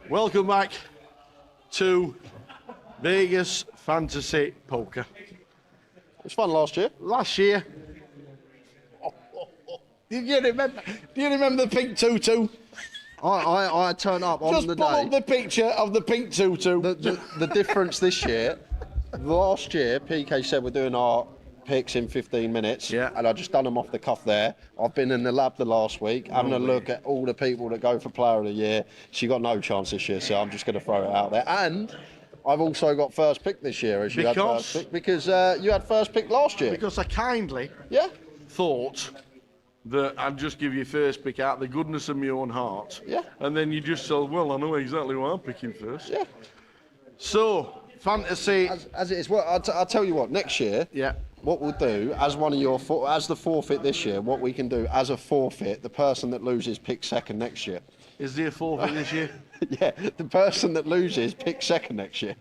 Welcome back to Vegas Fantasy Poker. It was fun last year. Last year, do you remember the pink tutu? I turned up on Just the pull day. up the picture of the pink tutu. The difference this year, last year, PK said we're doing our picks in 15 minutes. Yeah. And I just done them off the cuff there. I've been in the lab the last week, having a look at all the people that go for Player of the Year. She got no chance this year, so I'm just going to throw it out there. And I've also got first pick this year, as you had first pick, because you had first pick last year. Because I kindly thought that I'd just give you first pick out the goodness of my own heart. Yeah. And then you just said, well, I know exactly what I'm picking first. Yeah. So, fantasy. As it is, well, I'll tell you what, next year, what we'll do, as one of your, as the forfeit this year, what we can do as a forfeit, the person that loses picks second next year. Is there a forfeit this year? Yeah, the person that loses picks second next year.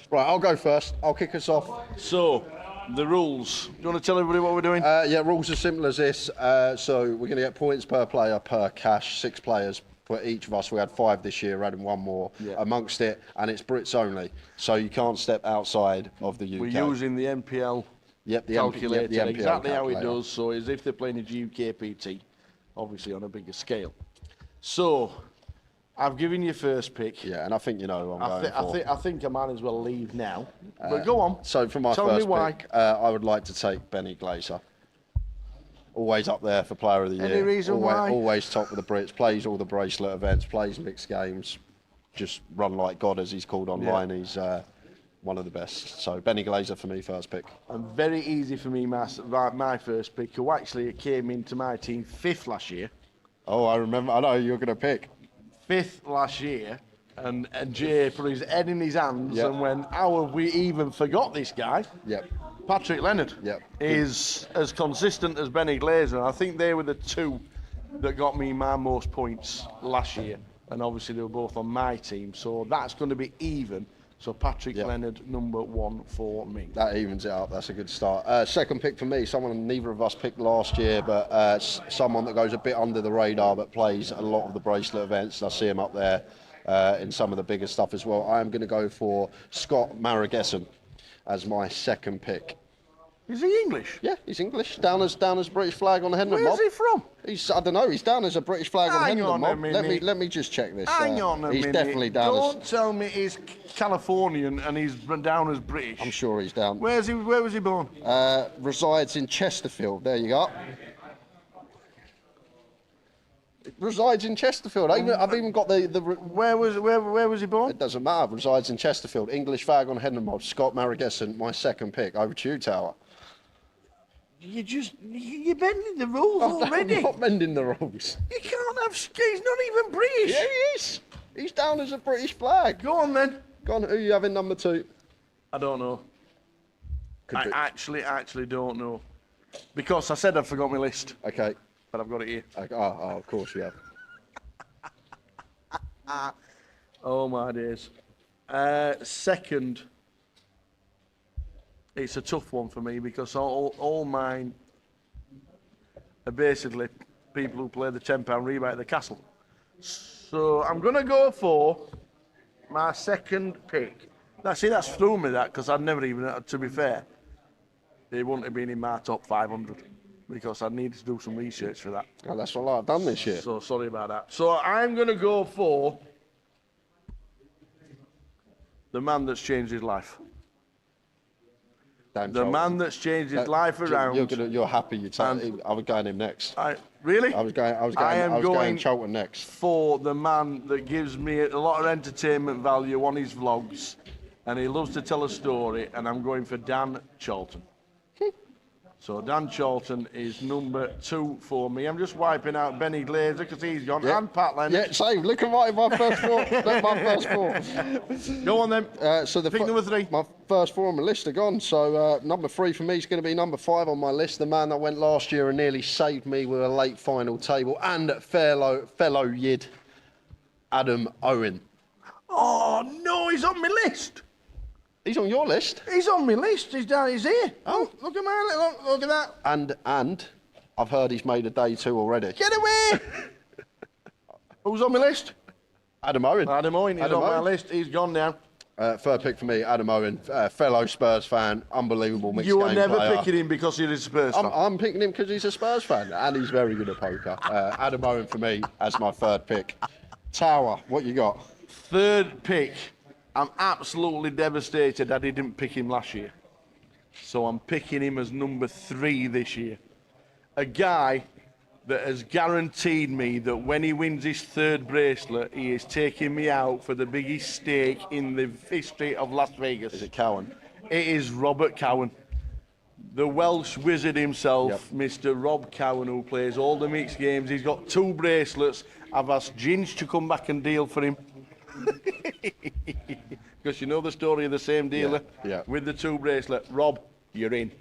Right, I'll go first. I'll kick us off. So, the rules. Do you want to tell everybody what we're doing? Yeah, rules are simple as this. So we're going to get points per player per cash, 6 players for each of us. We had 5 this year, adding 1 more amongst it, and it's Brits only. So you can't step outside of the UK. We're using the NPL calculator, the NPL exactly calculator. how it does. So as if they're playing a GUKPT, obviously on a bigger scale. So, I've given you first pick. Yeah, and I think you know who I'm going for. I think I might as well leave now. But go on. So for my first pick, I would like to take Benny Glaser. Always up there for Player of the Year. Any reason why? Always top of the Brits, plays all the bracelet events, plays mixed games, just run like God as he's called online. He's one of the best. So Benny Glaser for me, first pick. And very easy for me, my first pick, who actually came into my team 5th last year. Oh, I remember. I know who you're going to pick. 5th last year, and Jay put his head in his hands and went, how have we even forgot this guy? Yep. Patrick Leonard is as consistent as Benny Glaser. I think they were the 2 that got me my most points last year, and obviously they were both on my team, so that's going to be even. So Patrick Leonard, number 1 for me. That evens it up. That's a good start. Second pick for me, someone neither of us picked last year, but someone that goes a bit under the radar but plays a lot of the bracelet events. I see him up there in some of the bigger stuff as well. I am going to go for Scott Marigesson as my second pick. Is he English? Yeah, he's English. Down as British flag on the Hendon mob. Where's he from? I don't know. He's down as a British flag on the Hendon mob. Minute. Let me just check this. Hang on a minute. He's definitely down. Don't tell me he's Californian and he's down as British. I'm sure he's down. Where was he born? Resides in Chesterfield. There you go. Resides in Chesterfield. I've even got the. Where was he born? It doesn't matter. Resides in Chesterfield. English flag on Hendon mob. Scott Marigesson, my second pick. Over to you, Tower. You're bending the rules already. I'm not bending the rules. You can't have. He's not even British. Yeah, he is. He's down as a British flag. Go on then. Go on. Who are you having number 2? I don't know. I actually don't know, because I said I forgot my list. Okay. But I've got it here. Oh, of course you have. Oh my days. Second. It's a tough one for me because all mine are basically people who play the £10 rebate at the castle. So I'm going to go for my second pick. That's thrown me, that, because I'd never even, to be fair, it wouldn't have been in my top 500 because I needed to do some research for that. Oh, that's what I've done this year. So sorry about that. So I'm going to go for the man that's changed his life. The man that's changed his life around. You're happy. I was going him next. Really? I was going Charlton next. For the man that gives me a lot of entertainment value on his vlogs, and he loves to tell a story, and I'm going for Dan Charlton. So Dan Charlton is number 2 for me. I'm just wiping out Benny Glaser because he's gone, and Pat Leonard. Yeah, same. Look at my first 4. Look, my first 4. Go on then. Pick number 3. My first 4 on my list are gone. So number 3 for me is going to be number 5 on my list. The man that went last year and nearly saved me with a late final table, and fellow Yid, Adam Owen. Oh no, he's on my list. He's on your list. He's on my list. He's here. Oh, look at my look at that. And I've heard he's made a day 2 already. Get away! Who's on my list? Adam Owen. Adam Owen, he's Adam on my Owen. list. He's gone now. Third pick for me, Adam Owen, fellow Spurs fan, unbelievable mixed You were game never player. picking him because you're a Spurs fan. I'm picking him because he's a Spurs fan and he's very good at poker. Adam Owen for me as my third pick. Tower, what you got? Third pick. I'm absolutely devastated I didn't pick him last year. So I'm picking him as number 3 this year. A guy that has guaranteed me that when he wins his 3rd bracelet, he is taking me out for the biggest steak in the history of Las Vegas. Is it Cowan? It is Robert Cowan. The Welsh wizard himself, Mr. Rob Cowan, who plays all the mixed games. He's got 2 bracelets. I've asked Ginge to come back and deal for him. Because you know the story of the same dealer with the 2 bracelet. Rob, you're in.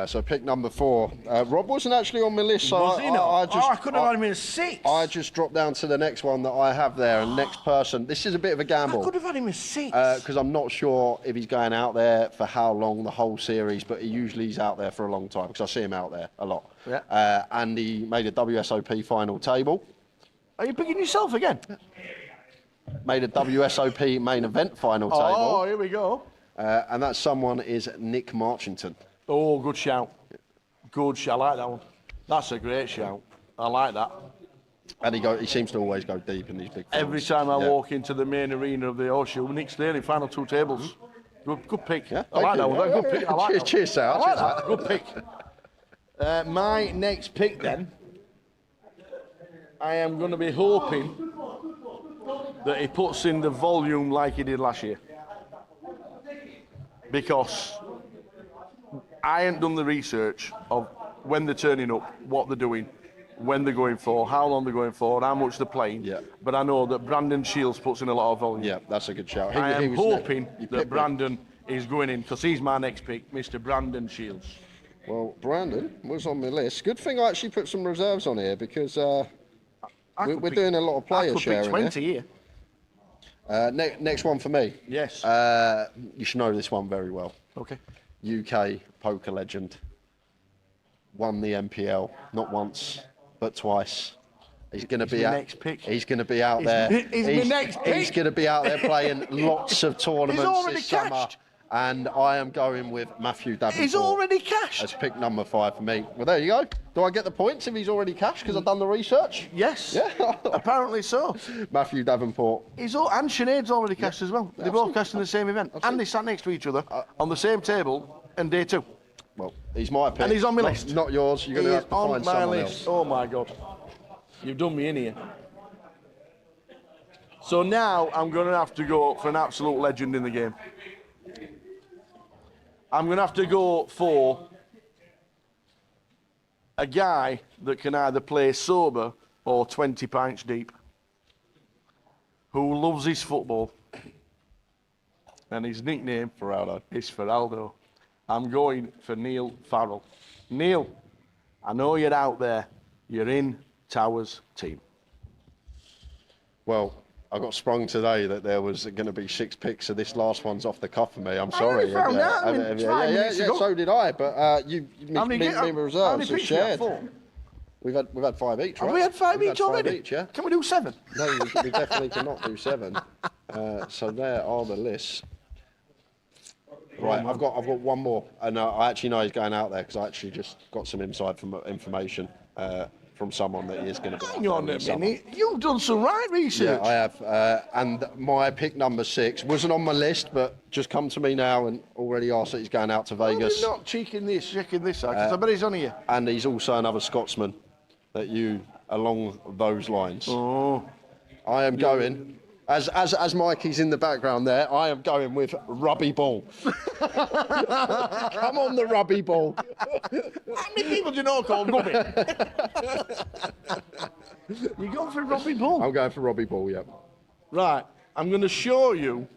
So pick number 4. Rob wasn't actually on my list, so Was he not? I could have had him in 6. I just dropped down to the next one that I have there, and next person. This is a bit of a gamble. I could have had him in 6. Because I'm not sure if he's going out there for how long, the whole series, but he usually is out there for a long time because I see him out there a lot. Yeah. And he made a WSOP final table. Are you picking yourself again? Made a WSOP main event final table. Oh, here we go. And that someone is Nick Marchington. Oh, good shout. Good shout. I like that one. That's a great shout. I like that. And he seems to always go deep in these big finals. Every time I walk into the main arena of the Horseshoe, Nick's there in final 2 tables. Good pick. Yeah, I like that one. Good pick. I like that. Cheers, Sal. I like that. Good pick. My next pick then, I am going to be hoping that he puts in the volume like he did last year. Because I ain't done the research of when they're turning up, what they're doing, when they're going for, how long they're going for, how much they're playing. Yeah. But I know that Brandon Shields puts in a lot of volume. Yeah, that's a good shout. I am hoping you that picked Brandon is going in because he's my next pick, Mr. Brandon Shields. Well, Brandon was on my list. Good thing I actually put some reserves on here because we're doing a lot of player sharing. I could pick 20 here. Next one for me. Yes. You should know this one very well. Okay. UK poker legend. Won the MPL not once but twice. He's going to be my next pick. He's going to be out there. He's my next pick. He's going to be out there playing lots of tournaments already this summer. cashed. And I am going with Matthew Davenport. He's already cashed. As pick number 5 for me. Well, there you go. Do I get the points if he's already cashed because I've done the research? Yes. Yeah. Apparently so. Matthew Davenport. And Sinead's already cashed as well. They both cashed in the same event. And they sat next to each other on the same table on day 2. Well, he's my pick. And he's on my Not- list. Not yours. You're going to have to on find my someone list. else. Oh my God. You've done me in here. So now I'm going to have to go for an absolute legend in the game. I'm going to have to go for a guy that can either play sober or 20 pints deep, who loves his football, and his nickname is Feraldo. I'm going for Neil Farrell. Neil, I know you're out there. You're in Towers' team. Well, I got sprung today that there was going to be 6 picks, so this last one's off the cuff for me. I'm sorry. only found out, I mean, 5 minutes ago. So did I. But me How and many reserves are picks you got? shared. 4? We've had 5 each, right? Have we had 5 We've each had already? 5 each, yeah. Can we do 7? No, we definitely cannot do 7. So there are the lists. Right, I've got one more, and I actually know he's going out there because I actually just got some information from someone that he is going to be. Hang on a minute. You've done some right research. Yeah, I have. And my pick number 6 wasn't on my list, but just come to me now and already asked that he's going out to Vegas. You're not checking this out, because I bet he's on here. And he's also another Scotsman that you along those lines. Oh. I am going. As Mikey's in the background there, I am going with Rubby Ball. Come on, the Rubby Ball. How many people do you know called Robbie? You going for Robbie Bull? I'm going for Rubby Ball, yep. Right, I'm going to show you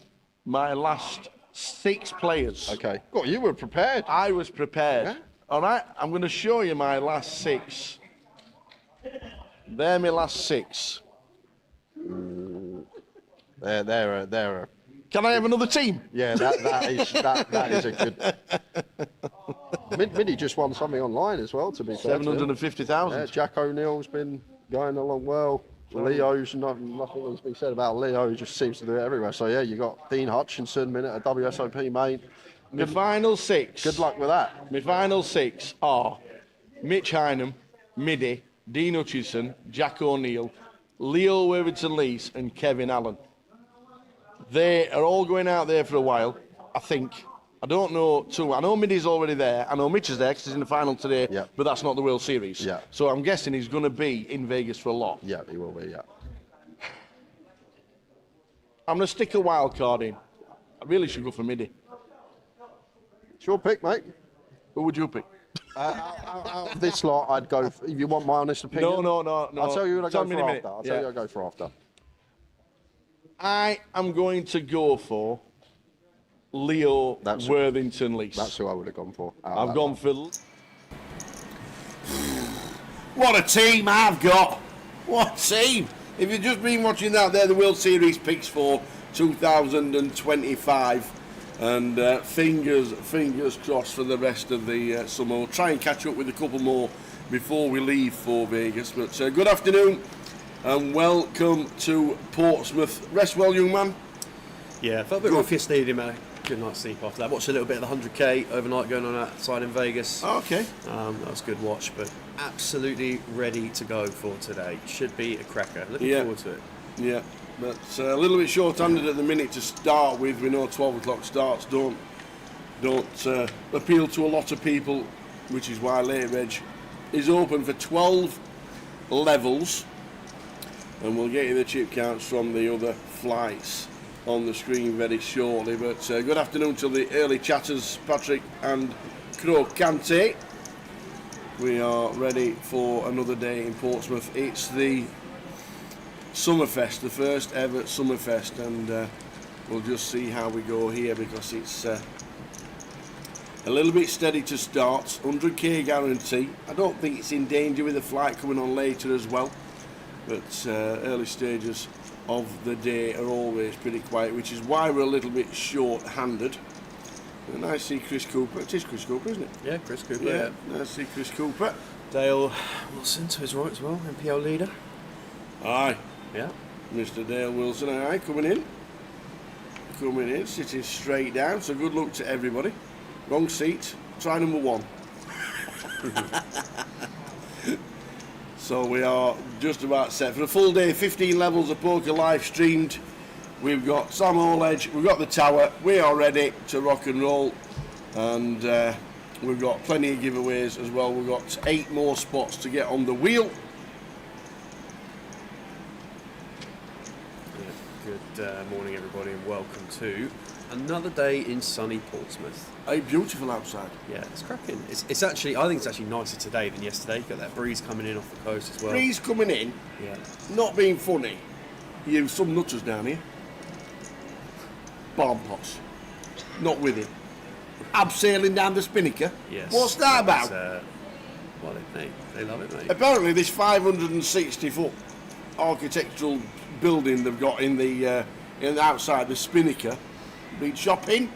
my last 6 players. Okay. Well, you were prepared. I was prepared. Yeah. All right, I'm going to show you my last 6. They're my last 6. They're Can I have another team? yeah, that is a good. Minnie just won something online as well, to be fair. to him. 750,000. Yeah, Jack O'Neill's been going along well. Leo's nothing to be said about Leo. He just seems to do it everywhere. So yeah, you got Dean Hutchinson, minute at WSOP, mate. My final 6. Good luck with that. My final 6 are Mitch Hynam, Middy, Dean Hutchinson, Jack O'Neill, Leo Worthington-Lees, and Kevin Allen. They are all going out there for a while, I think. I don't know too. I know Middy's already there. I know Mitch is there because he's in the final today, Yeah. but that's not the World Series. Yeah. So I'm guessing he's going to be in Vegas for a lot. Yeah, he will be. Yeah. I'm going to stick a wild card in. I really should go for Middy. It's your pick, mate. Who would you pick? Out of this lot, I'd go. If you want my honest opinion, No. I'll tell you what I Tell go me in for a after. minute. I'll tell you what I go for after. I am going to go for Leo Worthington-Lees. That's who I would have gone for. I've gone for. What a team I've got! What a team! If you've just been watching that, they're the World Series picks for 2025, and fingers crossed for the rest of the summer. We'll try and catch up with a couple more before we leave for Vegas. But good afternoon and welcome to Portsmouth. Rest well, young man. Yeah, felt a bit rough yesterday, didn't I? Good night's sleep after that. Watched a little bit of the 100k overnight going on outside in Vegas. Okay. That was a good watch, but absolutely ready to go for today. Should be a cracker. Looking forward to it. Yeah, but a little bit short-handed at the minute to start with. We know 12 o'clock starts don't appeal to a lot of people, which is why Late Reg is open for 12 levels, and we'll get you the chip counts from the other flights on the screen very shortly. But good afternoon to the early chatters, Patrick and Crocante. We are ready for another day in Portsmouth. It's the Summerfest, the first ever Summerfest, and we'll just see how we go here, because it's a little bit steady to start. 100k guarantee. I don't think it's in danger with the flight coming on later as well, but early stages of the day are always pretty quiet, which is why we're a little bit short-handed. And I see Chris Cooper. It is Chris Cooper, isn't it? Yeah, Chris Cooper. Yeah, I see Chris Cooper. Dale Wilson to his right as well, NPL leader. Aye, Yeah. Mr. Dale Wilson, aye, coming in, sitting straight down, so good luck to everybody. Wrong seat, try number 1. So we are just about set for a full day, 15 levels of poker live streamed. We've got Sam Hall-Edge, we've got the tower, we are ready to rock and roll, and we've got plenty of giveaways as well. We've got 8 more spots to get on the wheel. Good morning, everybody, and welcome to another day in sunny Portsmouth. Hey, beautiful outside. Yeah, it's cracking. It's actually, I think it's actually nicer today than yesterday. Got that breeze coming in off the coast as well. Breeze coming in, Yeah. not being funny. You some nutters down here. Barn pots. Not with him. Abseiling down the Spinnaker. Yes. What's that about? Well, they love it, mate. Apparently this 560-foot architectural building they've got in the outside the Spinnaker, been shopping.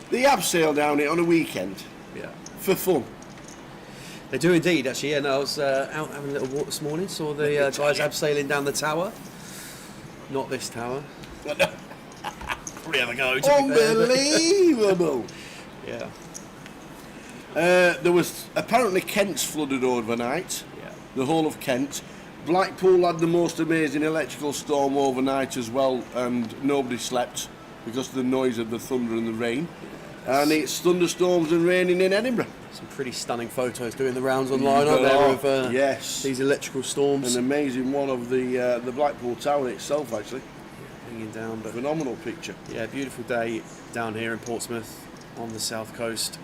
They abseil down it on a weekend Yeah. for fun. They do indeed, actually. Yeah, no, I was out having a little walk this morning, saw the guys abseiling down the tower. Not this tower. Probably have a go, to be fair, Unbelievable. but- Yeah. There was apparently Kent's flooded overnight. Yeah. The whole of Kent. Blackpool had the most amazing electrical storm overnight as well, and nobody slept because of the noise of the thunder and the rain. And it's thunderstorms and raining in Edinburgh. Some pretty stunning photos doing the rounds online, aren't there, of yes, these electrical storms. an amazing one of the Blackpool Tower itself, actually. Hanging down, but Phenomenal picture. yeah, beautiful day down here in Portsmouth on the south coast.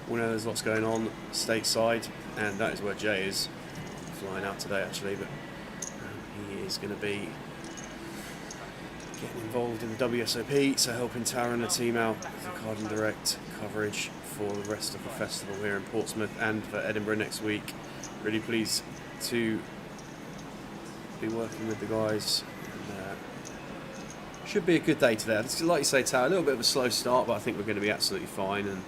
We know there's lots going on stateside, and that is where Jay is flying out today, actually. But he is going to be getting involved in the WSOP, so helping Tara and the team out with the Card and Direct coverage for the rest of the festival here in Portsmouth and for Edinburgh next week. Really pleased to be working with the guys. And, should be a good day today. It's, like you say, Tara, a little bit of a slow start, but I think we're going to be absolutely fine, and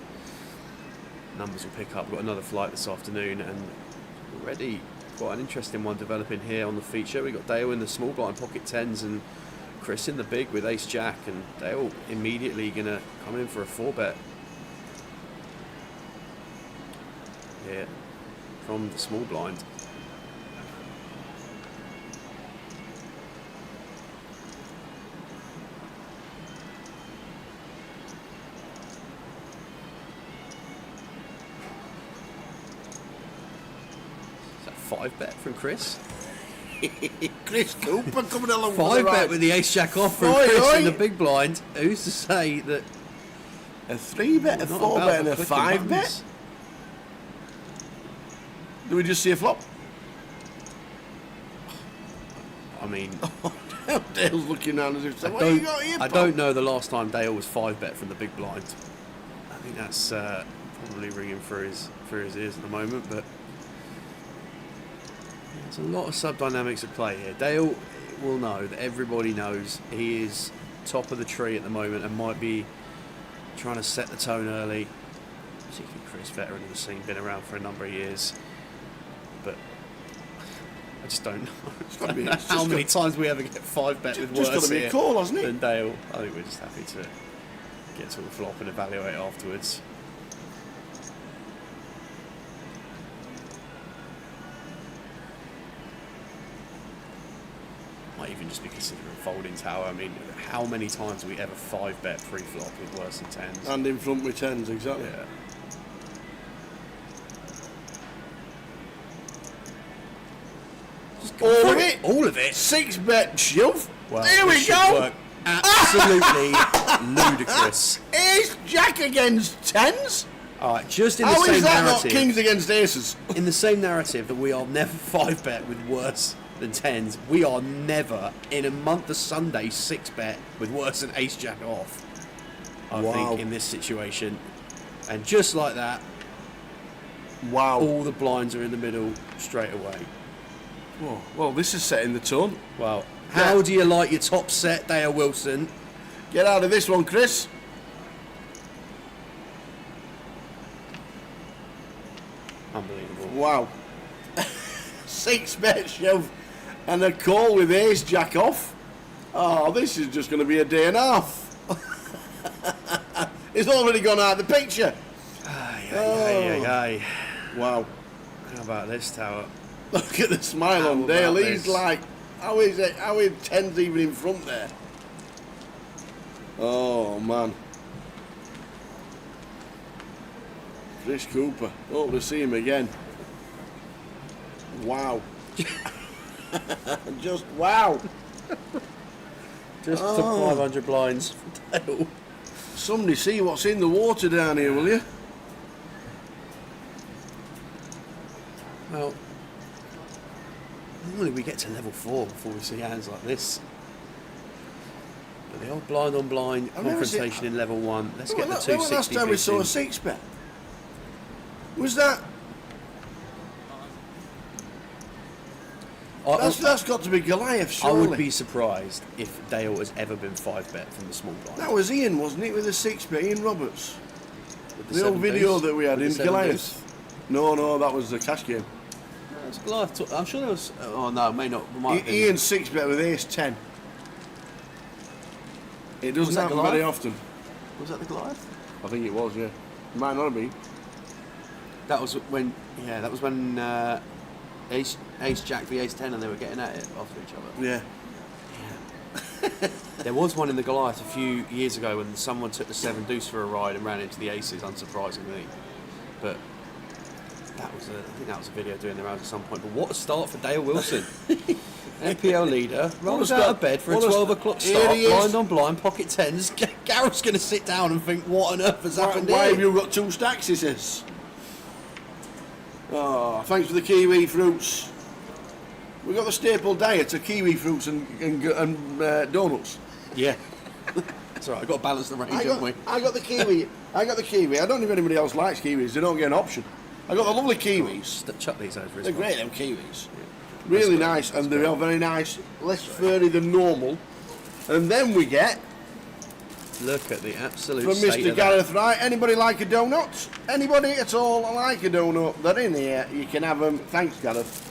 numbers will pick up. We've got another flight this afternoon, and we're ready quite an interesting one developing here on the feature. We've got Dale in the small blind pocket 10s and Chris in the big with ace jack, and Dale immediately going to come in for a 4-bet. Yeah, from the small blind. Is that 5-bet from Chris? Chris Cooper coming along. 5-bet with the ace jack off from Oi, Chris oi. in the big blind. Who's to say that? A 3-bet, a Not 4-bet, and a about clicking 5-bet. buttons. Do we just see a flop? I mean, Dale's looking around as if saying, "What you got here, I pal?" don't know the last time Dale was 5-bet from the big blind. I think that's probably ringing through his ears at the moment, but there's a lot of sub-dynamics at play here. Dale will know that everybody knows he is top of the tree at the moment and might be trying to set the tone early. Particularly Chris, veteran of the scene, been around for a number of years, but I just don't know. gotta be- it's how just many got- times we ever get 5-bet with Just got worse to be here a call, hasn't it? than Dale. I think we're just happy to get to a flop and evaluate afterwards. Might even just be considering folding tower. I mean, how many times have we ever 5-bet pre-flop with worse than 10s? And in front with 10s, exactly. Yeah. All of it. All of it. 6-bet shove. Well, Here we this should go. work absolutely ludicrous. Ace Jack against 10s? All right, just in the How same is that not narrative. kings against aces? In the same narrative that we are never 5-bet with worse than 10s, we are never in a month of Sunday 6-bet with worse than ace jack off. I Wow. think in this situation, and just like that, Wow. all the blinds are in the middle straight away. Oh, well, this is setting the tone. Well, how do you like your top set, Dale Wilson? Get out of this one, Chris. Unbelievable. Wow. 6-bet shove and a call with ace jack off. Oh, this is just going to be a day and a half. It's already gone out of the picture. Aye, Oh. aye, aye, aye. Wow. How about this tower? Look at the smile How on Dale. about He's this? like, how is 10's even in front there? Oh, man. Chris Cooper. Hope to see him again. Wow. Just wow. Just Oh. took 500 blinds from Dale. Somebody see what's in the water down here, will you? Well, normally we get to level 4 before we see hands like this. But the old blind on blind I've never seen- confrontation in level 1. Let's When get the was the 260 last time we saw a bids 6-bet? Was that? in. That's got to be Goliath, I surely. would be surprised if Dale has ever been 5-bet from the small blind. That was Ian, wasn't it, with a 6-bet? Ian Roberts. With The old 7 video deuce, that we had with in the 7 Goliath. deuce. No, that was the cash game. No, it's Goliath. I'm sure there was. Oh no, it may not. it might have been- Ian 6-bet with ace 10. It doesn't Was that happen very Goliath? often. Was that the Goliath? I think it was, yeah. Might not have been. That was when. Yeah, that was when Ace Jack the Ace 10 and they were getting at it after each other. Yeah. There was one in the Goliath a few years ago when someone took the 7 deuce for a ride and ran into the aces, unsurprisingly. But I think that was a video doing the rounds at some point. But what a start for Dale Wilson. NPL leader, rolls a out start. of bed for a What a 12 st- o'clock Here start, he is. blind on blind, pocket 10s. Gareth's going to sit down and think, what on earth has happened Why here? have you got 2 stacks, he says. Oh, thanks for the kiwi fruits. We got the staple diet of kiwi fruits and donuts. Yeah. It's all right, I've got to balance the range, haven't we? I got the kiwi. I got the kiwi. I don't know if anybody else likes kiwis. They don't get an option. I got the lovely kiwis. Chuck these over as They're well. great, them kiwis. Really nice, and they are very nice. Less furry than normal. And then we get Look at the absolute from state Mr. of that. Gareth Wright. Anybody like a donut? Anybody at all like a donut? They're in here. You can have them. Thanks, Gareth.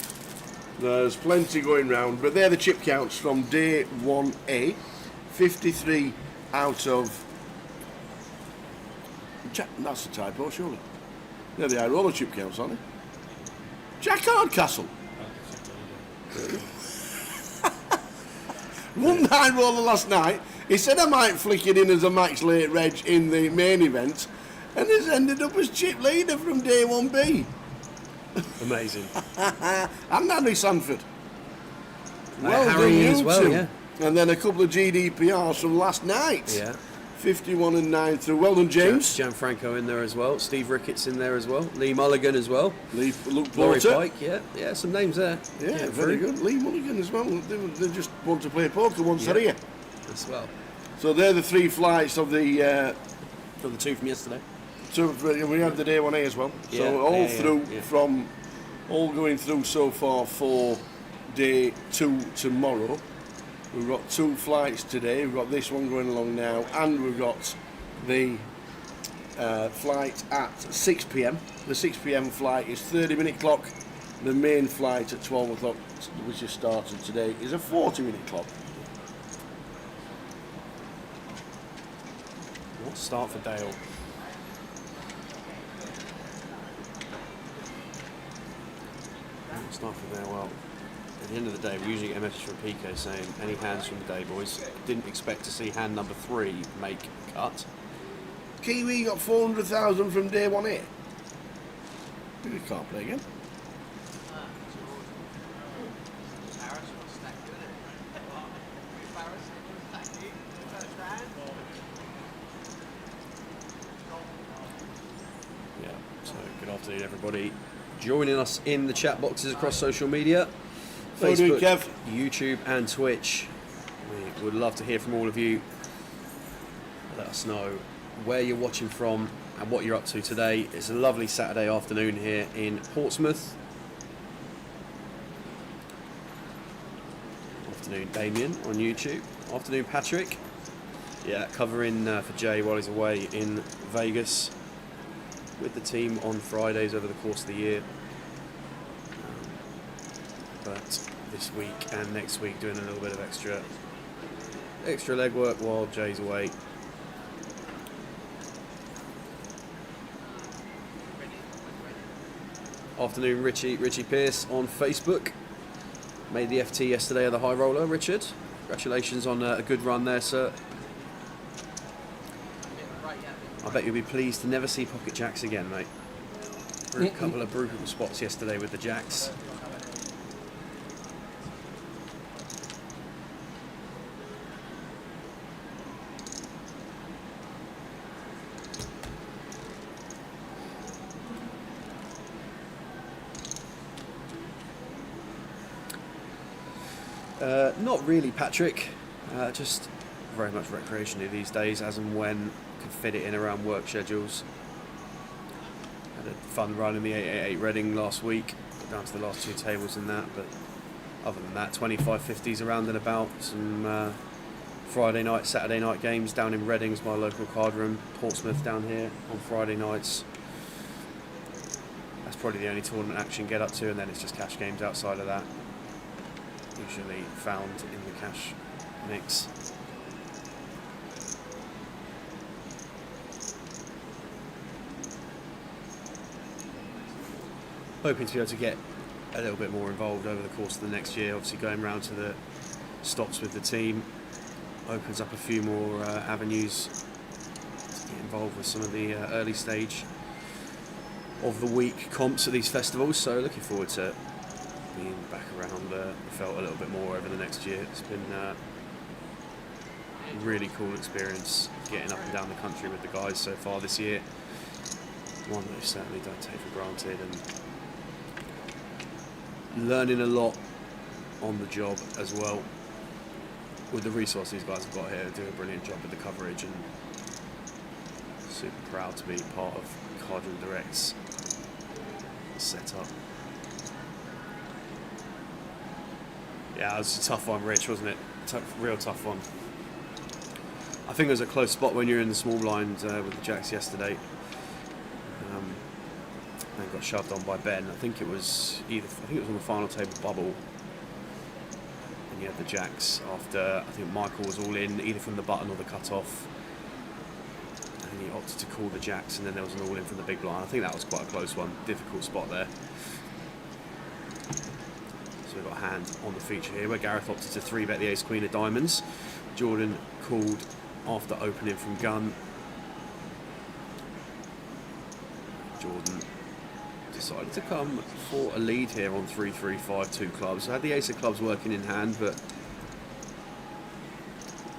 There's plenty going round, but they're the chip counts from day 1A. 53 out of... That's a typo, surely. They're the Irola chip counts, aren't they? Jack Hardcastle. Won the Irola last night. He said I might flick it in as a max late reg in the main event, and has ended up as chip leader from day 1B. Amazing. And Andy Sanford. Well Harry done, you as well, two. yeah. And then a couple of GDPRs from last night. Yeah. 51 and 9 through. Well done, James. Gianfranco in there as well. Steve Ricketts in there as well. Lee Mulligan as well. Luke Laurie Porter. Pike, yeah, some names there. Yeah, very good. Lee Mulligan as well. They just want to play poker once they're here. As well. So they're the 3 flights of the... For the 2 from yesterday. So we had the day 1A as well. Yeah, So all through yeah. from all going through so far for day 2 tomorrow. We've got 2 flights today. We've got this one going along now, and we've got the flight at 6 p.m. The 6 p.m. flight is 30-minute clock. The main flight at 12 o'clock, which has started today, is a 40-minute clock. What start for Dale? Start for there. Well, at the end of the day, we usually get a message from PK saying, any hands from the day, boys. Didn't expect to see hand number 3 make cut. Kiwi got 400,000 from day 1A. We can't play again. Yeah, so good afternoon, everybody. Joining us in the chat boxes across social media, How do you, Facebook, Kev? YouTube and Twitch. We would love to hear from all of you. Let us know where you're watching from and what you're up to today. It's a lovely Saturday afternoon here in Portsmouth. Afternoon Damien on YouTube. Afternoon Patrick. Yeah, covering for Jay while he's away in Vegas with the team on Fridays over the course of the year. But this week and next week doing a little bit of extra legwork while Jay's away. Afternoon Richie Pierce on Facebook. Made the FT yesterday of the high roller, Richard. Congratulations on a good run there, sir. I bet you'll be pleased to never see pocket jacks again, mate. A couple of brutal spots yesterday with the jacks. Not really, Patrick. Just very much recreationally these days, as and when could fit it in around work schedules. Had a fun run in the 888 Reading last week, got down to the last 2 tables in that, but other than that, 25-50s around and about. Some Friday night, Saturday night games down in Reading's my local card room. Portsmouth down here on Friday nights. That's probably the only tournament action get up to, and then it's just cash games outside of that. Usually found in the cash mix. Hoping to be able to get a little bit more involved over the course of the next year. Obviously going round to the stops with the team opens up a few more avenues to get involved with some of the early stage of the week comps at these festivals. So looking forward to being back around the felt a little bit more over the next year. It's been a really cool experience getting up and down the country with the guys so far this year. One that I certainly don't take for granted, and learning a lot on the job as well. With the resources these guys have got here, they do a brilliant job with the coverage, and super proud to be part of Cardinal Direct's setup. Yeah, it was a tough one, Rich, wasn't it? Real tough one. I think there was a close spot when you were in the small blind with the jacks yesterday. And got shoved on by Ben. I think it was on the final table bubble. he had the jacks after I think Michael was all in either from the button or the cut-off, and he opted to call the jacks, and then there was an all-in from the big blind. I think that was quite a close one, difficult spot there. So we've got a hand on the feature here where Gareth opted to 3-bet the ace-queen of diamonds. Jordan called after opening from gun. Jordan decided to come for a lead here on 3-3-5-2 clubs. So had the ace of clubs working in hand, but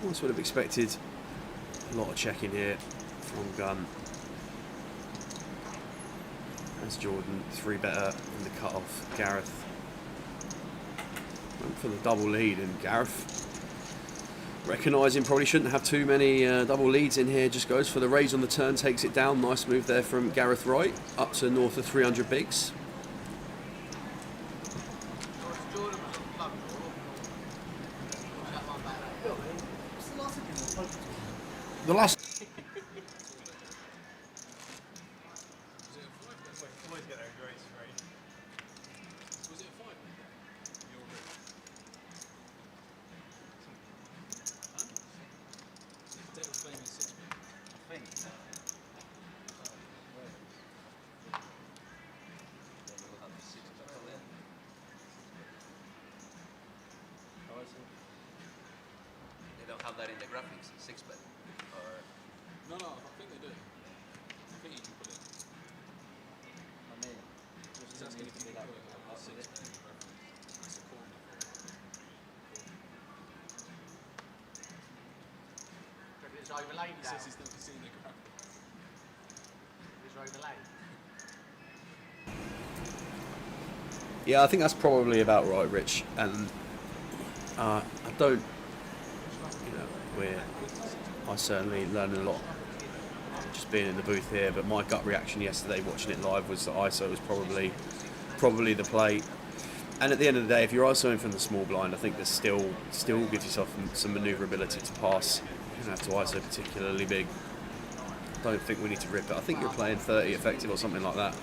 almost would have expected a lot of checking here from gun. As Jordan 3-better in the cut-off. Gareth went for the double lead, and Gareth, recognising probably shouldn't have too many double leads in here, just goes for the raise on the turn, takes it down. Nice move there from Gareth Wright, up to north of 300 bigs. The last. They don't have that in the graphics, 6-bet. No, I think they do. I think you can put it. I mean, He's asking if you can put it on 6-bet in the graphics. That's a corner. It's overlaid He says he's never seen the graphics. It's overlaid. Yeah, I think that's probably about right, Rich. And I don't, I certainly learned a lot just being in the booth here. But my gut reaction yesterday, watching it live, was that ISO was probably the play. And at the end of the day, if you're ISOing from the small blind, I think there's still gives yourself some manoeuvrability to pass. You don't have to ISO particularly big. I don't think we need to rip it. I think you're playing 30 effective or something like that.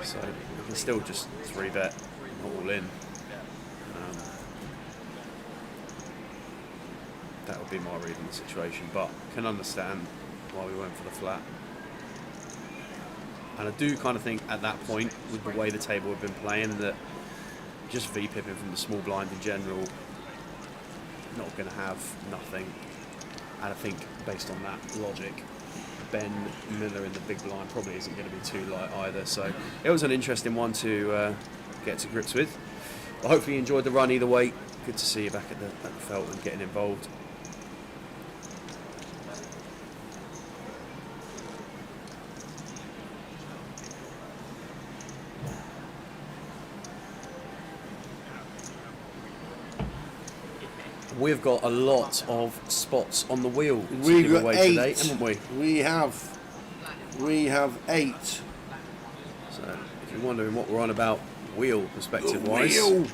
So you can still just 3-bet, all in. That would be my read on the situation, but can understand why we went for the flat. And I do kind of think at that point, with the way the table had been playing, that just V-pipping from the small blind in general, not going to have nothing. And I think based on that logic, Ben Miller in the big blind probably isn't going to be too light either. So it was an interesting one to get to grips with. But hopefully you enjoyed the run either way. Good to see you back at the felt and getting involved. We've got a lot of spots on the wheel to We've give got away 8. today, haven't we? We have 8. So if you're wondering what we're on about wheel perspective-wise, Wheel.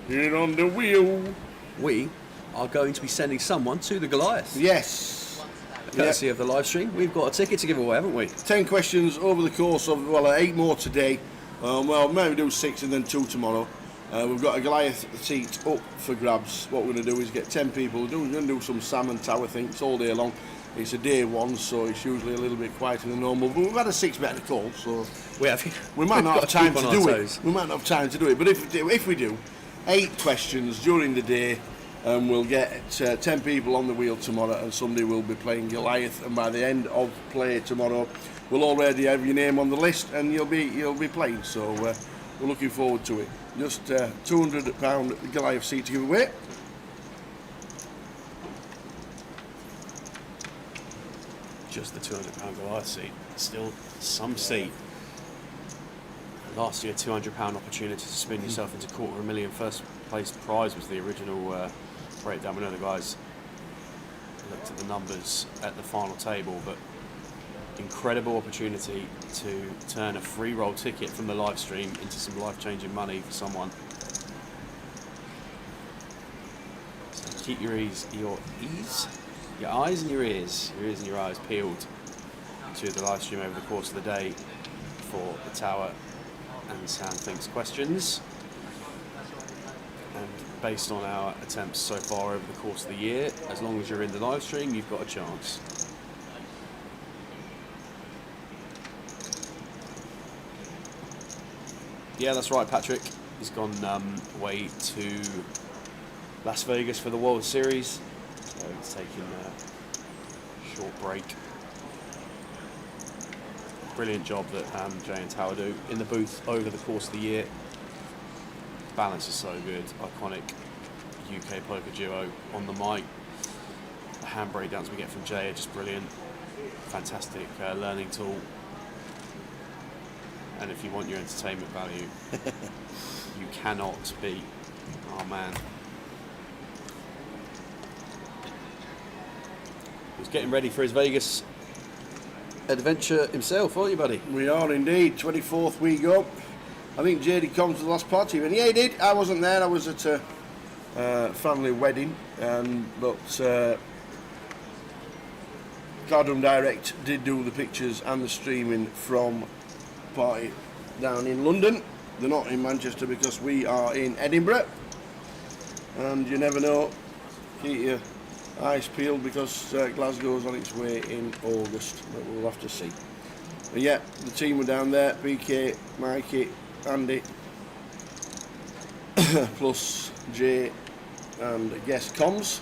Get on the wheel. we are going to be sending someone to the Goliath. Yes. Courtesy of the live stream. We've got a ticket to give away, haven't we? 10 questions over the course of, 8 more today. Well, maybe do 6 and then 2 tomorrow. We've got a Goliath seat up for grabs. What we're going to do is get 10 people. We're going to do some salmon tower things all day long. It's a day one, so it's usually a little bit quieter than normal. But we've had a 6-bet call, so we might not have time to do it. We might not have time to do it. But if we do 8 questions during the day, we'll get 10 people on the wheel tomorrow, and somebody will be playing Goliath. And by the end of play tomorrow, we'll already have your name on the list, and you'll be playing. So we're looking forward to it. Just £200 Goliath seat to give away. Just the £200 Goliath seat. Still some seat. Last year, £200 opportunity to spin yourself into $250,000 first place prize was the original breakdown. We know the guys looked at the numbers at the final table, but incredible opportunity to turn a free roll ticket from the live stream into some life-changing money for someone. So keep your eyes and your ears and your eyes peeled to the live stream over the course of the day for the Tower and Sam Thinks questions. And based on our attempts so far over the course of the year. As long as you're in the live stream, you've got a chance. Yeah, that's right, Patrick. He's gone away to Las Vegas for the World Series. So he's taking a short break. Brilliant job that Jay and Tower do in the booth over the course of the year. Balance is so good. Iconic UK poker duo on the mic. The hand breakdowns we get from Jay are just brilliant. Fantastic learning tool. And if you want your entertainment value, you cannot beat our man. He's getting ready for his Vegas adventure himself, aren't you, buddy? We are indeed. 24th we go. I think JD comes to the last party, and yeah, he did. I wasn't there. I was at a family wedding, but Cardroom Direct did do the pictures and the streaming from party down in London. They're not in Manchester because we are in Edinburgh, and you never know. Keep your eyes peeled because Glasgow's on its way in August, but we'll have to see. But yeah, the team were down there: PK, Mikey, Andy, plus Jay and guest comms.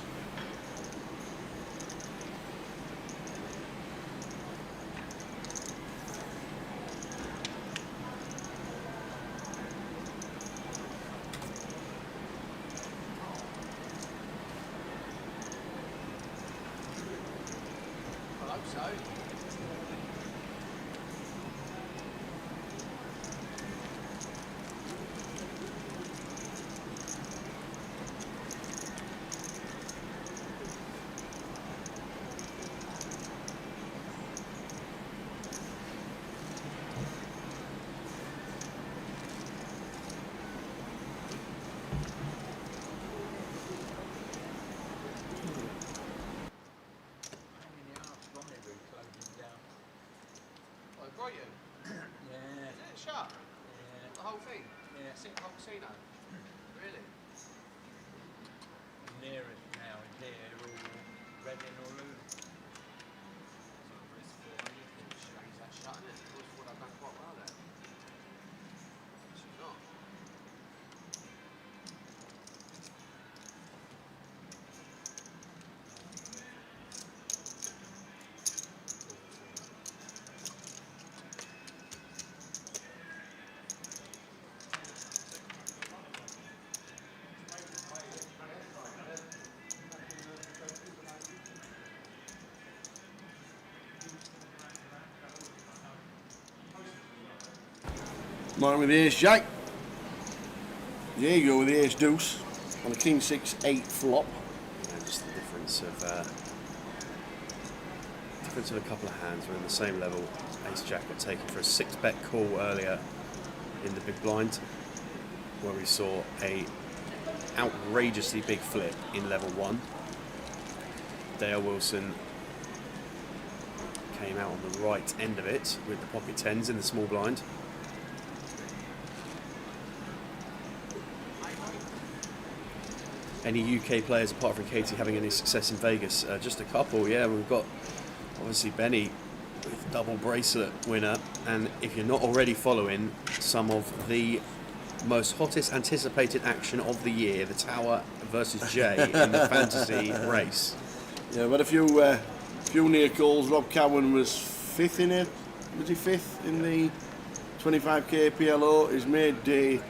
Mine with the ace jack. There you go with the ace deuce on a king 6-8 flop. Yeah, just the difference of a couple of hands. We're in the same level. Ace jack got taken for a 6-bet call earlier in the big blind, where we saw a outrageously big flip in level 1. Dale Wilson came out on the right end of it with the pocket tens in the small blind. Any UK players apart from Katie having any success in Vegas? Just a couple, yeah. We've got obviously Benny with double bracelet winner, and if you're not already following some of the most hottest anticipated action of the year, the Tower versus Jay in the fantasy race. Yeah, but a few near calls. Rob Cowan was fifth in it. Was he fifth in the 25k PLO? He's made day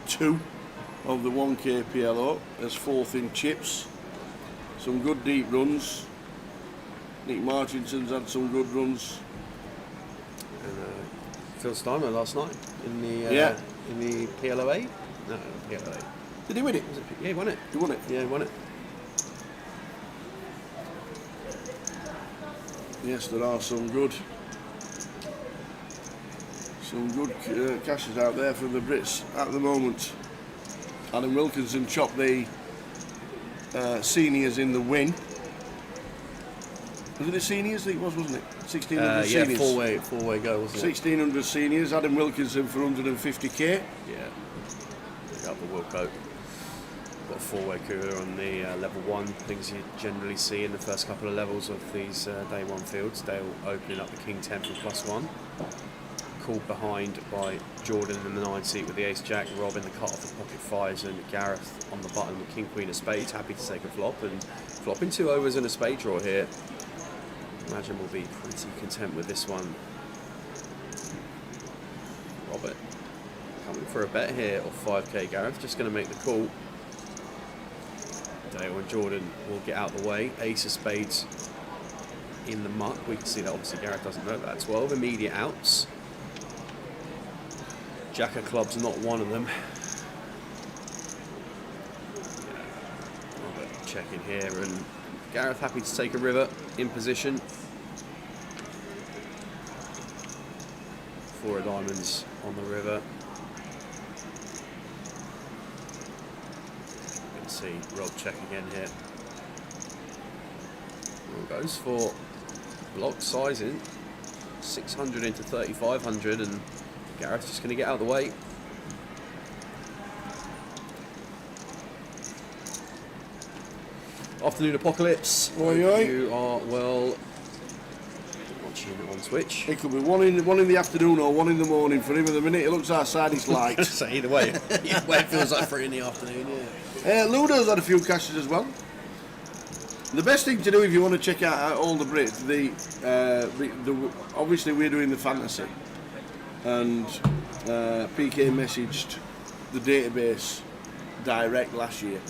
2 of the 1k PLO as 4th in chips. Some good deep runs. Nick Martinson's had some good runs. And Phil Steiner last night in the PLO8. No, PLO8. Did he win it? Yeah, he won it. He won it. Yeah, he won it. Yes, there are some good cashes out there for the Brits at the moment. Adam Wilkinson chopped the seniors in the win. Was it the seniors? It was, wasn't it? 1600 yeah, seniors. four-way go, wasn't it? 1600 seniors. Adam Wilkinson for 150k. Yeah. Pick up the Wilco. Got a four-way cooler on the level 1, things you generally see in the first couple of levels of these day 1 fields. Dale opening up the King 10 for +1. Called behind by Jordan in the 9 seat with the Ace Jack, Rob in the cut off the pocket 5s, and Gareth on the button with King Queen of Spades. Happy to take a flop, and flopping 2 overs and a spade draw here. Imagine we'll be pretty content with this one. Robert coming for a bet here of 5k. Gareth just going to make the call. Dale and Jordan will get out of the way. Ace of Spades in the muck. We can see that obviously Gareth doesn't know that. 12 immediate outs. Jack of clubs not one of them. Robert checking here, and Gareth happy to take a river in position. 4 of diamonds on the river. You can see Rob check again here. Rob goes for block sizing, 600 into 3,500, and Gareth's just going to get out of the way. Afternoon Apocalypse. Oi, oi. You are well watching on Twitch. It could be one in the afternoon or 1 in the morning for him. At the minute he looks outside, it's light. So either way, it feels like 3 in the afternoon. Yeah. Ludo's had a few cashes as well. The best thing to do if you want to check out all the Brits, obviously we're doing the fantasy, and PK messaged the database direct last year,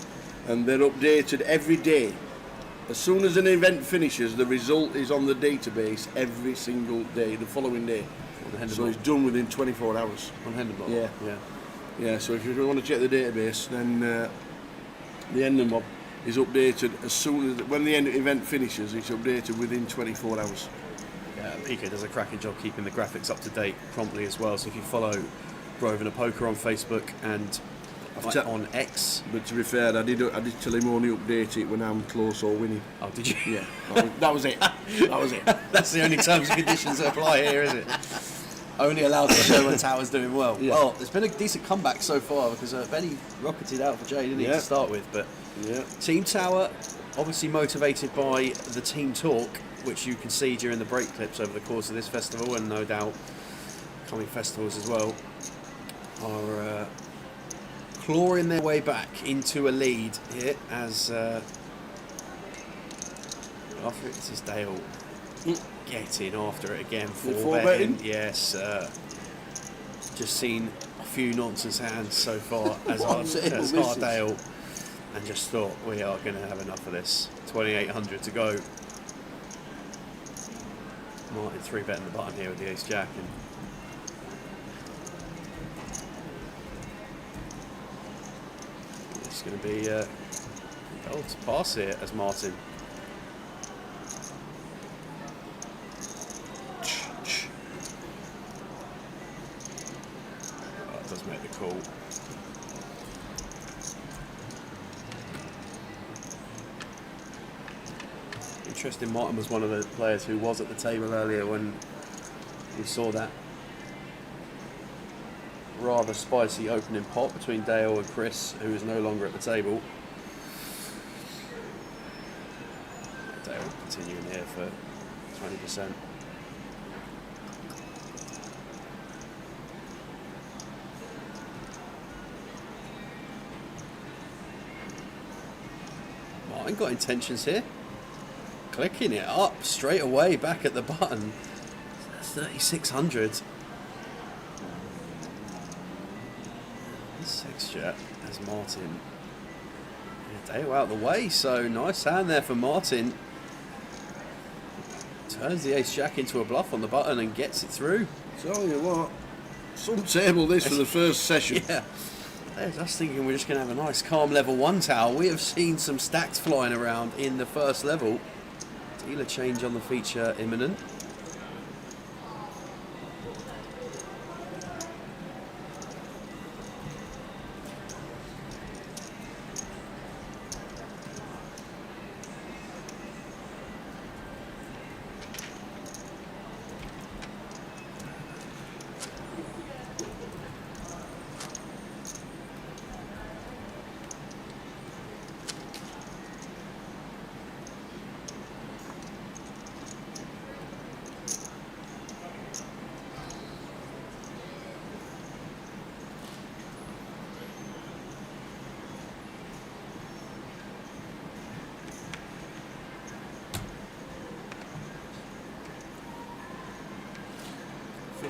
and they're updated every day. As soon as an event finishes, the result is on the database every single day, the following day. So it's done within 24 hours. On Hindenburg. Yeah. Yeah, so if you want to check the database, then the end mob is updated as soon as, when the event finishes, it's updated within 24 hours. Yeah, PK does a cracking job keeping the graphics up to date promptly as well. So if you follow Grosvenor Poker on Facebook and on X. But to be fair, I did tell him only update it when I'm close or winning. Oh, did you? Yeah, that was it. That was it. That's the only terms and conditions that apply here, is it? Only allowed to show when Tower's doing well. Yeah. Well, it's been a decent comeback so far because Benny rocketed out for Jay, didn't he, to start with? But Team Tower, obviously motivated by the team talk, which you can see during the break clips over the course of this festival, and no doubt coming festivals as well, are clawing their way back into a lead here as after this is Dale getting after it again, four betting. Yes, just seen a few nonsense hands so far as our Dale, and just thought we are going to have enough of this. 2,800 to go. Martin 3-betting the button here with the Ace Jack, and it's going to be to pass here as Martin. That does make the call. Interesting, Martin was one of the players who was at the table earlier when we saw that rather spicy opening pot between Dale and Chris, who is no longer at the table. Dale continuing here for 20%. Martin got intentions here. Clicking it up straight away back at the button. 3,600. Six jet as Martin. Dale out of the way, so nice hand there for Martin. Turns the Ace Jack into a bluff on the button and gets it through. Tell you what, some table this for the first session. Yeah. I was thinking we're just going to have a nice calm level 1 tower. We have seen some stacks flying around in the first level. Dealer change on the feature imminent.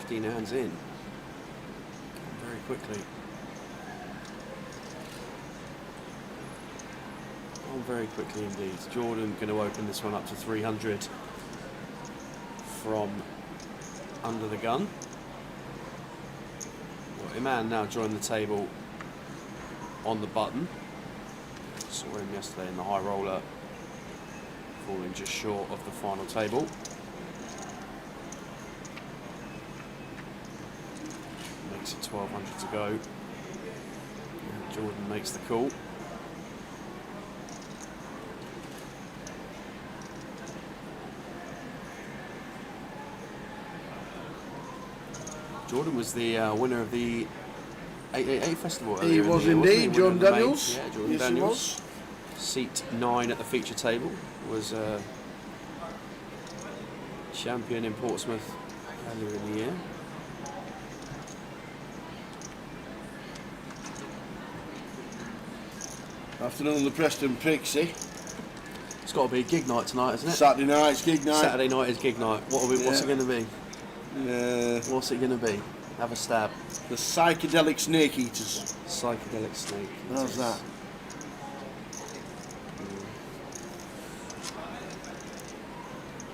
15 hands in. Very quickly. Oh, very quickly indeed. Jordan going to open this one up to 300 from under the gun. Well, Iman now joined the table on the button. Saw him yesterday in the high roller, falling just short of the final table. Makes it 1200 to go. And Jordan makes the call. Jordan was the winner of the 888 festival. He was indeed, John Daniels. Yeah, Jordan Yes, Daniels. he was. Seat 9 at the feature table, was champion in Portsmouth earlier in the year. Afternoon, the Preston Pixie. It's got to be gig night tonight, isn't it? Saturday night's gig night. Saturday night is gig night. What's it going to be? What's it going to be? Have a stab. The Psychedelic Snake Eaters. Psychedelic Snake. How's that?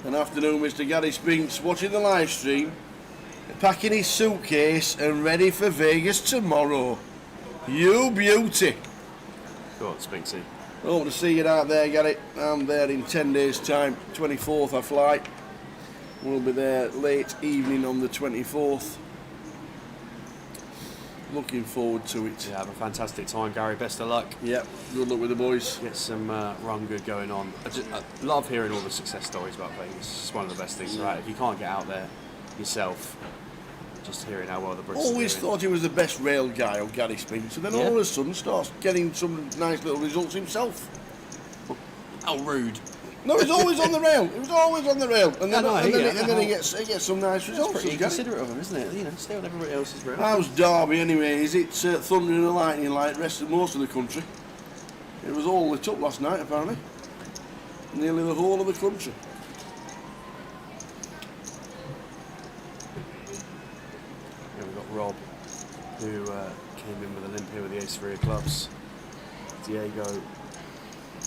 An afternoon, Mr. Gary Spinks watching the live stream, packing his suitcase and ready for Vegas tomorrow. You beauty. Go on, Spinksy. Hope to see you out there, Gary. I'm there in 10 days' time. 24th I fly. We'll be there late evening on the 24th. Looking forward to it. Yeah, have a fantastic time, Gary. Best of luck. Yep, good luck with the boys. Get some run good going on. I love hearing all the success stories about Vegas. It's one of the best things, right? If you can't get out there yourself, just hearing how well the Brits Always are doing. thought he was the best rail guy, old Gary Spinks, and then all of a sudden starts getting some nice little results himself. How rude. No, he's always on the rail. He was always on the rail, and then, I know, he gets some nice It's results. pretty does Gary. considerate of him, isn't it? You know, stay on everybody else's rail. How's Derby anyway? Is it thunder and lightning like the rest of most of the country? It was all lit up last night, apparently. Nearly the whole of the country. Yeah, we've got Rob, who came in with a limp here with the ace-3 of clubs. Diego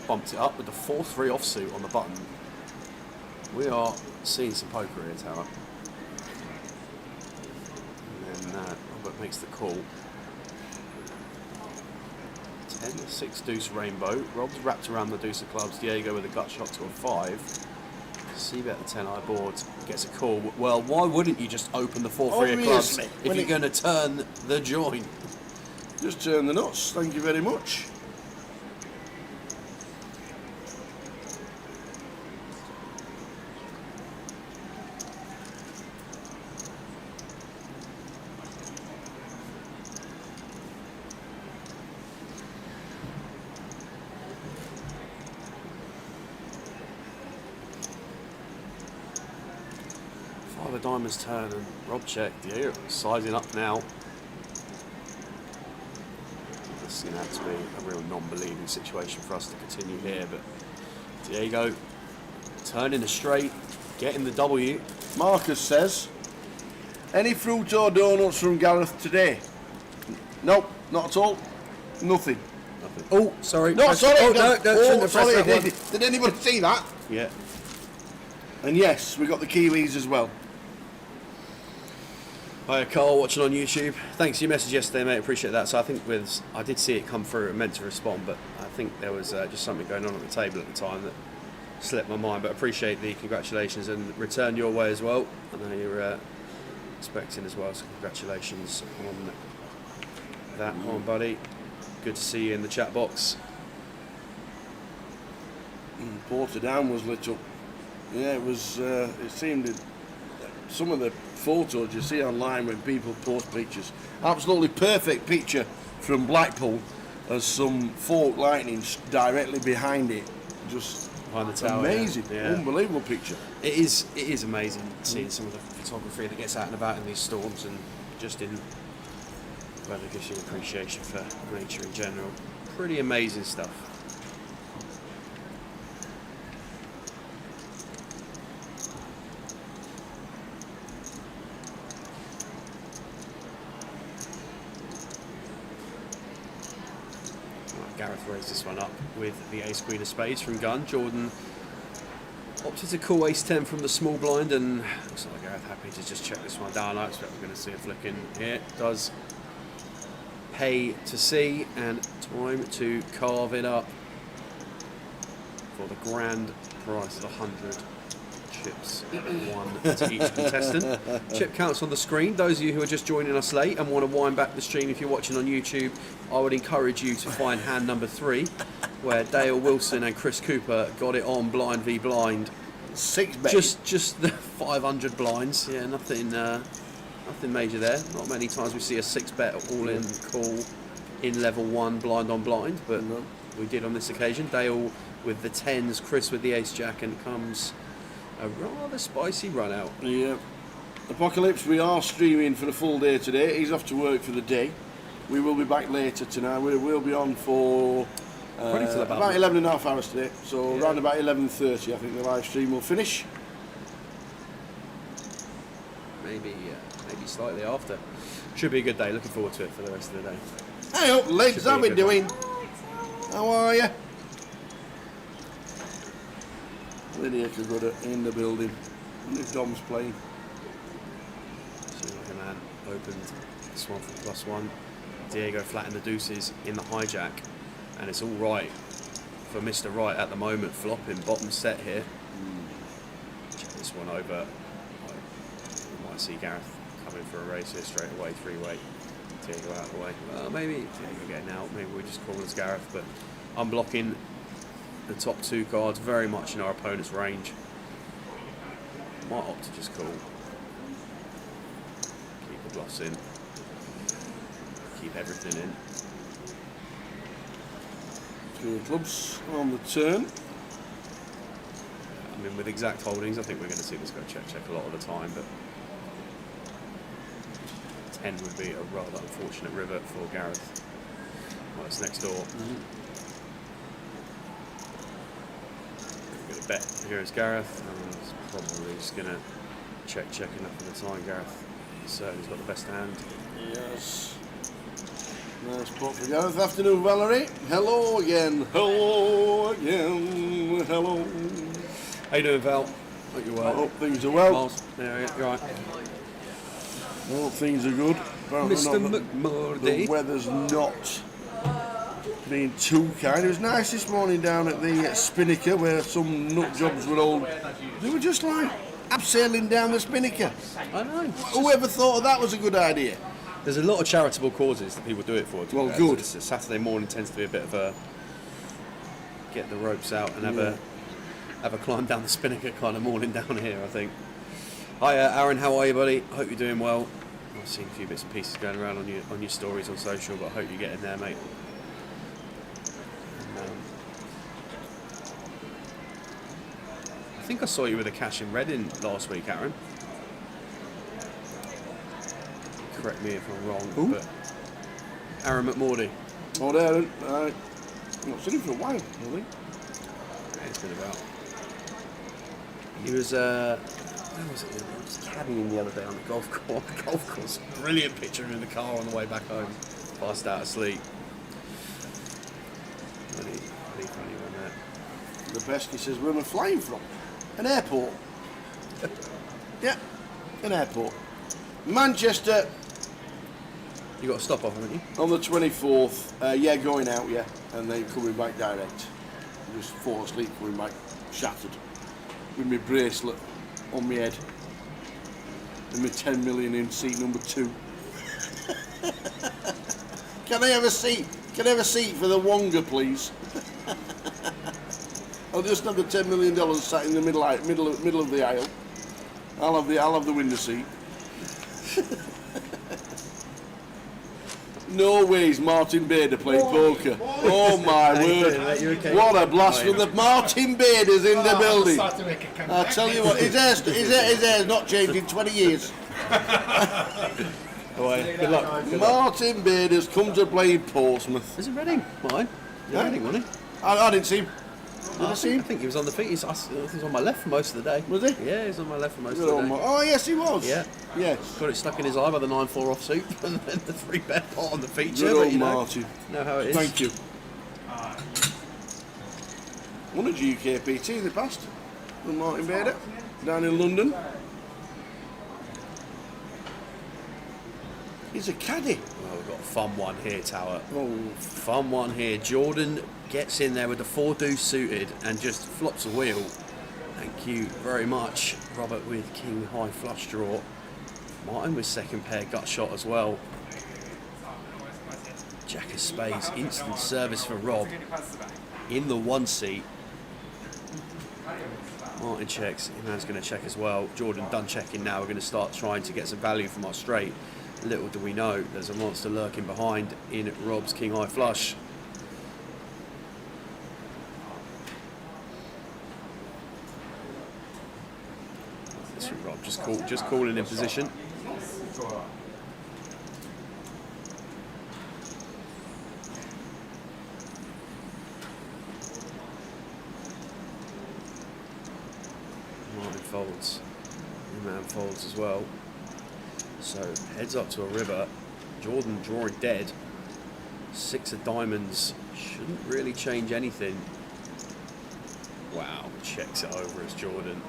bumped it up with the 4-3 offsuit on the button. We are seeing some poker here, Tower. And then Robert makes the call. 10-6 deuce rainbow. Rob's wrapped around the deuce of clubs. Diego with a gut shot to a 5. C-bet the 10-eye board, gets a call. Well, why wouldn't you just open the 4-3 of clubs Obviously, if when you're going to turn the joint? Just turn the nuts. Thank you very much. Five of diamonds turn and Rob checked. Yeah, sizing up now. This is going to have to be a real non-believing situation for us to continue here, but Diego turning a straight, getting the W. Marcus says, any fruit or donuts from Gareth today? Nope, not at all. Nothing. Oh, sorry. No, sorry. Oh, no, shouldn't have sorry. pressed that one. Did anybody see that? Yeah. And yes, we got the Kiwis as well. Hi, Carl, watching on YouTube. Thanks for your message yesterday, mate. Appreciate that. So I think I did see it come through and meant to respond, but I think there was just something going on at the table at the time that slipped my mind. But appreciate the congratulations and return your way as well. I know you're expecting as well, so congratulations on that one, buddy. Good to see you in the chat box. Portadown was lit up. Yeah, it was. It seemed that some of the photos you see online when people post pictures, absolutely perfect picture from Blackpool, as some fork lightning directly behind it. Just Behind the tower, amazing, yeah. unbelievable picture. It is amazing seeing some of the photography that gets out and about in these storms, and just in weather gives you an appreciation for nature in general. Pretty amazing stuff. Gareth raised this one up with the ace queen of spades from gun. Jordan opted to call ace 10 from the small blind, and looks like Gareth happy to just check this one down. I expect we're going to see a flick in here. It does pay to see, and time to carve it up for the grand prize of 100 chips, one to each contestant. Chip counts on the screen. Those of you who are just joining us late and want to wind back the stream, if you're watching on YouTube, I would encourage you to find hand number 3, where Dale Wilson and Chris Cooper got it on blind v blind. 6 bet. Just the 500 blinds. Yeah, nothing major there. Not many times we see a 6-bet all-in call in level 1 blind on blind, but we did on this occasion. Dale with the 10s, Chris with the ace-jack, and it comes a rather spicy run out. Yeah. Apocalypse, we are streaming for the full day today. He's off to work for the day. We will be back later tonight. We'll be on for about 11 and a half hours today. So around about 11:30, I think the live stream will finish. Maybe slightly after. Should be a good day. Looking forward to it for the rest of the day. Hey up, Lids, how we doing? How are you? Lydia Kaguda in the building. If Dom's playing. So like a man opened this one for +1. Diego flattened the deuces in the hijack, and it's all right for Mr. Right at the moment, flopping bottom set here. Check this one over. You might see Gareth coming for a race here straight away, 3-way. Diego out of the way. Well, maybe Diego getting out. Maybe we're just calling as Gareth, but unblocking the top 2 cards very much in our opponent's range. Might opt to just call. Keep the bluffs in. Keep everything in. 2 clubs on the turn. I mean, with exact holdings, I think we're going to see this go check a lot of the time, but 10 would be a rather unfortunate river for Gareth. Well, it's next door. Good bet. Here is Gareth, and he's probably just going to check enough of the time. Gareth certainly got the best hand. Yes. Nice pot for Gareth. Afternoon, Valerie. Hello again. Hello again. Hello. How you doing, Val? Hope you're I well. hope things are well. Miles, there you're right. I hope things are good. Apparently Mr. not McMurdy. the weather's not being too kind. It was nice this morning down at the Spinnaker, where some nut jobs were all. They were just like abseiling down the Spinnaker. I know. Whoever thought of that was a good idea? There's a lot of charitable causes that people do it for. Well, good. Saturday morning tends to be a bit of a get the ropes out and have a climb down the Spinnaker kind of morning down here, I think. Hi, Aaron. How are you, buddy? Hope you're doing well. I've seen a few bits and pieces going around on your stories on social, but I hope you get in there, mate. I think I saw you with a cash in Reading last week, Aaron. Correct me if I'm wrong. Who? But Aaron McMordy. Oh, there. I've not seen him for a while, I think. Yeah, it's been about. He was where was it? He was caddying the other day on the golf course. Brilliant picture of him in the car on the way back home. Passed out asleep. Really funny one there. The best, he says, where am I flying from? An airport. Yeah, an airport. Manchester You got to stop off, haven't you? on the 24th. Yeah, going out, yeah. And then coming back direct. Just fall asleep coming back, shattered. With my bracelet on my head. And my 10 million in seat number 2. Can I have a seat? Can I have a seat for the Wonga, please? I'll just have the $10 million sat in the middle of the aisle. I'll have the window seat. No ways Martin Bader playing poker. Oh my word. You okay? What a blast from the Martin Bader's in the building. I'll tell you what, his hair's not changed in 20 years. Boy, good luck. Martin Bader's come to play in Portsmouth. Is it Reading? Mine? Yeah. Reading, wasn't he? I didn't see him. Did I see I him? think he was on the feet. He was on my left for most of the day. Was he? Yeah, he was on my left for most of the day. Oh yes, he was. Yeah. Yes. Got it stuck in his eye by the 9-4 off suit, and then the 3-bet pot on the feature. Good but old you know Martin. how it is. Thank you. Won a GUKPT in the past. With Martin Bader down in London. He's a caddy. Well, we've got a fun one here, Tower. Oh, Fun one here. Jordan gets in there with the 4-deuce suited and just flops a wheel. Thank you very much. Robert with king high flush draw. Martin with second pair gut shot as well. Jack of spades, instant service for Rob in the 1 seat. Martin checks, Iman's going to check as well. Jordan done checking now. We're going to start trying to get some value from our straight. Little do we know, there's a monster lurking behind in Rob's king high flush. This from Rob, just calling in position. Martin folds, Iman folds as well. So heads up to a river. Jordan drawing dead. 6 of diamonds shouldn't really change anything. Wow, checks it over as Jordan.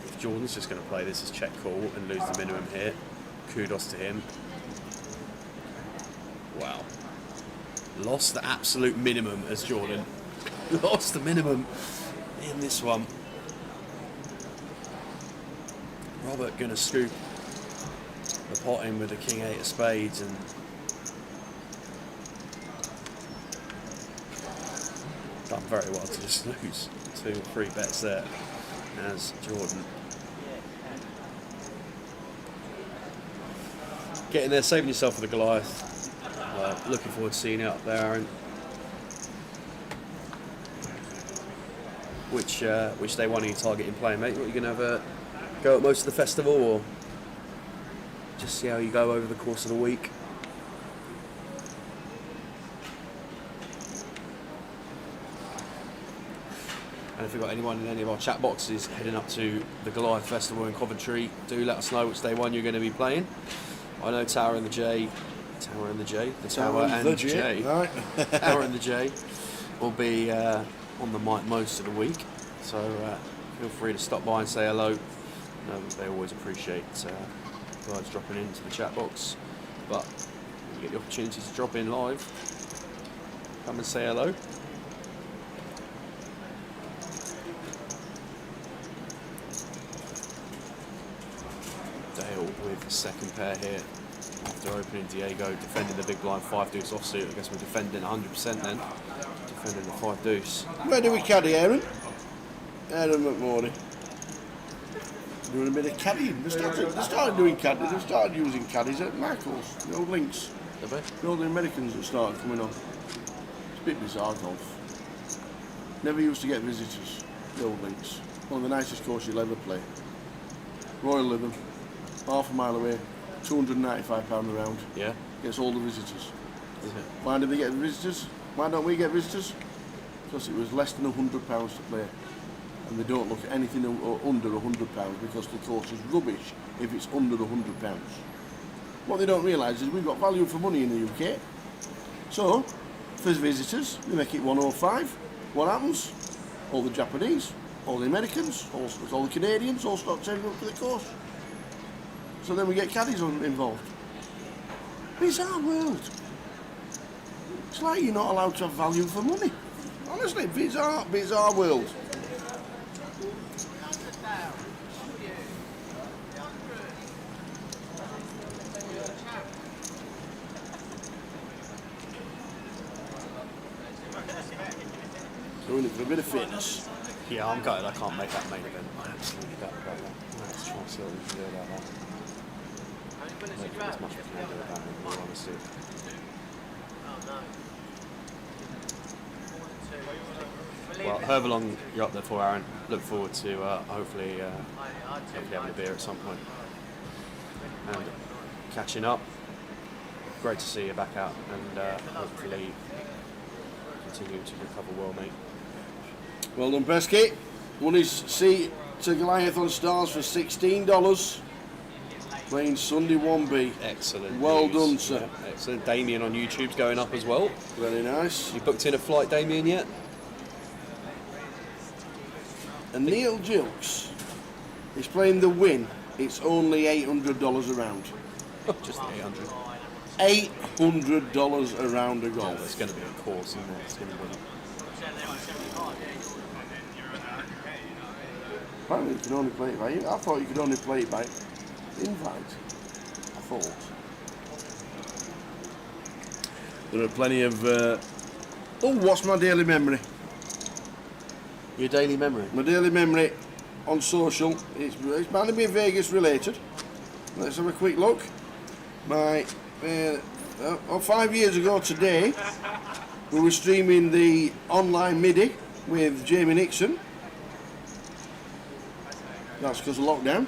If Jordan's just going to play this as check call and lose the minimum here, kudos to him. Wow. Lost the absolute minimum as Jordan. Lost the minimum in this one. Robert gonna scoop the pot in with the king 8 of spades and done very well to just lose 2 or 3 bets there as Jordan. Getting there, saving yourself for the Goliath. Looking forward to seeing it up there, Aaron. Which day one are you targeting playing, mate? What, are you going to have a go at most of the festival, or just see how you go over the course of the week? And if you've got anyone in any of our chat boxes heading up to the Goliath Festival in Coventry, do let us know which day one you're going to be playing. I know Tower and the J, the Tower and the J right. Tower and the J will be on the mic most of the week, so feel free to stop by and say hello. No, they always appreciate guys dropping into the chat box, but when you get the opportunity to drop in live, come and say hello. Dale with the second pair here after opening Diego, defending the big blind 5-deuce offsuit. I guess we're defending 100% then. Defending the 5-deuce. Where do we caddy, Aaron? Aaron McMorley. Doing a bit of caddying. They started doing caddies. They started using caddies at Michael's, the old links. Have they? The old Americans that started coming on. It's a bit bizarre golf. Never used to get visitors, the old links. One of the nicest courses you'll ever play. Royal Lytham, half a mile away, £295 a round. Yeah. Gets all the visitors. Is it? Why did they get visitors? Why don't we get visitors? Because it was less than £100 to play. And they don't look at anything under £100 because the course is rubbish if it's under £100. What they don't realise is we've got value for money in the UK. So, for visitors, we make it 105. What happens? All the Japanese, all the Americans, all the Canadians all start turning up to the course. So then we get caddies involved. Bizarre world. It's like you're not allowed to have value for money. Honestly, bizarre world. Doing it for a bit of fitness. Yeah, I'm gutted I can't make that main event. I'm absolutely gutted about that. Let's try and see what we can do about that. Maybe as much as we can do about it, in all honesty. Well, however long you're up there for, Aaron, look forward to hopefully having a beer at some point and catching up. Great to see you back out and hopefully continue to recover well, mate. Well done, Pesky. Won his seat to Goliath on Stars for $16. Playing Sunday 1B. Excellent. Well news. done, sir. Yeah, excellent. Damien on YouTube's going up as well. Very nice. You booked in a flight, Damien, yet? And Neil Gilks is playing the win. It's only $800 a round. Just 800. $800 a round of Oh, golf. it's going to be a course, isn't it? It's going to be. Apparently you can only play it by. I thought you could only play it by invite. I thought. There are plenty of. Oh, what's my daily memory? Your daily memory. My daily memory on social. It's bound to be Vegas related. Let's have a quick look. 5 years ago today, we were streaming the online MIDI with Jamie Nixon. That's because of lockdown.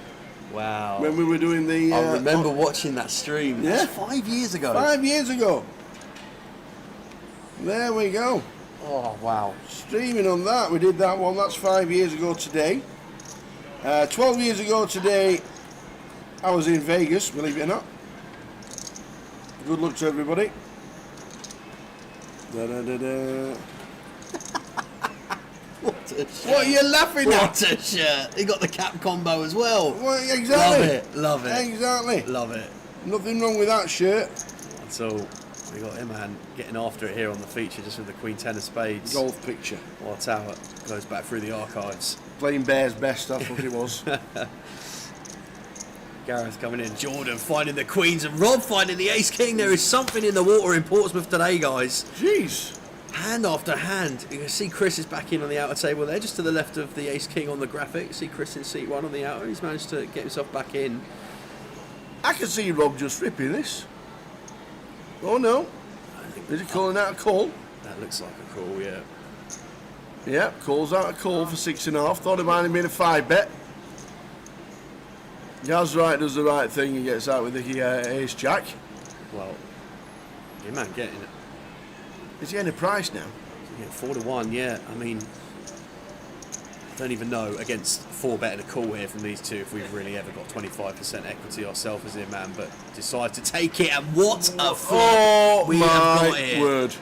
Wow. When we were doing the. I remember watching that stream. Yeah. That's 5 years ago. 5 years ago. There we go. Oh, wow. Streaming on that. We did that one. That's 5 years ago today. 12 years ago today, I was in Vegas, believe it or not. Good luck to everybody. Da-da-da-da. What a shirt. What are you laughing at? What a shirt. He got the cap combo as well. Well, exactly. Love it. Exactly. Love it. Nothing wrong with that shirt. So we got him, man, getting after it here on the feature just with the Queen 10 of spades. Golf picture. What how it goes back through the archives. Playing Bears best, that's what it was. Gareth coming in, Jordan finding the queens, and Rob finding the ace king. There is something in the water in Portsmouth today, guys. Jeez. Hand after hand. You can see Chris is back in on the outer table there, just to the left of the ace king on the graphic. See Chris in seat 1 on the outer. He's managed to get himself back in. I can see Rob just ripping this. Oh no. Is he calling out a call? That looks like a call, yeah. Yeah, calls out a call for 6.5. Thought it might have been a 5 bet. Gaz right does the right thing and gets out with the ace jack. Well, your man getting it. Is he getting a price now? Yeah, 4-1, yeah. I mean, I don't even know against 4 betting a call here from these two if we've really ever got 25% equity ourselves as in man, but decide to take it, and what a flop Oh we have got my here. word.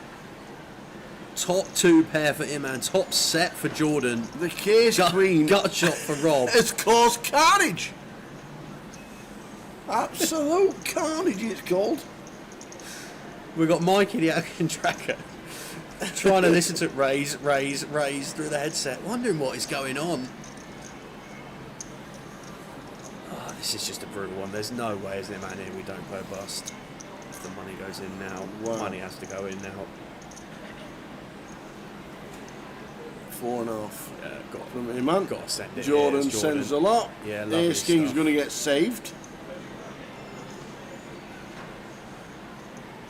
Top 2 pair for Iman, top set for Jordan. The case queen Gut shot for Rob. has caused carnage. Absolute carnage it's called. We've got Mikey the Alkin tracker trying to listen to it raise through the headset, wondering what is going on. Oh, this is just a brutal one. There's no way as the man here we don't go bust. If the money goes in now, Wow. money has to go in now. 4.5. Yeah, got From Iman. got to send it. Jordan, Yeah, it's Jordan sends a lot. Yeah, lovely Ace King's stuff. going to get saved.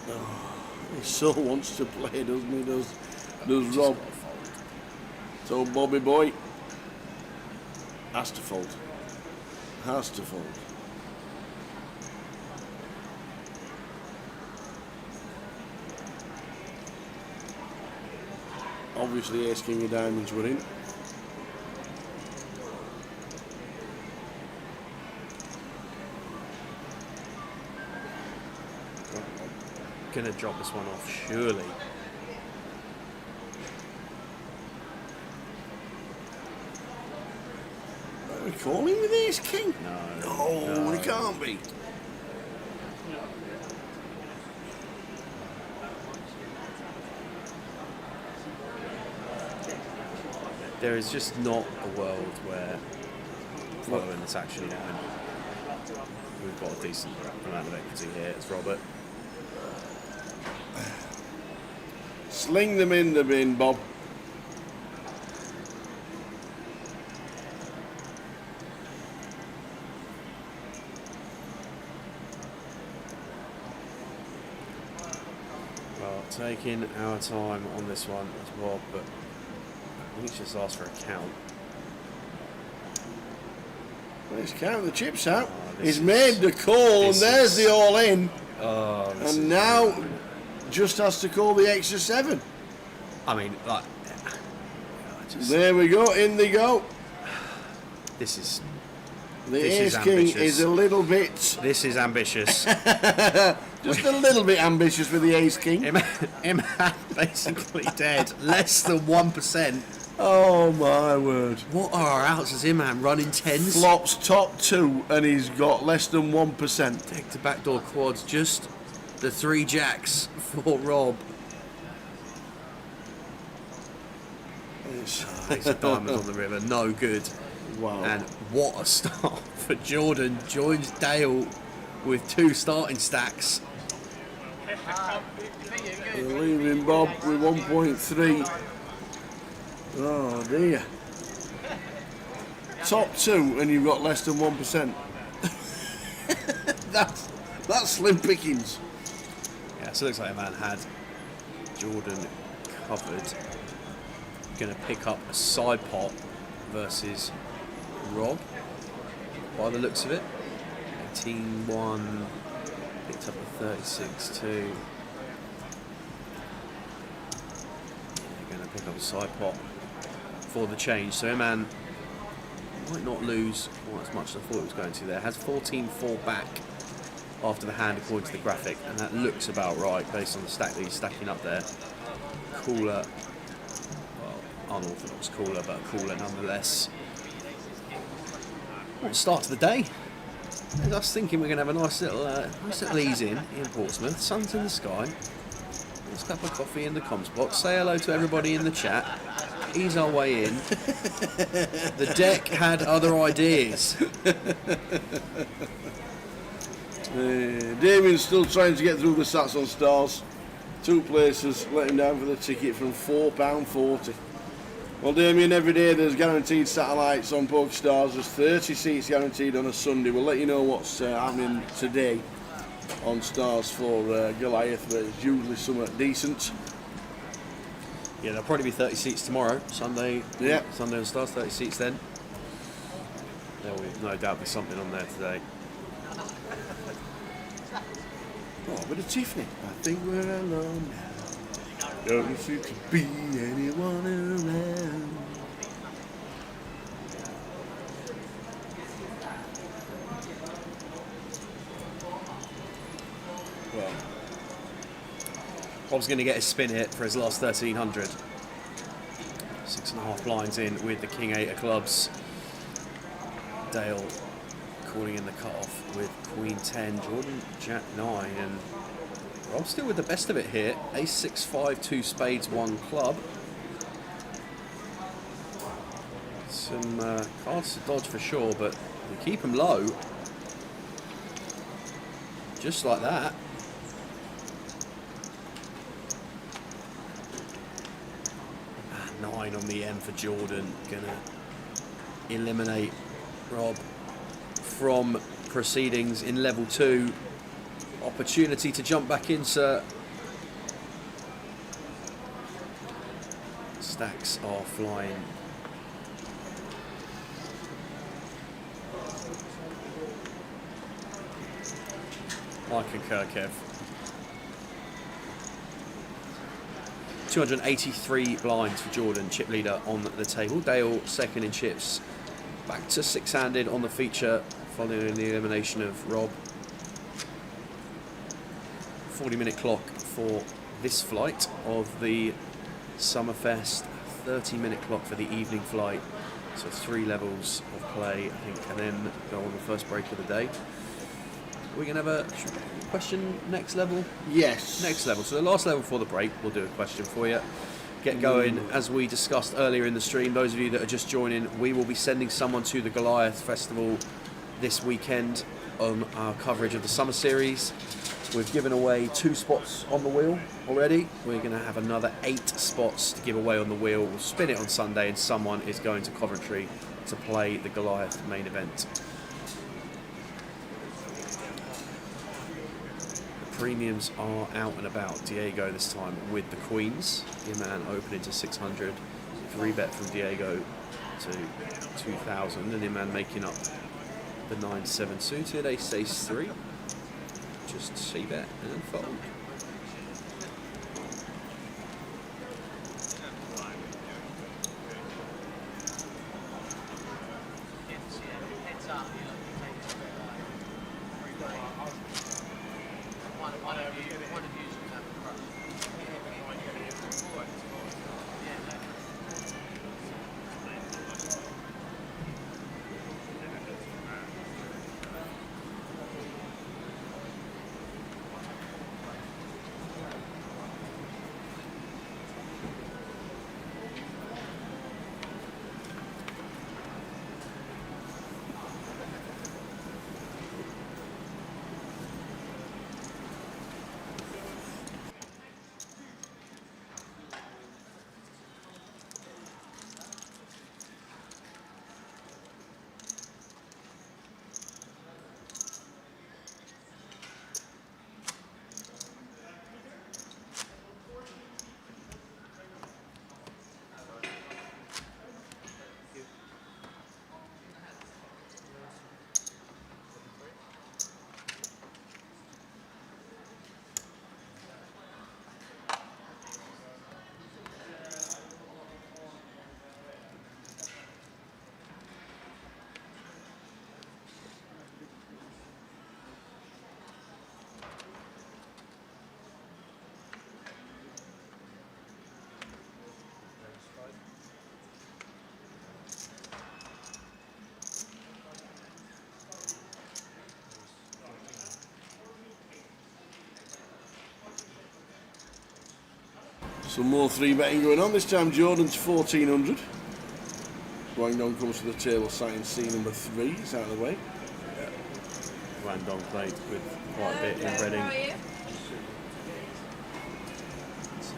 Oh, he so wants to play, doesn't he? Does Just Rob? gotta fold. So Bobby boy has to fold. Has to fold. Obviously, Ace King of Diamonds were in. Gonna drop this one off, surely. Are we calling with Ace King? No. No, it can't be. There is just not a world where following this action line, we've got a decent amount of equity here. It's Robert. Sling them in the bin, Bob. Well, taking our time on this one as well, but we just asked for a count. Let's count the chips out. Oh, this He's is- made the call, and this there's is- the all in. Oh, this is And now brutal. just has to call the extra 7. I mean, like, I just, There we go, in they go. this is The This is Ace King ambitious. is a little bit, This is ambitious. just a little bit ambitious with the Ace King. Imhan basically dead. Less than 1%. Oh my word. What are our outs as Imhan running tens? Flops top 2 and he's got less than 1%. Deck to backdoor quads, just the 3 jacks for Rob. It's a diamond on the river, no good. Wow. And what a start for Jordan. Joins Dale with 2 starting stacks. They're leaving Bob with 1.3. Oh dear. Top 2 and you've got less than 1%. That's slim pickings. Yeah, so it looks like a man had Jordan covered. Going to pick up a side pot versus Rob by the looks of it. 18-1, picked up a 36-2. They're going to pick up a side pot for the change. So Eman might not lose quite as much as I thought it was going to there. Has 14-4 back after the hand according to the graphic, and that looks about right based on the stack that he's stacking up there. Cooler, well, unorthodox cooler, but a cooler nonetheless. What a start to the day. I was thinking we're going to have a nice little ease in Portsmouth. Sun's in the sky. Nice cup of coffee in the comms box. Say hello to everybody in the chat. Ease our way in. The deck had other ideas. Damien's still trying to get through the stats on Stars. 2 places, let him down for the ticket from £4.40. Well, Damien, every day there's guaranteed satellites on PokerStars. There's 30 seats guaranteed on a Sunday. We'll let you know what's happening today on Stars for Goliath, but it's usually somewhat decent. Yeah, there'll probably be 30 seats tomorrow. Sunday. Yeah. Sunday on Stars, 30 seats then. There will no doubt be something on there today. Oh, with a Tiffany. I think we're alone now. Don't seem to be anyone around. Well, Bob's going to get his spin hit for his last 1300. 6.5 blinds in with the King 8 of clubs. Dale calling in the cut-off with Queen 10, Jordan Jack 9, and Rob still with the best of it here. Ace 6, 5, 2 spades, 1 club. Some cards to dodge for sure, but we keep them low. Just like that. Ah, 9 on the end for Jordan. Gonna eliminate Rob from proceedings in level 2. Opportunity to jump back in, sir. Stacks are flying. I concur, Kev. 283 blinds for Jordan, chip leader on the table. Dale second in chips. Back to 6-handed on the feature following the elimination of Rob. 40-minute clock for this flight of the Summerfest, 30-minute clock for the evening flight. So 3 levels of play, I think, and then go on the first break of the day. We're going to have a question next level? Yes. Next level. So the last level before the break, we'll do a question for you. Get going. As we discussed earlier in the stream, those of you that are just joining, we will be sending someone to the Goliath Festival this weekend on our coverage of the Summer Series. We've given away 2 spots on the wheel already. We're going to have another 8 spots to give away on the wheel. We'll spin it on Sunday and someone is going to Coventry to play the Goliath main event. The premiums are out and about. Diego this time with the Queens. Your man opening to 600. 3-bet from Diego to 2,000. And your man making up the 9-7 suited. Ace 3. Just see bet and then fold. Some more 3-betting going on. This time Jordan's 1400. Guangdong comes to the table, sighting C number 3. It's out of the way. Guangdong played with quite a bit in Reading.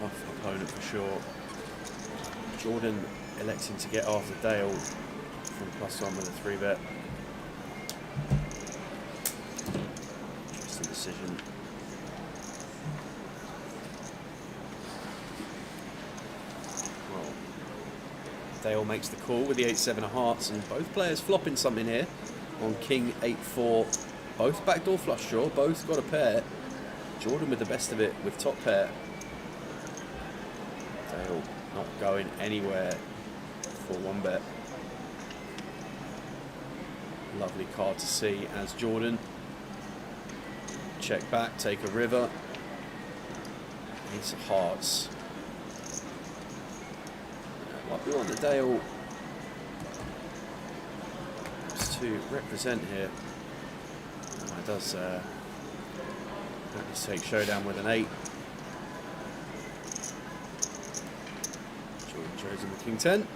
Tough opponent for sure. Jordan electing to get Arthur Dale from +1 with a 3-bet. Interesting decision. Well, Dale makes the call with the 8-7 of hearts, and both players flopping something here on King 8-4. Both backdoor flush draw, both got a pair. Jordan with the best of it with top pair. Dale not going anywhere for 1-bet. Lovely card to see as Jordan. Check back, take a river. Ace of hearts. What we want the Dale to represent here. It does take showdown with an 8. Jordan chosen the King 10.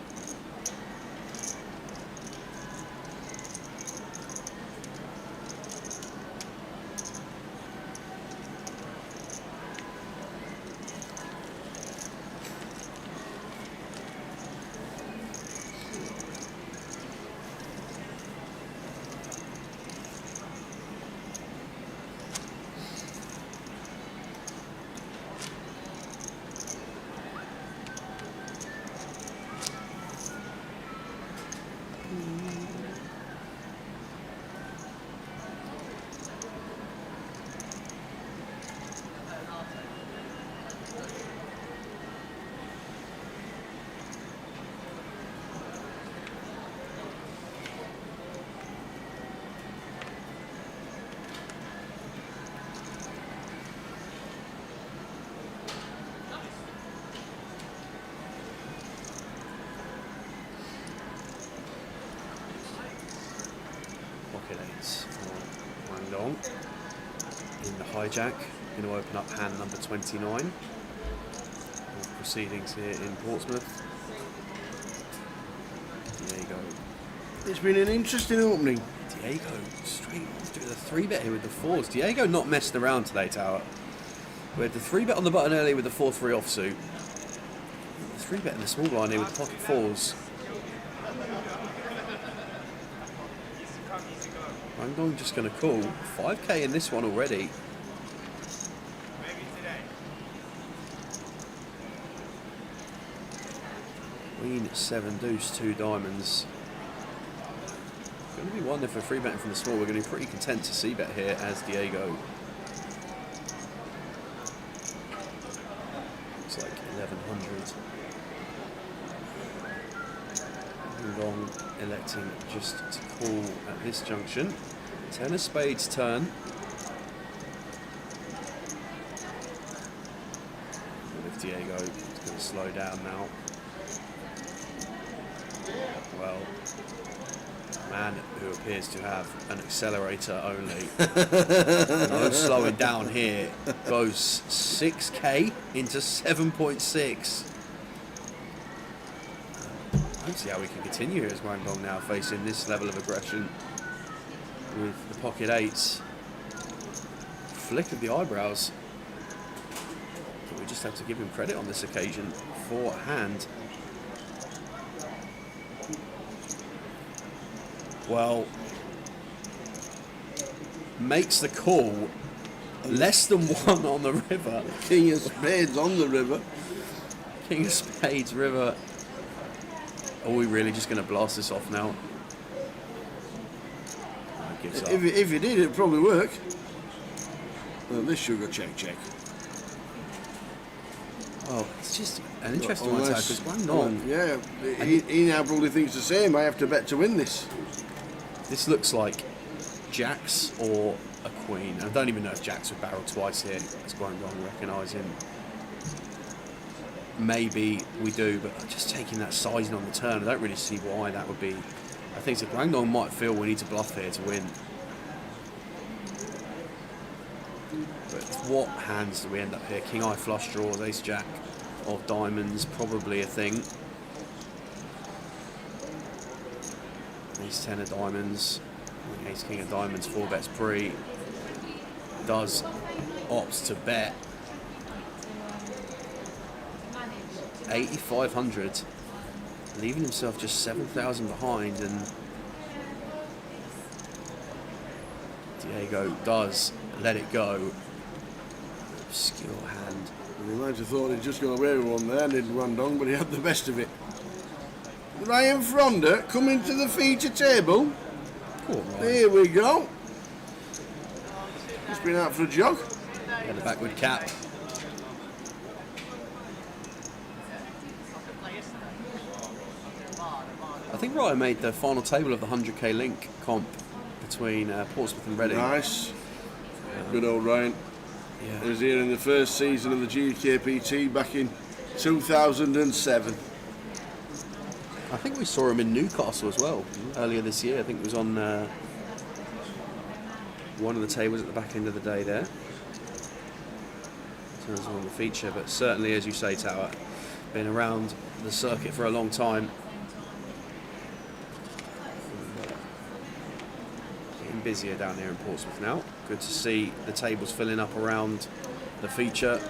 Pocket 8s for Guangdong. In the hijack, going to open up hand number 29 of proceedings here in Portsmouth. Diego. It's been an interesting opening. Diego straight off to the 3-bet here with the 4s. Diego not messing around today, Tower. We had the 3-bet on the button earlier with the 4-3 offsuit. The 3-bet in the small blind here with pocket 4s. Guangdong just going to call. 5k in this one already. Queen 7 deuce 2 diamonds. Going to be one if we're 3-betting from the small. We're going to be pretty content to see bet here as Diego. Looks like 1100. Long electing just to call at this junction. 10 of spades turn. And if Diego is going to slow down now. Well, a man who appears to have an accelerator only. No slowing down here. Goes 6k into 7.6. Let's see how we can continue here as Guangdong now facing this level of aggression with the pocket 8s. Flick of the eyebrows. But we just have to give him credit on this occasion for hand. Well, makes the call. Less than 1 on the river. King of spades on the river. King of spades, river. Are we really just going to blast this off now? Gives up. If you did, it'd probably work. Well, this sugar check. Well, it's just an interesting one because Guangdong. Yeah, he now probably thinks the same. I have to bet to win this. This looks like jacks or a queen. I don't even know if jacks would barrel twice here, as Guangdong recognising. Maybe we do, but just taking that sizing on the turn, I don't really see why that would be. I think that Guangdong might feel we need to bluff here to win. But what hands do we end up here? King eye flush draws, ace jack. of diamonds, probably a thing. Ace 10 of diamonds, ace king of diamonds, 4 bets pre. Does opts to bet 8,500, leaving himself just 7,000 behind, and Diego does let it go. Skill hand. And he might have thought he'd just got away with one there, didn't run wrong, but he had the best of it. Ryan Fronder coming to the feature table. Here we go. He's been out for a jog. And the backward cap. I think Ryan made the final table of the 100k link comp between Portsmouth and Reading. Nice. Good old Ryan. Yeah. He was here in the first season of the GKPT back in 2007. I think we saw him in Newcastle as well earlier this year. I think it was on one of the tables at the back end of the day there. In terms of on the feature, but certainly, as you say, Tower, been around the circuit for a long time. Getting busier down here in Portsmouth now. Good to see the tables filling up around the feature.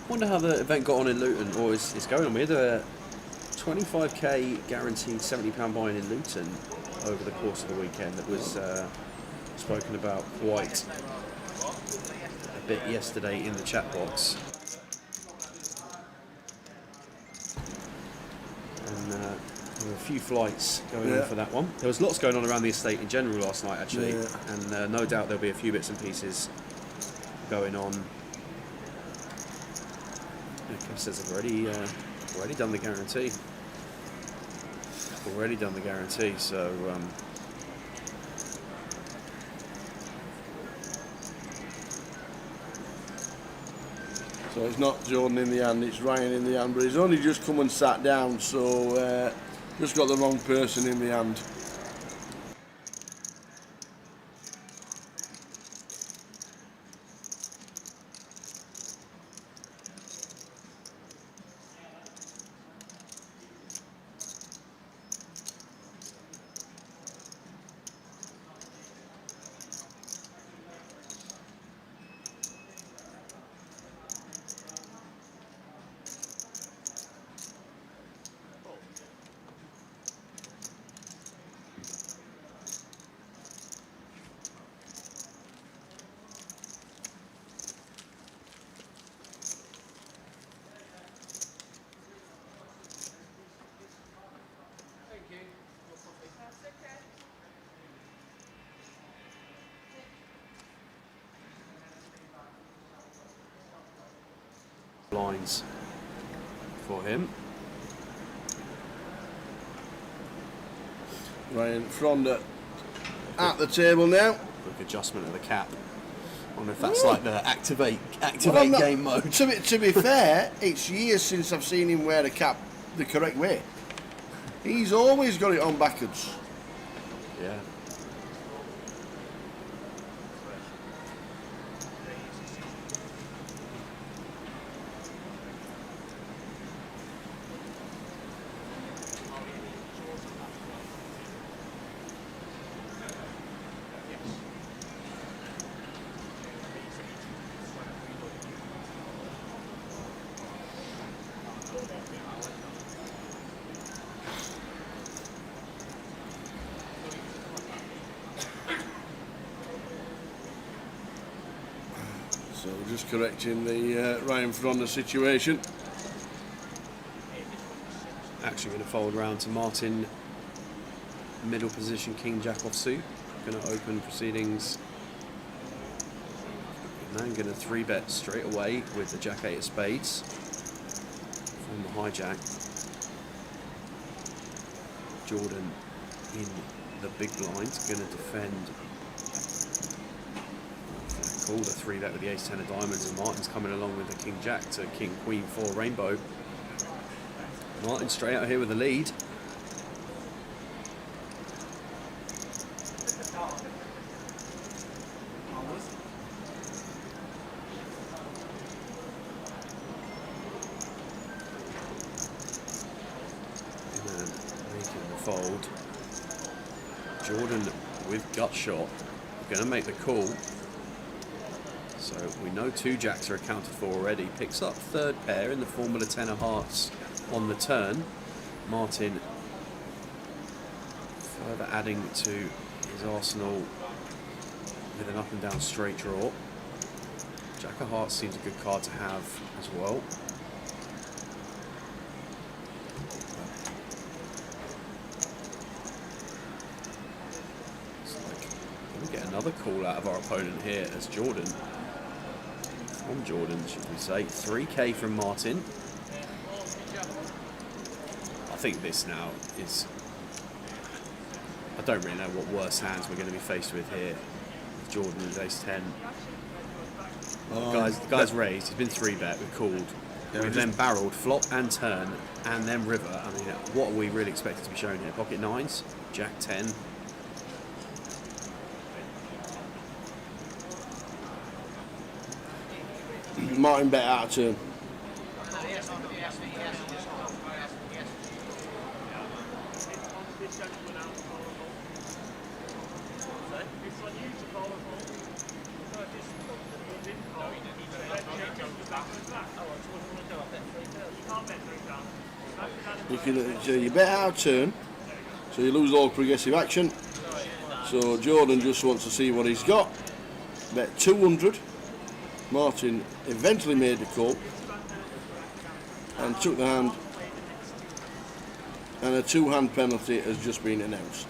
Wonder how the event got on in Luton, or is going on. We had a 25k guaranteed £70 buy-in in Luton over the course of the weekend that was spoken about quite a bit yesterday in the chat box. And there were a few flights going on for that one. There was lots going on around the estate in general last night, actually, and no doubt there'll be a few bits and pieces going on. Says I've already done the guarantee. Already done the guarantee, so So it's not Jordan in the hand, it's Ryan in the hand, but he's only just come and sat down, so just got the wrong person in the hand. lines for him. Ryan Fronder at the table now. Quick adjustment of the cap. I wonder if that's like the activate Well, game mode. To be fair, it's years since I've seen him wear the cap the correct way. He's always got it on backwards. Yeah. So just correcting the Ryan Fronder situation. Actually going to fold round to Martin, middle position, King Jack offsuit. Going to open proceedings. Man going to 3-bet straight away with the Jack 8 of spades from the hijack. Jordan in the big blind, going to defend. Call the 3-bet with the ace 10 of diamonds, and Martin's coming along with the King Jack to King Queen 4 rainbow. Martin straight out here with the lead. fold. Jordan with gut shot, going to make the call. So we know 2 jacks are accounted for already. Picks up 3rd pair in the form of the 10 of hearts on the turn. Martin further adding to his arsenal with an up and down straight draw. Jack of hearts seems a good card to have as well. We get another call out of our opponent here as Jordan, from Jordan should we say, 3k from Martin. I think this now is, I don't really know what worse hands we're going to be faced with here. Jordan is ace 10. The guy's raised, he's been 3-bet, we've called. We've then barreled, flop and turn, and then river. I mean, what are we really expected to be shown here? Pocket 9s, Jack 10. Martin bet out of turn. So you bet out of turn, so you lose all progressive action. So Jordan just wants to see what he's got. Bet 200. Martin eventually made the call and took the hand, and a 2-hand penalty has just been announced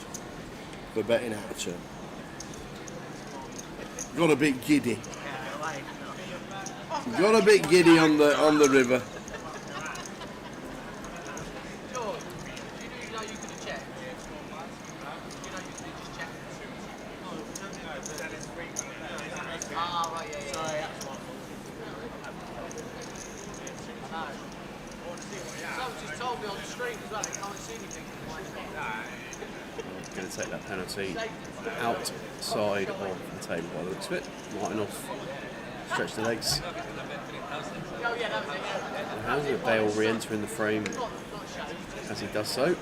for betting out of turn. Got a bit giddy. Got a bit giddy on the river. Going to take that penalty outside of the table by the looks of it. Martin off, stretch the legs. How's it? Bale re-entering the frame as he does so.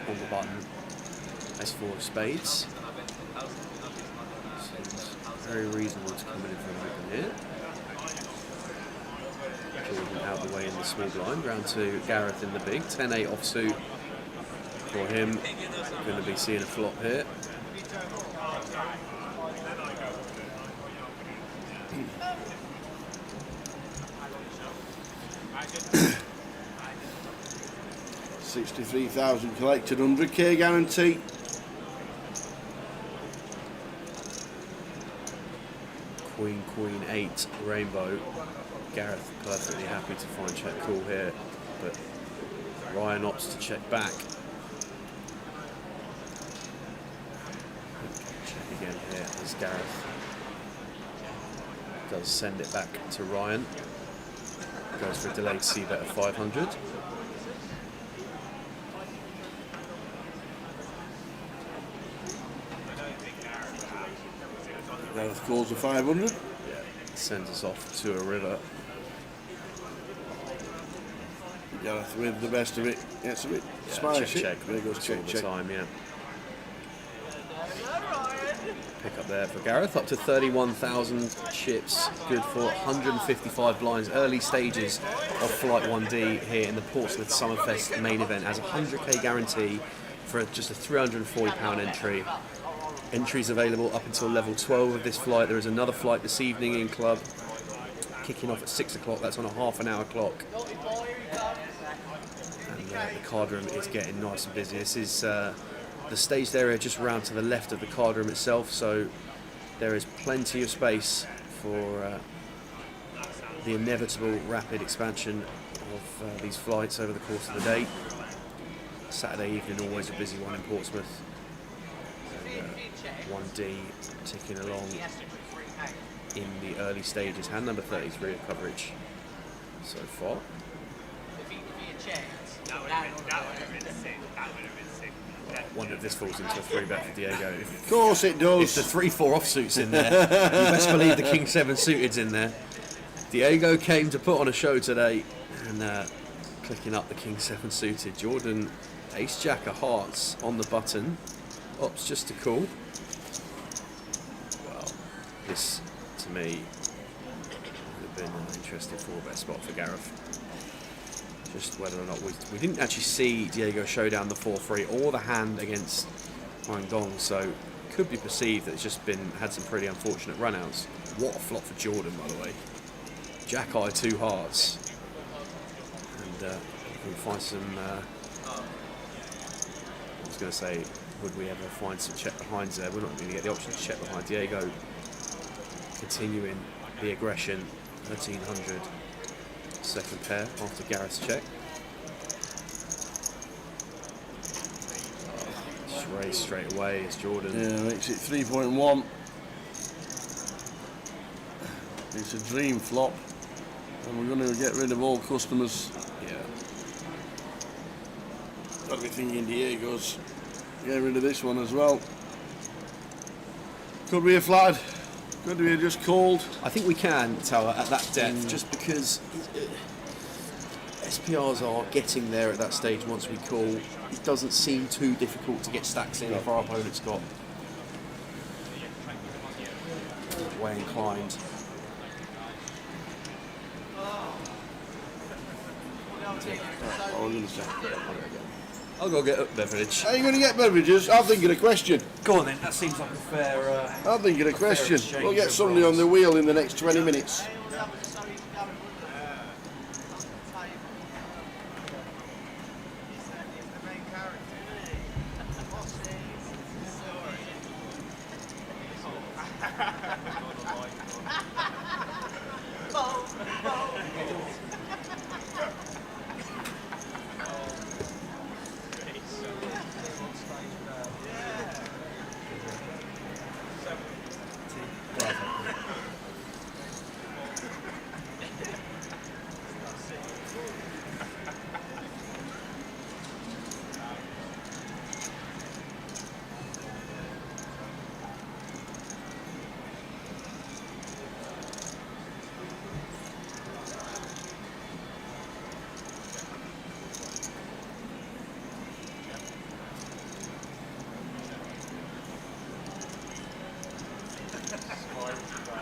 On the button, S4 of spades. Seems very reasonable to come in for an open here. Jordan out the way in the small blind, round to Gareth in the big. 10-8 offsuit for him. Going to be seeing a flop here. $63,000 collected, 100k guarantee. Queen, 8, rainbow. Gareth perfectly happy to find check call here, but Ryan opts to check back. Check again here as Gareth does send it back to Ryan. Goes for a delayed c-bet of 500. Gareth calls a 500. Yeah, sends us off to a river. Gareth with the best of it. Gets a bit spicy. Check. There goes check, all the check. time, yeah. Pick up there for Gareth, up to 31,000 chips, good for 155 blinds. Early stages of Flight 1D here in the Portsmouth Summerfest main event has a 100k guarantee for just a £340 entry. Entries available up until level 12 of this flight. There is another flight this evening in club, kicking off at 6 o'clock. That's on a half-an-hour clock. And the card room is getting nice and busy. This is the staged area just round to the left of the card room itself, so there is plenty of space for the inevitable rapid expansion of these flights over the course of the day. Saturday evening always a busy one in Portsmouth. 1D ticking along in the early stages. Hand number 33 of coverage so far. I wonder if this falls into a 3-bet for Diego. Of course it does. If the 3-4 offsuit's in there, you best believe the King 7 suited's in there. Diego came to put on a show today, and clicking up the King 7 suited. Jordan, Ace Jack of hearts on the button. Ops just a call. Well, this to me would have been an interesting 4-bet spot for Gareth. Just whether or not we didn't actually see Diego show down the 4-3 or the hand against Dong, so could be perceived that it's just had some pretty unfortunate runouts. What a flop for Jordan, by the way. Jack eye 2 hearts, and we find some. I was going to say, would we ever find some check behinds there? We're not going to get the option to check behind. Diego continuing the aggression, 1300. Second pair after Gareth's check. Just raised straight away as Jordan. Yeah, makes it 3.1. It's a dream flop, and we're going to get rid of all customers. Yeah. Got to be thinking Diego's get rid of this one as well. Could we have flattered? Could we have just called? I think we can, Tower, at that depth, just because SPRs are getting there at that stage once we call. It doesn't seem too difficult to get stacks in if our opponent's got way inclined. I'll go get up beverage. Are you going to get beverages? I'll think of a question. Go on then, that seems like a fair... I'll think of a question. exchange We'll get of somebody roles. on the wheel in the next 20 minutes.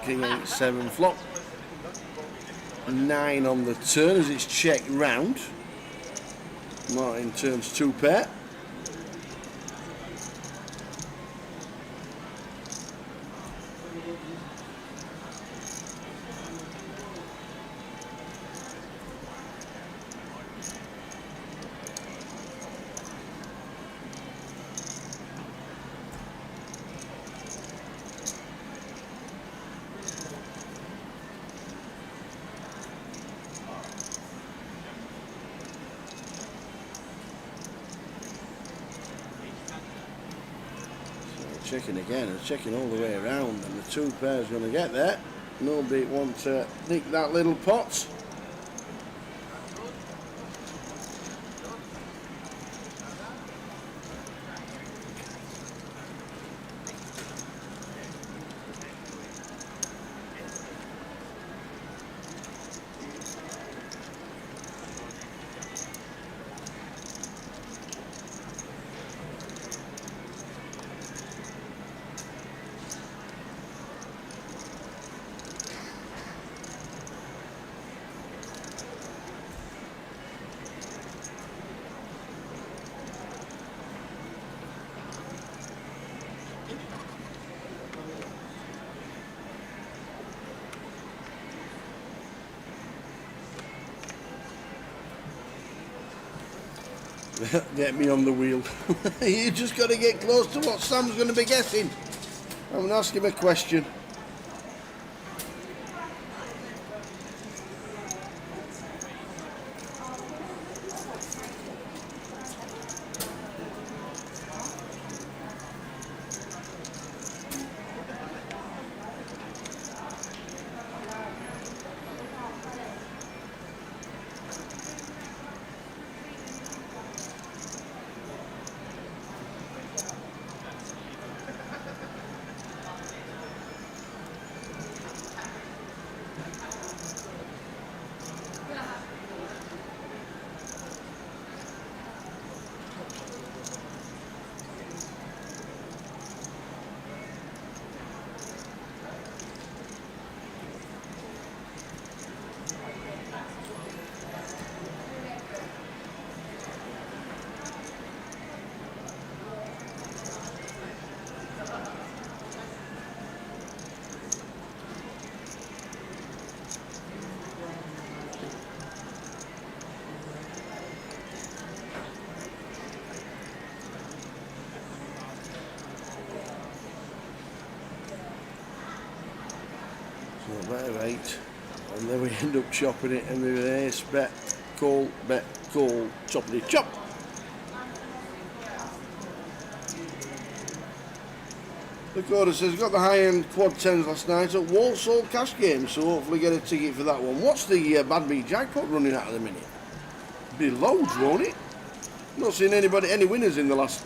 King 8-7 flop. 9 on the turn as it's checked round. Martin turns 2 pair. Checking again and checking all the way around, and the 2 pair's going to get there. Nobody want to nick that little pot. Get me on the wheel. You just got to get close to what Sam's going to be guessing. I'm going to ask him a question. 5, 8. And then we end up chopping it and with an ace, bet, call, choppity chop. The Coda says, got the high-end quad 10s last night at Walsall cash game, so hopefully get a ticket for that one. What's the Bad Beat jackpot running at the minute? Be loads, won't it? Not seen any winners in the last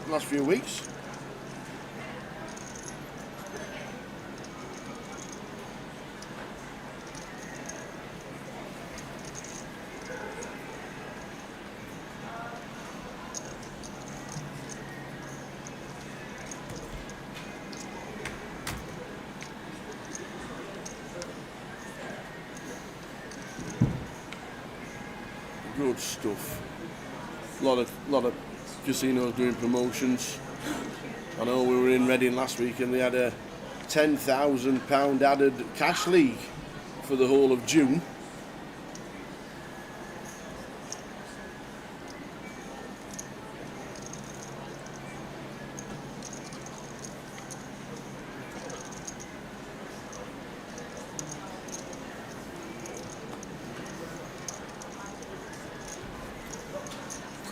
last few weeks. Good stuff. Lot of casinos doing promotions. I know we were in Reading last week and they had a £10,000 added cash league for the whole of June.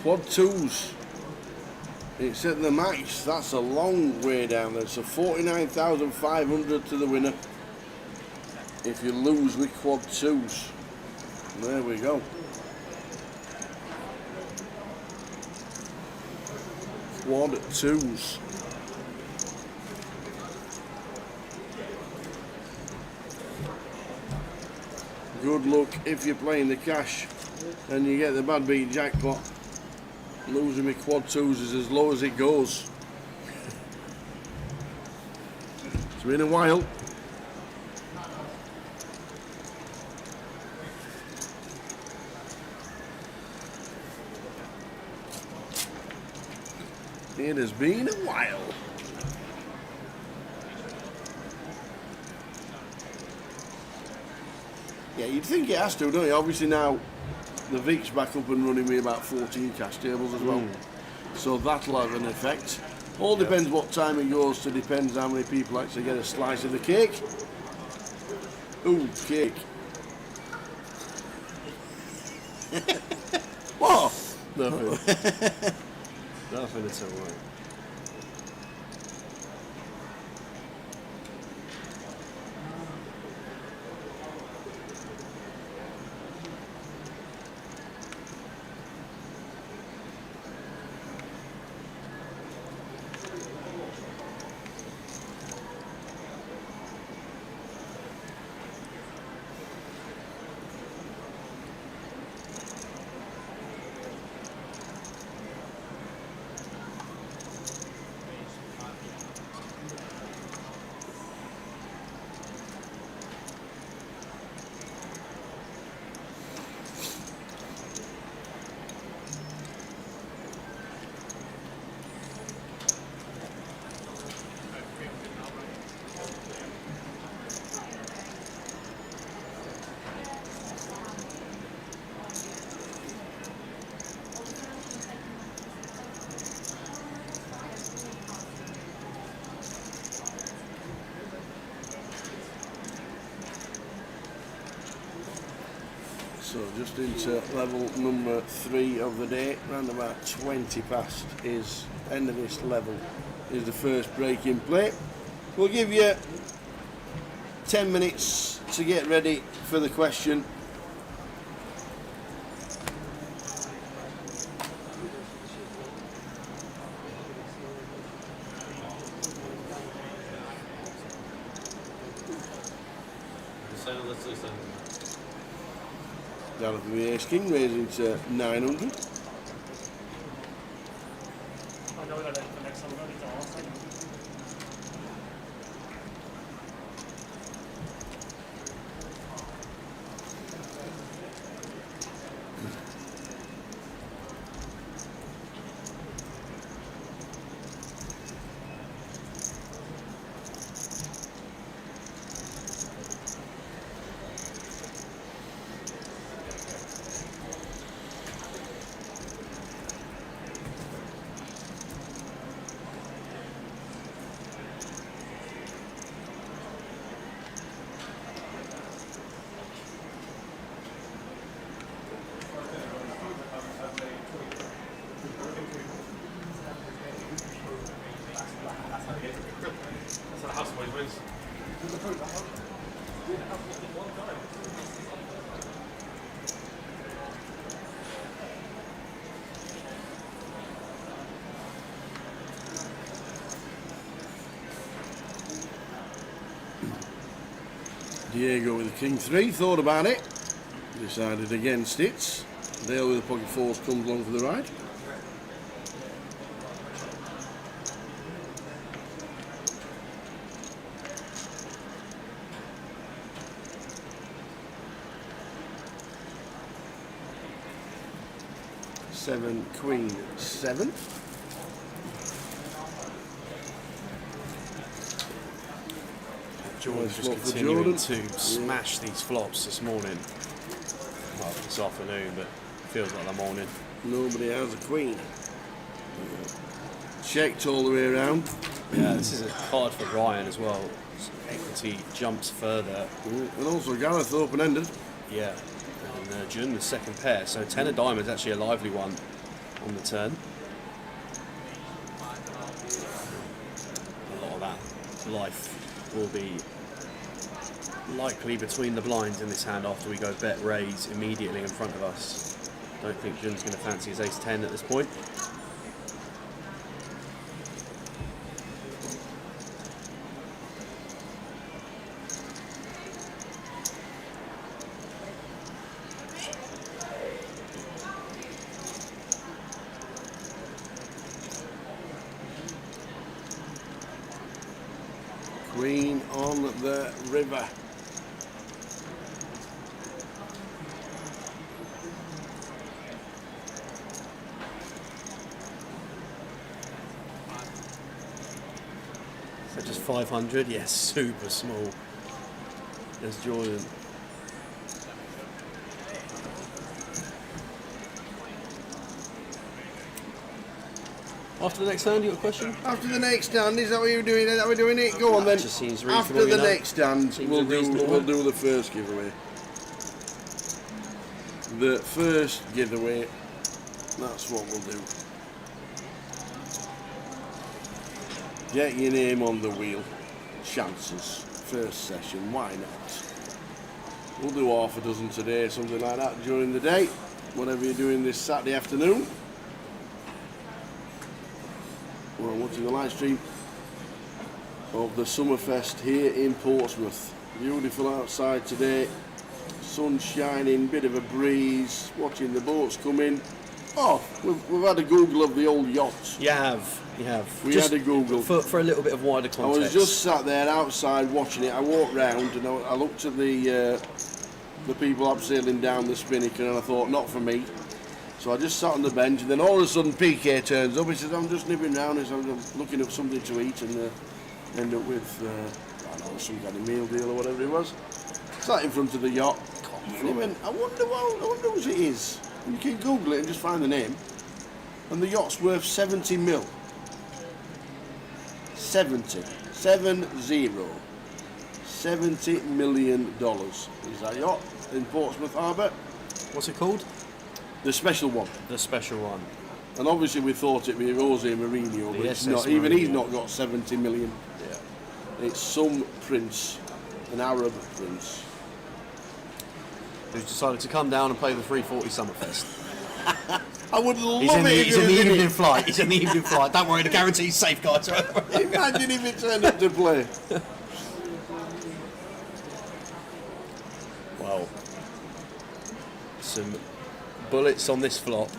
Quad 2s. It's at the max. That's a long way down there. So 49,500 to the winner if you lose with quad 2s. There we go. Quad 2s. Good luck if you're playing the cash and you get the Bad Beat jackpot. Losing with quad 2s is as low as it goes. It's been a while. It has been a while. Yeah, you'd think it has to, don't you? Obviously now the Vic's back up and running with about 14 cash tables as well. So that'll have an effect. All depends what time it goes to, depends how many people actually get a slice of the cake. Ooh, cake. What? Nothing. Nothing at all. So just into level number 3 of the day, around about 20 past is end of this level, is the first break in play. We'll give you 10 minutes to get ready for the question. Down for the Ace King, raising to 900. I know that the next time we're going to ask. Diego with the king 3, thought about it, decided against it. Dale with the pocket 4s comes along for the ride. Seven, queen 7. Jordan's just Flop for continuing Jordan. to smash these flops this morning. Well, this afternoon, but feels like the morning. Nobody has a queen. Checked all the way around. Yeah, this is a card for Ryan as well. Equity jumps further. And also Gareth open-ended. Yeah, and Jun the second pair. So 10 of diamonds, actually a lively one on the turn. A lot of that life will be likely between the blinds in this hand after we go bet raise immediately in front of us. Don't think Jun's going to fancy his ace 10 at this point. Queen on the river. So just 500, yes, super small. There's Jordan. After the next hand, you got a question? After the next stand, is that what you're doing? Is that what we're doing it? Go on then. Just seems After reasonable, the you know. next stand, Seems we'll a do reasonable the first giveaway. The first giveaway. That's what we'll do. Get your name on the wheel. Chances. First session. Why not? We'll do half a dozen today, something like that during the day. Whatever you're doing this Saturday afternoon. We're watching the live stream of the Summerfest here in Portsmouth. Beautiful outside today, sun shining, bit of a breeze, watching the boats come in. Oh, we've had a Google of the old yachts. You have. We Just had a Google. For a little bit of wider I context. was just sat there outside watching it. I walked round and I looked at the people abseiling down the Spinnaker and I thought, not for me. So I just sat on the bench, and then all of a sudden PK turns up. He says, "I'm just nipping round. I'm looking up something to eat," and end up with I don't know, some kind of meal deal or whatever it was. Sat in front of the yacht, and he went, "I wonder whose it is." And you can Google it and just find the name. And the yacht's worth 70 mil. 70. 70. $70 million is that yacht in Portsmouth Harbour. What's it called? The special one. The special one. And obviously we thought it'd be Jose Mourinho, but The it's SS not. Even he's Mourinho. not got 70 million. Yeah. It's some prince, an Arab prince. Who's decided to come down and play the 340 Summerfest. I would love He's in the, it if he's he in was the in evening it. flight. He's in the evening flight. Don't worry, the guarantee's safe, guys. Imagine if it turned up to play. Well, some bullets on this flop.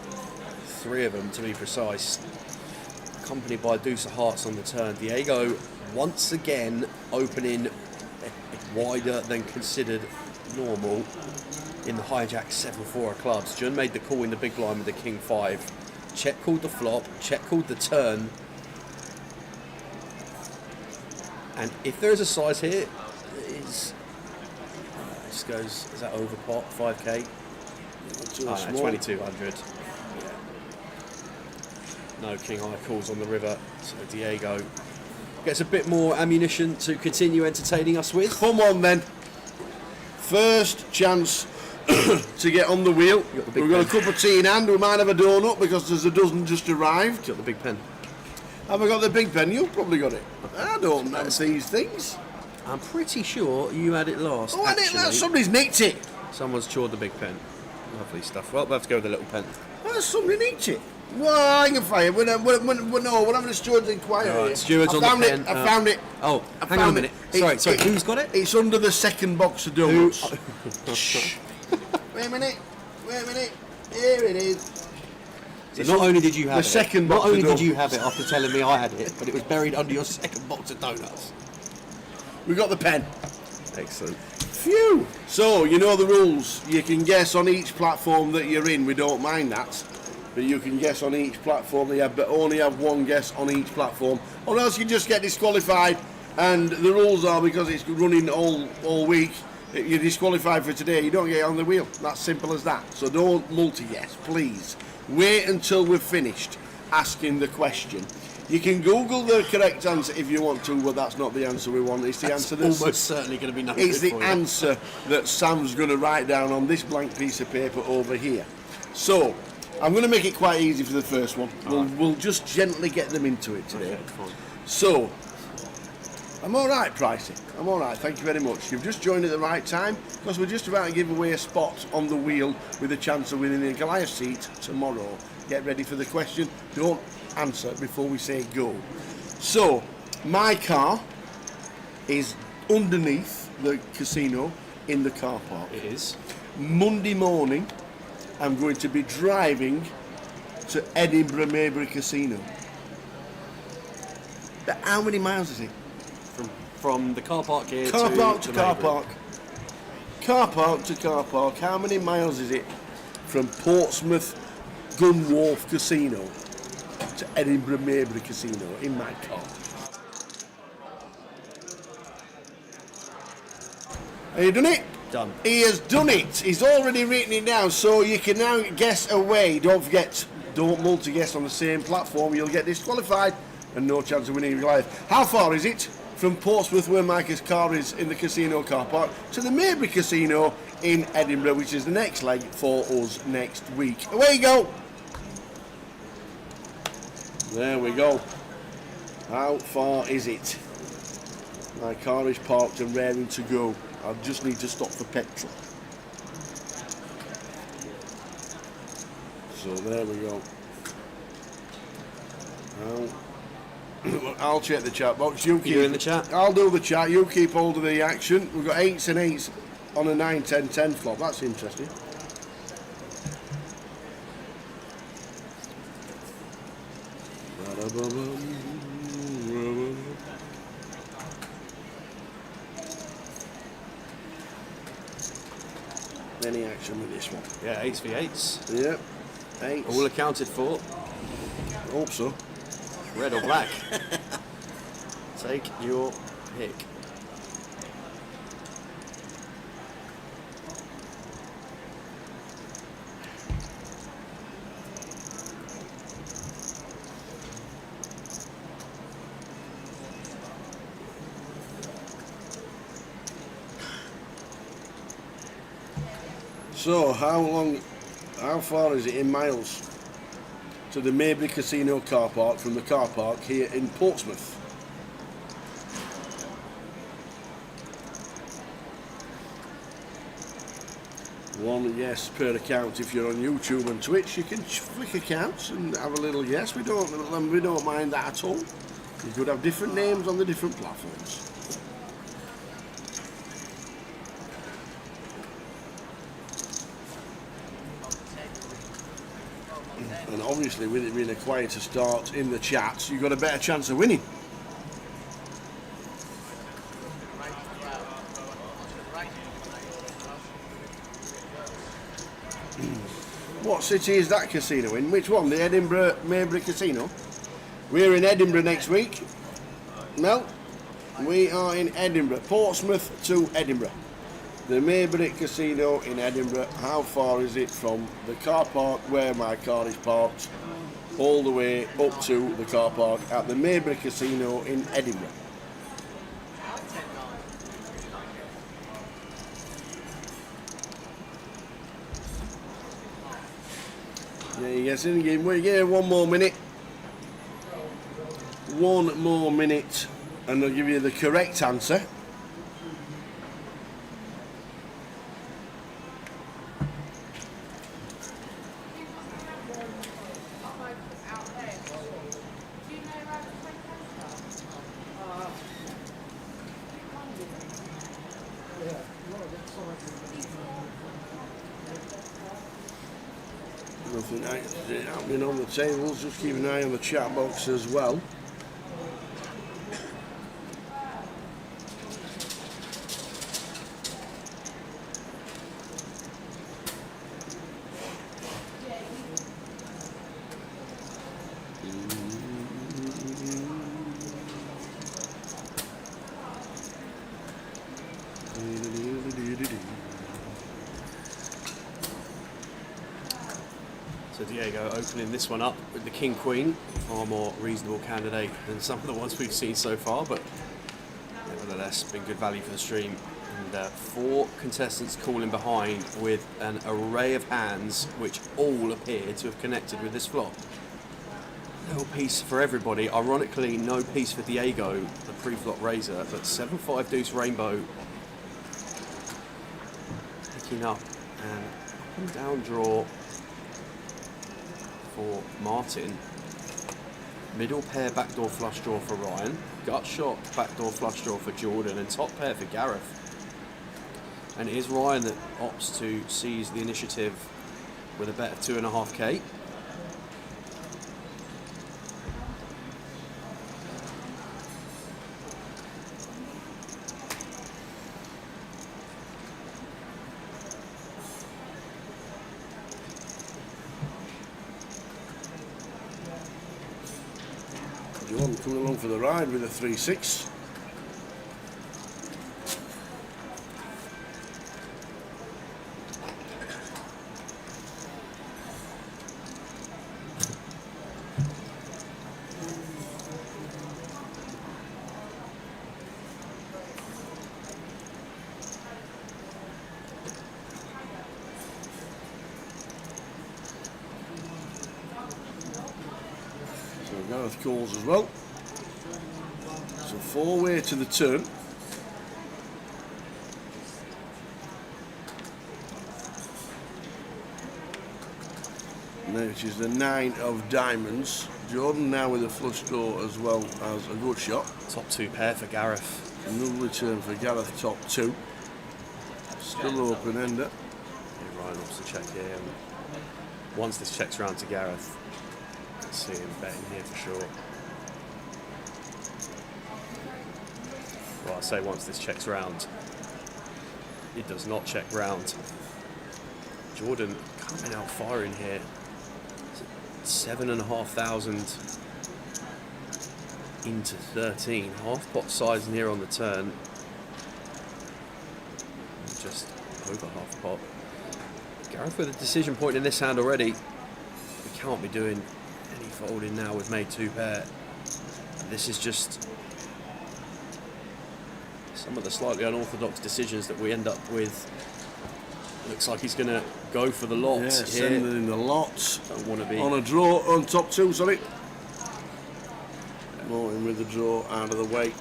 3 of them to be precise. Accompanied by a deuce of hearts on the turn. Diego once again opening wider than considered normal in the hijack 7-4 of clubs. Jun made the call in the big blind with the king 5. Check called the flop. Check called the turn. And if there is a size here, it is. This goes. Is that over pot? 5k. Too Oh, no, small. 2200. No king high calls on the river, so Diego gets a bit more ammunition to continue entertaining us with. Come on then. First chance to get on the wheel. got the big We've got a pen. cup of tea in hand. We might have a donut because there's a dozen just arrived. Got the big pen. Have I got the big pen? You've probably got it. I don't know these things. I'm pretty sure you had it last. Oh, I didn't. actually. Somebody's nicked it. Someone's chawed the big pen. Lovely stuff. Well, we'll have to go with the little pen. Oh, somebody nicked it. Well, hang on fire. No, we're having a steward's inquiry. Right, here. stewards I on the found pen. it. I found it. Oh, I hang on a found it. minute. Sorry, who's got it? It's under the second box of donuts. Wait a minute. Here it is. So not only did you have the second box not only of did you donuts. have it after telling me I had it, but it was buried under your second box of donuts. We got the pen. Excellent. Phew. So, you know the rules. You can guess on each platform that you're in. We don't mind that. But you can guess on each platform that you have, but only have one guess on each platform. Or else you just get disqualified. And the rules are, because it's running all week, you're disqualified for today. You don't get on the wheel. That's simple as that. So don't multi-guess, please. Wait until we've finished asking the question. You can Google the correct answer if you want to, but that's not the answer we want. It's the answer that's almost certainly going to be nothing. It's the answer that Sam's going to write down on this blank piece of paper over here. So, I'm going to make it quite easy for the first one. We'll just gently get them into it today. Okay, fine. So, I'm all right, Pricey. I'm all right, thank you very much. You've just joined at the right time, because we're just about to give away a spot on the wheel with a chance of winning the Goliath seat tomorrow. Get ready for the question. Don't answer before we say go. So, my car is underneath the casino in the car park. It is. Monday morning, I'm going to be driving to Edinburgh Maybury Casino. But how many miles is it? From the car park here Car park to car Maybury. park. Car park to car park. How many miles is it from Portsmouth Gunwharf Casino to Edinburgh Maybury Casino in my car? Have you done it? Done. He has done it. He's already written it down, so you can now guess away. Don't forget, don't multi-guess on the same platform. You'll get disqualified and no chance of winning your life. How far is it from Portsmouth, where Micah's car is in the casino car park, to the Maybury Casino in Edinburgh, which is the next leg for us next week? Away you go. There we go. How far is it? My car is parked and raring to go. I just need to stop for petrol. So there we go. I'll check the chat box. You keep doing the chat? I'll do the chat. You keep hold of the action. We've got 8s and 8s on a 9, 10, 10 flop. That's interesting. Any action with this one? Yeah, 8s v 8s. Yep. 8s. All accounted for. Hope so. Red or black? Take your pick. So, how far is it in miles to the Maybury Casino car park from the car park here in Portsmouth? One yes per account. If you're on YouTube and Twitch, you can flick accounts and have a little yes. We don't mind that at all. You could have different names on the different platforms. And obviously, with it being a quieter start in the chats, you've got a better chance of winning. What city is that casino in? Which one? The Edinburgh Maybury Casino? We're in Edinburgh next week. No, we are in Edinburgh. Portsmouth to Edinburgh. The Maybury Casino in Edinburgh. How far is it from the car park where my car is parked all the way up to the car park at the Maybury Casino in Edinburgh? Yeah, you guys in again. Wait, yeah, one more minute. One more minute, and I'll give you the correct answer. Nothing happening on the tables. Just keep an eye on the chat box as well. So Diego opening this one up with the King Queen, far more reasonable candidate than some of the ones we've seen so far, but nevertheless been good value for the stream. And 4 contestants calling behind with an array of hands which all appear to have connected with this flop. No piece for everybody. Ironically, no piece for Diego, the pre-flop raiser, but 7-5 deuce rainbow picking up and up and down draw for Martin. Middle pair backdoor flush draw for Ryan. Gut shot backdoor flush draw for Jordan, and top pair for Gareth. And it is Ryan that opts to seize the initiative with a bet of 2.5k. Jordan coming along for the ride with a 3-6. Gareth calls as well. So 4-way to the turn. Now, which is the 9 of diamonds. Jordan now with a flush draw as well as a good shot. Top 2 pair for Gareth. Another turn for Gareth, top 2. Still open ender. Yeah, Ryan wants to check here. And once this checks round to Gareth, see him betting here for sure. Well, I say once this checks round. It does not check round. Jordan coming out firing here. 7,500 into 13. Half pot size near on the turn. Just over half pot. Gareth with a decision point in this hand already. We can't be doing folding now. We've made 2 pair. This is just some of the slightly unorthodox decisions that we end up with. Looks like he's going to go for the lot. Yeah, sending in the lots. Don't want to be on a draw on top 2, sorry. Morton with the draw out of the way.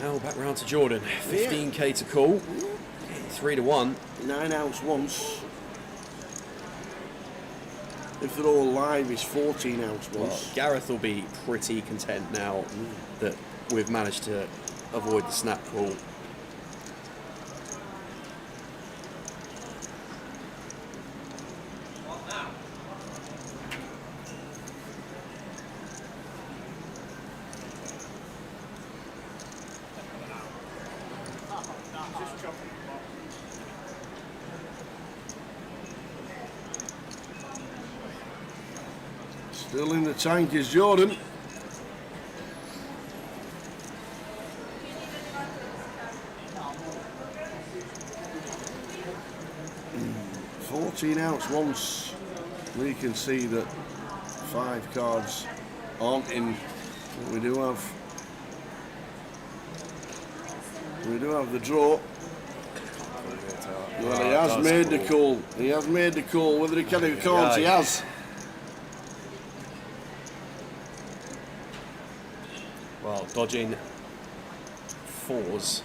Now back round to Jordan. 15k to call. 3-1. 9 ounce once. If they're all live, it's 14 ounce once. Well, Gareth will be pretty content now that we've managed to avoid the snap call. Still in the tank is Jordan. Ounce once. We can see that 5 cards aren't in. But we do have the draw. Well, he has made the call. He has made the call. Whether he can or can't, he has. Well, dodging 4s,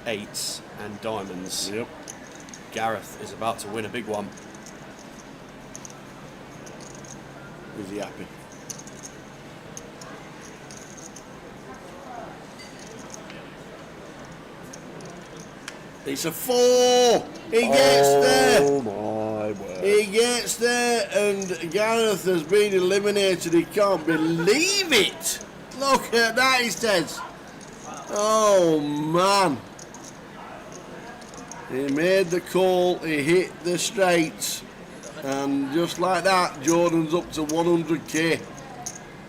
8s, and diamonds. Yep. Gareth is about to win a big one. Is he happy? It's a 4. He gets there. Oh my He gets there and Gareth has been eliminated. He can't believe it. Look at that, he says. Oh man. He made the call, he hit the straights, and just like that, Jordan's up to 100k.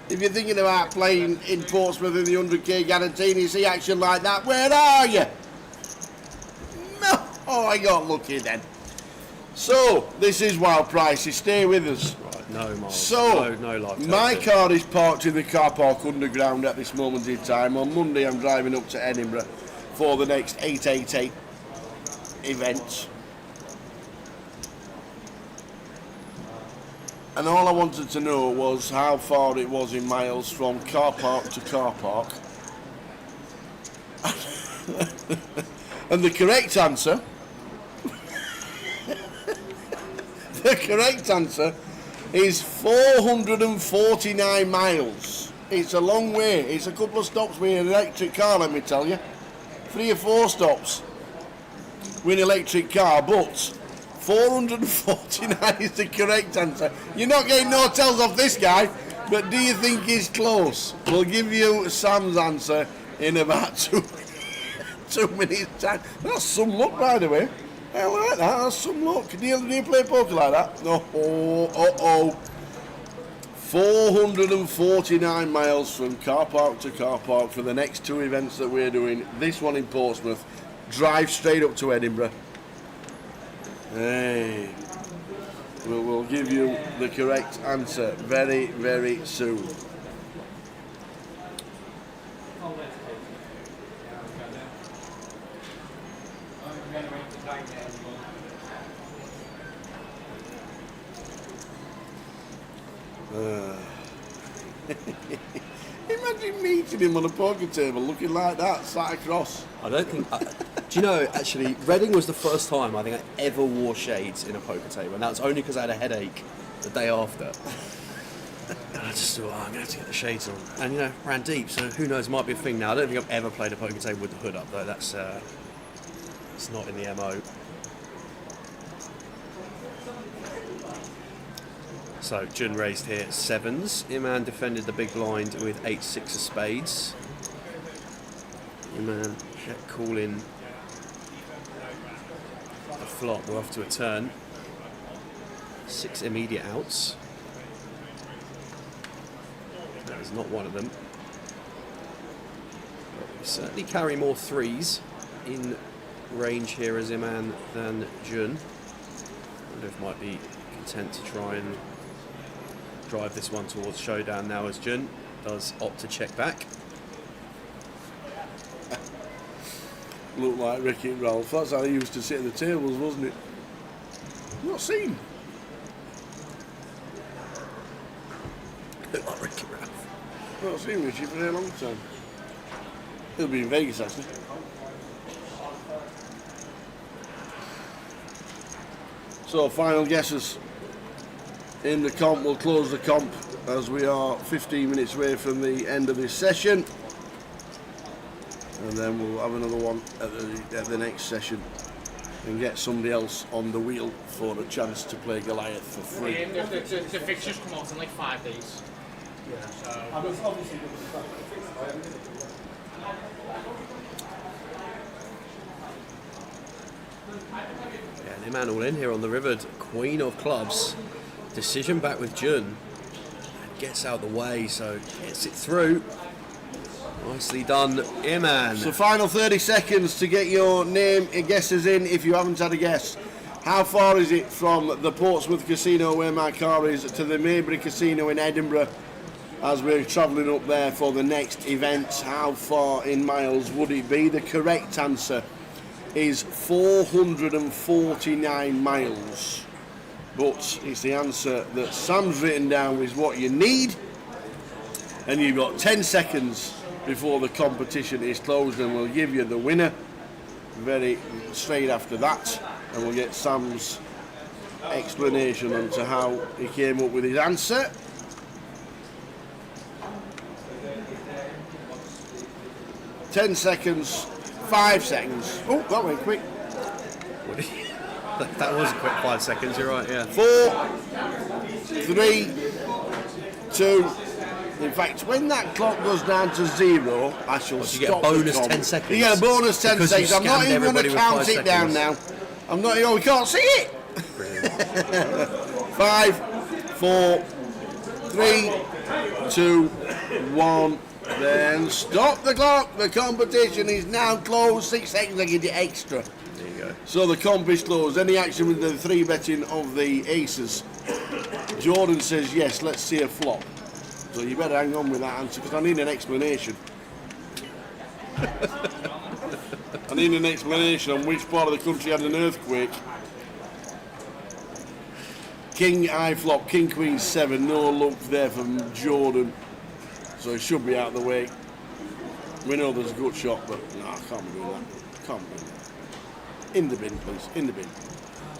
If you're thinking about playing in Portsmouth in the 100k guarantee and you see action like that, where are you? No. Oh, I got lucky then. So, this is wild prices. Stay with us. Right, no, Miles. So, no life. my car is parked in the car park underground at this moment in time. On Monday, I'm driving up to Edinburgh for the next 888 events. And all I wanted to know was how far it was in miles from car park to car park. And the correct answer is 449 miles. It's a long way. It's a couple of stops with an electric car, let me tell you. 3 or 4 stops with an electric car, but 449 is the correct answer. You're not getting no tells off this guy, but do you think he's close? We'll give you Sam's answer in about 2 minutes time. That's some luck, by the way. I like that, that's some luck. Do you play poker like that? No. 449 miles from car park to car park for the next 2 events that we're doing. This one in Portsmouth. Drive straight up to Edinburgh. Hey. We'll give you the correct answer very, very soon. Imagine meeting him on a poker table looking like that, sat across. I don't think. Do you know, actually, Reading was the first time I think I ever wore shades in a poker table, and that was only because I had a headache the day after. And I just thought, oh, I'm going to have to get the shades on. And, you know, ran deep, so who knows, might be a thing now. I don't think I've ever played a poker table with the hood up, though. That's it's not in the MO. So, Jun raised here 7s. Iman defended the big blind with 8-6 of spades. Iman calling the flop. We're off to a turn. 6 immediate outs. That is not one of them. But we certainly carry more 3s in range here as Iman than Jun. I wonder if might be content to try and drive this one towards showdown now as Jun does opt to check back. Looked like Ricky and Ralph. That's how he used to sit at the tables, wasn't it? Not seen. Look like Ricky Ralph. Not seen Richie for a long time. He'll be in Vegas actually. So final guesses in the comp. We'll close the comp as we are 15 minutes away from the end of this session, and then we'll have another one at the next session and get somebody else on the wheel for a chance to play Goliath for free. The fixtures come out in like 5 days. Yeah. So. Yeah, and Iman all in here on the river. Queen of clubs. Decision back with Jun. And gets out of the way, so gets it through. Nicely done, Iman. So final 30 seconds to get your name and guesses in if you haven't had a guess. How far is it from the Portsmouth Casino where my car is to the Maybury Casino in Edinburgh as we're travelling up there for the next event? How far in miles would it be? The correct answer is 449 miles. But it's the answer that Sam's written down is what you need. And you've got 10 seconds before the competition is closed, and we'll give you the winner very straight after that, and we'll get Sam's explanation onto how he came up with his answer. $10 seconds, 5 seconds. Oh, that went quick. That was a quick 5 seconds. You're right. Yeah. 4, 3, 2. In fact, when that clock goes down to 0, I shall stop. You get a bonus the 10 seconds. You get a bonus 10 Because you seconds. I'm not scanned even going to everybody with count 5 it down now. seconds. I'm not. We can't see it. 5, 4, 3, 2, 1. Then stop the clock. The competition is now closed. 6 seconds. I give you extra. There you go. So the comp is closed. Any action with the 3 betting of the aces? Jordan says yes. Let's see a flop. So you better hang on with that answer because I need an explanation. I need an explanation on which part of the country had an earthquake. King high flop, King Queen 7, no luck there from Jordan. So it should be out of the way. We know there's a good shot, but no, I can't be doing that. Can't be doing that. In the bin, please. In the bin.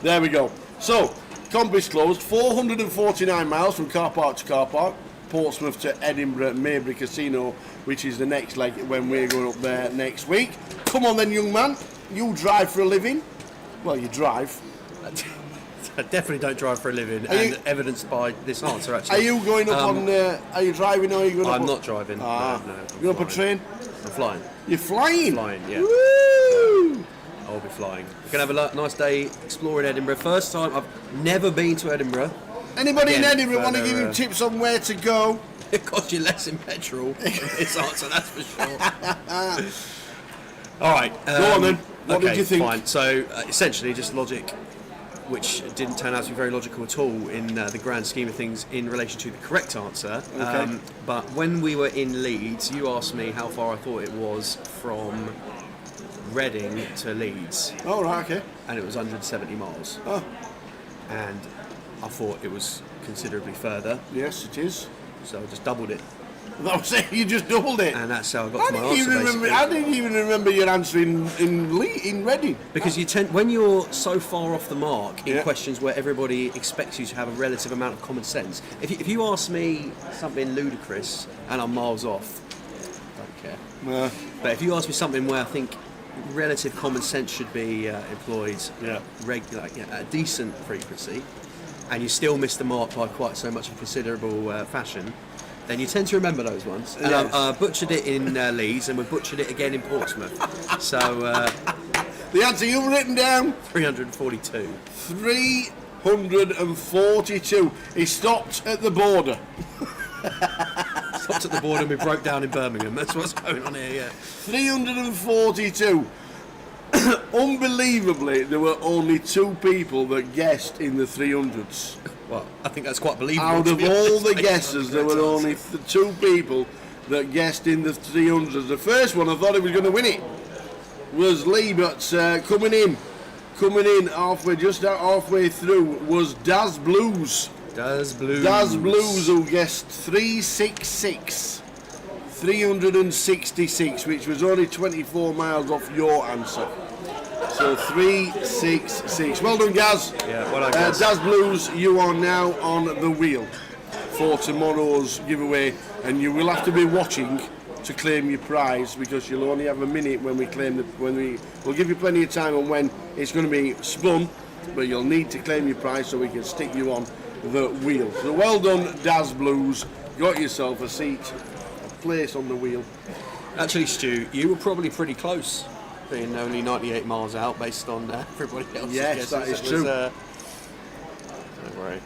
There we go. So, comp is closed. 449 miles from car park to car park. Portsmouth to Edinburgh Maybury Casino, which is the next leg when we're going up there next week. Come on then, young man. You drive for a living. Well, you drive. I definitely don't drive for a living, Are you- evidenced by this answer, actually. Are you going up on? Are you driving or are you going up? I'm on- not driving. Ah, No, I'm you're up a flying. train. I'm flying. You're flying. Flying, yeah. Woo! I'll be flying. We're going to have a nice day exploring Edinburgh. First time. I've never been to Edinburgh. Anybody in Again, Edinburgh want to further, give you tips on where to go? It costs you less in petrol. This answer, that's for sure. All right. Go on then. What did you think? Fine. So essentially, just logic, which didn't turn out to be very logical at all in the grand scheme of things in relation to the correct answer. Okay. But when we were in Leeds, you asked me how far I thought it was from Reading to Leeds, Oh, right, okay. and it was 170 miles. Oh, And I thought it was considerably further, yes, it is. so I just doubled it, That was it. You just doubled it. and that's how I got I to my didn't, answer. even remember, Basically. I didn't even remember your answer in Reading. Because you tend, when you're so far off the mark in Yeah. questions where everybody expects you to have a relative amount of common sense, if you ask me something ludicrous and I'm miles off, don't care. No. But if you ask me something where I think relative common sense should be employed Yeah. regular, at a decent frequency, and you still miss the mark by quite so much of considerable fashion, then you tend to remember those ones. And Yes. I butchered it in Leeds, and we butchered it again in Portsmouth. So The answer you've written down, 342. 342. He stopped at the border. Stopped at the border and we broke down in Birmingham. That's what's going on here, yeah. 342. Unbelievably, there were only 2 people that guessed in the 300s. Well, I think that's quite believable. Out to of be all honest, the based on guesses, there were correct only answer. 2 people that guessed in the 300s. The first one, I thought he was going to win it, was Lee, but coming in halfway, just out halfway through, was Daz Blues. Daz Blues. Daz Blues, who guessed 366. 366, which was only 24 miles off your answer. So 366. Well done, Gaz. Yeah, well done, Gaz. Daz Blues, you are now on the wheel for tomorrow's giveaway, and you will have to be watching to claim your prize because you'll only have a minute when we claim we'll give you plenty of time on when it's going to be spun, but you'll need to claim your prize so we can stick you on the wheel. So well done, Daz Blues. Got yourself a seat, a place on the wheel. Actually, Stu, you were probably pretty close, being only 98 miles out based on everybody else's Yes, guesses. that is It was, true. Don't worry.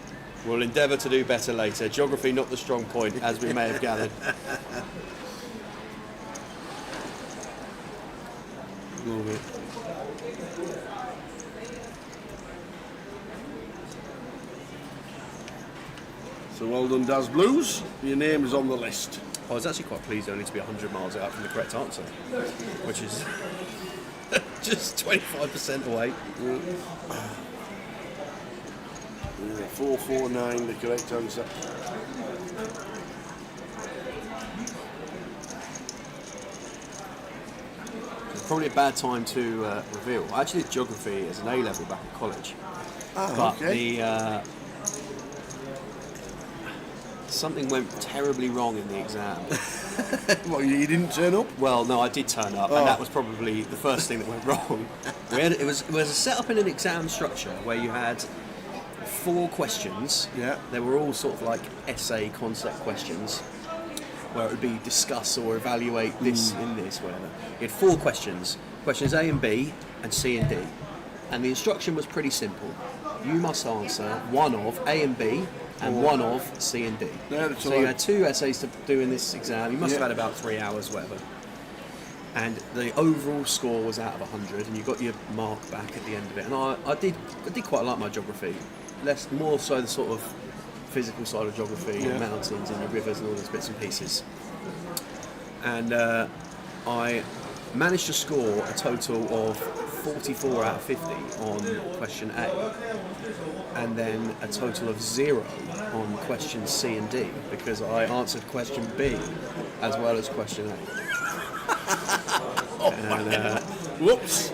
We'll endeavour to do better later. Geography not the strong point, as we may have gathered. Ignore me. So well done, Daz Blues. Your name is on the list. I was actually quite pleased only to be 100 miles out from the correct answer, which is just 25% away. 449, the correct answer. It's probably a bad time to reveal. I actually did geography as an A-level back at college, but okay. something went terribly wrong in the exam, What, you didn't turn up? Well, no, I did turn up, and that was probably the first thing that went wrong. It was a set up in an exam structure where you had 4 questions. Yeah. They were all sort of like essay concept questions, where it would be discuss or evaluate this in this, whatever. You had 4 questions, questions A and B, and C and D. And the instruction was pretty simple. You must answer one of A and B, and one of C and D. Yeah, that's so all you right. had 2 essays to do in this exam. You must have had about 3 hours, whatever. And the overall score was out of 100, and you got your mark back at the end of it. And I did quite like my geography, more so the sort of physical side of geography, and mountains and the rivers and all those bits and pieces. And I managed to score a total of 44 out of 50 on question A, and then a total of 0 on questions C and D, because I answered question B as well as question A. Whoops!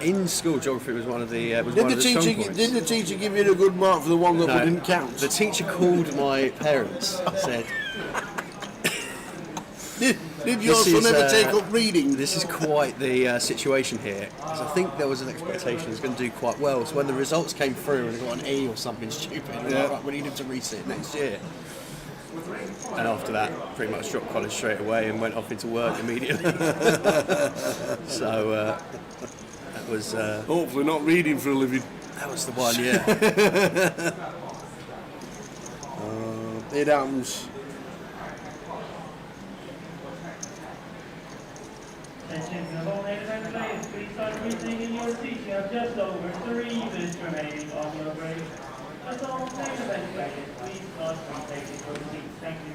In school, geography was one of the Did the teacher give you a good mark for the one that didn't count? The teacher called my parents and said, Did your son ever take up reading? this is quite the situation here, because I think there was an expectation he was going to do quite well. So when the results came through and he got an E or something stupid, right, we need him to resit next year. And after that, pretty much dropped college straight away and went off into work immediately. So that was... Hopefully not reading for a living. that was the one, yeah. It happens. Attention, all ladies and players, please start rethinking your seats. You have just over 3 minutes remaining on your break. That's all ladies and players, please start retaking your seats. Thank you.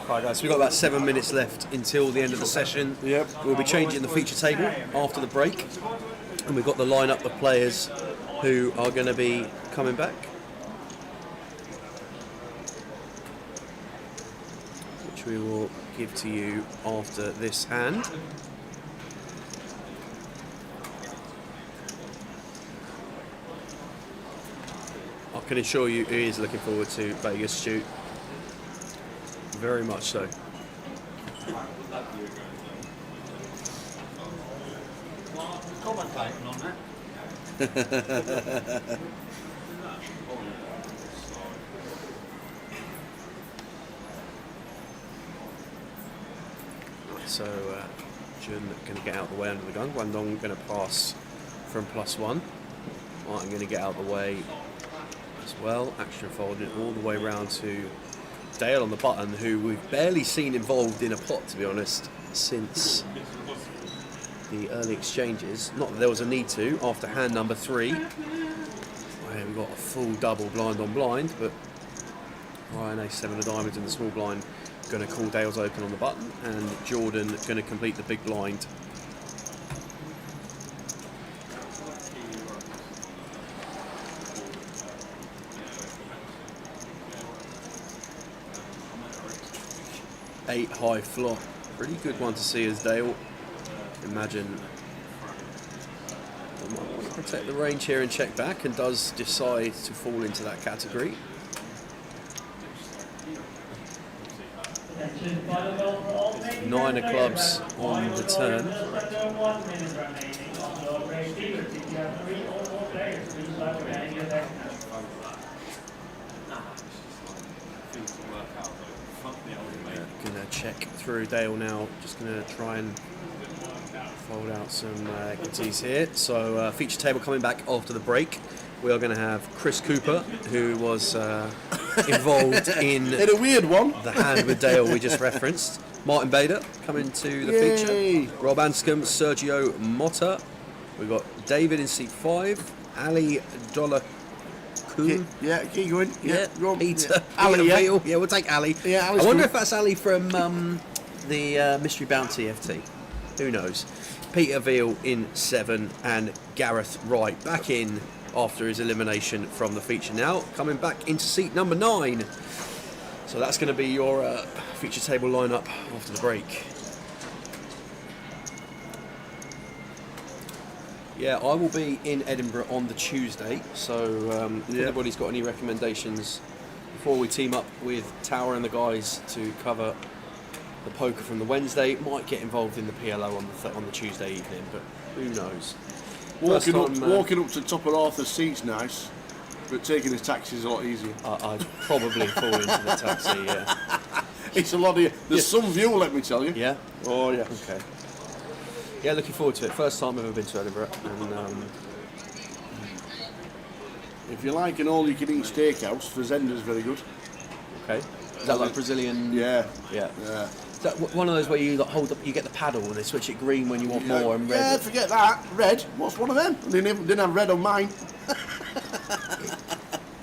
Right, guys, so we've got about 7 minutes left until the end of the session. Yep. We'll be changing the feature table after the break, and we've got the lineup of players who are going to be coming back, which we will give to you after this hand. I can assure you he is looking forward to Vegas, Stu. Very much so. So, Jun going to get out of the way under the gun. Guangdong going to pass from +1. Martin going to get out of the way as well. Action folded all the way round to Dale on the button, who we've barely seen involved in a pot, to be honest, since the early exchanges. Not that there was a need to after hand number 3, where we got a full double blind on blind, but Ryan A7 of diamonds in the small blind going to call Dale's open on the button, and Jordan going to complete the big blind. Eight high flop. Pretty good one to see as Dale. Imagine I might want to protect the range here and check back, and does decide to fall into that category. Attention, final bell for all ladies 9 and of clubs players. on the Final turn. score is just under 1 minute remaining on your break. Viewers, if you have 3 or more players, please start preparing your deck now. Gonna check through Dale now. Just gonna try and fold out some equities here. So feature table coming back after the break. We are going to have Chris Cooper, who was involved in a weird one. The hand with Dale we just referenced. Martin Bader coming to the Yay. feature. Rob Anscombe, Sergio Motta. We've got David in seat 5. Ali Dollar. Yeah, keep going. Yeah, go on. Peter. Yeah. Ali, yeah. Veal. Yeah, we'll take Ali. Yeah, I Ali's wonder cool. if that's Ali from the Mystery Bounty FT. Who knows? Peter Veal in 7 and Gareth Wright back in after his elimination from the feature now, coming back into seat number 9. So that's going to be your feature table lineup after the break. Yeah, I will be in Edinburgh on the Tuesday, so if anybody's got any recommendations before we team up with Tower and the guys to cover the poker from the Wednesday, might get involved in the PLO on the Tuesday evening, but who knows. Walking up to top of Arthur's seat's nice, but taking a taxi is a lot easier. I'd probably fall into the taxi, yeah. It's a lot easier. There's some view, let me tell you. Yeah? Oh, yeah. Okay. Yeah, looking forward to it. First time I've ever been to Edinburgh. And, If you like an all-you-can-eat steakhouse, Fazenda's very good. okay. Is that like Brazilian? Yeah. Yeah. Yeah. Is that one of those where you like, hold up, you get the paddle and they switch it green when you want more and red? Yeah, forget that. Red. What's one of them? They didn't have red on mine.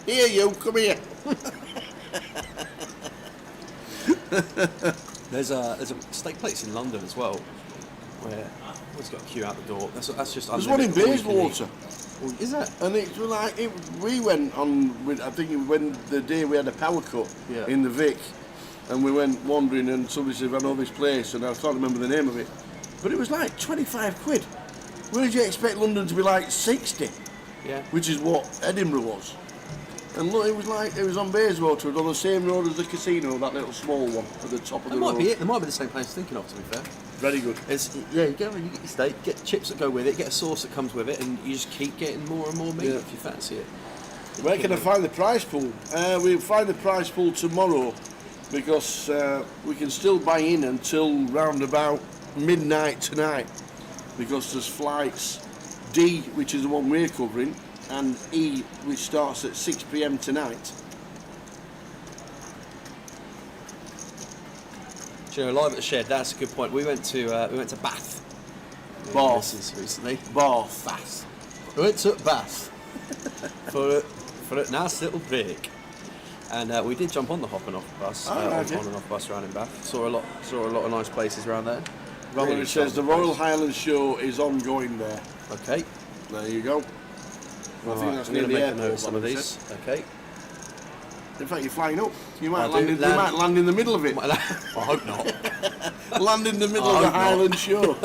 Here, you. Come here. There's a steak place in London as well, where it's got a queue out the door. That's just. There's one in Bayswater. Oh, is that? And it's like we went on with, I think when the day we had a power cut in the Vic, and we went wandering and somebody said, I know this place, and I can't remember the name of it, but it was like 25 quid. Where did you expect London to be like 60? Yeah. Which is what Edinburgh was. And look, it was on Bayswater, on the same road as the casino, that little small one at the top of the road. It might be the same place I'm thinking of, to be fair. Very good. You get your steak, get chips that go with it, get a sauce that comes with it, and you just keep getting more and more meat if you fancy it. Where can I find the prize pool? We'll find the prize pool tomorrow, because we can still buy in until round about midnight tonight, because there's flights D, which is the one we're covering, and E, which starts at 6 p.m. tonight. Do you know, live at the shed, that's a good point. We went to Bath. Bath. Recently. Bath. We went to Bath for a nice little break. And we did jump on the hop and off bus, on and off bus around in Bath. Saw a lot of nice places around there. Robert says the Royal Highland Show is ongoing there. Okay. There you go. I think that's I'm near going to the make a airport. note of some of these. Okay. In fact, you're flying up. You might I might land in the middle of it. I hope not. Land in the middle of the Highland Show.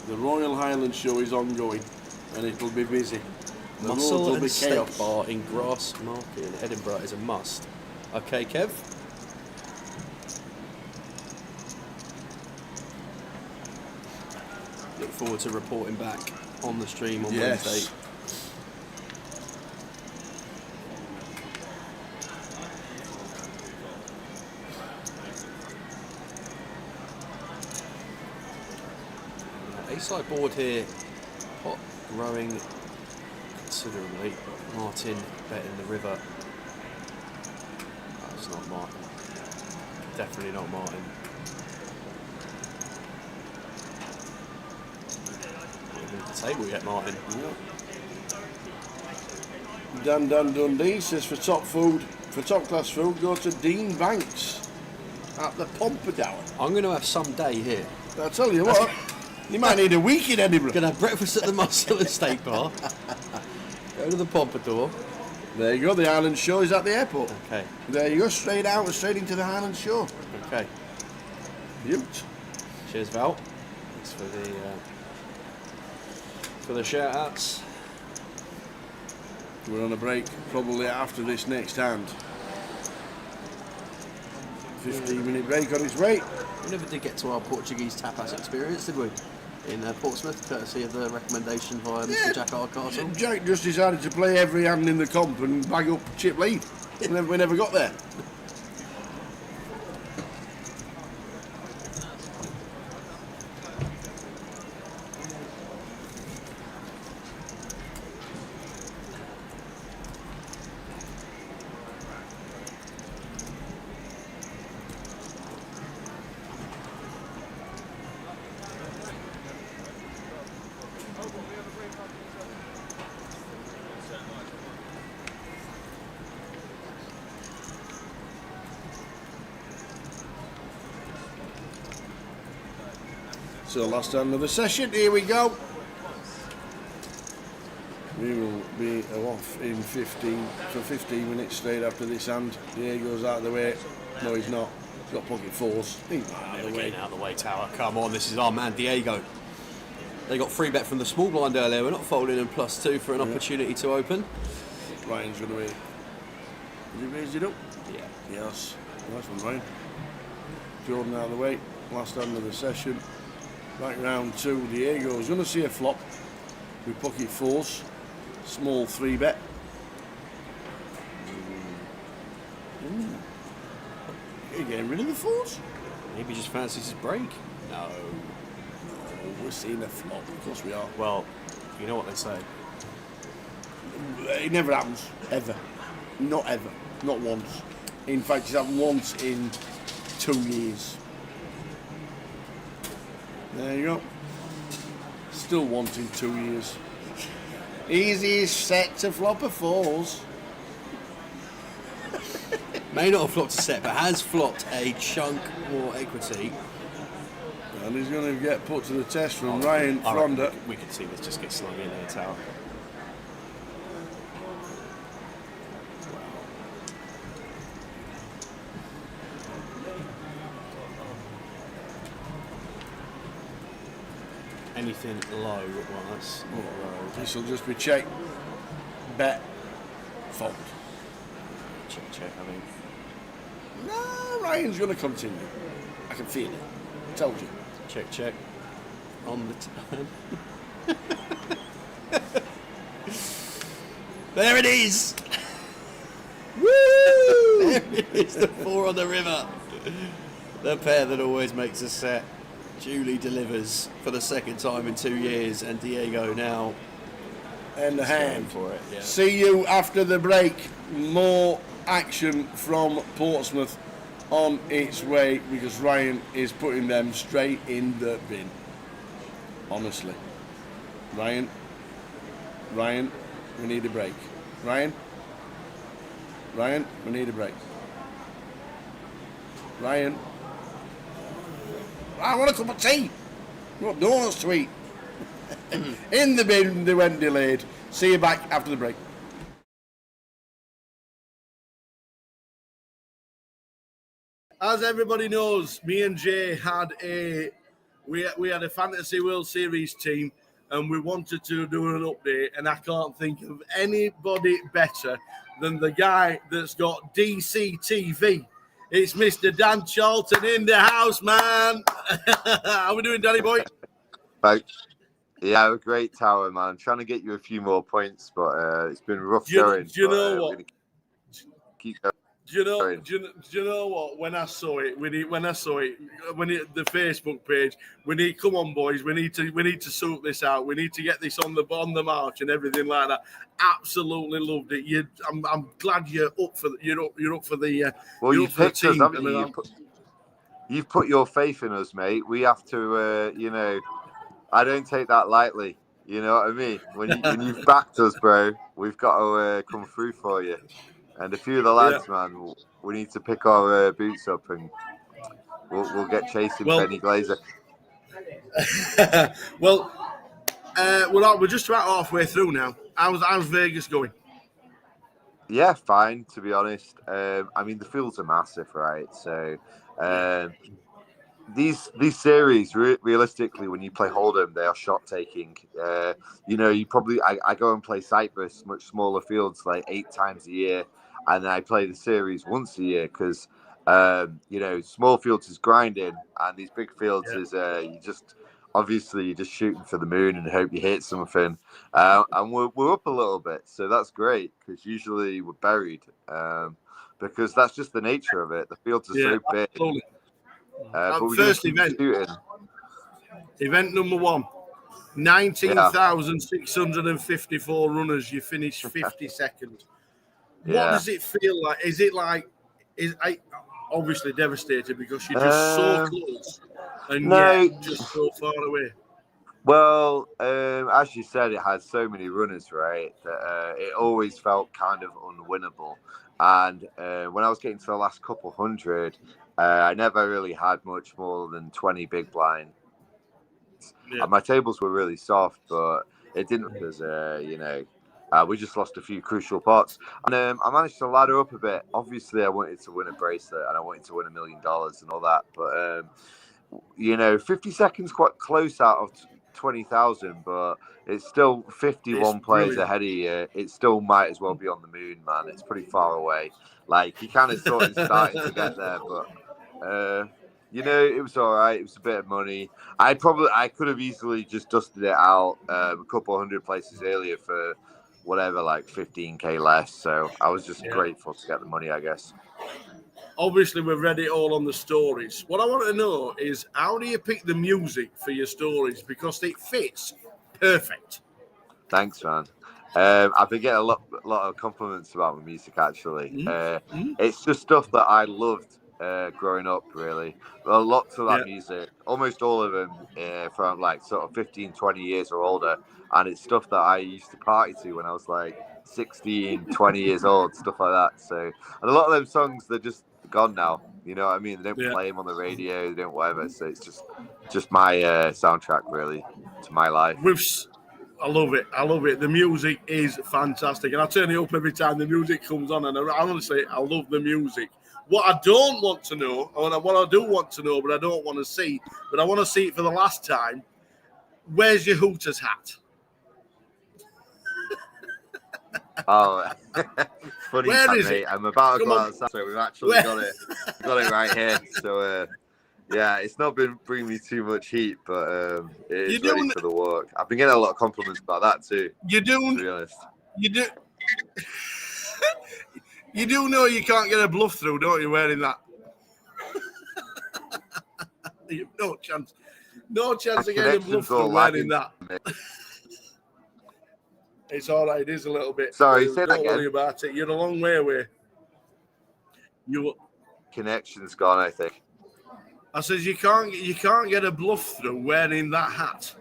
The Royal Highland Show is ongoing, and it'll be busy. The roads Muscle will and be steak chaos. bar in Grass Market in Edinburgh is a must. Okay, Kev. Look forward to reporting back on the stream on Wednesday. A-side board here, pot growing considerably. Martin betting the river. That's not Martin. Definitely not Martin. Not even at the table yet, Martin. Dan Dundee says for top class food, go to Dean Banks at the Pompadour. I'm going to have some day here. I tell you what, you might need a week in Edinburgh. Going to have breakfast at the Muscle and Steak Bar. Go to the Pompadour. There you go, the Highland Show is at the airport. Okay. There you go, straight out and straight into the Highland Show. Okay. Beaut. Cheers, Val. Thanks for the shout outs. We're on a break probably after this next hand. 15-minute break on its way. We never did get to our Portuguese tapas experience, did we? In Portsmouth, courtesy of the recommendation via Mr. Jack Hardcastle. Jack just decided to play every hand in the comp and bag up chip lead. We never got there. So last time of the session, here we go. We will be off in 15 minutes straight after this hand. Diego's out of the way. No, he's not. He's got pocket fours. He's out of the way. Out of the way, Tower. Come on, this is our man Diego. They got free bet from the small blind earlier. We're not folding in +2 for an opportunity to open. Ryan's going to win. Has he raised it up? Yeah. Yes. Nice one, Ryan. Jordan out of the way. Last hand of the session. Back round 2. Diego's going to see a flop with pocket fours. Small 3 bet. Are you getting rid of the fours? Maybe he just fancies his break. No. We're seeing a flop. Of course we are. Well, you know what they say. It never happens. Ever. Not ever. Not once. In fact, it's happened once in 2 years. There you go. Still once in 2 years. Easiest set to flop a fours. May not have flopped a set, but has flopped a chunk more equity. And he's going to get put to the test from Ryan I reckon Fronda. we could see this just get slung in there, Tower. Anything low was low. This will just be check, bet, fold. Check, I mean. No, Ryan's going to continue. I can feel it. I told you. Check. On the time. There it is! Woo! There it is, the 4 on the river. The pair that always makes a set. Julie delivers for the second time in 2 years, and Diego now And the hand. for it. Yeah. See you after the break. More action from Portsmouth on its way because Ryan is putting them straight in the bin. Honestly. Ryan, we need a break. Ryan, we need a break. Ryan, I want a cup of tea. I want donuts to eat. In the bin, they went delayed. See you back after the break. As everybody knows, me and Jay had we had a Fantasy World Series team, and we wanted to do an update. And I can't think of anybody better than the guy that's got DCTV. It's Mr. Dan Charlton in the house, man. How we doing, Danny boy? Right. Yeah, a great Tower, man. I'm trying to get you a few more points, but it's been rough going. Do you know what? Keep going. Do you know what? When I saw it, the Facebook page, come on, boys. We need to sort this out. We need to get this on the march and everything like that. Absolutely loved it. I'm glad you're up for the. Well, you're you up for the picked us, team. haven't you? You've put your faith in us, mate. We have to, I don't take that lightly. You know what I mean? When you've backed us, bro, we've got to come through for you. And a few of the lads, man, we need to pick our boots up and we'll get chasing Benny Glazer. Well, we're just about halfway through now. How's Vegas going? Yeah, fine, to be honest. I mean, the fields are massive, right? So these series, realistically, when you play Hold'em, they are shot taking. You probably I go and play Cyprus, much smaller fields, like 8 times a year, and then I play the series once a year because small fields is grinding, and these big fields is you're just shooting for the moon and hope you hit something. And we're up a little bit, so that's great because usually we're buried because that's just the nature of it. The fields are so big. But we first event number 1, 19,654 runners. You finished 52nd. What does it feel like? Is it like? I obviously devastated because you're just so close and yet just so far away. Well, as you said, it had so many runners, right? That it always felt kind of unwinnable. And when I was getting to the last couple hundred, I never really had much more than 20 big blind. Yeah. And my tables were really soft, but it didn't because we just lost a few crucial pots, and I managed to ladder up a bit. Obviously, I wanted to win a bracelet and I wanted to win $1 million and all that, but 50 seconds quite close out of 20,000, but it's still 51 players ahead of you. It still might as well be on the moon, man. It's pretty far away. Like, you kind of sort of starting to get there, but it was all right. It was a bit of money. I could have easily just dusted it out a couple hundred places earlier for whatever, like 15k less. So I was just grateful to get the money, I guess. Obviously, we've read it all on the stories. What I want to know is, how do you pick the music for your stories? Because it fits perfect. Thanks, man. I've been getting a lot of compliments about my music, actually. It's just stuff that I loved growing up, really. Well, lots of that music, almost all of them from like sort of 15, 20 years or older. And it's stuff that I used to party to when I was like 16, 20 years old, stuff like that. So, and a lot of them songs, they're just gone now. You know what I mean? They don't play them on the radio, they don't whatever. So it's just my soundtrack, really, to my life. I love it. I love it. The music is fantastic. And I turn it up every time the music comes on. And honestly, I love the music. What I don't want to know, or what I do want to know, but I don't want to see, but I want to see it for the last time, where's your Hooters hat? Oh, funny, mate. I'm about to go outside, so we've actually got it right here. So, it's not been bringing me too much heat, but it is ready for the work. I've been getting a lot of compliments about that too. To be honest. You do know you can't get a bluff through, don't you, wearing that? No chance. No chance of getting a bluff through wearing that. It's all right. It is a little bit. Sorry, say that don't again. Worry about it. You're a long way away. Connection's gone, I think. I says you can't get a bluff through wearing that hat.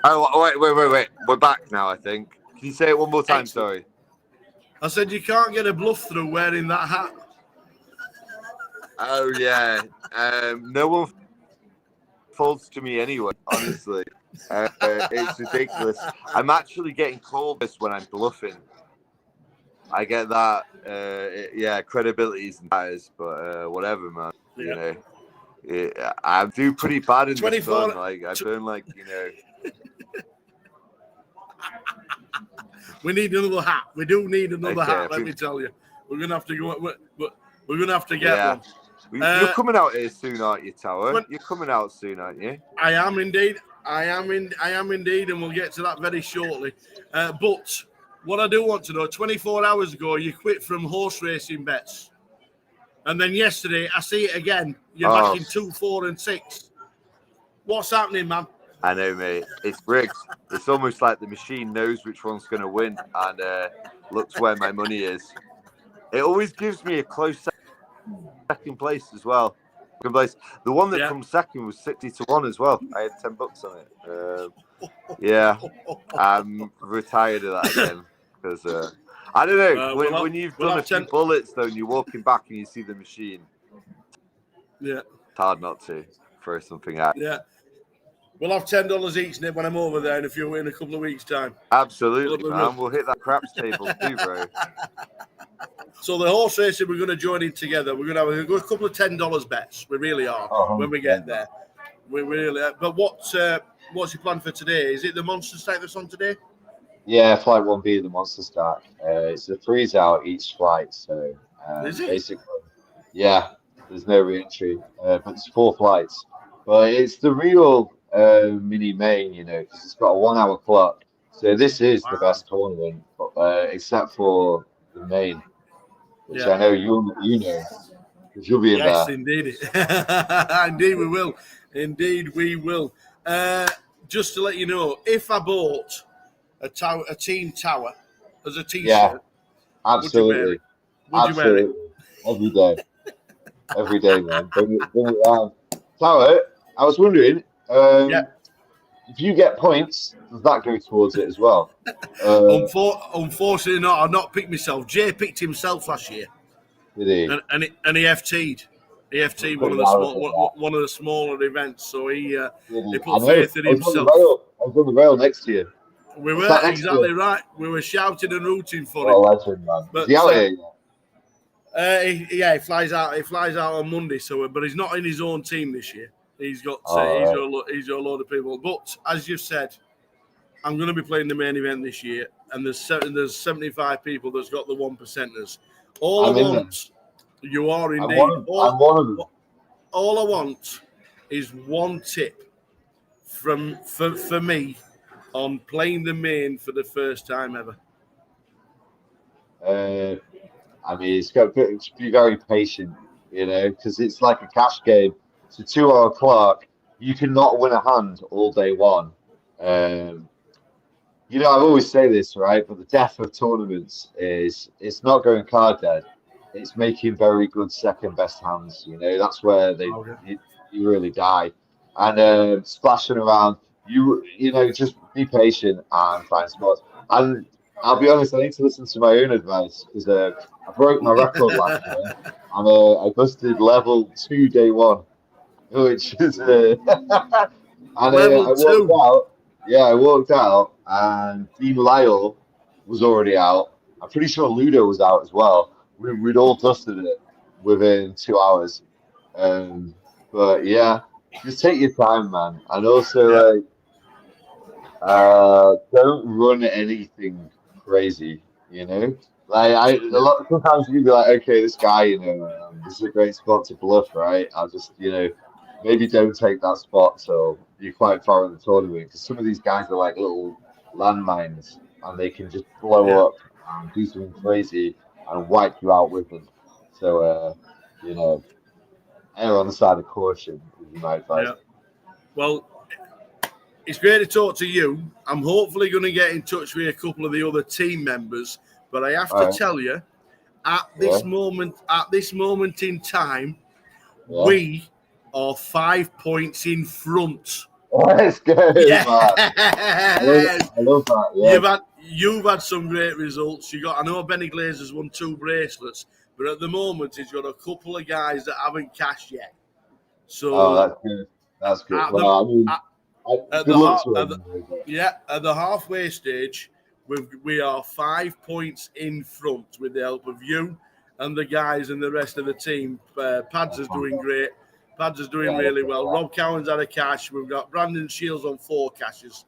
Oh, wait. We're back now, I think. Can you say it one more time? Sorry. I said you can't get a bluff through wearing that hat. Oh, yeah. No one folds to me anyway, honestly. It's ridiculous. I'm actually getting called this when I'm bluffing. I get that. Credibility matters, but whatever, man. Yeah. I do pretty bad in 24 the sun. Like, I burn like, We need another hat. We do need another hat. Let me tell you, we're gonna have to go. We're gonna have to get one. You're coming out here soon, aren't you, Tower? You're coming out soon, aren't you? I am indeed. I am indeed, and we'll get to that very shortly. But what I do want to know: 24 hours ago, you quit from horse racing bets, and then yesterday, I see it again. You're back in 2, 4, and 6. What's happening, man? I know, mate. It's rigged. It's almost like the machine knows which one's going to win and looks where my money is. It always gives me a close second place as well. Second place. The one that comes second was 60-1 as well. I had $10 on it. I'm retired of that again because I don't know. When you've done a few bullets though, and you're walking back and you see the machine, it's hard not to throw something out. Yeah. We'll have $10 each, Nick, when I'm over there in a couple of weeks' time. Absolutely, man. We'll hit that craps table too, bro. So the horse racing, we're going to join in together. We're going to have a couple of $10 bets. We really are when we get there. We really are. But what's your plan for today? Is it the Monster Stack that's on today? Yeah, Flight 1B, the Monster Stack. It's a freeze out each flight. So is it? Basically, there's no re-entry. But it's 4 flights. But it's the real mini main, because it's got a 1 hour clock. So this is the best tournament, except for the main, which I know you know, because you'll be in there. Yes, indeed. Indeed we will. Indeed we will. Just to let you know, if I bought a team tower as a t-shirt, absolutely. Would you wear it? Every day. Every day, man. Bring it around. Tower, I was wondering, if you get points, does that go towards it as well? Unfortunately not. I've not picked myself. Jay picked himself last year. Did he? And he FT'd. EFT, Pretty arrogant, that. one of the smaller events, so he Really. I put know. faith in I was on the himself. rail. I was on the rail next to you. We What's were that next to exactly you? right. We were shouting and rooting for What a him. legend, man. Is But he out here? yeah, he flies out. He flies out on Monday. So, but he's not in his own team this year. He's got All right. he's got a load of people. But as you've said, I'm going to be playing the main event this year, and there's 75 people that's got the 1%ers. All I I'm in there. want, you are I'm indeed. I'm one of them. All I want is one tip for me on playing the main for the first time ever. I mean, it's got to be very patient, because it's like a cash game. So 2 hour clock, you cannot win a hand all day one. I always say this, right? But the death of tournaments is it's not going card dead. It's making very good second best hands. That's where you really die. And splashing around, just be patient and find spots. And I'll be honest, I need to listen to my own advice because I broke my record last year and I busted level 2 day one, which is and Level I walked 2. out. Yeah, I walked out, and Dean Lyle was already out. I'm pretty sure Ludo was out as well. We'd all dusted it within 2 hours. But yeah, just take your time, man, and also Yeah. don't run anything crazy. Sometimes you can be like, okay, this guy, this is a great spot to bluff, right? I'll just, maybe don't take that spot till you're quite far in the tournament because some of these guys are like little landmines and they can just blow up and do something crazy and wipe you out with them. So, err on the side of caution would be my advice. Yeah. Well, it's great to talk to you. I'm hopefully going to get in touch with a couple of the other team members, but I have to tell you, at this moment in time, we are 5 points in front. Let's go, Yeah. man. I love that. Yeah. You've had some great results. I know Benny Glazer's won 2 bracelets, but at the moment he's got a couple of guys that haven't cashed yet. So that's good. That's good. Good luck to him. At the halfway stage, we are 5 points in front with the help of you and the guys and the rest of the team. Pads is doing great. Pads is doing really well. Rob Cowan's had a cash. We've got Brandon Shields on 4 cashes.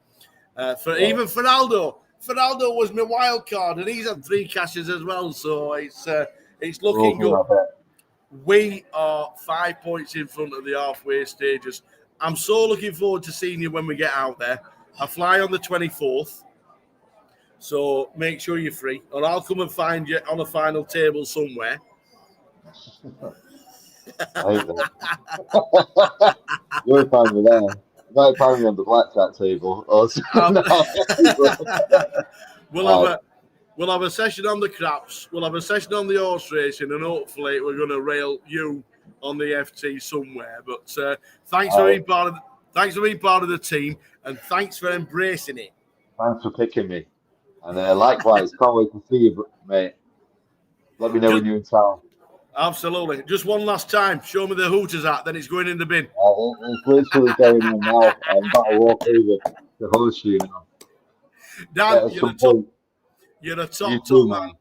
Even Fernaldo. Fernaldo was my wild card, and he's had 3 cashes as well. So it's looking good. We are 5 points in front of the halfway stages. I'm so looking forward to seeing you when we get out there. I fly on the 24th, so make sure you're free, or I'll come and find you on a final table somewhere. You'll find me there. You might find me on the blackjack table. We'll have a session on the craps. We'll have a session on the horse racing, and hopefully we're going to rail you on the FT somewhere. But thanks for being part of the team, and thanks for embracing it. Thanks for picking me, and likewise, can't wait to see you, mate. Let me know when you're in town. Absolutely. Just one last time. Show me the Hooters hat, then it's going in the bin. It's literally going in now. I'm about to walk over to host you now. Dan, you're a top man.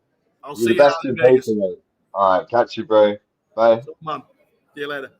I'll see you out in Vegas. Mate. All right, catch you, bro. Bye. Top man. See you later.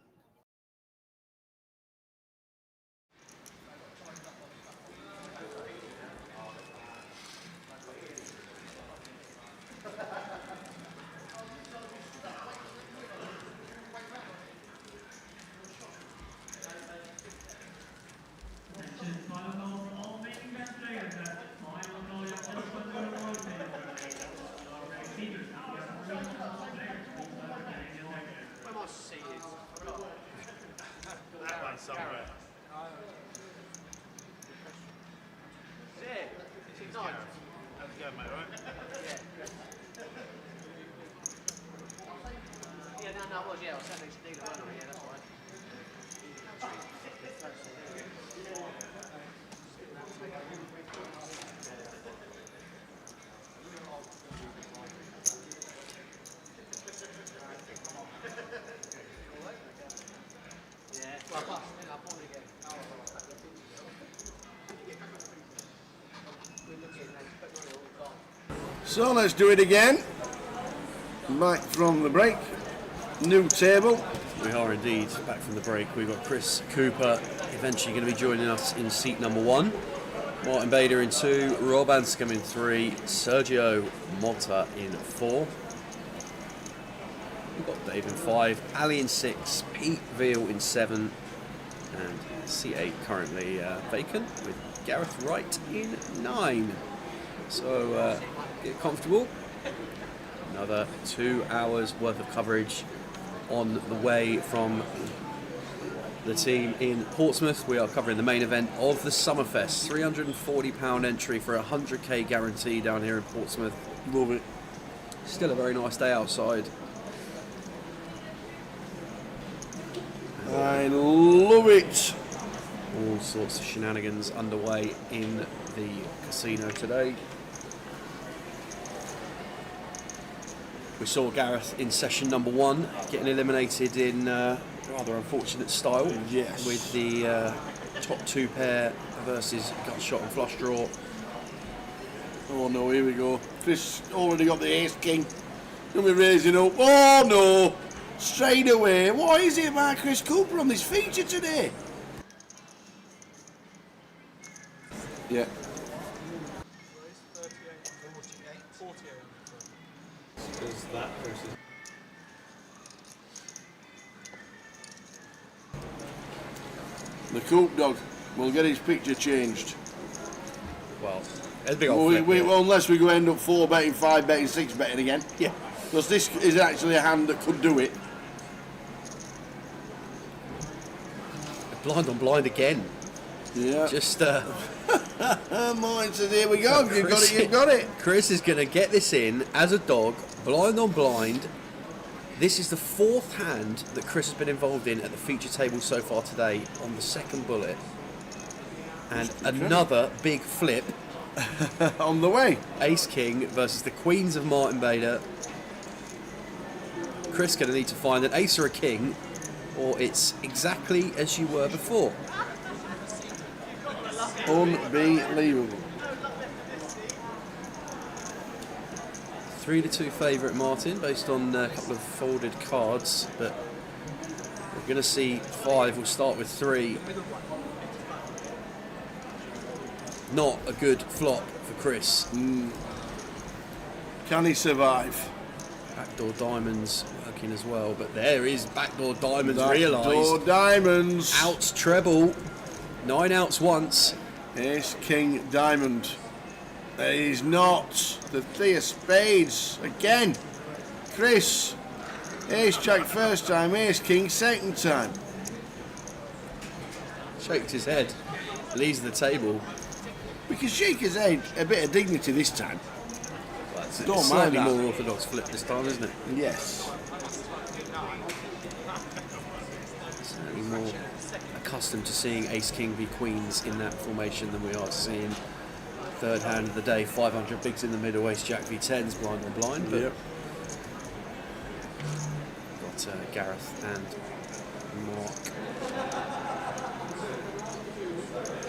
So let's do it again. Back from the break. New table. We are indeed back from the break. We've got Chris Cooper eventually going to be joining us in seat number 1. Martin Bader in 2, Rob Anscombe in 3, Sergio Motta in 4. We've got Dave in 5, Ali in 6, Pete Veal in 7, and C8 currently vacant with Gareth Wright in 9. So get comfortable. Another 2 hours worth of coverage on the way from the team in Portsmouth. We are covering the main event of the Summerfest. £340 entry for a 100k guarantee down here in Portsmouth. Love it. Still a very nice day outside. I love it. All sorts of shenanigans underway in the casino today. We saw Gareth in session number 1 getting eliminated in rather unfortunate style. Yes. With the top 2 pair versus gut shot and flush draw. Oh no, here we go. Chris already got the ace king. He'll be raising up. Oh no! Straight away. What is it about Chris Cooper on this feature today? Yeah. The Coop dog will get his picture changed. Well, there's a big old flip here. Well, unless we go end up 4 betting, 5 betting, 6 betting again. Yeah. Because this is actually a hand that could do it. Blind on blind again. Yeah. Just Martin says, here we go. You've got it, you've got it. Chris is going to get this in as a dog, blind on blind. This is the 4th hand that Chris has been involved in at the feature table so far today on the 2nd bullet. And another big flip. On the way. Ace King versus the Queens of Martin Bader. Chris going to need to find an ace or a king, or it's exactly as you were before. Unbelievable. 3-2 favourite Martin based on a couple of folded cards, but we're going to see 5. We'll start with 3. Not a good flop for Chris. Can he survive? Backdoor diamonds working as well, but there is backdoor diamonds realised. Backdoor diamonds. Outs treble. 9 outs once. Ace King Diamond. There is not. The 3 of spades again. Chris. Ace Jack first time, Ace King second time. Shakes his head. Leaves the table. We can shake his head a bit of dignity this time. It's Don't mind slightly that. more orthodox flip this time, isn't it? Yes. Certainly more accustomed to seeing Ace King v Queens in that formation than we are seeing 3rd hand of the day, 500 bigs in the middle, Ace Jack v 10s, blind on blind. But Yep. got Gareth and Mark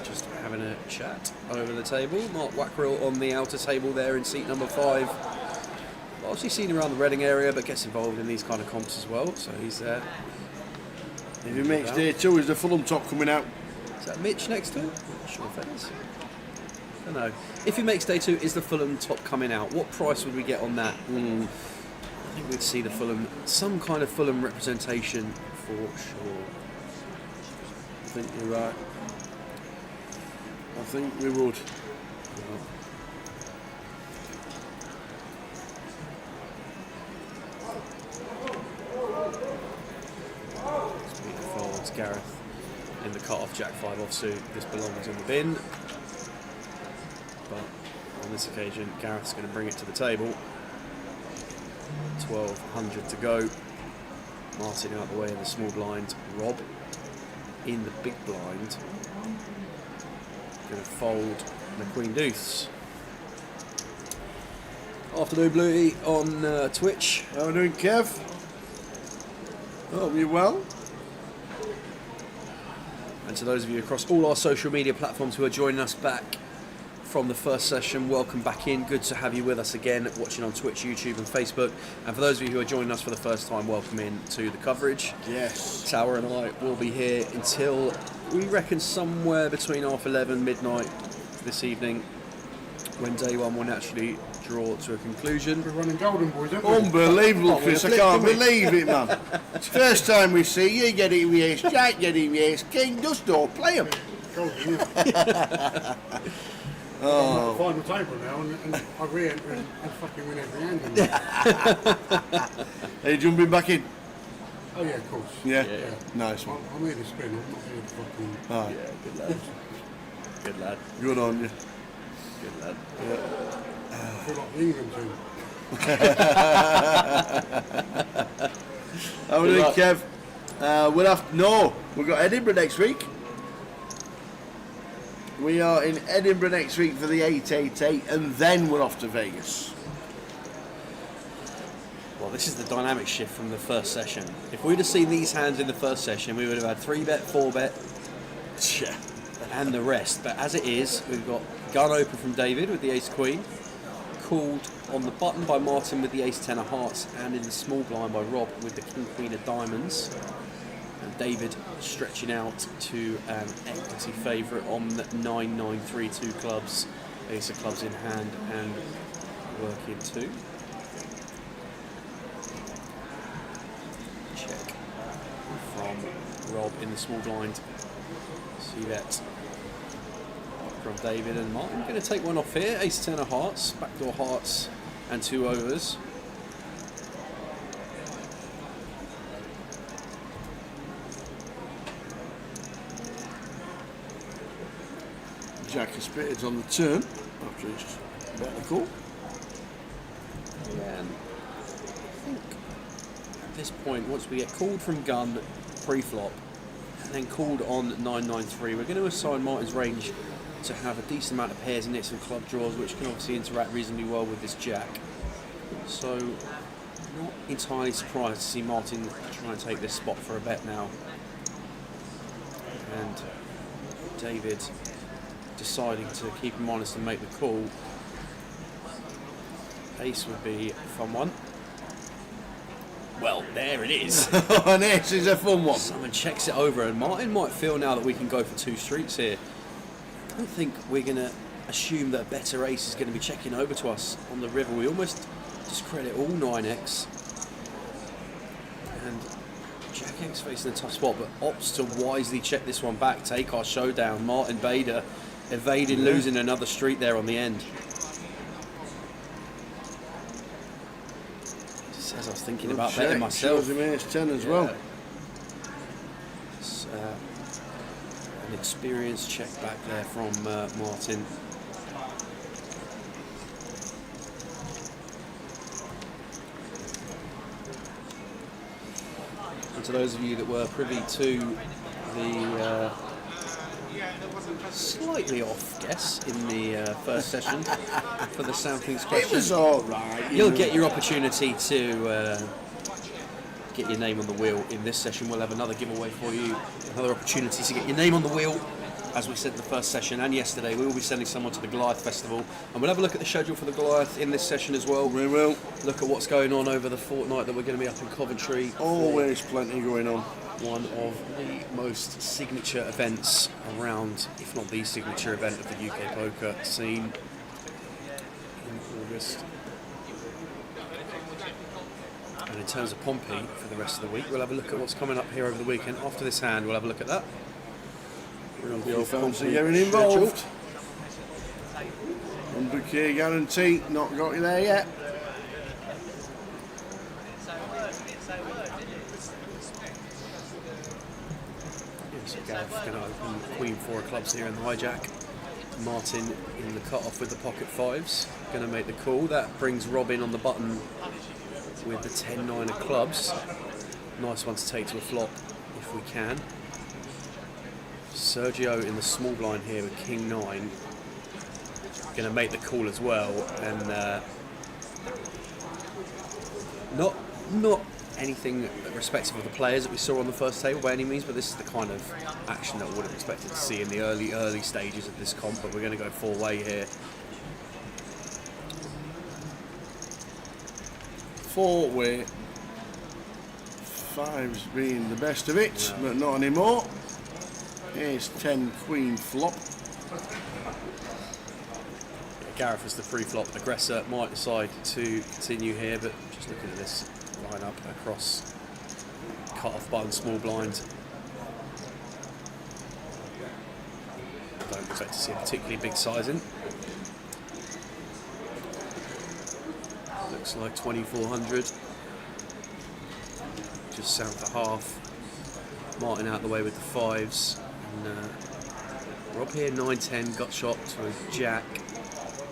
just having a chat over the table. Mark Wackrell on the outer table there in seat number 5. Obviously seen around the Reading area, but gets involved in these kind of comps as well. So he's there. If he makes day 2, is the Fulham top coming out? Is that Mitch next to him? Not sure if it is. I don't know. If he makes day 2, is the Fulham top coming out? What price would we get on that? I think we'd see the Fulham, some kind of Fulham representation for sure. I think you're right. I think we would. Speaker folds Gareth in the cut-off Jack 5 offsuit. This belongs in the bin. But on this occasion, Gareth's going to bring it to the table. 1200 to go. Martin out the way in the small blind. Rob in the big blind. Going to fold the Queen Deuce. Afternoon Bluey on Twitch. How are we doing, Kev? Hope you're well. And to those of you across all our social media platforms who are joining us back from the first session. Welcome back in. Good to have you with us again, watching on Twitch, YouTube and Facebook. And for those of you who are joining us for the first time, welcome in to the coverage. Yes. Tower and I will be here until, we reckon, somewhere between 11:30 midnight this evening, when day one will naturally draw to a conclusion. We're running golden, boys, aren't we? Unbelievable, Chris. I can't believe it, man. It's the first time we see you. Get it with ace, Jack, get it with ace, king. Just don't play him. Golden, yeah. Oh. I'm at the final table now, and I re-enter and fucking win every hand. Are you jumping back in? Oh, yeah, of course. Yeah? Yeah. Nice one. I'm here to spin, I'm not here to fucking... Oh. Yeah, good lad. Good lad. Good on you. Good lad. I feel like the England team. How are we doing, Kev? We'll have... No, we've got Edinburgh next week. We are in Edinburgh next week for the 888, and then we're off to Vegas. Well, this is the dynamic shift from the first session. If we'd have seen these hands in the first session, we would have had 3-bet, 4-bet, and the rest. But as it is, we've got gun open from David with the ace-queen, called on the button by Martin with the ace-10 of hearts, and in the small blind by Rob with the king-queen of diamonds. And David stretching out to an equity favourite on 9-9-3-2 clubs, ace of clubs in hand and working 2. Check from Rob in the small blind. See that from David and Martin. Going to take one off here. Ace 10 of hearts, backdoor hearts, and 2 overs. Jack of spades on the turn after he's bet the call. Yeah, and I think at this point, once we get called from gun pre-flop and then called on 9-9-3, we're going to assign Martin's range to have a decent amount of pairs in it, some club draws, which can obviously interact reasonably well with this jack. So, not entirely surprised to see Martin try and take this spot for a bet now. And David deciding to keep him honest and make the call. Ace would be a fun one. Well, there it is. An ace is a fun one. Someone checks it over, and Martin might feel now that we can go for 2 streets here. I don't think we're going to assume that a better ace is going to be checking over to us on the river. We almost discredit all 9x. And Jack X facing a tough spot, but opts to wisely check this one back, take our showdown. Martin Bader evading losing another street there on the end. Says I was thinking Good about check. betting myself. Shows him ace 10 as well. It's, an experienced check back there from Martin. And to those of you that were privy to the slightly off guess in the first session for the samplings question, It was all right. you'll get your opportunity to get your name on the wheel in this session. We'll have another giveaway for you, another opportunity to get your name on the wheel. As we said in the first session and yesterday, we will be sending someone to the Goliath Festival, and we'll have a look at the schedule for the Goliath in this session as well. We will. Look at what's going on over the fortnight that we're going to be up in Coventry. Always plenty going on. One of the most signature events around, if not the signature event of the UK poker scene in August. And in terms of Pompey for the rest of the week, we'll have a look at what's coming up here over the weekend. After this hand, we'll have a look at that. If you fancy getting involved, 100k guarantee, not got you there yet. So Gareth going to open Queen 4 of clubs here in the hijack. Martin in the cut-off with the pocket 5s. Going to make the call. That brings Rob in on the button with the 10-9 of clubs. Nice one to take to a flop if we can. Sergio in the small blind here with King 9. Going to make the call as well. And not anything respective of the players that we saw on the first table by any means, but this is the kind of action that we would have expected to see in the early stages of this comp. But we're going to go 4-way here. 4-way. 5's being the best of it, but not anymore. Ace 10 queen flop. Goliath as the pre-flop aggressor might decide to continue here, but just looking at this line-up across cut-off button, small blind, don't expect to see a particularly big sizing. Looks like 2400, just south of half. Martin out the way with the 5s, and Rob here 9-10, got shot to a jack.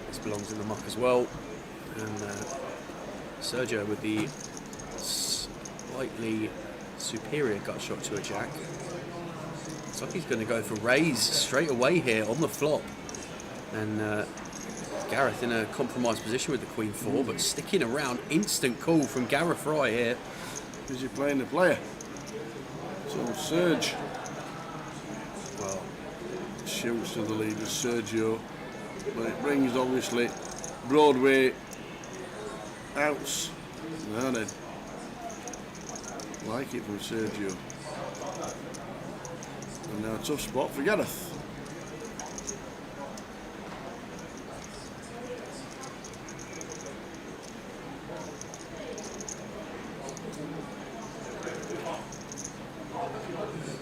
This belongs in the muck as well, and Sergio with the slightly superior gut shot to a jack. Looks like he's going to go for raise straight away here on the flop, and Gareth in a compromised position with the queen 4, but sticking around. Instant call from Gareth Fry here. Because you're playing the player. So Serge, well, shoots to the lead of Sergio. But it brings, obviously, Broadway outs. Now then, like it from Sergio. And now a tough spot for Gareth.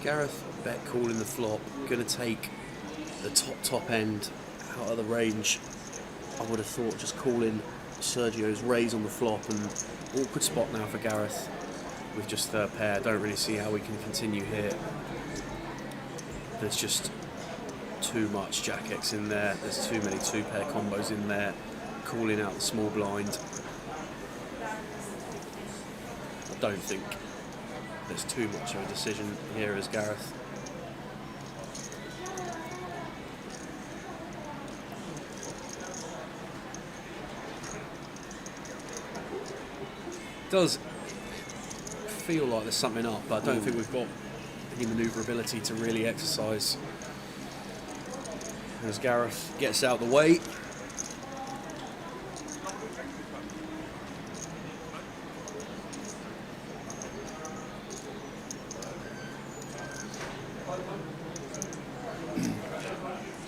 Gareth bet calling the flop, going to take the top end out of the range. I would have thought just calling Sergio's raise on the flop, and awkward spot now for Gareth with just third pair. Don't really see how we can continue here. There's just too much Jack X in there. There's too many 2-pair combos in there. Calling out the small blind. I don't think there's too much of a decision here as Gareth. Does feel like there's something up, but I don't think we've got any manoeuvrability to really exercise. As Gareth gets out the way.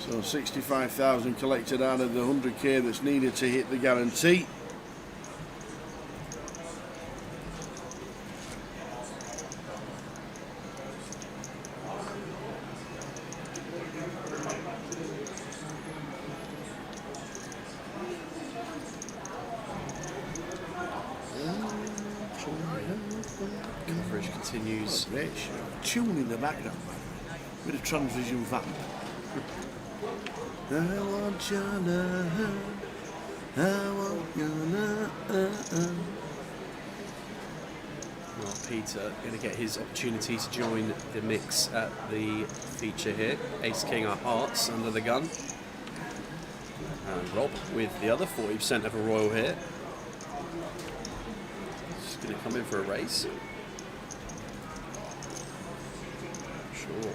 So 65,000 collected out of the 100k that's needed to hit the guarantee. Coverage continues. Rich, tune in the background, bit of transvision vamp. I want your love, I want your love. Well, Peter going to get his opportunity to join the mix at the feature here. Ace King of Hearts under the gun. And Rob with the other 40% of a royal here. Just going to come in for a raise. Sure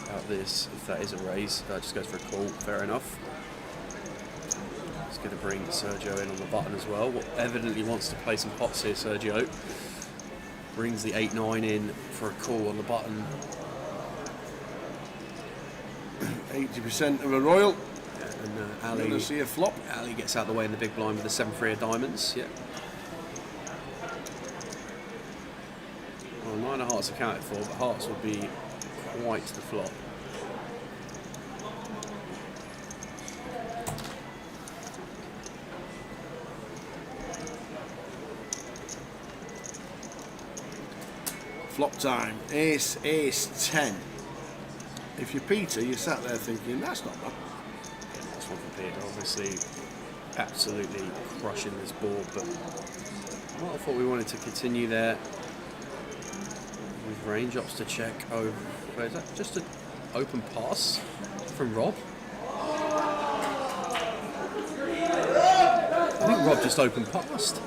about this, if that is a raise, just goes for a call, fair enough. He's going to bring Sergio in on the button as well. Evidently wants to play some pots here, Sergio. Brings the 8-9 in for a call on the button. 80% of a royal. Yeah, and Ali, going to see a flop. Ali gets out the way in the big blind with the 7-3 of diamonds. Yeah. Well, 9 of hearts accounted for, but hearts would be quite the flop. Flop time. Ace, ace, 10. If you're Peter, you sat there thinking, that's not bad. That's one for Peter, obviously absolutely crushing this board, but I thought we wanted to continue there with range ups to check. Oh, where is that? Just an open pass from Rob. I think Rob just open passed.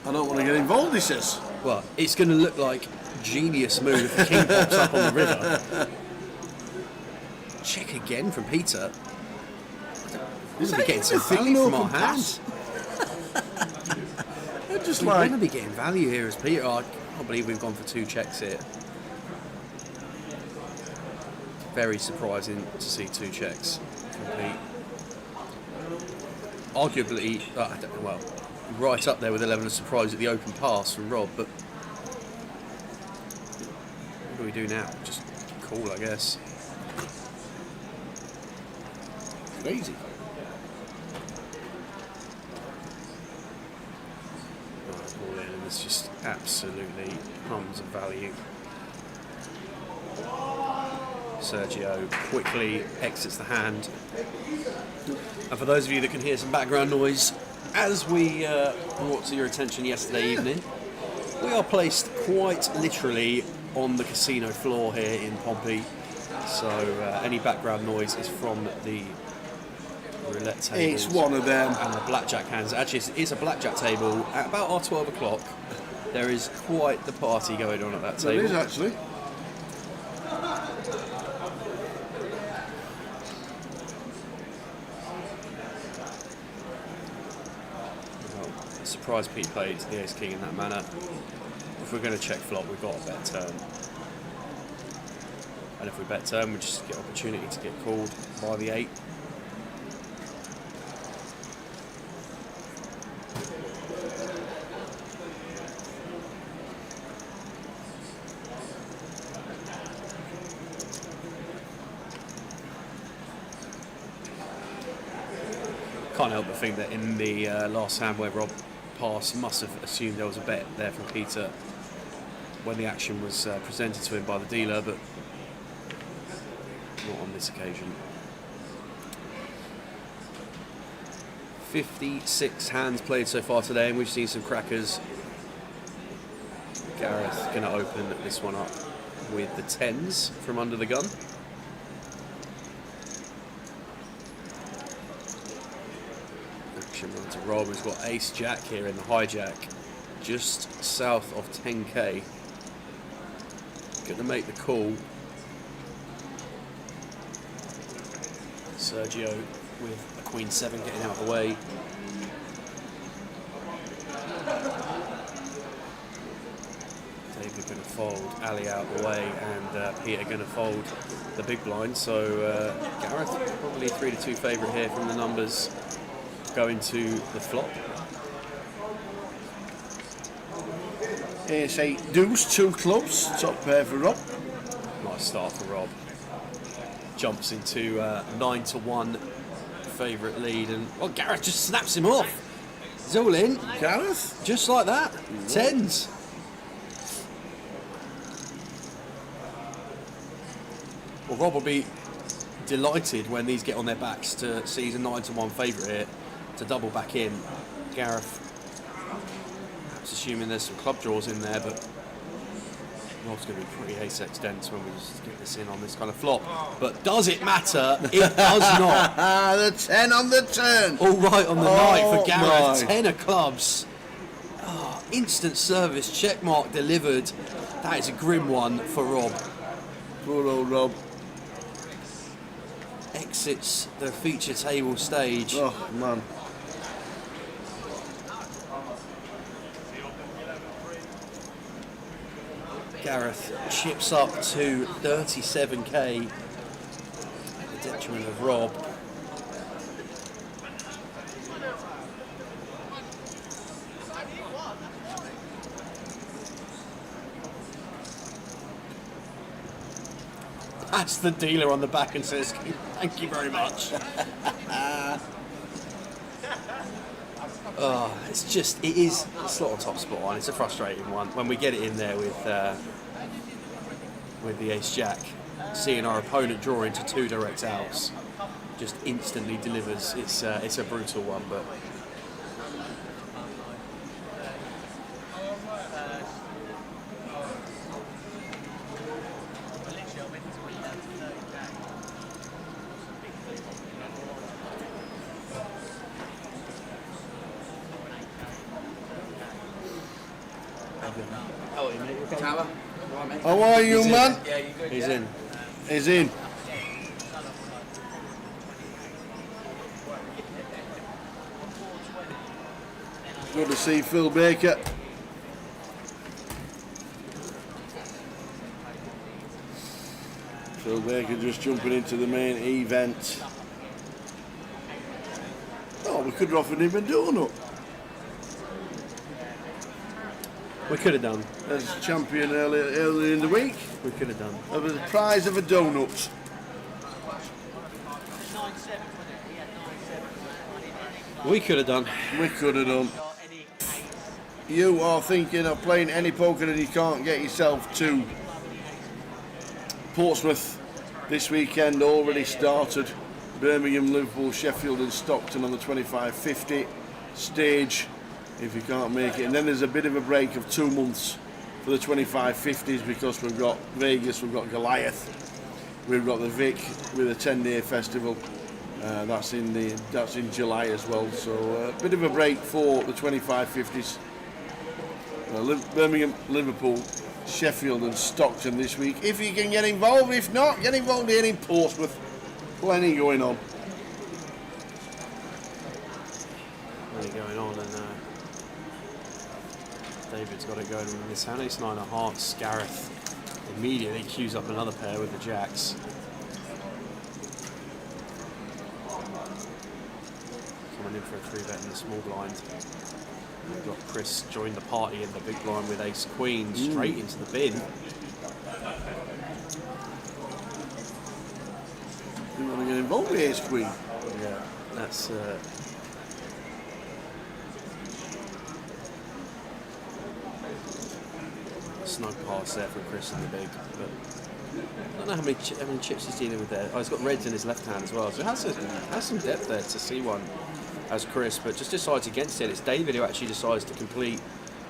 I don't want to get involved, he says. Well, it's going to look like genius move if the king pops up on the river. Check again from Peter. We're going to be getting some value from our hands. Just We're like going to be getting value here as Peter. I can't believe we've gone for 2 checks here. Very surprising to see 2 checks from Pete. Arguably, I don't know, well, right up there with the level of surprise at the open pass from Rob, but what do we do now? Just call, I guess. Crazy. Right, all in, and there's just absolutely tons of value. Sergio quickly exits the hand. And for those of you that can hear some background noise, as we brought to your attention yesterday evening, we are placed quite literally on the casino floor here in Pompey. So any background noise is from the roulette tables. It's one of them. And the blackjack hands. Actually, it's a blackjack table. At about our 12 o'clock, there is quite the party going on at that table. There is actually. Surprised Pete played the ace king in that manner. If we're going to check flop, we've got to bet turn. And if we bet turn, we just get opportunity to get called by the 8. Can't help but think that in the last hand where Rob passed, must have assumed there was a bet there from Peter when the action was presented to him by the dealer, but not on this occasion. 56 hands played so far today, and we've seen some crackers. Gareth going to open this one up with the 10s from under the gun. Run to Rob, who's got ace jack here in the hijack, just south of 10k. Going to make the call. Sergio with a queen 7 getting out of the way. David going to fold, Ali out of the way, and Peter going to fold the big blind. So Gareth probably 3-2 favourite here from the numbers. Going to the flop. Ace 8 deuce, 2 clubs, top pair for Rob. Nice start for Rob. Jumps into 9-1 favourite lead, and Gareth just snaps him off. He's all in. Gareth? Just like that. 10s. Well, Rob will be delighted when these get on their backs to see he's a 9-1 favourite here. To double back in. Gareth, perhaps assuming there's some club draws in there, but Rob's going to be pretty ace-x dense when we just get this in on this kind of flop. But does it matter? It does not. The 10 on the turn. All right on the night for Gareth. My. 10 of clubs. Oh, instant service, checkmark delivered. That is a grim one for Rob. Poor old Rob. Exits the feature table stage. Oh, man. Gareth chips up to 37k at the detriment of Rob. Pats the dealer on the back and says, "Thank you very much." It's not a top spot one. It's a frustrating one when we get it in there with the ace jack. Seeing our opponent draw into 2 direct outs just instantly delivers. It's a brutal one, but. How are you, man? He's in. He's in. Good to see Phil Baker. Phil Baker just jumping into the main event. Oh, we could have offered him a donut We could have done. as champion earlier in the week. We could have done. There was a prize of a donut. We could have done. We could have done. You are thinking of playing any poker and you can't get yourself to Portsmouth this weekend, already started. Birmingham, Liverpool, Sheffield and Stockton on the 25-50 stage if you can't make it. And then there's a bit of a break of 2 months for the 25-50s because we've got Vegas, we've got Goliath, we've got the Vic with a 10-day festival. That's in July as well. So a bit of a break for the 25-50s. Birmingham, Liverpool, Sheffield and Stockton this week. If you can get involved, if not, get involved here in Portsmouth. Plenty going on. Plenty going on, and David's got to go in this hand. Ace 9 of hearts. Gareth immediately queues up another pair with the jacks. Coming in for a 3-bet in the small blind. We've got Chris join the party in the big blind with ace queen straight into the bin. You want to get involved with ace queen? Yeah, that's snug pass there from Chris in the big, but I don't know how many chips he's dealing with there. Oh, he's got reds in his left hand as well, so it has some depth there to see one as Chris, but just decides against it. It's David who actually decides to complete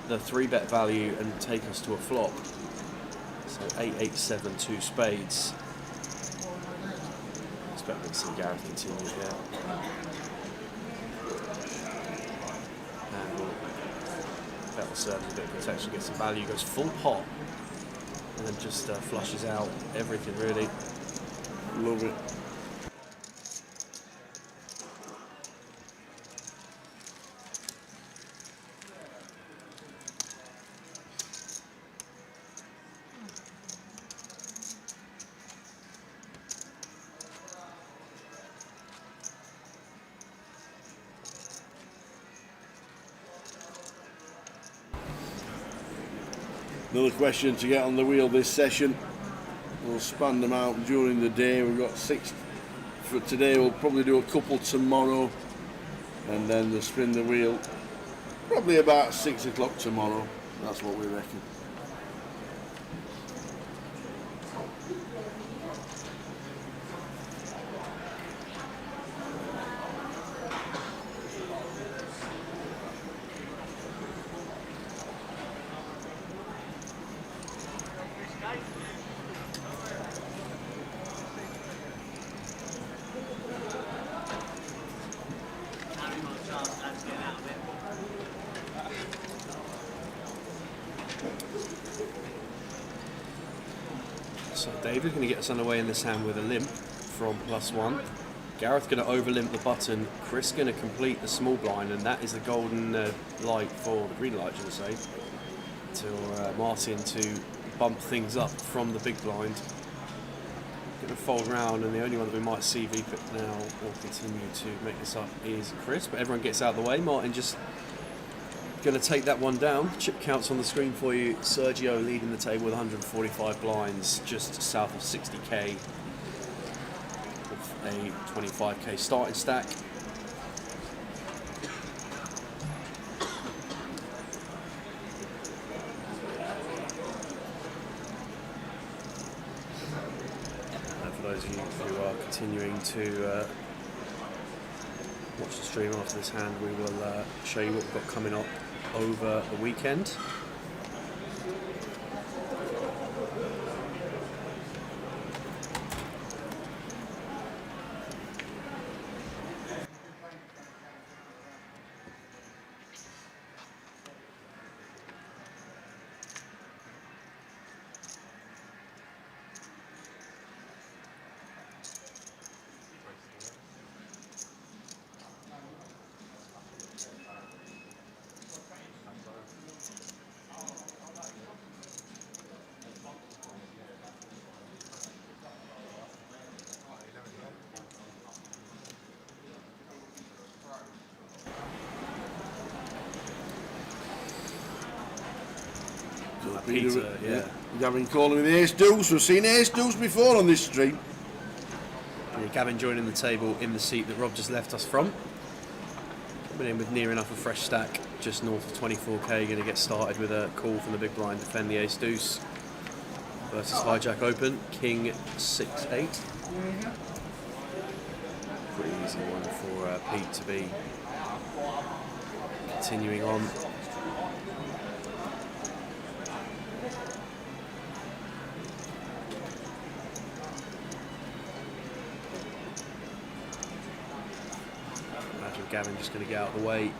the 3-bet value and take us to a flop. So 8-8-7, 2 spades. Expecting to see Gareth continue here. And that will serve as a bit of protection, get some value, goes full pot, and then just flushes out everything really. Love it. Another question to get on the wheel this session. We'll span them out during the day. We've got 6 for today. We'll probably do a couple tomorrow, and then they'll spin the wheel probably about 6 o'clock tomorrow. That's what we reckon. So David going to get us underway in this hand with a limp from +1. Gareth going to over-limp the button. Chris going to complete the small blind, and that is the golden light for the green light, should I say, to Martin to bump things up from the big blind. Going to fold round, and the only one that we might see VP now or continue to make this up is Chris, but everyone gets out of the way. Martin just going to take that one down. Chip counts on the screen for you. Sergio leading the table with 145 blinds, just south of 60k, with a 25k starting stack. And for those of you who are continuing to watch the stream after this hand, we will show you what we've got coming up over the weekend. Peter, yeah. Gavin calling with the ace deuce. We've seen ace deuce before on this stream. Yeah, Gavin joining the table in the seat that Rob just left us from. Coming in with near enough a fresh stack, just north of 24k. Going to get started with a call from the big blind, defend the ace deuce versus hijack open, king 6-8. Pretty easy one for Pete to be continuing on. Imagine Gavin just going to get out of the way.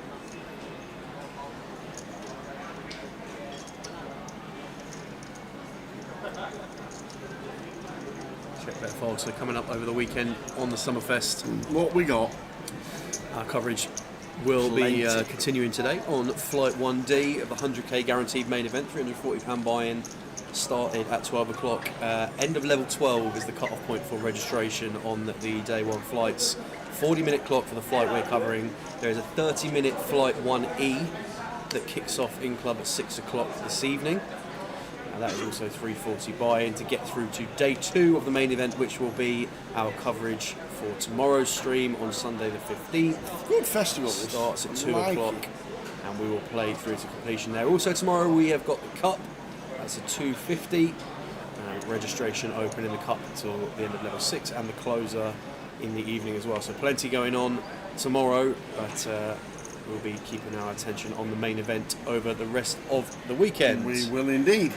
Check that fog. So coming up over the weekend on the Summerfest. What we got? Our coverage will be continuing today on Flight 1D of the 100k guaranteed main event, £340 buy-in, started at 12 o'clock. End of level 12 is the cut-off point for registration on the day one flights. 40-minute clock for the flight we're covering. There is a 30-minute Flight 1E that kicks off in club at 6 o'clock this evening. That is also 340 buy-in to get through to day 2 of the main event, which will be our coverage for tomorrow's stream on Sunday the 15th. Good festival. Starts at 2 o'clock and we will play through to completion there. Also tomorrow we have got the Cup. That's a 250. Registration open in the Cup until the end of level 6 and the closer in the evening as well. So plenty going on tomorrow, but we'll be keeping our attention on the main event over the rest of the weekend. We will indeed.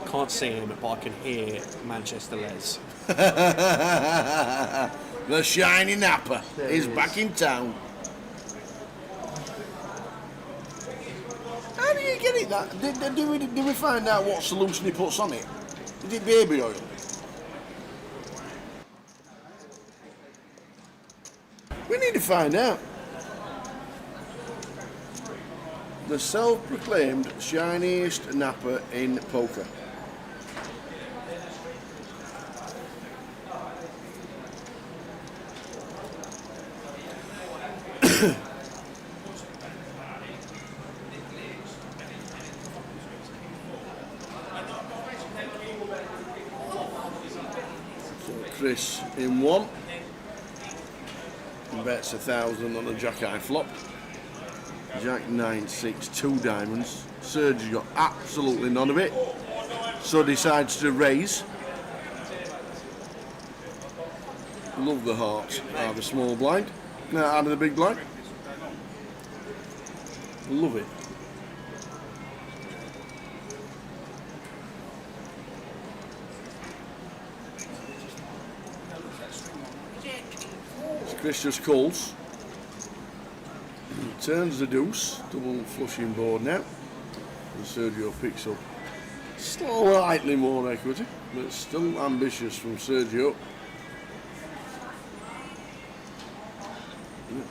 Can't see him, but I can hear Manchester Les. The shiny napper is back in town. How do you get it that? Did we find out what solution he puts on it? Is it baby oil? We need to find out. The self-proclaimed shiniest napper in poker. Chris in one. Bets 1,000 on a jack-eye flop. Jack 9-6, 2 diamonds. Serge's got absolutely none of it, so decides to raise. Love the hearts out of the small blind. No, out of the big blind. Love it. Chris just calls. Turns the deuce, double flushing board now. And Sergio picks up slightly more equity, but still ambitious from Sergio.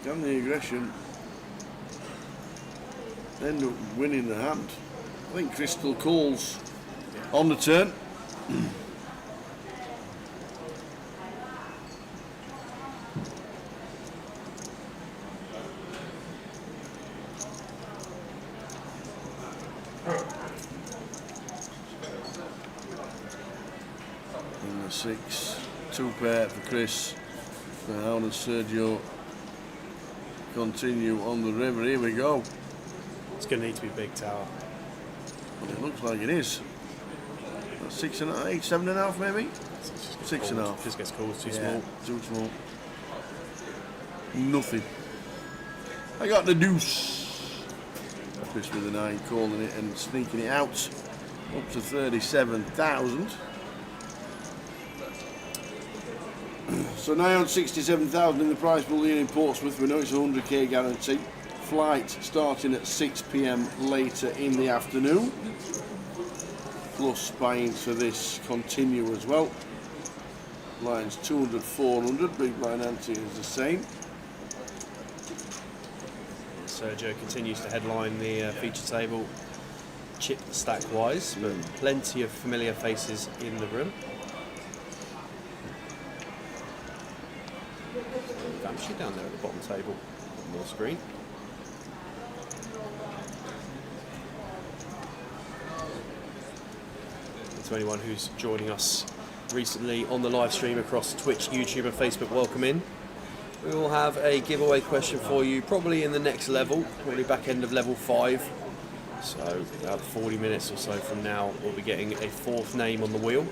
Can the aggression end up winning the hand? I think Chris still calls on the turn. And the 6, 2 pair for Chris. So how does Sergio continue on the river? Here we go. It's going to need to be big tower. Well, it looks like it is. 6.5, 8, 7.5 maybe? 6.5. Just gets called, too small. Too small. Nothing. I got the deuce. Chris with a 9 calling it and sneaking it out up to 37,000. So now on 67,000 in the prize pool here in Portsmouth. We know it's a 100k guarantee. Flight starting at 6 p.m. later in the afternoon. Plus buy-ins for this continue as well. Lines 200, 400. Big blind ante is the same. Sergio continues to headline the feature table, chip stack wise, but plenty of familiar faces in the room. Vamshi down there at the bottom table. More screen. And to anyone who's joining us recently on the live stream across Twitch, YouTube and Facebook, welcome in. We will have a giveaway question for you probably in the next level, probably back end of level 5. So about 40 minutes or so from now we'll be getting a 4th name on the wheel.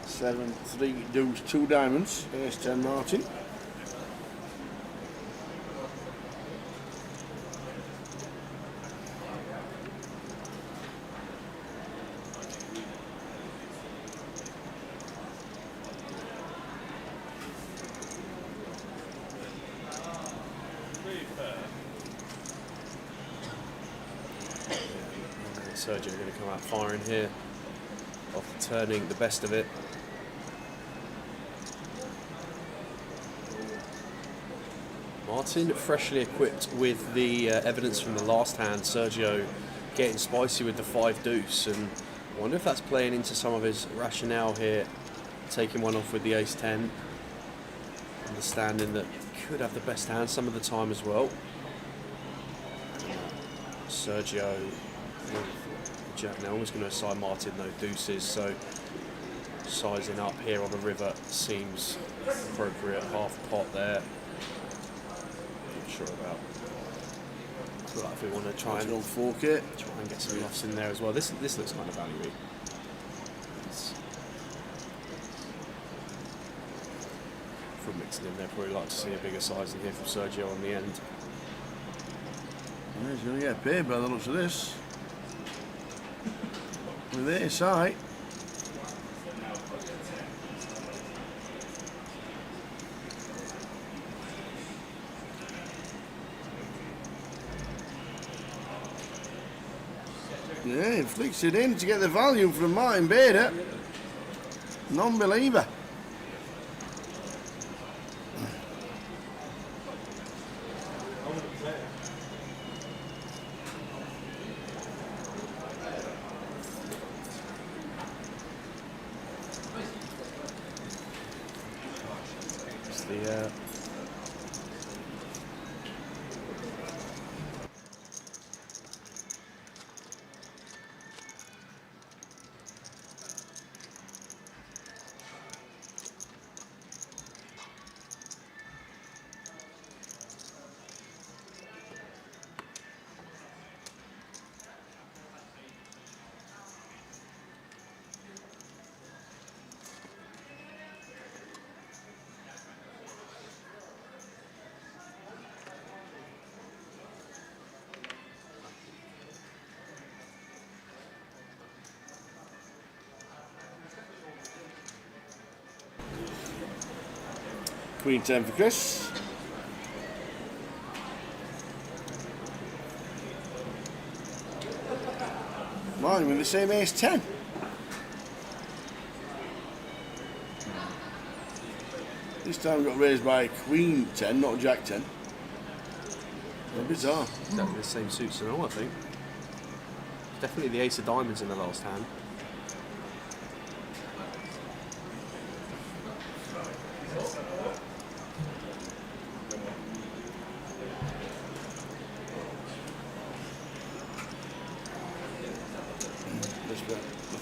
Seven, 3 deuce, 2 diamonds. Ace 10 Martin. Sergio going to come out firing here, after turning the best of it. Martin freshly equipped with the evidence from the last hand. Sergio getting spicy with the 5 deuce, and I wonder if that's playing into some of his rationale here, taking one off with the ace 10, understanding that he could have the best hand some of the time as well. Sergio with Jack now always going to assign Martin no deuces, so sizing up here on the river seems appropriate. Half pot there. Not sure about. I feel like if we want to try and fork it, try and get some offs in there as well. This looks kind of value-y. From mixing in there, probably like to see a bigger size in here from Sergio on the end. Yeah, he's going to get paid by the looks of this. With this, right? Yeah, he flicks it in to get the value from Martin Bader. Non-believer. It's the Queen 10 for Chris. Martin with the same ace 10. This time got raised by Queen 10, not Jack 10. Bizarre. Exactly the same suits and all, I think. Definitely the ace of diamonds in the last hand.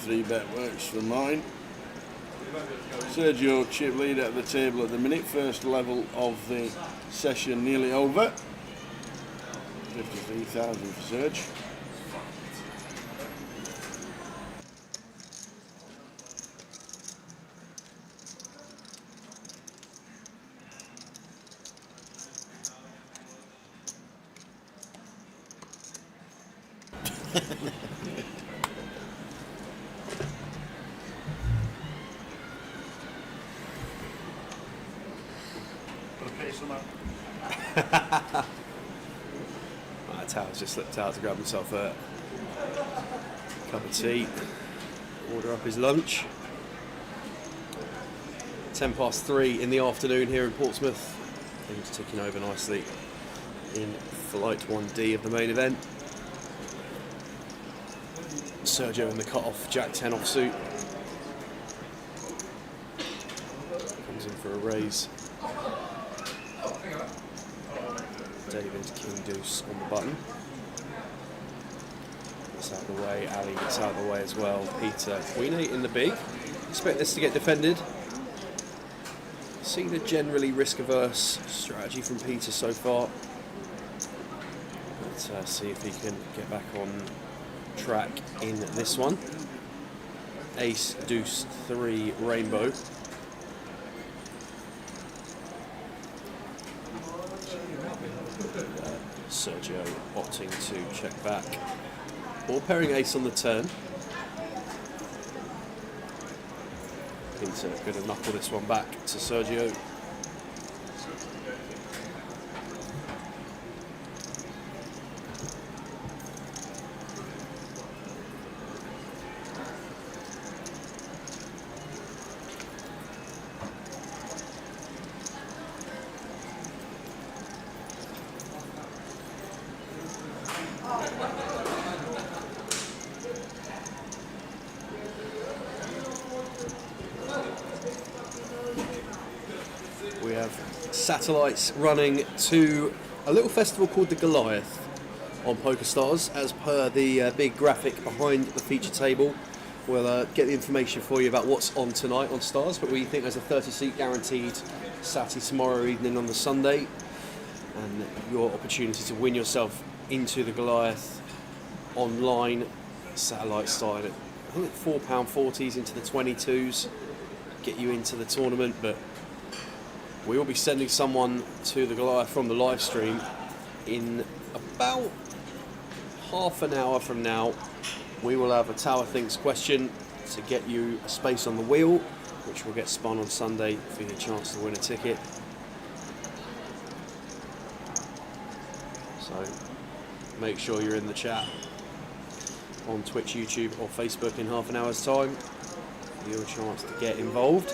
The 3-bet works for mine. Sergio chip lead at the table at the minute. First level of the session nearly over. 53,000 for Serge. Towers just slipped out to grab himself a cup of tea, order up his lunch. 3:10 in the afternoon here in Portsmouth. Things ticking over nicely in Flight 1D of the main event. Sergio in the cut-off Jack 10 off suit. Comes in for a raise. David King Deuce on the button. Gets out of the way. Ali gets out of the way as well. Peter Queen 8 in the big. Expect this to get defended. Seen a generally risk-averse strategy from Peter so far. Let's see if he can get back on track in this one. Ace, Deuce, 3, Rainbow. Sergio opting to check back. Ball pairing ace on the turn. Peter going to knuckle this one back to Sergio. We have satellites running to a little festival called the Goliath on PokerStars, as per the big graphic behind the feature table. We'll get the information for you about what's on tonight on Stars, but we think there's a 30-seat guaranteed Saturday tomorrow evening on the Sunday, and your opportunity to win yourself into the Goliath online. Satellite started at, I think, £4.40s into the 22s, get you into the tournament, but we will be sending someone to the Goliath from the live stream in about half an hour from now. We will have a Tower Thinks question to get you a space on the wheel, which will get spun on Sunday for your chance to win a ticket. So make sure you're in the chat on Twitch, YouTube or Facebook in half an hour's time for your chance to get involved.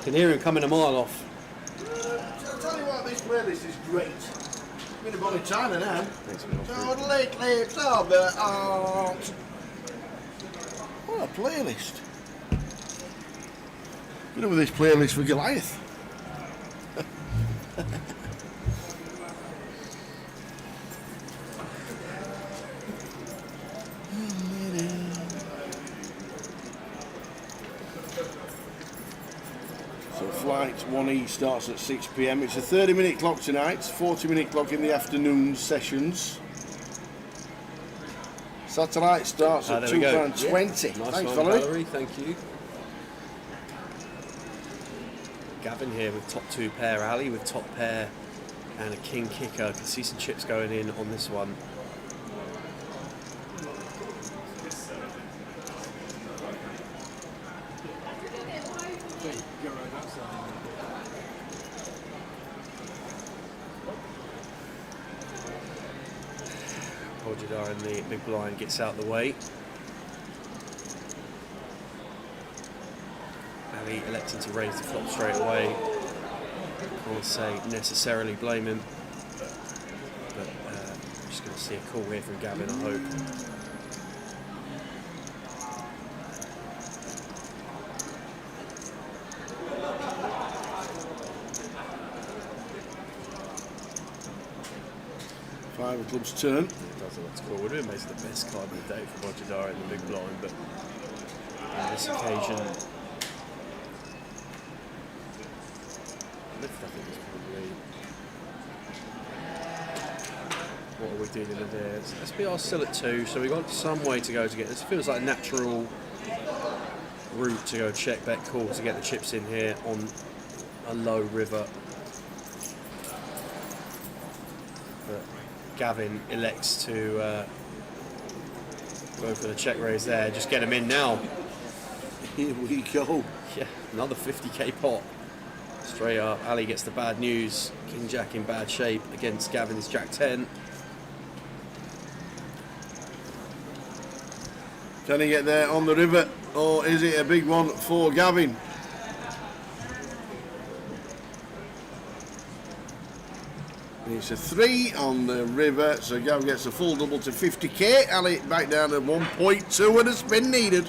Can hear him coming a mile off. I'll tell you what, this playlist is great. It's been a bonny time now. Totally sober art. What a playlist. You know, with this playlist for Goliath. Flight 1E starts at 6 PM. It's a 30-minute clock tonight, 40-minute clock in the afternoon sessions. Satellite starts at £2.20. Yeah. Nice. Thanks, Valerie. Valerie. Thank you. Gavin here with top 2 pair, Ali with top pair and a king kicker. Can see some chips going in on this one. Jadar in the big blind gets out the way. Ali electing to raise the flop straight away. Can't say necessarily blame him, but I'm just going to see a call here from Gavin, I hope. Five of clubs turn. That's cool. Would have been the best card of the day for Bojidar in the big blind, but on this occasion, lift, I think, is probably what are we dealing with here. SBR still at 2, so we've got some way to go to get this. Feels like a natural route to go check bet call to get the chips in here on a low river. But Gavin elects to Go for the check raise there. Just get him in now. Here we go. Yeah, another 50k pot. Straight up. Ali gets the bad news. King Jack in bad shape against Gavin's Jack 10. Can he get there on the river, or is it a big one for Gavin? It's a 3 on the river, so Gavin gets a full double to 50k. Ali back down to 1.2 and a spin needed.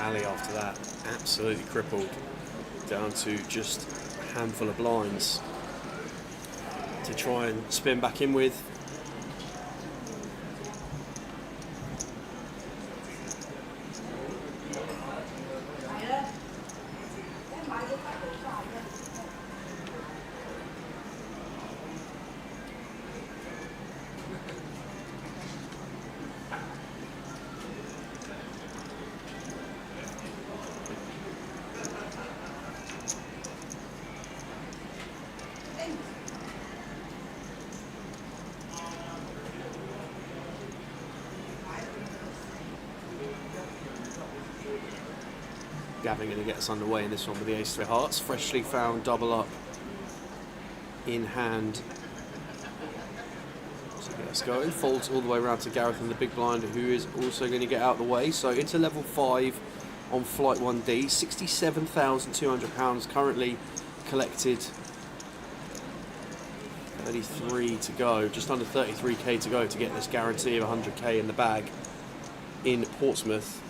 Ali after that, absolutely crippled, down to just a handful of blinds to try and spin back in with. Gavin going to get us underway in this one with the ace 3 hearts. Freshly found double up in hand. So get us going. Folds all the way around to Gareth in the big blind, who is also going to get out of the way. So into level 5 on flight 1D. £67,200 currently collected. 33 to go. Just under 33k to go to get this guarantee of 100k in the bag in Portsmouth.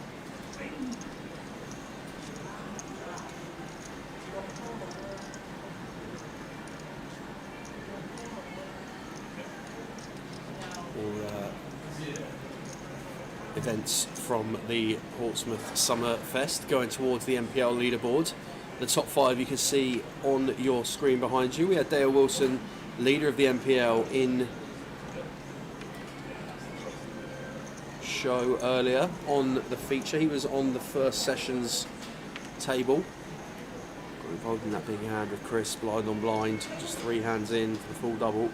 Events from the Portsmouth Summer Fest going towards the MPL leaderboard. The top 5 you can see on your screen behind you. We had Dale Wilson, leader of the MPL, in show earlier on the feature. He was on the first session's table. Got involved in that big hand with Chris, blind on blind, just 3 hands in for the full double.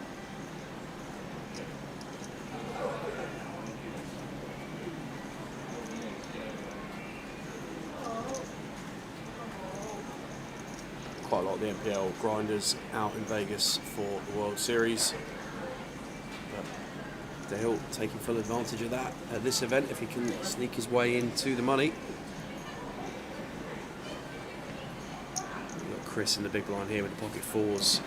Quite a lot of the MPL grinders out in Vegas for the World Series. But Dale taking full advantage of that at this event if he can sneak his way into the money. We've got Chris in the big line here with the pocket 4s.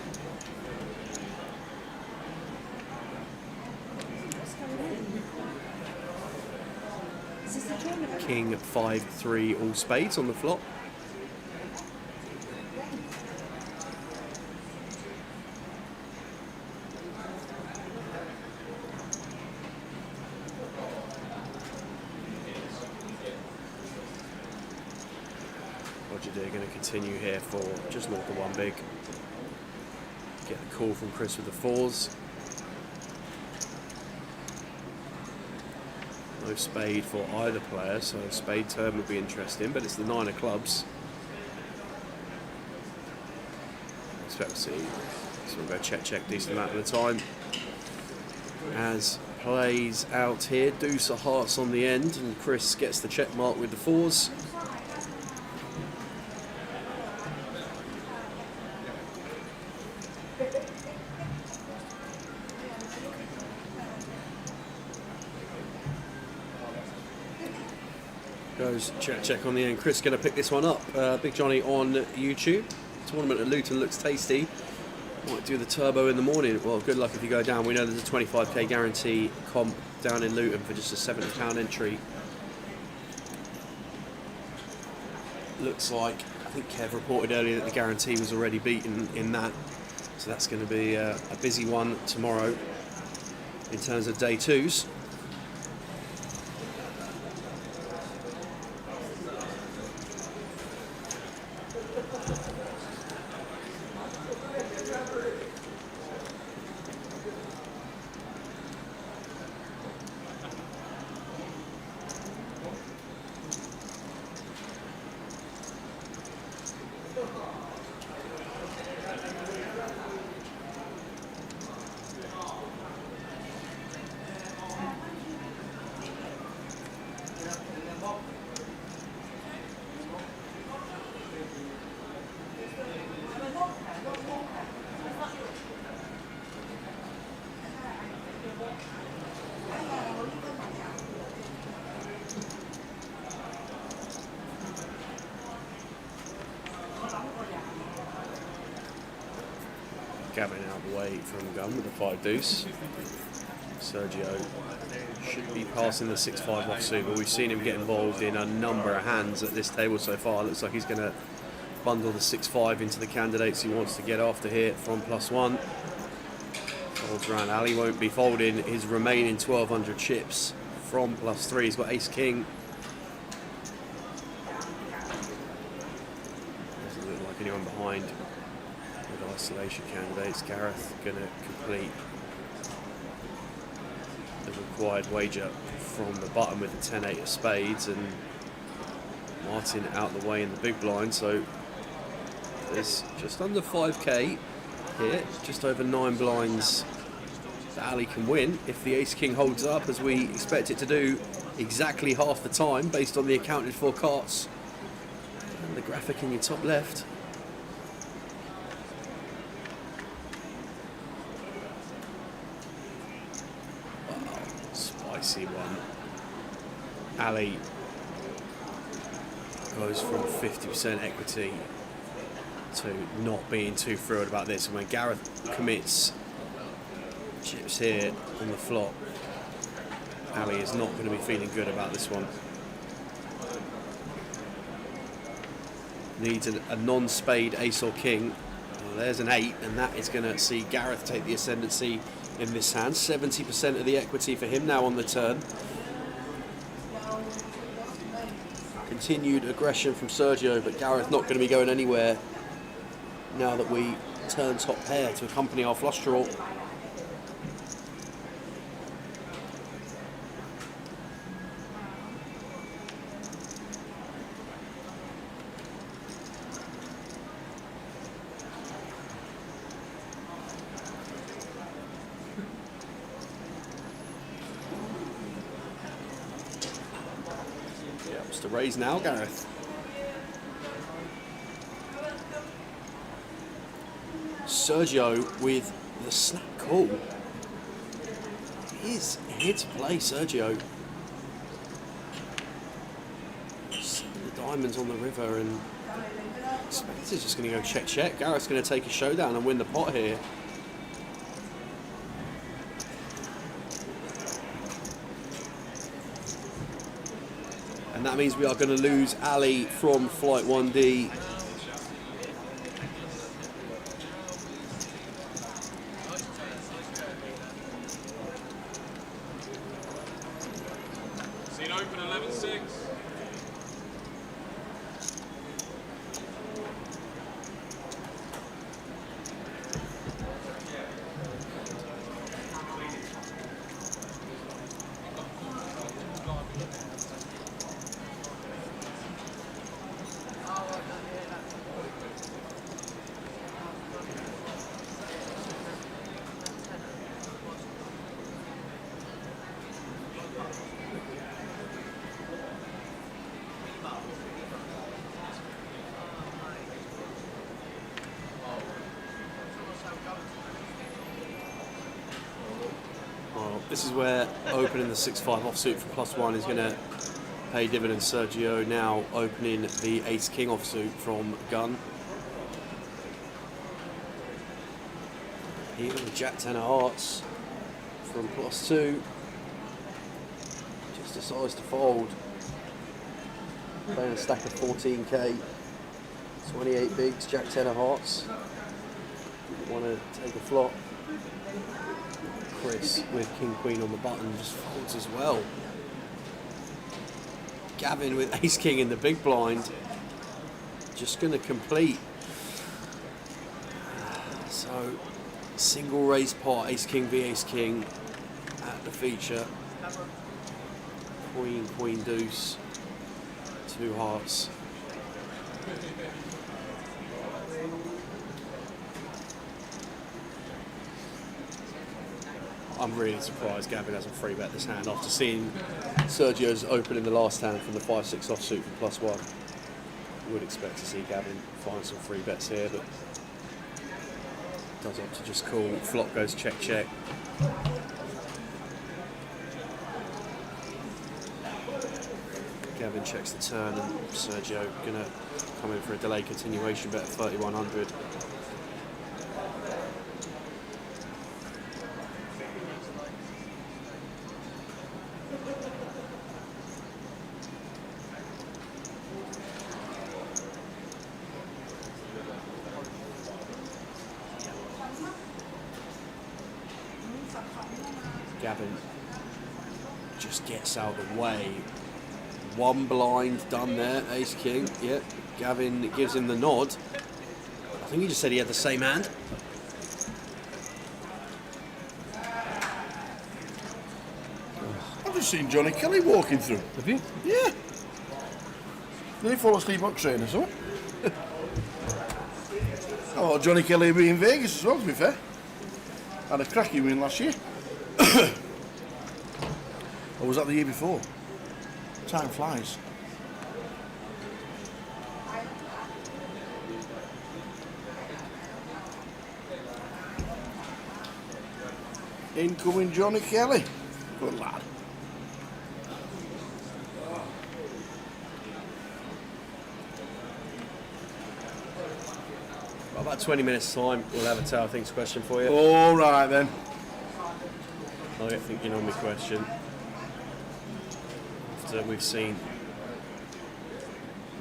King 5-3 all spades on the flop. They're going to continue here for just north of 1 big. Get the call from Chris with the 4s. No spade for either player, so spade turn would be interesting, but it's the 9 of clubs. Expect to see. So we'll go check decent amount of the time. As plays out here, deuce of hearts on the end, and Chris gets the check mark with the 4s. Goes check on the end. Chris going to pick this one up. Big Johnny on YouTube. Tournament at Luton looks tasty. Might do the turbo in the morning. Well, good luck if you go down. We know there's a 25k guarantee comp down in Luton for just a £70 entry. Looks like, I think Kev reported earlier that the guarantee was already beaten in that. So that's going to be a busy one tomorrow in terms of day 2s. Gavin out of the way from gun with the 5 deuce. Sergio should be passing the 6-5 offsuit, but we've seen him get involved in a number of hands at this table so far. Looks like he's going to bundle the 6-5 into the candidates he wants to get after here from +1. Folds around. Ali won't be folding his remaining 1200 chips from +3. He's got ace king. Doesn't look like anyone behind with isolation candidates. Gareth going to complete the required wager from the button with the 10-8 of spades, and Martin out the way in the big blind. So there's just under 5k here, just over 9 blinds that Ali can win if the ace king holds up, as we expect it to do exactly half the time based on the accounted for cards and the graphic in your top left. Wow, spicy one. Ali goes from 50% equity to not being too thrilled about this, and when Gareth commits chips here on the flop, Ali is not going to be feeling good about this one. Needs a non-spade ace or king. Well, there's an 8, and that is going to see Gareth take the ascendancy in this hand. 70% of the equity for him now on the turn. Continued aggression from Sergio, but Gareth not going to be going anywhere now that we turn top pair to accompany our flush draw. To raise now, Gareth. Sergio with the snap call. He's here to play, Sergio. The diamonds on the river, and expect he's just going to go check. Gareth's going to take a showdown and win the pot here. And that means we are going to lose Ali from flight 1D. Scene open 11-6. This is where opening the 6-5 offsuit for +1 is going to pay dividends. Sergio now opening the ace-king offsuit from gun. Here with Jack-10 of hearts from +2. Just decides to fold. Playing a stack of 14k. 28 bigs, Jack-10 of hearts. Didn't want to take a flop. Chris with king-queen on the button just folds as well. Gavin with ace-king in the big blind. Just going to complete. So, single raise pot, ace-king v ace-king at the feature. Queen, queen, deuce. 2 hearts. I'm really surprised Gavin hasn't free bet this hand after seeing Sergio's open in the last hand from the 5-6 offsuit for +1. Would expect to see Gavin find some free bets here, but does opt to just call. Flop goes check. Gavin checks the turn, and Sergio gonna come in for a delay continuation bet at 3,100. Gavin just gets out of the way. One blind done there, ace king. Yeah, Gavin gives him the nod. I think he just said he had the same hand. I've just seen Johnny Kelly walking through. Have you? Yeah. Did he fall asleep on train or something? Oh, Johnny Kelly will be in Vegas as well, to be fair. Had a cracking win last year. Or was that the year before? Time flies. Incoming Johnny Kelly. Good lad. Well, about 20 minutes time, we'll have a Tower Things question for you. All right then. I'll get thinking on my question. After we've seen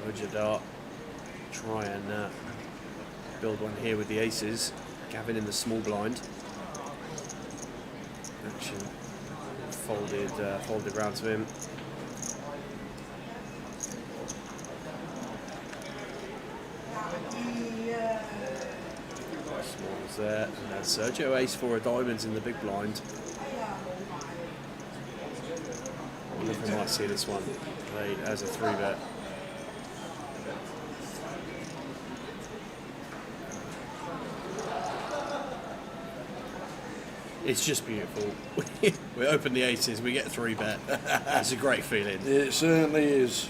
Ojadar try and build one here with the aces. Gavin in the small blind. Action folded round to him. Smalls there, and then Sergio ace for a diamonds in the big blind. I wonder if we might see this one played as a 3-bet. It's just beautiful. We open the aces, we get 3-bet. It's a great feeling. It certainly is.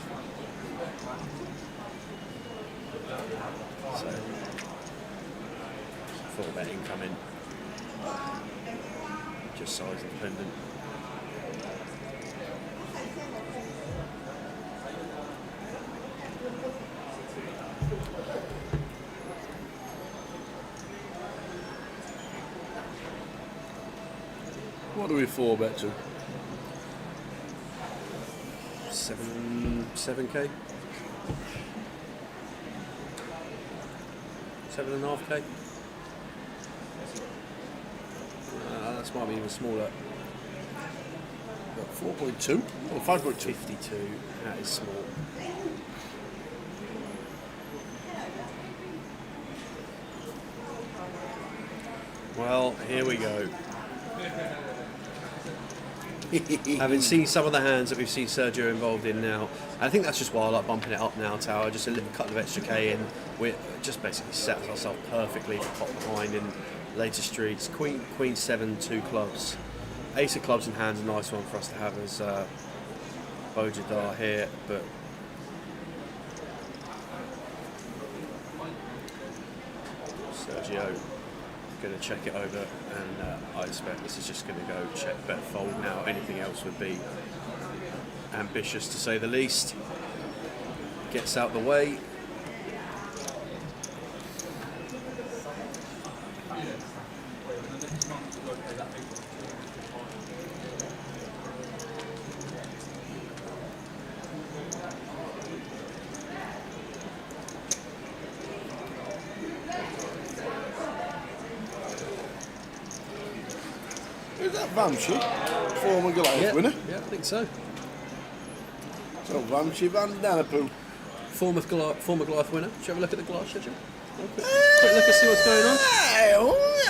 So, 4-bet incoming. Just size independent. What do we 4-bet to? 7k? 7.5k? This might be even smaller. 4.2 or 5.2? 52. That is small. Well, here we go. Having seen some of the hands that we've seen Sergio involved in now, I think that's just why I like bumping it up now, Tower. Just a little couple of extra K in. We just basically set ourselves perfectly to pop behind in later streets. Queen 7, 2 clubs. Ace of clubs in hand, a nice one for us to have as Ojadar here, but Sergio going to check it over, and I expect this is just going to go check, bet, fold now. Anything else would be ambitious to say the least. Gets out the way. Is that Vamshi, former Goliath winner? Yeah, I think so. So Vamshi Van Danapoo. Former Goliath winner. Should we have a look at the Goliath schedule? Quick look and see what's going on.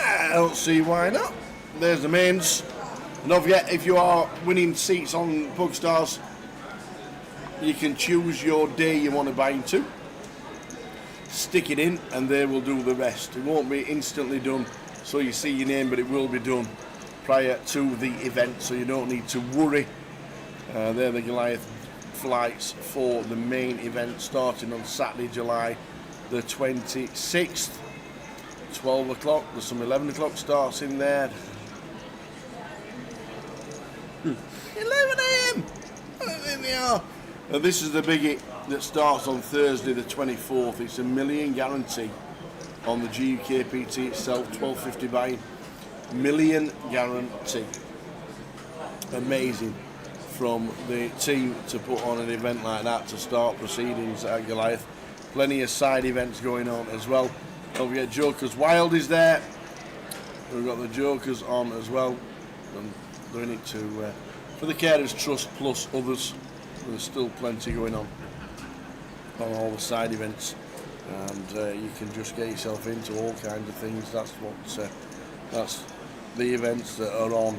I don't see why not. There's the mains. And don't forget, if you are winning seats on Pugstars, you can choose your day you want to buy into. Stick it in and they will do the rest. It won't be instantly done, so you see your name, but it will be done prior to the event, so you don't need to worry. They're the Goliath flights for the main event starting on Saturday, July the 26th. 12 o'clock, there's some 11 o'clock starts in there. 11 a.m. There they are. And this is the biggie that starts on Thursday the 24th. It's $1 million guarantee on the GUKPT itself, 12.50 buy-in. $1 million guarantee. Amazing from the team to put on an event like that to start proceedings at Goliath. Plenty of side events going on as well. Don't forget Jokers Wild is there. We've got the Jokers on as well. And they're in it to for the Carers Trust plus others. There's still plenty going on all the side events, and you can just get yourself into all kinds of things. That's the events that are on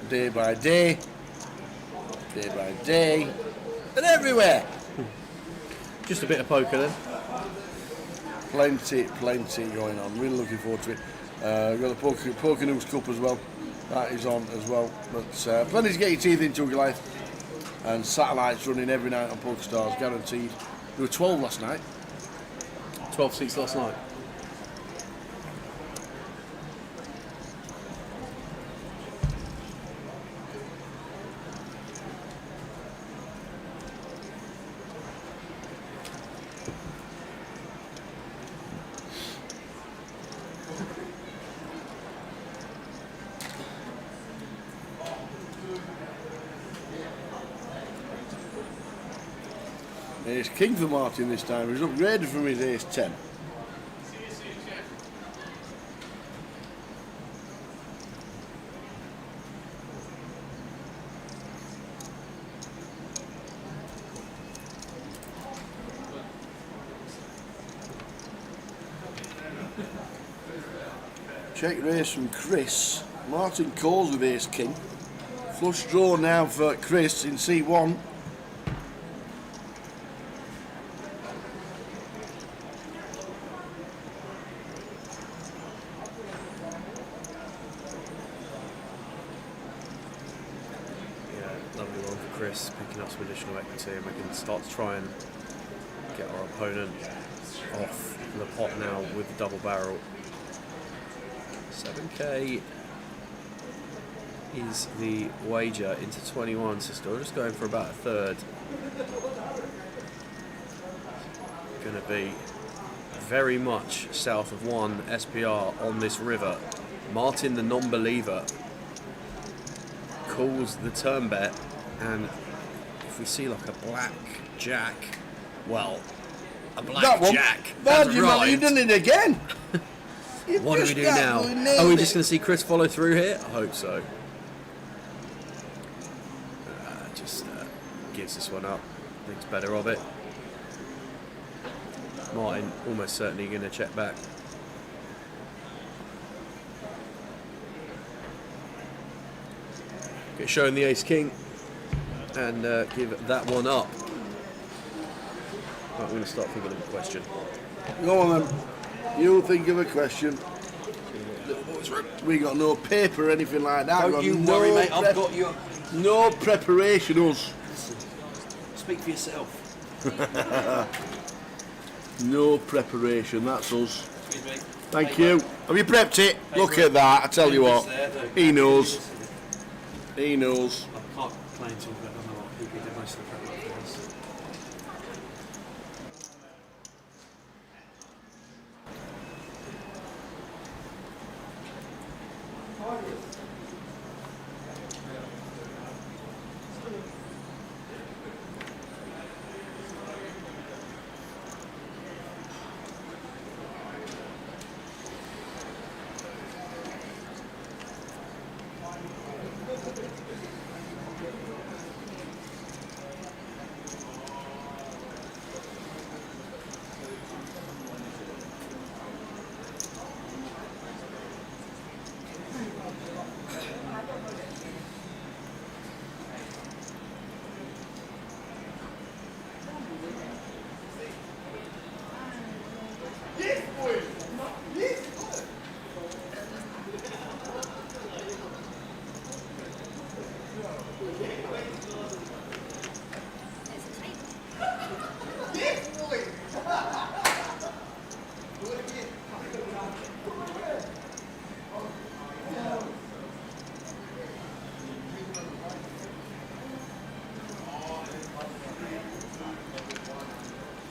day by day, and everywhere. Just a bit of poker then. Plenty going on. Really looking forward to it. We've got the Poker News Cup as well. That is on as well. But plenty to get your teeth into, Goliath. And satellites running every night on PokerStars, guaranteed. There were 12 last night. 12 seats last night. Ace King for Martin this time. He's upgraded from his Ace 10. Check race from Chris. Martin calls with Ace King. Flush draw now for Chris in C1. Lovely one for Chris, picking up some additional equity, and we can start to try and get our opponent off the pot now with the double barrel. 7k is the wager into 21, so still just going for about a third. Going to be very much south of 1 SPR on this river. Martin the non-believer calls the turn bet, and if we see like a black jack, well, a black jack has arrived. You've done it again. What do we do now? Are we just going to see Chris follow through here? I hope so. Just gives this one up. Thinks better of it. Martin almost certainly going to check back. Get shown the Ace King and give that one up. Right, we're going to start thinking of a question. Go on then. You think of a question. We got no paper or anything like that. Don't you worry, mate. I've got you. No preparation, us. Speak for yourself. No preparation. That's us. Thank you. Have you prepped it? Look at that. I tell you what. He knows. He knows. I can't play until I don't know what people did most of the prep work for us.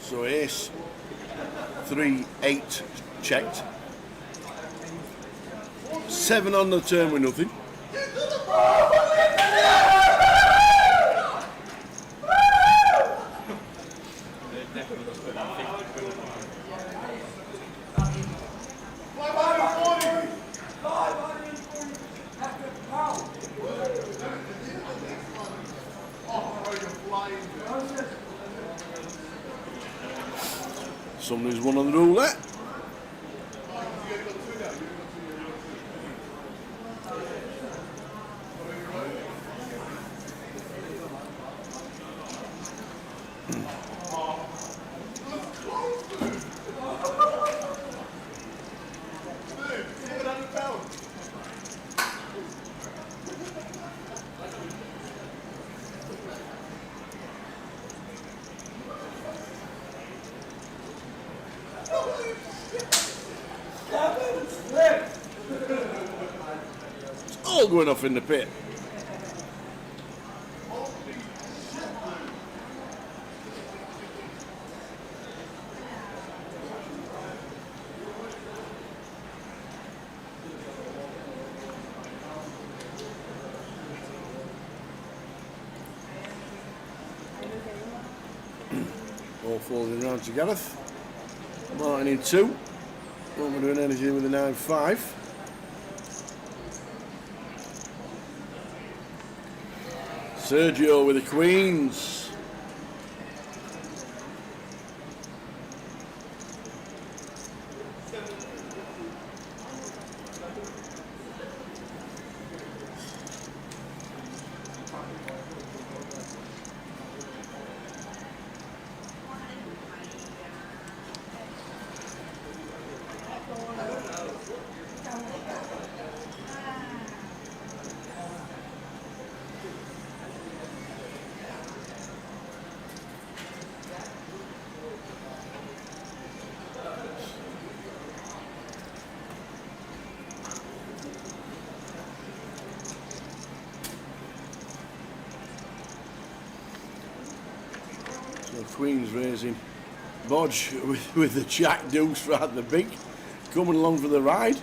So Ace 3, 8 checked. 7 on the turn with nothing. Somebody's won on the roulette. It's all going off in the pit. All folding around to Gareth. Martin in 2. Won't be doing anything with the 9-5. Sergio with the queens. So Queen's raising Bodge with the Jack Deuce right the big, coming along for the ride.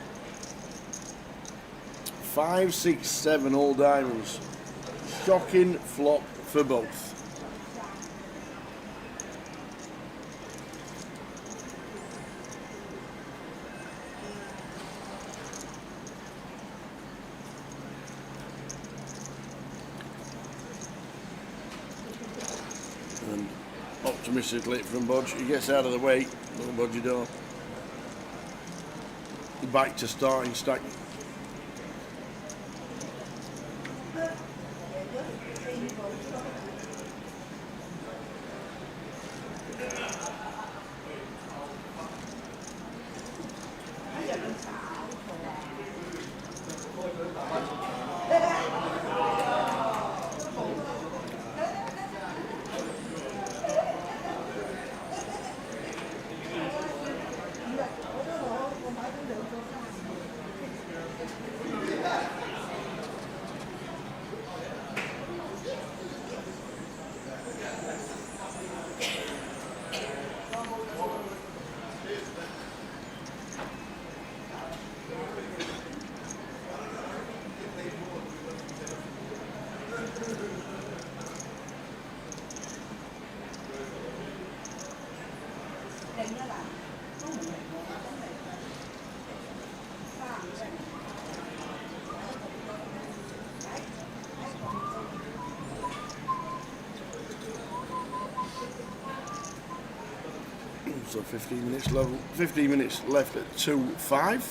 5, 6, 7 all diamonds. Shocking flop for both. And optimistically from Bodge, he gets out of the way, little Bodgy door. Back to starting stack. So 15 minutes left at 2-5.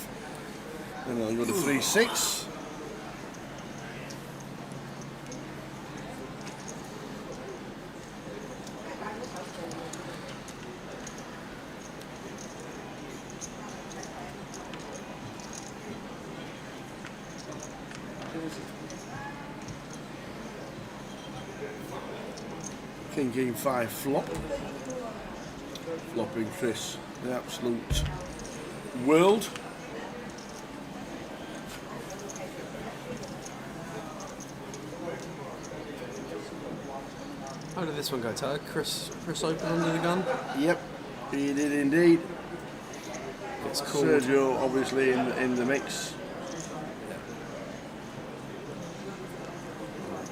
And I'll go to 3-6. King 5 flop. Flopping Chris, the absolute world. How did this one go, Taylor? Chris open under the gun? Yep, he did indeed. It's called. Sergio obviously in the mix.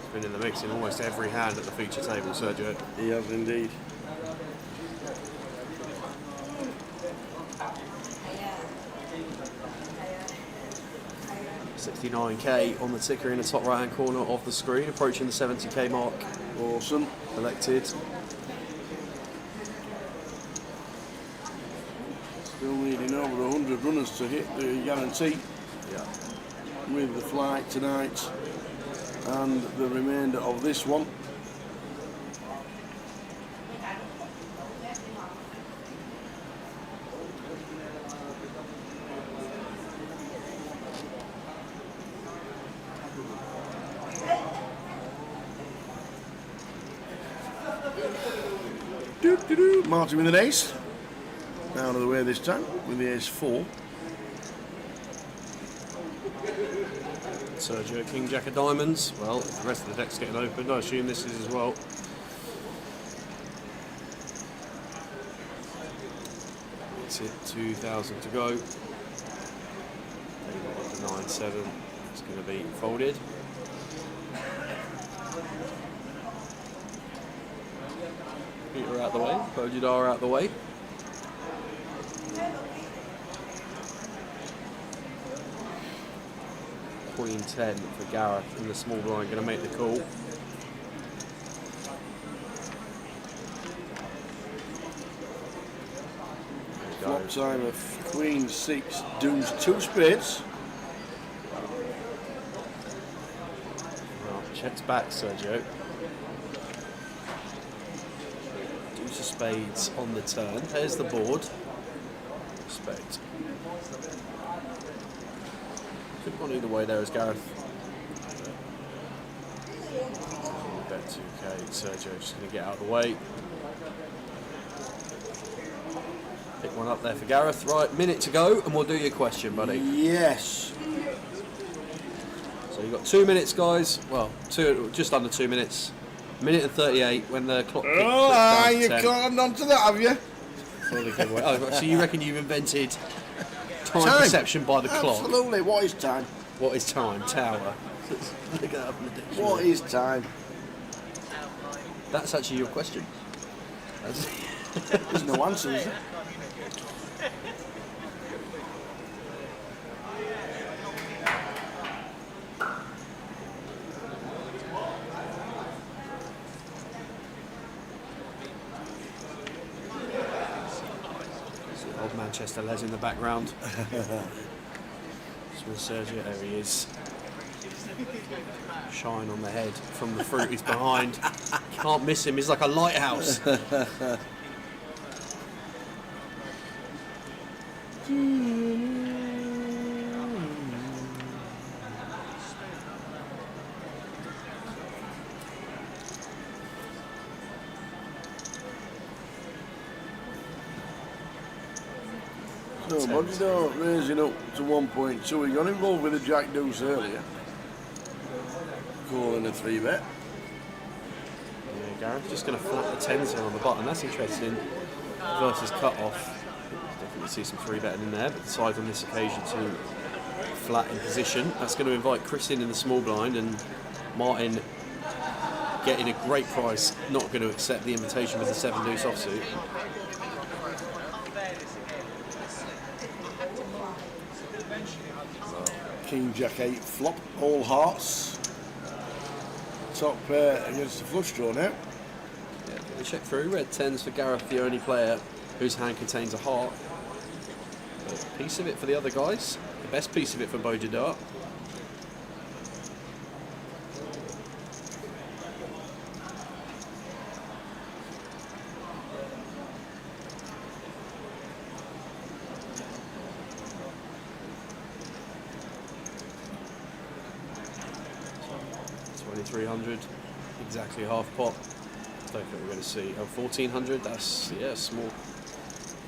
He's been in the mix in almost every hand at the feature table, Sergio. He has indeed. 69k on the ticker in the top right hand corner of the screen, approaching the 70k mark. Awesome. Collected. Still needing over 100 runners to hit the guarantee. Yeah. With the flight tonight and the remainder of this one. Martin with an ace. Out of the way this time with the ace 4. Sergio, King, Jack of Diamonds. Well, if the rest of the deck's getting opened, I assume this is as well. It's it, 2,000 to go. 9-7. It's going to be folded. Peter out the way, Bojidar out the way. Queen 10 for Gareth in the small blind, going to make the call. Flop time of Queen 6, deuce 2 spades. Well, checks back, Sergio. Deuce of spades on the turn. There's the board. Respect. Could have gone either way there as Gareth. Bet 2k. Sergio just going to get out of the way. Pick one up there for Gareth. Right, minute to go, and we'll do your question, buddy. Yes. So you've got 2 minutes, guys. Well, just under 2 minutes. Minute and 38 when the clock. Oh, you caught on to that, have you? For the giveaway. Oh, so you reckon you've invented time perception by the clock? Absolutely. What is time? What is time? Tower. Look it up in the dictionary. What is time? That's actually your question. There's no answer, is there? Old Manchester Les in the background. Sergio, there he is. Shine on the head from the fruit he's behind. Can't miss him, he's like a lighthouse. So, Bojidar raising up to 1.2. He got involved with the Jack Deuce earlier. Calling a 3-bet. Yeah, Gareth just going to flat the 10s here on the button. That's interesting. Versus cut off. Definitely see some 3-betting in there, but decides on this occasion to flat in position. That's going to invite Chris in the small blind, and Martin getting a great price, not going to accept the invitation with the 7 deuce offsuit. King Jack 8 flop, all hearts. Top pair against the flush draw now. Yeah, we check through. Red 10s for Gareth, the only player whose hand contains a heart. A piece of it for the other guys. The best piece of it for Bojidar. Exactly half pot. Don't think we're going to see. Oh, 1400. That's, yeah, small.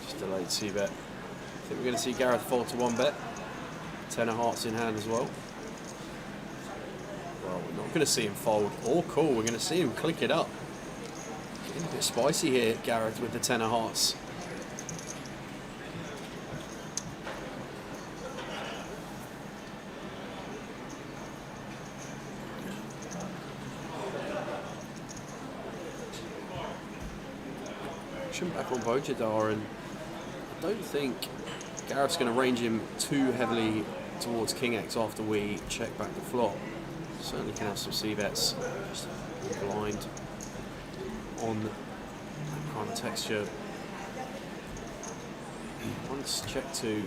Just delayed c-bet. I think we're going to see Gareth fold to 1-bet. 10 of hearts in hand as well. Well, we're not going to see him fold or call. We're going to see him click it up. Getting a bit spicy here, Gareth, with the 10 of hearts. Back on Bojidar, and I don't think Gareth's going to range him too heavily towards King X after we check back the flop. Certainly can have some C-bets, just blind on that kind of texture. Once check 2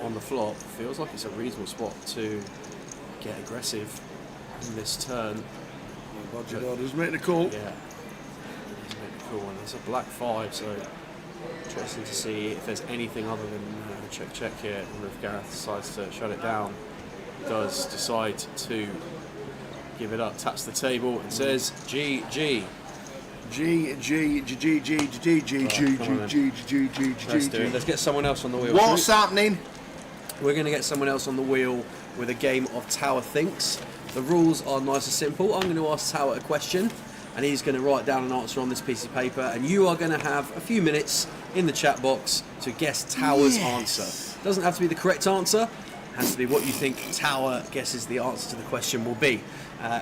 on the flop, feels like it's a reasonable spot to get aggressive in this turn. Roger does make the call. Yeah, he's made the call, and it's a black 5, so interesting to see if there's anything other than check here, and if Gareth decides to shut it down, does decide to give it up, taps the table and says GG. Let's do it. Let's get someone else on the wheel. What's happening? We're going to get someone else on the wheel with a game of Tower Thinks. The rules are nice and simple. I'm going to ask Tower a question, and he's going to write down an answer on this piece of paper, and you are going to have a few minutes in the chat box to guess Tower's answer. Doesn't have to be the correct answer. Has to be what you think Tower guesses the answer to the question will be.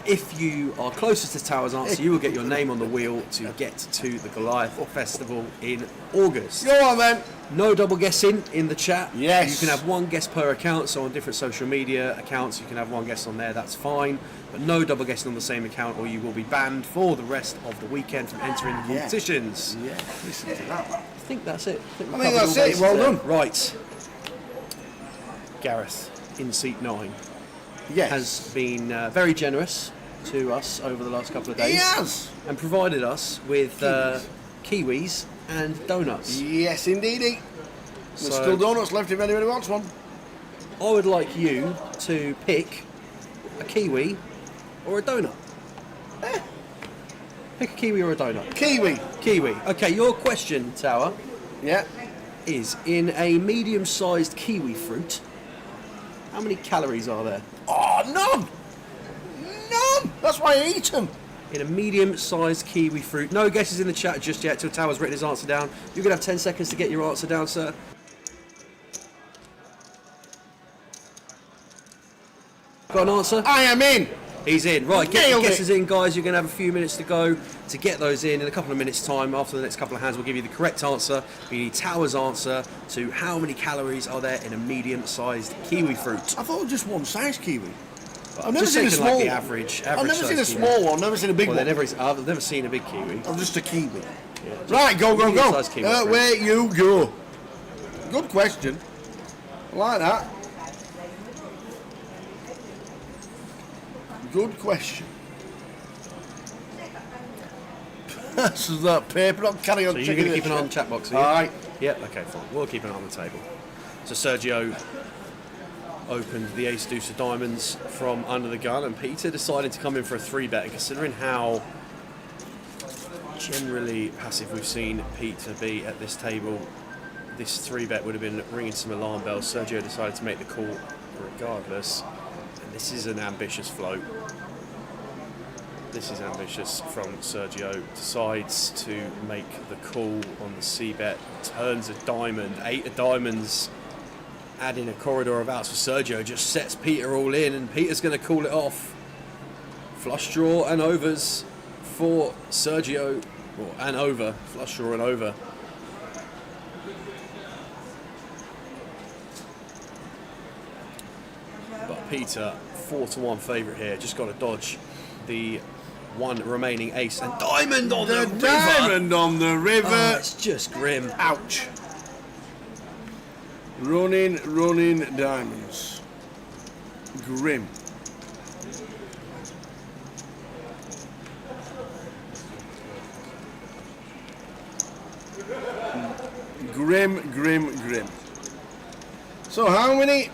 If you are closest to Tower's answer, you will get your name on the wheel to get to the Goliath Festival in August. Go on then. No double guessing in the chat. Yes. You can have one guess per account, so on different social media accounts you can have one guess on there, that's fine. But no double guessing on the same account or you will be banned for the rest of the weekend from entering the competitions. Yeah, listen to that. I think that's it. I think that's it, well done. Right. Gareth, in seat 9, has been very generous to us over the last couple of days. He has! And provided us with kiwis and donuts. Yes, indeedy. There's So- still donuts left if anybody wants one. I would like you to pick a kiwi or a donut. Pick a kiwi or a donut. Kiwi. Kiwi. Okay, your question, Tower, is in a medium-sized kiwi fruit, how many calories are there? Oh, none! None! That's why I eat them. In a medium-sized kiwi fruit. No guesses in the chat just yet till Tower's written his answer down. You're going to have 10 seconds to get your answer down, sir. Got an answer? I am in. He's in. Right, get your Nailed it. guesses in, guys. You're going to have a few minutes to go to get those in a couple of minutes' time. After the next couple of hands, we'll give you the correct answer. We need Tower's answer to how many calories are there in a medium-sized kiwi fruit. I thought it was just one size kiwi. I've never seen a small like the average I've never seen a size small kiwi. one, never seen a big Well, one. I've never seen a big kiwi. I'm just a kiwi. Yeah, just Right, go. medium-sized kiwi fruit. Where you go. Good question. I like that. Good question. This is that paper. Don't carry on. So you're going to keep an eye on the chat box, are you? All right. Yep, okay, fine. We'll keep an eye on the table. So Sergio opened the ace deuce of diamonds from under the gun, and Peter decided to come in for a 3-bet. And considering how generally passive we've seen Peter be at this table, this 3-bet would have been ringing some alarm bells. Sergio decided to make the call regardless, and this is an ambitious float. This is ambitious from Sergio. Decides to make the call on the C-bet. Turns a diamond. 8 of diamonds. Adding a corridor of outs for Sergio. Just sets Peter all in, and Peter's going to call it off. Flush draw and overs for Sergio. Or and over. Flush draw and over. But Peter, 4-1 favourite here. Just got to dodge the one remaining ace and diamond on the river. Diamond on the river. Oh, it's just grim. Ouch. Running diamonds. Grim. Grim. So how many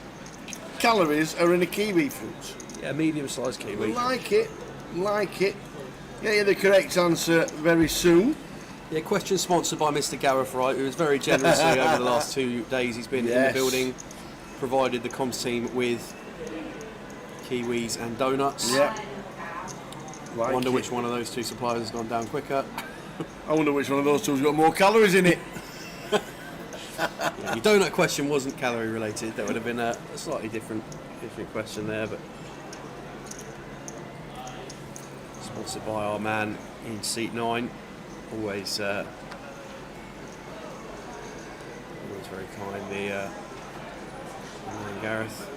calories are in a kiwi fruit? Yeah, medium-sized kiwi. Like it. Get you the correct answer very soon. Yeah, question sponsored by Mr. Gareth Wright, who was very generously over the last 2 days he's been in the building, provided the comms team with kiwis and donuts. Yeah. I wonder which one of those 2 suppliers has gone down quicker. I wonder which one of those two's got more calories in it. Yeah, your donut question wasn't calorie related. That would have been a slightly different question there, but sponsored by our man in seat 9. Always very kind, the man Gareth.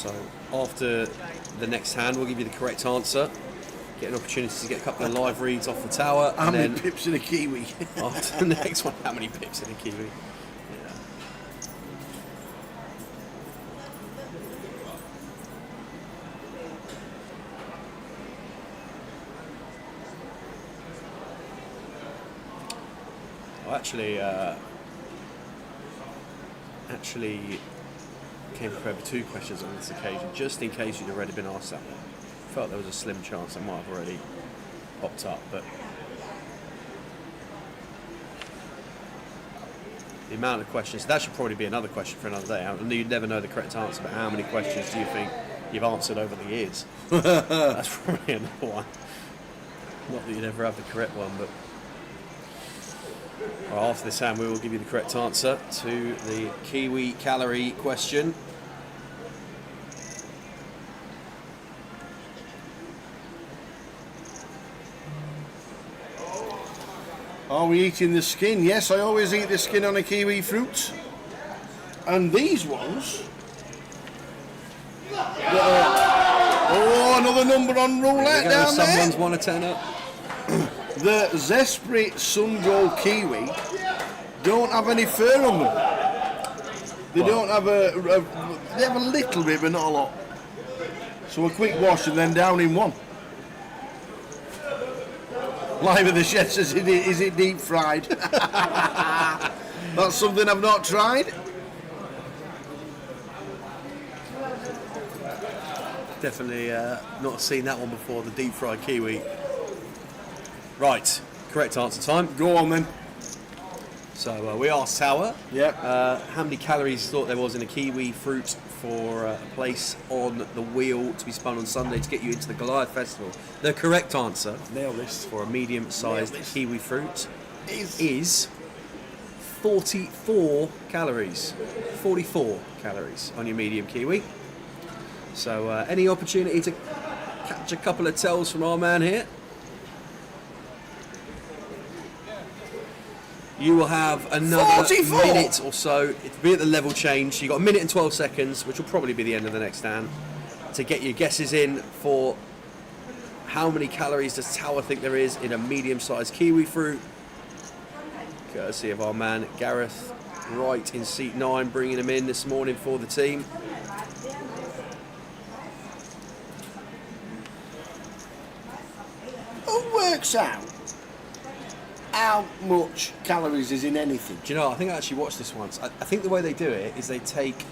So after the next hand, we'll give you the correct answer. Get an opportunity to get a couple of live reads off the tower. How and many then pips in a kiwi? after the next one, how many pips in a kiwi? Yeah. I actually came prepared with 2 questions on this occasion, just in case you'd already been asked that one. Felt there was a slim chance I might have already popped up, but the amount of questions, that should probably be another question for another day. I know you'd never know the correct answer, but how many questions do you think you've answered over the years? That's probably another one. Not that you'd ever have the correct one, but well, after this hand we will give you the correct answer to the Kiwi calorie question. Are we eating the skin? Yes, I always eat the skin on a kiwi fruit. And these ones... Oh, another number on roulette down there. Someone's won a tenner. The Zespri Sun Gold Kiwi don't have any fur on them. They don't have they have a little bit, but not a lot. So a quick wash and then down in one. Live at the Shed says, is it deep fried? That's something I've not tried. Definitely not seen that one before, the deep fried kiwi. Right, correct answer time. Go on then. So we asked Tower, Yep. how many calories thought there was in a kiwi fruit for a place on the wheel to be spun on Sunday to get you into the Goliath Festival. The correct answer, Nail this. for a medium-sized Nail this. kiwi fruit is 44 calories. 44 calories on your medium kiwi. So any opportunity to catch a couple of tells from our man here? You will have another 44? minute or so. It'll be at the level change. You've got a minute and 12 seconds, which will probably be the end of the next stand, to get your guesses in for how many calories does Tower think there is in a medium-sized kiwi fruit. Courtesy of our man Gareth, right in seat 9, bringing him in this morning for the team. Who works out how much calories is in anything? Do you know, I think I actually watched this once. I think the way they do it is they take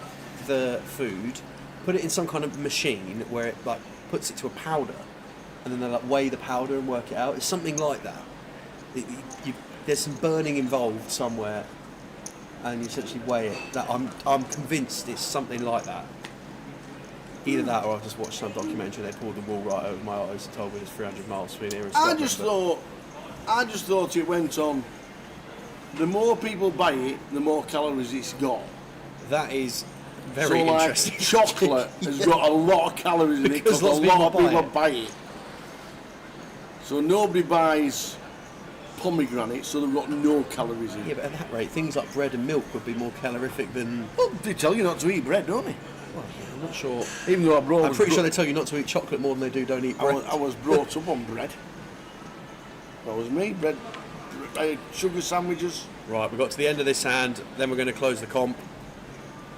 the food, put it in some kind of machine where it like puts it to a powder, and then they like weigh the powder and work it out. It's something like that. There's some burning involved somewhere, and you essentially weigh it. That I'm convinced it's something like that. Either that, or I've just watched some documentary. They pulled the wool right over my eyes and told me there's 300 miles between here and Scotland. I just thought it went on. The more people buy it, the more calories it's got. That is very So, like, interesting. chocolate has got a lot of calories in it Because because a lots of lot of people people buy buy it. So nobody buys pomegranate, so they've got no calories in Yeah, it. but at that rate, things like bread and milk would be more calorific than. Well, they tell you not to eat bread, don't they? Well, I'm not sure. Even though I'm pretty sure they tell you not to eat chocolate more than they do don't eat bread. I was brought up on bread. That was me. Bread, sugar sandwiches, Right, we got to the end of this hand, then we're going to close the comp.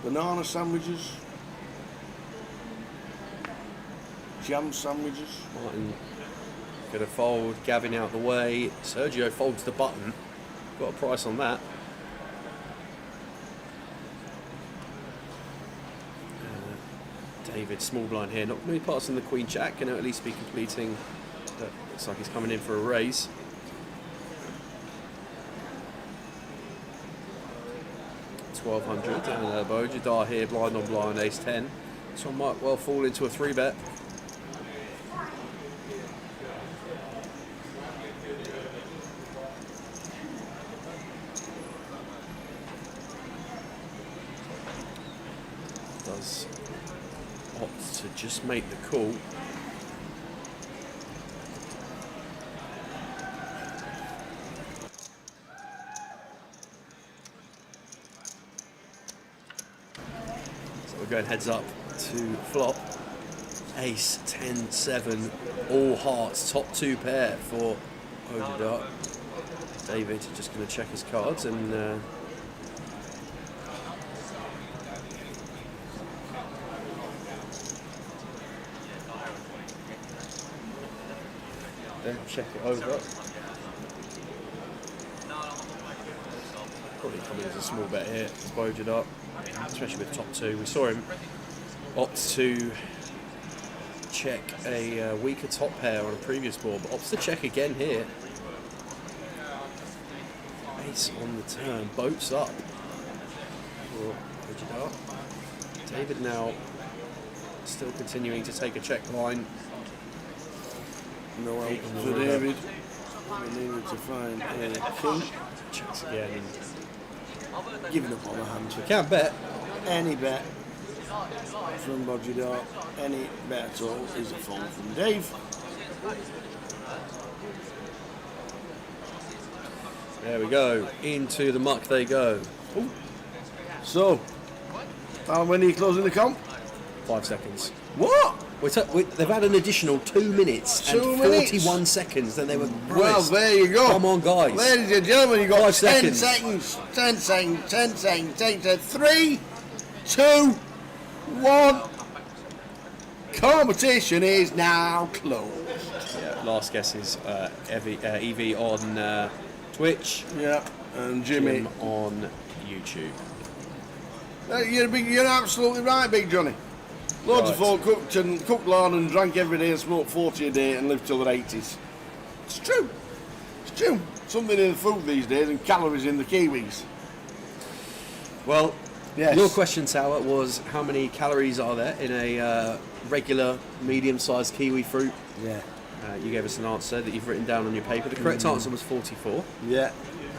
banana sandwiches, jam sandwiches. Martin going to fold, Gavin out the way. Sergio folds the button. Got a price on that. David, small blind here, not going to be passing the Queen Jack, going to at least be completing. Looks like he's coming in for a raise. $1,200 down an elbow. Jadar here, blind on blind, ace 10. This one might well fall into a 3-bet. Does opt to just make the call. going heads up to flop. Ace, 10, 7, all hearts, top 2 pair for Odegaard. David just going to check his cards and then check it over. Probably coming as a small bet here. It's Bojed up, especially with top 2. We saw him opt to check a weaker top pair on a previous board, but opts to check again here. Ace on the turn, boats up. Bojed up. David now still continuing to take a check line. No help for David. We needed to find a king. Checks again. Giving up on the hand. We can't bet. Any bet from Bojidar, any bet at all is a fold from Dave. There we go. Into the muck they go. Ooh. So, when are you closing the comp? 5 seconds. What? They've had an additional 2 minutes and 41 seconds than they were promised. Well, there you go. Come on, guys. Ladies and gentlemen, you've got 5 10 seconds. seconds. 10 seconds. 10 seconds. 10 seconds. 3, 2, 1. Competition is now closed. Yeah, last guess is Evie on Twitch. Yeah, and Jim on YouTube. You're absolutely right, Big Johnny. Loads of folk cooked lawn and drank every day and smoked 40 a day and lived till their 80s. It's true. It's true. Something in the food these days and calories in the kiwis. Well, yes. Your question, Tower, was how many calories are there in a regular medium-sized kiwi fruit? Yeah. You gave us an answer that you've written down on your paper. The correct answer was 44. Yeah.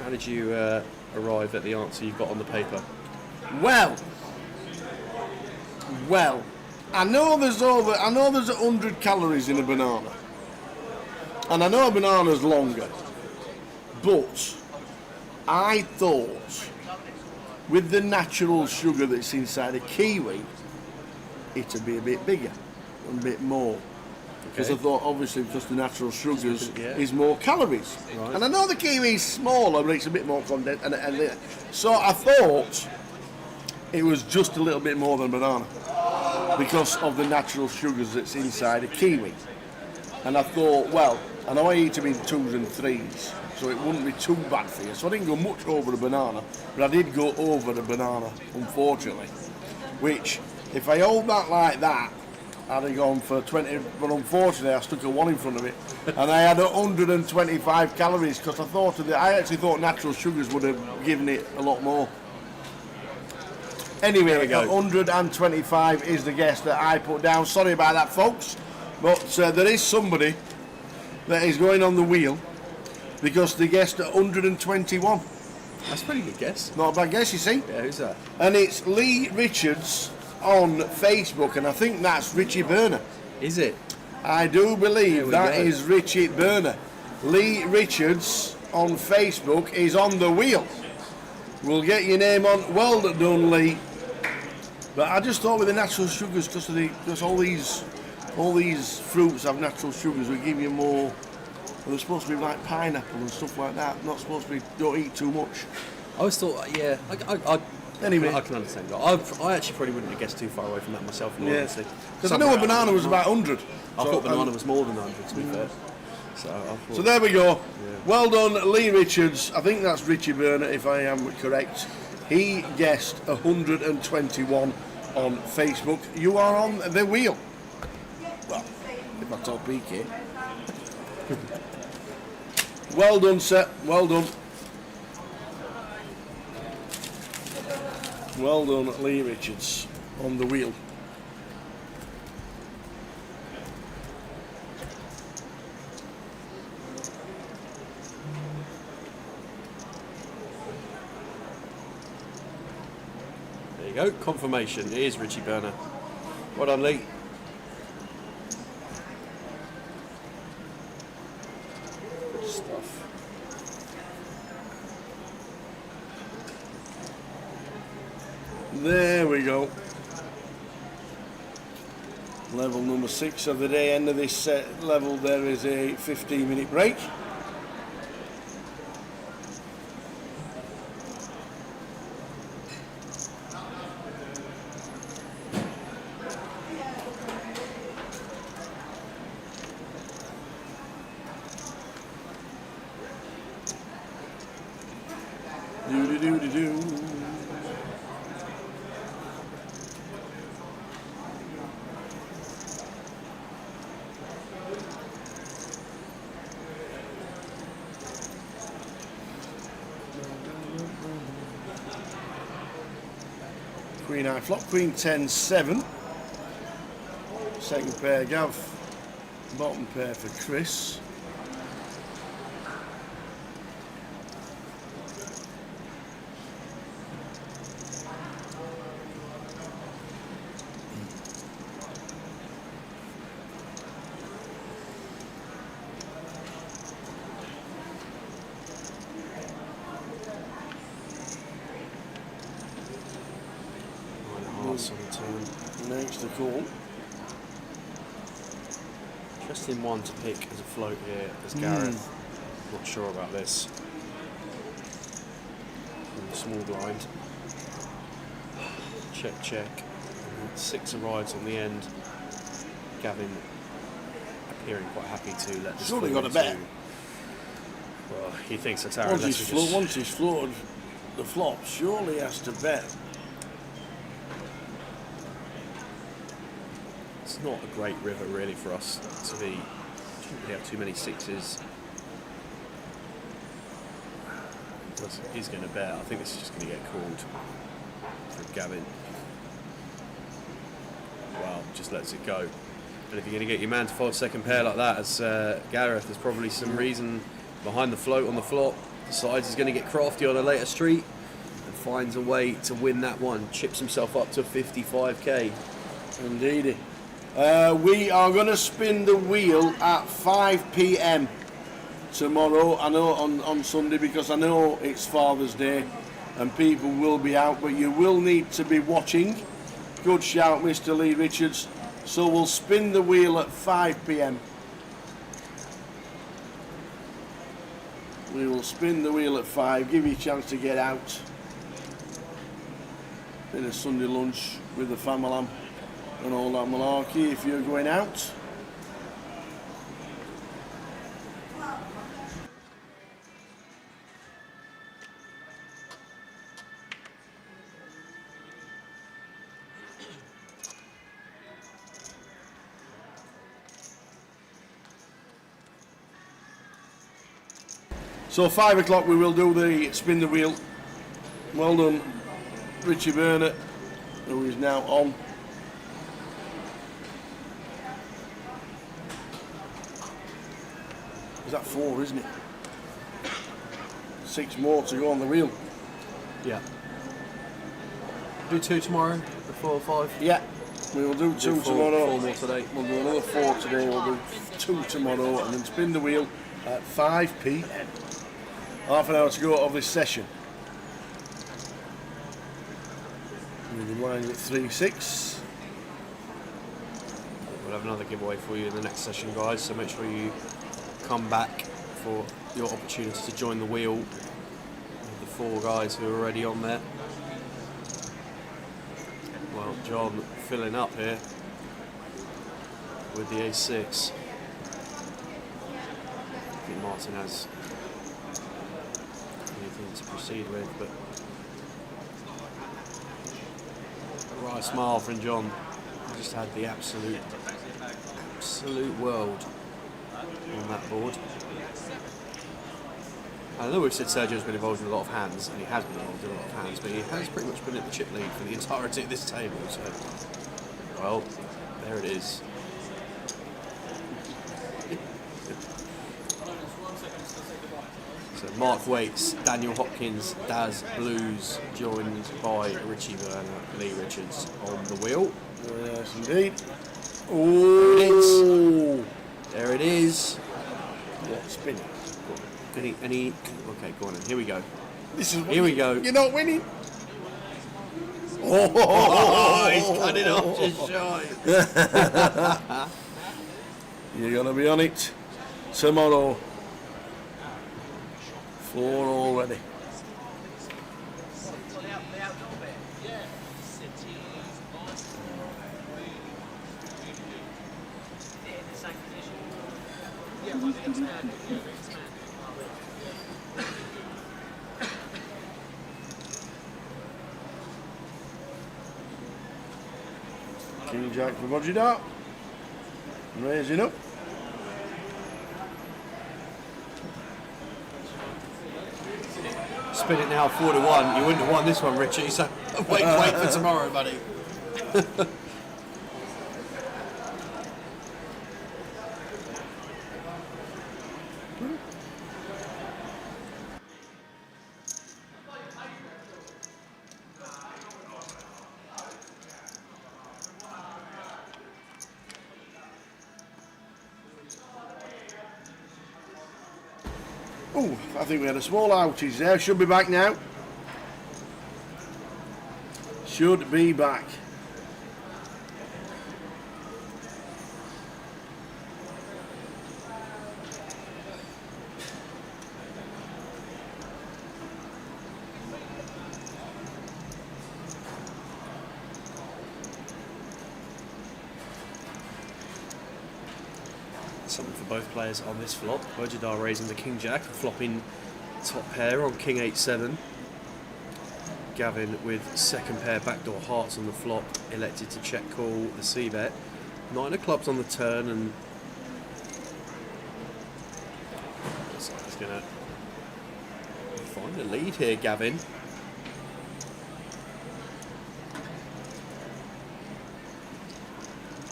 How did you arrive at the answer you've got on the paper? Well, I know there's 100 calories in a banana, and I know a banana's longer, but I thought with the natural sugar that's inside a kiwi, it'd be a bit bigger, a bit more. Because I thought, obviously, because the natural sugars is more calories. Right. And I know the kiwi is smaller, but it's a bit more condensed. So I thought it was just a little bit more than a banana because of the natural sugars that's inside a kiwi. And I thought, well, I know I eat them in 2s and 3s, so it wouldn't be too bad for you. So I didn't go much over a banana, but I did go over a banana, unfortunately. Which, if I hold that like that, I'd have gone for 20, but unfortunately I stuck a 1 in front of it, and I had 125 calories because I actually thought natural sugars would have given it a lot more. Anyway, 125 is the guess that I put down. Sorry about that, folks, but there is somebody that is going on the wheel because they guessed at 121. That's a pretty good guess. Not a bad guess, you see. Yeah, who's that? And it's Lee Richards on Facebook, and I think that's Richie Burner. Is it? I do believe that is Richie Burner. Lee Richards on Facebook is on the wheel. We'll get your name on. Well done, Lee. But I just thought with the natural sugars, because all these fruits have natural sugars, will give you more. Well, they're supposed to be like pineapple and stuff like that. Not supposed to be. Don't eat too much. I always thought, yeah. Anyway, I can understand that. I actually probably wouldn't have guessed too far away from that myself. Because I know a banana was about 100. I thought banana was more than 100, to be fair. So there we go. Yeah. Well done, Lee Richards. I think that's Richie Burner, if I am correct. He guessed 121 on Facebook. You are on the wheel. Well, if I talk PK. Well done, sir. Well done. Well done, Lee Richards, on the wheel. There you go, confirmation. It is Richie Burner. Well done, Lee. Good stuff. There we go. Level number 6 of the day. End of this level, there is a 15-minute break. Do. 3 9 flop, Queen 10-7. Second pair Gav, bottom pair for Chris. Next to call. Interesting one to pick as a float here as Gareth. Not sure about this. From the small blind. Check. 6 arrives on the end. Gavin appearing quite happy to let this. Surely got a bet. Well, he thinks that's Aaron. Once he's floated the flop, surely he has to bet. It's not a great river really for us to be. Shouldn't really have too many 6s. He's going to bet. I think this is just going to get called for Gavin. Well, just lets it go. But if you're going to get your man to fold second pair like that, as Gareth, there's probably some reason behind the float on the flop. Decides he's going to get crafty on a later street and finds a way to win that one. Chips himself up to 55k. Indeed. We are going to spin the wheel at 5 p.m. tomorrow. I know on Sunday, because I know it's Father's Day and people will be out, but you will need to be watching. Good shout, Mr. Lee Richards. So we'll spin the wheel at 5 p.m. We will spin the wheel at 5, give you a chance to get out in a Sunday lunch with the family and all that malarkey if you're going out. So 5 o'clock we will do the spin the wheel. Well done, Richie Burnett, who is now on. Is that 4, isn't it? 6 more to go on the wheel. Yeah. Do 2 tomorrow before 5? Yeah. We will do 2 tomorrow. 4 more today. We'll do another 4 today. We'll do 2 tomorrow and then spin the wheel at 5 p.m. Half an hour to go of this session. With the lines at 3-6. We'll have another giveaway for you in the next session, guys, so make sure you come back for your opportunity to join the wheel with the 4 guys who are already on there. Well, John filling up here with the A6. I think Martin has anything to proceed with, but a wry smile from John. He just had the absolute world on that board. I know we've said Sergio's been involved in a lot of hands, and he has been involved in a lot of hands, but he has pretty much been at the chip lead for the entirety of this table, so, well, there it is. So Mark Waits, Daniel Hopkins, Daz Blues, joined by Richie Burnett, Lee Richards on the wheel. Yes, indeed. Oh, there it is. What, spin it? Okay, go on then. Here we go. This is Here we go. You're not winning. Oh, Oh, he's cut it off just shy. You're going to be on it tomorrow. 4 already. King Jack for Roger Dart. Raising up. Spin it now 4-1. You wouldn't have won this one, Richie. So wait for tomorrow, buddy. Oh, I think we had a small outage there. Should be back now. Should be back. Something for both players on this flop. Bojidar raising the King Jack, flopping top pair on King 8-7. Gavin with second pair backdoor hearts on the flop, elected to check call the c-bet. 9 of clubs on the turn, and so he's going to find a lead here, Gavin.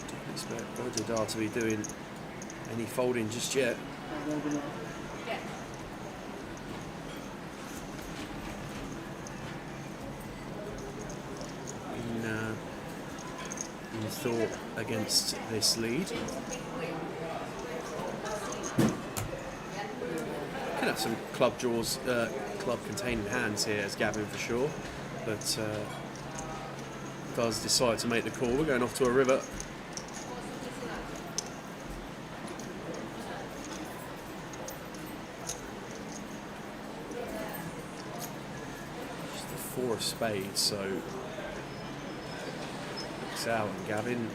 Don't expect Bojidar to be doing any folding just yet. In thought against this lead. Could have some club draws, club containing hands here as Gavin for sure, but does decide to make the call. We're going off to a river. Just the 4 of spades, so looks out, and Gavin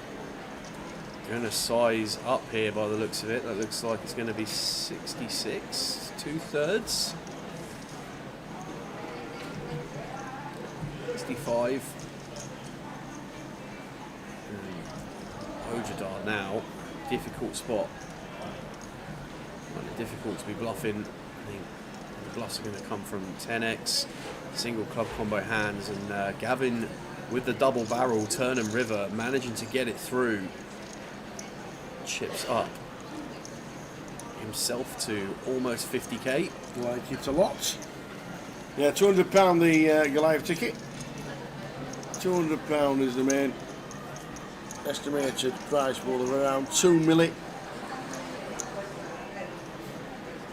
going to size up here by the looks of it. That looks like it's going to be 66, 2/3. 65. Bojidar now, difficult spot. Kind of difficult to be bluffing. I think the bluffs are going to come from 10x, single club combo hands, and Gavin with the double barrel turn and river, managing to get it through. Chips up himself to almost 50k. Like it a lot. Yeah, £200 the Goliath ticket. £200 is the main estimated prize pool of around 2 million.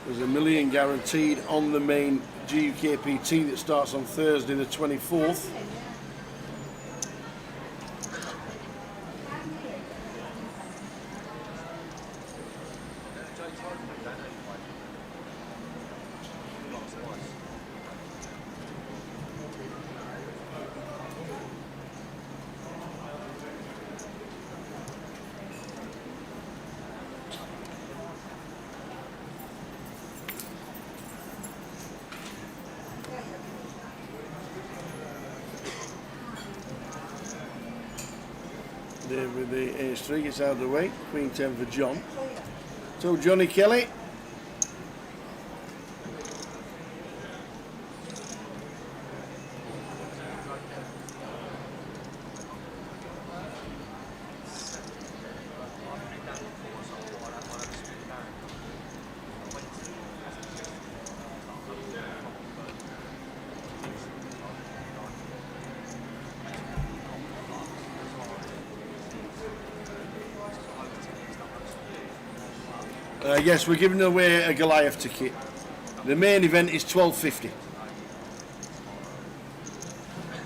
There's $1 million guaranteed on the main GUKPT that starts on Thursday the 24th. There with the ace-3, gets out of the way. Queen 10 for John. So Johnny Kelly. Yes, we're giving away a Goliath ticket. The main event is $12.50.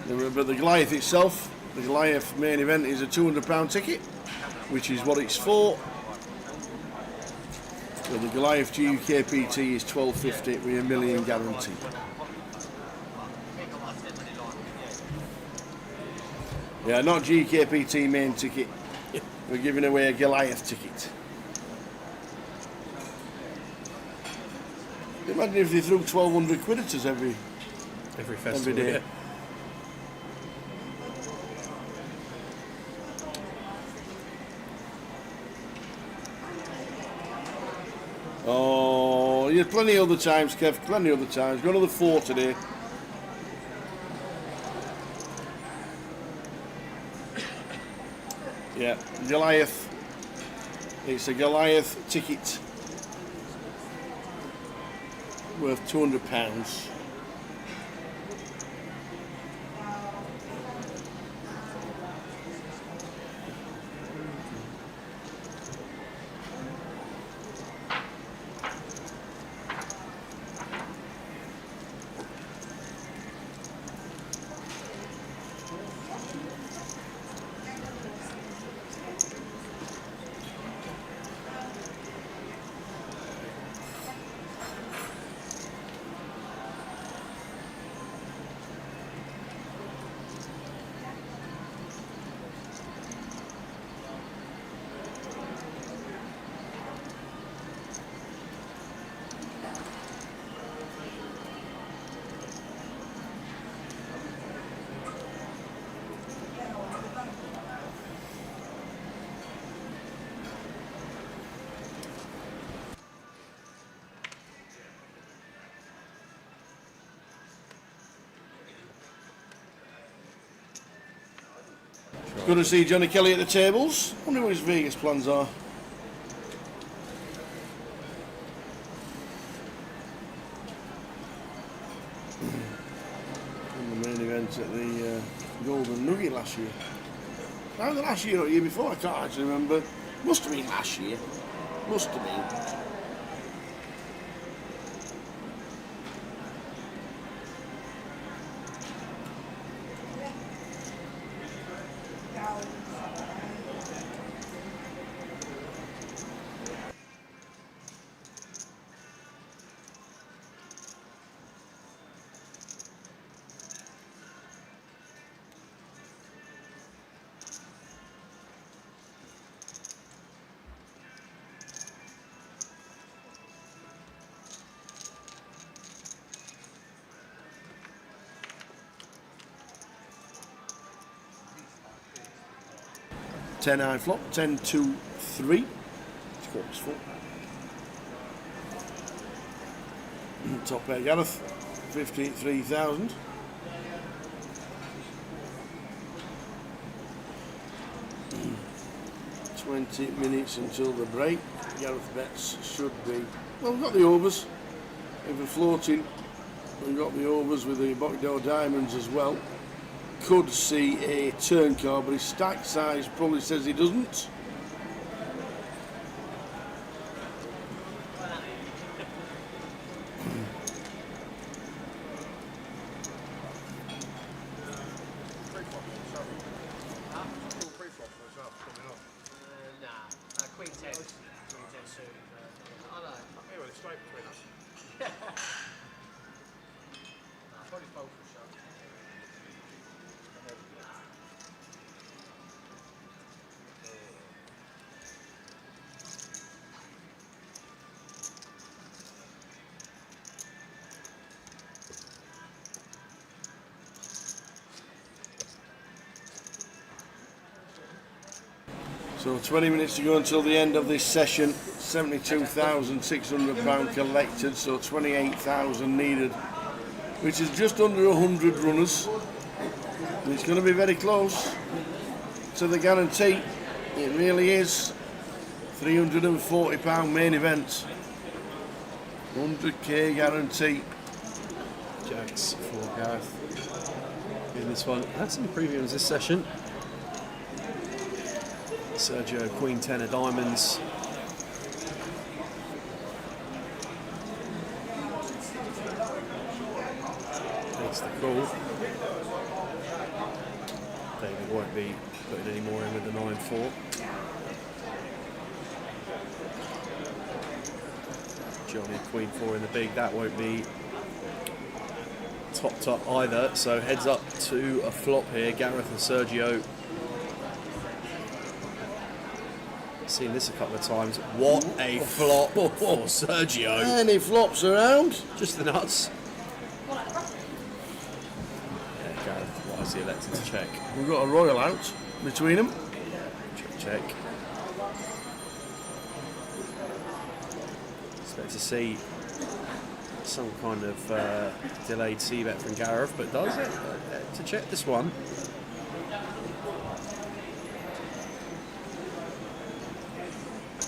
But the Goliath itself, the Goliath main event is a £200 ticket, which is what it's for. So the Goliath GUKPT is $12.50 with $1 million guarantee. Yeah, not GKPT main ticket. We're giving away a Goliath ticket. Imagine if they threw 1,200 quid at us every festival, day. Yeah. Oh, yeah, plenty of other times, Kev. Plenty of other times. Got another 4 today. Yeah, Goliath. It's a Goliath ticket worth £200. Good to see Johnny Kelly at the tables. Wonder what his Vegas plans are. In the main event at the Golden Nugget last year. Either last year or the year before, I can't actually remember. Must have been last year. Must have been. Ten high flop, 10, 2, 3. Scores 4. Top pair Gareth, 53,000. $20 until the break. Gareth bets should be. Well, we've got the overs. If we're floating, we've got the overs with the Boxdale Diamonds as well. Could see a turn card, but his stack size probably says he doesn't. Queen 10. Queen 10 suit. I know. Yeah, well, it's straight between us. Probably both will show. So 20 minutes to go until the end of this session. £72,600 collected, so 28,000 needed, which is just under 100 runners. And it's going to be very close to the guarantee. It really is. £340 main event. 100k guarantee. Jacks for Gareth in this one. Had some premiums this session. Sergio, Queen 10 of Diamonds. Takes the call. David won't be putting any more in with the 9-4. Johnny Queen 4 in the big, that won't be topped up either, so heads up to a flop here. Gareth and Sergio. Seen this a couple of times. What a flop for Sergio. And he flops around. Just the nuts. Yeah, Gareth wisely elected to check. We've got a royal out between them. Check. Expect to see some kind of delayed c-bet from Gareth, but does it? To check this one.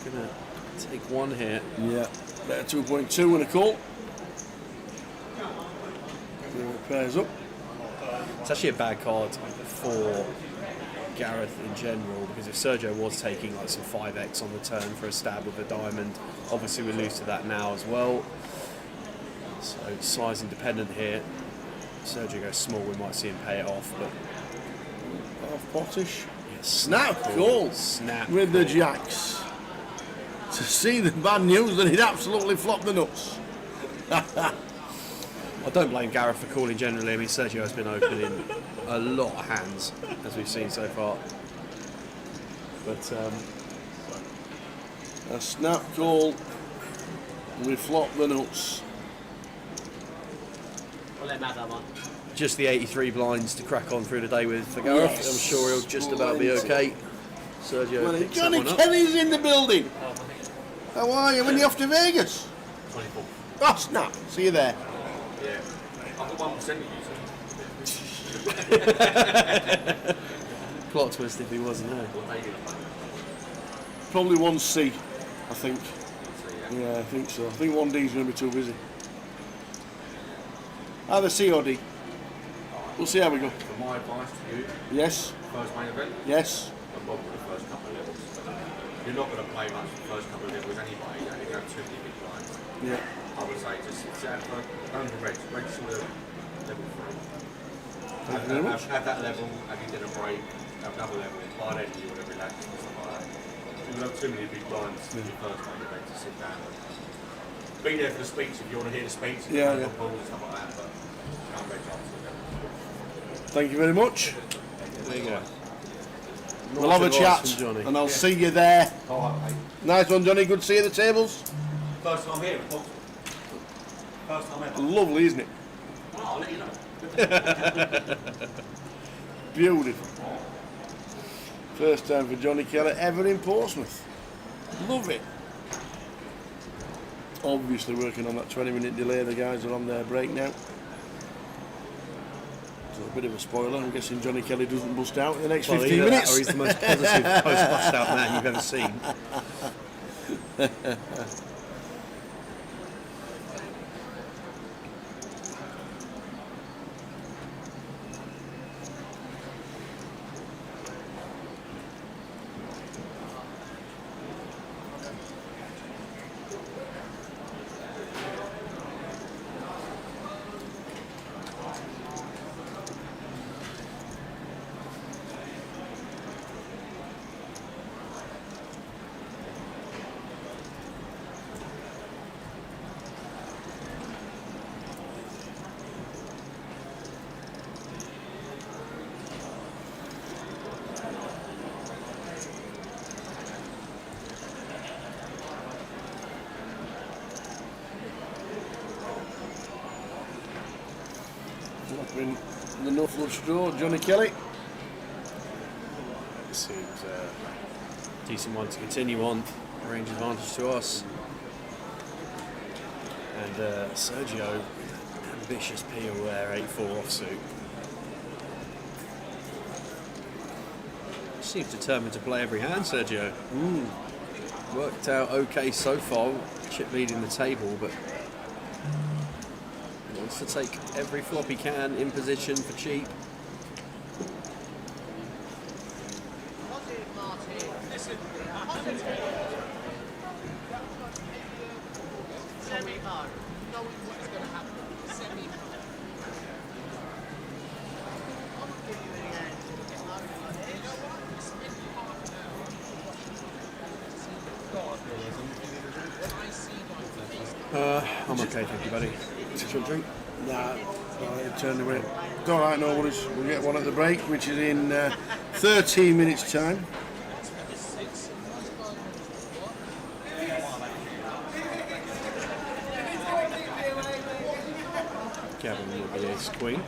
Gonna take one here. Yeah, better 2.2 and a call. Pairs up. It's actually a bad card for Gareth in general, because if Sergio was taking like some 5x on the turn for a stab with a diamond, obviously we lose to that now as well. So size independent here. Sergio goes small, we might see him pay it off, but Half pottish. yeah, Snap call. Snap with call. the jacks. To see the bad news that he'd absolutely flopped the nuts. I don't blame Gareth for calling generally. I mean, Sergio has been opening a lot of hands, as we've seen so far. But a snap call. We flop the nuts. We'll let him have that one. just the 83 blinds to crack on through the day with for Gareth. Yes. I'm sure he'll just about be okay. Sergio Well, picks Johnny that one up. Kelly's in the building. How are you? When are you off to Vegas? 24. Oh, snap. See you there. Yeah. I've got 1% of you. Plot twist if he wasn't there. Probably 1C, I think. Yeah, I think so. I think 1D's going to be too busy. Either C or D. We'll see how we go. So my advice to you, Yes. first main event, Yes. and bottom of the first couple of levels. You're not going to play much the first couple of levels anyway, you only have too many big lines. Yeah. I would say just sit out for only reds, reds to level 3. Thank you very much. Have that level, have your dinner break, have another level, by then you want to relax and stuff like that. You will have too many big lines in your first main event to sit down. Be there for the speech if you want to hear the speech, Yeah, and yeah. balls and stuff like that, but can't reds after the level. Thank you very much. There you go. We'll have a Nice chat, advice from Johnny. and I'll see you there. All right, mate. Nice one, Johnny. Good to see you at the tables. First time here, at Portsmouth. First time ever. Lovely, isn't it? Oh, I'll let you know. Beautiful. First time for Johnny Kelly ever in Portsmouth. Love it. Obviously working on that 20-minute delay. The guys are on their break now. So a bit of a spoiler. I'm guessing Johnny Kelly doesn't bust out in the next 15 either that minutes. or he's the most positive post-bust out man you've ever seen. Dropping the no flood straw, Johnny Kelly. Seems a decent one to continue on. Range advantage to us. And Sergio, ambitious peel there, 8-4 offsuit. Seems determined to play every hand, Sergio. Worked out okay so far, chip leading the table, but he wants to take every flop he can in position for cheap. I'm okay, thank you, buddy. Short drink? Nah, turn away. It's all right, no worries. We'll get one at the break, which is in 13 minutes' time. Gavin will be ace queen.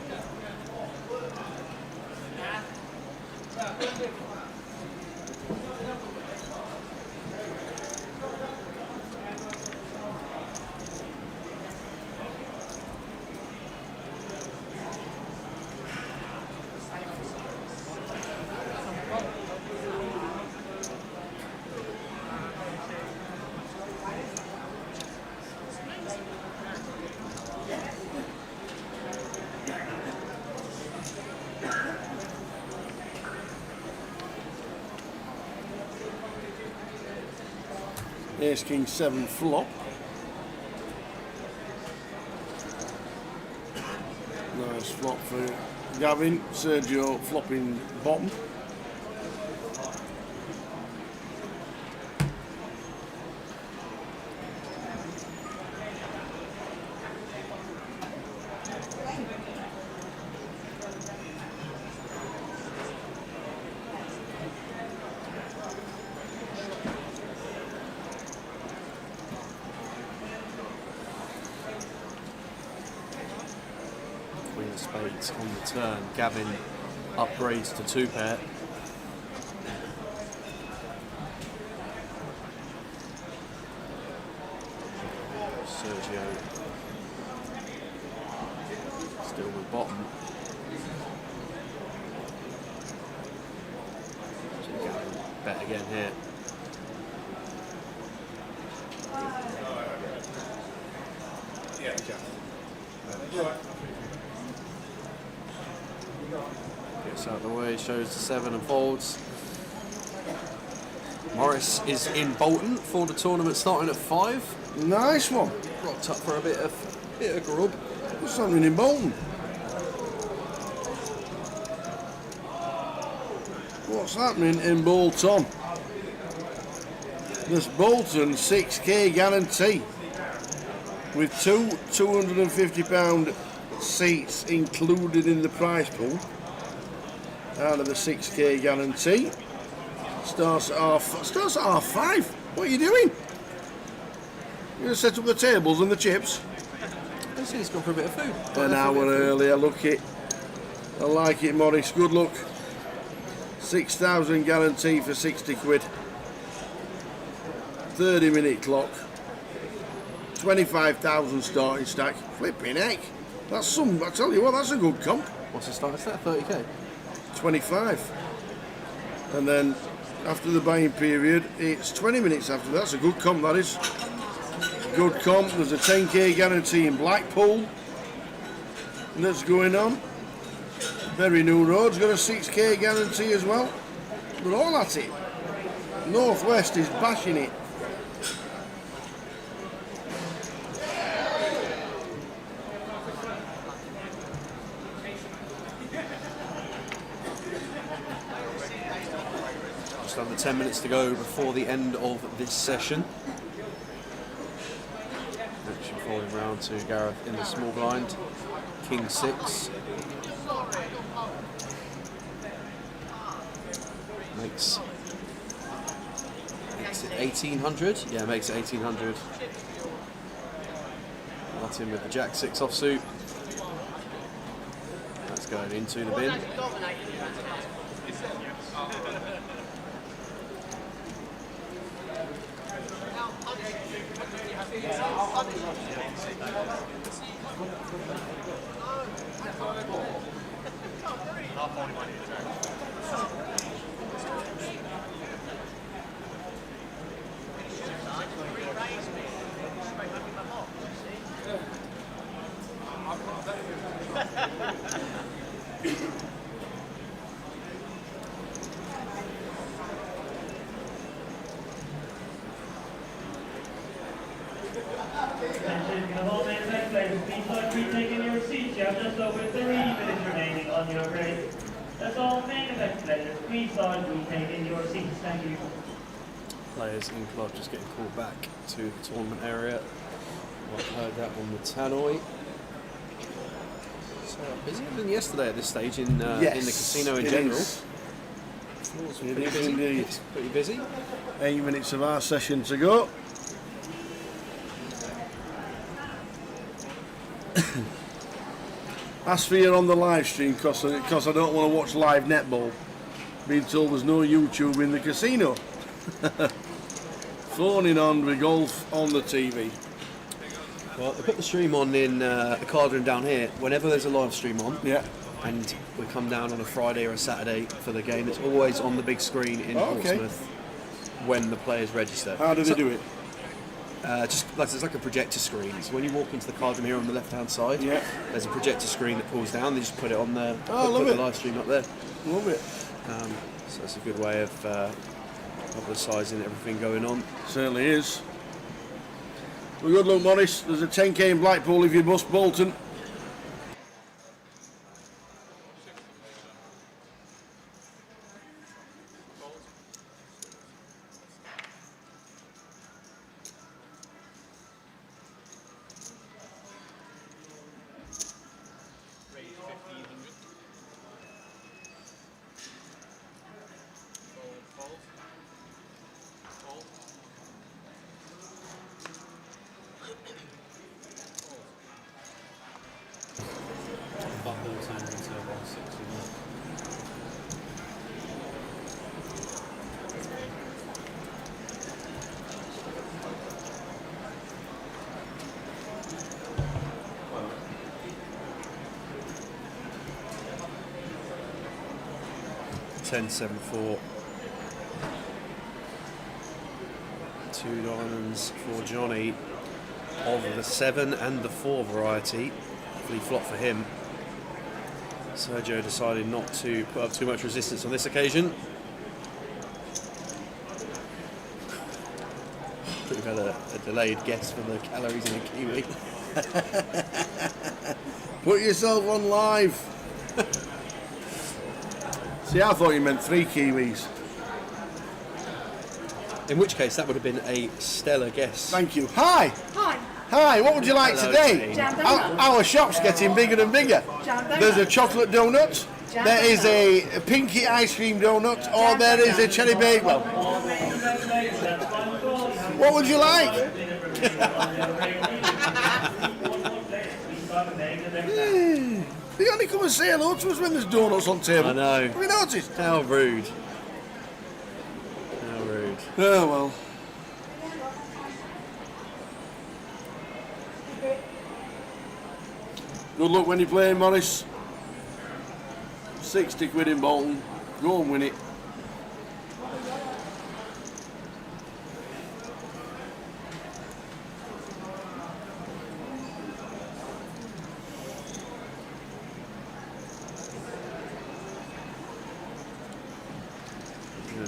Ace King 7 flop. Nice flop for Gavin. Sergio flopping bottom. Queen of spades on the turn. Gavin upgrades to 2-pair. Sergio still with bottom. So Gavin bet again here. Gets out of the way, shows the 7 and folds. Morris is in Bolton for the tournament starting at 5. Nice one. Rocked up for a bit of grub. There's something in Bolton. What's happening in Bolton? This Bolton 6k guarantee with two £250 seats included in the prize pool out of the 6k guarantee. Starts at half 5. What are you doing? You're going to set up the tables and the chips? I see he's gone for a bit of food. An hour earlier, look it. I like it, Morris. Good luck. 6,000 guarantee for 60 quid. 30-minute clock. 25,000 starting stack. Flipping heck. That's some, I tell you what, that's a good comp. What's the starting stack? 30k? 25. And then after the buying period, it's 20 minutes after. That's a good comp, that is. Good comp. There's a 10k guarantee in Blackpool that's going on. Very New Road's got a 6k guarantee as well. They're all at it. Northwest is bashing it. Just under 10 minutes to go before the end of this session. Action falling round to Gareth in the small blind. King 6. Makes it 1800. Yeah, makes it 1800. Martin with the Jack 6 offsuit. That's going into the bin. Attention, the whole main event players, please start retaking your seats. You have just over 3 minutes remaining on your break. That's all main event players. Please start retaking your seats. Thank you. Players in club just getting called back to the tournament area. I've heard that on the tannoy. So busier than yesterday at this stage in the casino in general. Floor's pretty busy. Indeed. It's pretty busy. 8 minutes of our session to go. Ask for you on the live stream because I don't want to watch live netball. Being told there's no YouTube in the casino. Phone in on with golf on the TV. Well, they put the stream on in the card room down here. Whenever there's a live stream on, Yeah. and we come down on a Friday or a Saturday for the game, it's always on the big screen in Portsmouth when the players register. How do they do it? Just like there's like a projector screen. So when you walk into the card room here on the left-hand side, there's a projector screen that pulls down. They just put it on there. Put the live stream up there. Love it. So that's a good way of publicising everything going on. Certainly is. Well, good luck, Morris. There's a 10k in Blackpool if you bust Bolton. Ten, 7-4. 2 diamonds for Johnny of the 7 and the 4 variety. Hopefully flop for him. Sergio decided not to put up too much resistance on this occasion. We've had a delayed guess for the calories in a kiwi. Put yourself on live. See, I thought you meant 3 kiwis. In which case, that would have been a stellar guess. Thank you. Hi. Hi. Hi, what would you like Hello, today? Jane. Jam donut. Our shop's getting bigger and bigger. Jam donut. There's a chocolate donut, Jam there is donut. a pinky ice cream donut, or there is a cherry bakewell. What would you like? You only come and say hello to us when there's donuts on table. I know. Have you noticed? How rude. How rude. Oh well. Good luck when you're playing, Morris. 60 quid in Bolton. Go and win it.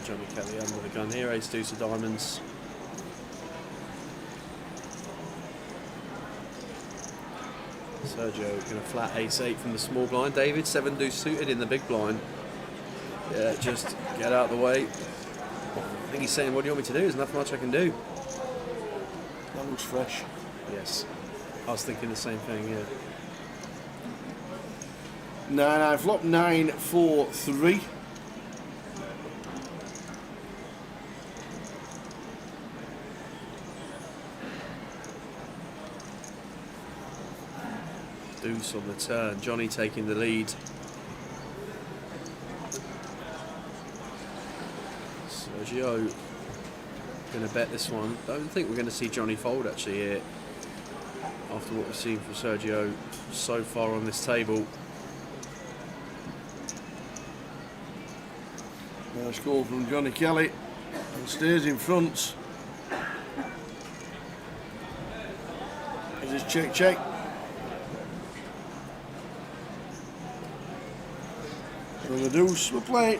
Johnny Kelly under the gun here, ace deuce of diamonds. Sergio going to flat ace-8 from the small blind. David, 7 deuce suited in the big blind. Yeah, just get out of the way. I think he's saying, what do you want me to do? There's nothing much I can do. That looks fresh. Yes, I was thinking the same thing, yeah. 9-9 flop, 9-4-3. Deuce on the turn. Johnny taking the lead. Sergio going to bet this one. Don't think we're going to see Johnny fold actually here. After what we've seen from Sergio so far on this table. Nice goal from Johnny Kelly. And stays in front. Is his check. For the deuce, we'll play.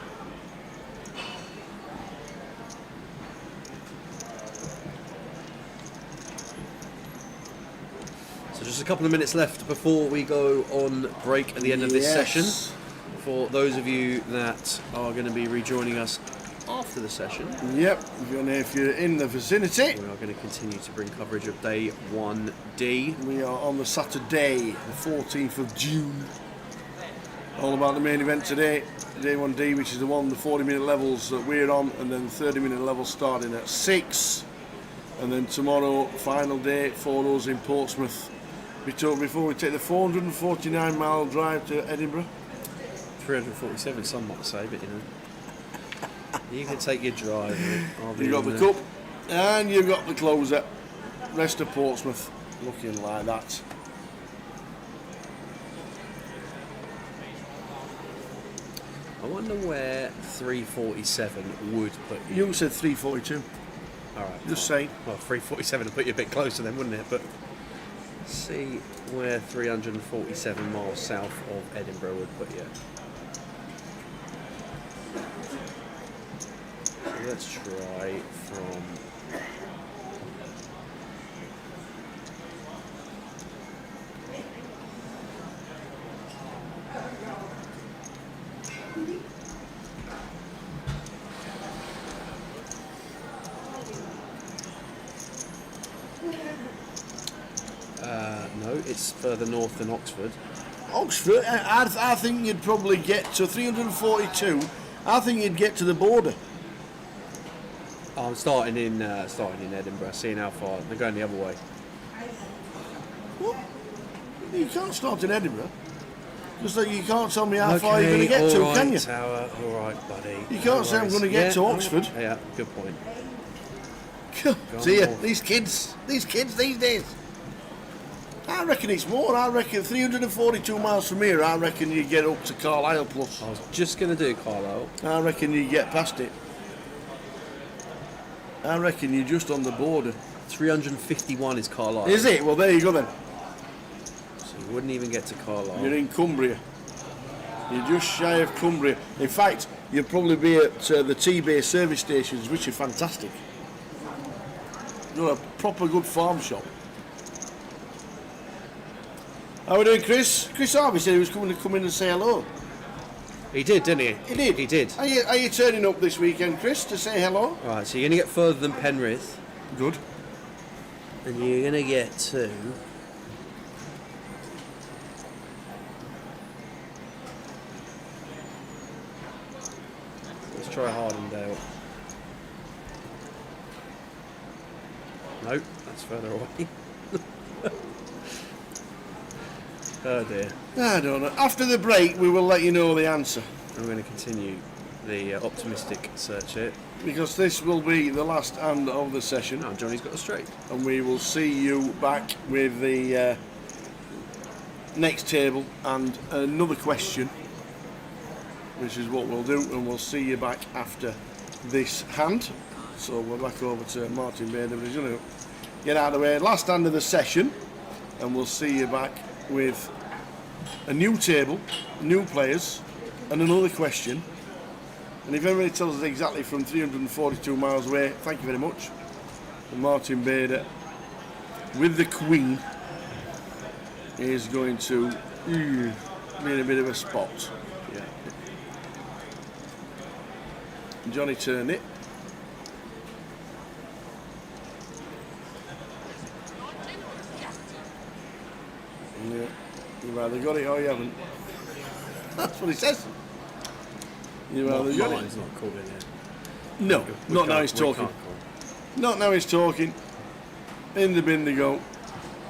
So just a couple of minutes left before we go on break at the end of this session. For those of you that are going to be rejoining us after the session. Yep, if you're in the vicinity. We are going to continue to bring coverage of day 1D. We are on the Saturday, the 14th of June. All about the main event today, day 1D, which is the 40-minute levels that we're on, and then 30-minute levels starting at 6. And then tomorrow, final day for us in Portsmouth. Before we take the 449-mile drive to Edinburgh. 347, some might say, but you know. You can take your drive. You've got the cup, and you've got the closer. Rest of Portsmouth looking like that. I wonder where 347 would put you. You said 342. All right. Just saying. Well, 347 would put you a bit closer then, wouldn't it? But let's see where 347 miles south of Edinburgh would put you. So let's try from... no, it's further north than Oxford. Oxford, I think you'd probably get to 342. I think you'd get to the border. Oh, I'm starting in Edinburgh, seeing how far. They're going the other way. What? You can't start in Edinburgh. Just like you can't tell me how far you're going to get to, can you? Tower, all right, buddy. You can't say I'm going to get to Oxford. Yeah, good point. See ya, these kids these days. I reckon it's more. I reckon 342 miles from here, I reckon you get up to Carlisle plus. I was just going to do Carlisle. I reckon you get past it. I reckon you're just on the border. 351 is Carlisle. Is it? Well, there you go then. So you wouldn't even get to Carlisle. You're in Cumbria. You're just shy of Cumbria. In fact, you'll probably be at the T-Bay service stations, which are fantastic. You've got a proper good farm shop. How are we doing, Chris? Chris Harvey said he was coming to come in and say hello. He did, didn't he? He did? He did. Are you turning up this weekend, Chris, to say hello? Right, so you're going to get further than Penrith. Good. And you're going to get to... Let's try Hardendale. Nope, that's further away. Oh dear. I don't know. After the break, we will let you know the answer. I'm going to continue the optimistic search here. Because this will be the last hand of the session. Oh, Johnny's got a straight. And we will see you back with the next table and another question, which is what we'll do, and we'll see you back after this hand. So we're back over to Martin Bader, but he's going to get out of the way. Last hand of the session, and we'll see you back with a new table, new players, and another question. And if everybody tells us exactly from 342 miles away, thank you very much. And Martin Bader, with the Queen, is going to be in a bit of a spot. Yeah. Johnny turned it. Yeah. You've either got it or you haven't. That's what he says. You've either got it. He's not called in yet. No, not now he's talking. Not now he's talking. In the bin they go.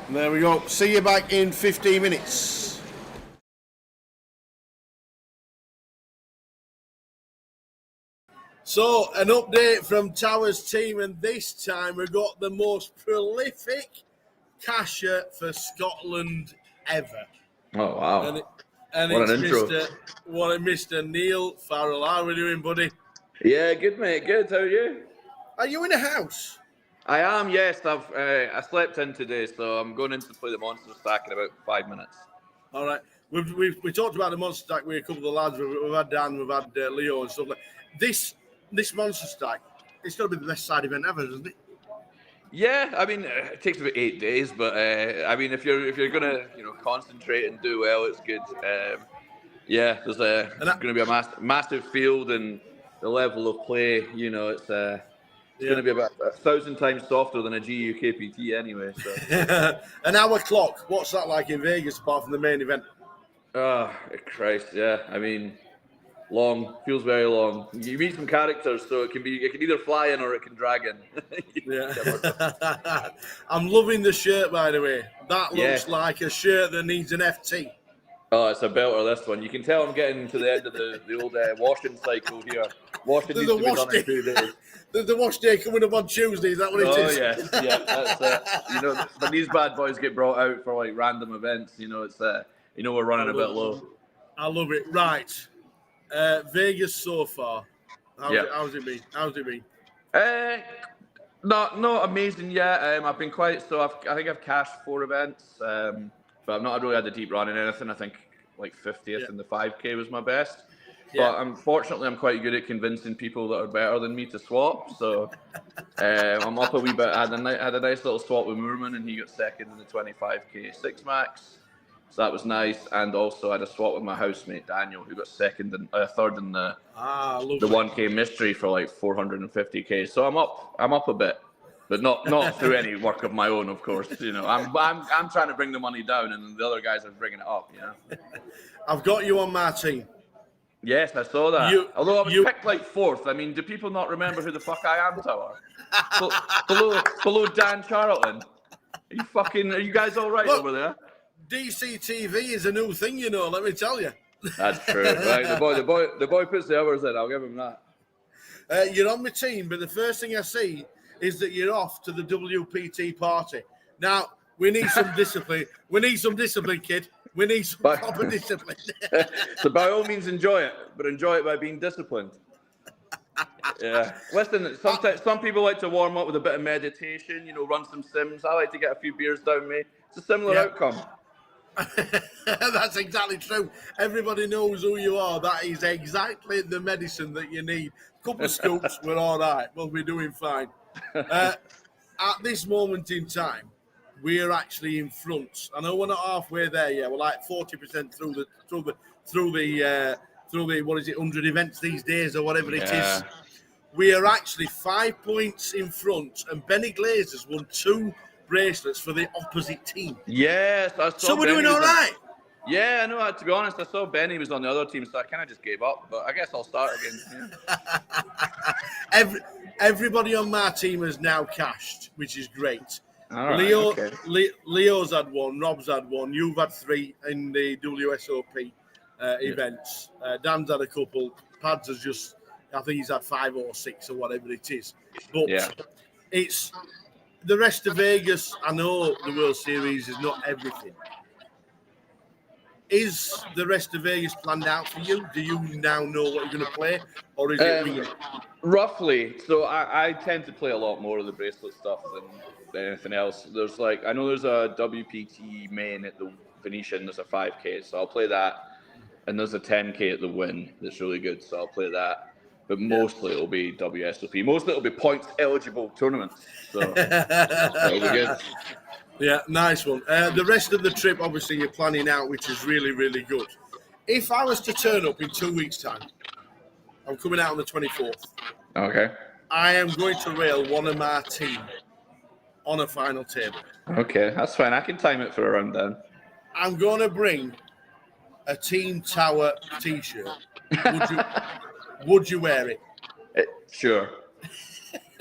There we go. See you back in 15 minutes. So, an update from Towers' team, and this time we've got the most prolific casher for Scotland ever. Oh, wow. And What it's an intro. Mr. Neil Farrell. How are we doing, buddy? Yeah, good, mate. Good. How are you? Are you in a house? I am, yes. I slept in today, so I'm going in to play the Monster Stack in about 5 minutes. All right. We talked about the Monster Stack with a couple of lads. We've had Dan, we've had Leo and stuff like this. This Monster Stack, it's got to be the best side event ever, isn't it? Yeah, I mean, it takes about 8 days, but I mean, if you're gonna concentrate and do well, it's good. Yeah, there's going to be a massive field, and the level of play, you know, it's going to be about 1,000 times softer than a GU KPT anyway. So. An hour clock. What's that like in Vegas apart from the main event? Oh, Christ, yeah. I mean, long, feels very long. You meet some characters, so it can either fly in or it can drag in. Yeah. I'm loving the shirt, by the way. That looks like a shirt that needs an FT. Oh, it's a belter, this one. You can tell I'm getting to the end of the old washing cycle here. Washing needs to be done in 2 days. There's the wash day coming up on Tuesday, is that what it is? Oh, yes, yeah, that's it. You know, when these bad boys get brought out for, like, random events, you know, it's, you know, we're running a bit low. I love it. Right. Vegas so far. How's it been? Not amazing yet. I've been quite, I think I've cashed 4 events, but I've not really had a deep run in anything. I think like 50th in the 5K was my best. But unfortunately, I'm quite good at convincing people that are better than me to swap. So I'm up a wee bit. I had a nice little swap with Moorman, and he got second in the 25K 6 max. So that was nice. And also I had a swap with my housemate Daniel, who got third in the 1K mystery for like 450K. So I'm up a bit. But not through any work of my own, of course. You know, I'm trying to bring the money down, and the other guys are bringing it up. You know, I've got you on my team. Yes, I saw that. Although I was picked like 4th. I mean, do people not remember who the fuck I am, Tower? below Dan Charlton. Are you guys all right over there? DCTV is a new thing, you know. Let me tell you. That's true. Right, the boy puts the hours in. I'll give him that. You're on my team, but the first thing I see is that you're off to the WPT party. Now, we need some discipline. We need some discipline, kid. We need some proper discipline. So by all means, enjoy it, but enjoy it by being disciplined. Yeah. Listen, sometimes some people like to warm up with a bit of meditation, you know, run some sims. I like to get a few beers down me. It's a similar outcome. That's exactly true. Everybody knows who you are. That is exactly the medicine that you need. A couple of scoops, we're all right. We'll be doing fine. At this moment in time, we're actually in front. I know we're not halfway there yet. We're like 40% through the what is it, 100 events these days or whatever it is. We are actually 5 points in front, and Benny Glazer's won 2 bracelets for the opposite team. Yes, I saw. So we're doing all right. Yeah, I know. To be honest, I saw Benny was on the other team, so I kind of just gave up. But I guess I'll start again. Yeah. Everybody on my team has now cashed, which is great. All right, Leo's had 1, Rob's had 1, you've had 3 in the WSOP events. Dan's had a couple. Pads has just, I think he's had 5 or 6 or whatever it is. But it's the rest of Vegas. I know the World Series is not everything. Is the rest of Vegas planned out for you? Do you now know what you're going to play, or is it roughly? So I tend to play a lot more of the bracelet stuff than anything else. There's I know there's a WPT main at the Venetian. There's a 5K, so I'll play that, and there's a 10K at the Win that's really good, so I'll play that. But mostly it'll be WSOP. Mostly it'll be points eligible tournaments. So that'll be good. Yeah, nice one. The rest of the trip, obviously, you're planning out, which is really, really good. If I was to turn up in 2 weeks' time, I'm coming out on the 24th. Okay. I am going to rail one of my team on a final table. Okay, that's fine. I can time it for around then. I'm going to bring a Team Tower T-shirt. Would you wear it? Sure.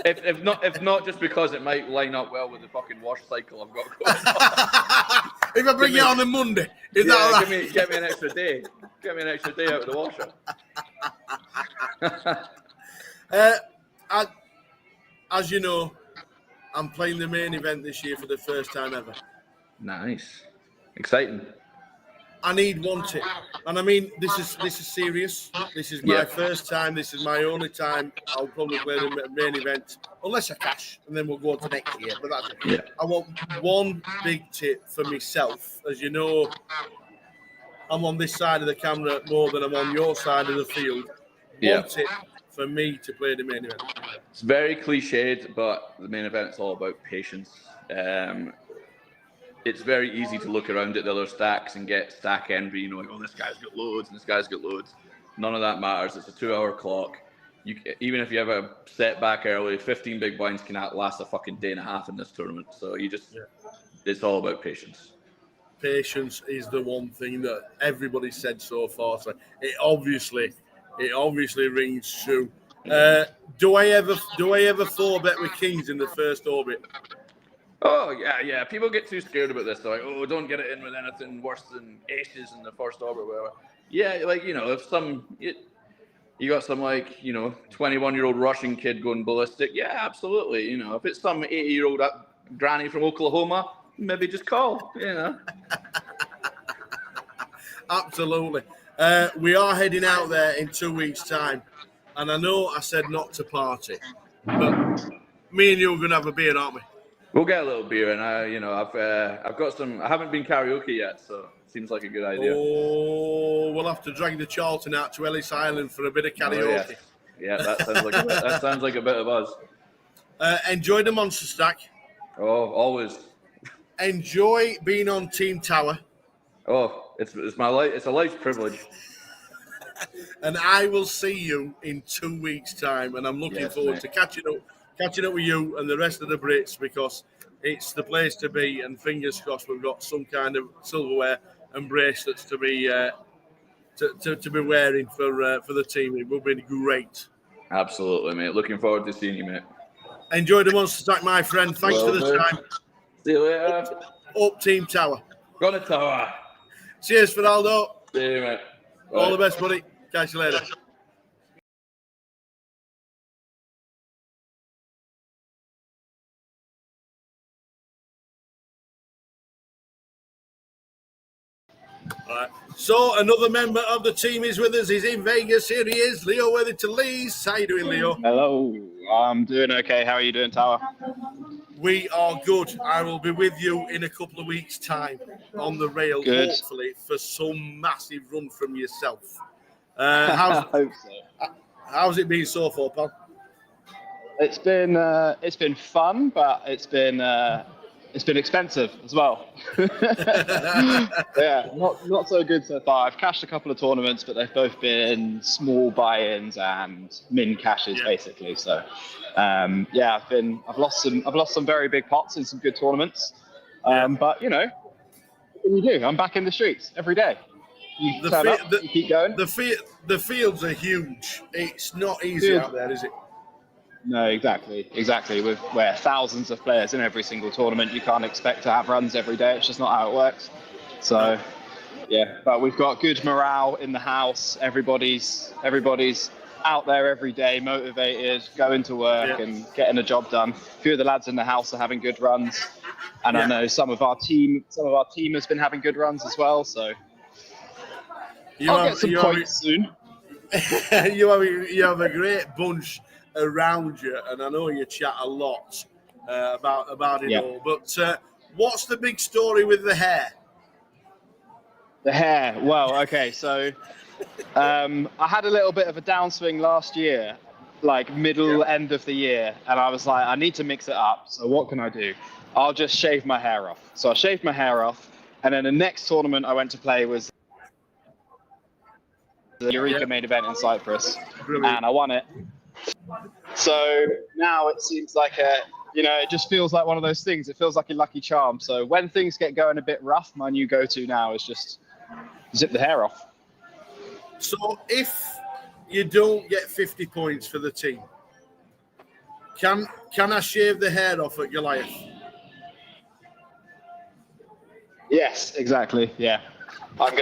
If not, just because it might line up well with the fucking wash cycle I've got going. If I bring it on a Monday, is that all right? Get me an extra day. Get me an extra day out of the washer. As you know, I'm playing the main event this year for the first time ever. Nice, exciting. I need 1 tip, and I mean this is serious. This is my first time. This is my only time. I'll probably play the main event unless I cash, and then we'll go on to next year. But that's it. Yeah. I want 1 big tip for myself. As you know, I'm on this side of the camera more than I'm on your side of the field. 1 tip for me to play the main event. It's very cliched, but the main event is all about patience. It's very easy to look around at the other stacks and get stack envy, you know, like, oh, this guy's got loads and this guy's got loads. None of that matters. It's a 2-hour clock. even if you have a setback early, 15 big blinds can last a fucking day and a half in this tournament. So it's all about patience. Patience is the one thing that everybody said so far. So it obviously rings true. Do I ever 4-bet with kings in the first orbit? Oh yeah. People get too scared about this. They're like, oh, don't get it in with anything worse than aces in the first orbit, whatever. Yeah, like if you got some 21-year-old Russian kid going ballistic. Yeah, absolutely. If it's some 80-year-old granny from Oklahoma, maybe just call. Absolutely. We are heading out there in 2 weeks' time, and I know I said not to party, but me and you are going to have a beer, aren't we? We'll get a little beer, and I've got some. I haven't been karaoke yet, so it seems like a good idea. Oh, we'll have to drag the Charlton out to Ellis Island for a bit of karaoke. Oh, yeah, that sounds like a bit of us. Enjoy the Monster Stack. Oh, always. Enjoy being on Team Tower. Oh, it's my life. It's a life privilege. And I will see you in 2 weeks' time, and I'm looking forward to catching up with you and the rest of the Brits, because it's the place to be. And fingers crossed, we've got some kind of silverware and bracelets to be wearing for the team. It will be great. Absolutely, mate. Looking forward to seeing you, mate. Enjoy the Monster Stack, my friend. Thanks for the time. See you later. Up Team Tower. Go on the tower. Cheers, Fernaldo. See you, mate. Bye. All the best, buddy. Catch you later. All right. So another member of the team is with us. He's in Vegas. Here he is, Leo Worthington Lees. How you doing, Leo? Hello. I'm doing okay. How are you doing, Tower? We are good. I will be with you in a couple of weeks' time on the rail, hopefully, for some massive run from yourself. I hope so. How's it been so far, pal? It's been fun, but it's been expensive as well. Yeah, not so good so far. I've cashed a couple of tournaments, but they've both been small buy-ins and min cashes basically. So I've lost some very big pots in some good tournaments. But what can you do? I'm back in the streets every day. You turn up, you keep going. The fields are huge. It's not easy out there, is it? No, exactly. With where thousands of players in every single tournament, you can't expect to have runs every day. It's just not how it works. So, but we've got good morale in the house. Everybody's out there every day, motivated, going to work and getting a job done. A few of the lads in the house are having good runs, and I know some of our team has been having good runs as well. So, I'll get some points soon. You have a great bunch around you, and I know you chat a lot about it all. But what's the big story with the hair? The hair. Well, okay, so I had a little bit of a downswing last year, like end of the year, and I was like, I need to mix it up. So what can I do? I'll just shave my hair off. So I shaved my hair off, and then the next tournament I went to play was the Eureka main event in Cyprus, and I won it. So now it seems like it just feels like one of those things. It feels like a lucky charm. So when things get going a bit rough, my new go-to now is just zip the hair off. So if you don't get 50 points for the team, can I shave the hair off at Goliath? Yes, exactly. Yeah. I'm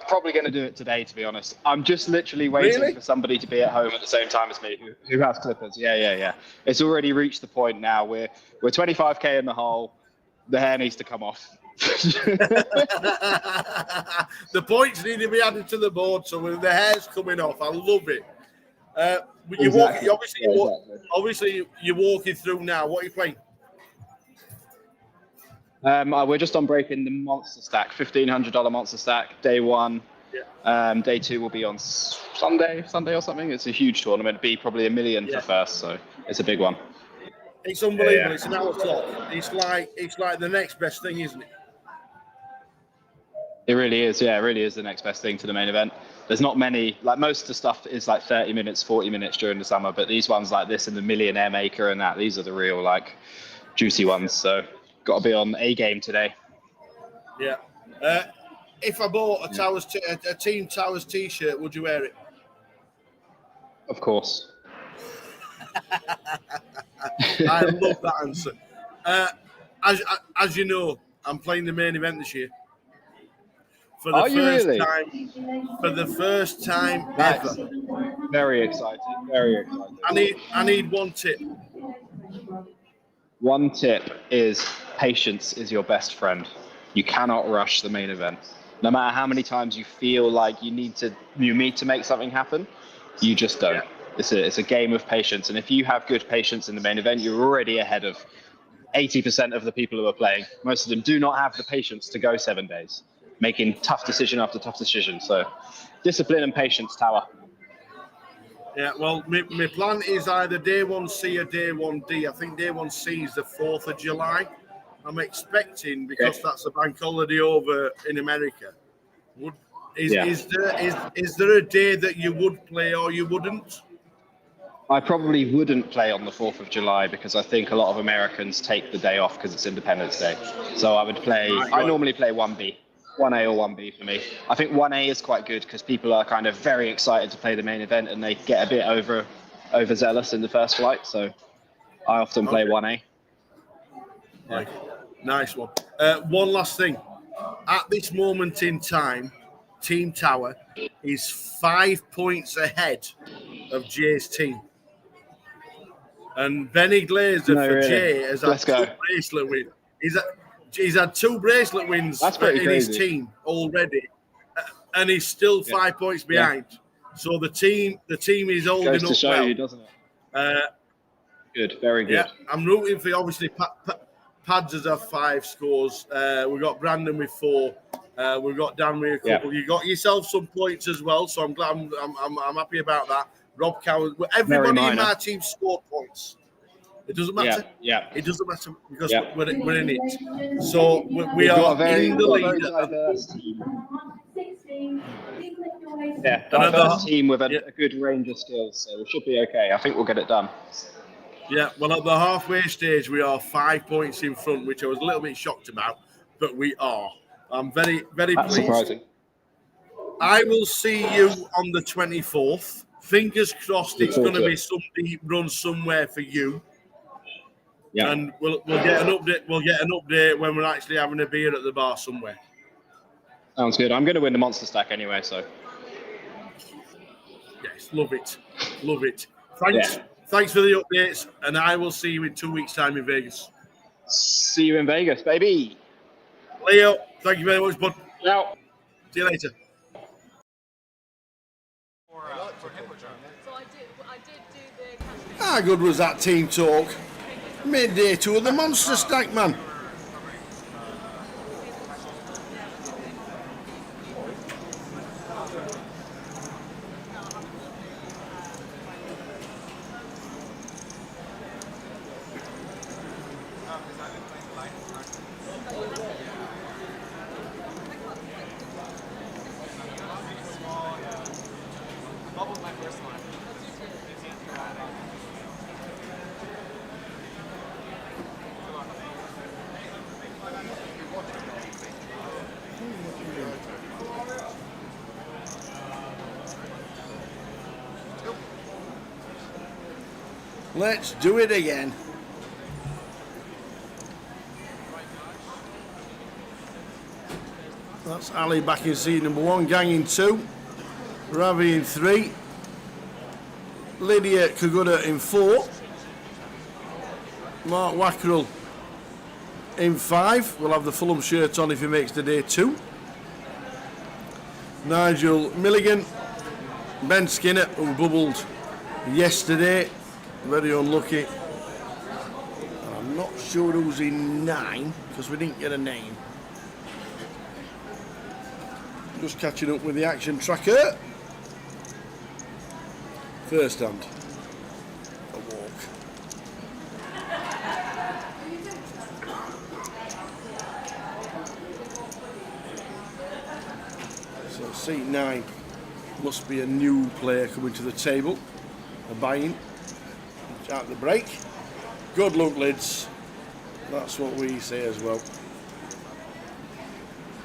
probably going to do it today, to be honest. I'm just literally waiting for somebody to be at home at the same time as me who has clippers. Yeah. It's already reached the point now. We're 25k in the hole. The hair needs to come off. The points need to be added to the board, so when the hair's coming off, I love it. Obviously, you're walking through now. What are you playing? We're just on breaking the monster stack, $1,500 monster stack, day one. Day two will be on Sunday or something. It's a huge tournament. Be probably $1 million for first, so it's a big one. It's unbelievable. It's an hour clock. It's like the next best thing, isn't it? It really is. Yeah, it really is the next best thing to the main event. There's not many, like most of the stuff is like 30 minutes, 40 minutes during the summer, but these ones like this and the Millionaire Maker and that, these are the real like juicy ones. So got to be on A game today. Yeah. If I bought a Team Towers t-shirt, would you wear it? Of course. I love that answer. As you know, I'm playing the main event this year. For the first time Nice. ever. Very exciting. Very exciting. I need one tip. One tip is patience is your best friend. You cannot rush the main event. No matter how many times you feel like you need to make something happen, you just don't. Yeah. It's a game of patience, and if you have good patience in the main event, you're already ahead of 80% of the people who are playing. Most of them do not have the patience to go 7 days, making tough decision after tough decision. So, discipline and patience, Tower. Yeah, well, my plan is either day 1C or day 1D. I think day 1C is the 4th of July. I'm expecting, because that's a bank holiday over in America. Is there a day that you would play or you wouldn't? I probably wouldn't play on the 4th of July because I think a lot of Americans take the day off because it's Independence Day. So I would play, I normally play 1B, 1A or 1B for me. I think 1A is quite good because people are kind of very excited to play the main event and they get a bit overzealous in the first flight. So I often play 1A. Right. Nice one. One last thing. At this moment in time, Team Tower is 5 points ahead of Jay's team. And Benny Glazer Jay has had 2 bracelet wins. He's had 2 bracelet wins in his team already, and he's still 5 points behind. Yeah. So the team is holding goes to up show well. You, doesn't it? Good, very good. Yeah, I'm rooting for obviously Pads has had 5 scores. We've got Brandon with 4. We've got Dan with a couple. You got yourself some points as well, so I'm glad. I'm happy about that. Rob Cowan, everybody in my team scored points. It doesn't matter. Yeah. It doesn't matter because we're in it. So we are in the lead. Diverse team. Yeah, diverse team with a good range of skills, so we should be okay. I think we'll get it done. Yeah, well, at the halfway stage, we are 5 points in front, which I was a little bit shocked about, but we are. I'm very, very That's pleased. Surprising. I will see you on the 24th. Fingers crossed it's going to be somebody run somewhere for you. Yeah. And we'll get an update. We'll get an update when we're actually having a beer at the bar somewhere. Sounds good. I'm going to win the monster stack anyway, so. Yes, love it. Love it. Thanks. Yeah. Thanks for the updates, and I will see you in 2 weeks' time in Vegas. See you in Vegas, baby. Leo, thank you very much, bud. Ciao. See you later. How good was that team talk? Midday tour of the monster stack, man. Let's do it again. That's Ali back in seat number 1, Gang in 2, Ravi in 3, Lydia Kaguda in 4, Mark Wackrell in 5. We'll have the Fulham shirt on if he makes the day 2. Nigel Milligan, Ben Skinner, who bubbled yesterday. Very unlucky. And I'm not sure who's in 9 because we didn't get a name. Just catching up with the action tracker. First hand. A walk. So seat 9. Must be a new player coming to the table. A buy-in at the break. Good luck, Lids. That's what we say as well.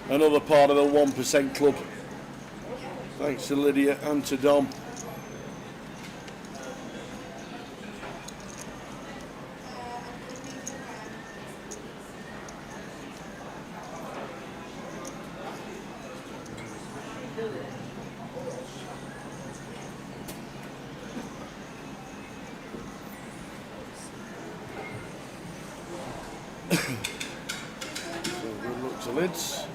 Another part of the 1% club. Thanks to Lydia and to Dom. Good luck to Lids.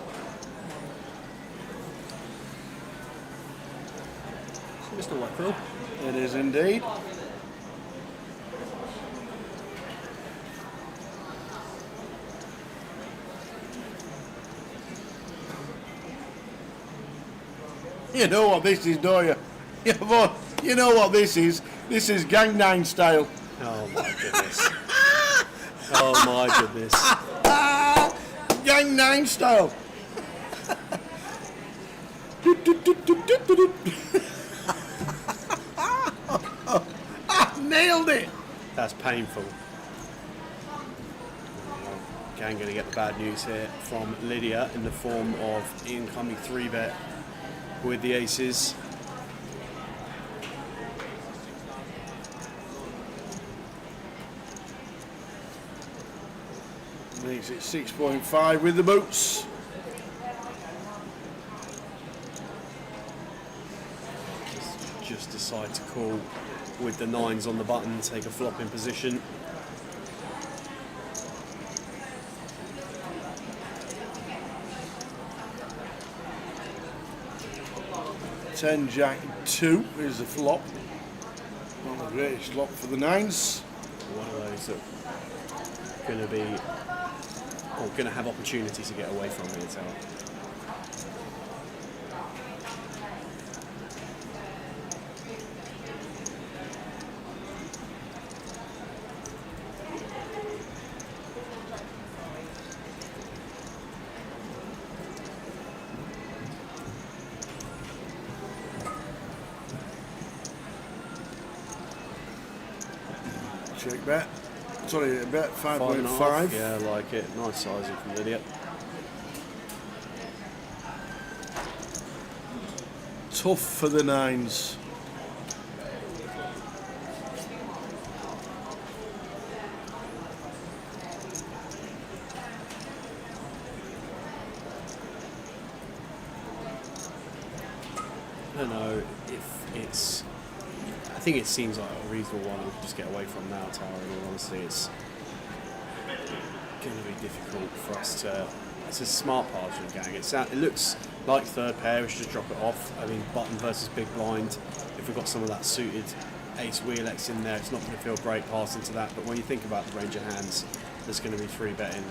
Mr. Wackville. It is indeed. You know what this is, don't you? Yeah, but you know what this is. This is Gang 9 style. Oh my goodness. Oh my goodness. Gang 9 style. Nailed it. That's painful. Gang going to get the bad news here from Lydia in the form of incoming 3-bet with the aces. Makes it 6.5 with the boots. Just decide to call with the 9s on the button, take a flop in position. Ten Jack 2 is the flop. Not the greatest flop for the 9s. One of those that are going to be, or going to have opportunity to get away from here, Tower. Check bet. Sorry, bet 5.5. 5.5. Yeah, I like it. Nice sizing from Lydia. Tough for the 9s. I don't know if it's. I think it seems like a reasonable one we can just get away from now, Tower. In all honesty, it's going to be difficult for us to. It's a smart pass from Gang. It looks like third pair. We should just drop it off. I mean, button versus big blind. If we've got some of that suited ace wheel X in there, it's not going to feel great passing to that. But when you think about the range of hands, there's going to be 3-betting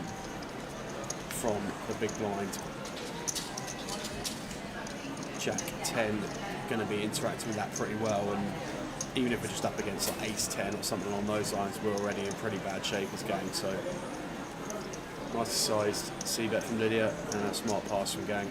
from the big blind. Jack 10 going to be interacting with that pretty well, and even if we're just up against like ace 10 or something along those lines, we're already in pretty bad shape as Gang. So nice sized c-bet from Lydia and a smart pass from Gang.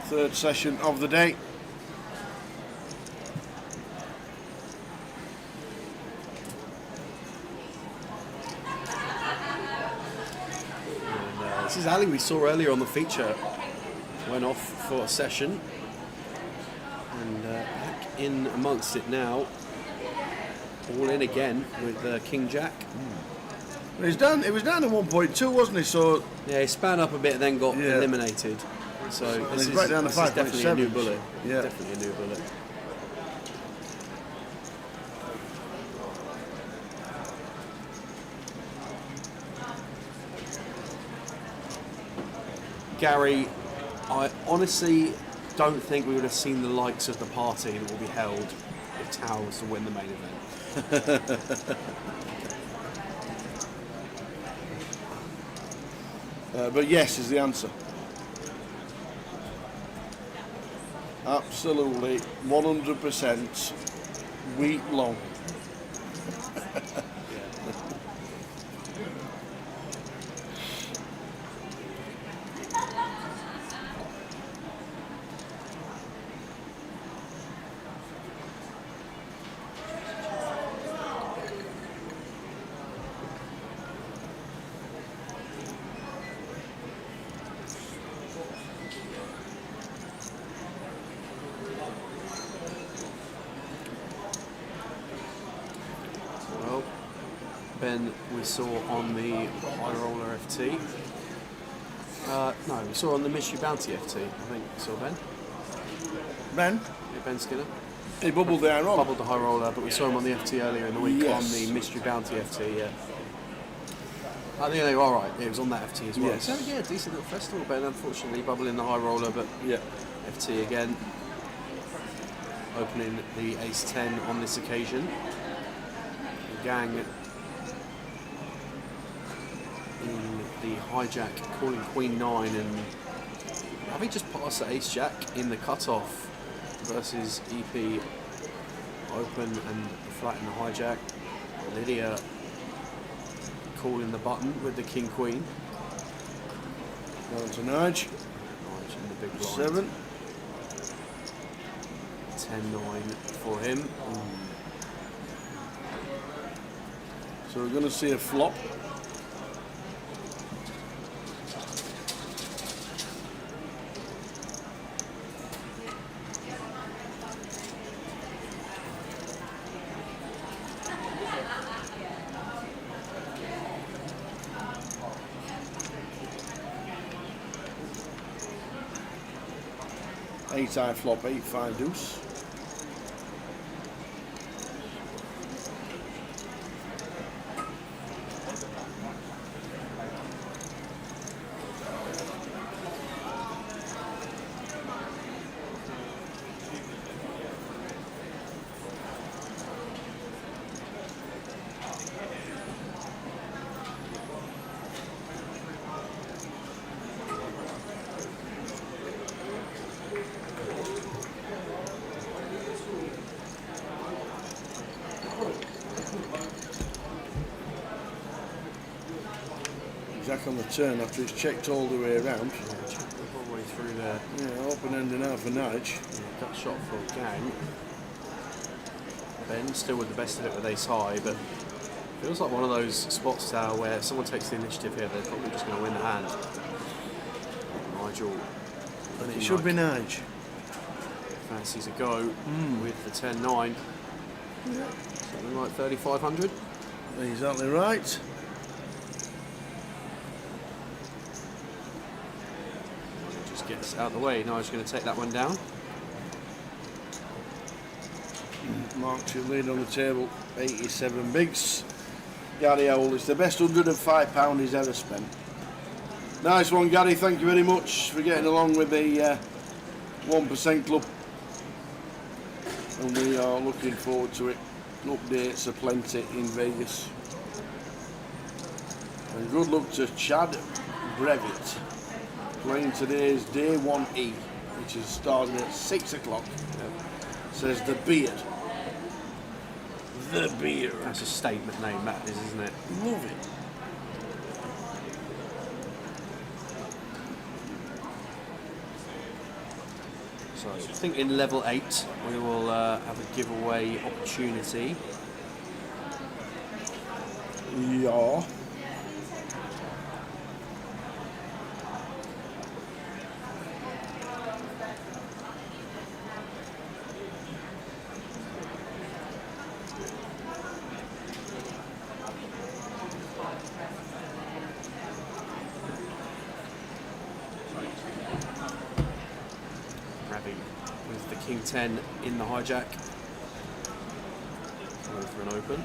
Third session of the day. And, this is Ali we saw earlier on the feature. Went off for a session. And back in amongst it now. All in again with King Jack. It was down at 1.2, wasn't he? So yeah, he span up a bit and then got eliminated. So this is, right down to this is definitely a new 5.7. bullet. Yeah. Definitely a new bullet. Gary, I honestly don't think we would have seen the likes of the party that will be held if Tower was to win the main event. But yes is the answer. Absolutely, 100% week long. Well, Ben, we saw on the High Roller FT. No, we saw on the Mystery Bounty FT. I think we saw Ben. Ben? Yeah, Ben Skinner. He bubbled the High Roller. Bubbled the High Roller, but we saw him on the FT earlier in the week Yes. on the Mystery Bounty FT. Yeah. I think they were all right. It was on that FT as well. Yes. So yeah, decent little festival. Ben, unfortunately, bubbling the High Roller, but yeah, FT again. Opening the Ace 10 on this occasion. The gang in the hijack calling Queen 9 and having just passed the Ace Jack in the cutoff versus EP open and flat in the hijack. Lydia calling the button with the King Queen. Down to Nige. Nige in the big blind. 7. 10-9 for him. So we're going to see a flop. Eight high flop, 8-5 deuce. Jack on the turn after it's checked all the way around. Yeah, checked the whole way through there. Yeah, open ending out for Nige. Yeah, gut shot for Gang. Ben still with the best of it with Ace High, but feels like one of those spots now where if someone takes the initiative here, they're probably just going to win the hand. Nigel. And it should be Nige. Fancies a go with the 10-9. Yeah. Something like 3,500. Exactly right. Just gets out of the way. Nigel's going to take that one down. Mark your lead on the table, 87 bigs. Gary Howell, it's the best £105 he's ever spent. Nice one, Gary. Thank you very much for getting along with the 1% Club. And we are looking forward to it. Updates are plenty in Vegas. And good luck to Chad Brevitt, playing today's Day 1E, which is starting at 6 o'clock. Says the beard. The beard. That's a statement name, that is, isn't it? Love it. So I think in level 8 we will have a giveaway opportunity. Yeah. With the King 10 in the hijack. Going for an open.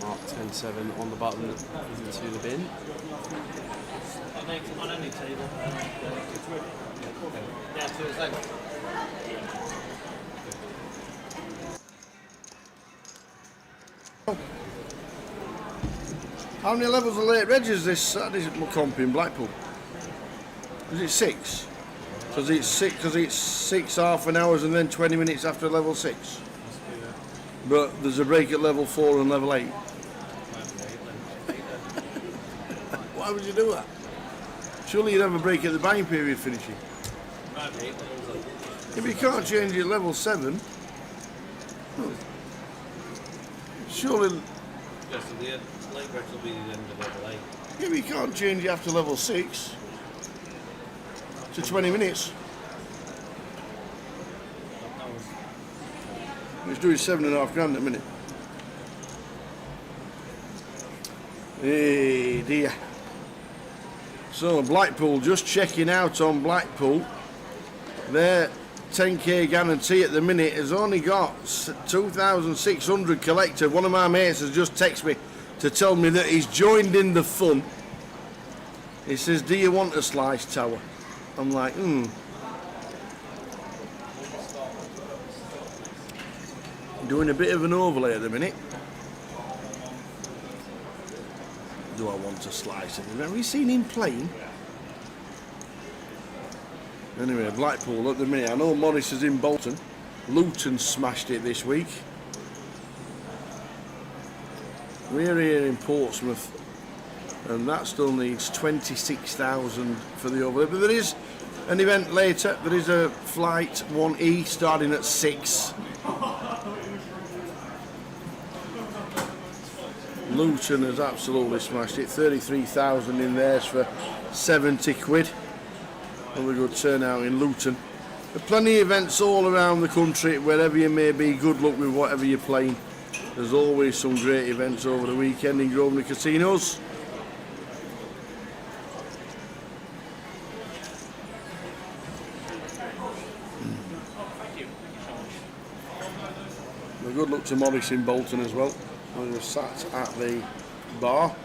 Mark 10-7 on the button into the bin. On any table. Yeah, so it's like. How many levels of late reg is this Saturday's comp in Blackpool? Is it 6? Because it's 6 half an hours and then 20 minutes after level 6. But there's a break at level 4 and level 8. Why would you do that? Surely you'd have a break at the buying period finishing. If you can't change it at level 7, surely. Yes, so the late reg will be the end of level 8. Yeah, but you can't change it after level 6 to 20 minutes. It's doing £7.5 grand a minute. Hey dear. So Blackpool, just checking out on Blackpool. Their 10k guarantee at the minute has only got 2,600 collected. One of my mates has just texted me to tell me that he's joined in the fun. He says, do you want a slice tower? I'm like, Doing a bit of an overlay at the minute. Do I want a slice of him? Have you seen him playing? Anyway, Blackpool at the minute. I know Morris is in Bolton. Luton smashed it this week. We're here in Portsmouth, and that still needs 26,000 for the overlay. But there is an event later. There is a flight 1E starting at 6. Luton has absolutely smashed it. 33,000 in theirs for 70 quid. Another good turnout in Luton. There are plenty of events all around the country, wherever you may be. Good luck with whatever you're playing. There's always some great events over the weekend in Grosvenor casinos. Well, good luck to Morris in Bolton as well. We're sat at the bar.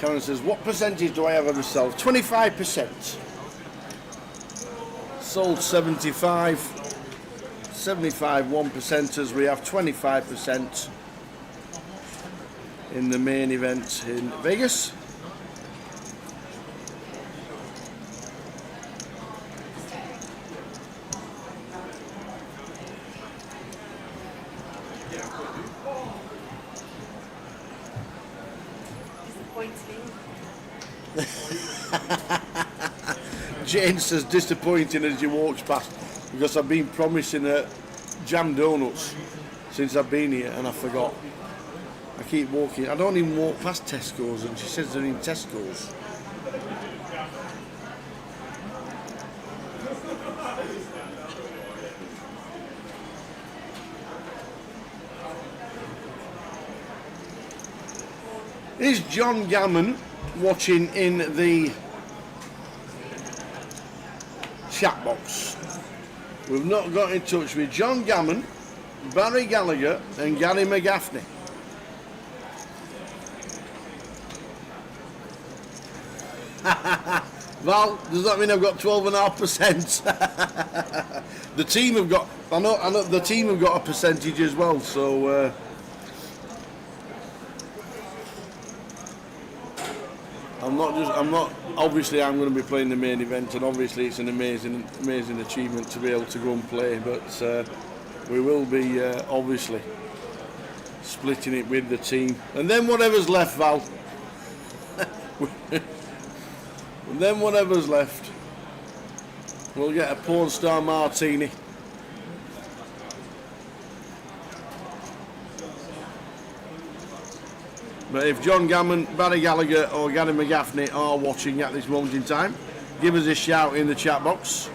Karen says, what percentage do I have of myself? 25%. Sold 75. 75 1%ers. We have 25% in the main event in Vegas. Jane says disappointing as she walks past because I've been promising her jam donuts since I've been here and I forgot. I keep walking. I don't even walk past Tesco's and she says they're in Tesco's. Is John Gammon watching in the chat box? We've not got in touch with John Gammon, Barry Gallagher and Gary McGaffney. Val, does that mean I've got 12.5%? The team have got, I know the team have got a percentage as well, so obviously I'm going to be playing the main event and obviously it's an amazing achievement to be able to go and play, but we will be obviously splitting it with the team. And then whatever's left, Val. And then whatever's left. We'll get a porn star martini. But if John Gammon, Barry Gallagher or Gary McGaffney are watching at this moment in time, give us a shout in the chat box.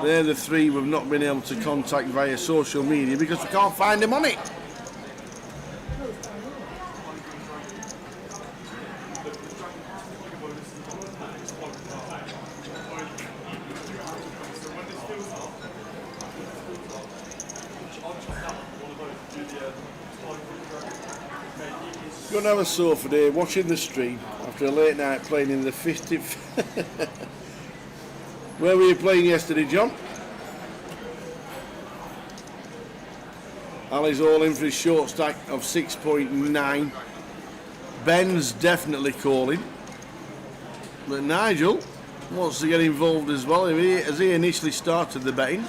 They're the three we've not been able to contact via social media because we can't find them on it. Going to have a sofa day, watching the stream after a late night playing in the 50th. Where were you playing yesterday, John? Ali's all in for his short stack of 6.9. Ben's definitely calling. But Nigel wants to get involved as well. Has he initially started the betting?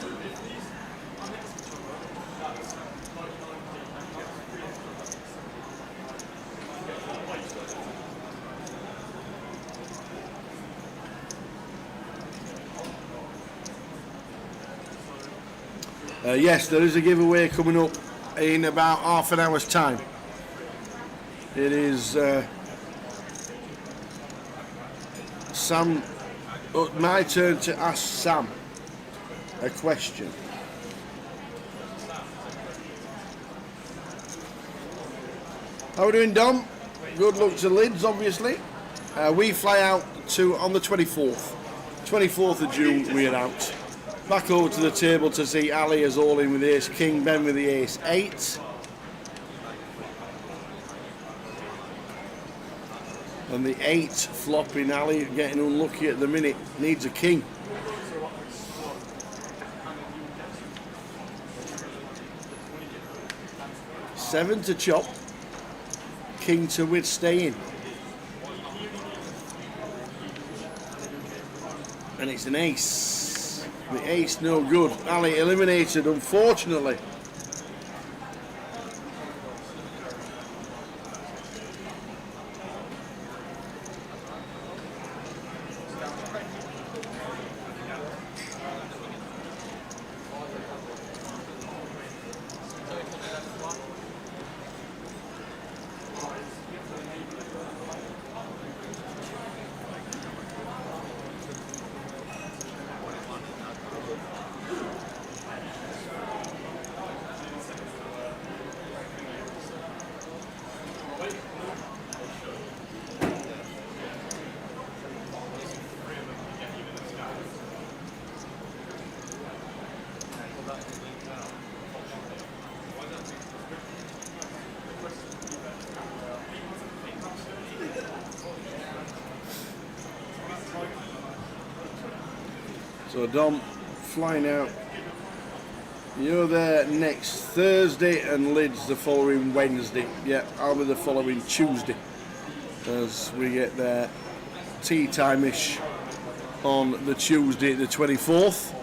Yes, there is a giveaway coming up in about half an hour's time. It is Sam. My turn to ask Sam a question. How are we doing, Dom? Good luck to Lids, obviously. We fly out on the 24th. 24th of June, we are out. Back over to the table to see Ali as all in with the ace king, Ben with the ace 8. And the 8 flopping, Ali getting unlucky at the minute, needs a king. Seven to chop, king to with staying. And it's an ace. The ace no good. Ali eliminated, unfortunately. So Dom, flying out. You're there next Thursday and Lids the following Wednesday. Yeah, I'll be the following Tuesday as we get there tea time-ish on the Tuesday the 24th.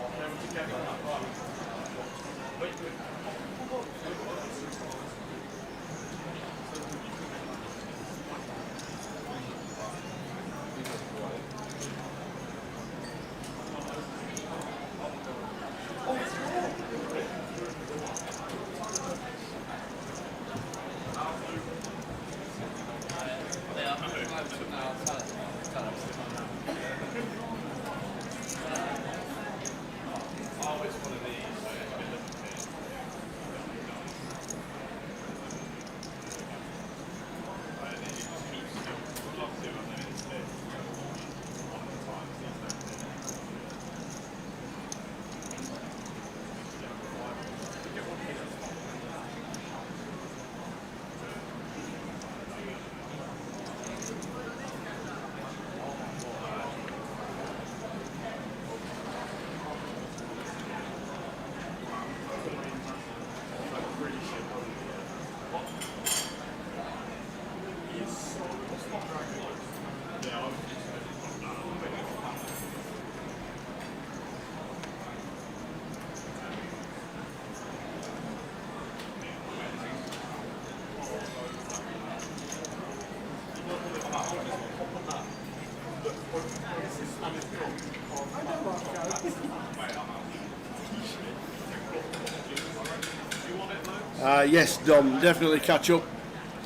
Yes, Dom, definitely catch up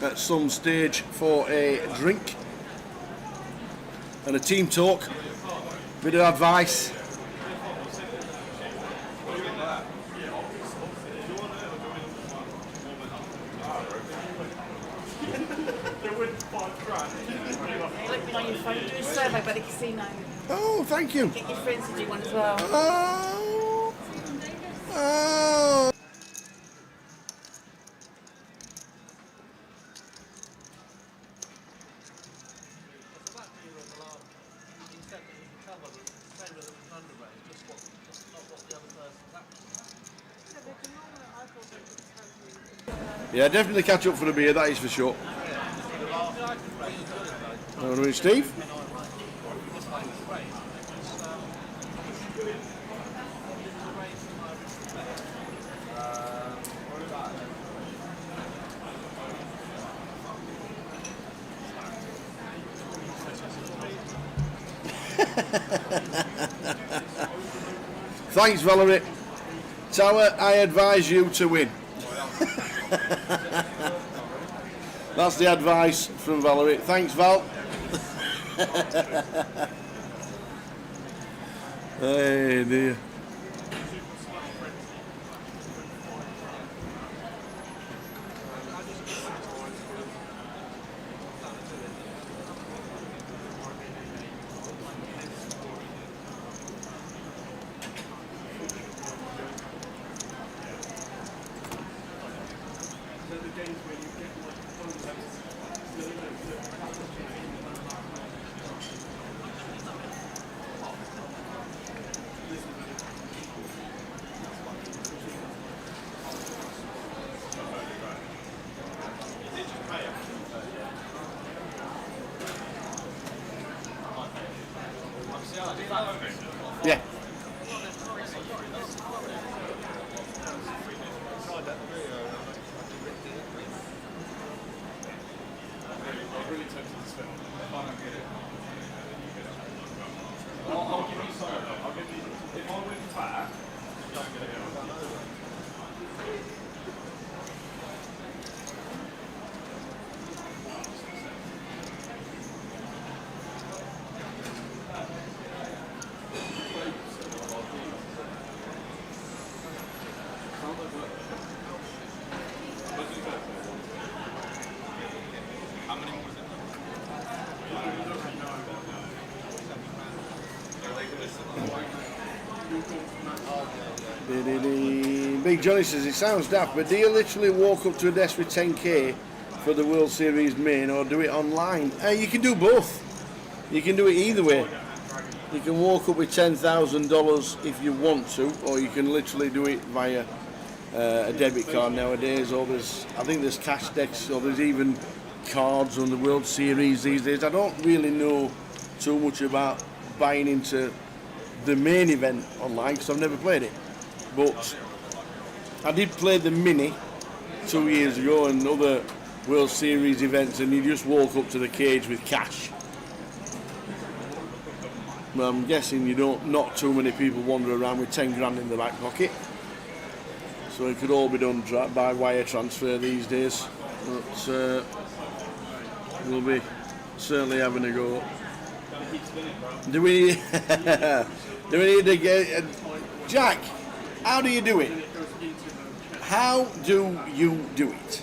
at some stage for a drink and a team talk, bit of advice. Look on your phone, do a survey by the casino. Oh, thank you. Get your friends to do one as well. Oh. Yeah, definitely catch up for a beer, that is for sure. Steve? Thanks, Valerie. Tower, I advise you to win. That's the advice from Valerie. Thanks, Val. Hey dear. Yeah. Big Johnny says, it sounds daft, but do you literally walk up to a desk with 10k for the World Series main or do it online? You can do both. You can do it either way. You can walk up with $10,000 if you want to, or you can literally do it via a debit card nowadays, or I think there's cash decks, or there's even cards on the World Series these days. I don't really know too much about buying into the main event online because I've never played it, but I did play the mini 2 years ago and other World Series events, and you just walk up to the cage with cash. Well, I'm guessing not too many people wander around with 10 grand in the back pocket, so it could all be done by wire transfer these days, but we'll be certainly having a go. Do we need to get Jack? How do you do it? How do you do it?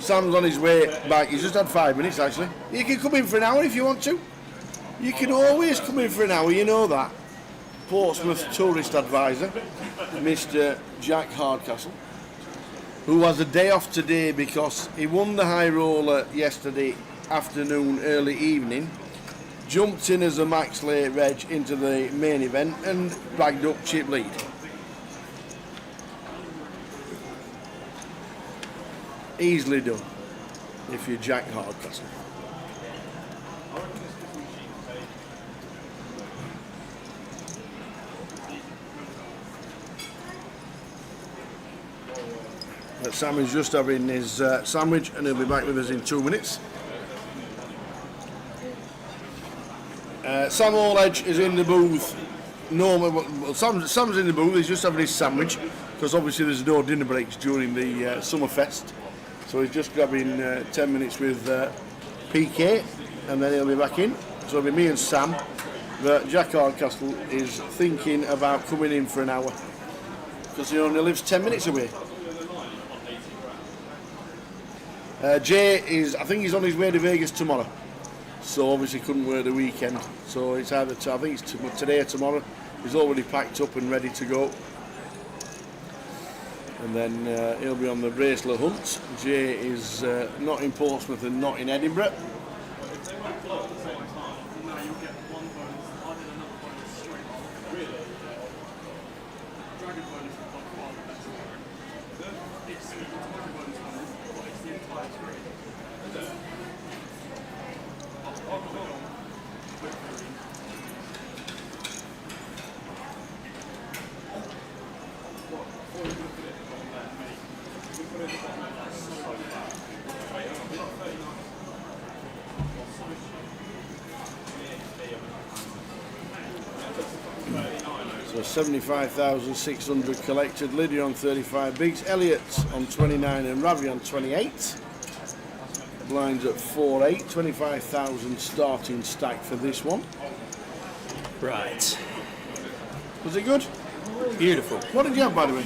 Sam's on his way back. He's just had 5 minutes actually. You can come in for an hour if you want to. You can always come in for an hour, you know that. Portsmouth tourist advisor, Mr. Jack Hardcastle, who has a day off today because he won the high roller yesterday afternoon, early evening, jumped in as a max late reg into the main event and bagged up chip lead. Easily done if you're Jack Hardcastle. Sam is just having his sandwich and he'll be back with us in 2 minutes. Sam Allledge is in the booth. Well, Sam's in the booth. He's just having his sandwich because obviously there's no dinner breaks during the Summerfest. So he's just grabbing 10 minutes with PK and then he'll be back in. So it'll be me and Sam. But Jack Hardcastle is thinking about coming in for an hour because he only lives 10 minutes away. Jay I think he's on his way to Vegas tomorrow, so obviously couldn't work the weekend. So it's either I think it's today or tomorrow. He's already packed up and ready to go, and then he'll be on the bracelet hunt. Jay is not in Portsmouth and not in Edinburgh. So 75,600 collected. Lydia on 35 bigs, Elliot on 29 and Ravi on 28. Blinds at 4-8, 25,000 starting stack for this one. Right. Was it good? Beautiful. What did you have, by the way?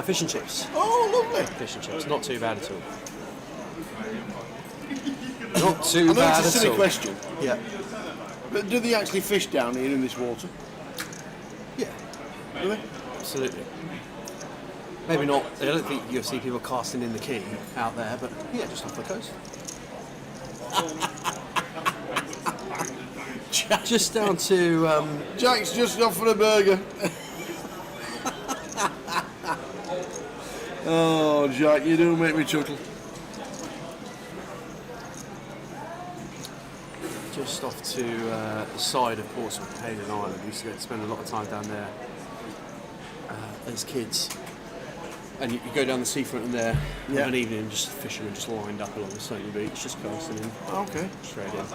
Fish and chips. Oh, lovely. Fish and chips. Not too bad at all. Not too I know bad it's a at silly all. question. Yeah. But do they actually fish down here in this water? Yeah. Do they? Absolutely. Maybe not. I don't think you'll see people casting in the key out there, but yeah, just off the coast. Just down to. Jack's just off for a burger. Oh, Jack, you do make me chuckle. Just off to the side of Portsmouth, Hayden Island. We used to spend a lot of time down there as kids. And you go down the seafront and there of an evening, just fishermen just lined up along the sunny beach, just casting in. Okay. Straight in.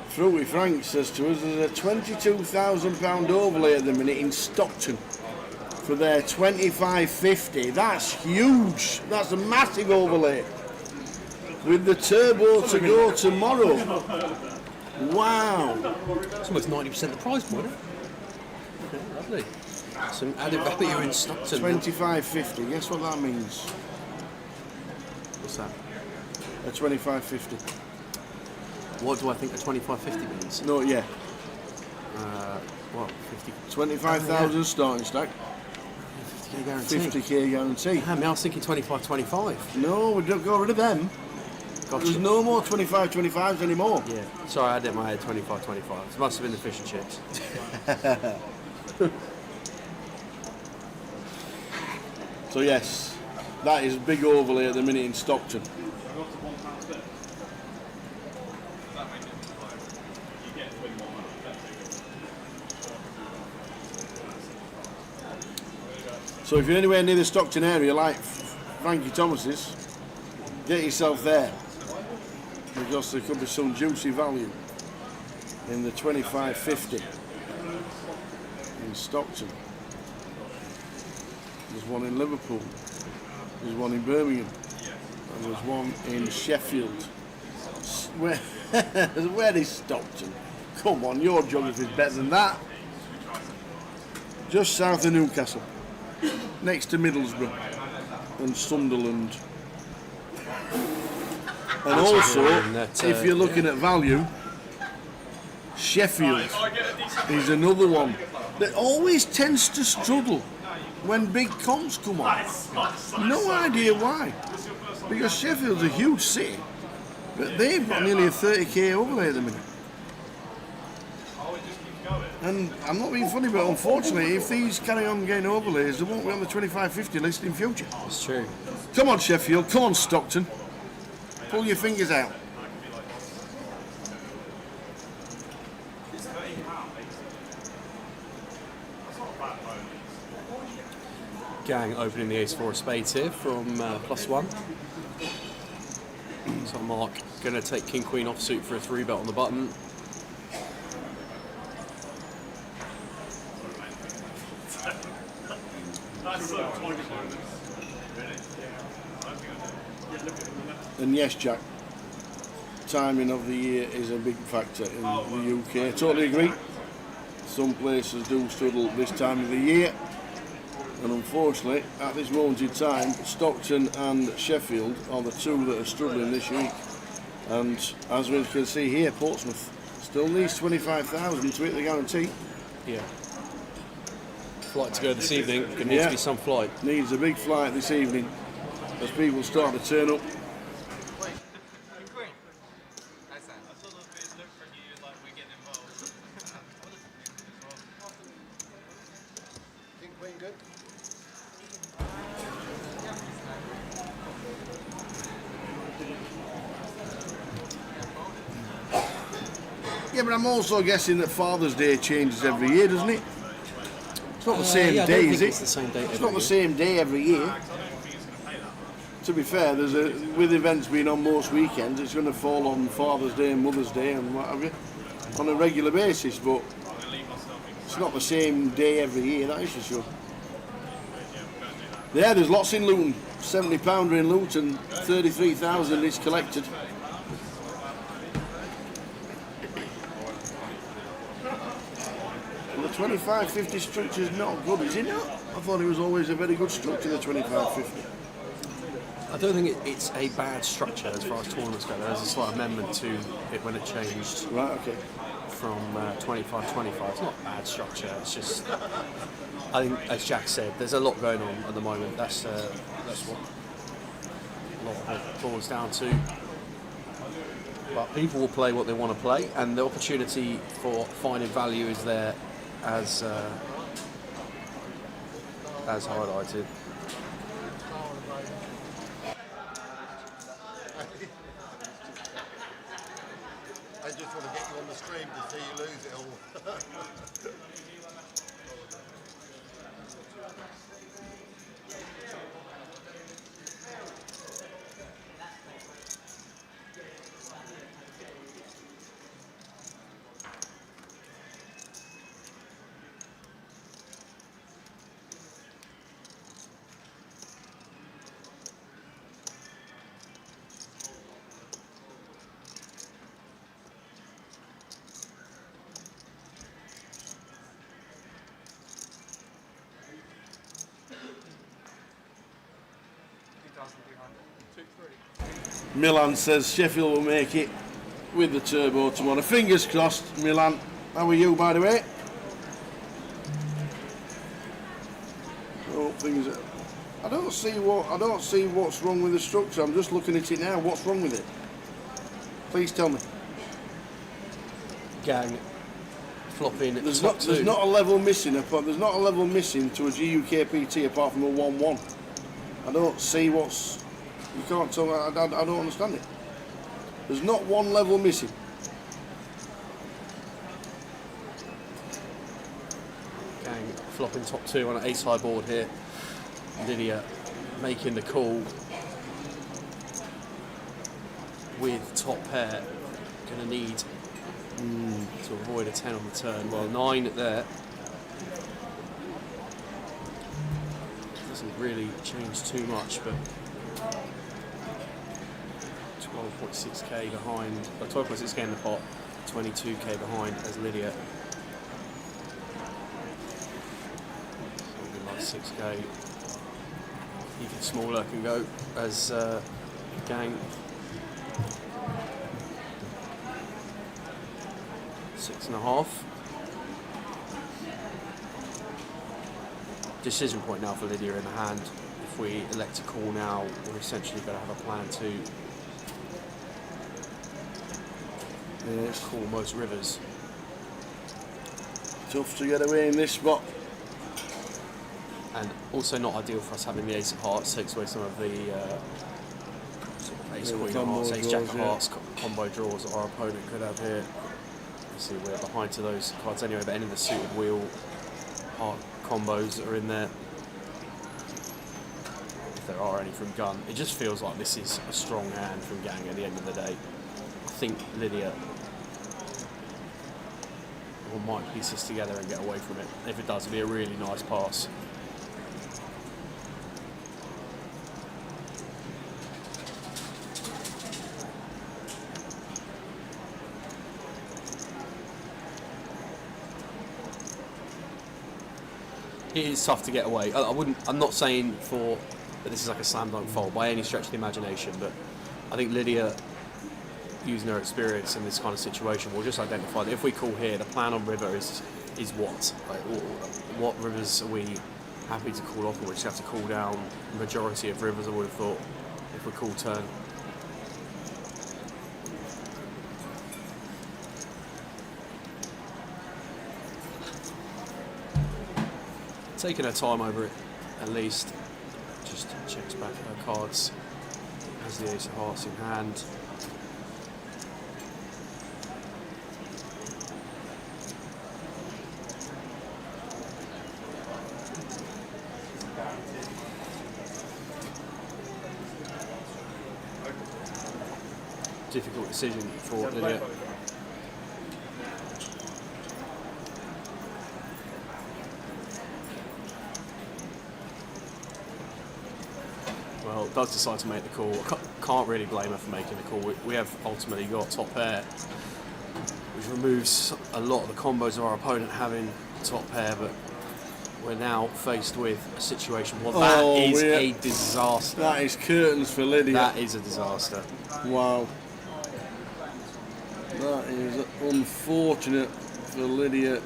Fruity Frank says to us there's a £22,000 overlay at the minute in Stockton for their 2550. That's huge. That's a massive overlay. With the turbo to go tomorrow. Wow. It's almost 90% the price point. Okay, lovely. Some added value in Stockton. 2550. Guess what that means? What's that? A 2550. What do I think a 2550 means? No, yeah. What? 50? 25,000 starting stack. 50k guarantee. 50k guarantee. I was thinking 25. No, we don't go rid of them. Gotcha. There's no more 25s anymore. Yeah. Sorry, I had it in my head 25. It must have been the fish and chips. So yes, that is a big overlay at the minute in Stockton. So if you're anywhere near the Stockton area, like Frankie Thomas's, get yourself there, because there could be some juicy value in the 2550 in Stockton. There's one in Liverpool, there's one in Birmingham, and there's one in Sheffield. Where is Stockton? Come on, your geography's better than that. Just south of Newcastle, next to Middlesbrough and Sunderland. And also, if you're looking at value, Sheffield is another one that always tends to struggle when big comps come on. No idea why. Because Sheffield's a huge city, but they've got nearly a 30k overlay at the minute. And I'm not being funny, but unfortunately, if these carry on getting overlays, they won't be on the 2550 list in future. That's true. Come on, Sheffield. Come on, Stockton. Pull your fingers out. Gang opening the ace 4 of spades here from +1. So Mark going to take King Queen offsuit for a 3-bet on the button. And yes, Jack, timing of the year is a big factor in the UK. Totally agree. Some places do struggle this time of the year, and unfortunately, at this moment in time, Stockton and Sheffield are the two that are struggling this week. And as we can see here, Portsmouth still needs 25,000 to hit the guarantee. Yeah. Flight to go this evening. There needs to be some flight. Needs a big flight this evening as people start to turn up. Yeah, but I'm also guessing that Father's Day changes every year, doesn't it? It's not the same yeah, I day, don't is think it? it's the same day It's every not the year. same day every year. To be fair, with events being on most weekends, it's going to fall on Father's Day and Mother's Day and what have you, on a regular basis, but it's not the same day every year, that is for sure. Yeah, there's lots in Luton. £70 in Luton, 33,000 is collected. And the 25.50 structure is not good, is it not? I thought it was always a very good structure, the 25.50. I don't think it's a bad structure as far as tournaments go. There's a slight amendment to it when it changed. Right, okay. From 25-25. It's not a bad structure. It's just, I think, as Jack said, there's a lot going on at the moment. That's what a lot of it boils down to. But people will play what they want to play, and the opportunity for finding value is there, as highlighted. I just want to get you on the stream to see you lose it all. Milan says Sheffield will make it with the turbo tomorrow. Fingers crossed, Milan. How are you, by the way? Oh, I don't see what's wrong with the structure. I'm just looking at it now. What's wrong with it? Please tell me. Gang flopping. There's not a level missing. There's not a level missing to a GUKPT apart from a 1-1. I don't see what's. You can't tell me. I don't understand it. There's not one level missing. Gang flopping top two on an ace high board here. Lydia making the call with top pair. Going to need to avoid a 10 on the turn. Well, 9 there. Doesn't really change too much, but 12.6k behind, 12.6k in the pot, 22k behind as Lydia. Something like 6k. Even smaller can go as Gang. 6.5. Decision point now for Lydia in the hand. If we elect to call now, we're essentially going to have a plan to call most rivers. Tough to get away in this spot. And also not ideal for us having the ace of hearts. Takes away some of the sort of ace queen of hearts, ace jack of hearts combo draws that our opponent could have here. You see we're behind to those cards anyway, but any of the suited wheel heart combos that are in there. if there are any from Gunn. It just feels like this is a strong hand from Gang at the end of the day. I think Lydia might piece this together and get away from it. If it does, it'll be a really nice pass. It is tough to get away. I'm not saying that this is like a slam dunk fold by any stretch of the imagination, but I think Lydia, using her experience in this kind of situation, will just identify that if we call here, the plan on river is what? Like, what rivers are we happy to call off, and we just have to call down the majority of rivers, I would have thought, if we call turn. Taking her time over it, at least. Just checks back her cards. Has the ace of hearts in hand. Difficult decision for Lydia. Well, does decide to make the call. Can't really blame her for making the call. We have ultimately got top pair, which removes a lot of the combos of our opponent having top pair, but we're now faced with a situation. Well, that is a disaster. That is curtains for Lydia. That is a disaster. Wow. That is unfortunate for Lydia.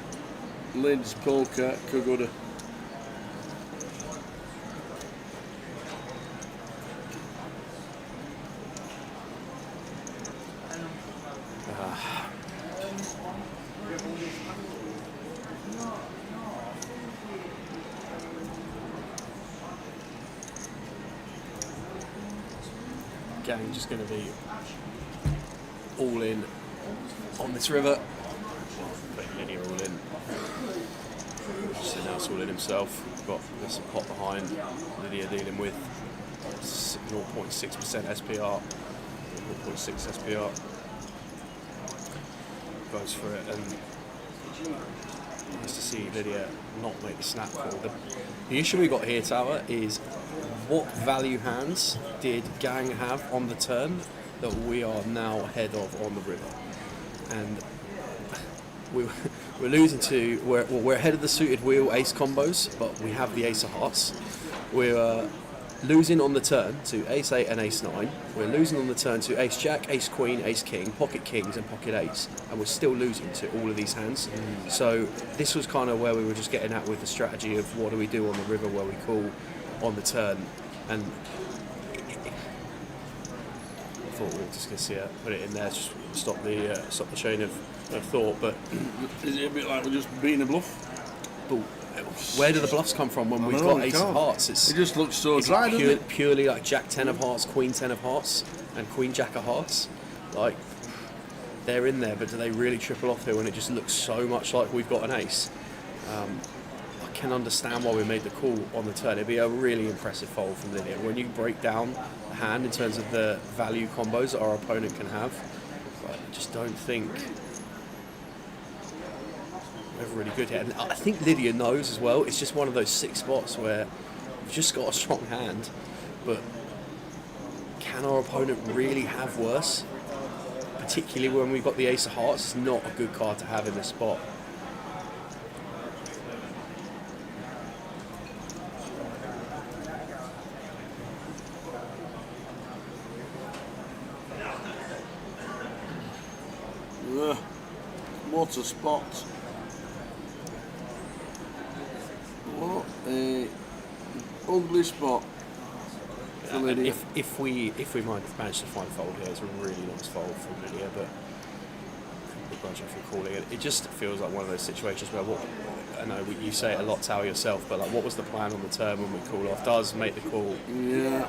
Lid's poker could go to. Gang just going to be all in on this river. Putting Lydia all in. So now it's all in himself. Got some pot behind. Lydia dealing with 0.6% SPR. 0.6 SPR. Goes for it, and nice to see Lydia not make the snap call. The issue we got here, Tower, is what value hands did Gang have on the turn that we are now ahead of on the river? And we're losing to, we're ahead of the suited wheel ace combos, but we have the ace of hearts. We're losing on the turn to ace 8 and ace 9. We're losing on the turn to ace jack, ace queen, ace king, pocket kings and pocket ace, and we're still losing to all of these hands. So this was kind of where we were just getting at with the strategy of what do we do on the river where we call on the turn, and I thought we were just going to see her put it in there, just stop the chain of thought. But is it a bit like we're just beating a bluff? But where do the bluffs come from when we've got ace of hearts? It just looks so dry, doesn't it? Purely like jack 10 of hearts, queen 10 of hearts, and queen jack of hearts. Like, they're in there, but do they really triple off here when it just looks so much like we've got an ace? I can understand why we made the call on the turn. It'd be a really impressive fold from Lydia. When you break down the hand in terms of the value combos that our opponent can have, but I just don't think we're really good here. And I think Lydia knows as well. It's just one of those 6 spots where we've just got a strong hand, but can our opponent really have worse? Particularly when we've got the ace of hearts. It's not a good card to have in this spot. What a spot. What a ugly spot. If we manage to find a fold here, it's a really nice fold from Lydia, but begrudge her for calling it. It just feels like one of those situations where, I know you say it a lot, Tao, yourself, but like, what was the plan on the turn when we call off? Does make the call. Yeah.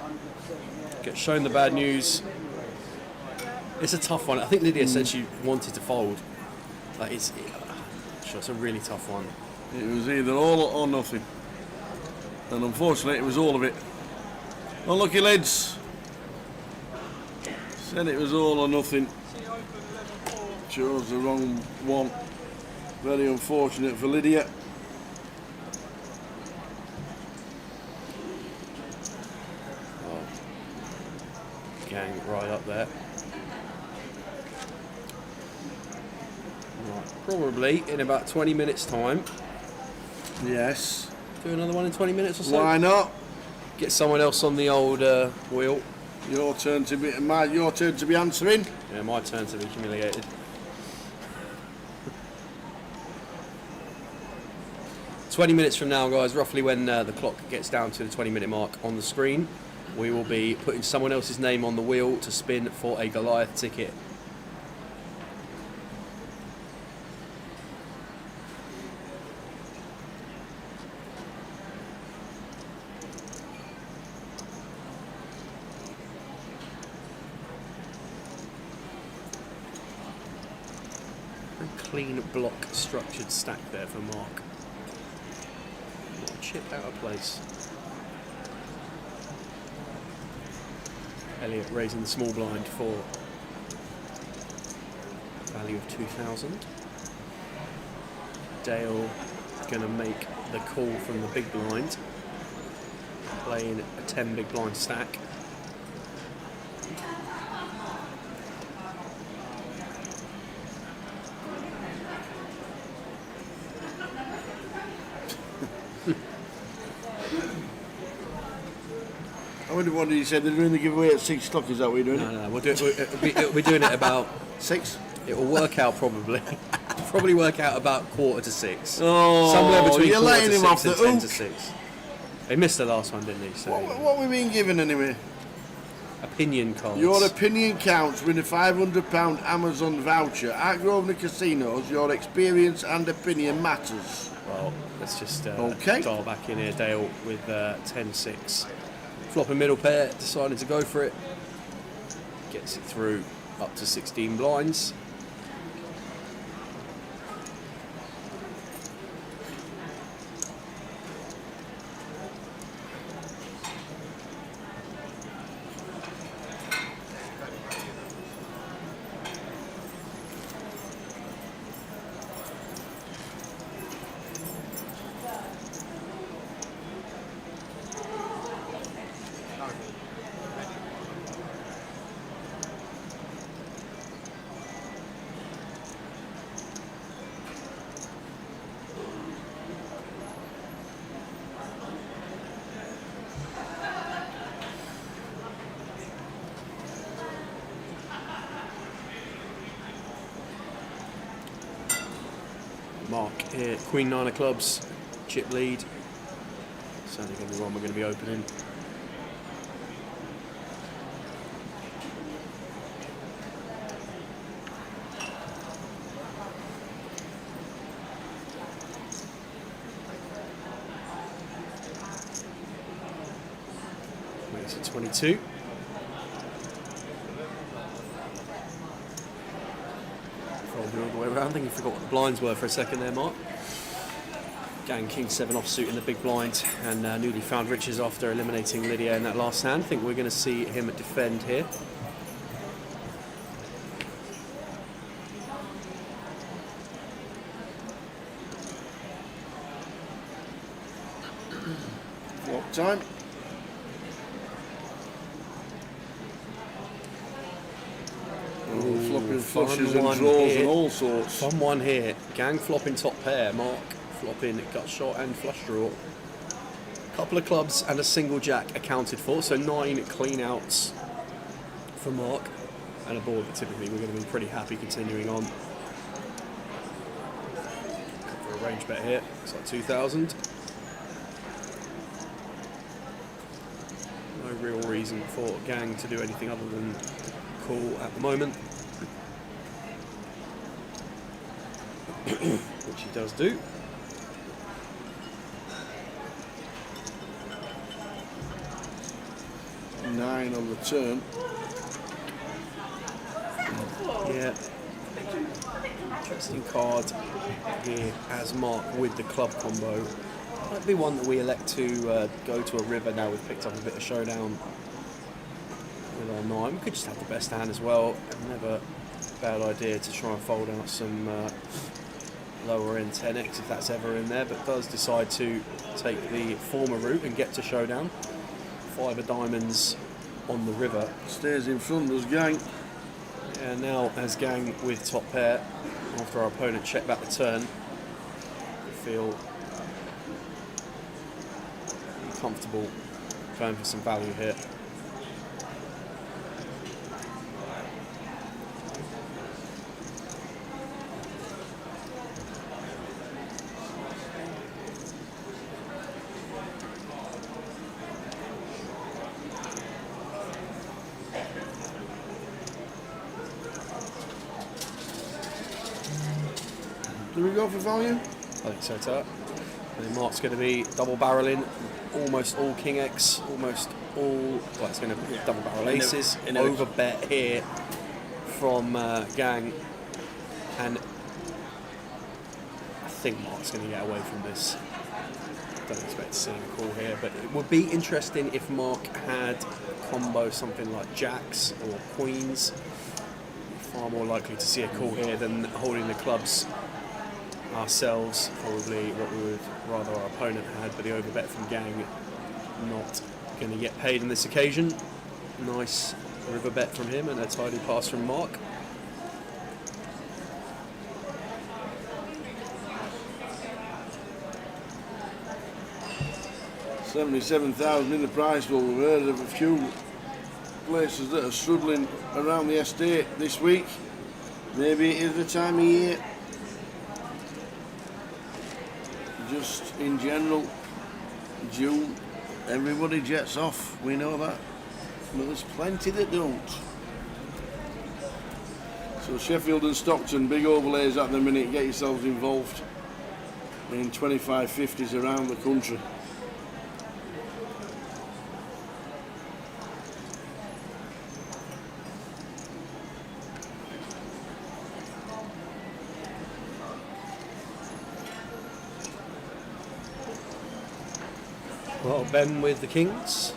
Get shown the bad news. It's a tough one. I think Lydia said she wanted to fold. Like it's a really tough one. It was either all or nothing, and unfortunately, it was all of it. Unlucky Lids. Said it was all or nothing. Chose the wrong one. Very unfortunate for Lydia. Gang right up there. Right, probably in about 20 minutes time. Yes. Do another one in 20 minutes or so. Why not? Get someone else on the old wheel. Your turn to be answering. Yeah, my turn to be humiliated. "20 minutes from now, guys, roughly when the clock gets down to the 20-minute mark on the screen, we will be putting someone else's name on the wheel to spin for a Goliath ticket. Clean block structured stack there for Mark. Not a chip out of place. Elliot raising the small blind for a value of 2,000. Dale going to make the call from the big blind, playing a 10 big blind stack. I wonder what you said. They're doing the giveaway at 6 o'clock. Is that what you're doing? No, we're doing it about 6. It will work out probably. Probably work out about 5:45. Oh, somewhere between you're letting him 5:45 off the and 10 hook. to 6. He missed the last one, didn't he? So What we been given anyway? opinion cards. Your opinion counts. Win a £500 Amazon voucher at Grosvenor Casinos. Your experience and opinion matters. Well, let's just Okay. dial back in here. Dale with 10-6. Flopping middle pair, decided to go for it. Gets it through up to 16 blinds. Mark here, Queen 9 of clubs, chip lead. Certainly going to be one we're going to be opening. Makes it 22. Folding all the way around. I think you forgot what the blinds were for a second there, Mark. Gang King 7 offsuit in the big blind, and newly found riches after eliminating Lydia in that last hand. I think we're going to see him defend here. What time? Flopping flushes and draws and all sorts. Fun one here. Gang flopping top pair. Mark flopping gut shot and flush draw. Couple of clubs and a single jack accounted for, so 9 clean outs for Mark. And a board that typically we're going to be pretty happy continuing on. For a range bet here, it's like 2,000. No real reason for Gang to do anything other than call at the moment. Which he does do. Nine on the turn. Yeah. Interesting card here as Mark with the club combo. Might be one that we elect to go to a river now. We've picked up a bit of showdown with our 9. We could just have the best hand as well. Never a bad idea to try and fold out some lower end 10x if that's ever in there, but does decide to take the former route and get to showdown. 5 of diamonds on the river. Stays in front, does Gang. And now as Gang with top pair, after our opponent checked back the turn, we feel comfortable going for some value here. Do we go for value? I think so, Tart. And then Mark's going to be double barreling almost all King X, almost all. Well, it's going to be double barrel aces. Over bet here from Gang, and I think Mark's going to get away from this. Don't expect to see him call here, but it would be interesting if Mark had combo something like jacks or queens. Far more likely to see a call here than holding the clubs ourselves. Probably what we would rather our opponent had, but the overbet from Gang not going to get paid on this occasion. Nice river bet from him and a tidy pass from Mark. $77,000 in the prize pool. We've heard of a few places that are struggling around the estate this week. Maybe it is the time of year. Just in general, June, everybody jets off. We know that, but there's plenty that don't. So Sheffield and Stockton, big overlays at the minute. Get yourselves involved in 25/50s around the country. Well, Ben with the Kings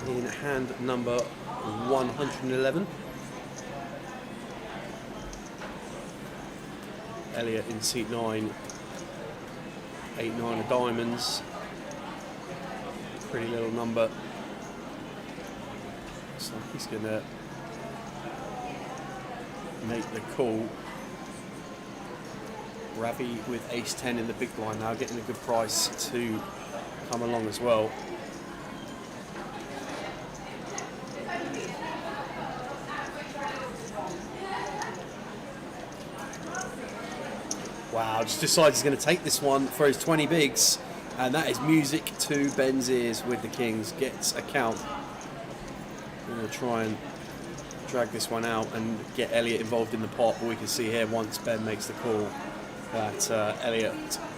in hand number 111. Elliot in seat 9, 8-9 of diamonds. Pretty little number. So he's going to make the call. Ravi with ace 10 in the big blind now, getting a good price to come along as well. Wow, just decides he's going to take this one for his 20 bigs, and that is music to Ben's ears with the Kings. Gets a count. We're going to try and drag this one out and get Elliot involved in the pot, but we can see here once Ben makes the call that Elliot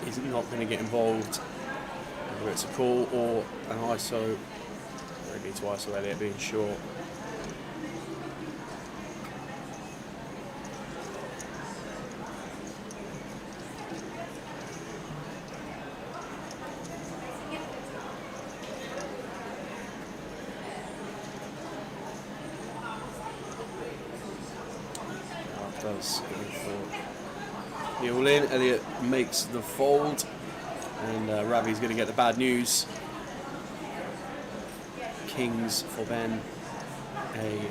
is not going to get involved. Whether it's a call or an ISO, maybe to ISO Elliot being short. Does for the all-in. Elliot makes the fold. And Ravi's going to get the bad news. Kings for Ben, a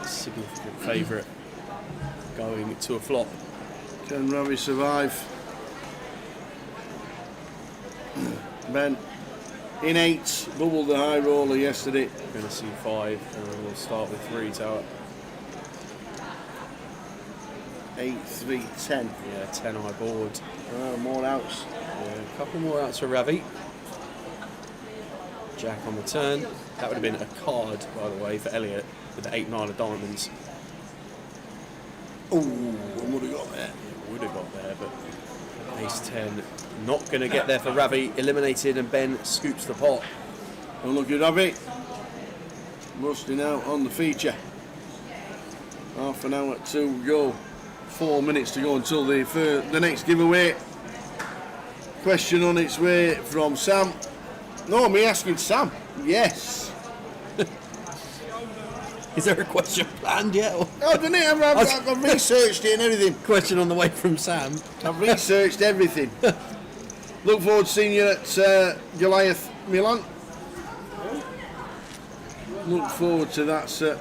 significant favourite, going to a flop. Can Ravi survive? Ben in 8, bubbled the high roller yesterday. Going to see 5, and we'll start with 3 Tower. 8, 3, 10. Yeah, 10 high board. More outs. Yeah, a couple more outs for Ravi. Jack on the turn. That would have been a card, by the way, for Elliot with the 8-9 of diamonds. Oh, would have got there. Yeah, would have got there, but ace 10 not going to get there for Ravi. Eliminated, and Ben scoops the pot. Oh, look at Ravi. Rusting out on the feature. Half an hour to go. 4 minutes to go until the next giveaway. question on its way from Sam. No, me asking Sam. Yes. Is there a question planned yet? Or? Oh, didn't it? I've researched it and everything. Question on the way from Sam. I've researched everything. Look forward to seeing you at Goliath Milan. Look forward to that, sir.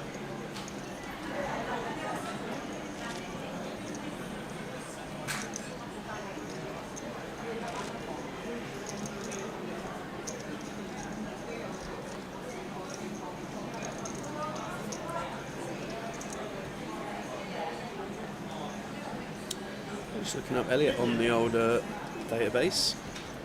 Just looking up Elliot on the old database.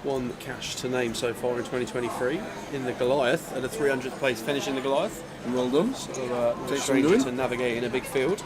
One cash to name so far in 2023 in the Goliath at a 300th place finish in the Goliath. Well done. So no Takes stranger some doing. to navigating a big field.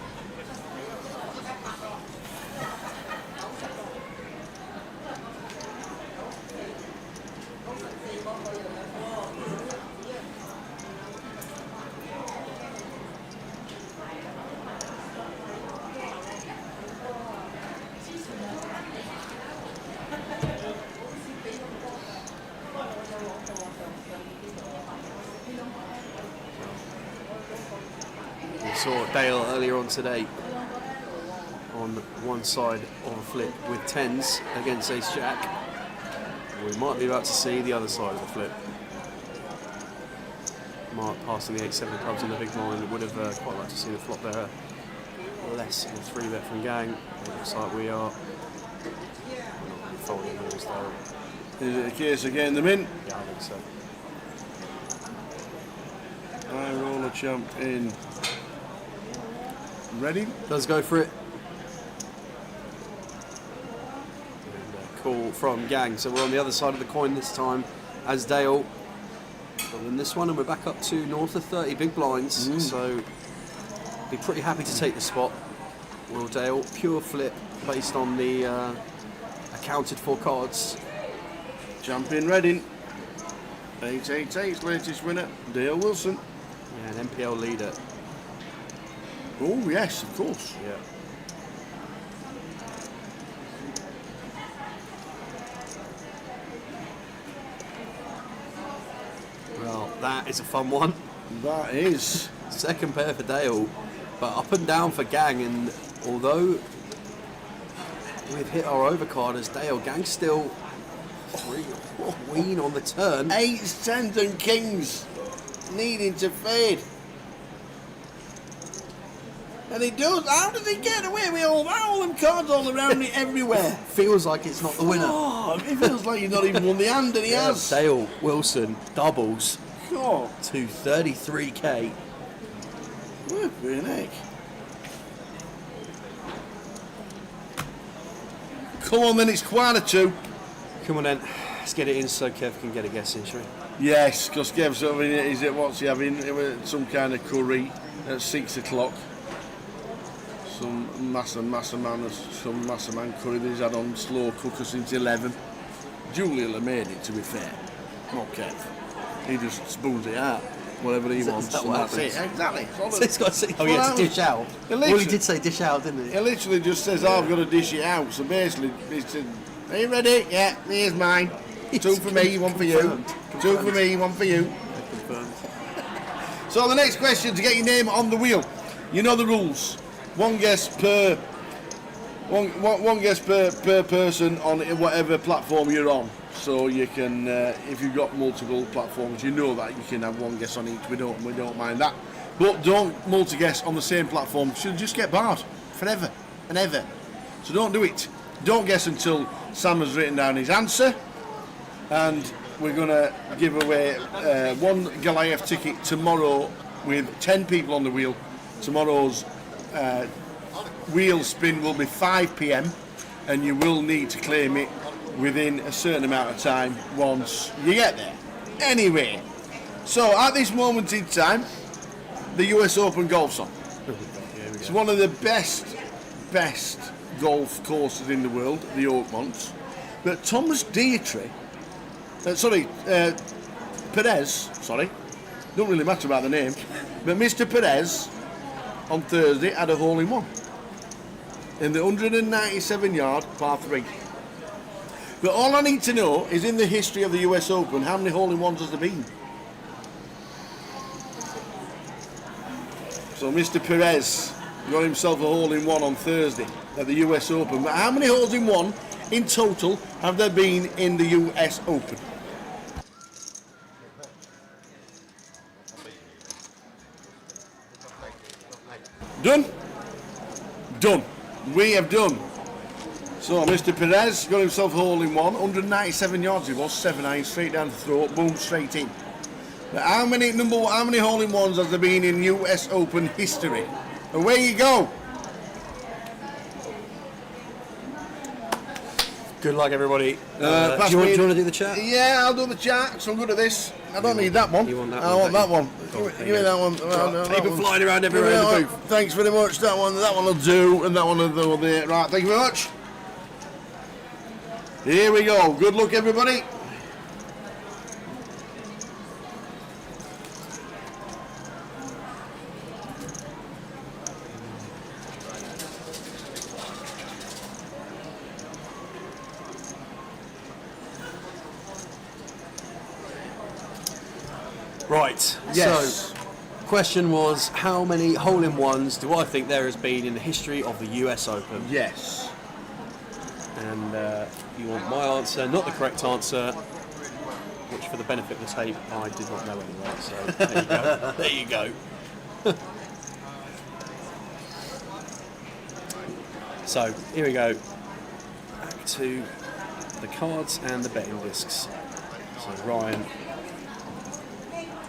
We saw Dale earlier on today on one side of a flip with 10s against Ace Jack. We might be about to see the other side of the flip. Mark passing the 8-7 clubs in the big blind. Would have quite liked to see the flop there. Less of a 3-bet from Gang. It looks like we are folding balls though. Is it a case of getting them in? Yeah, I think so. I roll a champ in. Ready? Does go for it. And a call from Gang. So we're on the other side of the coin this time as Dale will win this one, and we're back up to north of 30 big blinds. So be pretty happy to take the spot. Will Dale, pure flip based on the accounted for cards. Champ in Reading. 888's latest winner, Dale Wilson. Yeah, an MPL leader. Oh yes, of course. Yeah. Well, that is a fun one. That is. Second pair for Dale, but up and down for Gang, and although we've hit our overcard as Dale, Gang still queen on the turn. 8s, 10s and kings needing to fade. And he does. How does he get away with all them cards all around it everywhere? Feels like it's not the winner. Oh, it feels like he's not even won the hand, and he has. Dale Wilson doubles God. to 33k. Flipping heck. Come on then, it's quite a 2. Come on then, let's get it in so Kev can get a guess in, shall we? Yes, because Kev's sort of is it what's he having? Some kind of curry at 6 o'clock. Some massive man curry that he's had on slow cooker since 11. Julie will have made it, to be fair. Not Kev. He just spoons it out, whatever he wants. Is that and what that's happens? it. Exactly. So it's got to say, oh yeah, to dish out. Well, he did say dish out, didn't he? He literally just says, I've got to dish it out. So basically, he said, are you ready? Yeah, here's mine. 2 for me, 1 for you. 2 for me, 1 for you. So the next question, to get your name on the wheel. You know the rules. One guess per person on whatever platform you're on. So you can, if you've got multiple platforms, you know that you can have one guess on each. We don't mind that. But don't multi-guess on the same platform. You'll just get barred forever and ever. So don't do it. Don't guess until Sam has written down his answer. And we're going to give away 1 Goliath ticket tomorrow with 10 people on the wheel. Tomorrow's wheel spin will be 5 p.m. and you will need to claim it within a certain amount of time once you get there. Anyway, so at this moment in time, the US Open Golf's on. It's one of the best golf courses in the world, the Oakmonts. But Thomas Deitre, Perez, don't really matter about the name, but Mr. Perez on Thursday had a hole-in-one in the 197-yard par 3. But all I need to know is, in the history of the US Open, how many hole-in-ones has there been? So Mr. Perez got himself a hole-in-one on Thursday at the US Open. But how many holes-in-one in total have there been in the US Open? Done? Done. We have done. So Mr. Perez got himself a hole-in-one, 197 yards it was, 7-iron, straight down the throat, boom, straight in. But how many hole-in-ones has there been in US Open history? Away you go. Good luck, everybody. Do Pass you want me- to do the chat? Yeah, I'll do the chat. So I'm good at this. I don't need that one. You want that I one, want that don't one. you? Give me that one. Right, paper that one. flying around Give me everywhere in that the one. booth. Thanks very much. That one will do, and that one will do there. Right, thank you very much. Here we go. Good luck, everybody. Right. Yes. So, question was, how many hole-in-ones do I think there has been in the history of the US Open? Yes. And you want my answer, not the correct answer, which, for the benefit of the tape, I did not know anyway. So there you go. There you go. So here we go. Back to the cards and the betting discs. So Ryan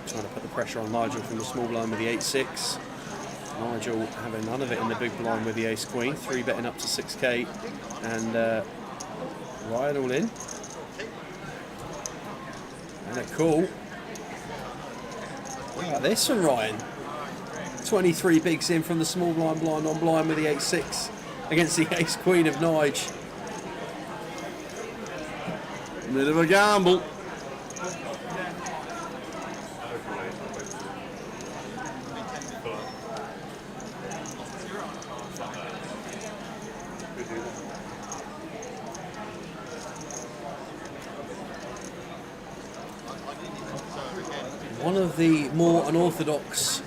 trying to put the pressure on Nigel from the small blind with the 8-6. Nigel having none of it in the big blind with the ace queen, 3 betting up to 6k, and Ryan all in. And a call. Look at this from Ryan. 23 bigs in from the small blind on blind with the 8-6 against the ace queen of Nige. Bit of a gamble. One of the more unorthodox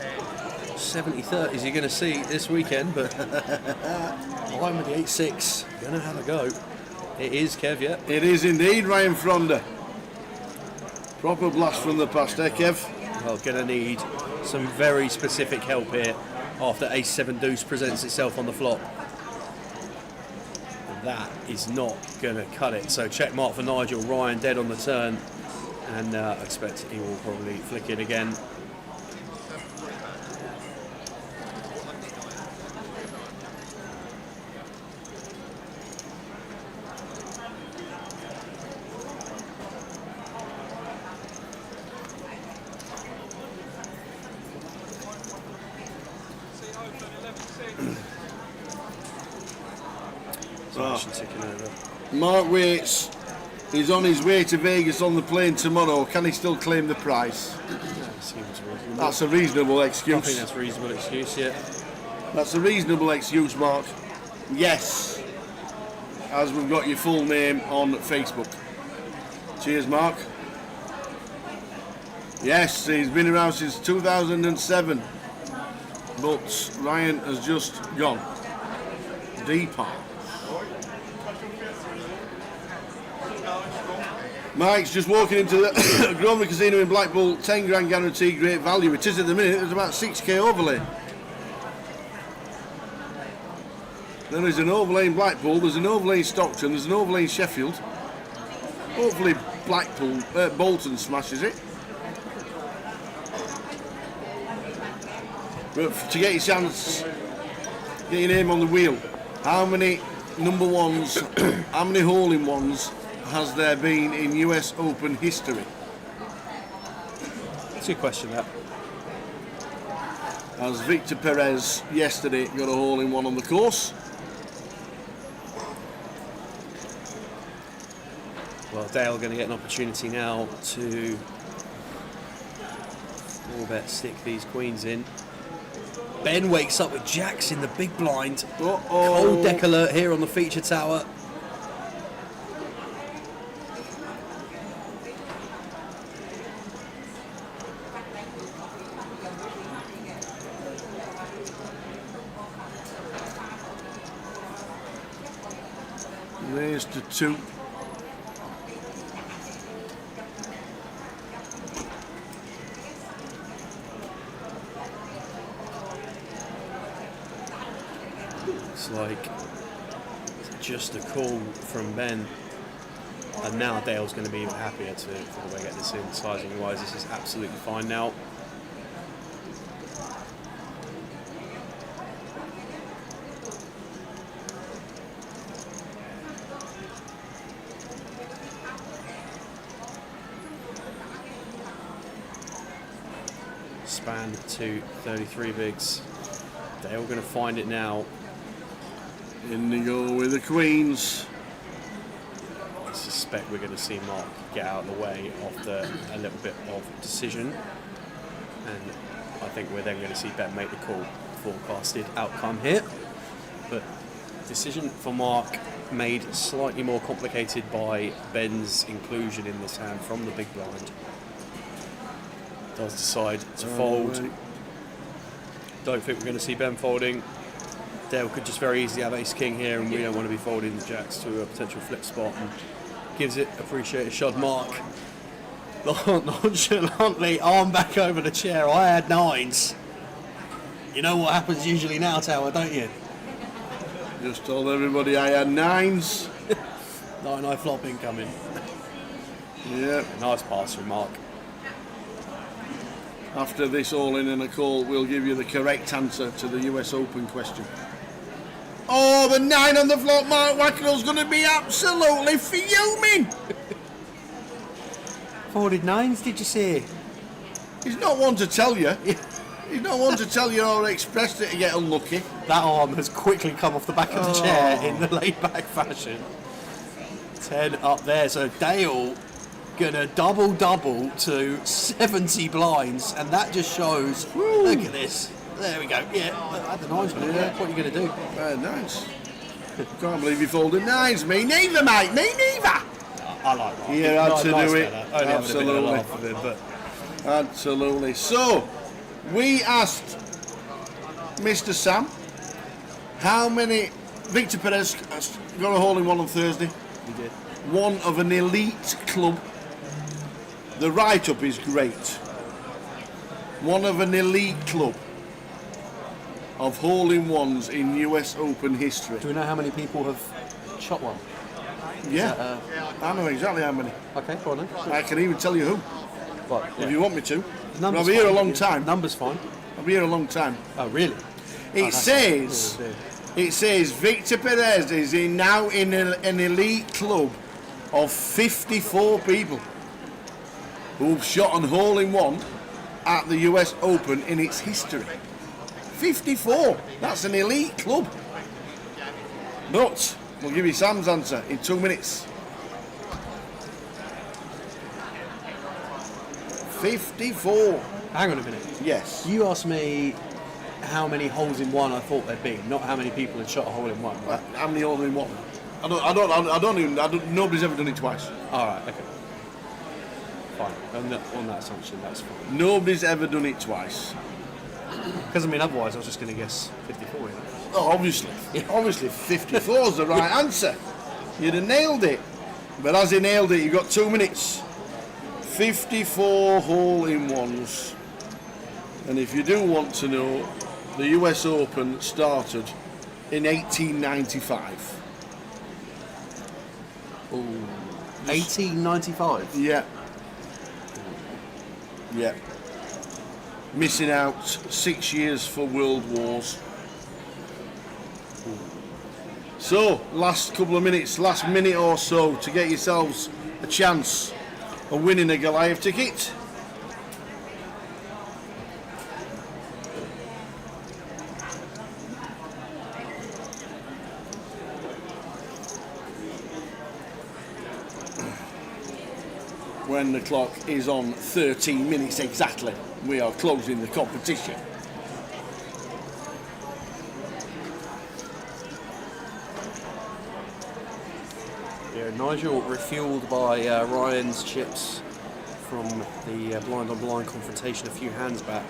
70-30s you're going to see this weekend, but Ryan with the 8-6, going to have a go. It is Kev, yeah. It is indeed Ryan Fronda. Proper blast from the past, eh, Kev? Well, going to need some very specific help here after ace-7 deuce presents itself on the flop. And that is not going to cut it. So check mark for Nigel. Ryan dead on the turn, and I expect he will probably flick it again. Mark Waits is on his way to Vegas on the plane tomorrow. Can he still claim the prize? That's a reasonable excuse. I think that's a reasonable excuse, yeah. That's a reasonable excuse, Mark. Yes. As we've got your full name on Facebook. Cheers, Mark. Yes, he's been around since 2007. But Ryan has just gone. Deeper. Mike's just walking into the Grosvenor Casino in Blackpool, 10 grand guarantee, great value. It is at the minute, there's about 6k overlay. There is an overlay in Blackpool, there's an overlay in Stockton, there's an overlay in Sheffield. Hopefully Bolton smashes it. But to get your chance, get your name on the wheel, how many number ones, how many hole-in-ones has there been in US Open history? That's a good question, that. As Victor Perez yesterday got a hole-in-one on the course. Well, Dale going to get an opportunity now to all-bet stick these queens in. Ben wakes up with jacks in the big blind. Cold deck alert here on the feature tower. Raised to 2. It's like just a call from Ben, and now Dale's going to be even happier to the way I get this in. Sizing wise, this is absolutely fine now. Span to 33 bigs. Dale going to find it now. In they go with the queens. I suspect we're going to see Mark get out of the way after a little bit of decision, and I think we're then going to see Ben make the call. Forecasted outcome here, but decision for Mark made slightly more complicated by Ben's inclusion in this hand from the big blind. Does decide to fold. Right. Don't think we're going to see Ben folding. Dale could just very easily have ace-king here, and we don't want to be folding the jacks to a potential flip spot, and gives it appreciated shot. Mark nonchalantly arm back over the chair. I had 9s. You know what happens usually now, Tower, don't you? Just told everybody I had 9s. 9-9 flop incoming. Yeah. Nice pass from Mark. After this all-in and a call, we'll give you the correct answer to the US Open question. Oh, the 9 on the flop, Mark Wackerell's going to be absolutely fuming. Folded 9s, did you say? He's not one to tell you. He's not one to tell you or express it to get unlucky. That arm has quickly come off the back of the chair in the laid-back fashion. 10 up there, so Dale gonna double to 70 blinds, and that just shows. Woo. Look at this. There we go. Yeah, I had the 9s. Yeah. What are you gonna do? 9s. Can't believe you folded 9s. Me neither, mate. Me neither. I like that. You had to Nice do it. fella. Only Absolutely. having a bit of a laugh with him, but Absolutely. So, we asked Mr. Sam how many. Victor Perez got a hole in one on Thursday. he did. One of an elite club. The write-up is great. One of an elite club of hole-in-ones in US Open history. Do we know how many people have shot one? Yeah, I know exactly how many. Okay, go on then. I can even tell you who, Right, if you want me to. Numbers I'll be here a fine. long time. Numbers fine. I'll be here a long time. Oh, really? It says Victor Perez is now in an elite club of 54 people who've shot an hole-in-one at the US Open in its history. 54. That's an elite club. But we'll give you Sam's answer in 2 minutes. 54. Hang on a minute. Yes. You asked me how many holes in one I thought there'd be, not how many people had shot a hole in one. Right? How many hole in one? Nobody's ever done it twice. All right. Okay. Fine. On that assumption, that's fine. Nobody's ever done it twice. Because I mean, otherwise, I was just going to guess 54. You know? Oh, obviously. Obviously, 54 is the right answer. You'd have nailed it. But as he nailed it, you've got 2 minutes. 54 hole-in-ones. And if you do want to know, the US Open started in 1895. Ooh. 1895? Yeah. Yeah. Missing out 6 years for world wars. So, last couple of minutes, last minute or so to get yourselves a chance of winning a Goliath ticket. When the clock is on 13 minutes exactly, we are closing the competition. Yeah, Nigel refueled by Ryan's chips from the blind on blind confrontation a few hands back.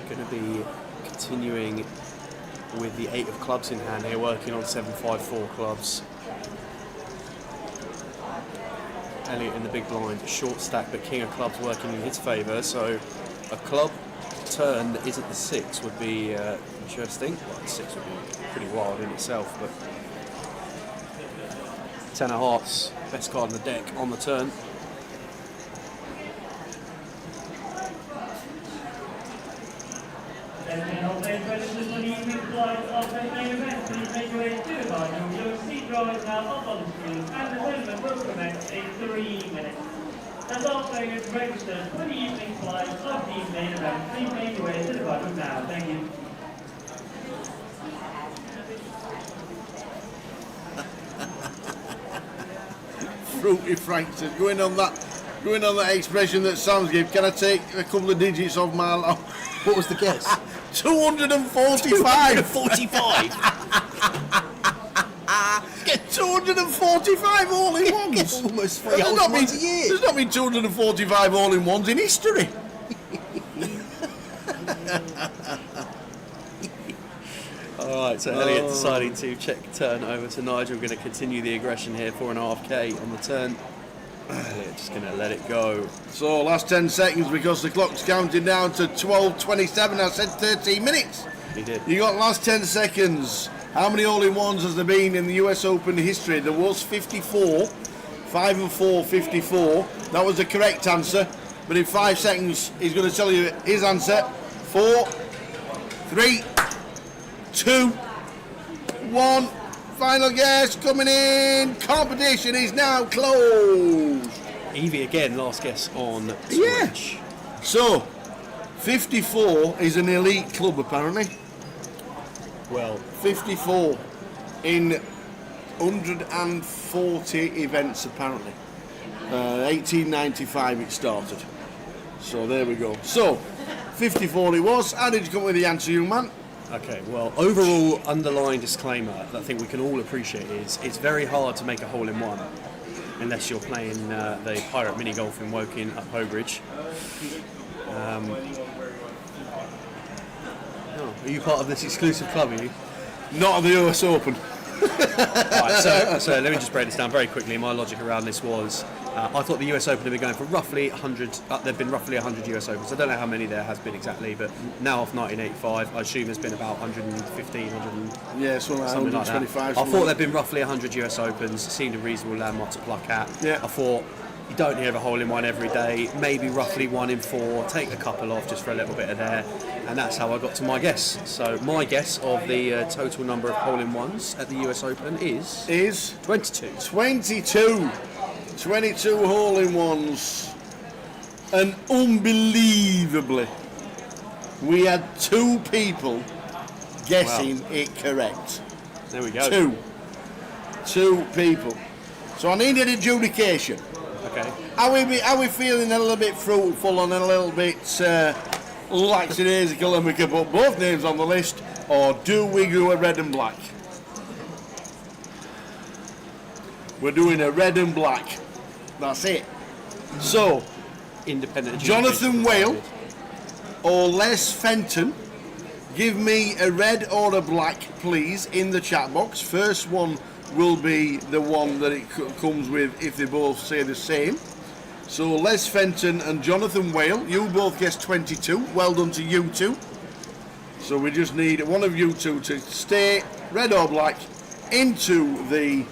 Going to be continuing with the 8 of clubs in hand here, working on 7-5-4 clubs. Elliot in the big blind, short stack, but king of clubs working in his favour. So a club turn that isn't the 6 would be interesting. Well, the 6 would be pretty wild in itself, but 10 of hearts, best card in the deck on the turn. Drawers now up on the screen, and the tournament will commence in 3 minutes. As all players registered for the evening flight of the main event, please make your way to the bottom now. Thank you. Fruity Franks, going on that expression that Sam's gave. Can I take a couple of digits off my? What was the guess? 245. 245. Get 245 all-in-ones. Almost 3 all-in-ones a year. There's not been 245 all-in-ones in history. Alright, so Elliot deciding to check turn over to Nigel. We're going to continue the aggression here, 4.5k on the turn. Elliot just going to let it go. So last 10 seconds because the clock's counting down to 12:27. I said 13 minutes. He did. You got last 10 seconds. How many all-in-ones has there been in the US Open history? There was 54. 5 and 4, 54. That was the correct answer. But in 5 seconds, he's going to tell you his answer. 4, 3, 2, 1. Final guess coming in. Competition is now closed. Evie again, last guess on Twitch. Yeah. So, 54 is an elite club apparently. Well, 54 in 140 events apparently. 1895 it started. So there we go. So, 54 it was. How did you come with the answer, young man? Okay, well, overall underlying disclaimer that I think we can all appreciate is it's very hard to make a hole-in-one unless you're playing the Pirate Mini Golf in Woking up Hobridge. Are you part of this exclusive club, are you? Not at the US Open. Right, so let me just break this down very quickly. My logic around this was, I thought the US Open had been going for roughly 100, there've been roughly 100 US Opens. I don't know how many there has been exactly, but now off 1985, I assume there's been about 115, 100, yeah, something like that. I thought there'd been roughly 100 US Opens, seemed a reasonable landmark to pluck at. Yeah. I thought, you don't hear of a hole-in-one every day, maybe roughly 1 in 4, take a couple off just for a little bit of there, and that's how I got to my guess. So my guess of the total number of hole-in-ones at the US Open is 22. 22 hole-in-ones, and unbelievably, we had 2 people guessing it correct. There we go. 2 people. So I need an adjudication. Okay. Are we feeling a little bit fruitful and a little bit lackadaisical and we can put both names on the list, or do we do a red and black? We're doing a red and black. That's it. So, independent Jonathan Whale or Les Fenton, give me a red or a black, please, in the chat box. First one will be the one that it comes with if they both say the same. So Les Fenton and Jonathan Whale, you both guessed 22. Well done to you two. So we just need one of you two to stay red or black into the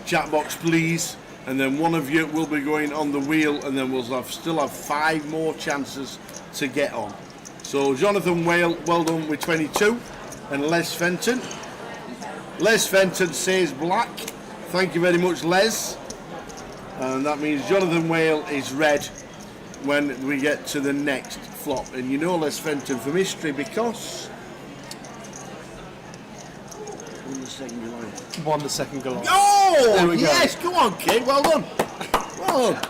chat box, please. And then one of you will be going on the wheel, and then we'll still have 5 more chances to get on. So Jonathan Whale, well done with 22, and Les Fenton. Les Fenton says black. Thank you very much, Les. And that means Jonathan Whale is red when we get to the next flop. And you know Les Fenton from history because... Won the second Goliath. Oh, there we yes, go. Go on, kid. Well done. Well done.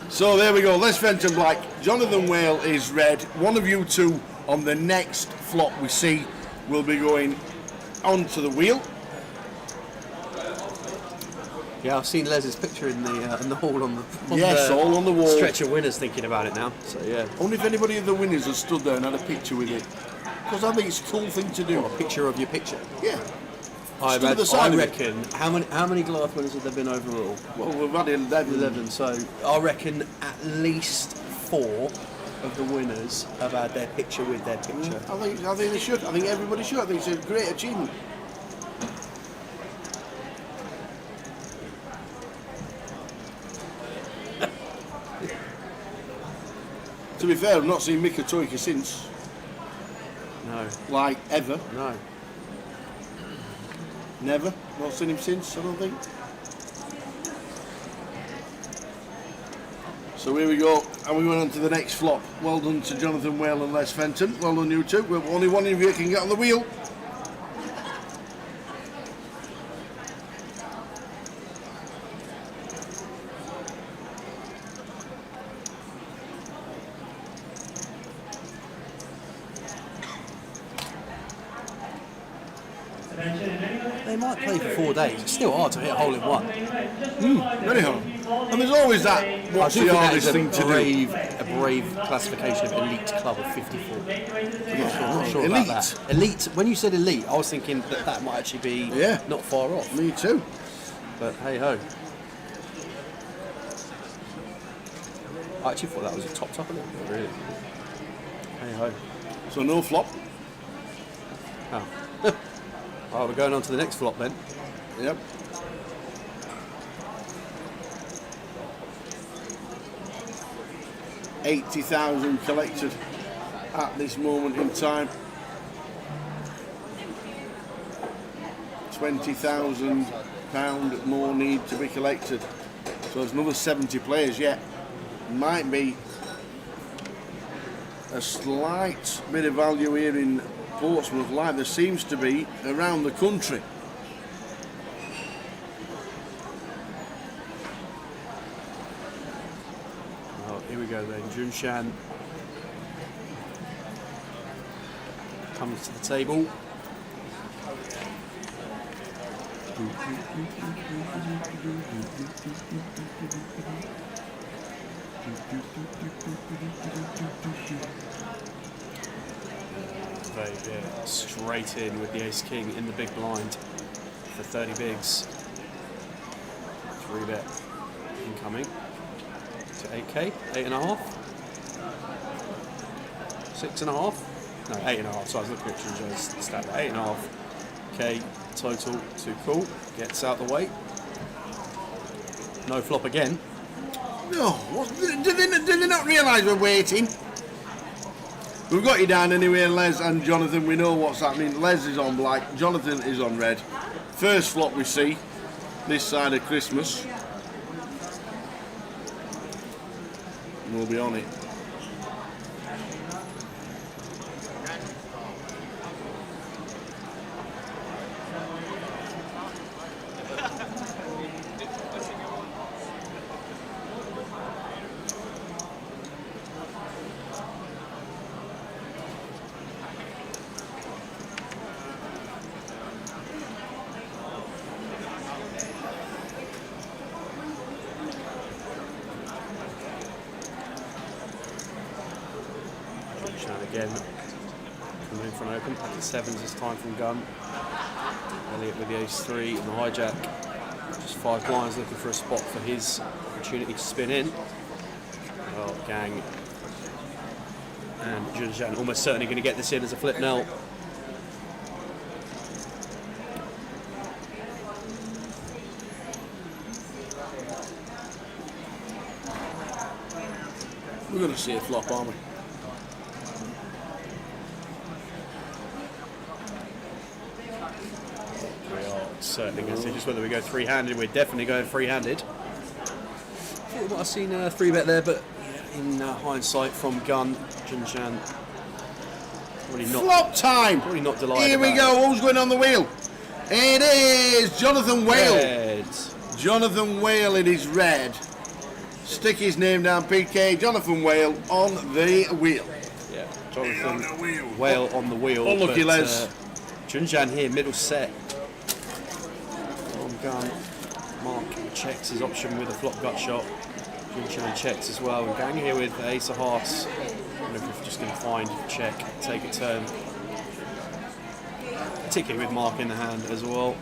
So there we go. Les Fenton black. Jonathan Whale is red. One of you two on the next flop we see will be going onto the wheel. Yeah, I've seen Les's picture in the hall on the all on the wall. Stretch of winners thinking about it now. So yeah. I wonder if anybody of the winners has stood there and had a picture with it. Because I think it's a cool thing to do. What, a picture of your picture? Yeah. I stood at the side of it. reckon, how many Goliath winners have there been overall? Well, we've had 11. So I reckon at least 4 of the winners have had their picture with their picture. I think they should. I think everybody should. I think it's a great achievement. To be fair, I've not seen Mika Toika since. No. Like, ever. No. Never. Not seen him since, I don't think. So here we go, and we went on to the next flop. Well done to Jonathan Whale and Les Fenton. Well done, you two. Well, only one of you can get on the wheel. They might play for 4 days. It's still hard to hit a hole in one. Very hard. And there's always that, what's I do the think that hardest is thing to do? a brave classification of elite club of 54. I'm not sure Elite. about that. Elite. When you said elite, I was thinking that might actually be not far off. Me too. But hey ho. I actually thought that was a topped up a little bit, really. Hey ho. So no flop. Oh. Right, we're going on to the next flop then. Yep. $80,000 collected at this moment in time. £20,000 more need to be collected. So there's another 70 players yet. Might be a slight bit of value here in Portsmouth, like there seems to be around the country. Well, here we go then. Junshan comes to the table. They get straight in with the ace king in the big blind for 30 bigs. 3-bet incoming to 8k, 8.5, 6.5, no 8.5. So I was looking at Junjo's stat, 8.5k total. Too cool. Gets out the way. No flop again. No, did they not realise we're waiting? We've got you down anyway, Les and Jonathan. We know what's happening. Les is on black, Jonathan is on red. First flop we see this side of Christmas. We'll be on it. Again, coming in for an open. Packet sevens this time from gun. Elliot with the ace-3 and the hijack. Just 5 blinds looking for a spot for his opportunity to spin in. Well, Gang and Junjan almost certainly going to get this in as a flip now. We're going to see a flop, aren't we? Certainly going to see just whether we go three-handed. We're definitely going three-handed. I might have seen a 3-bet there, but yeah, in hindsight from Gun, Junshan probably not. Flop time! Probably not delighted. Here we go. Who's going on the wheel? It is Jonathan Whale. Red. Jonathan Whale, it is red. Stick his name down, PK. Jonathan Whale on the wheel. Yeah, Jonathan Whale on the wheel. Unlucky, Les. Junjan here, middle set. Gun. Mark checks his option with a flop gut shot. Junshan checks as well. And Gang here with ace of hearts. I don't know if we're just going to find, check, take a turn. particularly with Mark in the hand as well.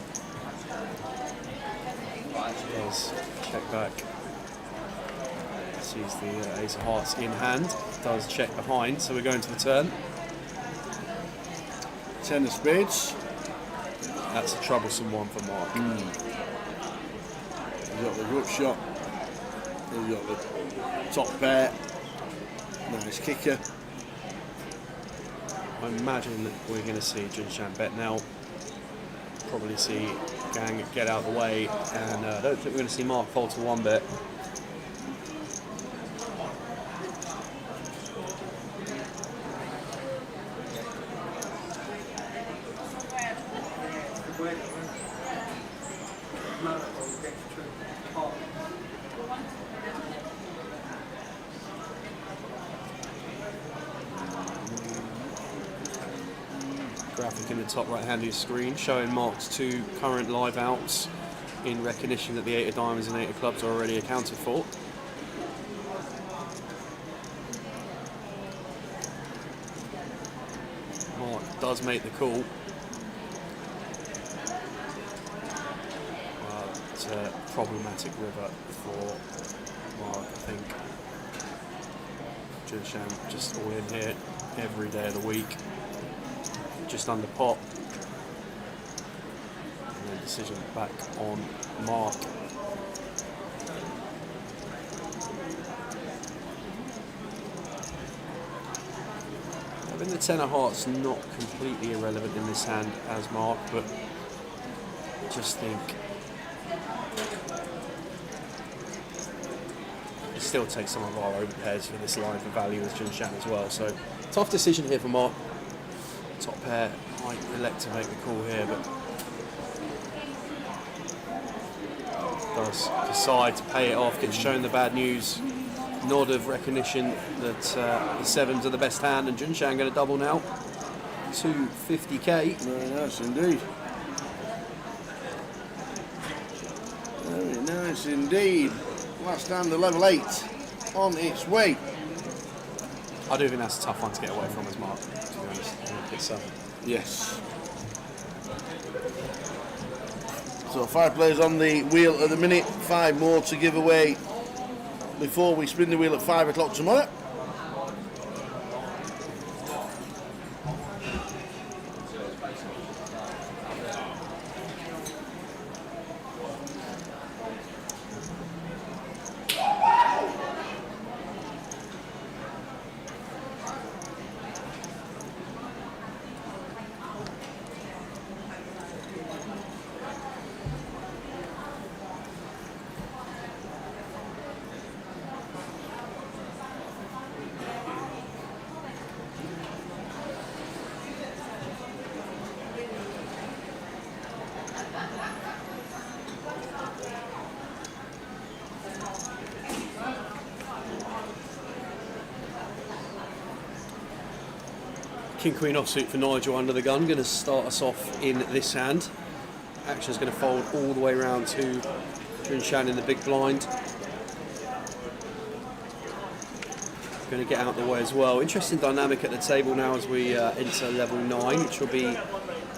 Does check back. Sees the Ace of Hearts in hand. Does check behind, so we're going to the turn. 10 of spades. That's a troublesome one for Mark. He's got the gut shot. He's got the top pair. Nice kicker. I imagine that we're going to see Junshan bet now. Probably see Gang get out of the way, and I don't think we're going to see Mark fold to 1 bet. Graphic in the top right hand of your screen showing Mark's 2 current live outs in recognition that the 8 of diamonds and 8 of clubs are already accounted for. Mark does make the call. It's a problematic river for Mark, I think. Junshan just all in here every day of the week. Just under pot. And then decision back on Mark. I think the 10 of hearts not completely irrelevant in this hand as Mark, but I just think it still takes some of our overpairs for this line for value as Junshan as well. So tough decision here for Mark. Top pair might elect to make the call here, but does decide to pay it off, gets shown the bad news, nod of recognition that the 7s are the best hand, and Junshan going to double now to 50k. Very nice indeed. Very nice indeed. Last hand of level 8 on its way. I do think that's a tough one to get away from as Mark, to be honest. Yes. So 5 players on the wheel at the minute, 5 more to give away before we spin the wheel at 5 o'clock tomorrow. King Queen offsuit for Nigel under the gun, going to start us off in this hand. Action's going to fold all the way around to Junshan in the big blind. Going to get out of the way as well. Interesting dynamic at the table now as we enter level 9, which will be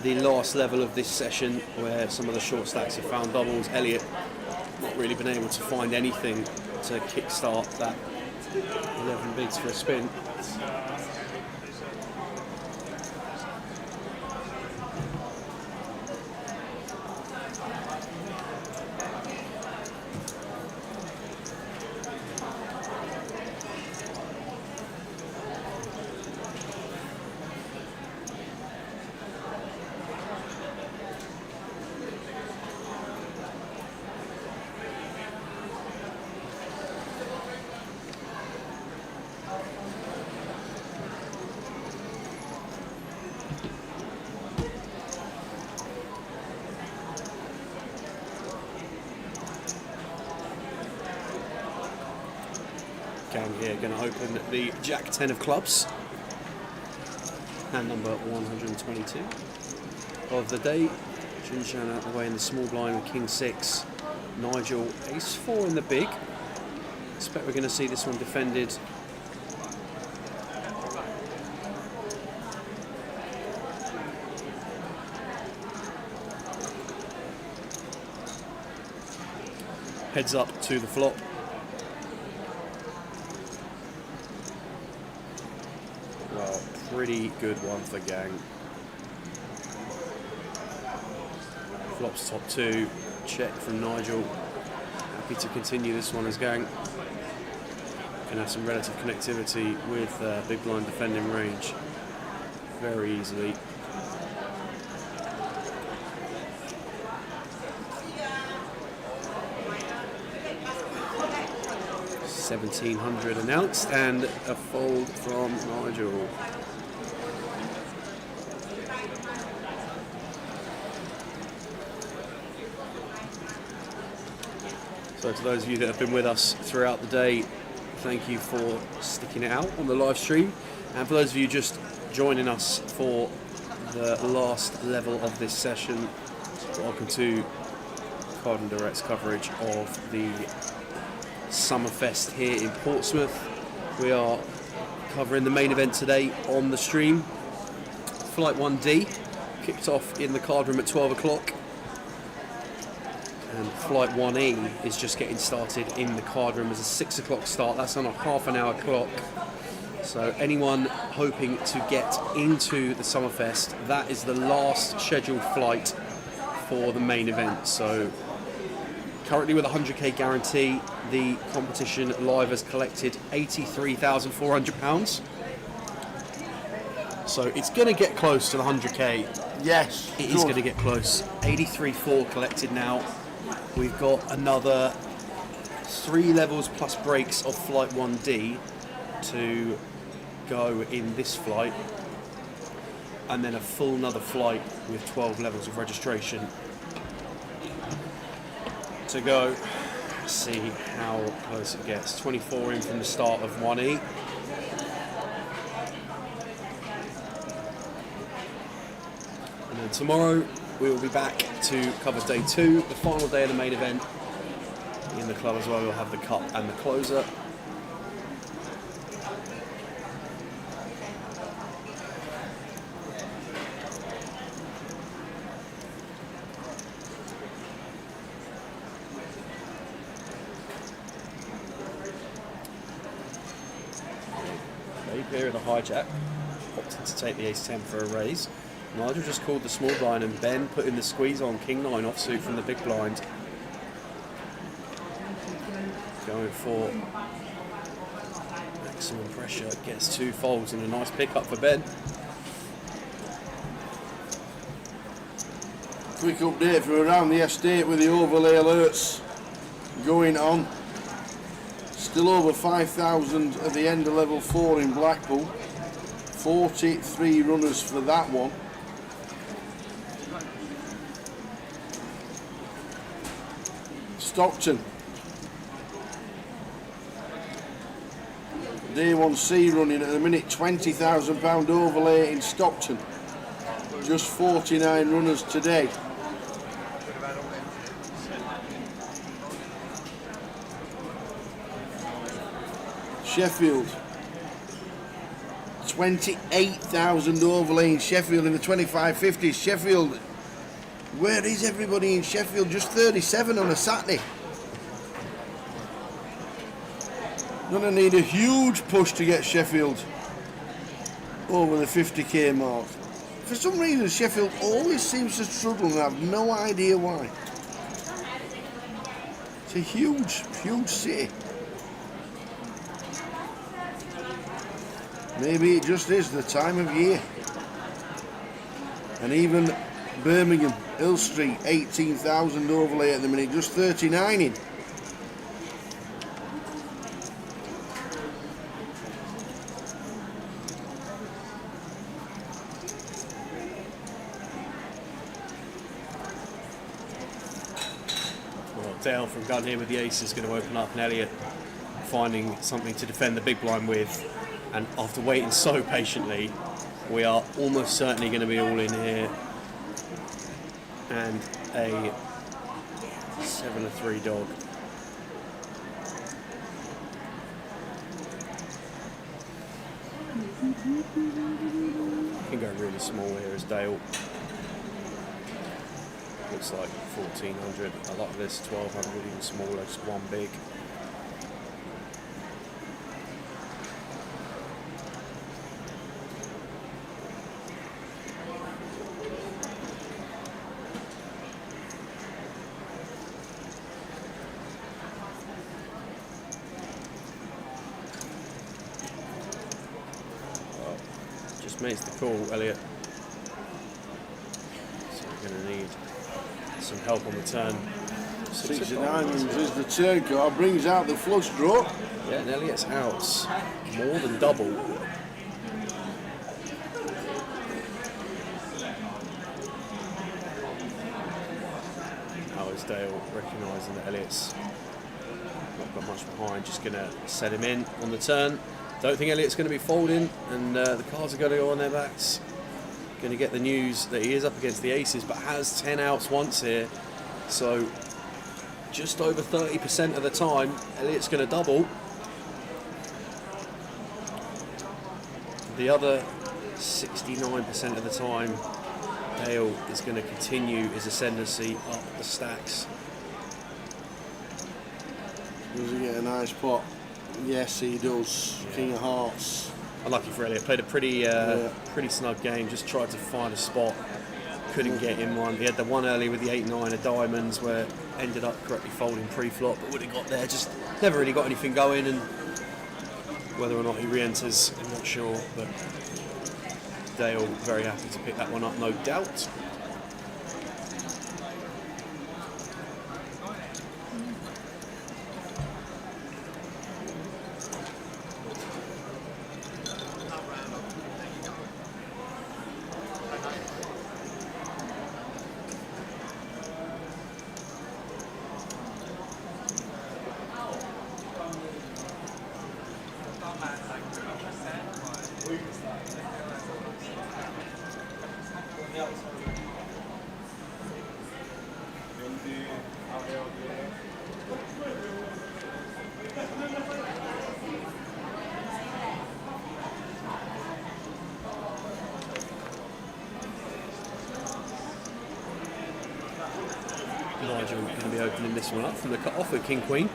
the last level of this session, where some of the short stacks have found doubles. Elliot not really been able to find anything to kickstart that 11 bigs for a spin. Gang here going to open the Jack 10 of clubs, hand number 122 of the day. Junshan out the way in the small blind with King 6, Nigel Ace 4 in the big. Expect we're going to see this one defended heads up to the flop. Well, pretty good one for gang. Flops top 2, check from Nigel. Happy to continue this one as gang. Can have some relative connectivity with big blind defending range very easily. $1,700 announced and a fold from Nigel. So to those of you that have been with us throughout the day, thank you for sticking it out on the live stream. And for those of you just joining us for the last level of this session, welcome to Card and Direct's coverage of the Summerfest here in Portsmouth. We are covering the main event today on the stream. Flight 1D kicked off in the card room at 12 o'clock. And Flight 1E is just getting started in the card room as a 6 o'clock start. That's on a half an hour clock. So anyone hoping to get into the Summerfest, that is the last scheduled flight for the main event. So currently with a 100k guarantee, the competition live has collected £83,400. So it's going to get close to the 100k. Yes, it is going to get close. 83.4 collected now. We've got another 3 levels plus breaks of Flight 1D to go in this flight, and then a full another flight with 12 levels of registration to go. Let's see how close it gets. 24 in from the start of 1E. And then tomorrow we will be back to cover day 2, the final day of the main event. In the club as well, we'll have the cup and the closer. Here in the hijack, opted to take the ace-10 for a raise. Nigel just called the small blind and Ben put in the squeeze on king-9 offsuit from the big blind. Going for maximum pressure, gets 2 folds and a nice pickup for Ben. Quick update from around the estate with the overlay alerts going on. Still over 5,000 at the end of level 4 in Blackpool. 43 runners for that one. Stockton. Day 1C running at the minute, £20,000 overlay in Stockton. Just 49 runners today. Sheffield, 28,000 overlay in Sheffield in the 2550s. Sheffield, where is everybody in Sheffield? Just 37 on a Saturday. Gonna need a huge push to get Sheffield over the 50k mark. For some reason, Sheffield always seems to struggle and I have no idea why. It's a huge, huge city. Maybe it just is the time of year. And even Birmingham, Hill Street, 18,000 overlay at the minute, just 39 in. Well, Dale from Gun here with the ace is going to open up, and Elliot finding something to defend the big blind with. And after waiting so patiently, we are almost certainly going to be all in here. And a 7-3 dog. Can go really small here as Dale looks like 1400. I like this 1200, even smaller, just one big. Just makes the call, Elliot. So we're going to need some help on the turn. 6 of diamonds is the turn card, brings out the flush draw. Yeah, and Elliot's out more than double. How is Dale recognising that Elliot's not got much behind, just going to set him in on the turn. Don't think Elliot's going to be folding, and the cards are going to go on their backs. Going to get the news that he is up against the aces, but has 10 outs once here. So just over 30% of the time, Elliot's going to double. The other 69% of the time, Dale is going to continue his ascendancy up the stacks. Does he get a nice pot? Yes, he does. Yeah. King of Hearts. Unlucky for Elliot. Played a pretty snug game. Just tried to find a spot. Couldn't get in one. He had the one early with the 8-9 of diamonds where ended up correctly folding pre-flop, but would have got there. Just never really got anything going, and whether or not he re-enters, I'm not sure. But Dale very happy to pick that one up, no doubt. Nigel going to be opening this one up from the cut-off with King-Queen.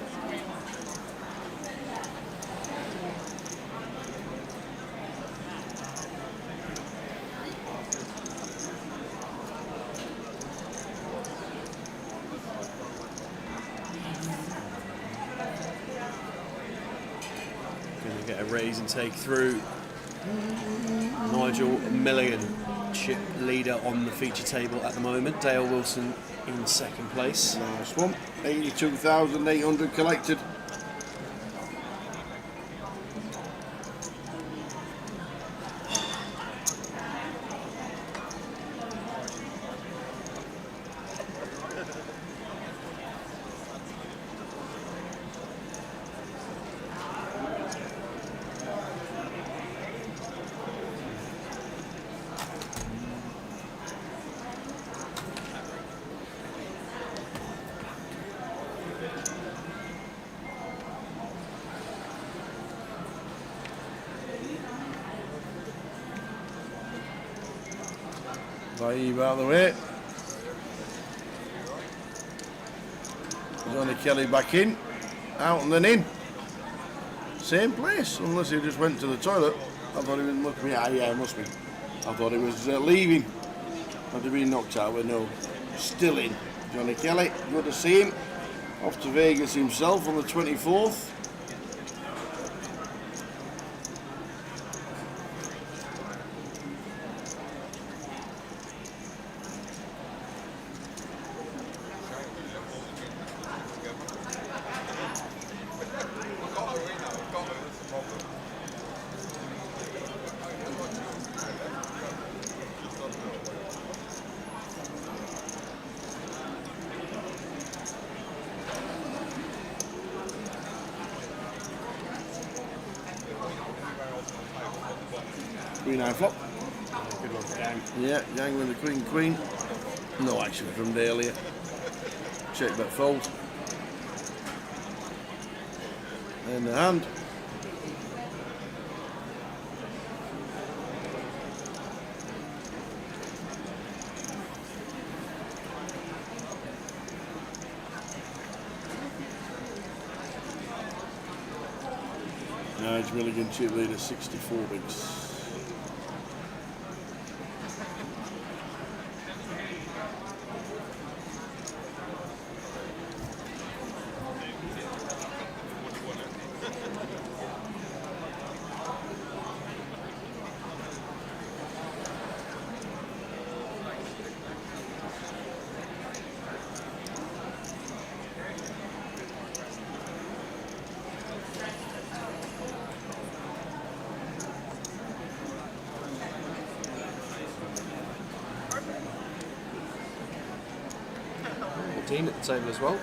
Going to get a raise and take through. Nigel Milligan, chip leader on the feature table at the moment. Dale Wilson in second place. Nice one. 82,800 collected. Eve out of the way. Johnny Kelly back in, out and then in. Same place, unless he just went to the toilet. I thought he was, must be, yeah, must be. I thought he was leaving. Had to be knocked out, but no, still in. Johnny Kelly, good to see him. Off to Vegas himself on the 24th. Queen-9 flop. Good one for Gang. Yeah, Gang with the Queen. No action from Dale here. Check back fold. And the hand. Nige Milligan chip leader 64 bigs. Dean at the table as well.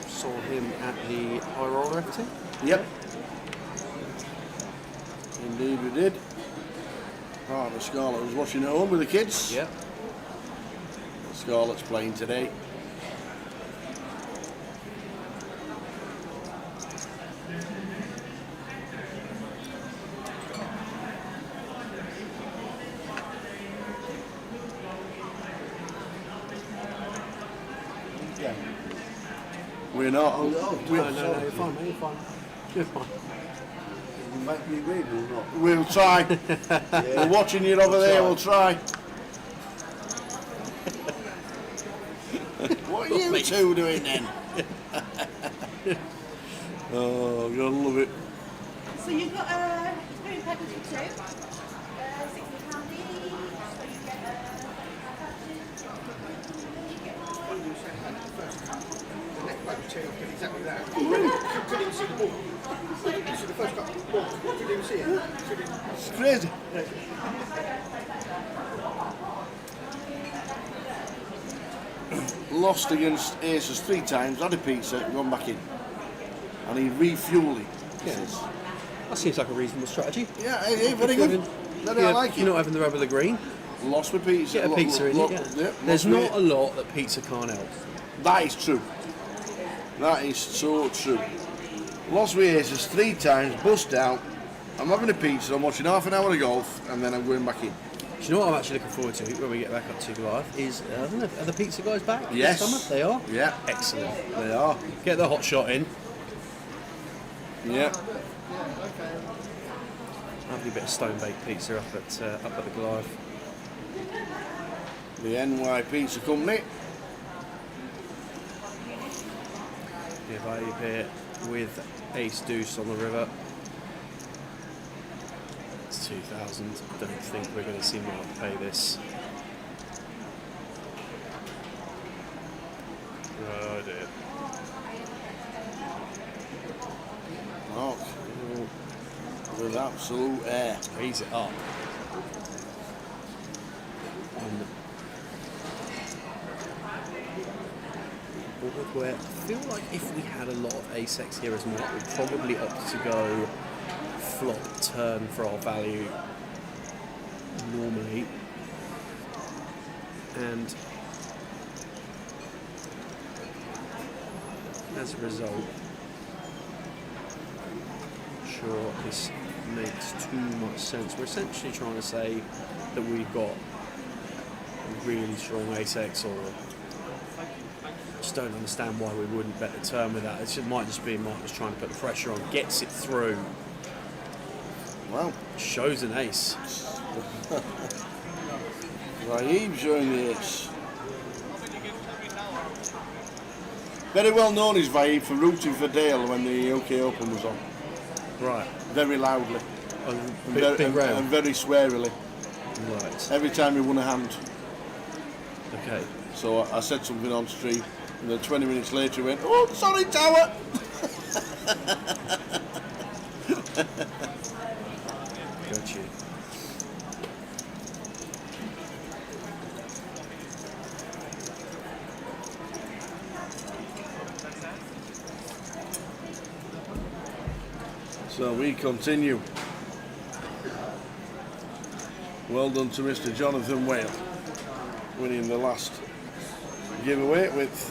Saw him at the high roller everything. Yep. Indeed we did. Part of Scarlett was watching at home with the kids. Yep. Scarlett's playing today. We're not. No, you're fine, mate, you're fine. You're fine. You make me read or not? We'll try. We're watching you over there, we'll try. What are you two doing then? Oh, you're gonna love it. So you've got a spoon package for two, £60 each, so you get Exactly that. Couldn't even see the ball. Couldn't see the first couple. Couldn't even see it. It's crazy. Lost against Aces 3 times, had a pizza, gone back in. And he refueling. Yes. That seems like a reasonable strategy. Yeah, very good. Very I like You're it. not having the rub of the green. Lost with pizza. Get a pizza in it, yeah. There's lost not with a lot that pizza can't help. That is true. That is so true. Lost with Aces 3 times, bust out. I'm having a pizza, I'm watching half an hour of golf, and then I'm going back in. Do you know what I'm actually looking forward to when we get back up to Goliath? Is, I don't know, are the pizza guys back Yes. this summer? They are? Yeah. Excellent. They are. Get the hot shot in. Yeah. Lovely bit of stone baked pizza up at the Goliath. The NY Pizza Company. Yeah, vibe here with Ace Deuce on the river. It's 2,000. Don't think we're going to see Mark pay this. Oh dear. Mark. With absolute air. Raise it up. And where I feel like if we had a lot of ace-x here as Mark, we'd probably opt to go flop turn for our value normally. And as a result, sure this makes too much sense. We're essentially trying to say that we've got a really strong ace-x, or I just don't understand why we wouldn't bet the turn with that. It might just be Mark was trying to put the pressure on, gets it through. Well, shows an ace. Raheem showing the ace. Very well known is Vaib for rooting for Dale when the UK Open was on. Right. Very loudly. Big rail. And very swearily. Right. Every time he won a hand. Okay. So I said something on stream, and then 20 minutes later he went, "Oh, sorry, Tower." Got you. So we continue. Well done to Mr. Jonathan Whale, winning the last giveaway with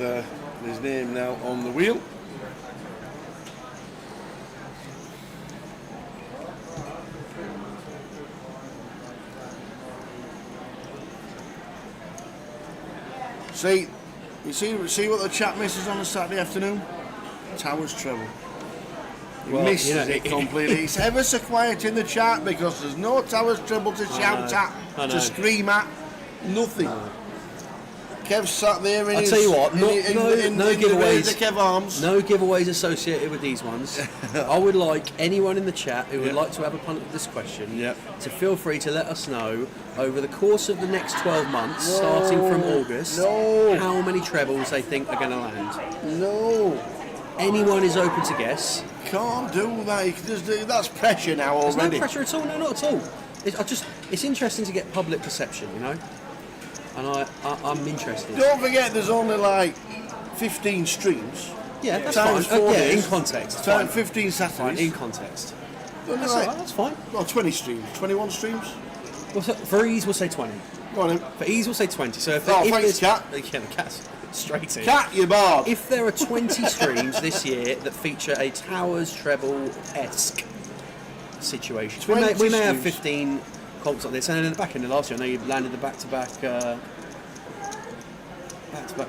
his name now on the wheel. See what the chap misses on a Saturday afternoon? Towers treble. He Well, misses you know, it completely. It's ever so quiet in the chat because there's no Towers treble to shout I at, know. to scream at, nothing. Kev sat there in I'll his... tell you what, no giveaways. The Kev arms. No giveaways associated with these ones. I would like anyone in the chat who would like to have a punt at this question to feel free to let us know over the course of the next 12 months, starting from August, how many trebles they think are going to land. No. Anyone is open to guess. Can't do that. You can just do, that's pressure now already. There's no pressure at all. No, not at all. It's interesting to get public perception, you know. And I'm interested. Don't forget, there's only like 15 streams. Yeah, that's times fine. 4 Yeah, days, in context. Times Fine. 15 Saturdays. Fine, in context. Only That's like, alright, that's fine. Well, 20 streams. 21 streams. Well, for ease, we'll say 20. Go on then. For ease, we'll say 20. So if Oh, if thanks, there's- Cat. Yeah, the cat's straight in. Cat, you bard. If there are 20 streams this year that feature a Towers treble-esque situation, we 20 may have streams. 15 comps like this. And in the back end of last year, I know you landed the back-to-back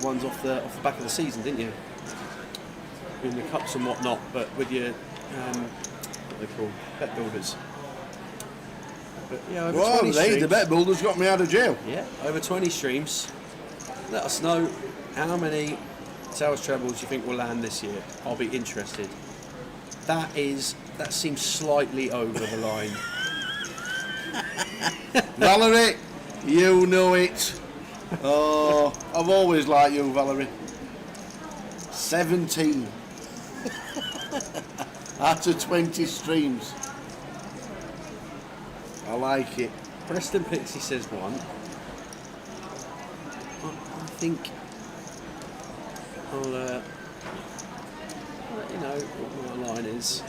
ones off the back of the season, didn't you? In the cups and whatnot, but with your what they call bet builders. But yeah, over Well, 20 the streams. bet builders got me out of jail. Yeah, over 20 streams. Let us know how many Towers trebles you think will land this year. I'll be interested. That seems slightly over the line. Valerie, you know it. Oh, I've always liked you, Valerie. 17 out of 20 streams. I like it. Preston Pixie says one. I think I'll let you know what my line is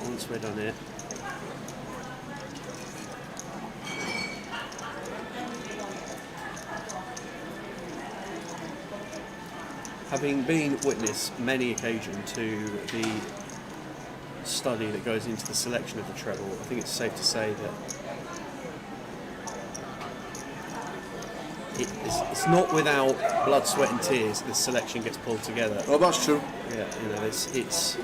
once we're done here. Having been witness many occasions to the study that goes into the selection of the treble, I think it's safe to say that it's not without blood, sweat and tears the selection gets pulled together. Oh, that's true. Yeah, you know, it's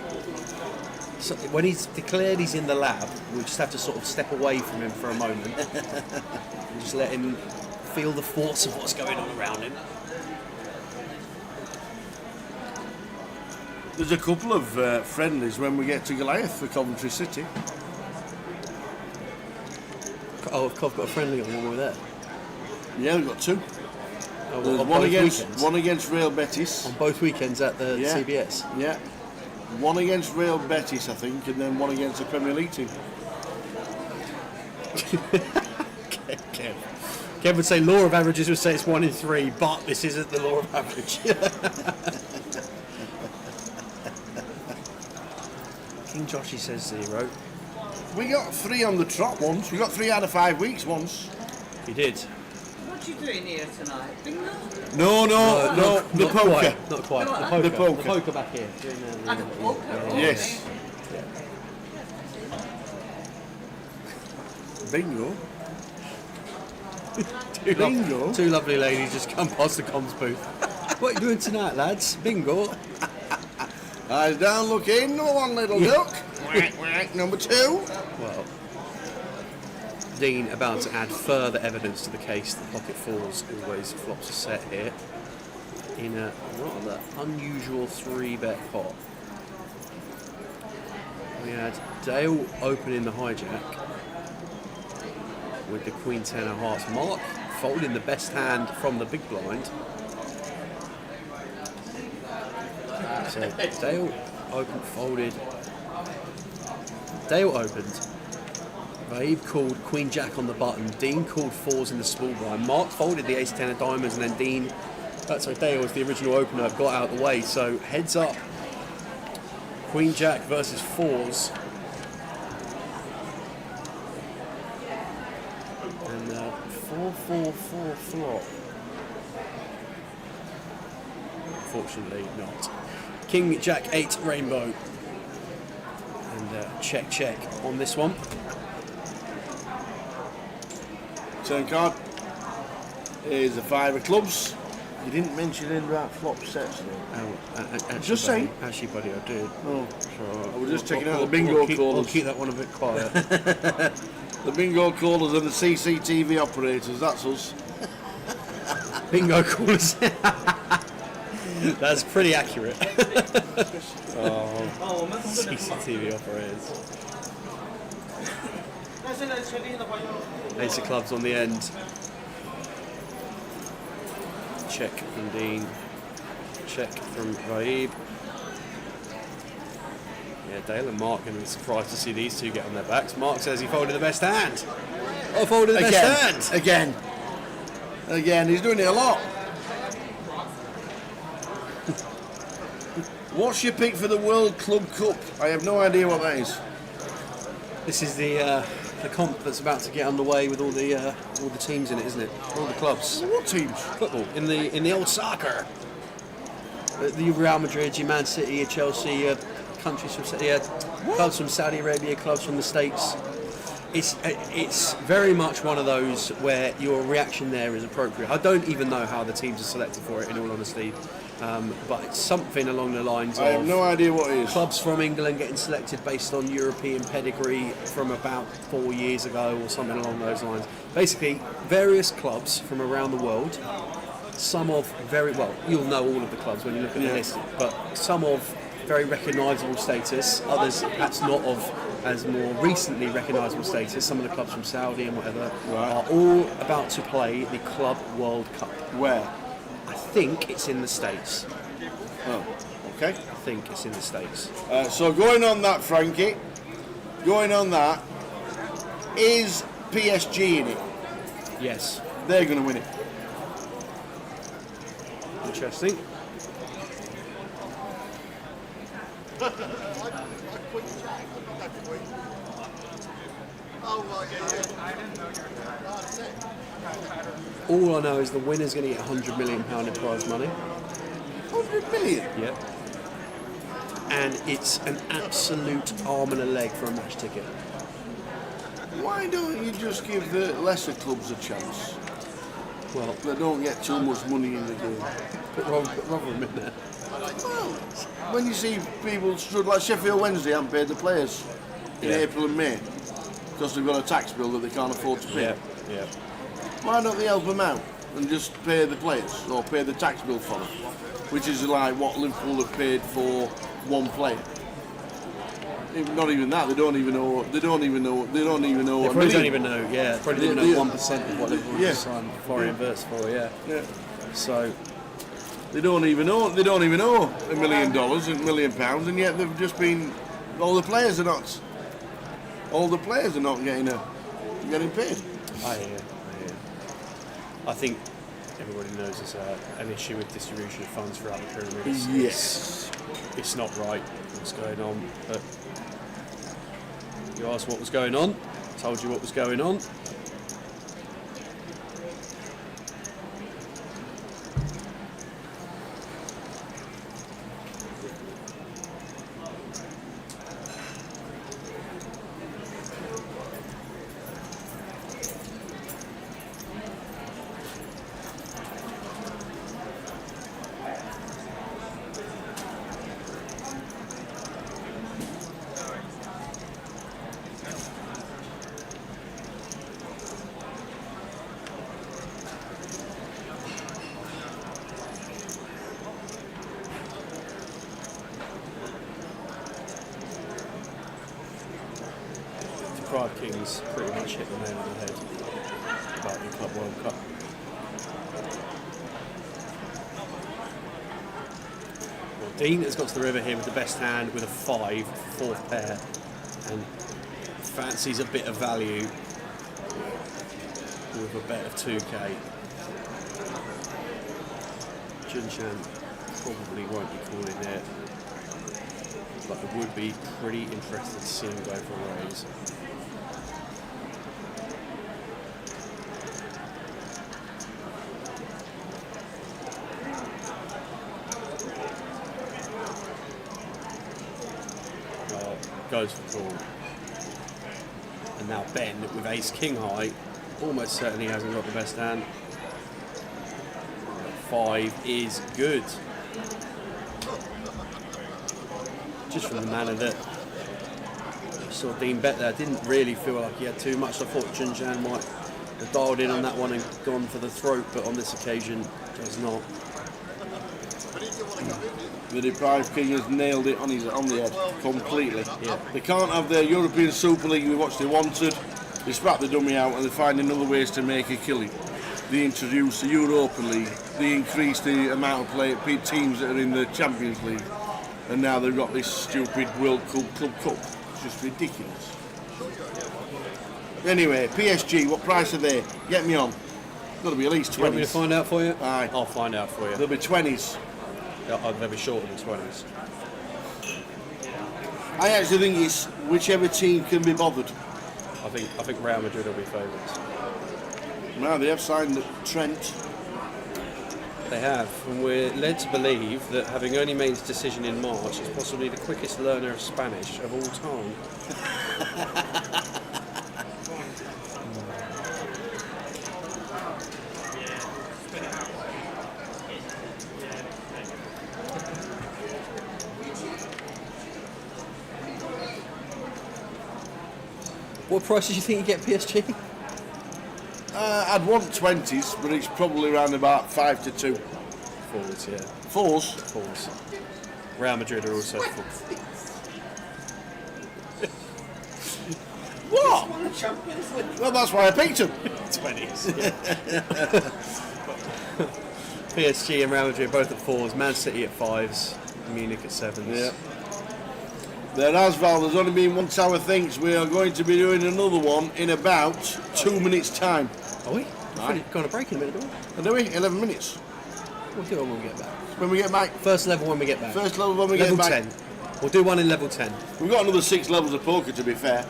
so when he's declared he's in the lab, we just have to sort of step away from him for a moment and just let him feel the force of what's going on around him. There's a couple of friendlies when we get to Goliath for Coventry City. Oh, I've got a friendly on when we're there. Yeah, we've got two. Oh, There's on one both against weekends? one against Real Betis. On both weekends at the Yeah. CBS. Yeah. One against Real Betis, I think, and then one against the Premier League team. Kev would say law of averages would say it's 1 in 3, but this isn't the law of average. King Joshy says 0. We got 3 on the trot once. We got 3 out of 5 weeks once. He did. What you doing here tonight? Bingo? No, the not poker. Quite, not quite. The poker. The poker back here. Yes. Bingo. Bingo. Two lovely ladies just come past the comms booth. What are you doing tonight, lads? Bingo. Eyes down, look in. No one, little duck. Whack, whack. Number 2. Well, Dean about to add further evidence to the case that Pocket Fours always flops a set here in a rather unusual 3-bet pot. We had Dale opening the hijack with the Queen 10 of Hearts. Mark folding the best hand from the big blind. So Dale folded. Dale opened. Rave called Queen Jack on the button. Dean called 4s in the small blind. Mark folded the Ace 10 of diamonds, and then Dale was the original opener, got out of the way. So heads up. Queen Jack versus 4s. And 4-4-4 flop. Unfortunately not. King Jack 8 rainbow. And check on this one. Turn card is a 5 of clubs. You didn't mention anything about flop sets, though. Actually, Just saying. Actually, buddy, I did. Oh. So, I was just checking out the bingo I'll callers. keep that one a bit quiet. The bingo callers and the CCTV operators, that's us. Bingo callers. That's pretty accurate. CCTV operators. Ace of clubs on the end. Check from Dean. Check from Raib. Yeah, Dale and Mark going to be surprised to see these two get on their backs. Mark says he folded the best hand. I folded the best hand. Again, he's doing it a lot. What's your pick for the World Club Cup? I have no idea what that is. This is the comp that's about to get underway with all the teams in it, isn't it? All the clubs. What teams? Football in the old soccer. The Real Madrid, your Man City, your Chelsea, your countries from clubs from Saudi Arabia, clubs from the States. It's very much one of those where your reaction there is appropriate. I don't even know how the teams are selected for it, in all honesty, but it's something along the lines of... I have no idea what it is. Clubs from England getting selected based on European pedigree from about 4 years ago or something along those lines. Basically, various clubs from around the world, some of very... Well, you'll know all of the clubs when you look at the list, but some of very recognisable status, others perhaps not of as more recently recognisable status. Some of the clubs from Saudi and whatever are all about to play the Club World Cup. Where? I think it's in the States. Oh, okay. I think it's in the States. So going on that, Frankie, is PSG in it? Yes. They're going to win it. Interesting. All I know is the winner's going to get £100 million in prize money. 100 million? Yep. And it's an absolute arm and a leg for a match ticket. Why don't you just give the lesser clubs a chance? Well, they don't get too much money in the game. Put Rotherham in there. Well, when you see people like Sheffield Wednesday haven't paid the players in April and May because they've got a tax bill that they can't afford to pay. Yeah. Why don't they help them out and just pay the players or pay the tax bill for them, which is like what Liverpool have paid for one player. Not even that. They don't even know. They probably don't even know. Yeah, probably don't even know 1% of what Liverpool just signed Florian Wirtz for. Yeah. So they don't even know. They don't even know $1 million, £1 million, and yet they've just been. All the players are not getting paid. I hear. I think everybody knows there's an issue with distribution of funds throughout the pyramid. Yes. It's not right what's going on, but you asked what was going on, told you what was going on. Pride Kings pretty much hit the nail on the head about the Club World Cup. Well, Dean has got to the river here with the best hand with a 5, fourth pair, and fancies a bit of value with a bet of 2k. Junshan probably won't be calling there, but I would be pretty interested to see him go for a raise. Goes for call. And now Ben with ace king high almost certainly hasn't got the best hand. 5 is good. Just from the manner that I saw Dean bet there, I didn't really feel like he had too much. I thought Junjan might have dialed in on that one and gone for the throat, but on this occasion does not. The deprived king has nailed it on the head completely. Yeah. They can't have their European Super League with what they wanted. They spat the dummy out and they find other ways to make a killing. They introduced the Europa League. They increased the amount of teams that are in the Champions League, and now they've got this stupid World Club Cup. It's just ridiculous. Anyway, PSG, what price are they? Get me on. Got to be at least 20s. You want me to find out for you? Aye. I'll find out for you. There'll be 20s. They'll be shorter than 20s. I actually think it's whichever team can be bothered. I think Real Madrid will be favourites. Now they have signed Trent. They have, and we're led to believe that having only made his decision in March, is possibly the quickest learner of Spanish of all time. What price did you think you get PSG? I'd want 20s, but it's probably around about 5 to 2. Fours, yeah. Fours? Fours. Real Madrid are also fours. What? Well, that's why I picked them. 20s, yeah. PSG and Real Madrid both at fours, Man City at 5s, Munich at 7s. Yeah. There has, Val, there's only been one Tower Thinks. We are going to be doing another one in about 2 minutes' time. Are we? We've got a break in a minute, don't we? Do we? 11 minutes. We'll do it when we get back. When we get back? First level when we get back. First level when we get back. Level 10. We'll do one in level 10. We've got another 6 levels of poker, to be fair.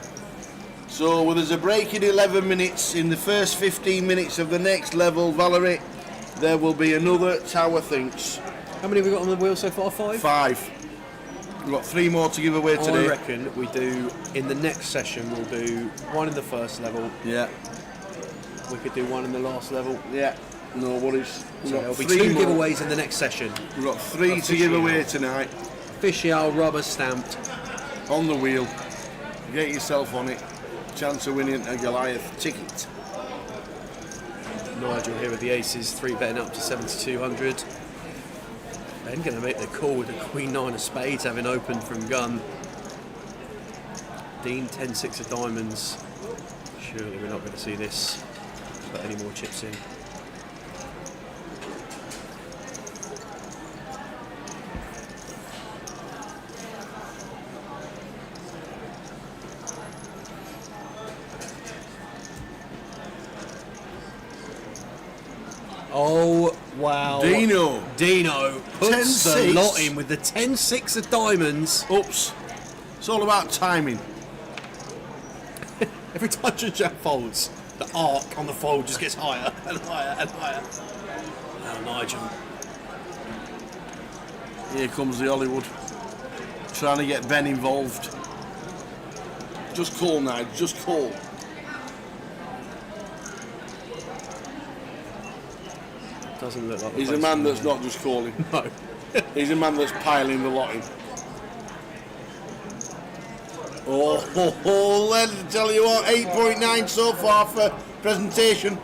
So well, there's a break in 11 minutes. In the first 15 minutes of the next level, Valerie, there will be another Tower Thinks. How many have we got on the wheel so far? 5? 5. We've got 3 more to give away today. I reckon we do, in the next session, we'll do 1 in the first level. Yeah. We could do 1 in the last level. Yeah. No worries. So there'll be 2 giveaways in the next session. We've got 3 to give away tonight. Official rubber stamped. On the wheel. Get yourself on it. Chance of winning a Goliath ticket. Nigel here with the aces, 3 betting up to 7,200. Ben going to make the call with the Queen 9 of spades having opened from gun. Dean 10-6 of diamonds. Surely we're not going to see this. Put any more chips in. Oh, wow. Dino puts the 10-6. lot in with the 10-6 of diamonds. Oops. It's all about timing. Every time Jack folds, the arc on the fold just gets higher and higher and higher. Now Nigel. Here comes the Hollywood. Trying to get Ben involved. Just call, Nigel, just call. Doesn't look like He's a man that's not just calling. No. He's a man that's piling the lot in. Let's tell you what, 8.9 so far for presentation.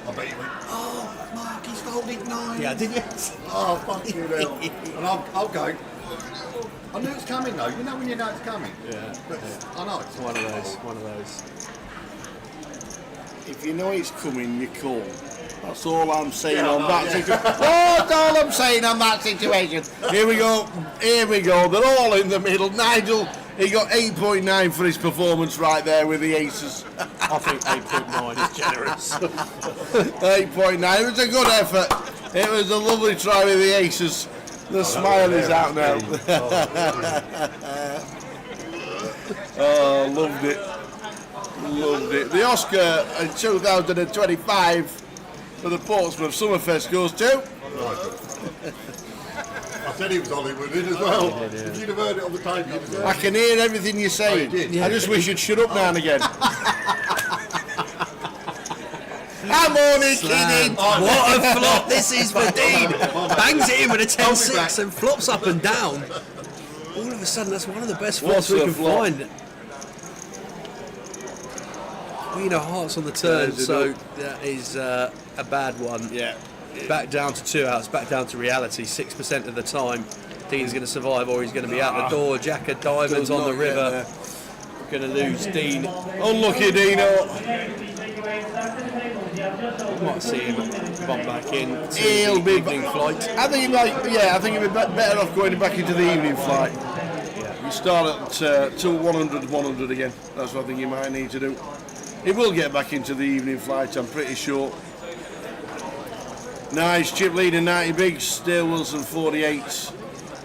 I bet you went, oh, Mark, he's folded 9. Yeah, did you? Oh, fuck you, hell. And I'll go. I knew it was coming, though. You know when you know it's coming? Yeah. But I know it's one of those. If you know it's coming, you call. That's all I'm saying on that situation. That's all I'm saying on that situation. Here we go. They're all in the middle. Nigel, he got 8.9 for his performance right there with the aces. I think 8.9 is generous. 8.9. It was a good effort. It was a lovely try with the aces. The smile is out now. Oh, loved it. Loved it. The Oscar in 2025 for the Portsmouth Summerfest goes to... I said he was Hollywood in as well. If you'd have heard it on the tape, you'd have heard I can hear everything you're saying. Oh, you did? I just wish you'd shut up now and again. Come on, kidding. What a flop this is for Dean. Bangs it in with a 10-6 and flops up and down. All of a sudden, that's one of the best flops we can find. Queen of hearts on the turn, so that is a bad one. Yeah. Back down to 2 outs, back down to reality. 6% of the time, Dean's going to survive or he's going to be out the door. Jack of diamonds on the river. Going to lose Dean. Unlucky Dino. We might see him bump back in to He'll the be evening flight. I think he'd be better off going back into the evening flight. You start at 100 again. That's what I think you might need to do. He will get back into the evening flight, I'm pretty sure. Nice chip leader 90 bigs, Dale Wilson 48,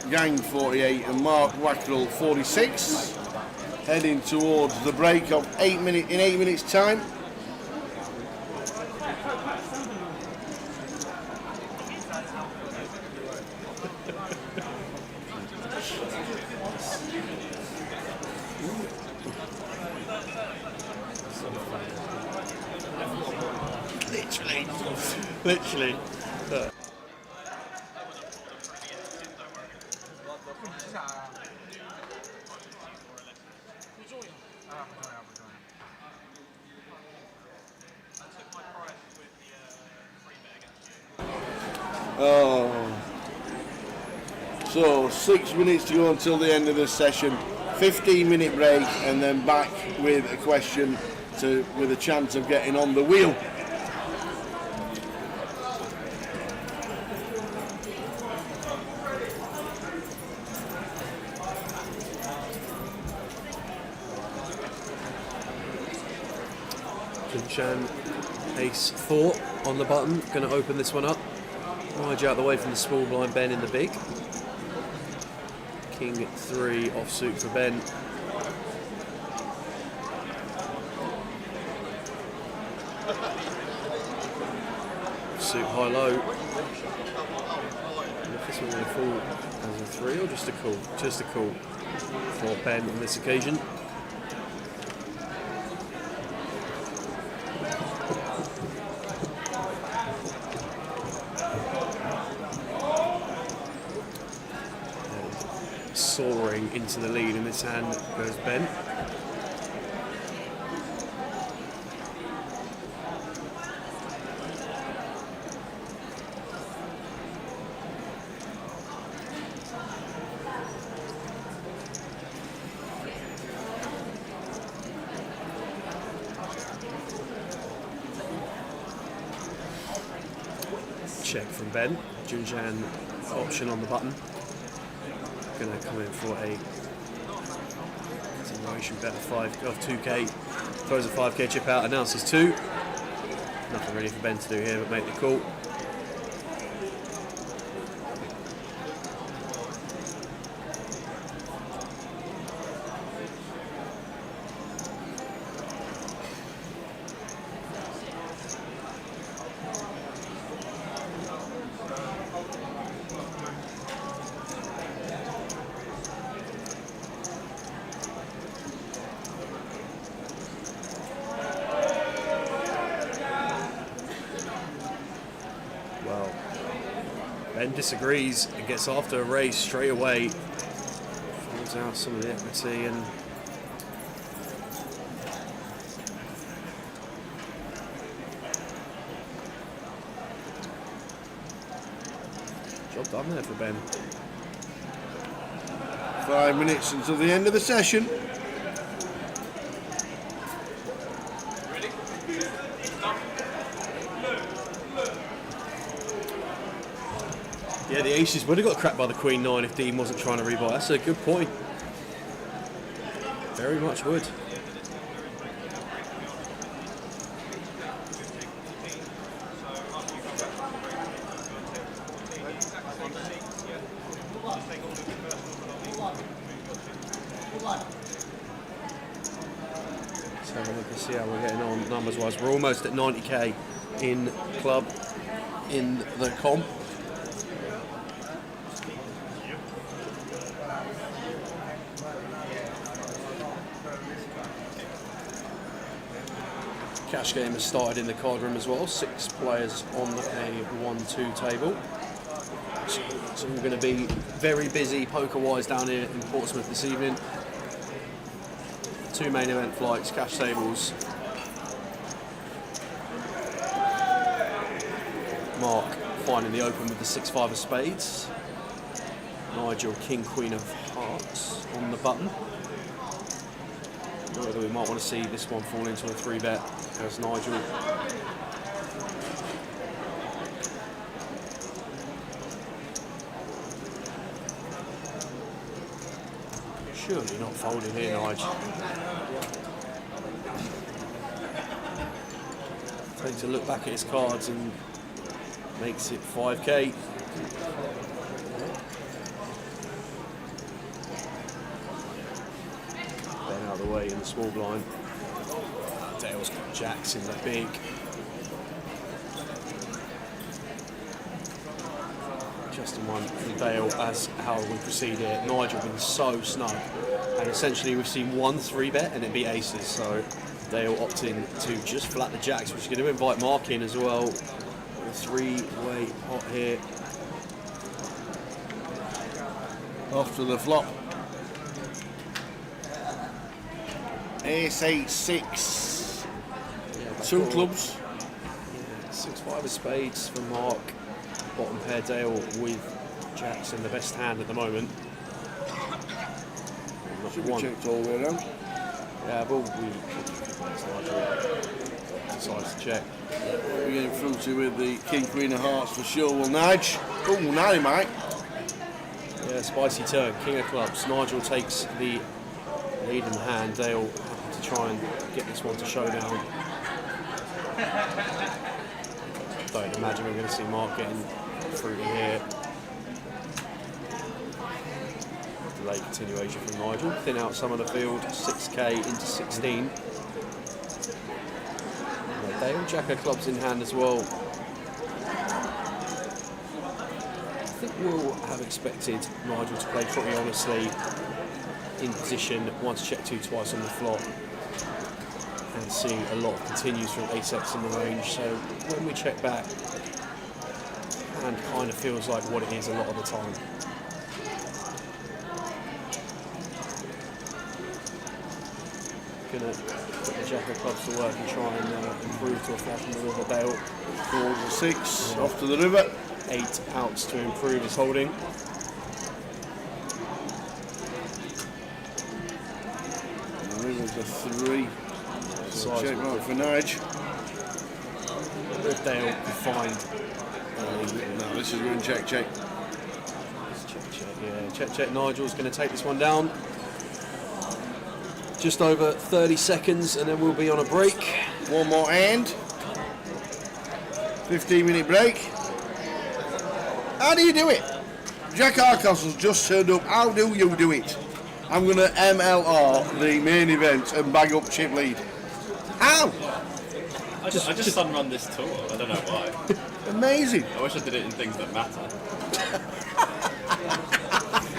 Gang 48 and Mark Wackrell 46. Heading towards the break of 8 minutes time. Literally. So 6 minutes to go until the end of the session. 15-minute break and then back with a question with a chance of getting on the wheel. Chan ace 4 on the button, going to open this one up. Ride you out the way from the small blind, Ben in the big. King 3 offsuit for Ben. Suit high low. And if this one will fall as a 3 or just a call? Just a call for Ben on this occasion. Soaring into the lead in this hand goes Ben. Check from Ben. Junjan option on the button. Going to come in for a continuation bet of 2k. Throws a 5k chip out, announces 2. Nothing really for Ben to do here but make the call. Ben disagrees and gets after a raise straight away. Falls out some of the equity and job done there for Ben. 5 minutes until the end of the session. Yeah, the aces would have got cracked by the Queen 9 if Dean wasn't trying to rebuy. That's a good point. Very much would. Let's have a look and see how we're getting on numbers wise. We're almost at 90k in club in the comp. cash game has started in the card room as well. 6 players on a 1-2 table. So we're going to be very busy poker-wise down here in Portsmouth this evening. 2 main event flights, cash tables. Mark finding the open with the 6-5 of spades. Nigel, king, queen of hearts on the button. Whether we might want to see this one fall into a 3-bet as Nigel. Surely not folding here, Nigel. Takes a look back at his cards and makes it 5k. Then out of the way in the small blind. Dale's got jacks in the big. Just in one from Dale as how we proceed here. Nigel been so snug. And essentially we've seen 1 3-bet and it'd be aces. So Dale opting to just flat the jacks, which is going to invite Mark in as well. A 3-way pot here. Off to the flop. Ace 8 6. Yeah, 2 clubs. Yeah, 6-5 of spades for Mark. Bottom pair Dale with jacks in the best hand at the moment. Should be checked all the way around. Yeah, but we decides to check. We're getting fruity with the king, queen of hearts for sure. Will Nige. Oh, now he might. Yeah, spicy turn. King of clubs. Nigel takes the lead in the hand. Dale happy to try and get this one to showdown. Don't imagine we're going to see Mark getting fruity here. Delay continuation from Nigel. Thin out some of the field. 6k into 16. Dale, jack of clubs in hand as well. I think we'll have expected Nigel to play pretty honestly in position, once check 2 twice on the flop, and seeing a lot of continues from ace-x in the range. So when we check back, hand kind of feels like what it is a lot of the time. Gonna put the jack of clubs to work and try and improve to a flop on the river. Dale. Calls a 6, off to the river. 8 outs to improve his holding. The river's a 3. So check mark for Nige. If Dale can find. No, this is going check, check. Check, check, yeah. Check, check. Nigel's going to take this one down. Just over 30 seconds and then we'll be on a break. One more hand. 15-minute break. How do you do it? Jack Hardcastle's just turned up. How do you do it? I'm going to MLR the main event and bag up chip lead. How? I just sun run this tour. I don't know why. Amazing. I wish I did it in things that matter.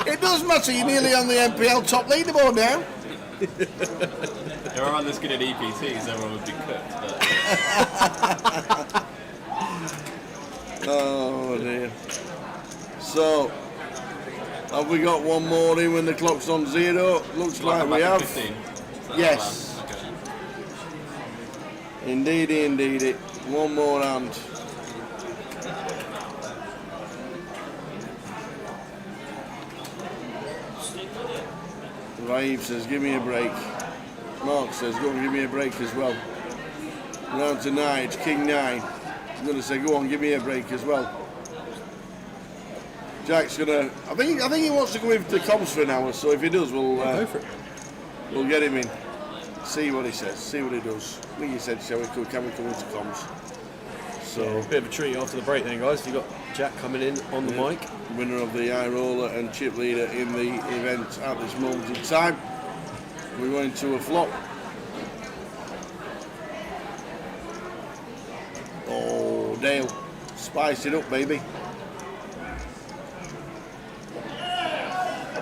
It does matter. You're nearly on the MPL top leaderboard now. If I ran this good at EPTs, everyone would be cooked. But... Oh dear. So, have we got one more in when the clock's on 0? Looks like we have. 15. Yes. Indeedy, indeedy. One more hand. Raif says, give me a break. Mark says, go and give me a break as well. Round to Nige, King 9. I'm going to say, go on, give me a break as well. Jack's going to... I think he wants to go into comms for an hour, so if he does, we'll we'll get him in. See what he says, see what he does. I think he said, can we come into comms? So, yeah, a bit of a treat after the break then, guys. You've got Jack coming in on the mic. Winner of the high roller and chip leader in the event at this moment in time. We're going to a flop. Oh, Dale. Spice it up, baby.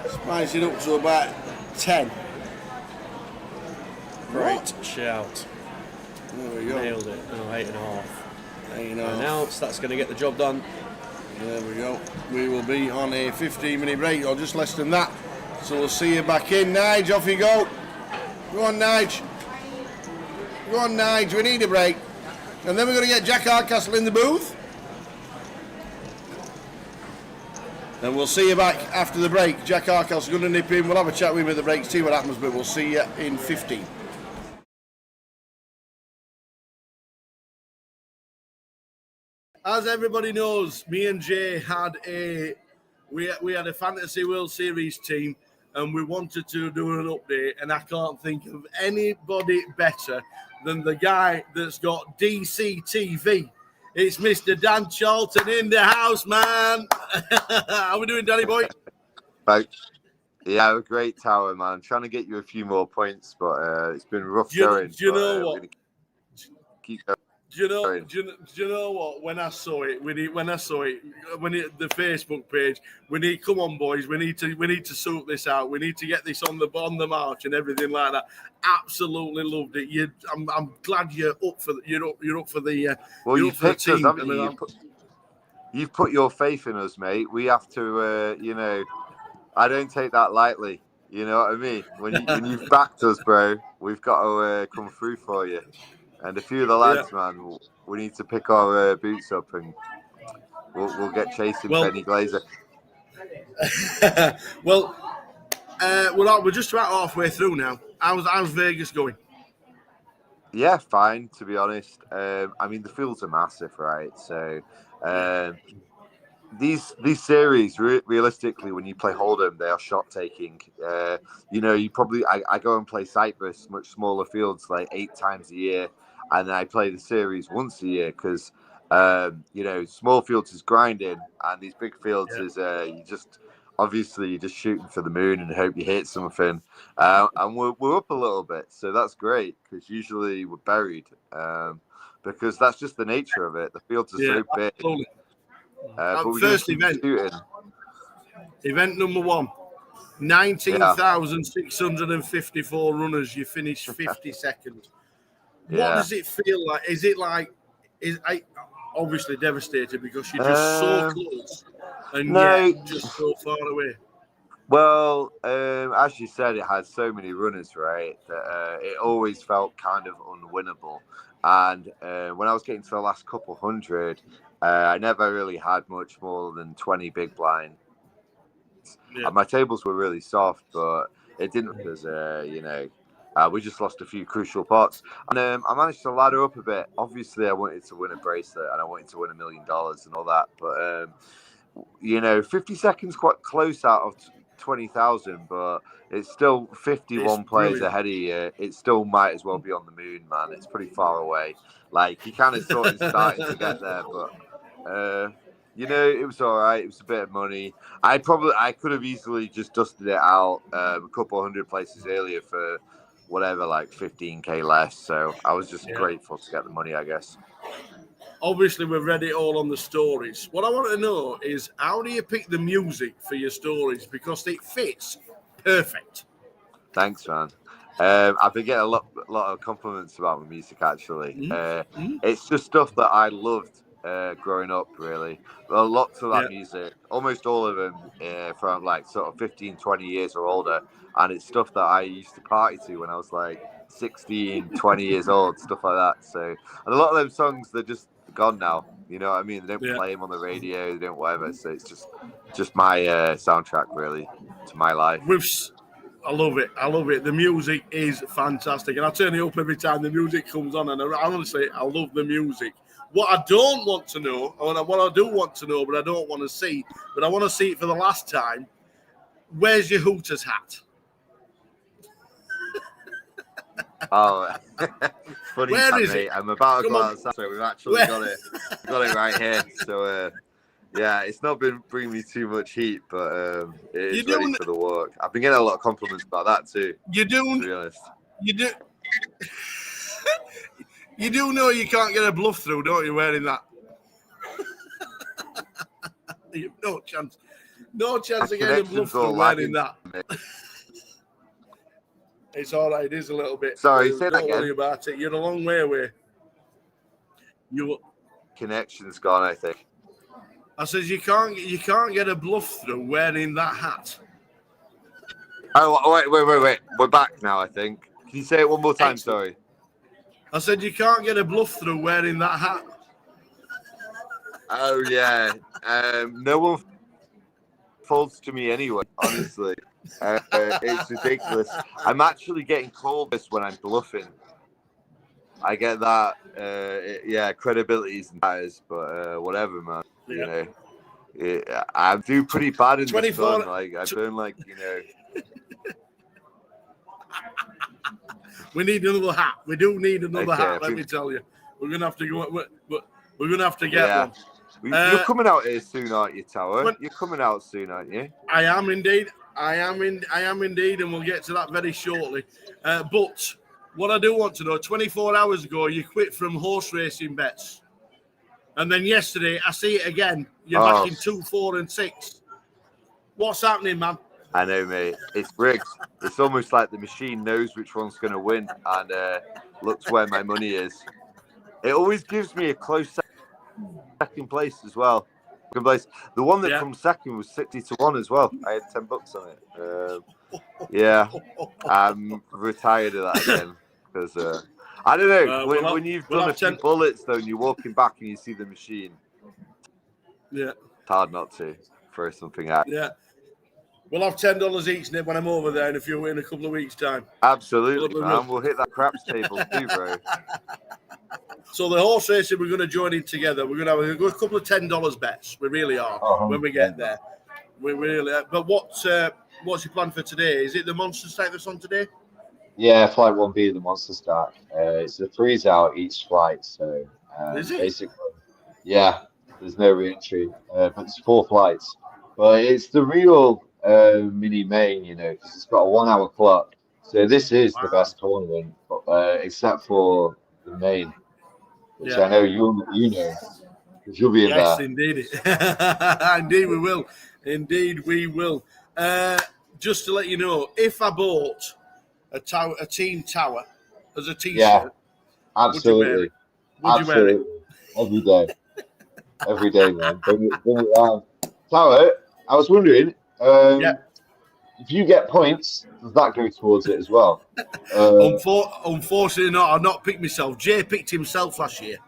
Spice it up to about 10. Great shout. There we go. Nailed it. Oh, 8.5. 8.5. Now that's going to get the job done. There we go. We will be on a 15-minute break, or just less than that. So we'll see you back in. Nige, off you go. Go on, Nige. Go on, Nige. We need a break. And then we're going to get Jack Hardcastle in the booth. And we'll see you back after the break. Jack Hardcastle's going to nip in. We'll have a chat with him at the break, see what happens, but we'll see you in 15. As everybody knows, me and Jay had a fantasy World Series team, and we wanted to do an update, and I can't think of anybody better than the guy that's got DCTV. It's Mr. Dan Charlton in the house, man. How we doing, Danny boy? Right. Yeah, a great tower, man. I'm trying to get you a few more points, but it's been rough going. Do you know what? Keep going. Do you know what? When I saw it, the Facebook page, come on, boys, we need to sort this out. We need to get this on the march and everything like that. Absolutely loved it. I'm glad you're up for the. Well, you're you up for the picked us, team. haven't you? You've put your faith in us, mate. We have to, I don't take that lightly. You know what I mean? When you've backed us, bro, we've got to come through for you. And a few of the lads, man, we need to pick our boots up and we'll get chasing Benny Glazer. Well, we're just about halfway through now. How's Vegas going? Yeah, fine, to be honest. I mean, the fields are massive, right? So these series, realistically, when you play Hold'em, they are shot taking. I go and play Cyprus, much smaller fields, like 8 times a year. And then I play the series once a year because, small fields is grinding, and these big fields is you're just shooting for the moon and hope you hit something. And we're up a little bit, so that's great because usually we're buried because that's just the nature of it. The fields are so big. But we're First event number 1, 19,654 runners. You finished 52nd. What does it feel like? Is it like? I obviously devastated because you're just so close and yet just so far away. Well, as you said, it had so many runners, right? That it always felt kind of unwinnable. And when I was getting to the last couple hundred, I never really had much more than 20 big blinds. Yeah. And my tables were really soft, but it didn't because we just lost a few crucial pots. And I managed to ladder up a bit. Obviously, I wanted to win a bracelet and I wanted to win $1 million and all that. But, 50 seconds quite close out of 20,000, but it's still 51 players ahead of you. It still might as well be on the moon, man. It's pretty far away. Like, you kind of sort of starting to get there, but... it was all right. It was a bit of money. I could have easily just dusted it out a couple hundred places earlier for whatever, like 15k less. So I was just grateful to get the money, I guess. Obviously, we've read it all on the stories. What I want to know is how do you pick the music for your stories? Because it fits perfect. Thanks, man. I've been getting a lot of compliments about my music, actually. It's just stuff that I loved growing up, really. Well, lots of that music, almost all of them from like sort of 15, 20 years or older. And it's stuff that I used to party to when I was like 16, 20 years old, stuff like that. So, and a lot of them songs, they're just gone now. You know what I mean? They don't play them on the radio, they don't whatever. So it's just my soundtrack, really, to my life. I love it. The music is fantastic. And I turn it up every time the music comes on. And honestly, I love the music. What I don't want to know, or what I do want to know, but I don't want to see, but I want to see it for the last time, where's your Hooters hat? Oh, funny, mate. I'm about to go outside, so we've actually got it right here. So, it's not been bringing me too much heat, but it is ready for the walk. I've been getting a lot of compliments about that too. To be honest. You do know you can't get a bluff through, don't you, wearing that? No chance. No chance of getting a bluff through wearing that. It's all right. It is a little bit. Sorry, say that Don't again. worry about it. You're a long way away. Connection's gone, I think. I says you can't get a bluff through wearing that hat. Oh, wait. We're back now, I think. Can you say it one more time? Sorry. I said you can't get a bluff through wearing that hat. Oh, yeah. No one folds to me anyway, honestly. It's ridiculous. I'm actually getting called this when I'm bluffing. I get that. Yeah, credibility matters, but whatever, man. Yeah. You know, I do pretty bad in the 24 sun. Like I burn, like We need another hat. We do need another Okay, hat. Let me tell you, we're gonna have to go. We're gonna have to get one. You're coming out here soon, aren't you, Tower? You're coming out soon, aren't you? I am indeed. I am indeed, and we'll get to that very shortly. But what I do want to know: 24 hours ago, you quit from horse racing bets, and then yesterday, I see it again. You're back in 2, 4, and 6. What's happening, man? I know, mate. It's rigged. It's almost like the machine knows which one's going to win and looks where my money is. It always gives me a close second place as well. Second place. The one that comes second was 60-1 as well. I had $10 on it. Yeah, I'm retired of that again because I don't know. When you've done a few bullets though, and you're walking back and you see the machine, yeah, it's hard not to throw something out. Yeah. We'll have $10 each, Nick, when I'm over there in a couple of weeks' time. Absolutely, man. We'll hit that craps table too, bro. So the horse racing, we're going to join in together. We're going to have a couple of $10 bets. We really are when we get there. We really are. But what's your plan for today? Is it the Monster Stack that's on today? Yeah, Flight 1B, the Monster Stack. It's a freeze out each flight. So is it? Basically, yeah, there's no re-entry. But it's 4 flights. But it's the real mini main, you know, because it's got a 1 hour clock. So this is the best tournament, except for the main, which I know you know, because you'll be in there. Yes, indeed. Indeed we will. Indeed we will. Just to let you know, if I bought a team tower as a t-shirt, absolutely. Would you wear it? Every day. Every day, man. Bring it around. Tower, I was wondering, if you get points, does that go towards it as well? Unfortunately not. I've not picked myself. Jay picked himself last year.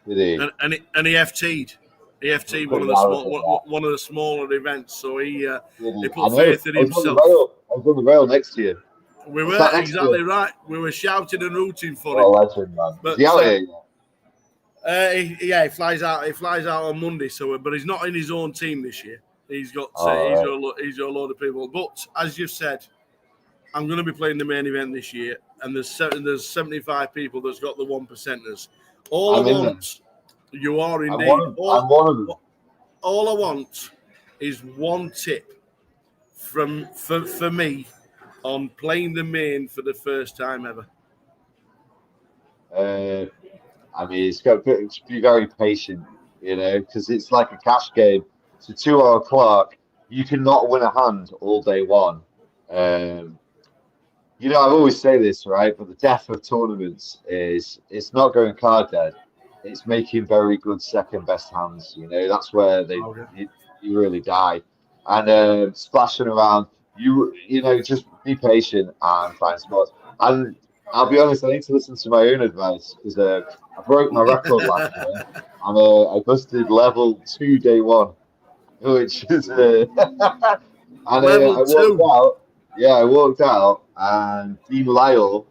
Did he? And he FT'd. He FT'd one of the smaller events, so he put faith in himself. I was on the rail next year. We were exactly right. We were shouting and rooting for him. Legend, man. But, is he out here? He flies out. He flies out on Monday. But he's not in his own team this year. He's got a load of people. But as you've said, I'm going to be playing the main event this year, and there's 75 people that's got the 1%ers. You are indeed. I'm one of them. All I want is one tip for me on playing the main for the first time ever. I mean, it's got to be very patient, you know, because it's like a cash game. It's a 2 hour clock. You cannot win a hand all day one. You know, I always say this, right? But the death of tournaments is it's not going card dead. It's making very good second best hands. You know, that's where you really die. And splashing around, you know, just be patient and find spots. And I'll be honest, I need to listen to my own advice because I broke my record last year and I busted level 2 day 1, which is and level 2. I walked out and Dean Lyle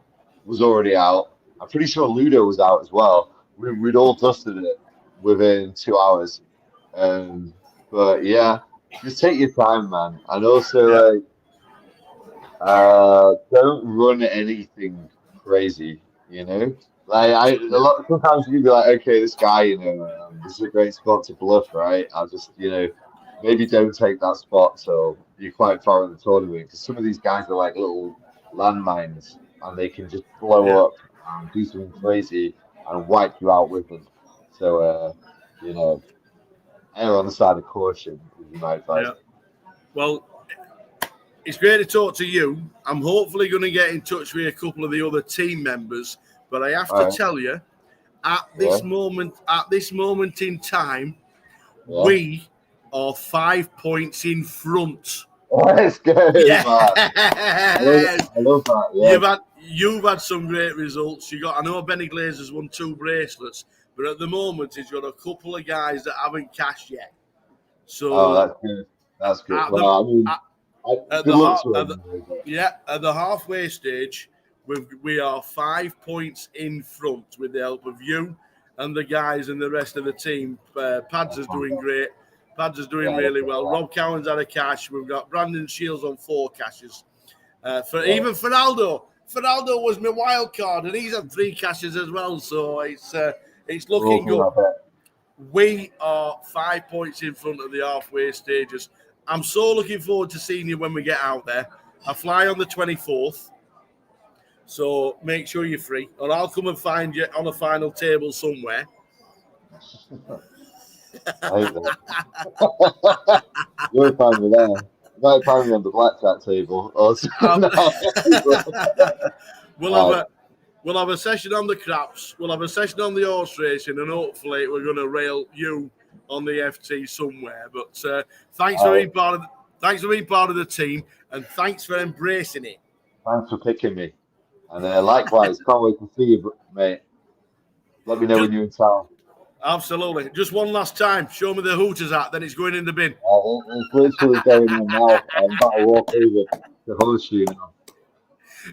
was already out. I'm pretty sure Ludo was out as well. We'd all dusted it within 2 hours. But yeah, just take your time, man. And also, don't run anything crazy, you know? Like, sometimes you can be like, okay, this guy, you know, this is a great spot to bluff, right? I'll just, you know, maybe don't take that spot so you're quite far in the tournament because some of these guys are like little landmines and they can just blow up and do something crazy and wipe you out with them. So, you know, err on the side of caution is my advice. Yeah. Well, it's great to talk to you. I'm hopefully going to get in touch with a couple of the other team members, but I have to tell you, at this moment in time, we are 5 points in front. Let's go, Yeah. man. I love that. Yeah. You've had some great results. I know Benny Glazer's won 2 bracelets, but at the moment he's got a couple of guys that haven't cashed yet. So That's good. That's good. At the halfway stage, we are 5 points in front with the help of you and the guys and the rest of the team. Pads is doing great. Pads is doing really well. Rob Cowan's had a cash. We've got Brandon Shields on 4 cashes. Even Fernaldo. Fernaldo was my wild card, and he's had 3 cashes as well. So it's looking good. We are 5 points in front of the halfway stages. I'm so looking forward to seeing you when we get out there. I fly on the 24th, so make sure you're free, or I'll come and find you on a final table somewhere. I hate that. You'll find me there. You might find me on the blackjack table. We'll have a session on the craps. We'll have a session on the horse racing, and hopefully we're going to rail you on the FT somewhere. But thanks for being part of the team, and thanks for embracing it. Thanks for picking me, and likewise, can't wait to see you, mate. Let me know when you're in town. Absolutely. Just one last time. Show me the Hooters hat, then it's going in the bin. It's literally going on now. I'm about to walk over to host you now.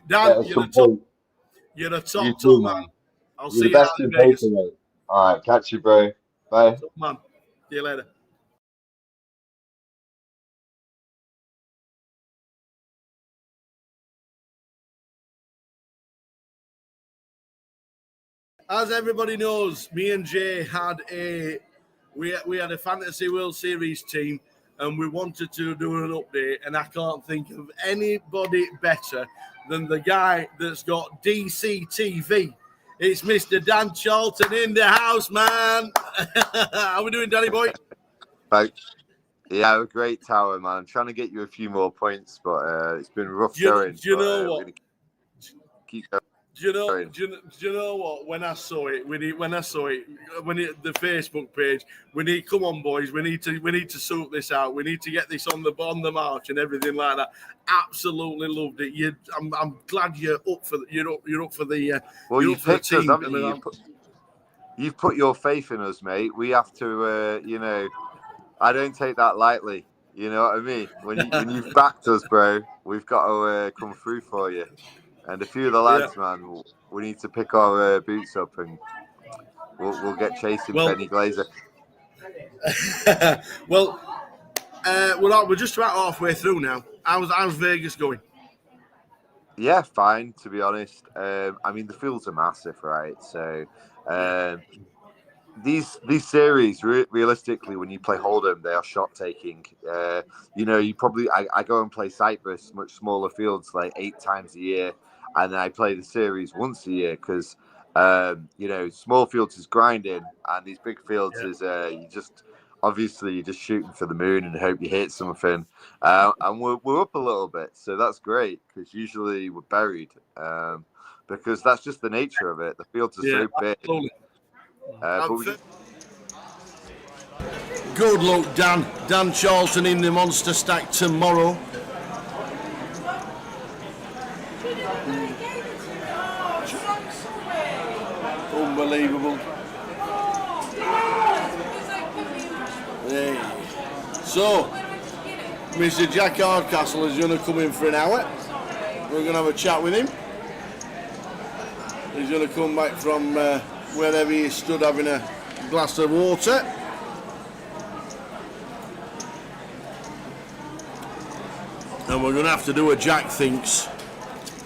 Dan, you're a top man. I'll see you out in Vegas. All right, catch you, bro. Bye. Top man. See you later. As everybody knows, me and Jay had a Fantasy World Series team, and we wanted to do an update, and I can't think of anybody better than the guy that's got DCTV. It's Mr. Dan Charlton in the house, man. How we doing, Danny boy? Thanks. Yeah, a great tower, man. I'm trying to get you a few more points, but it's been rough going. Do you know what? Keep going. Do you know what? When I saw it, the Facebook page, come on, boys, we need to sort this out. We need to get this on the march and everything like that. Absolutely loved it. I'm glad you're up for the. Well, you picked us, haven't you? You've put your faith in us, mate. We have to, I don't take that lightly. You know what I mean? When you've backed us, bro, we've got to come through for you. And a few of the lads, man, we need to pick our boots up, and we'll get chasing Benny Glazer. We're just about halfway through now. How's Vegas going? Yeah, fine, to be honest. I mean, the fields are massive, right? So these series, realistically, when you play Hold'em, they are shot taking. I go and play Cyprus, much smaller fields, like 8 times a year. And then I play the series once a year because, small fields is grinding, and these big fields is you're just shooting for the moon and hope you hit something. And we're up a little bit, so that's great because usually we're buried because that's just the nature of it. The fields are so big. Good luck, Dan. Dan Charlton in the Monster Stack tomorrow. Unbelievable. Hey. So, Mr. Jack Hardcastle is going to come in for an hour. We're going to have a chat with him. He's going to come back from wherever he stood having a glass of water. And we're going to have to do a Jack Thinks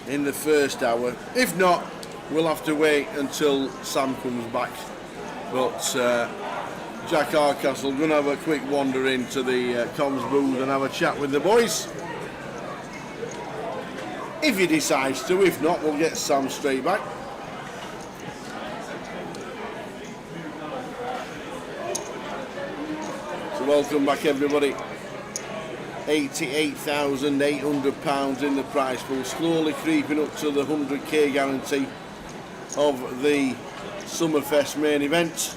in the first hour. If not, we'll have to wait until Sam comes back. But Jack Hardcastle going to have a quick wander into the comms booth and have a chat with the boys. If he decides to. If not, we'll get Sam straight back. So welcome back, everybody. £88,800 in the prize pool, slowly creeping up to the 100k guarantee of the Summerfest main event.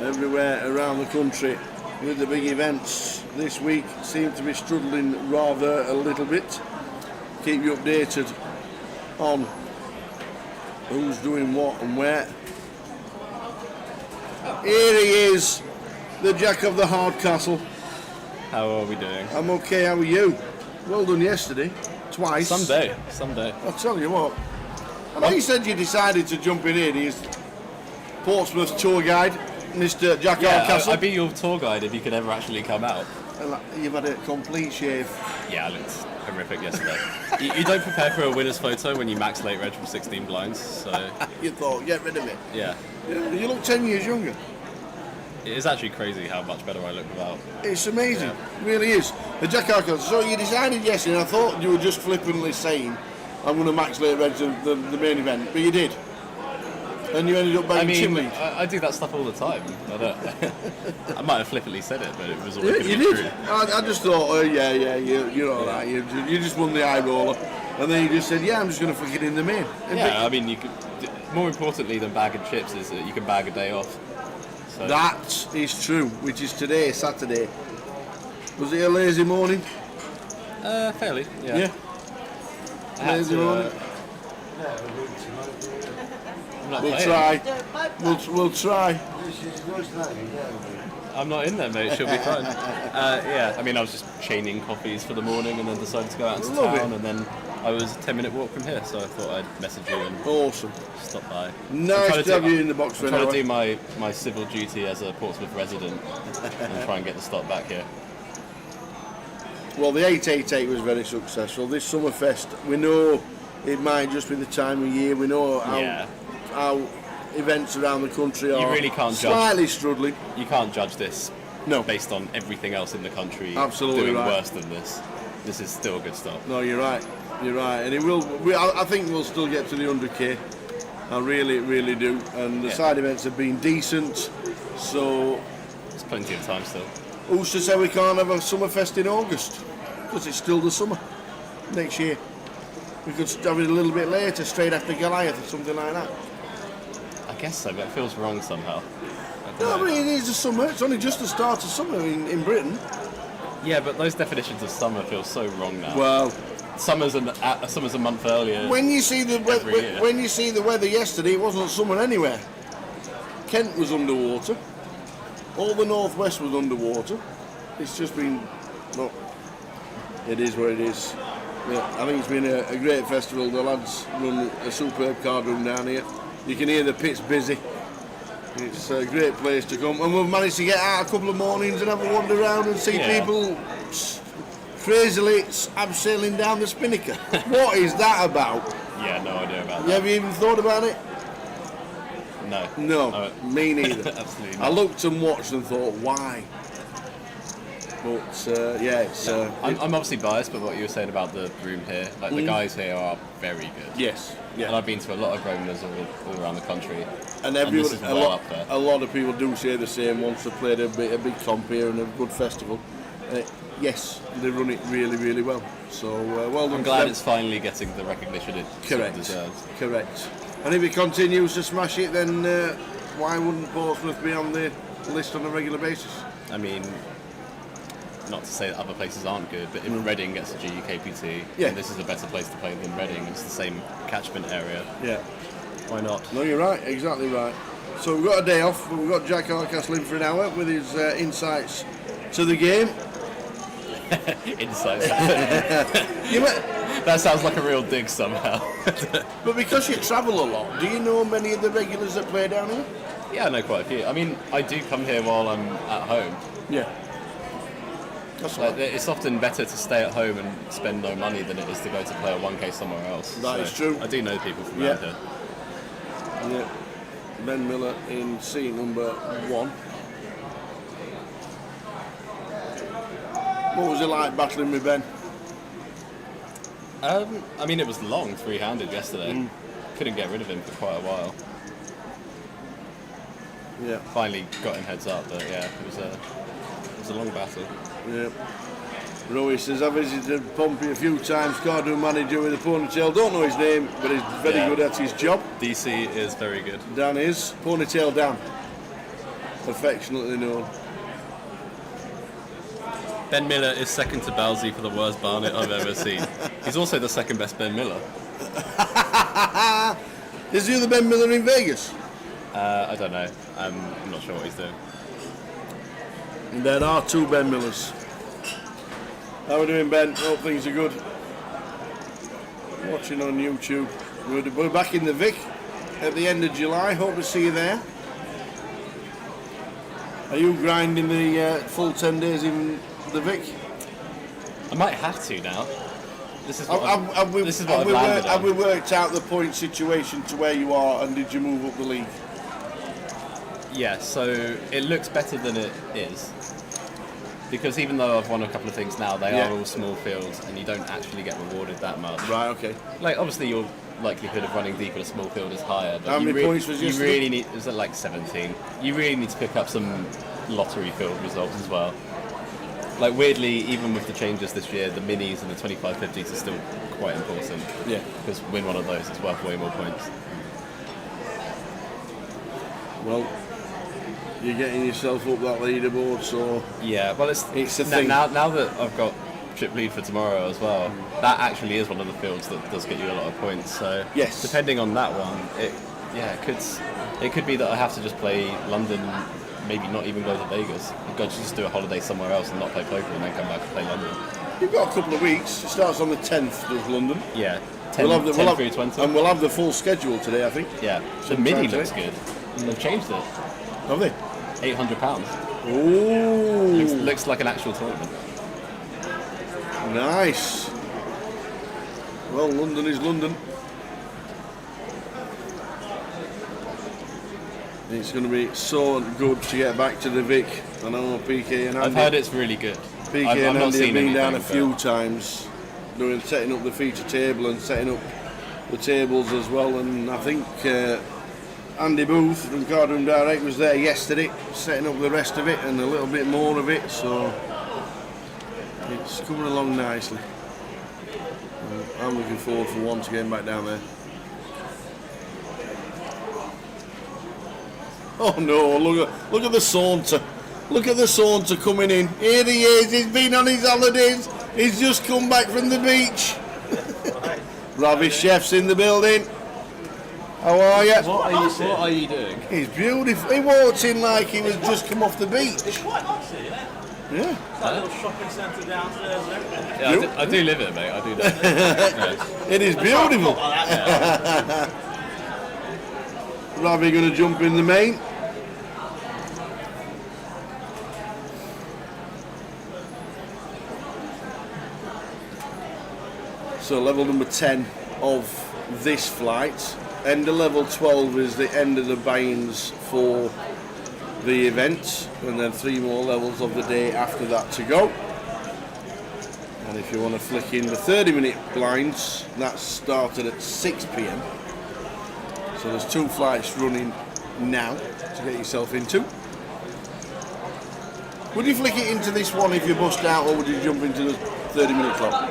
Everywhere around the country with the big events this week seem to be struggling rather a little bit. Keep you updated on who's doing what and where. Here he is, the Jack of the Hardcastle. How are we doing? I'm okay, how are you? Well done yesterday, twice. Someday. I'll tell you what. I know you said you decided to jump in here. He's Portsmouth tour guide, Mr. Jack Hardcastle. I'd be your tour guide if you could ever actually come out. You've had a complete shave. Yeah, it looked horrific yesterday. you don't prepare for a winner's photo when you max late reg from 16 blinds, so... You thought, get rid of it. Yeah. You look 10 years younger. It is actually crazy how much better I look without. It's amazing, it really is. The Jack Hardcastle. So you decided yesterday, and I thought you were just flippantly saying, I'm going to max late reg the main event, but you did. And you ended up buying chim lead. I do that stuff all the time. I might have flippantly said it, but it was always You true. did. I just thought, you're all right. You just won the eye roller, and then you just said, I'm just going to flick it in the main. Yeah, I mean, you could. More importantly than bagging chips is that you can bag a day off. So. That is true, which is today, Saturday. Was it a lazy morning? Fairly, yeah. Lazy morning. We'll try. We'll try. I'm not in there, mate. She'll be fine. I mean, I was just chaining coffees for the morning and then decided to go out into town, and then I was a 10-minute walk from here, so I thought I'd message you and stop by. Nice to have you in the box for an hour. I'm trying to do my civil duty as a Portsmouth resident and try and get the stop back here. Well, the 888 was very successful. This Summerfest, we know it might just be the time of year. We know how events around the country are You really can't slightly judge. struggling. You can't judge this based on everything else in the country Absolutely doing right. worse than this. This is still a good start. No, you're right. You're right. And it will. I think we'll still get to the 100k. I really, really do. And the side events have been decent. So there's plenty of time still. Who's to say we can't have a Summerfest in August? Because it's still the summer next year. We could have it a little bit later, straight after Goliath or something like that. I guess so, but it feels wrong somehow. No, but it is the summer. It's only just the start of summer in Britain. Yeah, but those definitions of summer feel so wrong now. Well, summer's a month earlier. When you see the weather yesterday, it wasn't summer anywhere. Kent was underwater. All the northwest was underwater. It's just been, look, it is what it is. Yeah, I think it's been a great festival. The lads run a superb card room down here. You can hear the pit's busy. It's a great place to come, and we've managed to get out a couple of mornings and have a wander around and see people crazily abseiling down the Spinnaker. What is that about? Yeah, no idea about Have you even thought about it? No. No, me neither. Absolutely I looked and watched and thought, why? But it's. I'm obviously biased, but what you were saying about the room here, like the guys here are very good. Yes. Yeah. And I've been to a lot of Growners all around the country. And this is well up there. a lot of people do say the same once they've played a big comp here and a good festival. Yes, they run it really, really well. So well done. I'm glad it's finally getting the recognition it sort of deserves. Correct. And if it continues to smash it, then why wouldn't Portsmouth be on the list on a regular basis? I mean, not to say that other places aren't good, but if Reading gets a GUKPT, then this is a better place to play than Reading. It's the same catchment area. Yeah. Why not? No, you're right. Exactly right. So we've got a day off, but we've got Jack Hardcastle in for an hour with his insights to the game. Insights. That sounds like a real dig somehow. But because you travel a lot, do you know many of the regulars that play down here? Yeah, I know quite a few. I mean, I do come here while I'm at home. Yeah. That's like, it's often better to stay at home and spend no money than it is to go to play a 1K somewhere else. That is true. I do know people from around here. Yeah. Ben Miller in seat number 1. What was it like battling with Ben? I mean, it was long, three-handed yesterday. Couldn't get rid of him for quite a while. Yeah. Finally got him heads up, but yeah, it was a long battle. Yeah. Rowie says, I visited Pompey a few times, Cardo manager with a ponytail, don't know his name, but he's very good at his job. DC is very good. Dan is, Ponytail Dan, affectionately known. Ben Miller is second to Bowsy for the worst Barnet I've ever seen. He's also the second best Ben Miller. Is the other Ben Miller in Vegas? I don't know. I'm not sure what he's doing. And there are two Ben Millers. How are we doing, Ben? Hope things are good. Watching on YouTube. We're back in the Vic at the end of July. Hope to see you there. Are you grinding the full 10 days in the Vic? I might have to now. This is what Have I've we worked out the point situation to where you are, and did you move up the league? Yeah, so it looks better than it is. Because even though I've won a couple of things now, they are all small fields, and you don't actually get rewarded that much. Right, okay. Like, obviously your likelihood of running deep in a small field is higher, but How many points was you yesterday? really need, is it like 17? You really need to pick up some lottery field results as well. Like, weirdly, even with the changes this year, the minis and the 25-50s are still quite important. Yeah. Because win one of those is worth way more points. Well, you're getting yourself up that leaderboard, so yeah. Well, it's a thing. Now that I've got trip lead for tomorrow as well, that actually is one of the fields that does get you a lot of points. So yes, depending on that one, it could be that I have to just play London, maybe not even go to Vegas. I've got to just do a holiday somewhere else and not play poker, and then come back and play London. You've got a couple of weeks. It starts on the 10th of London. Yeah. 10 through 20. And we'll have the full schedule today, I think. Yeah. The mini looks good. They've changed it. Have they? £800. Ooh. Looks like an actual tournament. Nice. Well, London is London. It's going to be so good to get back to the Vic. I know PK and Andy. I've heard it's really good. PK and Andy have been down a few times, setting up the feature table and setting up the tables as well. And I think Andy Booth from Cardroom Direct was there yesterday, setting up the rest of it and a little bit more of it. So it's coming along nicely. I'm looking forward for once getting back down there. Oh no, look at the saunter. Look at the saunter coming in. Here he is, he's been on his holidays. He's just come back from the beach. Ravish Chef's in the building. How are you? What are you doing? He's beautiful. He walked in like he was just come off the beach. It's quite nice here, yeah? Yeah. It's like a little shopping centre downstairs and everything. Yeah, I do live it, mate. I do live it. Yeah. It is beautiful. Ravi going to jump in the main. So level number 10 of this flight. End of level 12 is the end of the buy-ins for the event, and then 3 more levels of the day after that to go. And if you want to flick in the 30-minute blinds, that's started at 6 p.m. So there's 2 flights running now to get yourself into. Would you flick it into this one if you bust out, or would you jump into the 30-minute club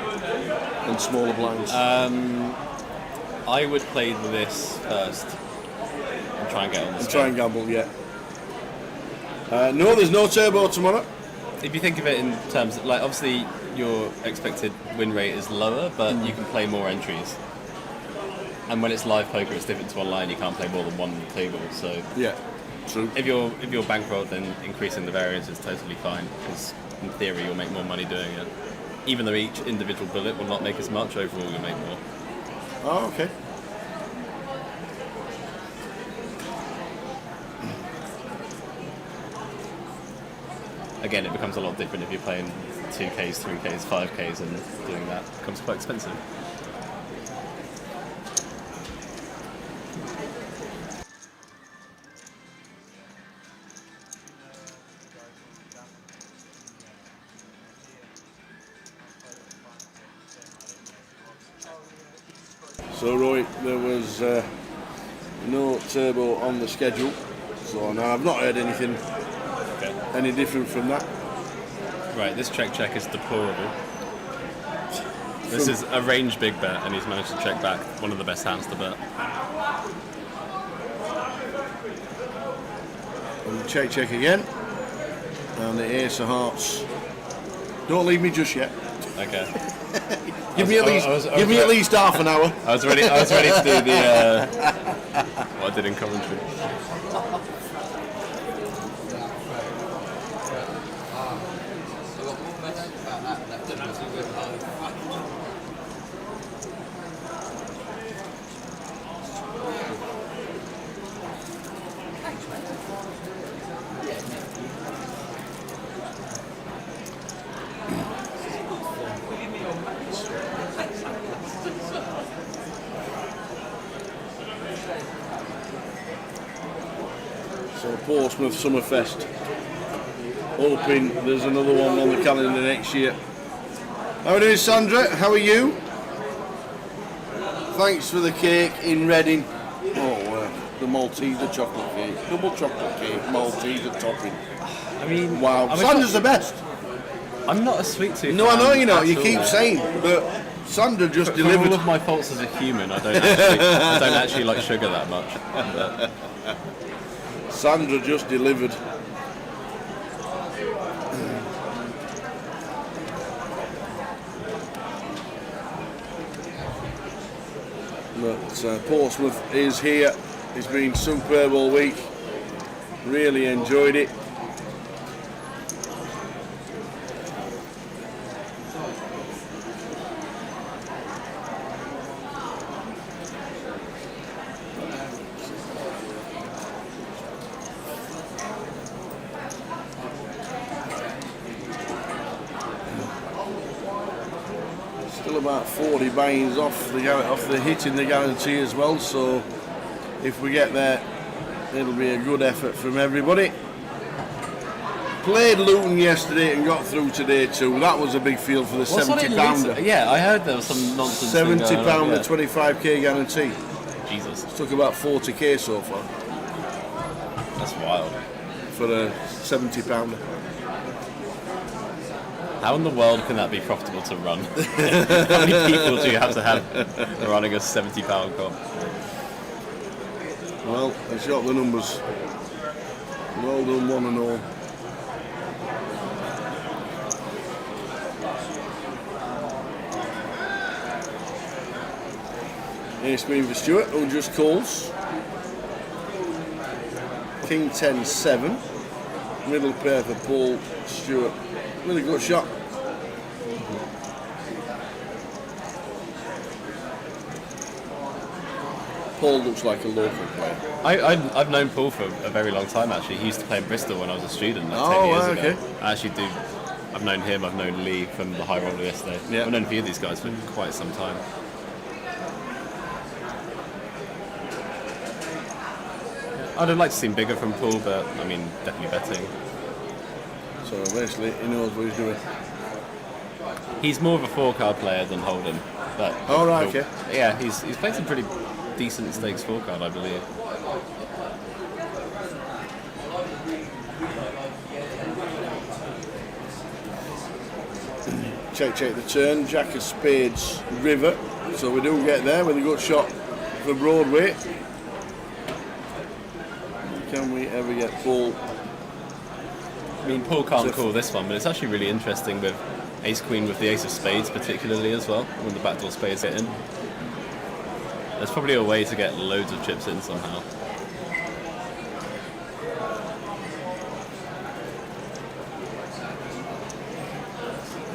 and smaller blinds? I would play this first and try and get on this. And try and gamble, yeah. No, there's no turbo tomorrow. If you think of it in terms of, like, obviously your expected win rate is lower, but you can play more entries. And when it's live poker, it's different to online. You can't play more than one table. So yeah, true. If you're bankrolled, then increasing the variance is totally fine, because in theory you'll make more money doing it. Even though each individual bullet will not make as much, overall you'll make more. Oh, okay. Again, it becomes a lot different if you're playing 2Ks, 3Ks, 5Ks, and doing that becomes quite expensive. So Roy, there was no turbo on the schedule, so now I've not heard anything any different from that. Right, this check is deplorable. This is a range big bet, and he's managed to check back one of the best hands to bet. And check again. And the ace of hearts. Don't leave me just yet. Okay. Give me at least half an hour. I was ready to do the what I did in Coventry. So Portsmouth Summerfest. Hoping there's another one on the calendar next year. How are you doing, Sandra? How are you? Thanks for the cake in Reading. Oh, the Malteser chocolate cake. Double chocolate cake, Malteser topping. I mean, wow. Sandra's the best. I'm not a sweet tooth. No, I know you're not. You all. keep saying, but Sandra just For delivered. all of my faults as a human, I don't actually like sugar that much. But Sandra just delivered. But Portsmouth is here. It's been superb all week. Really enjoyed it. Still about 40 buy-ins off the hit in the guarantee as well, so if we get there it'll be a good effort from everybody. Played Luton yesterday and got through today too. That was a big field for the £70. Yeah, I heard there was some nonsense. £70, yeah. the 25k guarantee. Jesus. It took about 40k so far. That's wild. For a £70. How in the world can that be profitable to run? How many people do you have to have running a £70 comp? Well, it's got the numbers. Well done, one and all. Ace queen for Stuart, who just calls. King 10-7. Middle pair for Paul Stewart. Really good shot. Paul looks like a local player. I've known Paul for a very long time actually. He used to play in Bristol when I was a student, like 10 years ago. I actually do. I've known him, I've known Lee from the High Roller yesterday. Yeah. I've known a few of these guys for quite some time. I'd have liked to see him bigger from Paul, but I mean, definitely betting. So basically, he knows what he's doing. He's more of a 4-card player than Hold'em. But oh, right, okay. Yeah, he's played some pretty decent stakes 4-card, I believe. Check the turn. Jack of Spades River. So we do get there with a good shot for Broadway. Can we ever get Paul? I mean, Paul can't call this one, but it's actually really interesting with Ace-Queen with the Ace of Spades particularly as well, when the backdoor spades get in. There's probably a way to get loads of chips in somehow.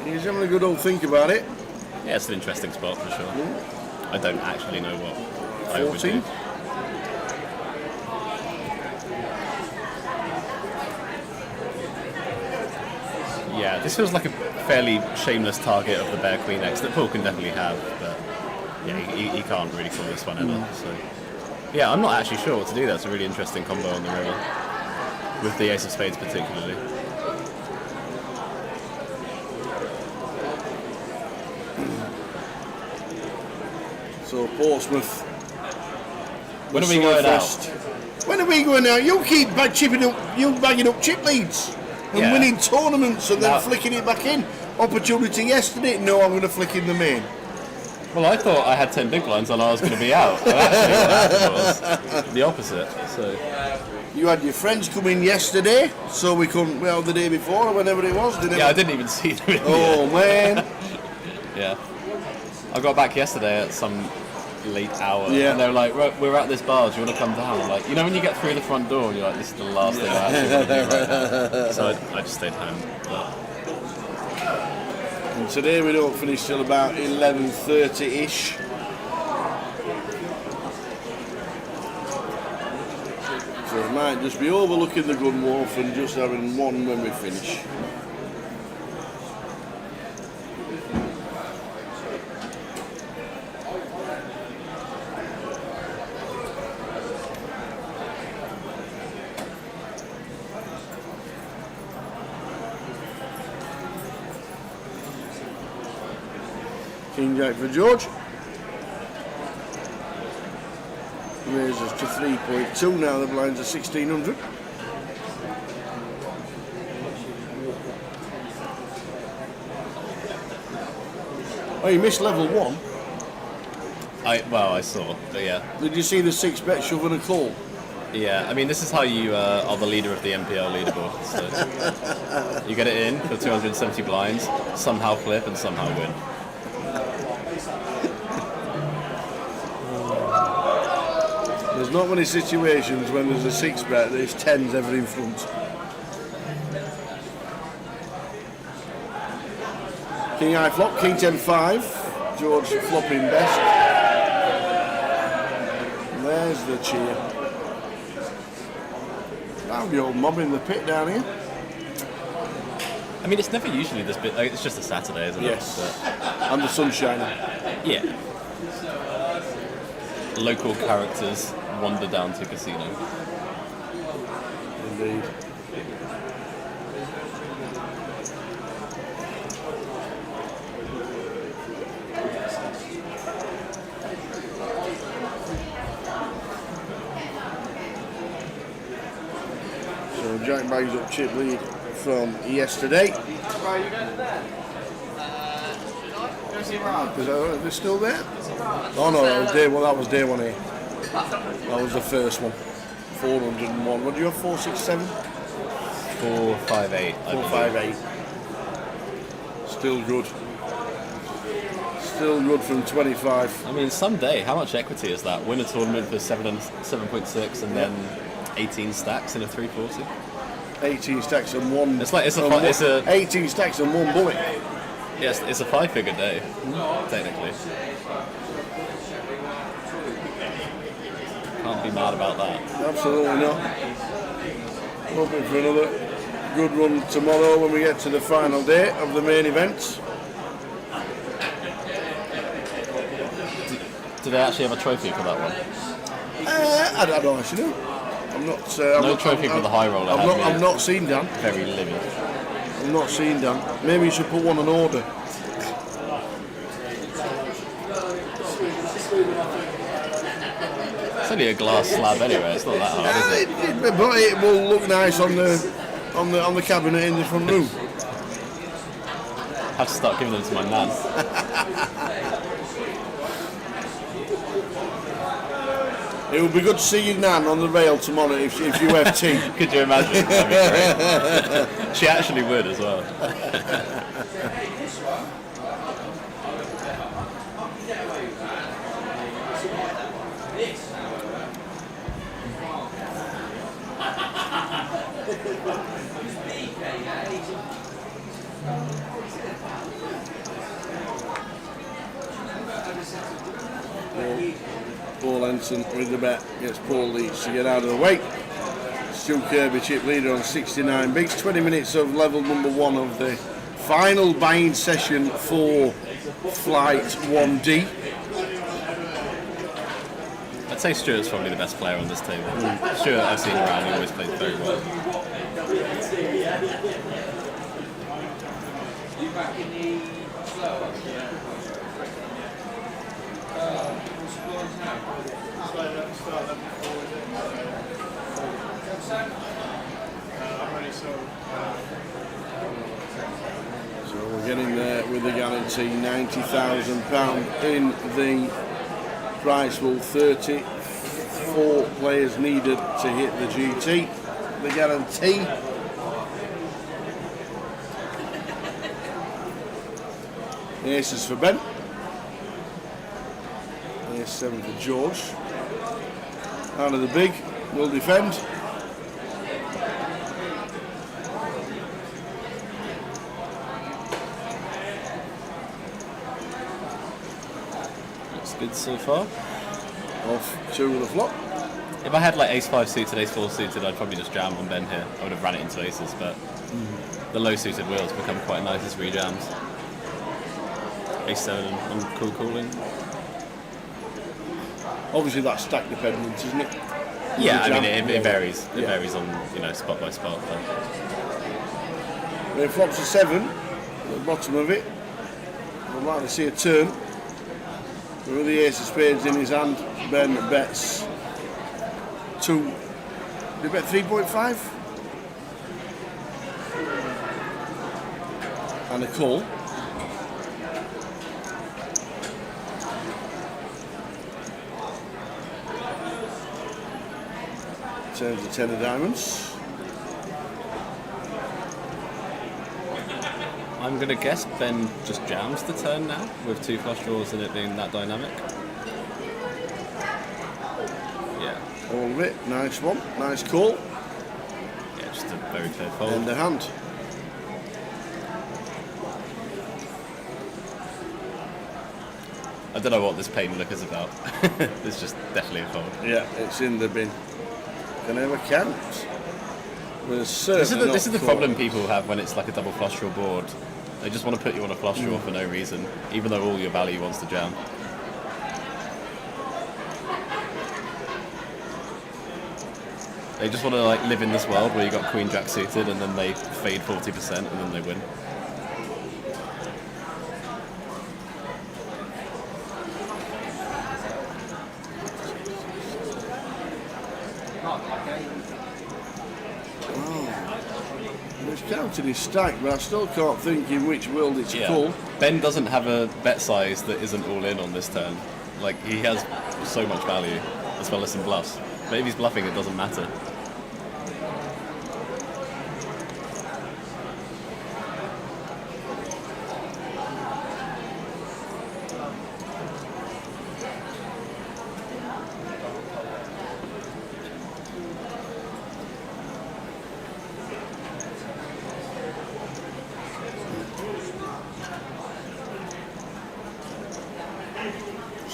He's having a good old think about it. Yeah, it's an interesting spot for sure. Yeah. I don't actually know what I would do. Yeah, this feels like a fairly shameless target of the Bear Queen X that Paul can definitely have, but yeah, he can't really call this one ever. So yeah, I'm not actually sure what to do there. It's a really interesting combo on the river, with the Ace of Spades particularly. So Portsmouth. When are we going out? When are we going out? You keep bagging up chip leads and Yeah. winning tournaments and then Now- flicking it back in. Opportunity yesterday. No, I'm going to flick in the main. Well, I thought I had 10 big blinds and I was going to be out. And actually, what happened was the opposite. So You had your friends come in yesterday, so we couldn't. Well, the day before or whenever it was. yeah, I didn't even see them. In Oh man. Yeah. I got back yesterday at some late hour, Yeah. and they were like, "Right, we're at this bar. Do you want to come down?" I'm like, you know, when you get through the front door, and you're like, "This is the last thing I actually want to do right now." So I just stayed home. But And today we don't finish till about 11:30ish. So it might just be overlooking the Gunwharf and just having one when we finish. King Jack for George. Raises us to 3.2 now, the blinds are 1600. Oh, you missed level 1. I saw, but yeah. Did you see the 6-bet shove and a call? Yeah, I mean, this is how you are the leader of the MPL leaderboard. So you get it in for 270 blinds, somehow flip and somehow win. There's not many situations when there's a 6-bet, there's 10s ever in front. King high flop, King 10-5, George flopping best. There's the cheer. That'll be old mob in the pit down here. I mean, it's never usually this bit. Like, it's just a Saturday, isn't it? Yes. But, And the sun shining. yeah. Local characters wander down to casino. Indeed. So Jack bags up chip lead from yesterday. Is that still there? Oh no, that was day one. That was day 1 here. That was the first one. 401. What do you have? 467? 458. 458. Still good. Still good from 25. I mean, someday, how much equity is that? Win a tournament for 7.6 and then 18 stacks in a 340. 18 stacks and one. It's like it's a 18 stacks and one bullet. Yes, it's a 5-figure day, technically. Can't be mad about that. Absolutely not. Hoping for another good run tomorrow when we get to the final day of the main event. Do they actually have a trophy for that one? I don't actually know. I'm not. No trophy for the high roller. I've not seen Dan. Very livid. I'm not seen Dan. Maybe you should put one on order. It's only a glass slab anyway. It's not that hard, is it? But it will look nice on the cabinet in the front room. I have to start giving them to my nan. It would be good to see your nan on the rail tomorrow if you have tea. Could you imagine? That'd be great. She actually would as well. Paul Henson with the bet gets Paul Leach to get out of the way. Stu Kirby chip leader on 69 bigs. 20 minutes of level number 1 of the final buying session for Flight 1D. I'd say Stuart's probably the best player on this table. Stuart, I've seen around, he always plays very well. getting there with the guarantee. £90,000 in the prize pool. 34 players needed to hit the GT. The guarantee. Aces for Ben. Ace 7 for George. Out of the big, will defend. Looks good so far. Off 2 with a flop. If I had like ace 5 suited, ace 4 suited, I'd probably just jam on Ben here. I would have ran it into aces, but the low suited wheels become quite nice as rejams. Ace 7 on calling. Obviously that's stack dependent, isn't it? Yeah, I mean it varies. It varies on spot by spot. But. When it flops a 7 at the bottom of it, I'd like to see a turn. With the ace of spades in his hand, Ben bets 2. Did he bet 3.5? And a call. Turns the 10 of diamonds. I'm going to guess Ben just jams the turn now, with 2 flush draws and it being that dynamic. Yeah. All of it, nice one, nice call. Yeah, just a very clear fold. In the hand. I don't know what this pain look is about. It's just definitely a fold. Yeah, it's in the bin. Can ever count. This is the problem people have when it's like a double flush draw board. They just want to put you on a flush draw for no reason, even though all your value wants to jam. They just want to like live in this world where you got Queen Jack suited and then they fade 40% and then they win. It's counted his stack, but I still can't think in which world it's called. Ben doesn't have a bet size that isn't all in on this turn. Like, he has so much value, as well as some bluffs. But if he's bluffing, it doesn't matter.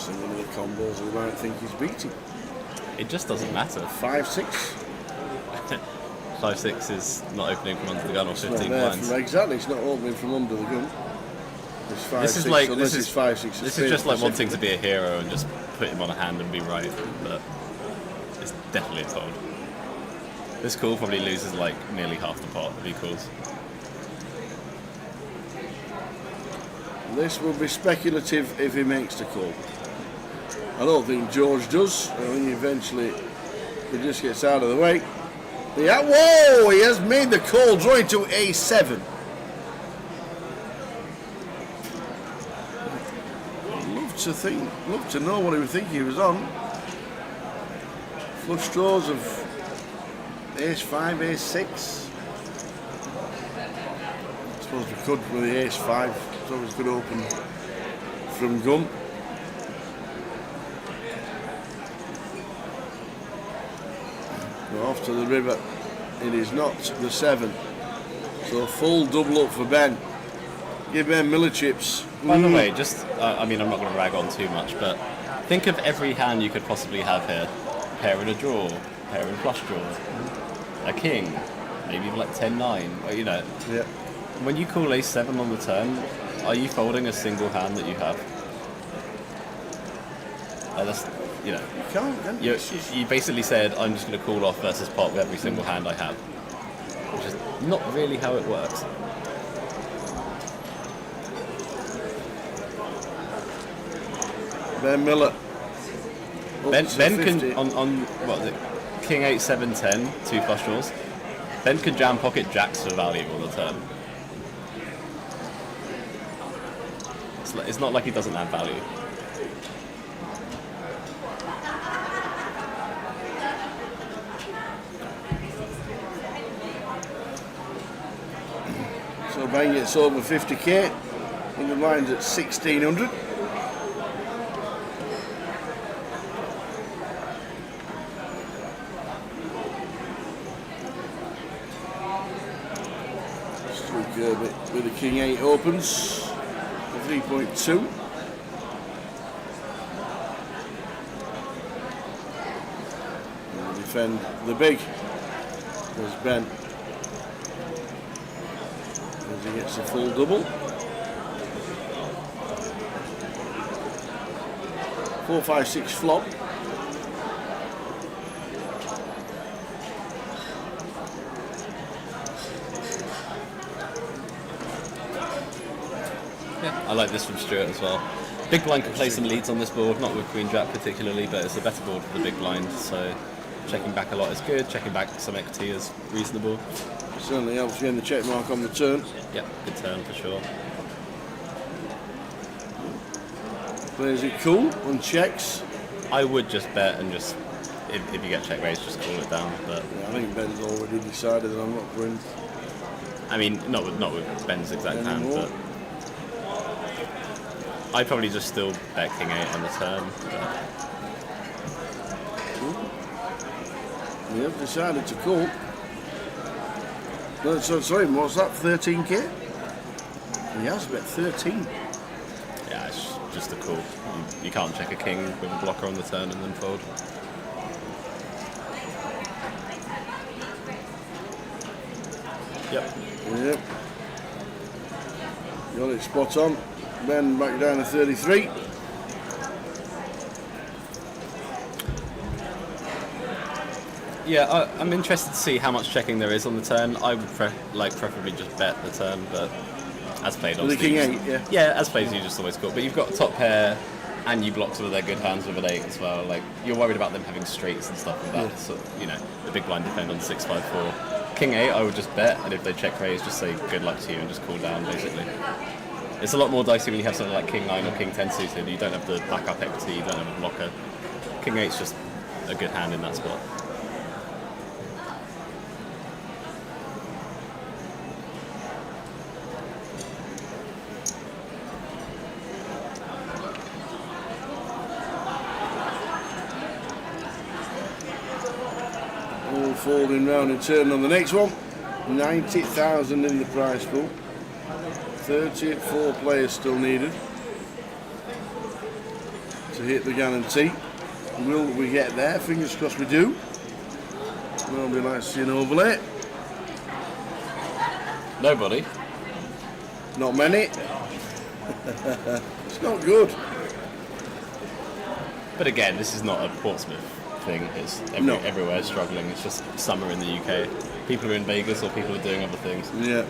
One of the combos we might think he's beating. It just doesn't matter. 5-6. 5-6 is not opening from under the gun or 15 blinds. Exactly, it's not opening from under the gun. It's 5-6, This is like unless it's 5-6. This is just like wanting to be a hero and just put him on a hand and be right, but it's definitely a fold. This call probably loses like nearly half the pot if he calls. This will be speculative if he makes the call. I don't think George does. I think eventually he just gets out of the way. Yeah, whoa! He has made the call, drawing to A7. Love to know what he would think he was on. Flush draws of Ace5, Ace6. I suppose we could with the Ace5. It's always good open from gun. We're off to the river. It is not the 7. So full double up for Ben. Give Ben Miller chips. By the way, just, I mean, I'm not going to rag on too much, but think of every hand you could possibly have here. Pair in a draw, pair in flush draw, a king, maybe even like 10-9, you know. Yeah. When you call Ace7 on the turn, are you folding a single hand that you have? That's, you know. You can't, you basically said, I'm just going to call off versus pot with every single hand I have. Which is not really how it works. Ben Miller. Ben can, on what is it? King 8, 7, 10, 2 flush draws. Ben can jam pocket jacks for value on the turn. it's not like he doesn't add value. So bang, it's over 50k. And the line's at 1600. Stu Kirby with the King 8 opens. 3.2. And defend the big. There's Ben. As he gets a full double. 4-5-6 flop. Yeah, I like this from Stuart as well. Big blind can play some leads on this board, not with Queen Jack particularly, but it's a better board for the big blind, so checking back a lot is good, checking back some equity is reasonable. Certainly helps you in the check mark on the turn. Yep, good turn for sure. Plays it cool on checks. I would just bet and just, if you get check raised, just call it down. But yeah, I think Ben's already decided that I'm not going. I mean, not with Ben's exact hand, but I'd probably just still bet King 8 on the turn. We have decided to call. No, sorry, what's that? 13k? He has bet 13. Yeah, it's just a call. You can't check a king with a blocker on the turn and then fold. Yep. Yep. Got it spot on. Ben back down to 33. Yeah, I'm interested to see how much checking there is on the turn. I would preferably just bet the turn, but as played, obviously. The King 8, yeah. Yeah, as played, you just always call. But you've got a top pair, and you block some of their good hands with an 8 as well. Like, you're worried about them having straights and stuff like that. Yeah. So, you know, the big blind defend on 6-5-4. King 8, I would just bet, and if they check raise, just say good luck to you and just call down, basically. It's a lot more dicey when you have something like King 9 or King 10 suited. You don't have the backup equity, you don't have a blocker. King 8's just a good hand in that spot. All folding round and turn on the next one. 90,000 in the prize pool. 34 players still needed to hit the guarantee. Will we get there? Fingers crossed we do. Nobody likes to see an overlay. Nobody? Not many. It's not good. But again, this is not a Portsmouth thing. It's everywhere struggling. It's just summer in the UK. People are in Vegas or people are doing other things. Yeah.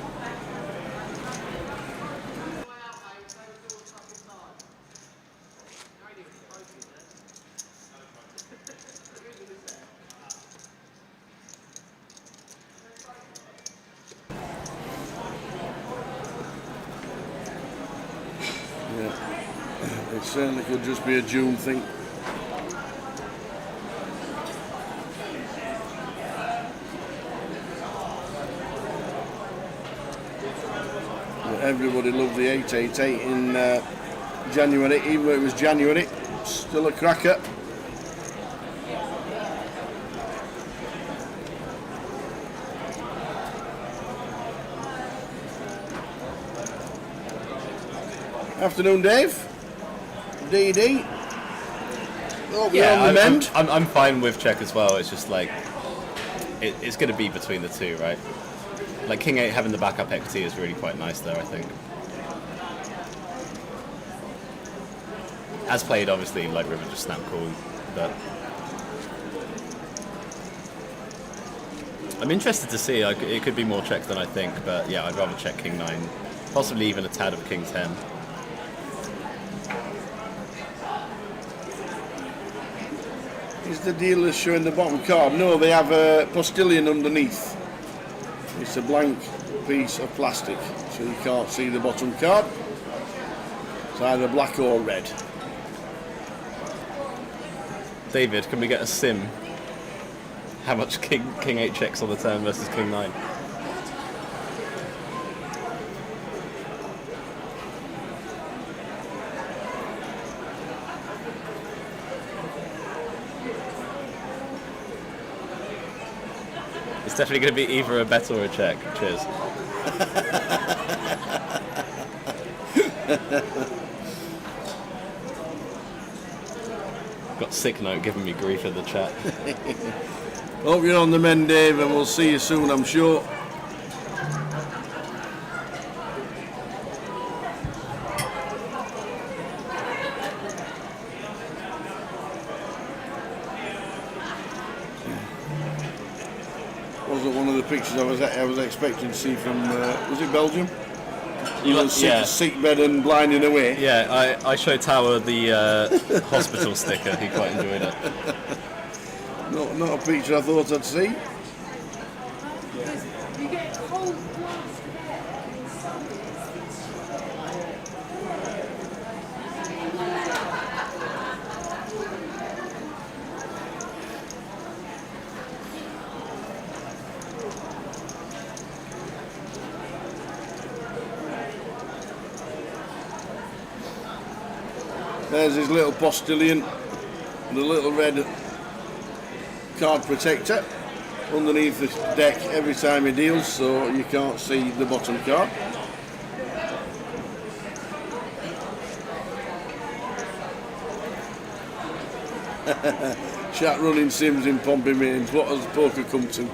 It certainly could just be a June thing. Everybody loved the 888 in January, even though it was January. Still a cracker. Afternoon, Dave. DD. Oh, yeah, I'm fine with check as well. It's just like it's going to be between the two, right? Like King 8 having the backup equity is really quite nice there, I think. As played, obviously, like River just snap call, but I'm interested to see. Like, it could be more check than I think, but yeah, I'd rather check King 9, possibly even a tad of King 10. Is the dealer showing the bottom card? No, they have a postilion underneath. It's a blank piece of plastic, so you can't see the bottom card. It's either black or red. David, can we get a sim? How much King 8 checks on the turn versus King 9? It's definitely going to be either a bet or a check. Cheers. Got sick note giving me grief in the chat. Hope you're on the mend, Dave, and we'll see you soon, I'm sure. Wasn't one of the pictures I was expecting to see from, was it Belgium? Sick bed and blinding away. Yeah, I showed Tower the hospital sticker. He quite enjoyed it. Not a picture I thought I'd see. You get cold glass There's his little postilion, the little red card protector underneath the deck every time he deals, so you can't see the bottom card. Chat running sims in Pompey Mains. What has poker come to?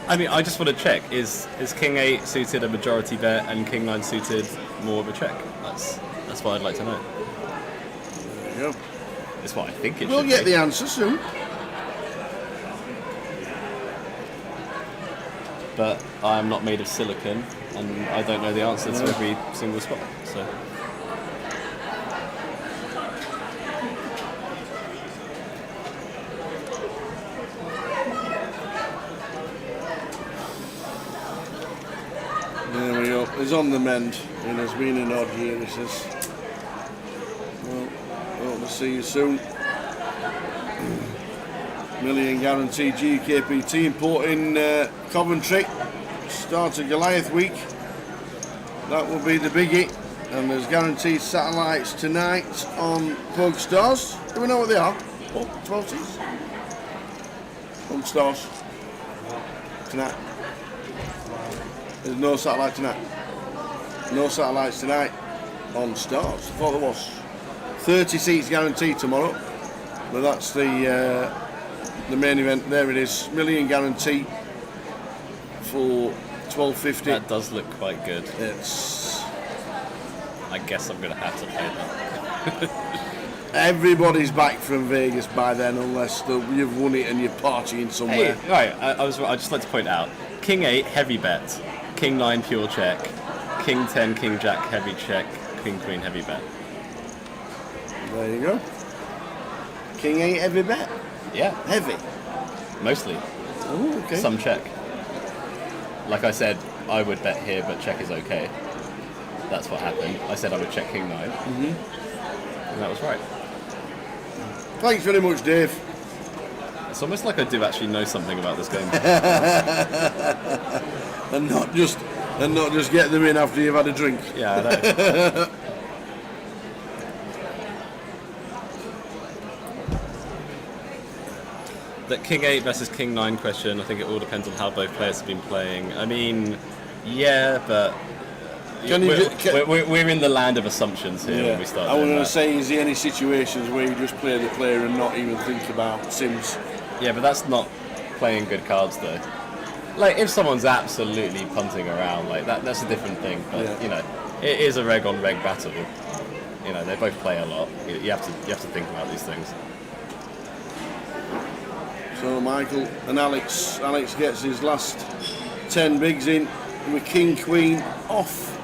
I mean, I just want to check: is King 8 suited a majority bet and King 9 suited more of a check? That's what I'd like to know. There you go. It's what I think it We'll should get be. the answer soon. But I'm not made of silicon, and I don't know the answer to every single spot. So. There we go. He's on the mend. It has been an odd year, he says. Well, hope to see you soon. Million guaranteed GKP team port in Coventry. Start of Goliath week. That will be the biggie. And there's guaranteed satellites tonight on Pug Stars. Do we know what they are? 12s? Pug Stars. Tonight. There's no satellite tonight. No satellites tonight on Stars. I thought there was. 30 seats guaranteed tomorrow. But that's the main event. There it is. Million guarantee for 12.50. That does look quite good. It's. I guess I'm going to have to play that. Everybody's back from Vegas by then, unless you've won it and you're partying somewhere. Hey, right. I'd just like to point out: King 8 heavy bet, King 9 pure check, King 10 King Jack heavy check, King Queen heavy bet. There you go. King 8 heavy bet. Yeah. Heavy. Mostly. Oh, okay. Some check. Like I said, I would bet here, but check is okay. That's what happened. I said I would check King 9. And that was right. Thanks very much, Dave. It's almost like I do actually know something about this game. and not just get them in after you've had a drink. Yeah, I know. The King 8 versus King 9 question, I think it all depends on how both players have been playing. I mean, yeah, but we're in the land of assumptions here when we start. I was going to say, is there any situations where you just play the player and not even think about sims? Yeah, but that's not playing good cards, though. Like, if someone's absolutely punting around, like that's a different thing. But you know, it is a reg on reg battle. You know, they both play a lot. You have to think about these things. So Michael and Alex gets his last 10 bigs in with King Queen off,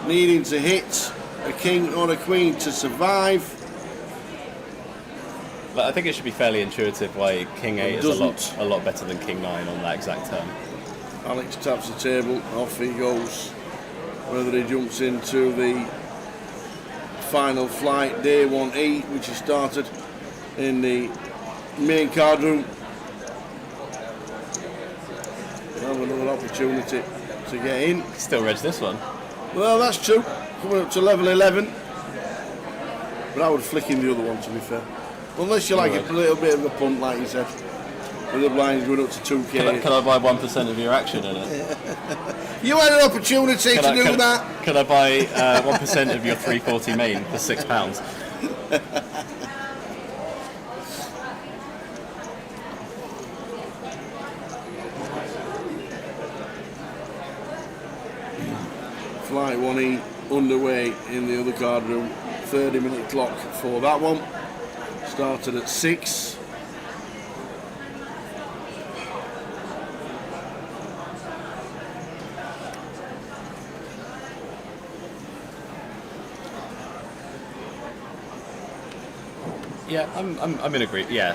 needing to hit a king or a queen to survive. But I think it should be fairly intuitive why King 8 is a lot better than King 9 on that exact turn. Alex taps the table, off he goes. Whether he jumps into the final flight, day 1E, which is started in the main card room. Have another opportunity to get in. Still reg this one. Well, that's true. Coming up to level 11. But I would flick in the other one, to be fair. Unless you like a little bit of a punt, like you said. With the blinds going up to 2k. Can I buy 1% of your action in it? You had an opportunity to do that. Can I buy 1% of your 340 main for £6? Flight 1E underway in the other card room. 30-minute clock for that one. Started at 6. Yeah, I'm in agree. Yeah.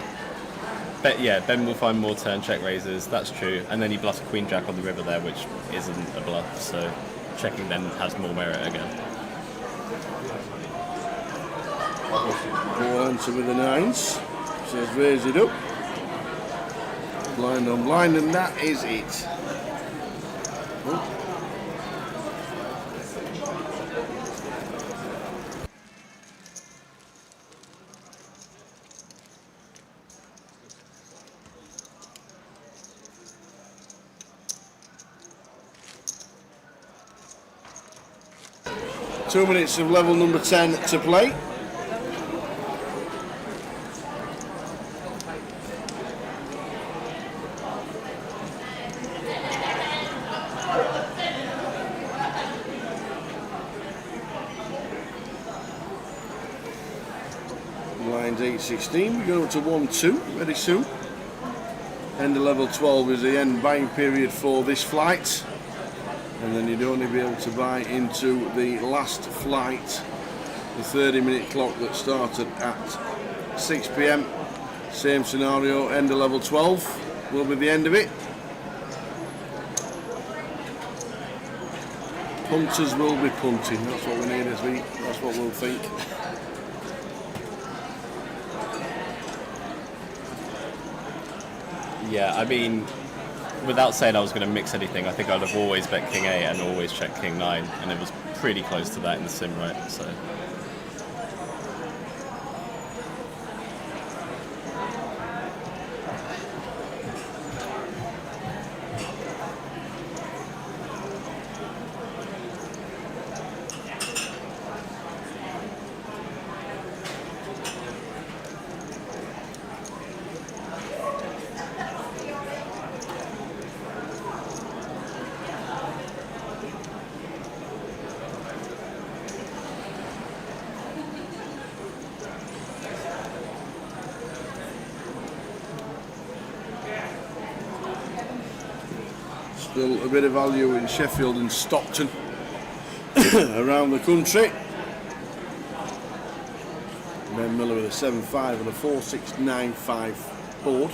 Ben will find more turn check raises, that's true. And then he bluffs a queen jack on the river there, which isn't a bluff, so checking then has more merit again. Go answer with the 9s. Says raise it up. Blind on blind, and that is it. Oh. Two minutes of level number 10 to play. Lines 8-16, we go up to 1-2 very soon. End of level 12 is the end buying period for this flight. And then you'd only be able to buy into the last flight, the 30-minute clock that started at 6 p.m. Same scenario, end of level 12 will be the end of it. Punters will be punting, that's what we need this week, that's what we'll think. Yeah, I mean, without saying I was going to mix anything, I think I'd have always bet King 8 and always checked King 9, and it was pretty close to that in the sim, right? So. Still a bit of value in Sheffield and Stockton around the country. Ben Miller with a 7-5 and a 4-6-9-5 board.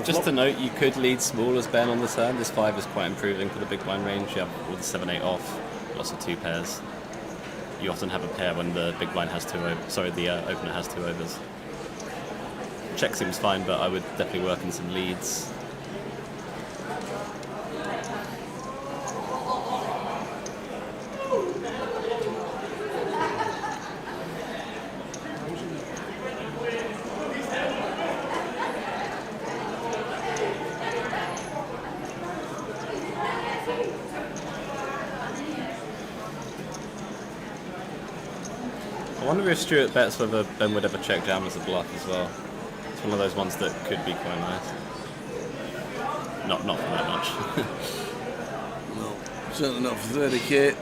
Just to note, you could lead small as Ben on the turn. This 5 is quite improving for the big blind range. You have all the 7-8 off, lots of 2 pairs. You often have a pair when the big blind has 2 overs. Sorry, the opener has 2 overs. Check seems fine, but I would definitely work in some leads. I wonder if Stuart bets whether Ben would ever check jam as a bluff as well. It's one of those ones that could be quite nice. Not for that much. No, certainly not for 30k.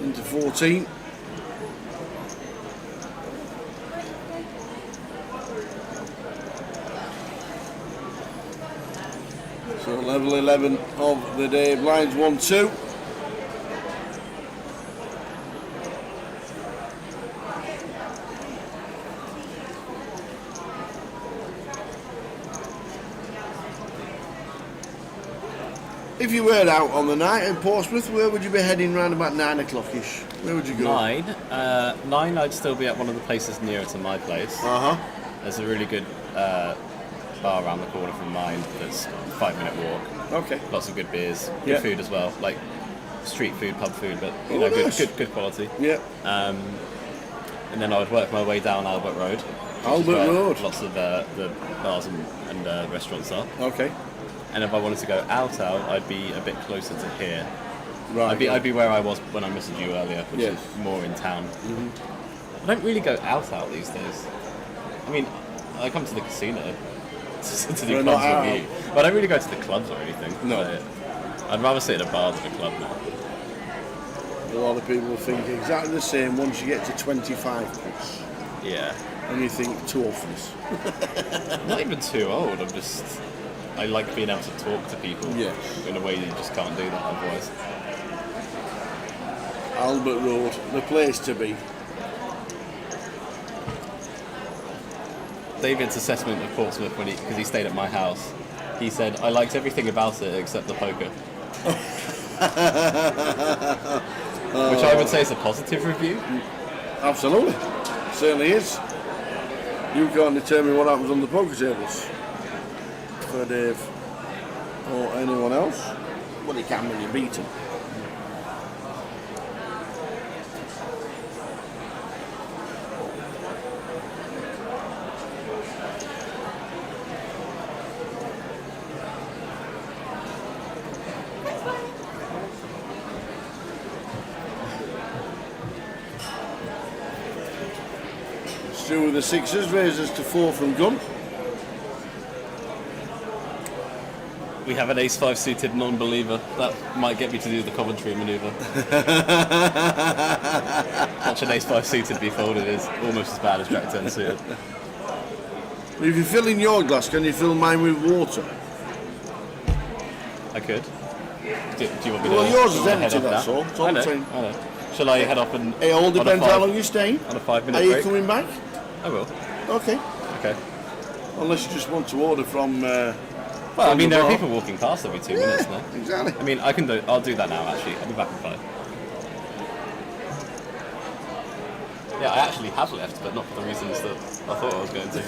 Into 14. So level 11 of the day, blinds 1-2. If you were out on the night in Portsmouth, where would you be heading round about 9 o'clock-ish? Where would you go? 9. 9, I'd still be at one of the places nearer to my place. There's a really good bar around the corner from mine that's a 5-minute walk. Okay. Lots of good beers, good Yeah. food as well, like street food, pub food, but Oh, nice. good quality. Yeah. And then I would work my way down Albert Road. which is Albert where Road. Lots of the bars and restaurants are. Okay. And if I wanted to go out, I'd be a bit closer to here. Right. I'd be where I was when I messaged you earlier, which Yes. is more in town. I don't really go out these days. I mean, I come to the casino to do We're clubs not with you, but I don't really go to the clubs or anything. No. I'd rather sit at a bar than a club now. A lot of people think exactly the same once you get to 25 plus. Yeah. And you think, too awfulness. Not even too old. I like being able to talk to people Yes. in a way that you just can't do that otherwise. Albert Road, the place to be. David's assessment of Portsmouth because he stayed at my house, he said, I liked everything about it except the poker. Which I would say is a positive review. Absolutely. Certainly is. You can't determine what happens on the poker tables. For Dave or anyone else. Well, you can when you beat them. Stu with the sixes, raises to 4 from gun. We have an ace-5 suited non-believer. That might get me to do the Coventry manoeuvre. Watch an ace-5 suited be folded is almost as bad as Jack 10 suited. If you fill in your glass, can you fill mine with water? I could. Do you want me Well, to? yours do is you want me empty, to head off that's now? all. It's all I I'm know. saying. I know. Shall I head off and? It all on a depends how 5 long you're staying. On a 5-minute Are you break. coming back? I will. Okay. Okay. Unless you just want to order from. Well, I mean, there are people walking past every 2 minutes now. Exactly. I mean, I'll do that now. Actually, I'll be back in 5. Yeah, I actually have left, but not for the reasons that I thought I was going to.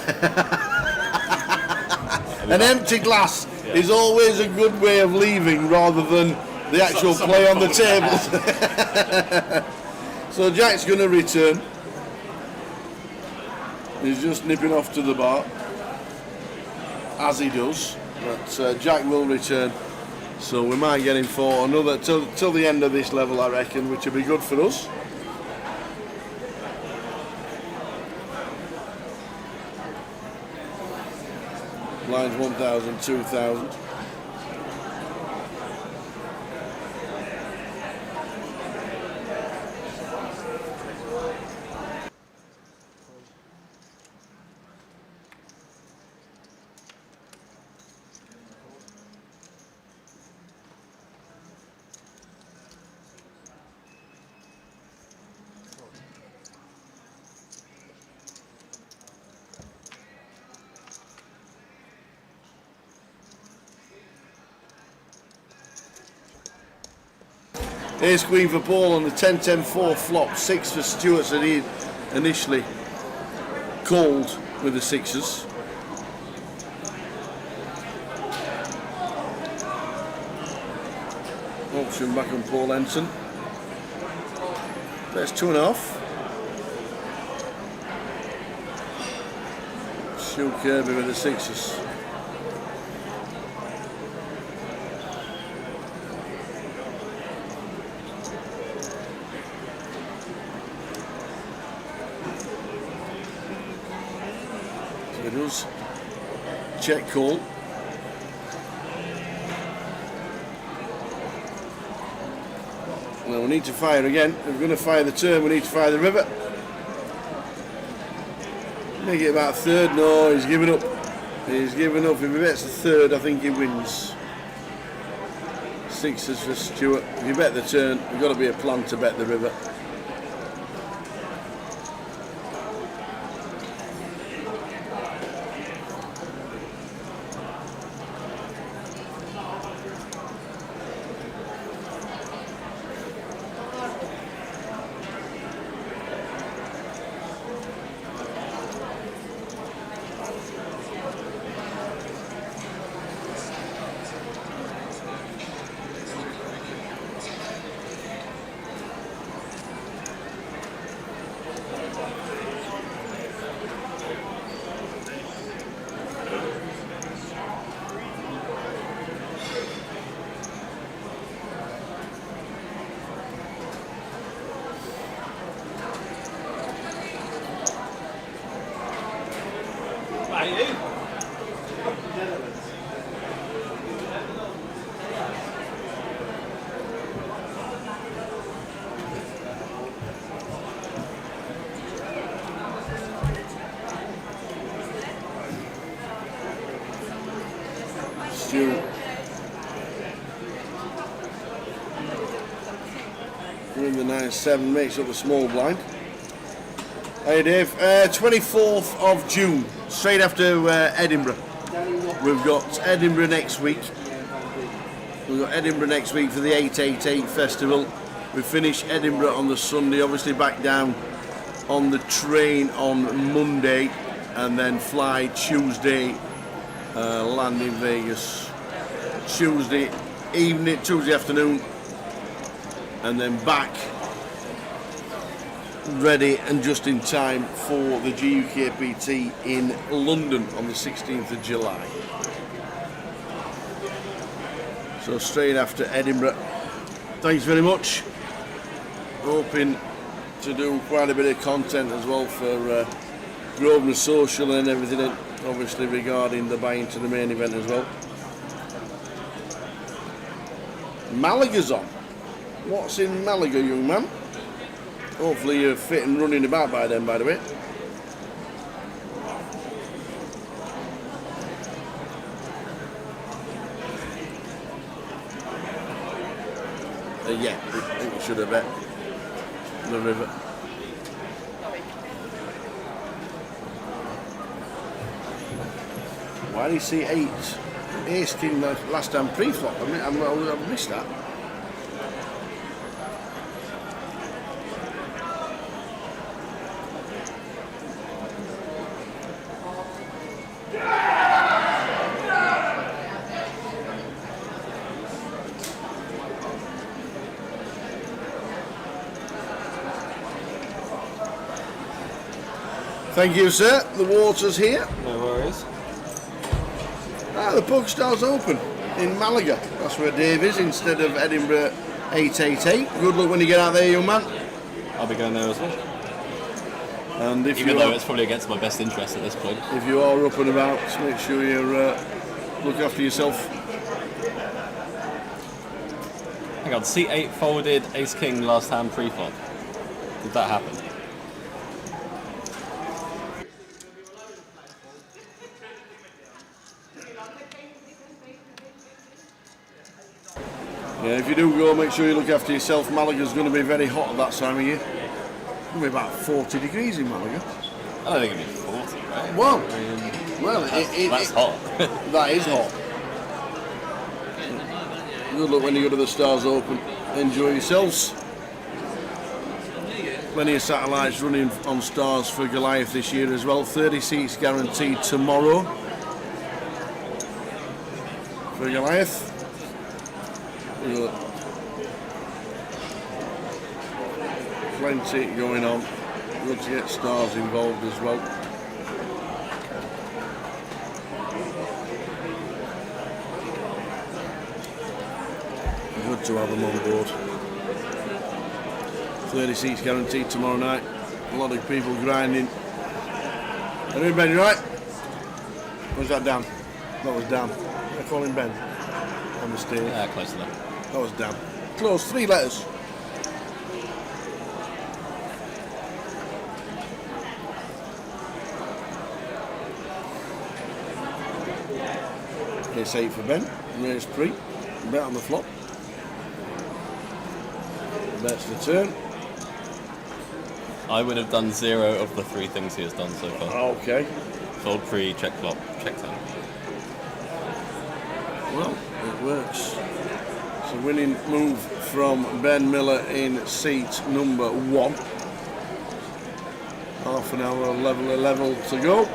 An empty glass is always a good way of leaving rather than the actual play on the tables. So Jack's going to return. He's just nipping off to the bar, as he does. But Jack will return, so we might get him for another till the end of this level, I reckon, which will be good for us. Lines 1,000, 2,000. Ace Queen for Paul on the 10-10-4 flop. 6 for Stuart, that he initially called with the sixes. Option back on Paul Ensign. That's 2.5. Stu Kirby with the sixes. Check call. Well, we need to fire again. If we're going to fire the turn, we need to fire the river. Make it about a third. No, he's giving up. He's giving up. If he bets the third, I think he wins. Sixes for Stuart. If you bet the turn, there's got to be a plan to bet the river. Stu. We're in the 9-7, makes up the small blind. Hey Dave, 24th of June, straight after Edinburgh. We've got Edinburgh next week. We've got Edinburgh next week for the 888 festival. We finish Edinburgh on the Sunday, obviously back down on the train on Monday, and then fly Tuesday, land in Vegas Tuesday evening, Tuesday afternoon, and then back ready and just in time for the GUKPT in London on the 16th of July. So straight after Edinburgh. Thanks very much. Hoping to do quite a bit of content as well for Grosvenor Social and everything, obviously regarding the buy-in to the main event as well. Malaga's on. What's in Malaga, young man? Hopefully you're fit and running about by then, by the way. Yeah, I think we should have bet the river. Why do you see 8 ace king last time pre-flop? I've missed that. Thank you, sir. The water's here. No worries. The pub star's open in Malaga. That's where Dave is, instead of Edinburgh 888. Good luck when you get out there, young man. I'll be going there as well. And if even though it's probably against my best interest at this point. If you are up and about, make sure you look after yourself. Hang on, C8 folded ace king last hand pre-flop. Did that happen? Yeah, if you do go, make sure you look after yourself. Malaga's going to be very hot at that time of year. It's going to be about 40 degrees in Malaga. I don't think it'll be 40, right? Well, that's hot. That is hot. Good luck when you go to the Stars Open. Enjoy yourselves. Plenty of satellites running on Stars for Goliath this year as well. 30 seats guaranteed tomorrow for Goliath. Plenty going on. Good to get Stars involved as well. Good to have them on board. 30 seats guaranteed tomorrow night. A lot of people grinding. Are you Ben, you right? Or was that Dan? That was Dan. I call him Ben. On the stage. Yeah, close enough. That was Dan. Close, 3 letters. Ace 8 for Ben. Raise pre. Bet on the flop. Bets the turn. I would have done 0 of the 3 things he has done so far. Okay. Fold pre, check flop, check turn. Well, it works. It's a winning move from Ben Miller in seat number 1. Half an hour level to go.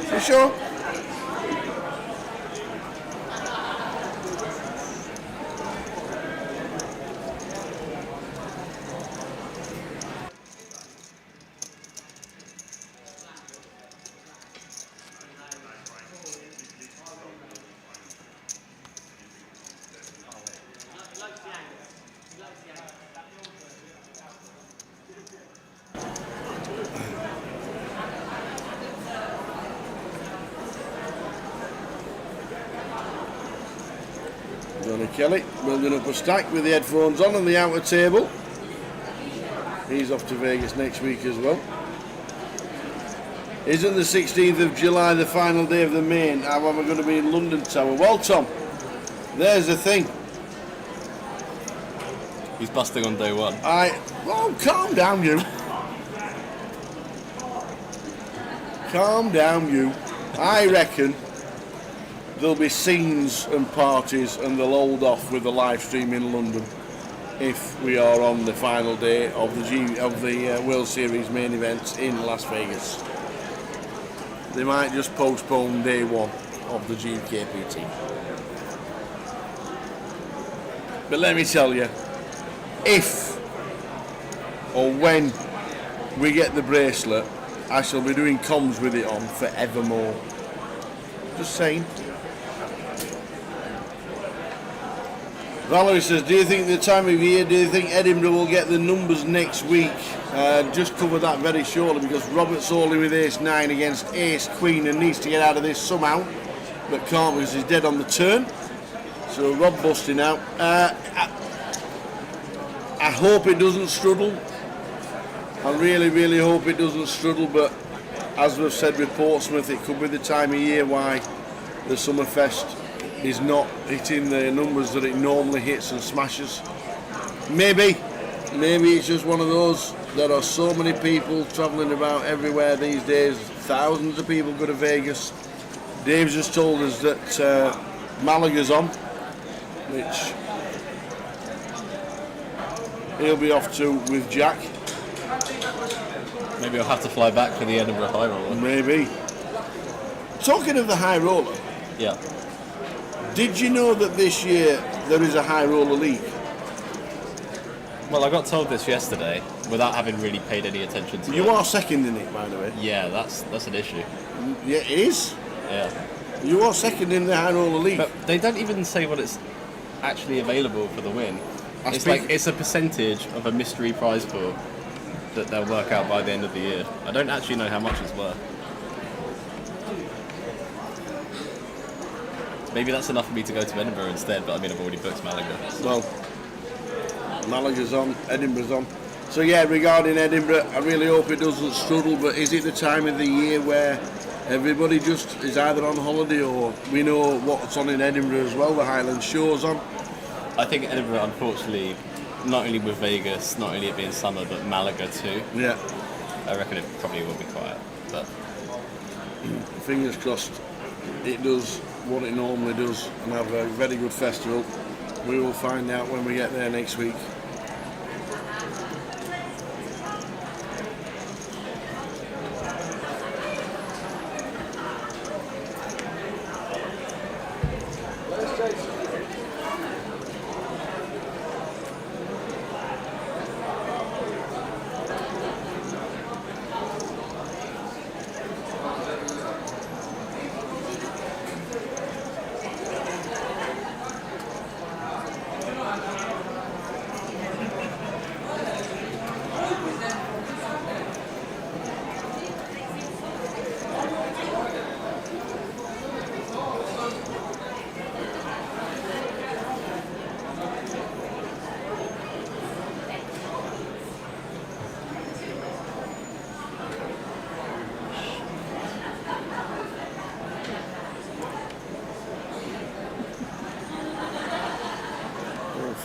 You sure? Kelly building up a stack with the headphones on the outer table. He's off to Vegas next week as well. Isn't the 16th of July the final day of the main? How am I going to be in London Tower? Well, Tom, there's the thing. He's busting on day one. Oh, calm down, you. Calm down, you. I reckon there'll be scenes and parties, and they'll hold off with the live stream in London if we are on the final day of the World Series main events in Las Vegas. They might just postpone day one of the GKPT. But let me tell you, if or when we get the bracelet, I shall be doing comms with it on forevermore. Just saying. Valerie says, do you think the time of year, do you think Edinburgh will get the numbers next week? Just cover that very shortly, because Robert's only with ace-9 against ace-queen and needs to get out of this somehow, but can't because he's dead on the turn. So Rob busting out. I hope it doesn't struggle. I really, really hope it doesn't struggle, but as we've said with Portsmouth, it could be the time of year why the Summerfest is not hitting the numbers that it normally hits and smashes. Maybe it's just one of those. There are so many people travelling about everywhere these days. Thousands of people go to Vegas. Dave's just told us that Malaga's on, which he'll be off to with Jack. Maybe I'll have to fly back for the Edinburgh High Roller. Maybe. Talking of the High Roller. Yeah. Did you know that this year there is a High Roller League? Well, I got told this yesterday without having really paid any attention to it. You are second in it, by the way. Yeah, that's an issue. Yeah, it is. Yeah. You are second in the High Roller League. But they don't even say what it's actually available for the win. It's a percentage of a mystery prize pool that they'll work out by the end of the year. I don't actually know how much it's worth. Maybe that's enough for me to go to Edinburgh instead, but I mean, I've already booked Malaga. So. Well, Malaga's on, Edinburgh's on. So yeah, regarding Edinburgh, I really hope it doesn't struggle, but is it the time of the year where everybody just is either on holiday, or we know what's on in Edinburgh as well, the Highland Show's on? I think Edinburgh, unfortunately, not only with Vegas, not only it being summer, but Malaga too. Yeah. I reckon it probably will be quiet, but... Fingers crossed it does what it normally does and have a very good festival. We will find out when we get there next week.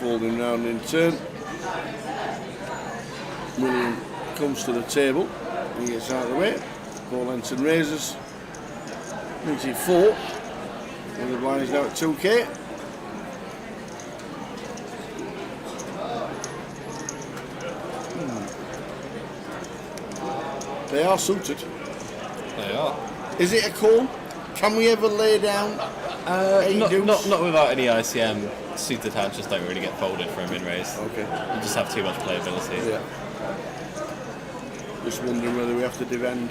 Folding round in turn. William comes to the table. He gets out of the way. Paul Ensign raises. Makes it 4. And the blind is now at 2k. They are suited. They are. Is it a call? Can we ever lay down not without any ICM. Suited hands just don't really get folded for a min raise. Okay. You just have too much playability. Yeah. Just wondering whether we have to defend.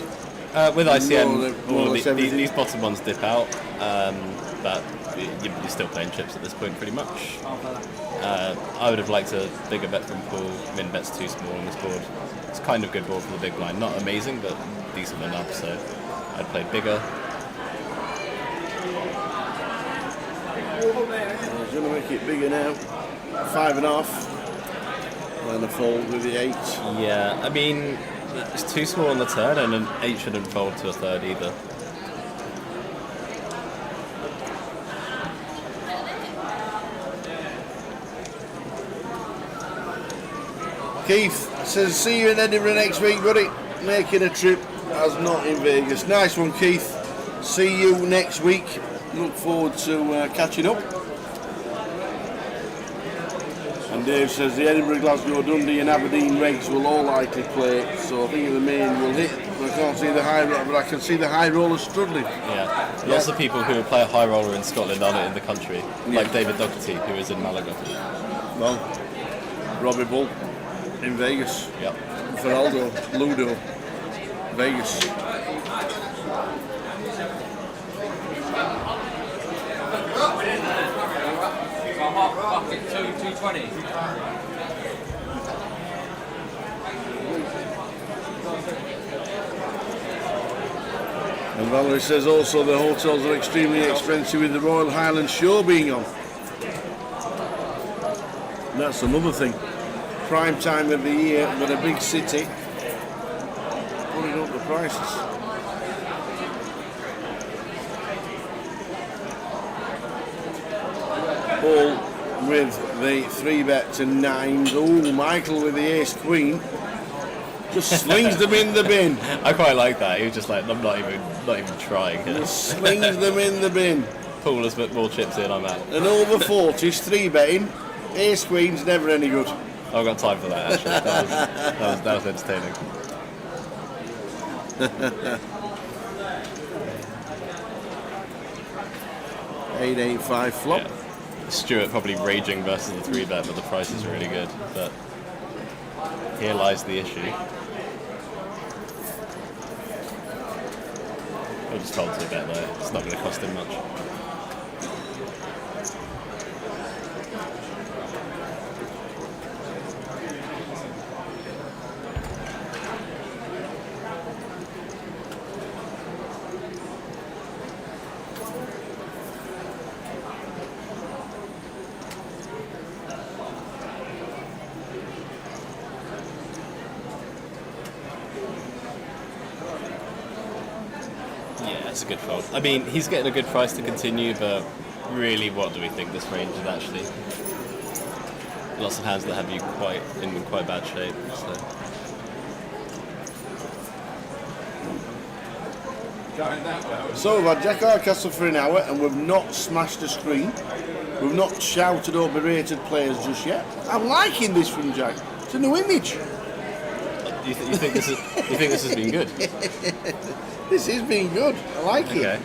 With ICM, these bottom ones dip out, but you're still playing chips at this point pretty much. I would have liked a bigger bet from Paul. Min bet's too small on this board. It's kind of good board for the big blind. Not amazing, but decent enough, so I'd play bigger. He's going to make it bigger now. 5.5. And a fold with the 8. Yeah, I mean, it's too small on the turn, and an 8 shouldn't fold to a third either. Keith says, see you in Edinburgh next week, buddy. Making a trip as not in Vegas. Nice one, Keith. See you next week. Look forward to catching up. And Dave says the Edinburgh, Glasgow, Dundee and Aberdeen regs will all likely play, so I think the main will hit. I can't see the high roller, but I can see the high roller struggling. Yeah, lots of people who play a high roller in Scotland aren't in the country, like David Doherty, who is in Malaga. Well, Robbie Bull in Vegas. Yep. Feraldo, Ludo, Vegas. Bucket 220. And Valerie says also the hotels are extremely expensive with the Royal Highland Show being on. And that's another thing. Prime time of the year, but a big city putting up the prices. Paul with the 3-bet to 9s. Oh, Michael with the ace queen. Just slings them in the bin. I quite like that. He was just like, I'm not even trying. Just slings them in the bin. Paul has put more chips in, I'm out. And over 40s, 3-betting. Ace queen's never any good. I've got time for that, actually. That was entertaining. 8-8-5 flop. Yeah. Stuart probably raging versus the 3-bet, but the price is really good. But here lies the issue. We'll just fold to a bet though. It's not going to cost him much. It's a good fold. I mean, he's getting a good price to continue, but really, what do we think this range is actually? Lots of hands that have you in quite bad shape. So we've had Jack Hardcastle for an hour and we've not smashed a screen. We've not shouted or berated players just yet. I'm liking this from Jack. It's a new image. You think this has been good? This has been good. I like it.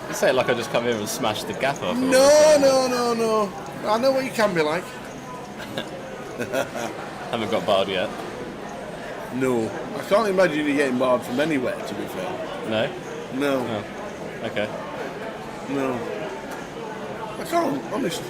You say it like I just come here and smash the gap off. No. I know what you can be like. Haven't got barred yet. No. I can't imagine you getting barred from anywhere, to be fair. No? No. Oh. Okay. No. I can't, honestly.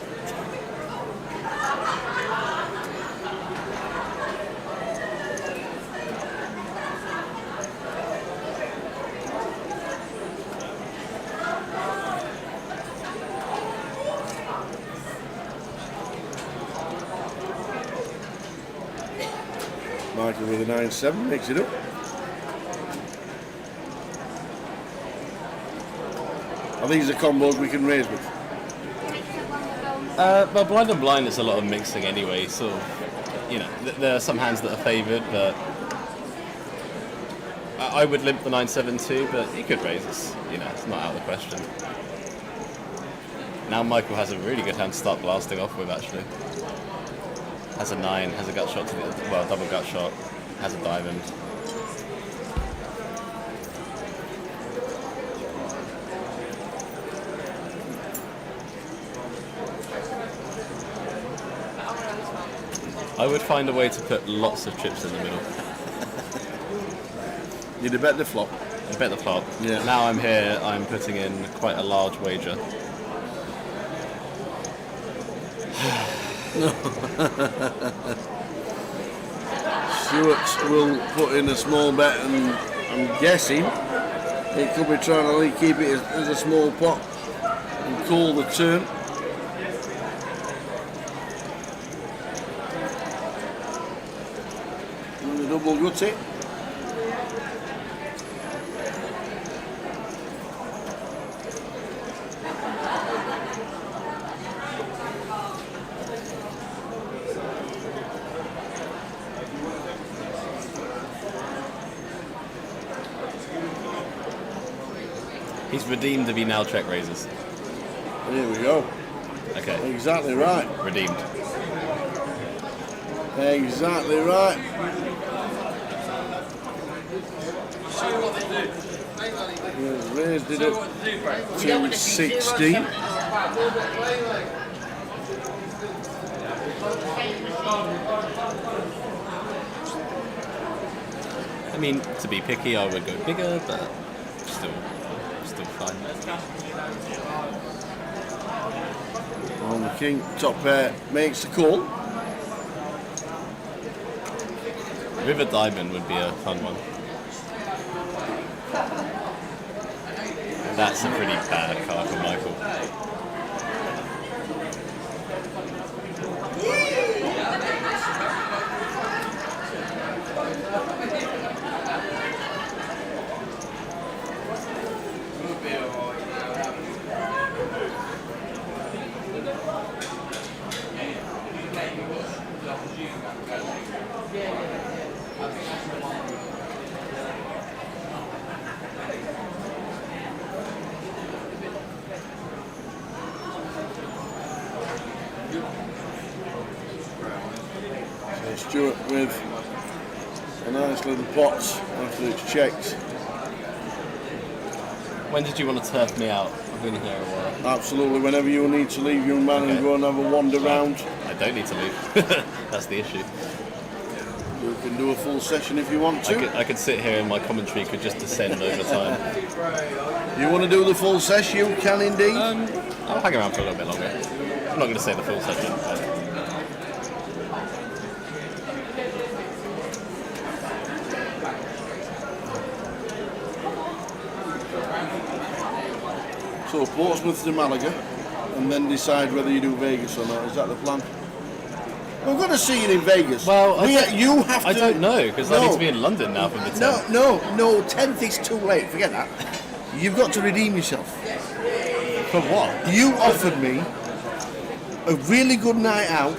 Michael with a 9-7 makes it up. Are these the combos we can raise with? Well, blind and blind is a lot of mixing anyway, so you know there are some hands that are favoured, but I would limp the 9-7 too, but he could raise us. You know, it's not out of the question. Now Michael has a really good hand to start blasting off with, actually. Has a 9, has a gut shot to the double gut shot, has a diamond. I would find a way to put lots of chips in the middle. You'd bet the flop. I bet the flop. Yeah. Now I'm here, I'm putting in quite a large wager. Stuart will put in a small bet, and I'm guessing It could be trying to keep it as a small pot and call the turn. And the double gut it. He's redeemed to be now check raises. There we go. Okay. Exactly right. Redeemed. Exactly right. We've raised it up to 16. I mean, to be picky, I would go bigger, but still fine. And the king top pair makes the call. River Diamond would be a fun one. That's a pretty bad card for Michael. So Stuart with a nice little pot after it's checked. When did you want to turf me out? I've been here a while. Absolutely, whenever you need to leave, young man, and go and have a wander round. I don't need to leave. That's the issue. You can do a full session if you want to. I could sit here and my commentary could just descend over time. You want to do the full session? You can indeed. I'll hang around for a little bit longer. I'm not going to say the full session. But... So Portsmouth to Malaga, and then decide whether you do Vegas or not. Is that the plan? We're going to see you in Vegas. Well, you have to. I don't know because I need to be in London now for the 10th. No. 10th is too late. Forget that. You've got to redeem yourself. For what? You offered me a really good night out.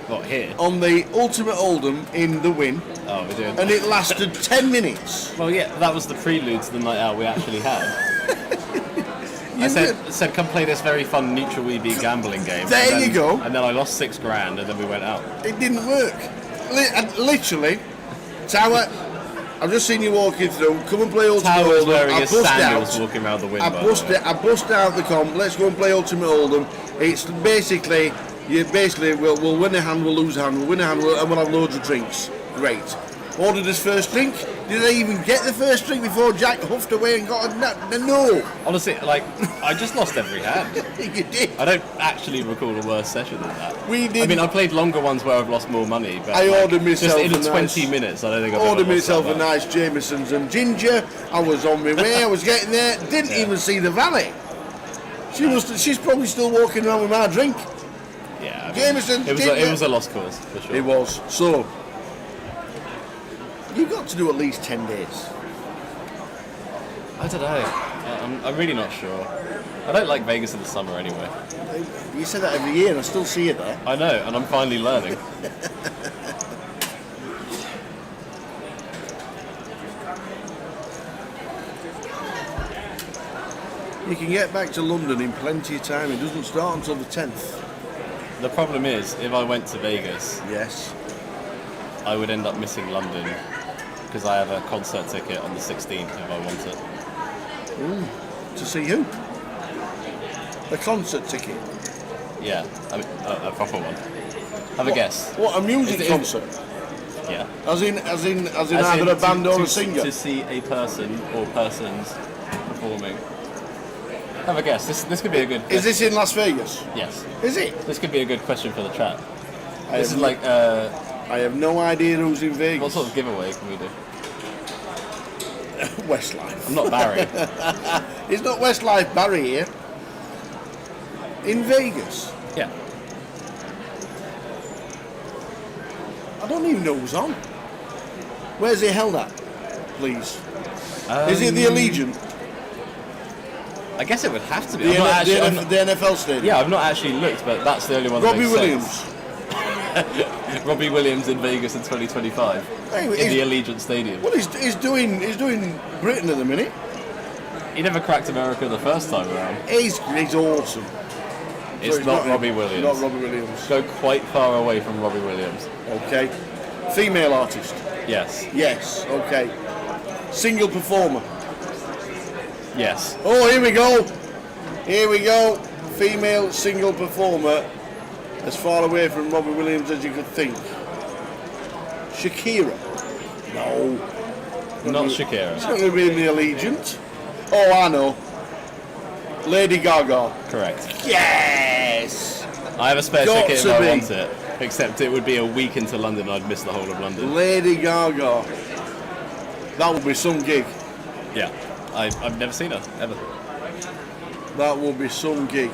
What, here? On the Ultimate Oldham in the Win. Oh, we're doing. And it lasted 10 minutes. Well, yeah, that was the prelude to the night out we actually had. I said, come play this very fun neutral EB gambling game. There you go. And then I lost $6,000, and then we went out. It didn't work. Literally, Tower. I've just seen you walking through. Come and play Ultimate Tower's Oldham. wearing I his bust sandals, out. walking around the win. I bust out the comp. Let's go and play Ultimate Oldham. It's basically, we'll win a hand, we'll lose a hand, we'll win a hand, and we'll have loads of drinks. Great. Ordered his first drink. Did I even get the first drink before Jack huffed away and got a no? Honestly, I just lost every hand. You did. I don't actually recall a worse session than that. We did. I mean, I played longer ones where I've lost more money, but I ordered myself just in a 20 nice, minutes. I don't think I've ordered ever lost myself that a much. nice Jameson's and ginger. I was on my way. I was getting there. Didn't even see the valet. She's probably still walking around with my drink. Yeah. I mean, Jameson's it ginger. was a lost cause for sure. It was. So you've got to do at least 10 days. I don't know. I'm really not sure. I don't like Vegas in the summer anyway. You say that every year and I still see you there. I know, and I'm finally learning. You can get back to London in plenty of time. It doesn't start until the 10th. The problem is, if I went to Vegas, yes, I would end up missing London because I have a concert ticket on the 16th if I want it. Ooh, to see who? A concert ticket? Yeah, I mean, a proper one. Have a guess. What, a music concert? Yeah. As in either a band or a singer? To see a person or persons performing. Have a guess. This could be a good. Is this in Las Vegas? Yes. Is it? This could be a good question for the chat. I I have no idea who's in Vegas. What sort of giveaway can we do? Westlife. I'm not Barry. It's not Westlife Barry here. In Vegas. Yeah. I don't even know who's on. Where's it held at, please? Is it the Allegiant? I guess it would have to be. The, I'm not actually, the NFL stadium? Yeah, I've not actually looked, but that's the only one Robbie that makes Williams. sense. Robbie Williams in Vegas in 2025 Hey, in the Allegiant Stadium. Well, he's doing Britain at the minute. He never cracked America the first time around. He's awesome. It's So not Robbie Williams. Not Robbie Williams. Go quite far away from Robbie Williams. Okay. Female artist. Yes. Yes. Okay. Single performer. Yes. Oh, here we go. Here we go. Female single performer, as far away from Robbie Williams as you could think. Shakira. No. Not Shakira. It's not going to be in the Allegiant. Oh, I know. Lady Gaga. Correct. Yes. I have a spare Got ticket if to I be. want it. Except it would be a week into London. I'd miss the whole of London. Lady Gaga. That would be some gig. Yeah. I've never seen her ever. That will be some gig.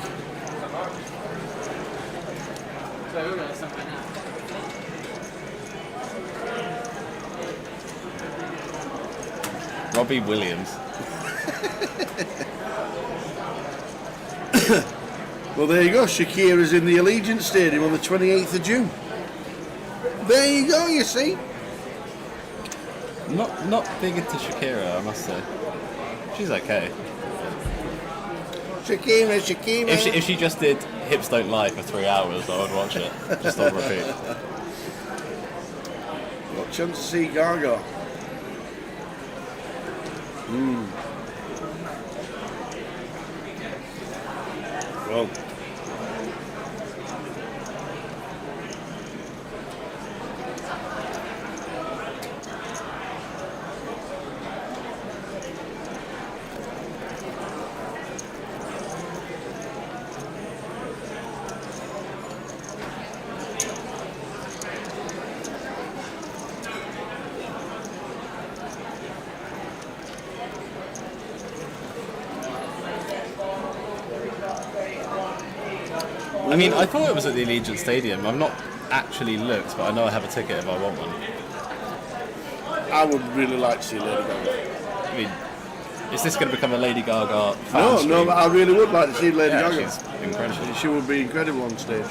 Robbie Williams. Well, there you go. Shakira's in the Allegiant Stadium on the 28th of June. There you go, you see. Not big into Shakira, I must say. She's okay. Shakira. If she just did Hips Don't Lie for 3 hours, I would watch it. Just on repeat. Got a chance to see Gaga. Well. I mean, I thought it was at the Allegiant Stadium. I've not actually looked, but I know I have a ticket if I want one. I would really like to see Lady Gaga. I mean, is this going to become a Lady Gaga fan No, stream? but I really would like to see Lady Yeah, Gaga. she's incredible. She would be incredible on stage.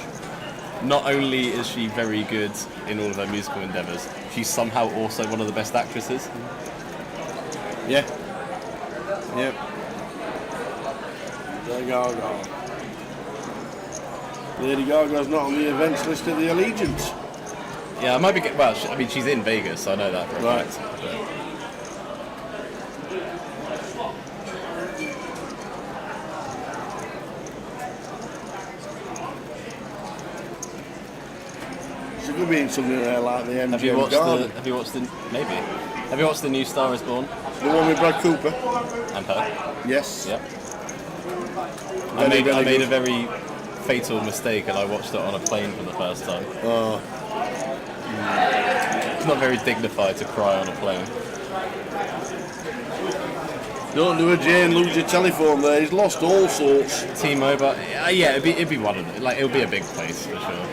Not only is she very good in all of her musical endeavours, she's somehow also one of the best actresses. Yeah. Yep. Lady Gaga. Lady Gaga's not on the events list of the Allegiant. Yeah, I might be. Well, I mean, she's in Vegas, so I know that for a Right. fact. But She could be in something there like the MGM have you watched Garden. Have you watched the? Maybe. Have you watched the new Star Is Born? The one with Brad Cooper? And her. Yes. Yep. Very, I made very a very fatal mistake, and I watched it on a plane for the first time. Oh. It's not very dignified to cry on a plane. Don't do a Jane, lose your telephone there. He's lost all sorts. T-Mobile. Yeah, it'd be one of them. Like, it'll be a big place for sure.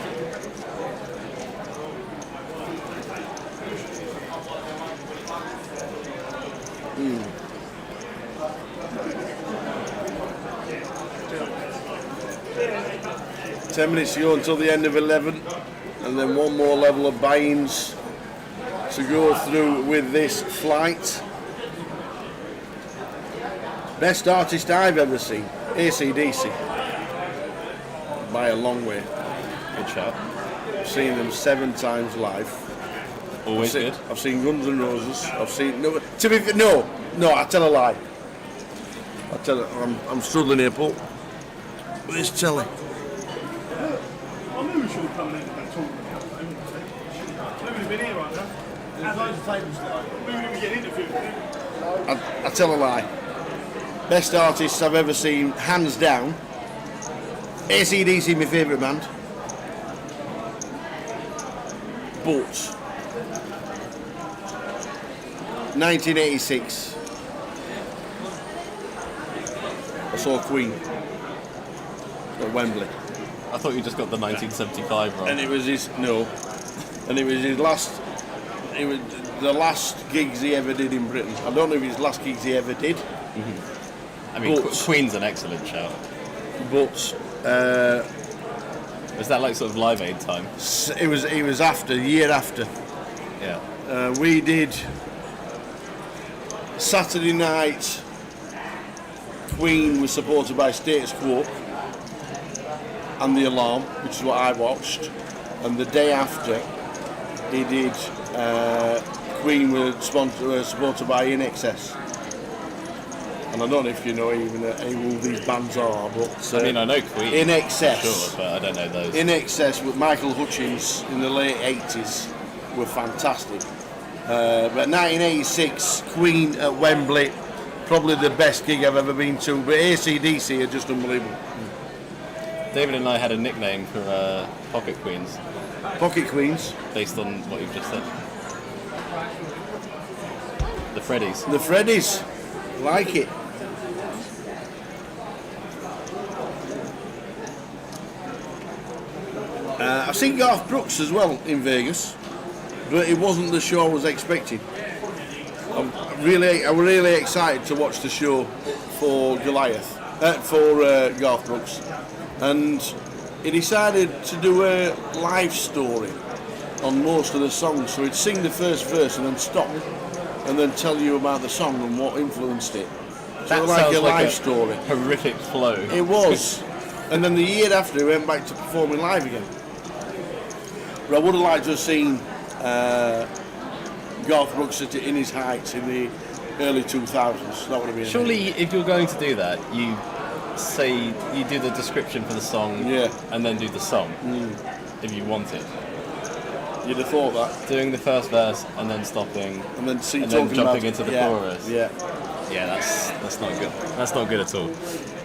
Mm. 10 minutes to go until the end of 11, and then one more level of buy-ins to go through with this flight. Best artist I've ever seen, AC/DC, by a long way. Good shout. I've seen them 7 times live. Always good. I've seen Guns N' Roses. I've seen no. To be no. I tell a lie. I tell it. I'm struggling here, Paul. Where's telly? I knew we should have come in and talked about it. We would have been here right now. There's loads of tables there. We wouldn't even get interviewed. I tell a lie. Best artists I've ever seen, hands down. AC/DC, my favourite band. But 1986, saw Queen at Wembley. I thought you just got the 1975 wrong. And it was his last. It was the last gigs he ever did in Britain. I don't know if it's the last gigs he ever did. I mean, Queen's an excellent shout. But was that like sort of Live Aid time? It was after, the year after. Yeah. We did Saturday night. Queen was supported by Status Quo and The Alarm, which is what I watched. And the day after, he did Queen were supported by In Excess. And I don't know if you know even who these bands are, but I mean, I know Queen. In Excess, sure, but I don't know those. In Excess with Michael Hutchins in the late 80s were fantastic. But 1986, Queen at Wembley, probably the best gig I've ever been to. But AC/DC are just unbelievable. David and I had a nickname for Pocket Queens. Pocket Queens? Based on what you've just said. The Freddies. The Freddies. Like it. I've seen Garth Brooks as well in Vegas, but it wasn't the show I was expecting. I'm really excited to watch the show for Goliath, for Garth Brooks, and he decided to do a life story on most of the songs. So he'd sing the first verse and then stop, and then tell you about the song and what influenced it. So That like sounds a like life a story. Horrific flow. It was. And then the year after, he went back to performing live again. But I would have liked to have seen Garth Brooks in his heights in the early 2000s. That would have been Surely, if you're going to do that, you say you do the description for the song, and then do the song, if you want it. You'd have thought that. Doing the first verse and then stopping, and then jumping into the chorus. Yeah. Yeah, that's not good. That's not good at all.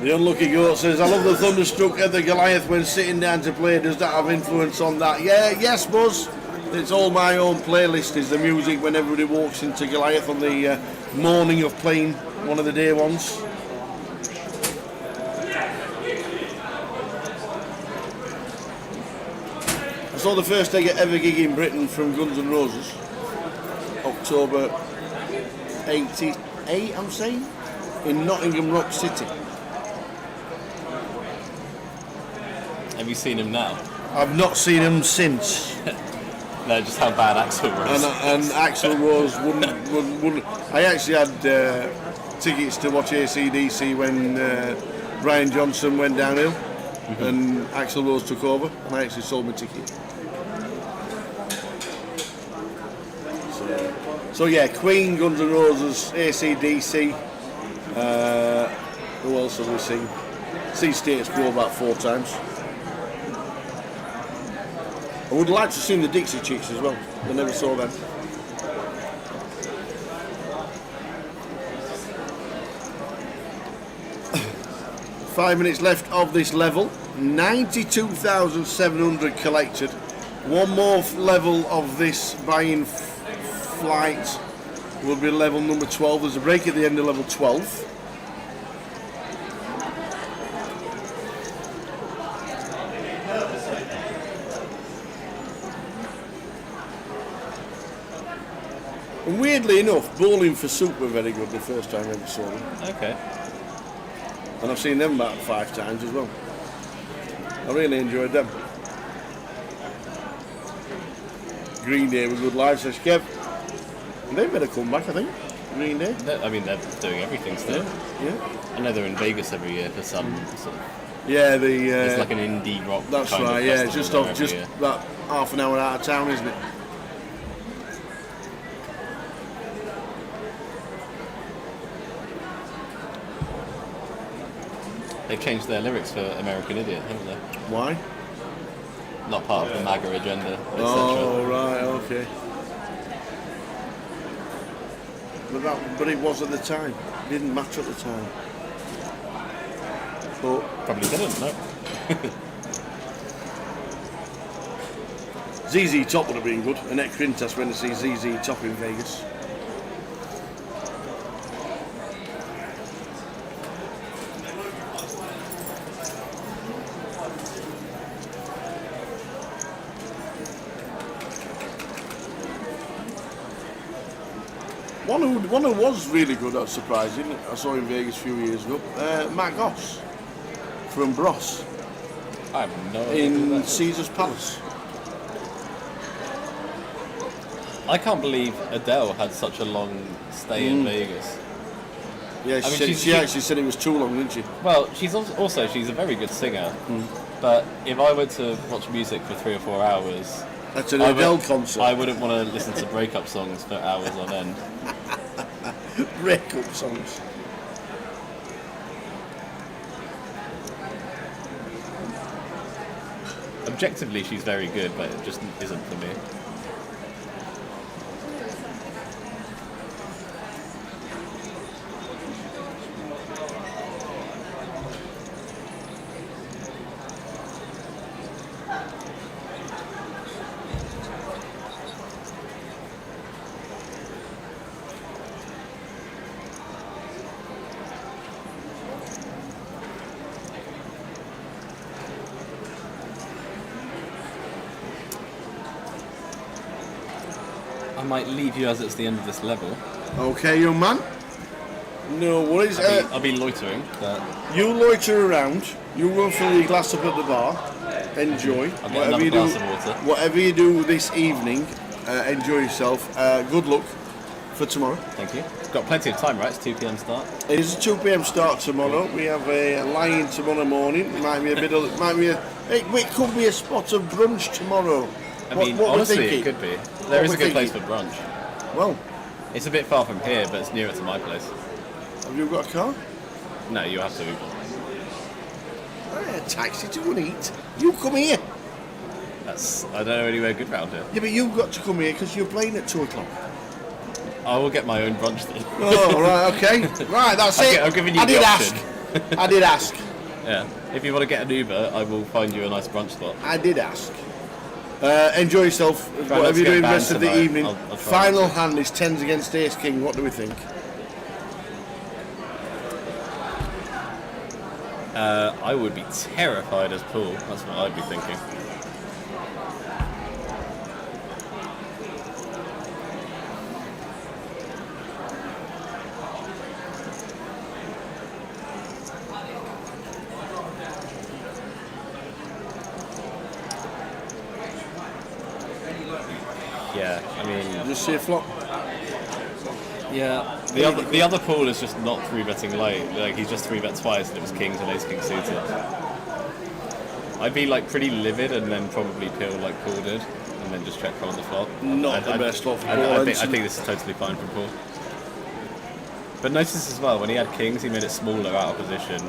The Unlucky Goat says, I love the Thunderstruck at the Goliath when sitting down to play. Does that have influence on that? Yeah, yes, Buzz. It's all my own playlist, is the music when everybody walks into Goliath on the morning of playing one of the day ones. I saw the first ever gig in Britain from Guns N' Roses, October 88, I'm saying, in Nottingham Rock City. Have you seen him now? I've not seen him since. No, just how bad Axl was. And Axl Rose wouldn't. I actually had tickets to watch AC/DC when Brian Johnson went downhill, and Axl Rose took over, and I actually sold my ticket. So yeah, Queen, Guns N' Roses, AC/DC. Who else have we seen? Seen Status Quo about 4 times. I would like to see the Dixie Chicks as well. I never saw them. Five minutes left of this level. 92,700 collected. One more level of this buying flight will be level number 12. There's a break at the end of level 12. And weirdly enough, Bowling for Soup were very good the first time I ever saw them. Okay. And I've seen them about 5 times as well. I really enjoyed them. Green Day were good live, says Kev. And they've made a comeback, I think. Green Day. I mean, they're doing everything still. Yeah. I know they're in Vegas every year for some sort of... Yeah, it's like an indie rock. That's kind right. of Yeah, festival just there every year. about half an hour out of town, isn't it? They've changed their lyrics for American Idiot, haven't they? Why? Not part of the MAGA agenda, etc. Oh, right, okay. But it was at the time. It didn't matter at the time. But probably didn't, no. ZZ Top would have been good. Annette Quintas went to see ZZ Top in Vegas. One who was really good, that's surprising. I saw in Vegas a few years ago. Matt Goss from Bros. I have no idea who in that is. Caesar's Palace. I can't believe Adele had such a long stay in Vegas. Yeah, she actually said it was too long, didn't she? Well, she's a very good singer. But if I were to watch music for 3 or 4 hours, that's an Adele concert. I wouldn't want to listen to breakup songs for hours on end. Breakup songs. Objectively, she's very good, but it just isn't for me. I might leave you as it's the end of this level. Okay, young man. No worries. I'll be loitering. But you loiter around. You go fill your glass up at the bar. Enjoy. I'll get another glass of water. Whatever you do this evening, enjoy yourself. Good luck for tomorrow. Thank you. Got plenty of time, right? It's 2 p.m. start. It is a 2 p.m. start tomorrow. We have a lie-in tomorrow morning. Might be a bit of. It could be a spot of brunch tomorrow. I mean, honestly, it could be. There is a good place for brunch. Well, it's a bit far from here, but it's nearer to my place. Have you got a car? No, you have to Uber. A taxi to go and eat. You come here. I don't know anywhere good round here. Yeah, but you've got to come here because you're playing at 2 o'clock. I will get my own brunch then. Oh, right, okay. Right, that's it. I'm giving you I the did option. ask. I did ask. Yeah. If you want to get an Uber, I will find you a nice brunch spot. I did ask. Enjoy yourself. Try Whatever you're doing the banned rest of the tonight. evening. I'll try Final not to. hand is 10s against Ace King. What do we think? I would be terrified as Paul. That's what I'd be thinking. Yeah, I mean, just see a flop. Yeah, the other Paul is just not 3-betting late. Like he's just 3-bet twice, and it was kings and ace king suited. I'd be like pretty livid, and then probably Peel like Paul did, and then just check on the flop. Not the best flop for Paul I Henson. think this is totally fine from Paul. But notice as well, when he had kings, he made it smaller out of position.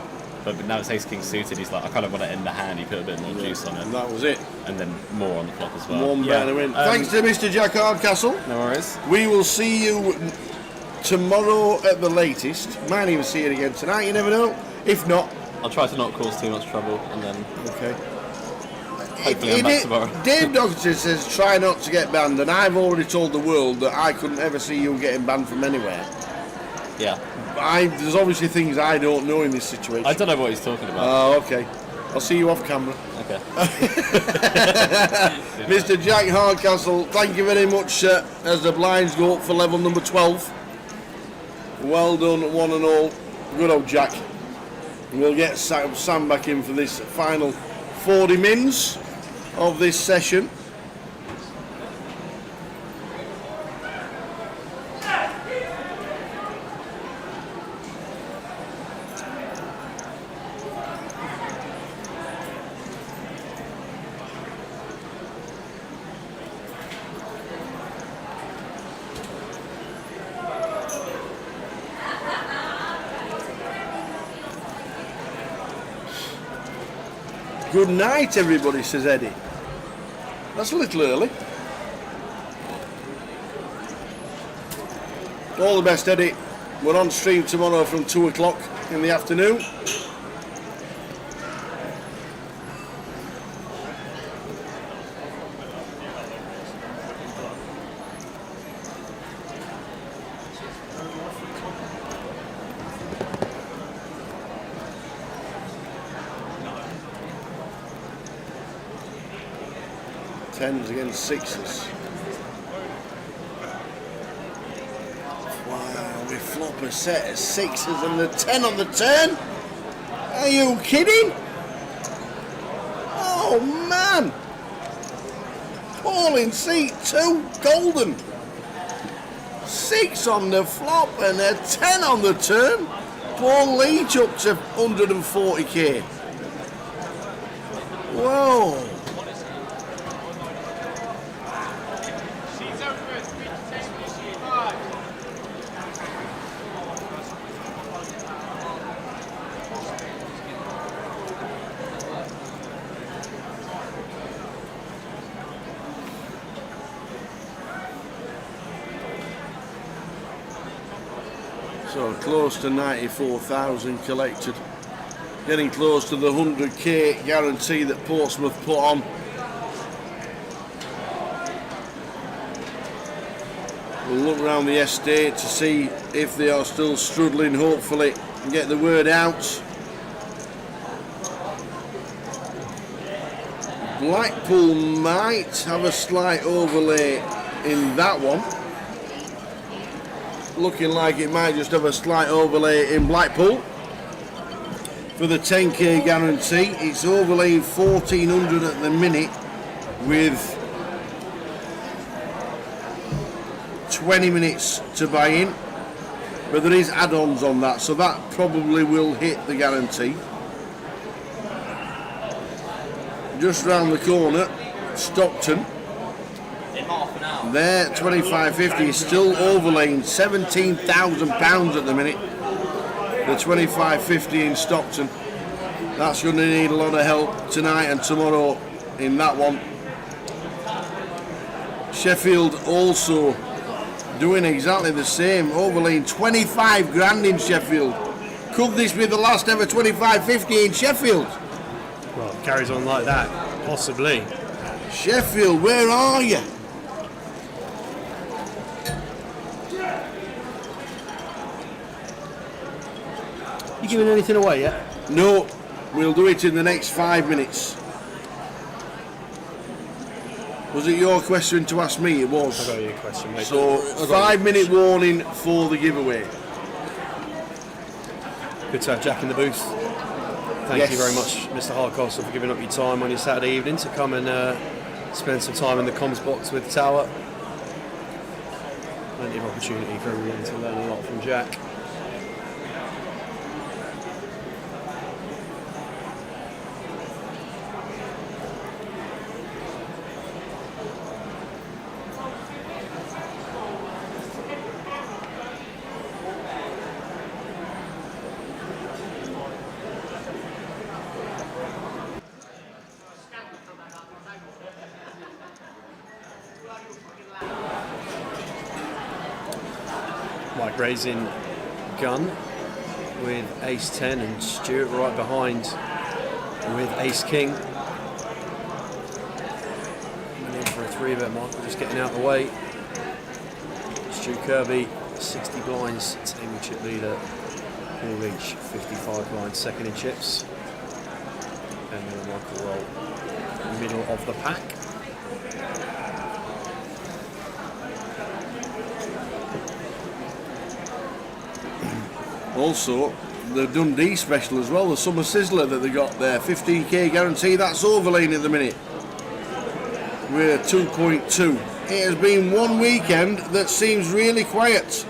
But now it's ace king suited, he's like, I kind of want to end the hand. He put a bit more juice on it. And that was it. And then more on the flop as well. One better win. Thanks to Mr. Jack Hardcastle. No worries. We will see you tomorrow at the latest. Might even see it again tonight. You never know. If not, I'll try to not cause too much trouble, and then okay. Hopefully I'm back tomorrow. Dave Doggett says try not to get banned, and I've already told the world that I couldn't ever see you getting banned from anywhere. Yeah. There's obviously things I don't know in this situation. I don't know what he's talking about. Oh, okay. I'll see you off camera. Okay. Mr. Jack Hardcastle, thank you very much as the blinds go up for level number 12. Well done, one and all. Good old Jack. We'll get Sam back in for this final 40 mins of this session. Good night, everybody, says Eddie. That's a little early. All the best, Eddie. We're on stream tomorrow from 2 o'clock in the afternoon. Tens against sixes. Wow. flopper set of 6s and the 10 on the turn. Are you kidding? Oh man! Paul in seat 2, golden. 6 on the flop and a 10 on the turn. Paul Leach up to 140k. Whoa! So close to 94,000 collected. Getting close to the 100k guarantee that Portsmouth put on. We'll look around the estate to see if they are still struggling, hopefully, and get the word out. Blackpool might have a slight overlay in that one. Looking like it might just have a slight overlay in Blackpool. For the 10k guarantee, it's overlaying 1400 at the minute with 20 minutes to buy in. But there is add-ons on that, so that probably will hit the guarantee. Just round the corner, Stockton. There, 25.50 is still overlaying £17,000 at the minute. The 25.50 in Stockton. That's going to need a lot of help tonight and tomorrow in that one. Sheffield also doing exactly the same, overlaying 25 grand in Sheffield. Could this be the last ever 25.50 in Sheffield? Well, it carries on like that, possibly. Sheffield, where are you? You giving anything away yet? No, we'll do it in the next 5 minutes. Was it your question to ask me? It was. I got your question, mate. So, 5-minute warning for the giveaway. Good to have Jack in the booth. Thank you very much, Mr. Hardcastle, for giving up your time on your Saturday evening to come and spend some time in the comms box with Tower. Plenty of opportunity for everyone to learn a lot from Jack. Raising gun with ace 10 and Stuart right behind with ace king. Coming in for a 3-bet mark, just getting out of the way. Stu Kirby 60 blinds, table chip leader. Paul Leach 55 blinds, second in chips. And then Michael Roll middle of the pack. Also, the Dundee special as well, the Summer Sizzler that they got there, 15k guarantee, that's overlaying at the minute. We're 2.2. It has been one weekend that seems really quiet.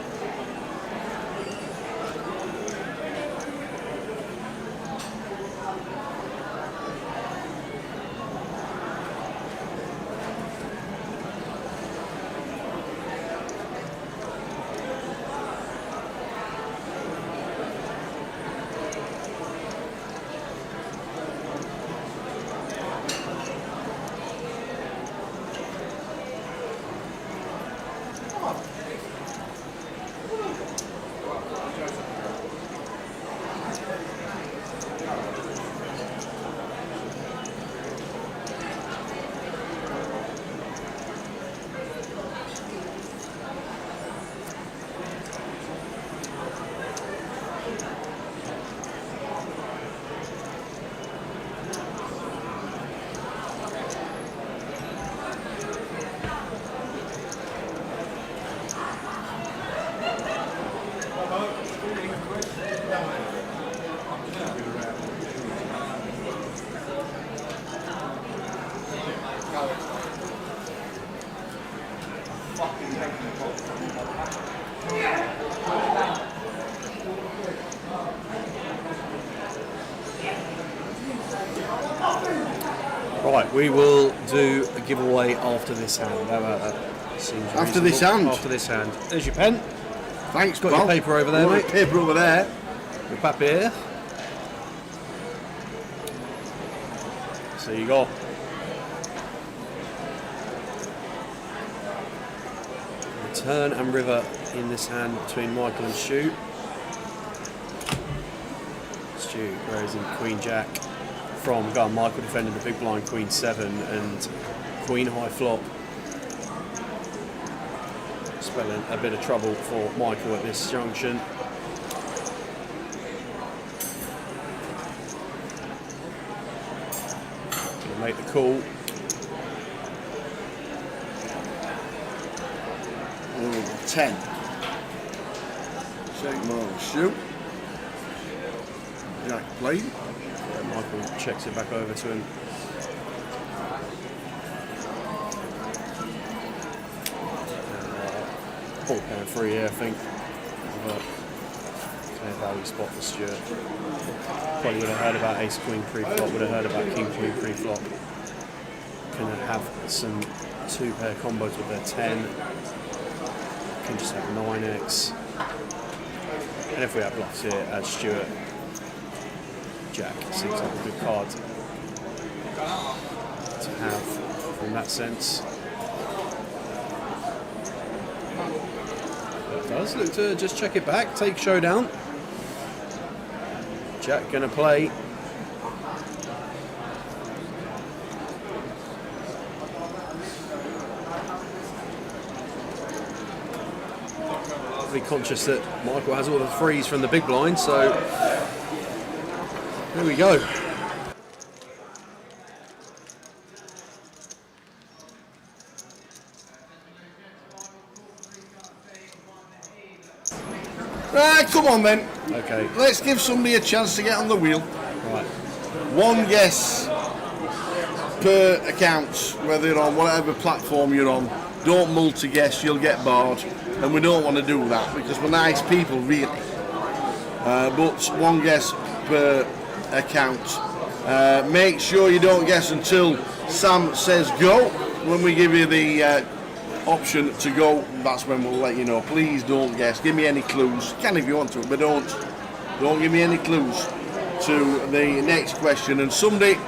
Right, we will do a giveaway after this hand. How about that? Seems After this reasonable. hand? After this hand. There's your pen. Thanks, Got pal. your paper over there, mate. Paper over there. Your papier. So you go. Turn and river in this hand between Michael and Stu. Stu goes in Queen Jack from Michael defending the big blind Queen 7 and Queen high flop. Spelling a bit of trouble for Michael at this junction. Gonna make the call. Oh, 10. Shake more, shoot. Jack played. Michael checks it back over to him. Ball pair free here, I think. Clear value spot for Stuart. Probably would have heard about ace queen pre-flop, would have heard about king queen pre-flop. Can have some 2-pair combos with their 10. Can just have 9x. And if we have bluffs here, as Stuart, Jack seems like a good card to have from that sense. It does look to just check it back, take showdown. Jack gonna play. Be conscious that Michael has all the threes from the big blind, so there we go. Right, come on then. Okay. Let's give somebody a chance to get on the wheel. Right. One guess per account, whether you're on whatever platform you're on. Don't multi-guess, you'll get bored. And we don't want to do that because we're nice people, really. But one guess per account. Make sure you don't guess until Sam says go. When we give you the option to go, that's when we'll let you know. Please don't guess. Give me any clues. You can if you want to, but don't give me any clues to the next question. And somebody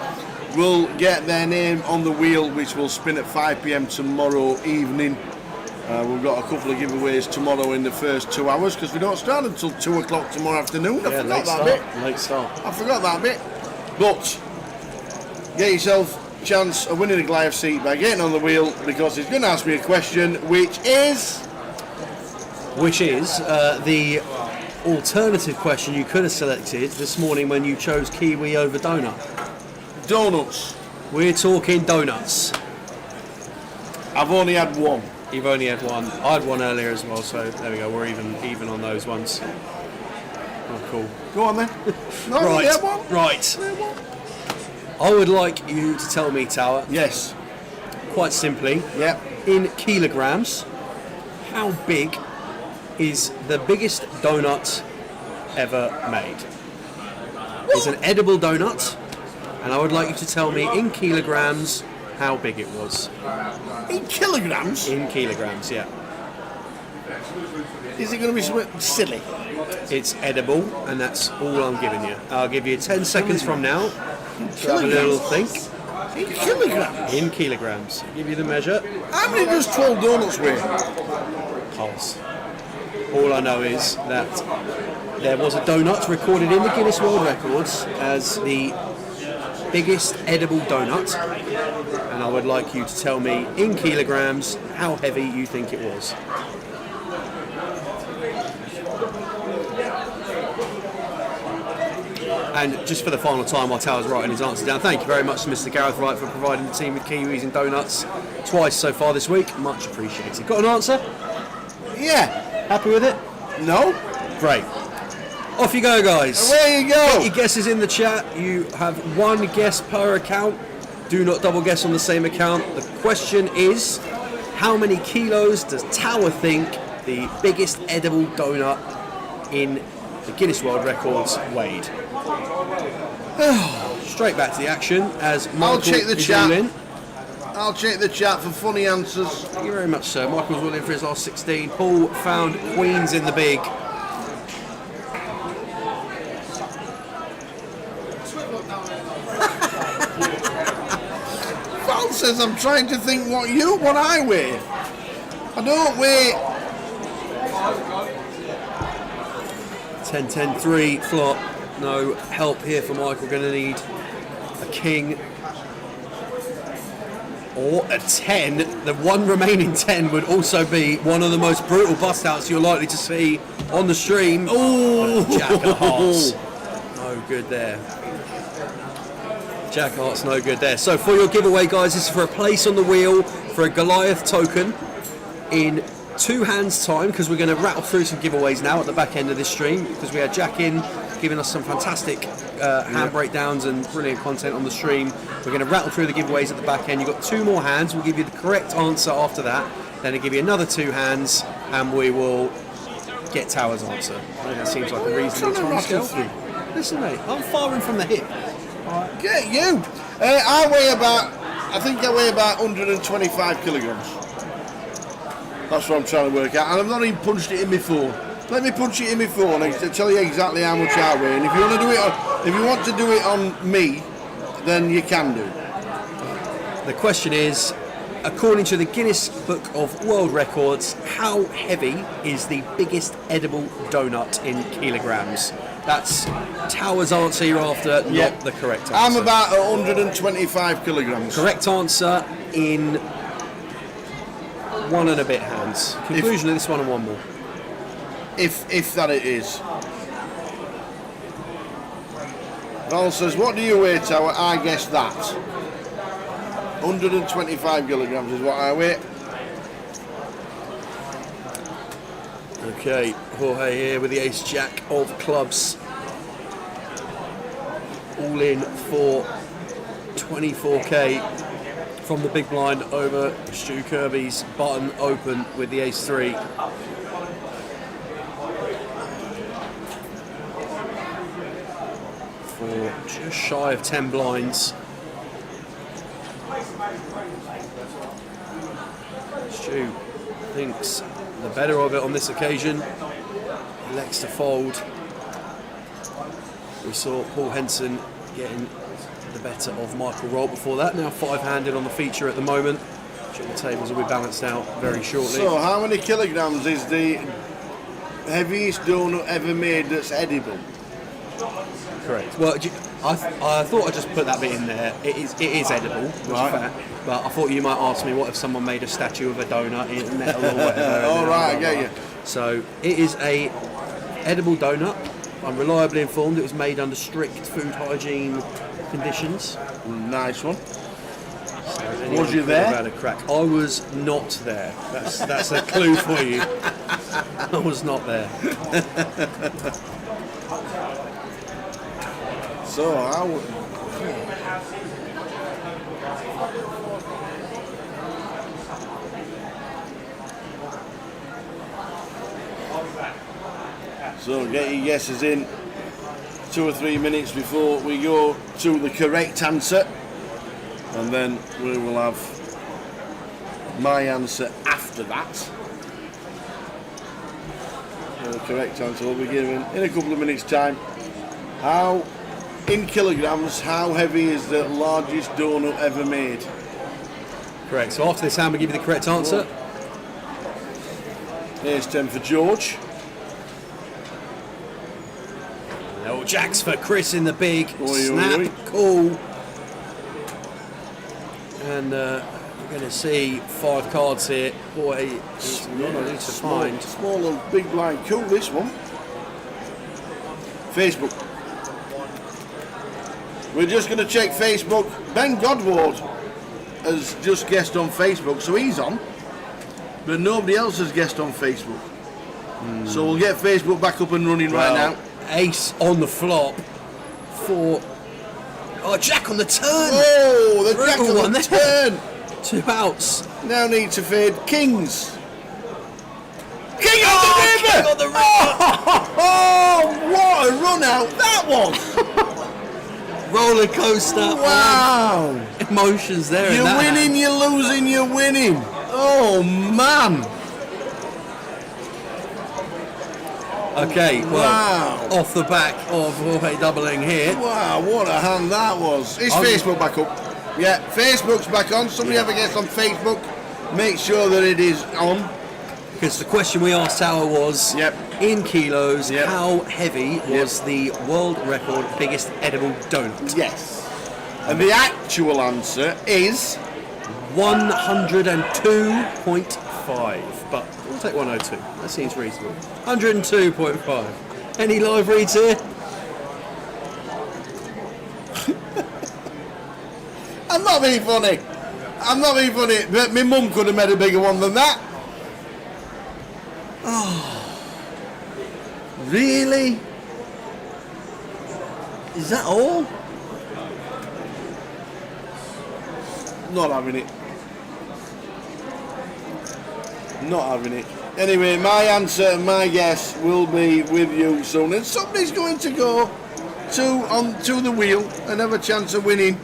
will get their name on the wheel, which will spin at 5 p.m. tomorrow evening. We've got a couple of giveaways tomorrow in the first 2 hours because we don't start until 2 o'clock tomorrow afternoon. I forgot that bit. Late start. I forgot that bit. But get yourself a chance of winning a Goliath seat by getting on the wheel because he's going to ask me a question, which is the alternative question you could have selected this morning when you chose kiwi over donut. Donuts. We're talking donuts. I've only had one. You've only had one. I had one earlier as well, so there we go. We're even on those ones. Oh, cool. Go on then. No, right. yeah, one. Right. I would like you to tell me, Tower. Yes. Quite simply. Yeah. In kilograms, how big is the biggest donut ever made? It's an edible donut, and I would like you to tell me in kilograms how big it was. In kilograms? In kilograms, yeah. Is it going to be something silly? It's edible, and that's all I'm giving you. I'll give you 10 seconds from now to have a little think. In kilograms? In kilograms. I'll give you the measure. How many does 12 donuts weigh? Pulse. All I know is that there was a donut recorded in the Guinness World Records as the biggest edible donut, and I would like you to tell me in kilograms how heavy you think it was. And just for the final time while Tower's writing his answer down, thank you very much to Mr. Gareth Wright for providing the team with kiwis and donuts twice so far this week. Much appreciated. Got an answer? Yeah. Happy with it? No. Great. Off you go, guys. Away you go. Get your guesses in the chat. You have one guess per account. Do not double guess on the same account. The question is, how many kilos does Tower think the biggest edible donut in the Guinness World Records weighed? Straight back to the action as Michael I'll check the is chat. all in. I'll check the chat for funny answers. Thank you very much, sir. Michael's all in for his last 16. Paul found Queens in the big. Val says I'm trying to think what I weigh. I don't weigh 10-10-3 flop. No help here for Michael. Going to need a king or a 10. The one remaining 10 would also be one of the most brutal bust outs you're likely to see on the stream. Oh, Jack of Hearts. No good there. Jack of Hearts, no good there. So for your giveaway, guys, this is for a place on the wheel for a Goliath token in 2 hands time, because we're going to rattle through some giveaways now at the back end of this stream, because we had Jack in giving us some fantastic hand breakdowns and brilliant content on the stream. We're going to rattle through the giveaways at the back end. You've got 2 more hands. We'll give you the correct answer after that. Then I'll give you another 2 hands and we will get Tower's answer. I think that seems like a reasonable time scale. Listen, mate, I'm firing from the hip. Get you. I think I weigh about 125 kilograms. That's what I'm trying to work out, and I've not even punched it in before. Let me punch it in before and I'll tell you exactly how much I weigh. And if you want to do it, if you want to do it on me, then you can do. The question is, according to the Guinness Book of World Records, how heavy is the biggest edible donut in kilograms? That's Tower's answer you're after, not the correct answer. I'm about 125 kilograms. Correct answer in 1 and a bit hands. Conclusion of this one and one more. If that it is. Val says, what do you weigh, Tower? I guess that. 125 kilograms is what I weigh. Okay, Jorge here with the ace-jack of clubs. All in for 24k from the big blind over Stu Kirby's button open with the ace-3. For just shy of 10 blinds. Stu thinks the better of it on this occasion. Elects to fold. We saw Paul Henson getting the better of Michael Roll before that. Now 5-handed on the feature at the moment. The tables will be balanced out very shortly. So how many kilograms is the heaviest donut ever made that's edible? Correct. Well, I thought I'd just put that bit in there. It is edible, which is fact. But I thought you might ask me, what if someone made a statue of a donut in metal or whatever? All right, I get you. So it is a edible donut. I'm reliably informed it was made under strict food hygiene conditions. Nice one. So was you there? Had a crack. I was not there. That's a clue for you. I was not there. So I would. So get your guesses in 2 or 3 minutes before we go to the correct answer, and then we will have my answer after that. The correct answer will be given in a couple of minutes' time. How, in kilograms, how heavy is the largest donut ever made? Correct. So after this hand, we give you the correct answer. Here's 10 for George. No jacks for Chris in the big. Oi, Snap. oi, oi. Cool. And we're going to see 5 cards here. Boy, it's not easy to find. Small and big blind. Cool, this one. Facebook. We're just going to check Facebook. Ben Godward has just guessed on Facebook, so he's on. But nobody else has guessed on Facebook. So we'll get Facebook back up and running right now. Ace on the flop for... Oh, Jack on the turn. Oh, the Jack Brutal on one the there. turn. 2 outs. Now need to fade Kings. King Oh, on the river! King on the river. Oh, what a run out that was! Roller coaster. Wow! Emotions there. You're winning, you're losing, you're winning. Oh, man. Okay, well, Wow. off the back of Jorge doubling here. Wow, what a hand that was. Is Facebook back up? Yeah, Facebook's back on. Somebody ever gets on Facebook, make sure that it is on. Because the question we asked Tower was, in kilos, how heavy was the world record biggest edible donut? Yes. And the actual answer is 102.5. But we'll take 102. That seems reasonable. 102.5. Any live reads here? I'm not being funny. I'm not being funny. But my mum could have made a bigger one than that. Oh, really? Is that all? Not having it. Not having it. Anyway, my answer and my guess will be with you soon. And somebody's going to go to the wheel and have a chance of winning.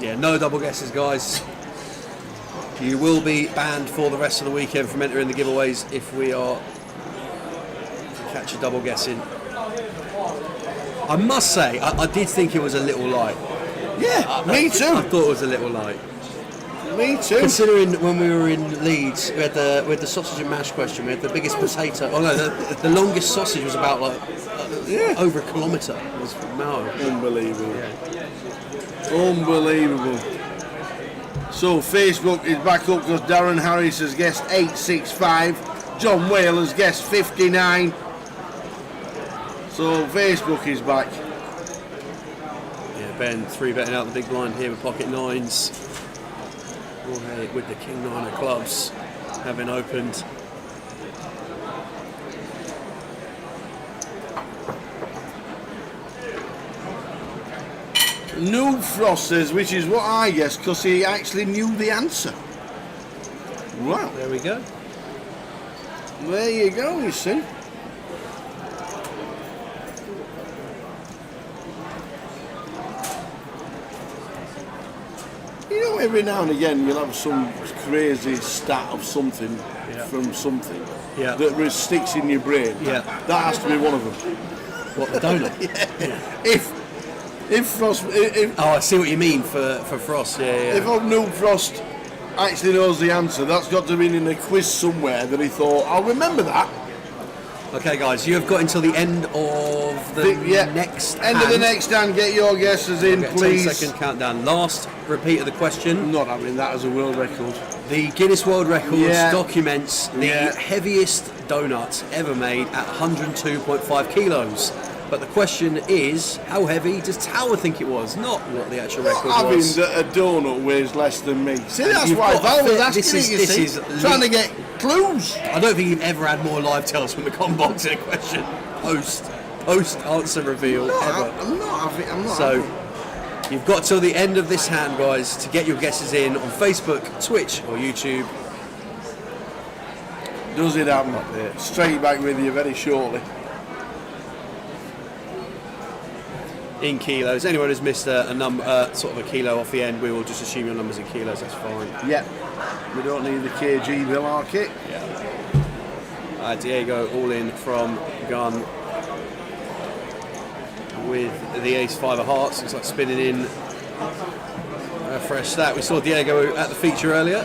Yeah, no double guesses, guys. You will be banned for the rest of the weekend from entering the giveaways if we catch a double guessing. I must say, I did think it was a little light. Yeah, me too. I thought it was a little light. Me too. Considering when we were in Leeds, we had the sausage and mash question. We had the biggest potato. Oh no, the longest sausage was about over a kilometre. It was unbelievable. Unbelievable. So Facebook is back up because Darren Harris has guessed 865. John Whale has guessed 59. So Facebook is back. Yeah, Ben 3-betting out the big blind here with pocket nines. Jorge with the King 9 of clubs having opened. New Frost says, which is what I guessed because he actually knew the answer. Wow. There we go. There you go, you see. You know, every now and again you'll have some crazy stat of something from something that sticks in your brain. Yeah. That has to be one of them. What, the donut? If Frost... oh, I see what you mean for Frost, yeah. If old New Frost actually knows the answer, that's got to be in a quiz somewhere that he thought, I'll remember that. Okay, guys, you have got until the end of the next End of the next hand, get your guesses in, please. 10-second countdown. Last repeat of the question. Not having that as a world record. The Guinness World Records documents the heaviest donut ever made at 102.5 kilos. But the question is, how heavy does Tower think it was? Not what the actual record Having was. that a donut weighs less than me. See, that's You've why got Val was fit- asking this it, is- you this see. is Trying to le- get clues. I don't think you've ever had more live tells from the combox in a question. Post answer reveal ever. I'm not having So you've got till the end of this hand, guys, to get your guesses in on Facebook, Twitch, or YouTube. Does it happen? Straight back with you very shortly. In kilos. Anyone who's missed a number, sort of a kilo off the end, we will just assume your number's in kilos. That's fine. Yep. We don't need the KG Villar kit. Yeah. Diego all in from gun with the ace 5 of hearts. Looks like spinning in a fresh stat. We saw Diego at the feature earlier.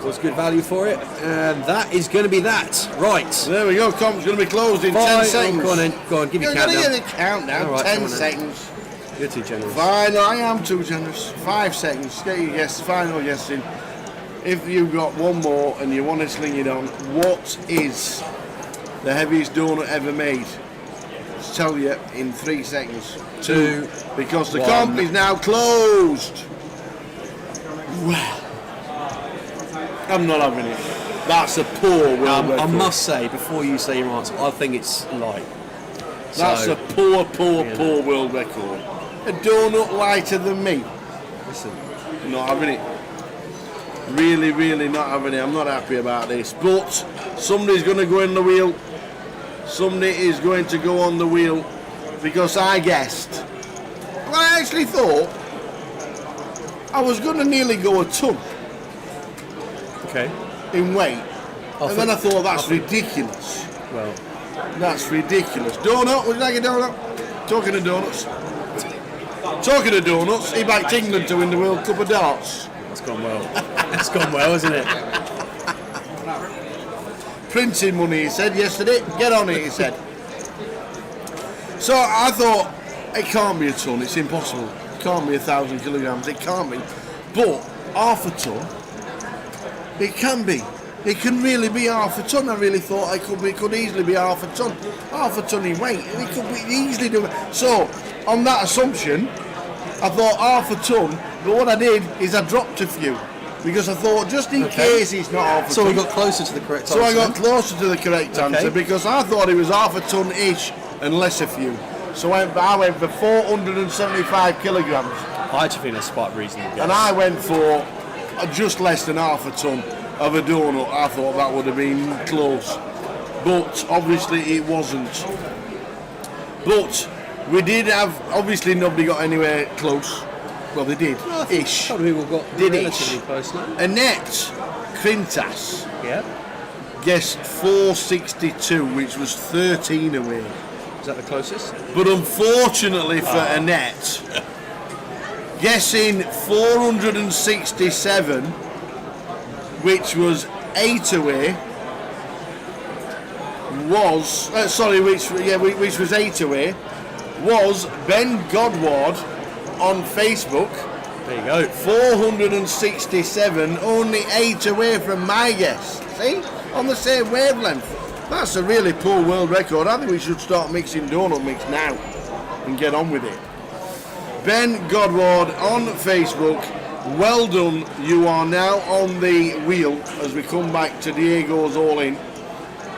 Was good value for it, and that is going to be that. Right. There we go. Comp's going to be closed in 10 seconds. Go on, give your You're going countdown. to get a countdown. All right, 10 come on then. seconds. You're too generous. Fine, I am too generous. 5 seconds. Get your guess. Final guess in. If you've got one more and you want to sling it on, what is the heaviest donut ever made? I'll tell you in 3 seconds. 2. Because the 1. comp is now closed. Well, I'm not having it. That's a poor world I record. must say, before you say your answer, I think it's light. That's So, a poor world record. a donut lighter than me. Listen, not having it. Really, really not having it. I'm not happy about this. But somebody's going to go in the wheel. Somebody is going to go on the wheel because I guessed. Well, I actually thought I was going to nearly go a ton. Okay. In weight. And then I thought that's ridiculous. Well, that's ridiculous. Donut, would you like a donut? Talking of donuts. Talking of donuts, he backed England to win the World Cup of Darts. It's gone well. It's gone well, hasn't it? Printing money, he said yesterday. Get on it, he said. So I thought, it can't be a ton, it's impossible. It can't be 1,000 kilograms, it can't be. But half a ton, it can be. It can really be half a ton. I really thought it could easily be half a ton. Half a ton in weight. It could be easily do it. So, on that assumption, I thought half a ton, but what I did is I dropped a few. Because I thought, just in case it's not half a ton. So we got closer to the correct answer. So I got closer to the correct answer because I thought it was half a ton-ish and less a few. So I went for 475 kilograms. I actually think that's quite reasonable. And I went for just less than half a ton of a donut. I thought that would have been close. But obviously it wasn't. But we did have, obviously nobody got anywhere close. Well, they did. Well, ish. Some people got Did relatively ish. close now. Annette Quintas guessed 462, which was 13 away. Is that the closest? But unfortunately for Annette, guessing 467, which was 8 away, was which was 8 away, was Ben Godward on Facebook. There you go. 467, only 8 away from my guess. See? On the same wavelength. That's a really poor world record. I think we should start mixing donut mix now and get on with it. Ben Godward on Facebook. Well done. You are now on the wheel as we come back to Diego's all in.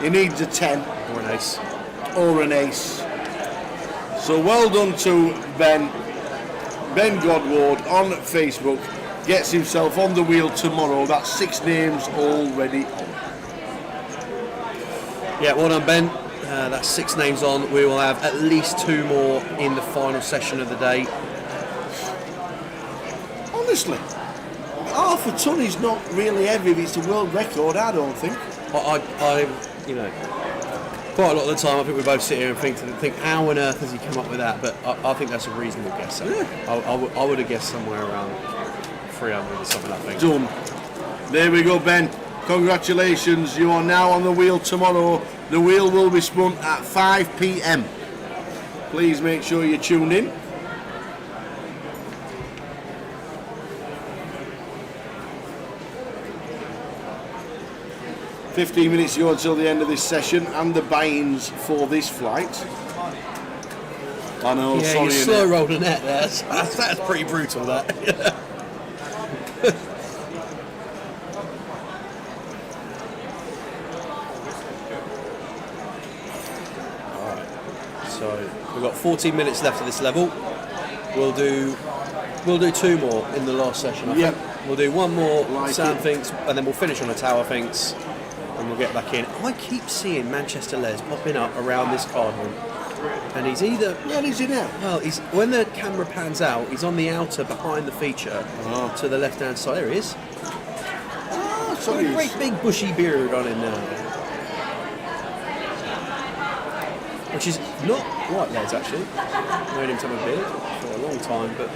He needs a 10. Or an ace. Or an ace. So well done to Ben. Ben Godward on Facebook gets himself on the wheel tomorrow. That's 6 names already on. Yeah, well done, Ben. That's 6 names on. We will have at least 2 more in the final session of the day. Honestly, half a ton is not really heavy if it's a world record, I don't think. I quite a lot of the time I think we both sit here and think how on earth has he come up with that? But I think that's a reasonable guess. I would have guessed somewhere around 300 or something like that. Done. There we go, Ben. Congratulations, you are now on the wheel tomorrow. The wheel will be spun at 5 p.m. Please make sure you're tuned in. $15 minutes to go until the end of this session and the buy-ins for this flight. I know, Yeah, sorry. you slow rolled a net there. That's pretty brutal, that. So we've got 14 minutes left of this level. We'll do 2 more in the last session. I think. We'll do 1 more sand finks, and then we'll finish on a tower finks, and we'll get back in. I keep seeing Manchester Les popping up around this card room, and he's either he's in there. Well, he's when the camera pans out, he's on the outer behind the feature to the left-hand side. There he is. So a great big bushy beard on him now. Which is not white lads actually. Known him to have a beard for a long time, but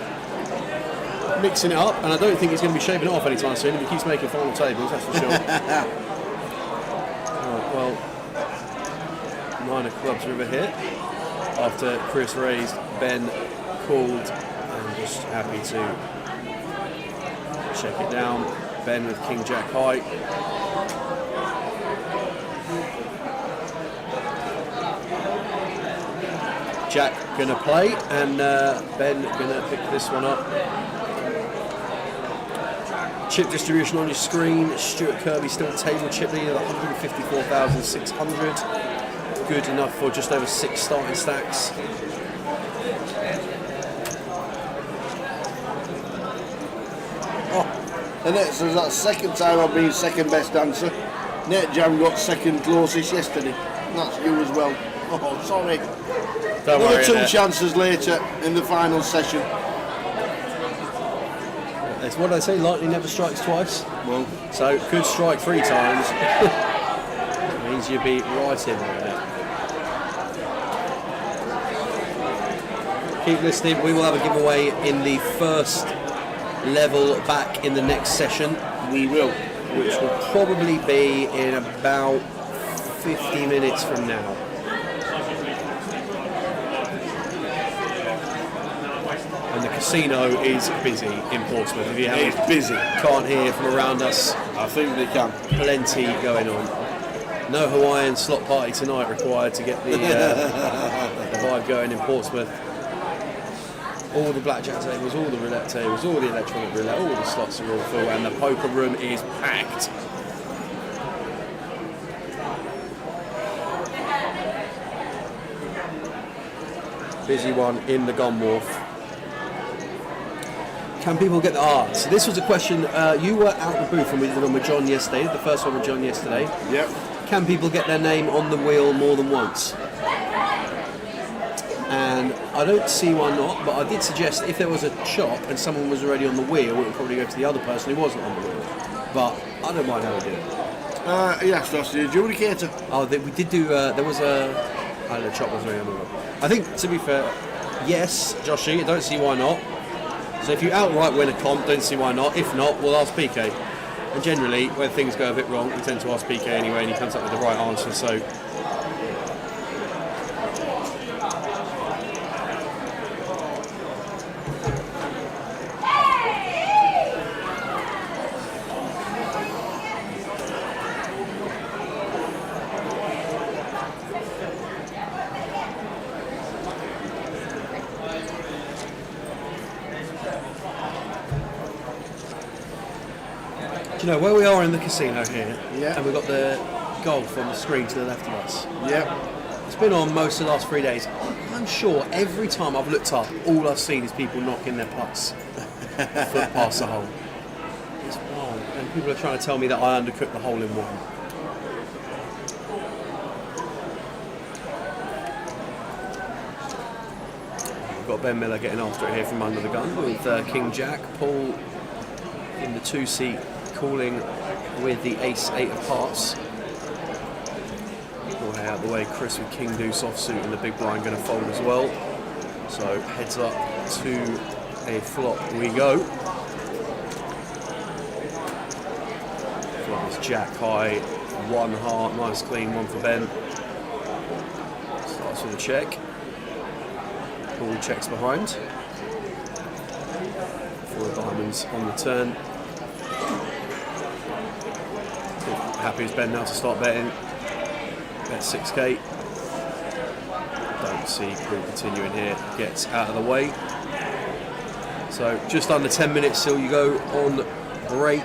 mixing it up, and I don't think he's going to be shaving it off anytime soon if he keeps making final tables, that's for sure. Right, well, 9 of clubs over here. After Chris raised, Ben called, and just happy to check it down. Ben with King Jack high. Jack gonna play, and Ben gonna pick this one up. Chip distribution on your screen. Stuart Kirby still table chip leader at 154,600. Good enough for just over 6 starting stacks. Annette says that's the second time I've been second best dancer. Net Jam got second closest yesterday. That's you as well. Oh, sorry. Don't Another worry, two Annette. chances later in the final session. It's what I say, lightning never strikes twice. Well, so could strike 3 times. Means you'd be right in there. Keep listening. We will have a giveaway in the first level back in the next session. We will. Which will probably be in about 50 minutes from now. And the casino is busy in Portsmouth. If you It's busy. Can't hear from around us. I think they can. Plenty going on. No Hawaiian slot party tonight required to get the vibe going in Portsmouth. All the blackjack tables, all the roulette tables, all the electronic roulette, all the slots are all full, and the poker room is packed. Busy one in the Gun Wharf. Can people get the so this was a question, you were out the booth when we did one with John yesterday, the first one with John yesterday. Yep. Can people get their name on the wheel more than once? And I don't see why not, but I did suggest if there was a chop and someone was already on the wheel, it would probably go to the other person who wasn't on the wheel. But I don't mind how we do it. Yes, that's the adjudicator. Oh, we did do, there was a... I don't know, the chop was already on the wheel. I think, to be fair, yes, Joshy, I don't see why not. So if you outright win a comp, don't see why not. If not, we'll ask PK. And generally, when things go a bit wrong, we tend to ask PK anyway, and he comes up with the right answer, so... Do you know where we are in the casino here? Yeah. And we've got the golf on the screen to the left of us. Yep. It's been on most of the last 3 days. I'm sure every time I've looked up, all I've seen is people knocking their putts foot past the hole. It's wild. And people are trying to tell me that I undercooked the hole in one. We've got Ben Miller getting after it here from under the gun with King Jack. Paul in the 2-seat calling with the ace-8 of hearts. All out of the way, Chris with King Deuce offsuit and the big blind going to fold as well. So heads up to a flop we go. Flop is Jack high, 1 heart, nice clean, 1 for Ben. Starts with a check. Paul checks behind. 4 diamonds on the turn. Happy as Ben now to start betting. Bet 6k. Don't see Paul continuing here. Gets out of the way. So just under 10 minutes still you go on break.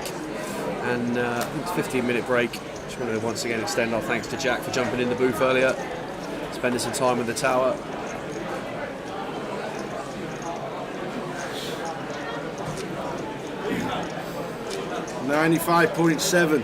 And I think it's a 15-minute break. Just want to once again extend our thanks to Jack for jumping in the booth earlier. Spending some time with the tower. $95.7.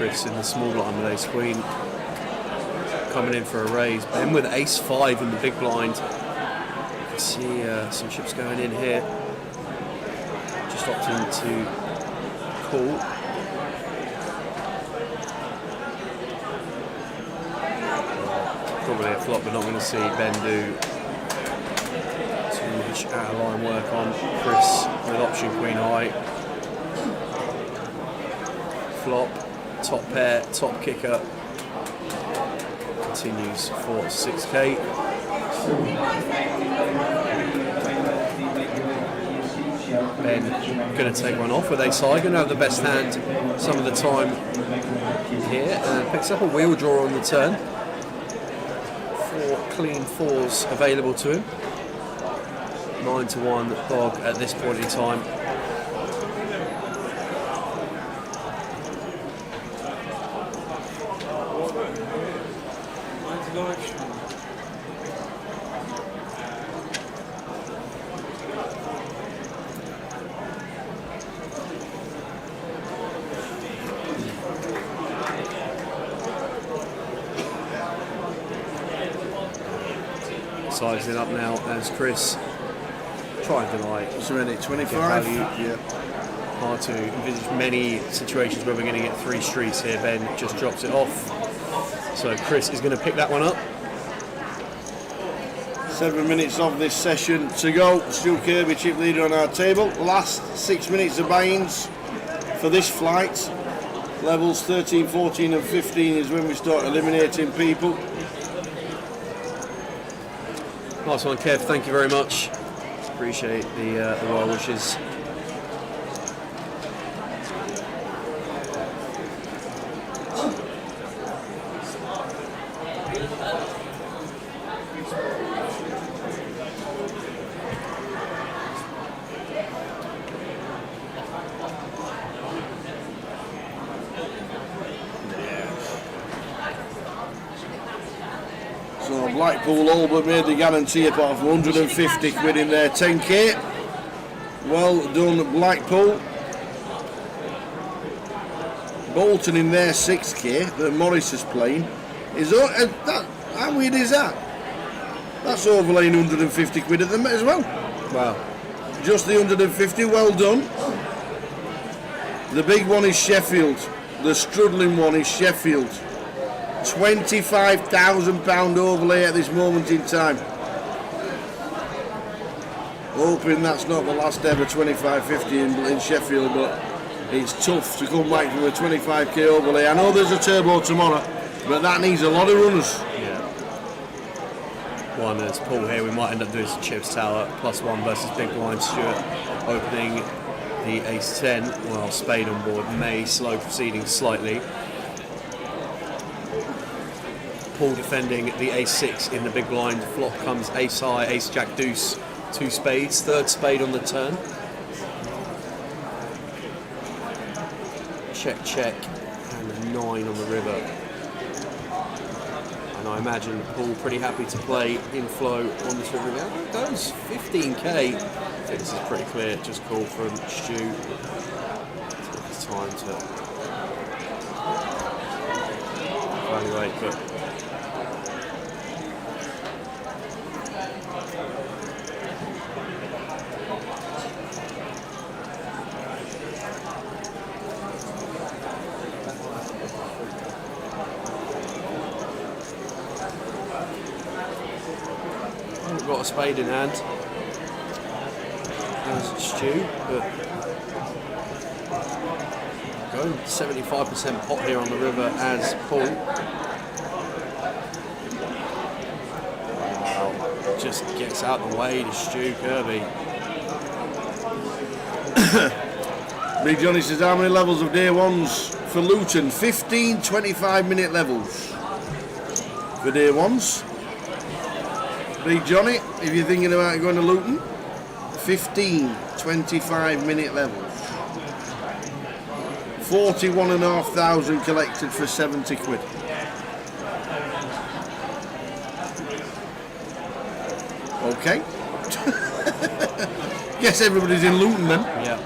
Chris in the small blind with ace queen. Coming in for a raise. Ben with ace 5 in the big blind. You can see some chips going in here. Just opting to call. Probably a flop, but not going to see Ben do too much out of line work on Chris with option queen high. flop, top pair, top kicker. Continues for 6k. Ben going to take one off with ace high, going to have the best hand some of the time here, and picks up a wheel draw on the turn. 4 clean 4s available to him. 9-1 bog at this point in time. Sizing up now as Chris trying to like. So many 25. Yeah. Hard to envisage many situations where we're going to get 3 streets here. Ben just drops it off. So Chris is going to pick that one up. 7 minutes of this session to go. Stu Kirby, chip leader on our table. Last 6 minutes of buy-ins for this flight. Levels 13, 14 and 15 is when we start eliminating people. Nice one, Kev. Thank you very much. Appreciate the well wishes. So Blackpool all but made the guarantee apart from 150 quid in their 10k. Well done, Blackpool. Bolton in their 6k that Morris is playing is how weird is that? That's overlaying 150 quid at them as well. Wow. Just the 150, well done. The big one is Sheffield. The struggling one is Sheffield. £25,000 overlay at this moment in time. Hoping that's not the last ever 25.50 in Sheffield, but it's tough to come back from a 25k overlay. I know there's a turbo tomorrow, but that needs a lot of runners. Yeah. One as Paul here, we might end up doing some chips tower, +1 versus big blind. Stuart opening the ace 10, while spade on board, May slow proceeding slightly. Paul defending the ace 6 in the big blind. Flop comes ace high, ace jack deuce, 2 spades, 3rd spade on the turn. Check, check, and a 9 on the river. And I imagine Paul pretty happy to play in flow on this river. There it goes, 15k. I think this is pretty clear, just call from Stu. Took his time to evaluate, but got a spade in hand. There's Stu, but going 75% pot here on the river as Paul. Wow, just gets out the way to Stu Kirby. Big Johnny says, how many levels of day ones for Luton? 15 25-minute levels for day ones. Big Johnny, if you're thinking about going to Luton, 15 25-minute levels. 41,500 collected for 70 quid. Okay. Guess everybody's in Luton then. Yeah.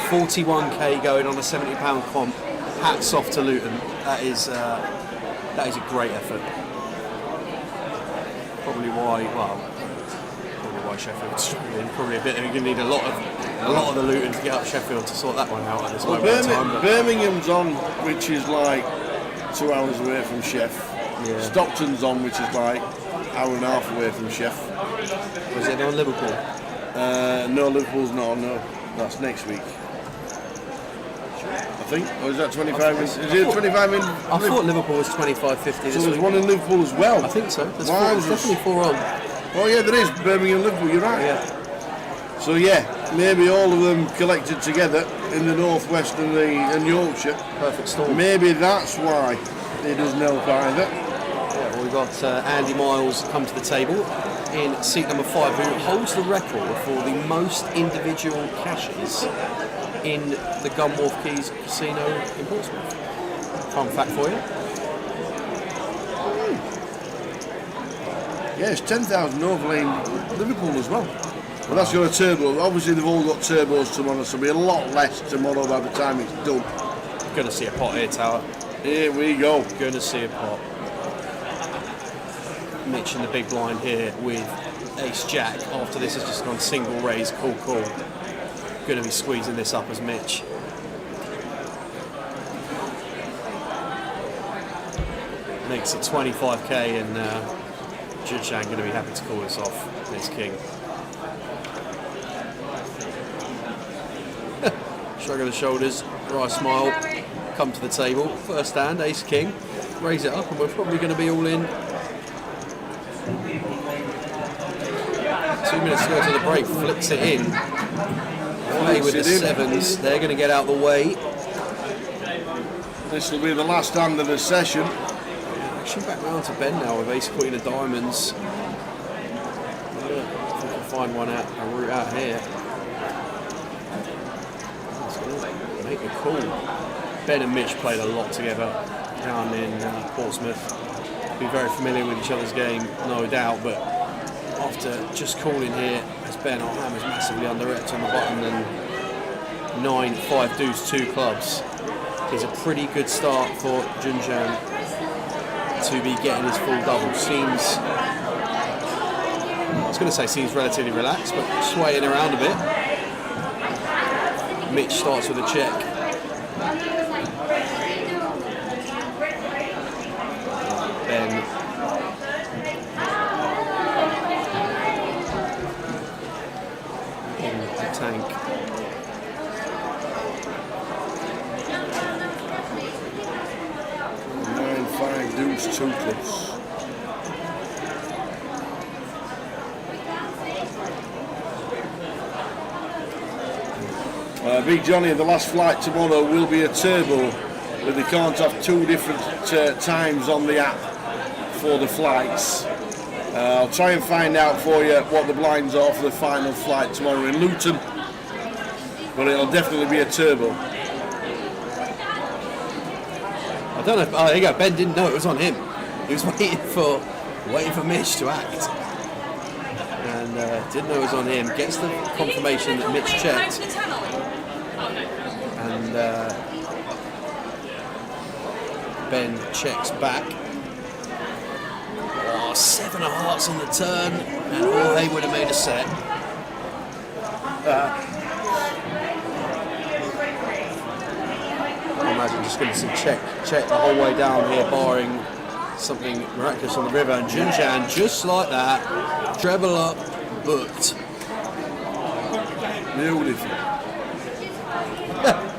41k going on a £70 comp. Hats off to Luton. That is a great effort. Probably why Sheffield's struggling. Probably a bit. You're going to need a lot of the Luton to get up Sheffield to sort that one out at this moment in time. Birmingham's on, which is like 2 hours away from Sheff. Yeah. Stockton's on, which is like hour and a half away from Sheff. Was it on Liverpool? No, Liverpool's not on. No. That's next week. I think. Or is that 25 in? Is it 25 in? I thought Liverpool was 25.50 So this there's week. one in Liverpool as well? I think so. There's Wowzers. definitely 4 on. Oh yeah, there is. Birmingham, Liverpool, you're right. Yeah. So yeah, maybe all of them collected together in the Northwest and Yorkshire. Perfect storm. Maybe that's why he doesn't help either. Yeah, well, we've got Andy Miles come to the table in seat number 5, who holds the record for the most individual cashes in the Gunwharf Keys Casino in Portsmouth. Fun fact for you. Yeah, it's 10,000 overlaying Liverpool as well. But that's got a turbo. Obviously, they've all got turbos tomorrow, so it'll be a lot less tomorrow by the time it's done. Going to see a pot here, Tower. Here we go. Going to see a pot. Mitch in the big blind here with Ace Jack. After this has just gone single raise, cool. Going to be squeezing this up as Mitch. Makes it 25k, and Junshan going to be happy to call this off. Ace King. Shrug of the shoulders, dry smile, come to the table. First hand, Ace King. Raise it up, and we're probably going to be all in. 2 minutes to go to the break, flips it in. Away with the 7s, they're going to get out the way. This will be the last hand of the session. Actually back round to Ben now with Ace Queen of Diamonds. Yeah, if we can find one out, a route out here. That's gonna make a call. Ben and Mitch played a lot together down in Portsmouth. Be very familiar with each other's game, no doubt, but after just calling here, as Ben, our hammer's massively underwrapped on the button, and 9, 5 deuce, 2 clubs is a pretty good start for Junjan to be getting his full double. Seems, I was going to say seems relatively relaxed, but swaying around a bit. Mitch starts with a check. Ben in the tank. Deuce, 2 clubs. Big Johnny, the last flight tomorrow will be a turbo, but they can't have 2 different times on the app for the flights. I'll try and find out for you what the blinds are for the final flight tomorrow in Luton, but it'll definitely be a turbo. I don't know if, oh, there you go, Ben didn't know it was on him. He was waiting for Mitch to act. And didn't know it was on him. Gets the confirmation that Mitch checked. And Ben checks back. Oh, 7 of hearts on the turn. And Jorge would have made a set. I imagine just going to see check the whole way down here, barring something miraculous on the river. And Junjan, just like that, treble up, booked. Beautiful.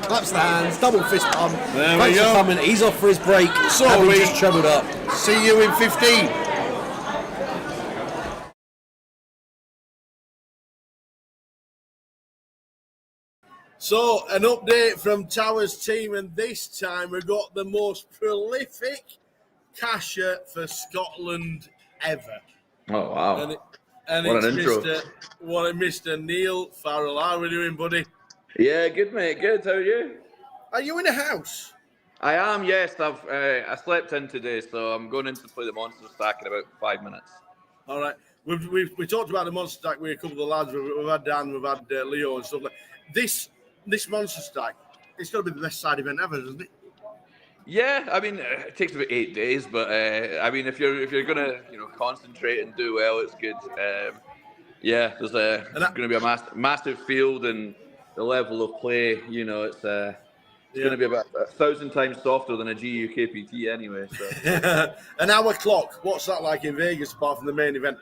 Claps the hands, double fist pump. There Thanks we go. for coming. He's off for his break. So having we just trebled up. See you in 15. So, an update from Tower's team, and this time we've got the most prolific casher for Scotland ever. Oh, wow. And What it's an intro. Mr. Neil Farrell. How are we doing, buddy? Yeah, good, mate. Good. How are you? Are you in a house? I am, yes. I slept in today, so I'm going in to play the Monster Stack in about 5 minutes. All right. We talked about the Monster Stack with a couple of the lads. We've had Dan, we've had Leo and stuff like this. This Monster Stack, it's got to be the best side event ever, doesn't it? Yeah, I mean, it takes about 8 days, but I mean, if you're gonna concentrate and do well, it's good. Yeah, there's going to be a massive field, and the level of play, it's going to be about 1,000 times softer than a GU KPT anyway. So. An hour clock. What's that like in Vegas apart from the main event?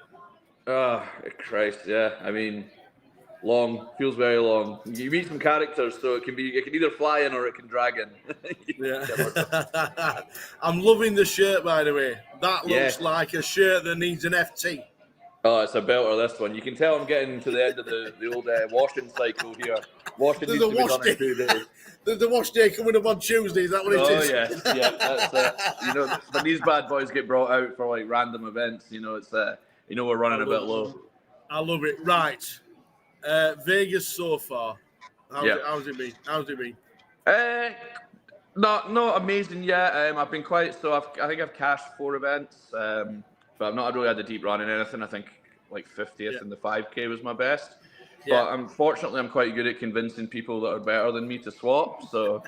Oh Christ, yeah. I mean, Long, feels very long. You meet some characters, so it can either fly in or it can drag in. Yeah. I'm loving the shirt, by the way. That looks like a shirt that needs an FT. Oh, it's a belter, this one. You can tell I'm getting to the end of the old washing cycle here. Washing needs to be done in 2 days. The wash day coming up on Tuesday, is that what it is? Oh, yes, yeah, that's it. You know, when these bad boys get brought out for like random events, you know, it's we're running a bit low. I love it. Right. Vegas so far. How's it been? Not amazing yet. I've been quite I think I've cashed 4 events, but I've not really had a deep run in anything. I think like 50th in the 5K was my best. Yeah. But unfortunately, I'm quite good at convincing people that are better than me to swap. So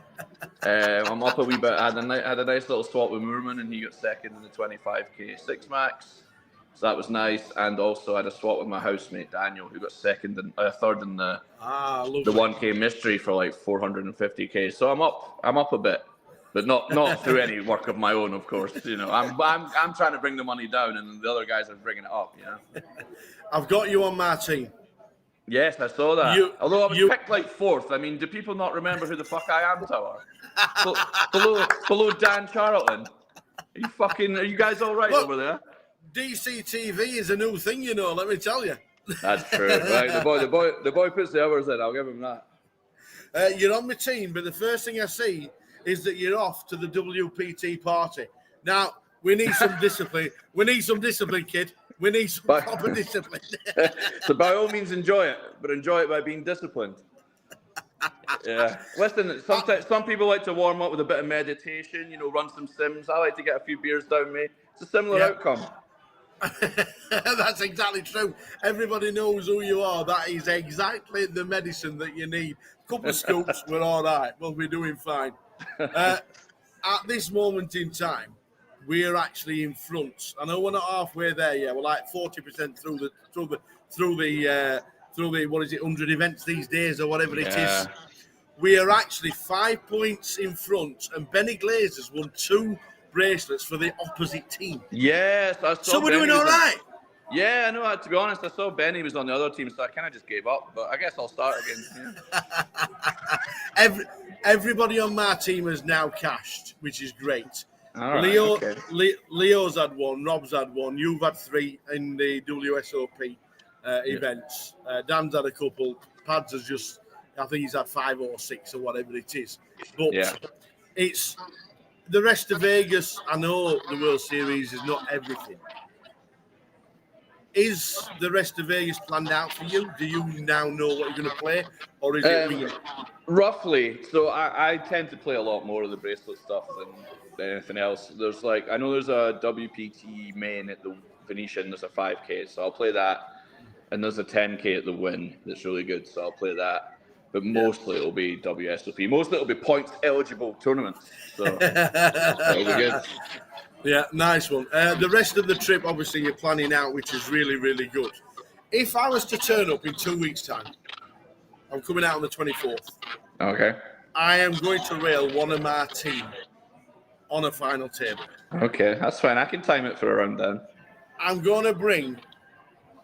I'm up a wee bit. I had a nice little swap with Moorman, and he got second in the 25K 6 max. So that was nice. And also I had a swap with my housemate Daniel, who got third in the 1K mystery for like 450K. So I'm up a bit, but not through any work of my own, of course. You know, I'm trying to bring the money down, and the other guys are bringing it up. You know, I've got you on my team. Yes, I saw that. Although I was picked like 4th. I mean, do people not remember who the fuck I am, Tower? below Dan Charlton. Are you guys all right over there? DCTV is a new thing, you know. Let me tell you. That's true. Right, the boy puts the hours in. I'll give him that. You're on my team, but the first thing I see is that you're off to the WPT party. Now we need some discipline. We need some discipline, kid. We need some proper discipline. So by all means enjoy it, but enjoy it by being disciplined. Yeah. Listen, sometimes some people like to warm up with a bit of meditation, you know, run some sims. I like to get a few beers down me. It's a similar outcome. That's exactly true. Everybody knows who you are. That is exactly the medicine that you need. A couple of scoops, we're all right. We'll be doing fine. At this moment in time, we're actually in front. I know we're not halfway there yet. We're like 40% through the what is it, 100 events these days or whatever it is. We are actually 5 points in front, and Benny Glazer's won 2 bracelets for the opposite team. Yes, I saw. So we're doing all right. Yeah, I know. To be honest, I saw Benny was on the other team, so I kind of just gave up. But I guess I'll start again. Yeah. Everybody on my team has now cashed, which is great. All right, Leo's had 1, Rob's had 1, you've had 3 in the WSOP events. Dan's had a couple. Pads has just, I think he's had 5 or 6 or whatever it is. But it's the rest of Vegas. I know the World Series is not everything. Is the rest of Vegas planned out for you? Do you now know what you're going to play, or is it roughly? So I tend to play a lot more of the bracelet stuff than anything else. I know there's a WPT main at the Venetian. There's a 5K, so I'll play that, and there's a 10K at the Win that's really good, so I'll play that. But mostly it'll be WSOP. Mostly it'll be points eligible tournaments. So that'll be good. Yeah, nice one. The rest of the trip, obviously, you're planning out, which is really, really good. If I was to turn up in 2 weeks' time, I'm coming out on the 24th. Okay. I am going to rail one of my team on a final table. Okay, that's fine. I can time it for around then. I'm going to bring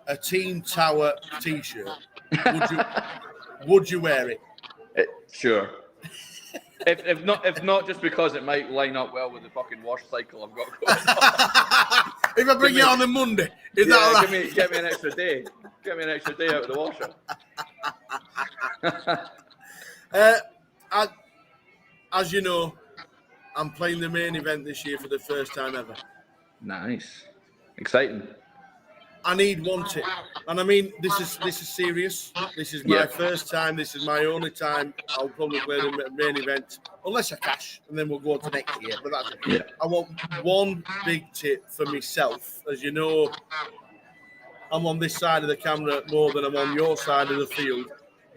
a Team Tower T-shirt. Would you wear it? Sure. If not just because it might line up well with the fucking wash cycle I've got going. If I bring it on a Monday, is that all right? Get me an extra day. Get me an extra day out of the washer. As you know, I'm playing the main event this year for the first time ever. Nice. Exciting. I need 1 tip. And I mean, this is serious. This is my first time. This is my only time. I'll probably play the main event, unless I cash, and then we'll go on to next year. But that's it. Yeah. I want 1 big tip for myself. As you know, I'm on this side of the camera more than I'm on your side of the field.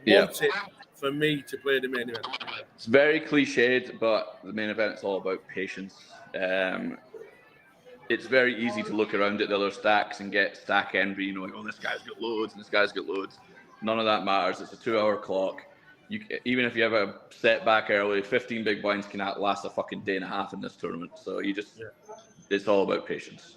1 tip for me to play the main event. It's very cliched, but the main event is all about patience. It's very easy to look around at the other stacks and get stack envy, you know, like, oh, this guy's got loads and this guy's got loads. None of that matters. It's a 2-hour clock. Even if you have a setback early, 15 big blinds can last a fucking day and a half in this tournament. So it's all about patience.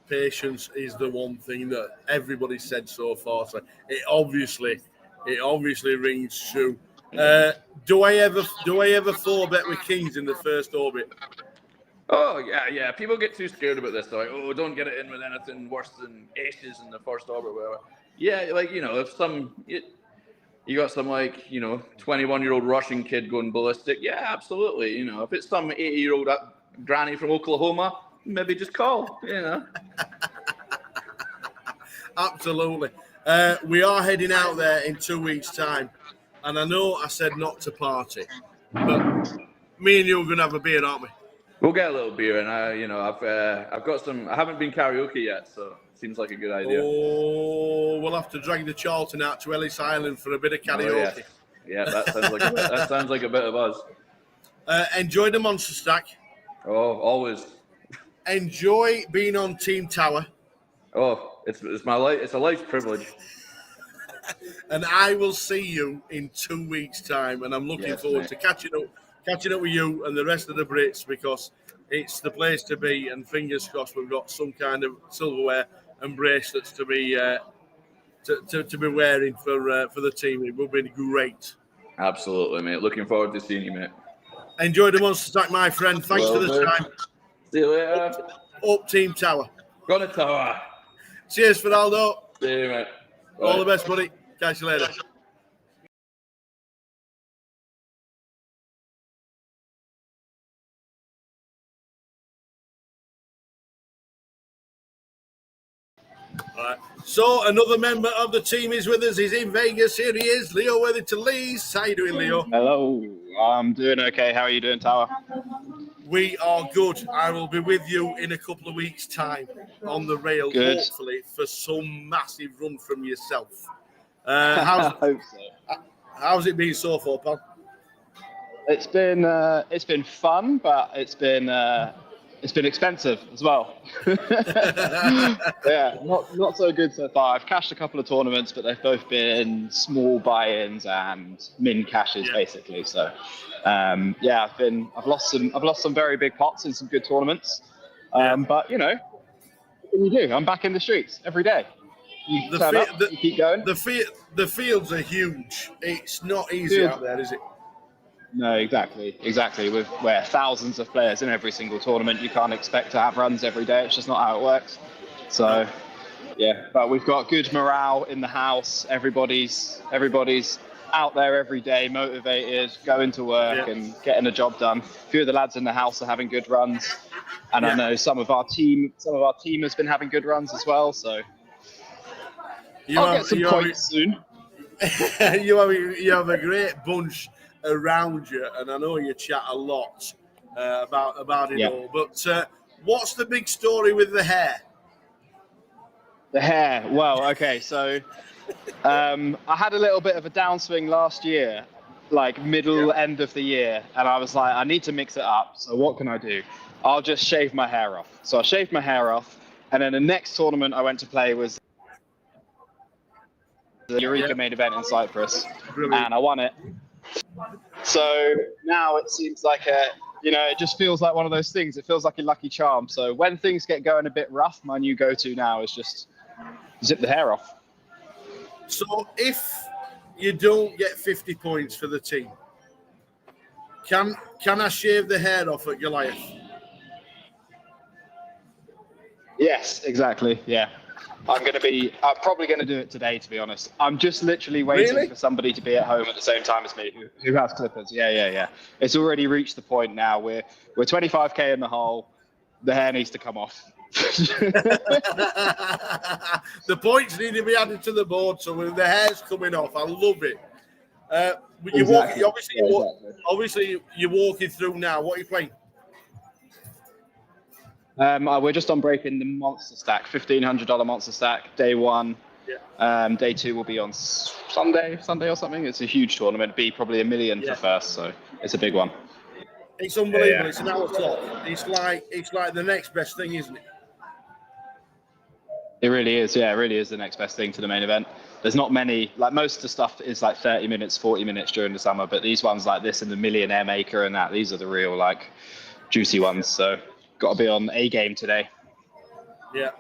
Patience is the one thing that everybody's said so far. So it obviously It obviously rings true. Do I ever 4-bet with kings in the first orbit? Oh yeah. People get too scared about this. They're like, oh, don't get it in with anything worse than aces in the first orbit, whatever. Yeah, like if you got some 21-year-old Russian kid going ballistic. Yeah, absolutely. If it's some 80-year-old granny from Oklahoma, maybe just call. Absolutely. We are heading out there in 2 weeks' time, and I know I said not to party, but me and you are going to have a beer, aren't we? We'll get a little beer, and I've got some. I haven't been karaoke yet, so it seems like a good idea. Oh, we'll have to drag the Charlton out to Ellis Island for a bit of karaoke. Oh, yeah, that sounds like a bit of us. Enjoy the Monster Stack. Oh, always. Enjoy being on Team Tower. Oh, it's a life privilege. And I will see you in 2 weeks' time, and I'm looking forward to catching up with you and the rest of the Brits, because it's the place to be. And fingers crossed, we've got some kind of silverware and bracelets to be wearing for the team. It will be great. Absolutely, mate. Looking forward to seeing you, mate. Enjoy the Monster Stack, my friend. Thanks for the time. See you later. Up Team Tower. Go to Tower. Cheers, Fernaldo. See you, mate. Bye. All the best, buddy. Catch you later. All right. So another member of the team is with us. He's in Vegas. Here he is, Leo Weatherton-Lees. How you doing, Leo? Hello. I'm doing okay. How are you doing, Tower? We are good. I will be with you in a couple of weeks' time on the rail, Good. hopefully, for some massive run from yourself. I hope so. How's it been so far, pal? It's been fun, but it's been expensive as well. Yeah, not so good so far. I've cashed a couple of tournaments, but they've both been small buy-ins and min cashes basically. So I've lost some very big pots in some good tournaments. But what can you do? I'm back in the streets every day. You turn up, you keep going. The fields are huge. It's not easy out there, is it? No, exactly. With thousands of players in every single tournament, you can't expect to have runs every day. It's just not how it works. So, but we've got good morale in the house. Everybody's out there every day, motivated, going to work and getting the job done. A few of the lads in the house are having good runs, and I know some of our team has been having good runs as well. So, I'll get some points soon. You have a great bunch around you, and I know you chat a lot about it all. But what's the big story with the hair? The hair. Well, okay, so I had a little bit of a downswing last year, like end of the year, and I was like, I need to mix it up. So what can I do? I'll just shave my hair off. So I shaved my hair off, and then the next tournament I went to play was the Eureka main event in Cyprus, and I won it. So now it seems like it just feels like one of those things. It feels like a lucky charm. So when things get going a bit rough, my new go-to now is just zip the hair off. So if you don't get 50 points for the team, can I shave the hair off at Goliath? Yes, exactly. Yeah. I'm probably going to do it today, to be honest. I'm just literally waiting for somebody to be at home at the same time as me who has clippers. Yeah. It's already reached the point now. We're 25k in the hole. The hair needs to come off. The points need to be added to the board, so when the hair's coming off, I love it. Obviously, you're walking through now. What are you playing? We're just on breaking the monster stack, $1,500 monster stack, day one. Yeah. Day two will be on Sunday or something. It's a huge tournament. It'd be probably $1 million for first, so it's a big one. It's unbelievable. Yeah. It's an hour clock. It's like the next best thing, isn't it? It really is. Yeah, it really is the next best thing to the main event. There's not many, like most of the stuff is like 30 minutes, 40 minutes during the summer, but these ones like this and the Millionaire Maker and that, these are the real like juicy ones. So got to be on A game today. Yeah.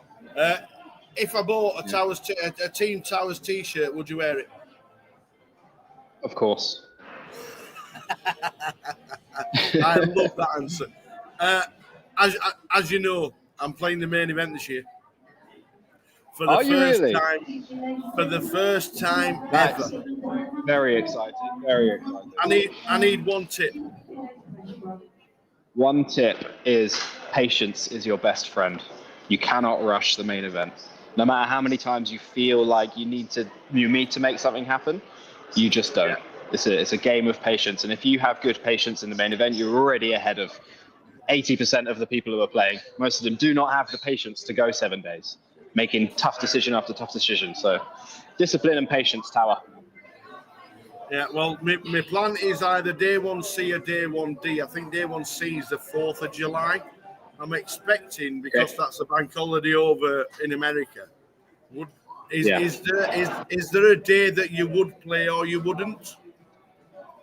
If I bought a Team Towers t-shirt, would you wear it? Of course. I love that answer. As you know, I'm playing the main event this year. For the Are you first really? time, for the first time Nice. ever. Very excited. Very excited. I need one tip. One tip is patience is your best friend. You cannot rush the main event. No matter how many times you feel like you need to make something happen, you just don't. Yeah. It's a game of patience, and if you have good patience in the main event, you're already ahead of 80% of the people who are playing. Most of them do not have the patience to go 7 days, making tough decision after tough decision. So, discipline and patience, Tower. Yeah, well, my plan is either day 1C or day 1D. I think day 1C is the 4th of July. I'm expecting, because that's a bank holiday over in America. Is there a day that you would play or you wouldn't?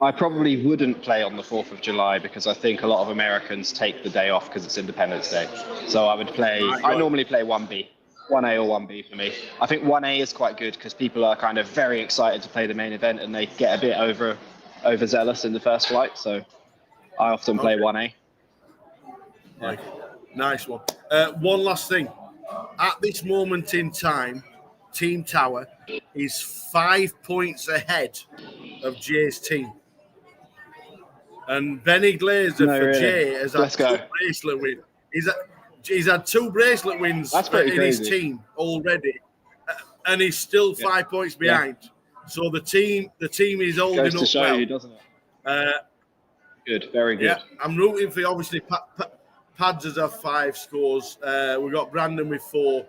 I probably wouldn't play on the 4th of July because I think a lot of Americans take the day off because it's Independence Day. So I would play, I normally play 1B, 1A or 1B for me. I think 1A is quite good because people are kind of very excited to play the main event and they get a bit overzealous in the first flight. So I often play 1A. Yeah. Nice one. One last thing. At this moment in time, Team Tower is 5 points ahead of Jay's team. And Benny Glazer for Jay has had 2 bracelet wins. He's had 2 bracelet wins in his team already, and he's still 5 points behind. So the team is holding Goes to up show well. you, doesn't it? Good, very good. Yeah, I'm rooting for obviously Pads has had 5 scores. We've got Brandon with 4.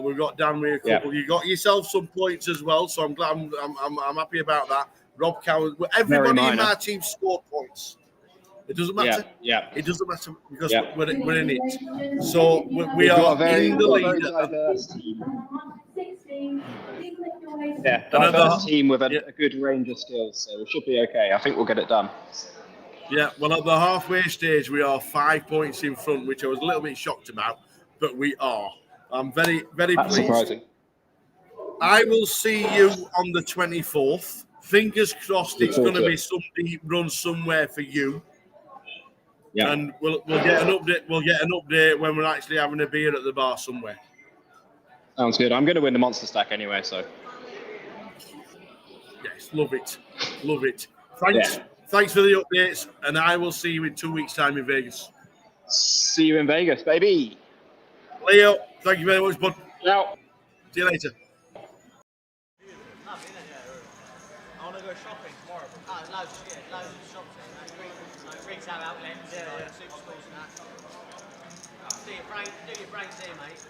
We've got Dan with a couple. You got yourself some points as well, so I'm glad. I'm happy about that. Rob Coward, everybody in my team scored points. It doesn't matter. Yeah. It doesn't matter because we're in it. So we are in the lead. Diverse team. Yeah, diverse team with a good range of skills, so we should be okay. I think we'll get it done. Yeah, well, at the halfway stage, we are 5 points in front, which I was a little bit shocked about, but we are. I'm very, very pleased. Surprising. I will see you on the 24th. Fingers crossed it's going to be somebody run somewhere for you. Yeah. And we'll get an update. We'll get an update when we're actually having a beer at the bar somewhere. Sounds good. I'm going to win the monster stack anyway, so. Yes, love it. Love it. Thanks. Yeah. Thanks for the updates, and I will see you in 2 weeks' time in Vegas. See you in Vegas, baby. Leo, thank you very much, bud. Ciao. See you later. I want to go shopping tomorrow. Loads of shops like retail outlets, superstores and that. Do your brains here, mate.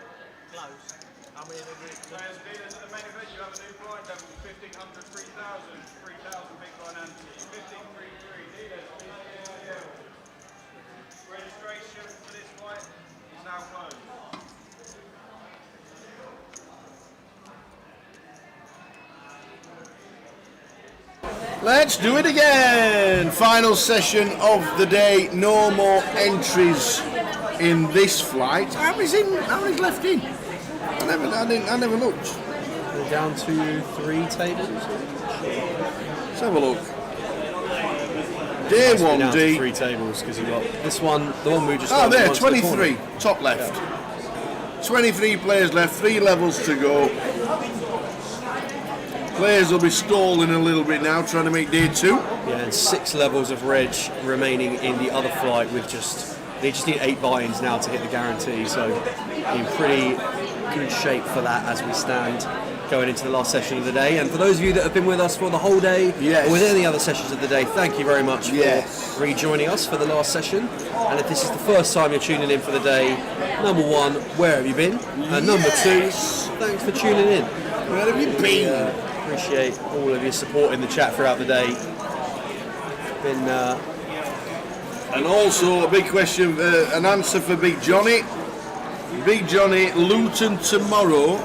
Close. I mean, so as leaders at the main event, you have a new prize level, 1,500, 3,000, 3,000 Bitcoin and 1533 dealers. Registration for this fight is now closed. Let's do it again. Final session of the day. No more entries in this flight. How many's left in? I never looked. We're down to 3 tables. Let's have a look. Day 1D. 3 tables because you got this one, the one we just. Oh, there, 23, top left. 23 players left, 3 levels to go. Players will be stalling a little bit now, trying to make day 2. Yeah, and 6 levels of reg remaining in the other flight with they just need 8 buy-ins now to hit the guarantee, so in pretty good shape for that as we stand going into the last session of the day. And for those of you that have been with us for the whole day, or with any other sessions of the day, thank you very much for rejoining us for the last session. And if this is the first time you're tuning in for the day, number 1, where have you been? And number 2, thanks for tuning in. Where have you been? Appreciate all of your support in the chat throughout the day. Been and also a big question, an answer for Big Johnny. Big Johnny, Luton tomorrow.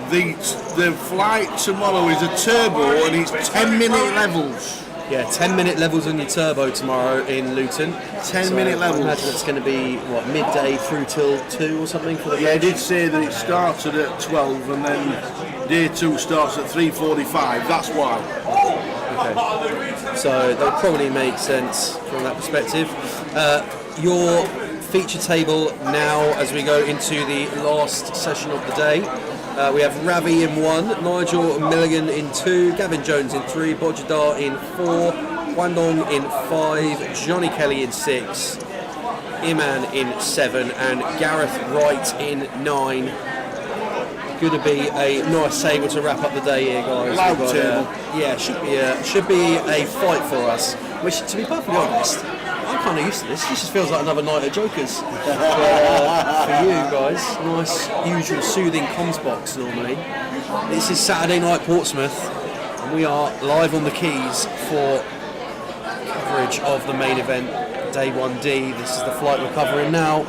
The flight tomorrow is a turbo and it's 10-minute levels. Yeah, 10-minute levels on your turbo tomorrow in Luton. 10-minute levels. I imagine it's going to be, midday through till 2 or something for the I did say that it started at 12 and then day 2 starts at 3:45. That's why. Okay. So that probably makes sense from that perspective. Your feature table now, as we go into the last session of the day. We have Ravi in 1, Nigel Milligan in 2, Gavin Jones in 3, Bojadar in 4, Wandong in 5, Johnny Kelly in 6, Iman in 7, and Gareth Wright in 9. Going to be a nice table to wrap up the day here, guys. Loud table. Yeah, should be a fight for us. Which, to be perfectly honest, I'm kind of used to this. This just feels like another night at Jokers for you guys. Nice, usual, soothing comms box normally. This is Saturday night Portsmouth, and we are live on the keys for coverage of the main event, Day 1D. This is the flight we're covering now.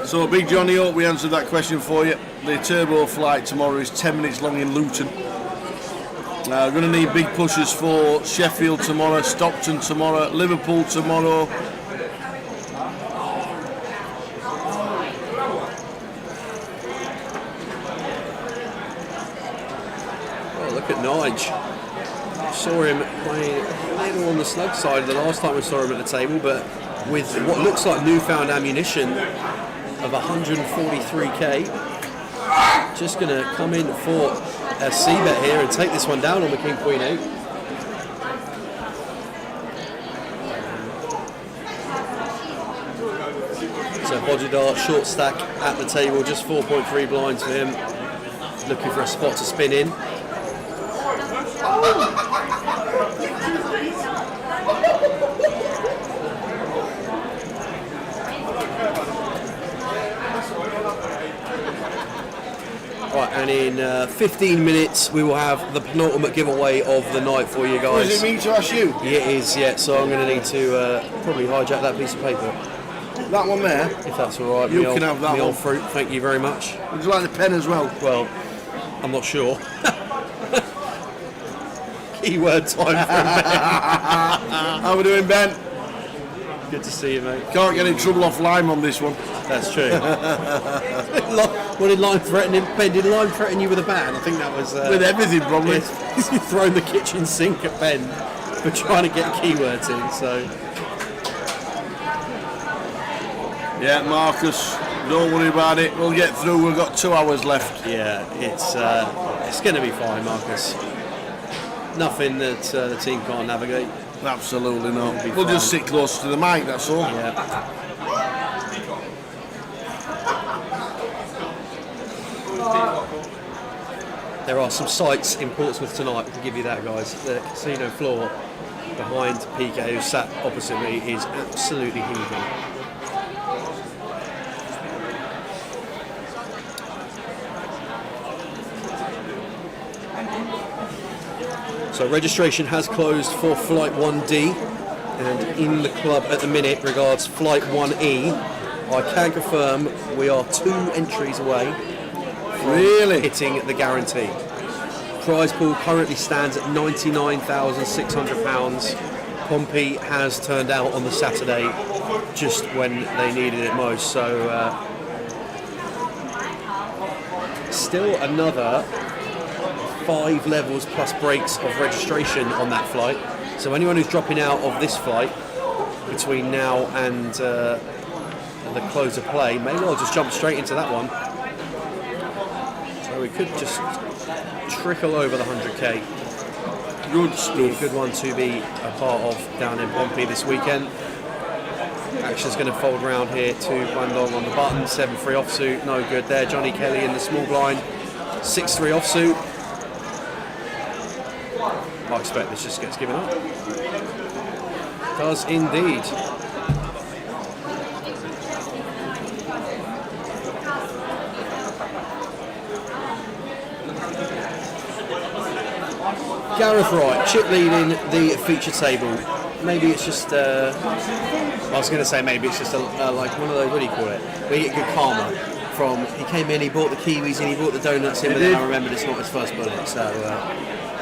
So, Big Johnny, hope we answered that question for you. The turbo flight tomorrow is 10 minutes long in Luton. We're going to need big pushes for Sheffield tomorrow, Stockton tomorrow, Liverpool tomorrow. Oh, look at Nige. Saw him playing a little on the snug side the last time we saw him at the table, but with what looks like newfound ammunition of 143k, just going to come in for a C-bet here and take this one down on the King Queen 8. So Bojadar short stack at the table, just 4.3 blinds for him, looking for a spot to spin in. Right, and in 15 minutes we will have the penultimate giveaway of the night for you guys. What does it mean to ask you? Yeah, it is, yeah, so I'm going to need to probably hijack that piece of paper. That one there? If that's alright. You can have that one. Fruit, thank you very much. Would you like the pen as well? Well, I'm not sure. Keyword time for Ben. How we doing, Ben? Good to see you, mate. Can't get in trouble off Lime on this one. That's true. What did Lime threaten him? Ben, did Lime threaten you with a ban? I think that was... with everything, probably. He's thrown the kitchen sink at Ben for trying to get keywords in, so... Yeah, Marcus, don't worry about it. We'll get through. We've got 2 hours left. Yeah, it's going to be fine, Marcus. Nothing that the team can't navigate. Absolutely not. We'll fine. just sit close to the mic, that's all. Yeah. There are some sights in Portsmouth tonight, we can give you that, guys. The casino floor behind PK, who sat opposite me, is absolutely heaving. So registration has closed for Flight 1D, and in the club at the minute regards Flight 1E. I can confirm we are 2 entries away from hitting the guarantee. Prize pool currently stands at £99,600. Pompey has turned out on the Saturday just when they needed it most, so still another 5 levels plus breaks of registration on that flight. So anyone who's dropping out of this flight between now and the close of play may well just jump straight into that one. could just trickle over the 100k. Good stuff. Be a good one to be a part of down in Pompey this weekend. Action's going to fold round here to Guangdong on the button. 7-3 offsuit, no good there. Johnny Kelly in the small blind. 6-3 offsuit. I expect this just gets given up. Does indeed. Gareth Wright, chip leading the feature table. Maybe it's just, I was going to say maybe it's just like one of those, what do you call it? We get good karma from, he came in, he bought the kiwis and he bought the donuts in, but then I remembered it's not his first bullet, so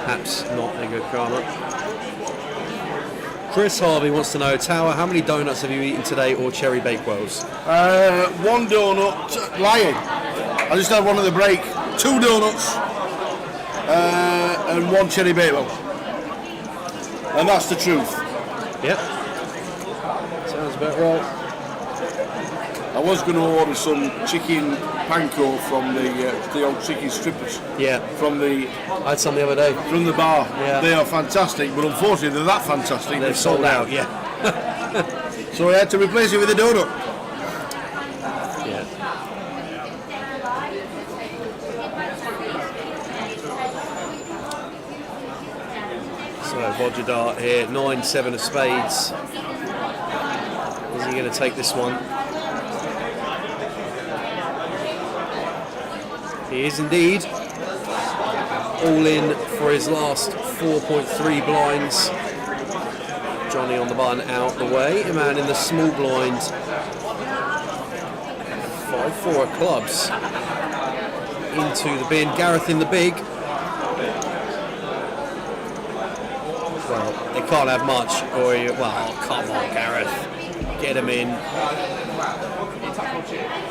perhaps not a good karma. Chris Harvey wants to know, Tower, how many donuts have you eaten today or cherry bakewells? One donut, lying. I just had one at the break. 2 donuts and 1 cherry bakewell. And that's the truth. Yep. Sounds about right. I was going to order some chicken panko from the old chicken strippers. Yeah. From the. I had some the other day. From the bar. Yeah. They are fantastic, but unfortunately they're that fantastic. They've sold out. Yeah. So I had to replace it with a donut. Yeah. So Bodger Dart here, 9-7 of spades. Is he going to take this one? He is indeed. All in for his last 4.3 blinds. Johnny on the button out the way. A man in the small blind. 5-4 of clubs. Into the bin. Gareth in the big. Well, they can't have much. Or well, come on, Gareth. Get him in.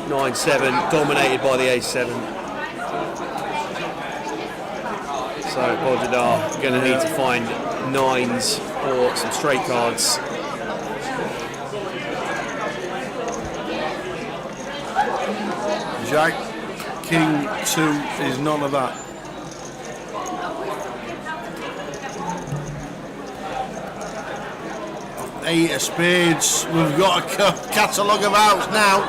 9-7, dominated by the A7. So Bodger going to need to find 9s or some straight cards. Jack, King 2 is none of that. Eight of spades. We've got a catalogue of outs now.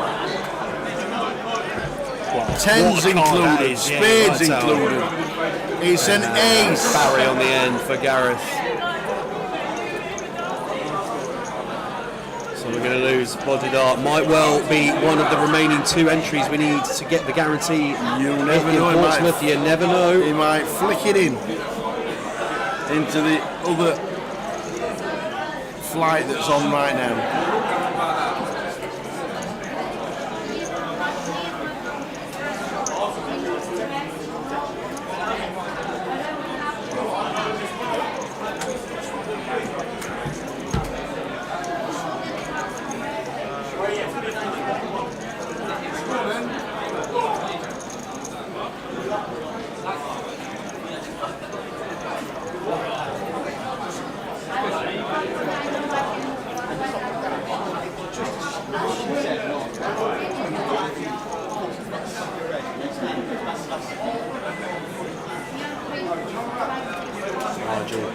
Wow. 10s included, spades included. It's an ace. Barry on the end for Gareth. So we're going to lose Bodger Dart. Might well be one of the remaining 2 entries we need to get the guarantee. You never know. Portsmouth, you never know. He might flick it in into the other flight that's on right now.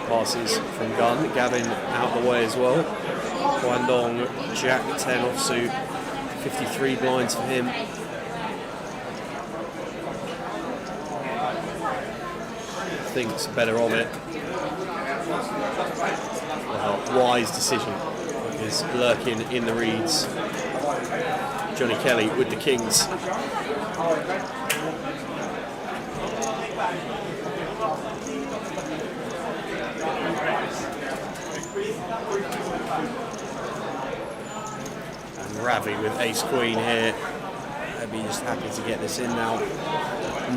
Passes from Gunn, Gavin out the way as well. Guangdong, Jack 10 offsuit, 53 blinds for him. Thinks better of it. Well, wise decision is lurking in the reeds. Johnny Kelly with the kings. And Ravi with ace queen here. I'd be just happy to get this in now.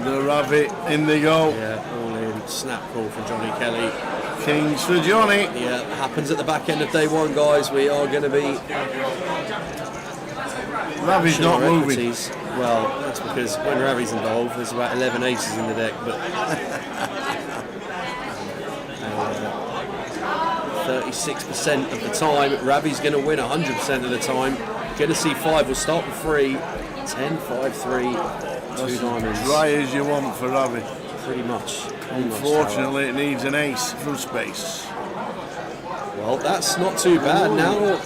The Ravi in they go. Yeah, all in. Snap call from Johnny Kelly. Kings for Johnny. Yeah, happens at the back end of day one, guys. We are going to be. Ravi's not moving. Equities. Well, that's because when Ravi's involved, there's about 11 aces in the deck, but 36% of the time, Ravi's going to win 100% of the time. Going to see 5. We'll start with 3. 10, 5, 3, That's Two diamonds. dry as you want for Ravi. Pretty much. Unfortunately, it needs an ace from space. Well, that's not too bad. Now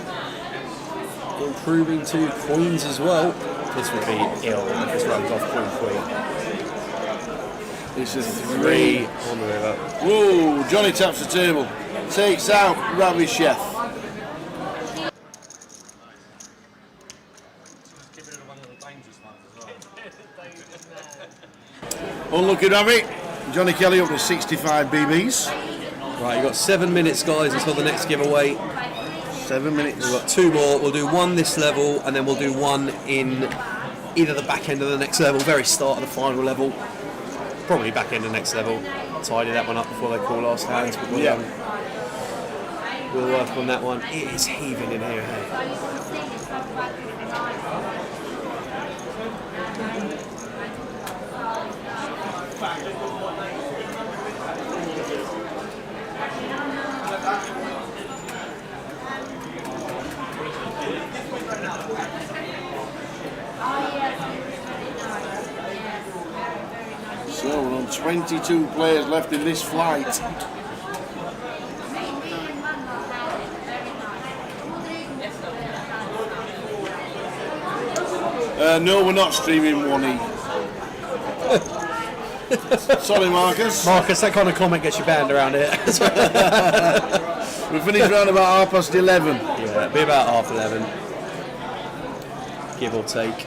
improving to queens as well. This would be ill if this runs off queen. It's a 3 on the river. Whoa, Johnny taps the table. Takes out Ravi Chef. Unlucky Ravi. Johnny Kelly up to 65 BBs. Right, you've got 7 minutes, guys, until the next giveaway. 7 minutes. We've got 2 more. We'll do one this level, and then we'll do one in either the back end of the next level, very start of the final level. Probably back end of the next level. Tidy that one up before they call last hands. But we'll work on that one. It is heaving in here, hey. So we're on 22 players left in this flight. No, we're not streaming 1E. Sorry, Marcus. Marcus, that kind of comment gets you banned around here. We finished around about 11:30. Yeah, it'll be about 11:30. Give or take.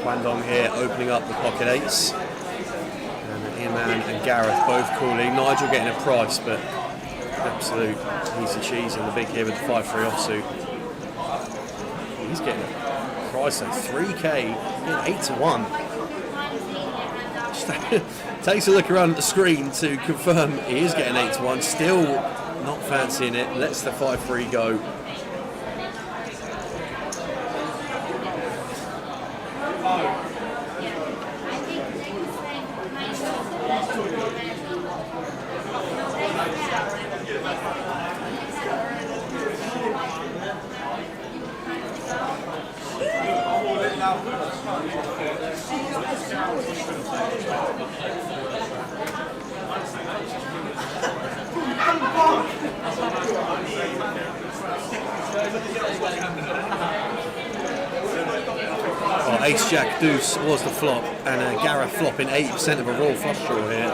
Kwandong here opening up the pocket eights. And Ian and Gareth both calling. Nigel getting a price, but absolute easy cheese in the big here with the 5-3 offsuit. He's getting a price of 3k, 8-1. Takes a look around at the screen to confirm he is getting 8-1. Still not fancying it. Lets the 5-3 go. Well, Ace Jack Deuce was the flop, and Gareth flopping 80% of a raw flush draw here.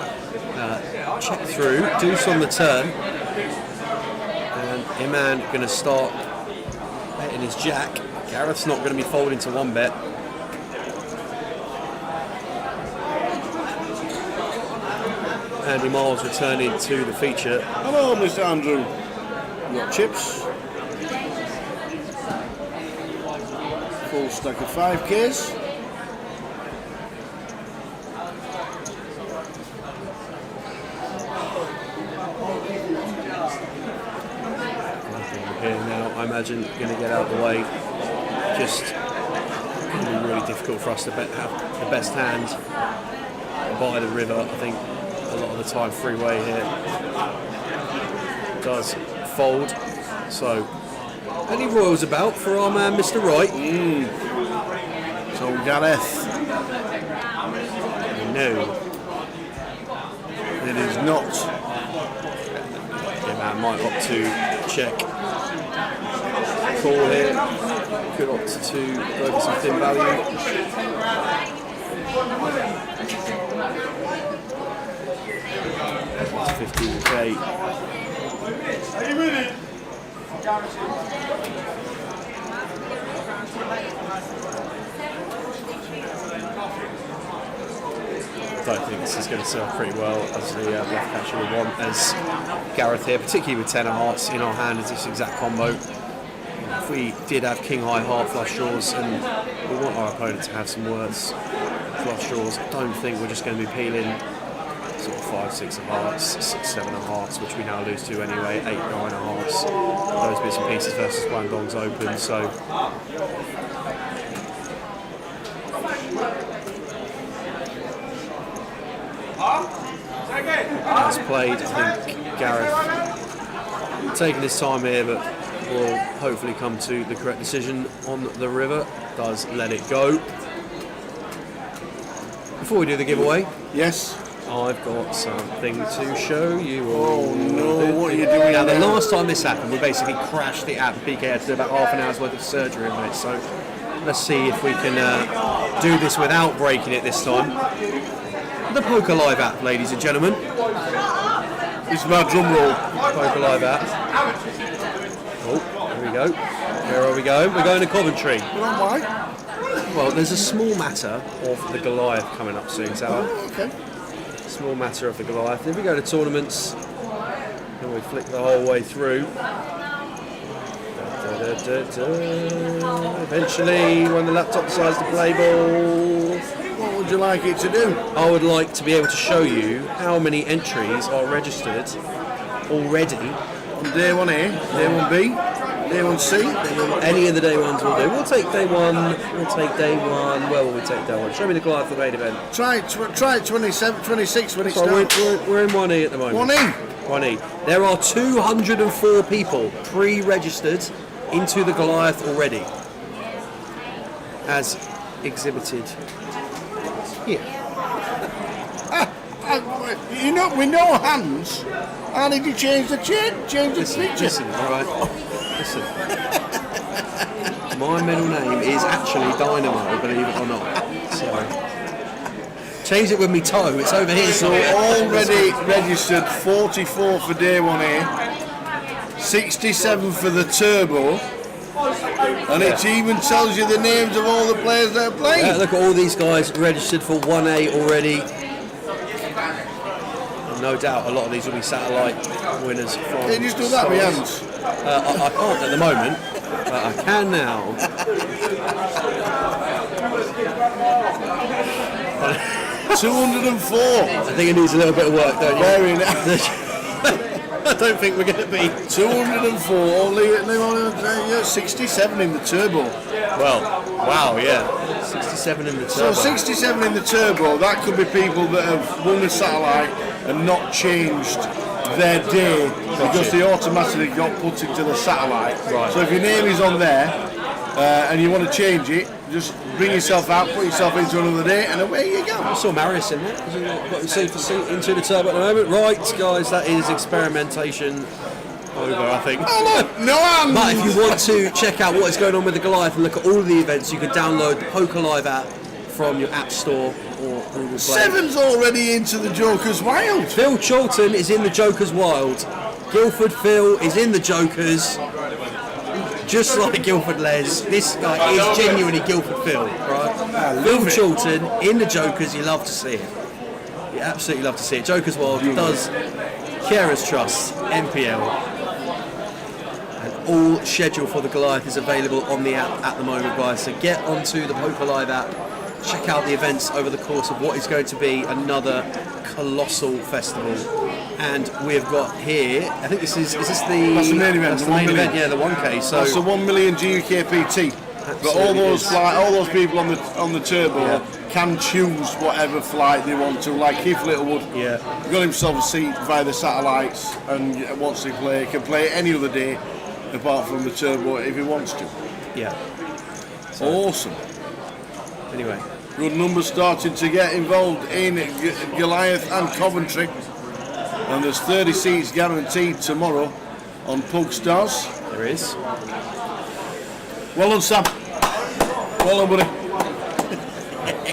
Check through, Deuce on the turn, and Iman going to start betting his jack. Gareth's not going to be folding to one bet. Andy Miles returning to the feature. Hello, Mr. Andrew. You got chips. Full stack of 5Ks. Here now, I imagine, going to get out of the way. Just going to be really difficult for us to have the best hand by the river. I think a lot of the time freeway here does fold. So, any royals about for our man, Mr. Wright? So Gareth. No. It is not. Yeah, man, might opt to check. Call here. Could opt to go for some thin value. 15k. I don't think this is going to serve pretty well as the bluff catcher would want, as Gareth here, particularly with 10 of hearts in our hand, is this exact combo. If we did have king high heart flush draws and we want our opponent to have some worse flush draws, I don't think we're just going to be peeling sort of 5, 6 of hearts, 6, 7 of hearts, which we now lose to anyway, 8, 9 of hearts. Those bits and pieces versus Guangdong's open, so. As played, I think Gareth taking his time here, but will hopefully come to the correct decision on the river. Does let it go. Before we do the giveaway, yes, I've got something to show you. Oh no, what are you doing now? The now? last time this happened, we basically crashed the app. PK had to do about half an hour's worth of surgery on it, so let's see if we can do this without breaking it this time. The Poker Live app, ladies and gentlemen. This is my drum roll. Poker Live app. Oh, here we go. Where are we going? We're going to Coventry. Why? Well, there's a small matter of the Goliath coming up soon, so okay. Small matter of the Goliath. If we go to tournaments, and we flick the whole way through. Eventually, when the laptop decides to play ball, what would you like it to do? I would like to be able to show you how many entries are registered already. On day 1A, day 1B, day 1C. Any of the day ones will do. We'll take day one. We'll take day one. Where will we take day one? Show me the Goliath for the main event. Try 27, 26 when it So starts. we're in 1E at the moment. 1E? 1E. There are 204 people pre-registered into the Goliath already, as exhibited here. You know, with no hands, how did you change the picture? Listen, all right. Listen. My middle name is actually Dynamo, believe it or not. So change it with me toe. It's over here. So already registered 44 for day 1A, 67 for the turbo, and it even tells you the names of all the players that are playing. Yeah, look at all these guys registered for 1A already. No doubt a lot of these will be satellite winners from. Can you just do that with your hands? I can't at the moment, but I can now. 204. I think it needs a little bit of work, don't you? Very nice. I don't think we're going to be 204. Only 67 in the turbo. Well, wow, yeah, 67 in the turbo. So 67 in the turbo. That could be people that have won the satellite and not changed their day because they automatically got put into the satellite. Right. So if your name is on there and you want to change it, just bring yourself out, put yourself into another day, and away you go. I saw Marius in there. Got seat for seat into the turbo at the moment. Right, guys, that is experimentation over, I think. Oh, look, no hands. But if you want to check out what is going on with the Goliath and look at all of the events, you can download the Poker Live app from your App Store or Google Play. 7's already into the Joker's Wild. Phil Chilton is in the Joker's Wild. Guildford Phil is in the Jokers. Just like Guildford Les, this guy is genuinely Guildford Phil, right? Phil Chilton in the Jokers, you love to see it. You absolutely love to see it. Joker's Wild does Carers Trust, NPL. And all schedule for the Goliath is available on the app at the moment, guys. So get onto the Poker Live app, check out the events over the course of what is going to be another colossal festival. And we've got here, I think this is this the... That's the main event. That's the main event, yeah, the 1K. So that's the 1 million GUKPT. But all those people on the turbo can choose whatever flight they want to. Like Keith Littlewood, got himself a seat via the satellites, and wants to play, can play any other day apart from the turbo if he wants to. Yeah. Awesome. Anyway, good numbers starting to get involved in Goliath and Coventry, and there's 30 seats guaranteed tomorrow on Pugstars. There is. Well done, Sam. Well done, buddy.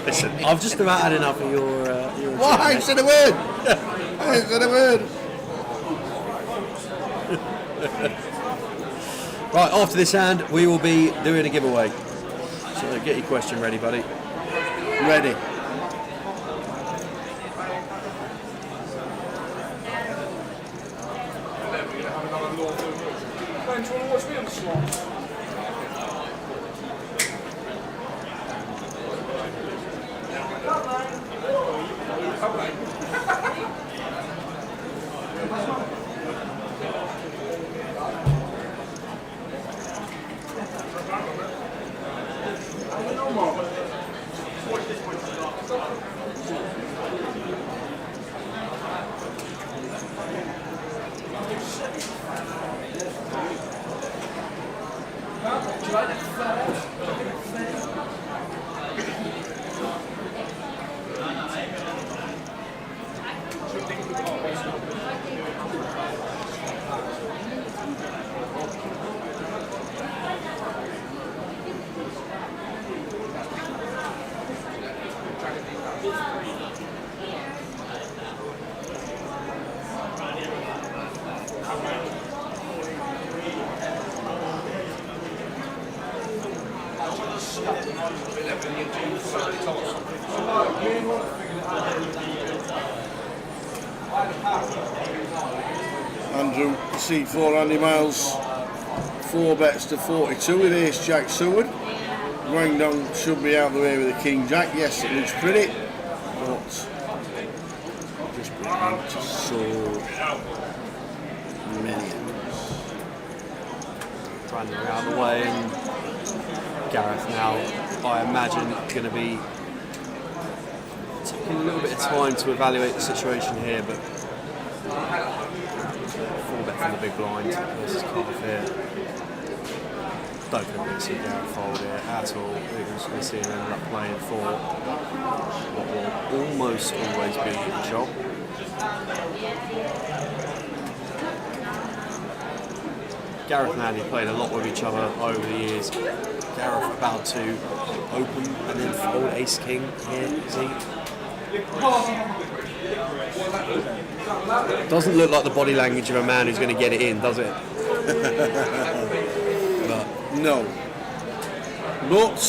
Listen, I've just about had enough of your What? I ain't said a word. I ain't said a word. Right, after this hand, we will be doing a giveaway. So get your question ready, buddy. Ready. Andrew, seat 4, Andy Miles, 4 bets to 42 with Ace Jack Seward. Guangdong should be out of the way with the King Jack. Yes, it looks pretty, but just bringing to so many. Trying to get out of the way, and Gareth now, I imagine, going to be taking a little bit of time to evaluate the situation here, but 4 bet from the big blind versus Cardiff here. Don't think we're going to see Gareth fold here at all. We're just going to see him end up playing for what will almost always be the job. Gareth and Andy played a lot with each other over the years. Gareth about to open and then fold ace king here, is he? Doesn't look like the body language of a man who's going to get it in, does it? But no. But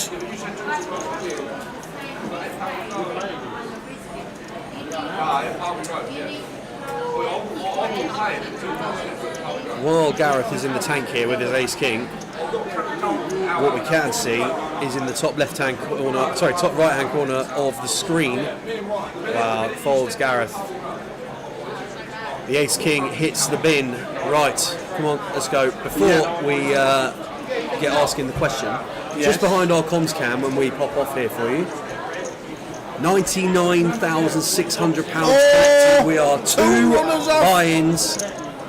while Gareth is in the tank here with his ace king, what we can see is in the top left-hand corner, sorry, top right-hand corner of the screen. Wow, folds Gareth. The ace king hits the bin. Right, come on, let's go. Before we get asking the question, just behind our comms cam when we pop off here for you, £99,600 collected. We are 2 buy-ins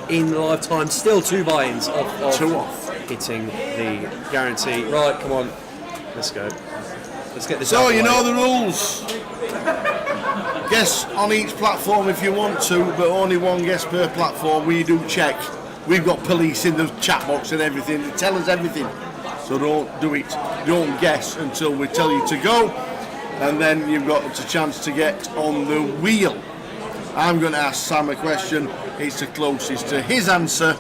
in the lifetime. Still 2 buy-ins of 2 off. Hitting the guarantee. Right, come on. Let's go. Let's get this so out of the you way. know the rules. Guess on each platform if you want to, but only 1 guest per platform. We do check. We've got police in the chat box and everything. They tell us everything. So don't do it. Don't guess until we tell you to go. And then you've got a chance to get on the wheel. I'm going to ask Sam a question. It's the closest to his answer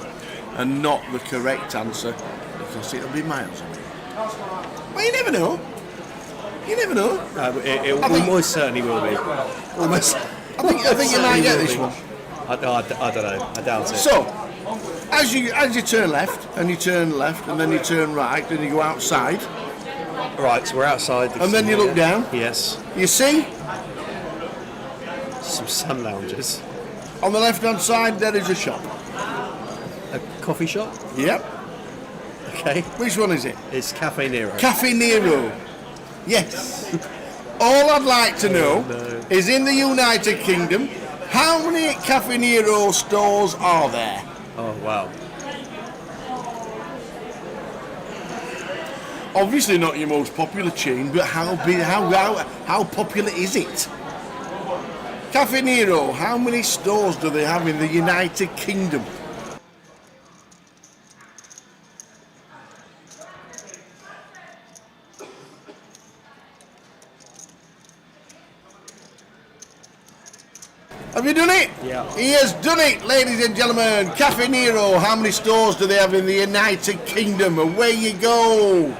and not the correct answer, because it'll be miles away. Well, you never know. You never know. It almost certainly will be. Almost. I think you might get this one. I don't know. I doubt it. So, as you turn left, and you turn left, and then you turn right, and you go outside. Right, so we're outside. And then you look down. Yes. You see? Some sun lounges. On the left-hand side, there is a shop. A coffee shop? Yep. Okay. Which one is it? It's Cafe Nero. Cafe Nero. Yes. All I'd like to know is in the United Kingdom, how many Cafe Nero stores are there? Oh, wow. Obviously not your most popular chain, but how popular is it? Cafe Nero, how many stores do they have in the United Kingdom? Have you done it? Yeah. He has done it, ladies and gentlemen. Cafe Nero, how many stores do they have in the United Kingdom? Away you go.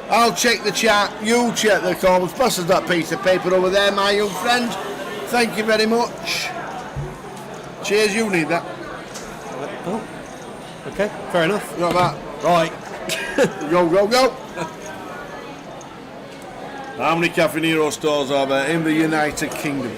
I'll check the chat, you check the comments. Pass us that piece of paper over there, my young friend. Thank you very much. Cheers, you need that. Oh, okay, fair enough. Got that. Right. Go, go, go. How many Cafe Nero stores are there in the United Kingdom?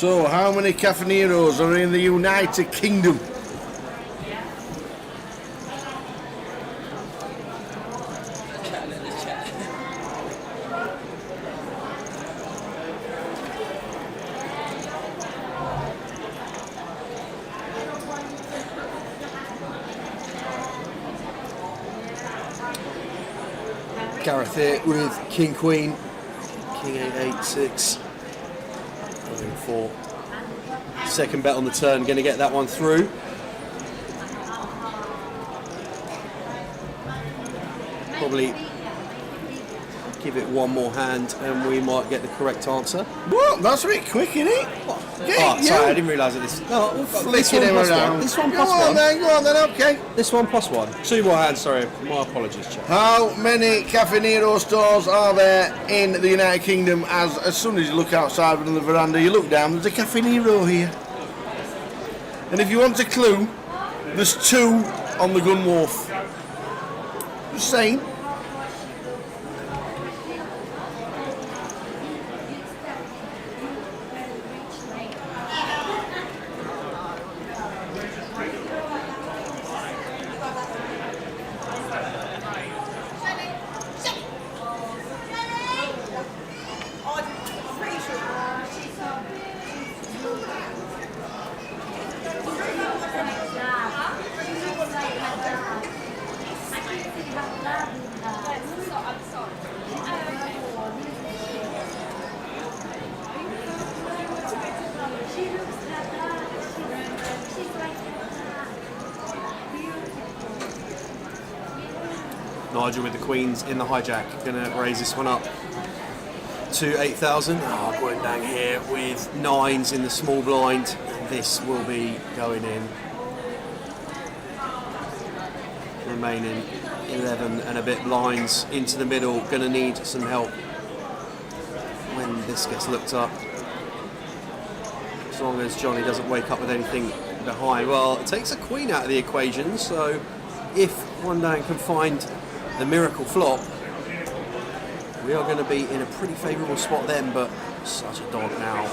So, how many Cafaneros are in the United Kingdom? Gareth here with King Queen, King 886, going for second bet on the turn, going to get that one through. Probably give it one more hand and we might get the correct answer. What? That's a bit quick, isn't it? Oh, sorry, I didn't realise that this. No, Flicking him around. This one Go plus on one. then, go on then, okay. This one plus one. 2 more hands, sorry. My apologies, chap. How many Cafanero stores are there in the United Kingdom? As soon as you look outside on the veranda, you look down, there's a Cafanero here. And if you want a clue, there's 2 on the Gun Wharf. Just saying. Nigel with the Queens in the hijack, going to raise this one up to 8,000. Oh, going down here with 9s in the small blind. This will be going in. Remaining 11 and a bit blinds into the middle. Going to need some help when this gets looked up. As long as Johnny doesn't wake up with anything behind. Well, it takes a queen out of the equation, so if one down can find the miracle flop, we are going to be in a pretty favourable spot then, but such a dog now.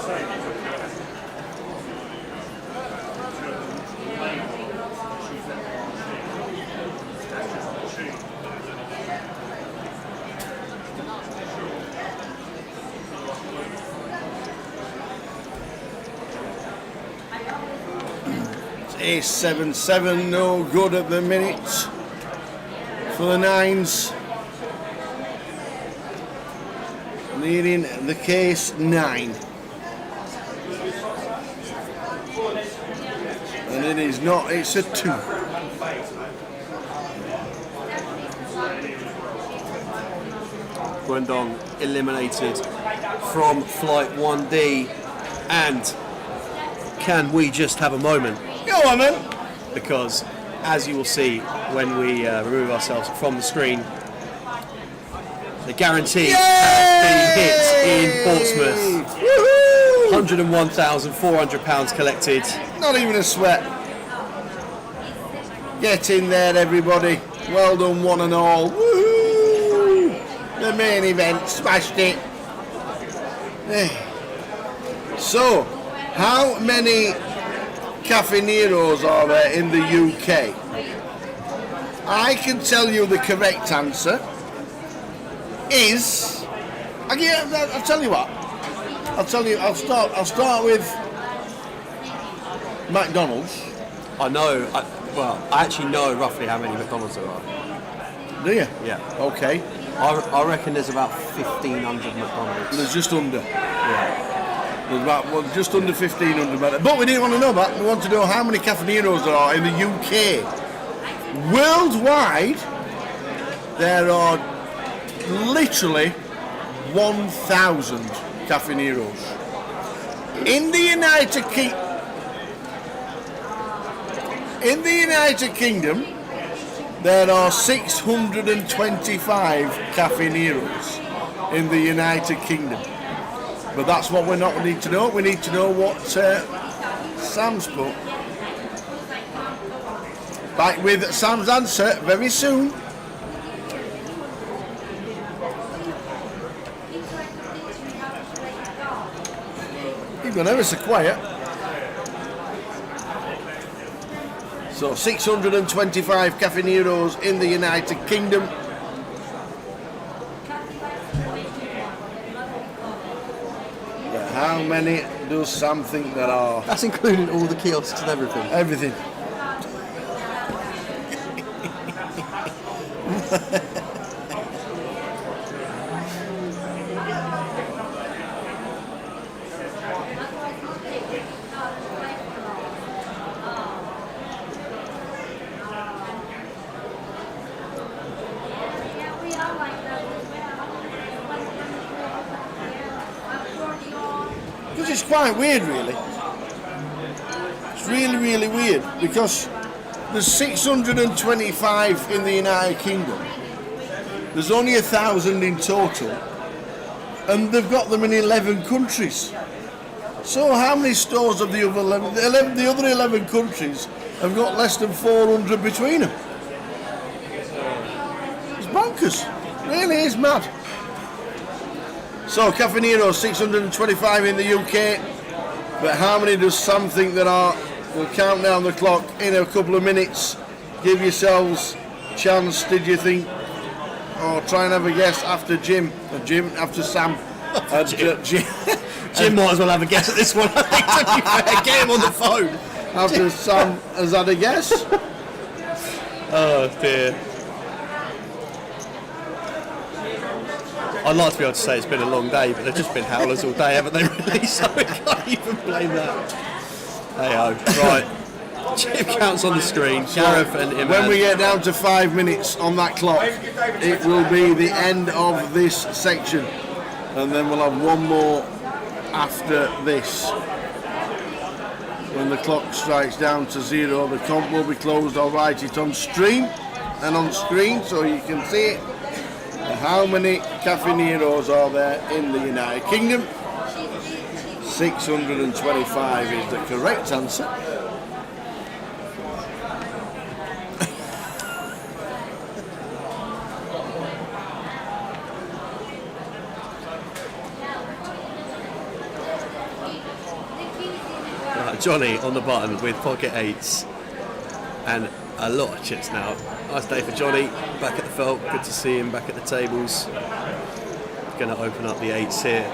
Ace 7-7, no good at the minute for the 9s. Leading the case 9. And it is not, it's a 2. Guangdong eliminated from flight 1D, and can we just have a moment? Go on then. Because as you will see when we remove ourselves from the screen, the guarantee has been hit in Portsmouth. £101,400 collected. Not even a sweat. Get in there, everybody. Well done, one and all. Woo-hoo! The main event, smashed it. So, how many Cafaneros are there in the UK? I can tell you the correct answer is. I'll tell you what. I'll start with McDonald's. I know. I actually know roughly how many McDonald's there are. Do you? Yeah. Okay. I reckon there's about 1,500 McDonald's. There's just under. Yeah. There's about just under 1,500. But we didn't want to know that. We want to know how many Cafaneros there are in the UK. Worldwide, there are literally 1,000 Cafaneros. In the United Kingdom, there are 625 Cafaneros in the United Kingdom. But that's what we need to know. We need to know what Sam's put. Back with Sam's answer very soon. You've gone ever so quiet. So 625 Caffineros in the United Kingdom. But how many does Sam think there are? That's including all the kiosks and everything. Everything. Because it's quite weird, really. It's really, really weird because there's 625 in the United Kingdom. There's only 1,000 in total, and they've got them in 11 countries. So how many stores of the other 11? The other 11 countries have got less than 400 between them. It's bonkers. It really is mad. So Caffinero 625 in the UK, but how many does Sam think there are? We'll count down the clock in a couple of minutes. Give yourselves a chance, did you think? Or try and have a guess after after Sam. Jim might as well have a guess at this one. I think, to be fair. Get him on the phone. After Sam has had a guess. Oh dear. I'd like to be able to say it's been a long day, but they've just been howlers all day, haven't they, really? So we can't even blame that. Hey-ho. Right. Chip counts on the screen. Gareth and Iman. When we get down to 5 minutes on that clock, it will be the end of this section. And then we'll have one more after this. When the clock strikes down to 0, the comp will be closed. I'll write it on stream and on screen so you can see it. How many Caffineros are there in the United Kingdom? 625 is the correct answer. Right, Johnny on the button with pocket 8s and a lot of chips now. Nice day for Johnny, back at the felt, good to see him back at the tables. Going to open up the 8s here.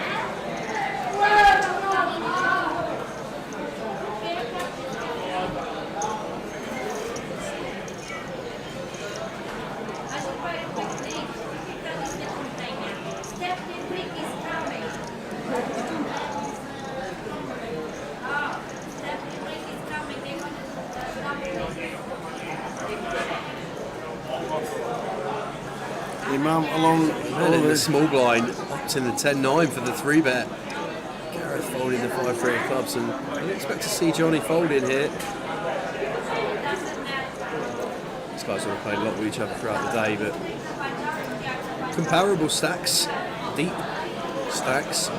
Imam along in the small blind, up in the 10-9 for the 3-bet. Gareth folding the 5-3 of clubs, and I don't expect to see Johnny fold in here. These guys will have played a lot with each other throughout the day, but comparable stacks, deep stacks.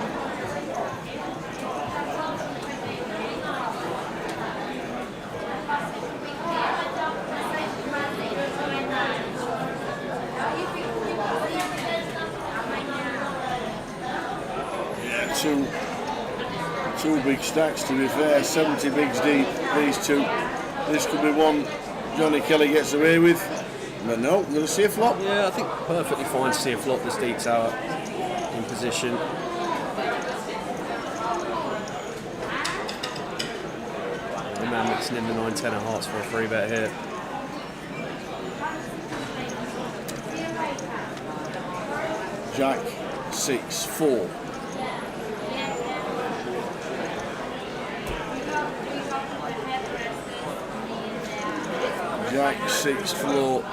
Two big stacks, to be fair, 70 bigs deep, these two. This could be one Johnny Kelly gets away with, but no, we're going to see a flop. Yeah, I think perfectly fine to see a flop this deep tower in position. The man mixing in the 9-10 of hearts for a 3-bet here. Jack 6-4. Jack 6-4,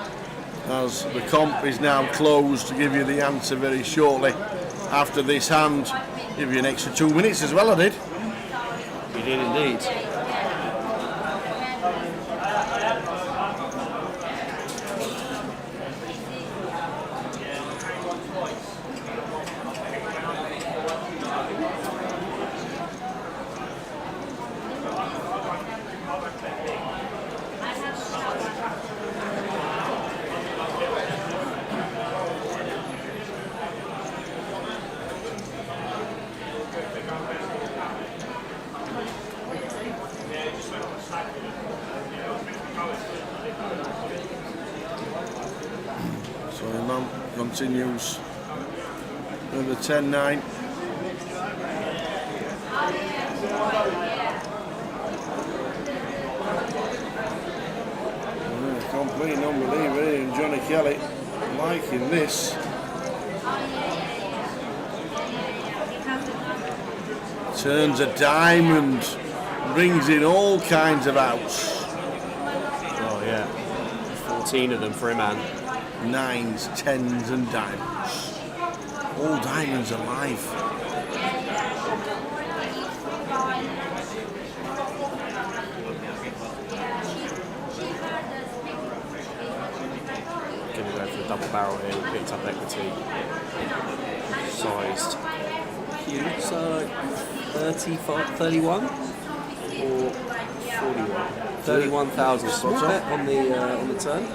as the comp is now closed. To give you the answer very shortly after this hand. Give you an extra 2 minutes as well, I did. You did indeed. continues at the 10-9. Complete non-believer here in Johnny Kelly, liking this. Turns a diamond, brings in all kinds of outs. Oh yeah, 14 of them for him, man. 9s, 10s and diamonds. All diamonds alive. Going to go for a double barrel here. We picked up equity. Sized. So 35, 31 or 41? 31,000 spot bet on the turn.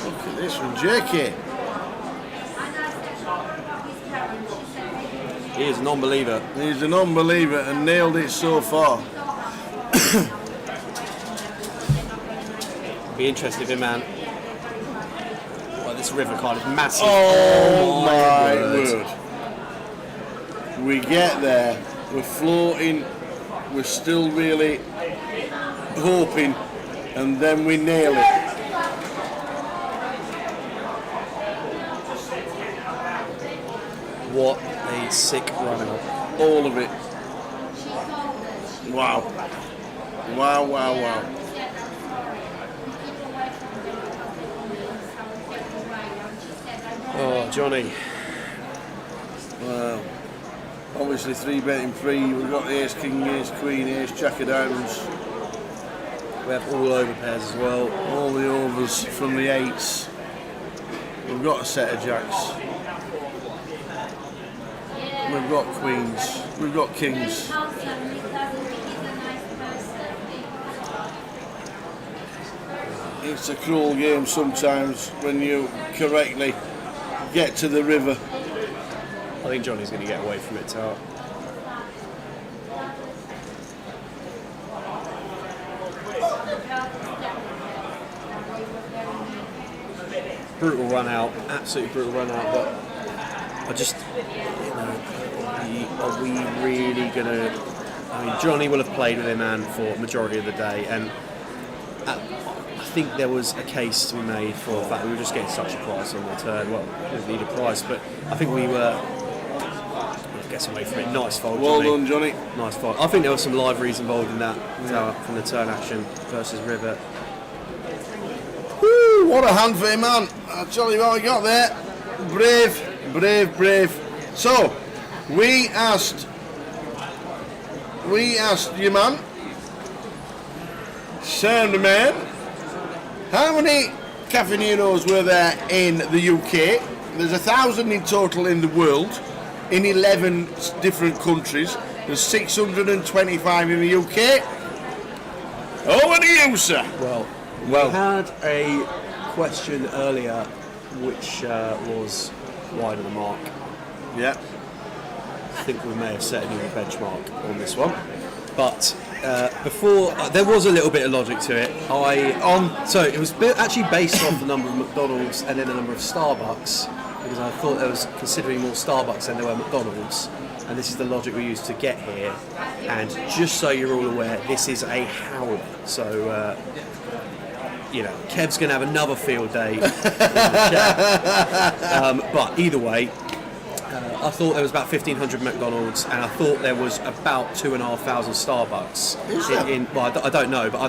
Look at this from Jakey. He is a non-believer. He's a non-believer and nailed it so far. Be interested in, man. Well, this river card is massive. Oh my word. We get there, we're floating, we're still really hoping, and then we nail it. What a sick run-up. All of it. Wow. Wow, wow, wow. Oh, Johnny. Wow. Obviously 3-betting free. We've got ace, king, ace, queen, ace, jack of diamonds. We have all over pairs as well. All the overs from the 8s. We've got a set of jacks. We've got queens. We've got kings. It's a cruel game sometimes when you correctly get to the river. I think Johnny's going to get away from it, Tower. Brutal run out, absolutely brutal run out, but I just, are we really going to, I mean, Johnny will have played with him, man, for a majority of the day, and I think there was a case to be made for the fact that we were just getting such a price on the turn. Well, we didn't need a price, but I think we were getting away from it. Nice fold, Well Johnny. done, Johnny. Nice fold. I think there was some liveries involved in that Tower from the turn action versus river. Woo, what a hand for him, man. I'll tell you what I got there. Brave, brave, brave. So, we asked you, man, sound man, how many Caffineros were there in the UK? There's 1,000 in total in the world, in 11 different countries. There's 625 in the UK. Over to you, sir. Well, we had a question earlier which was wide of the mark. Yeah. I think we may have set a new benchmark on this one. But before, there was a little bit of logic to it. So it was actually based off the number of McDonald's and then the number of Starbucks, because I thought there was considerably more Starbucks than there were McDonald's. And this is the logic we used to get here. And just so you're all aware, this is a howler. So, Kev's going to have another field day in the chat. But either way, I thought there was about 1,500 McDonald's, and I thought there was about 2,500 Starbucks. I don't know, but I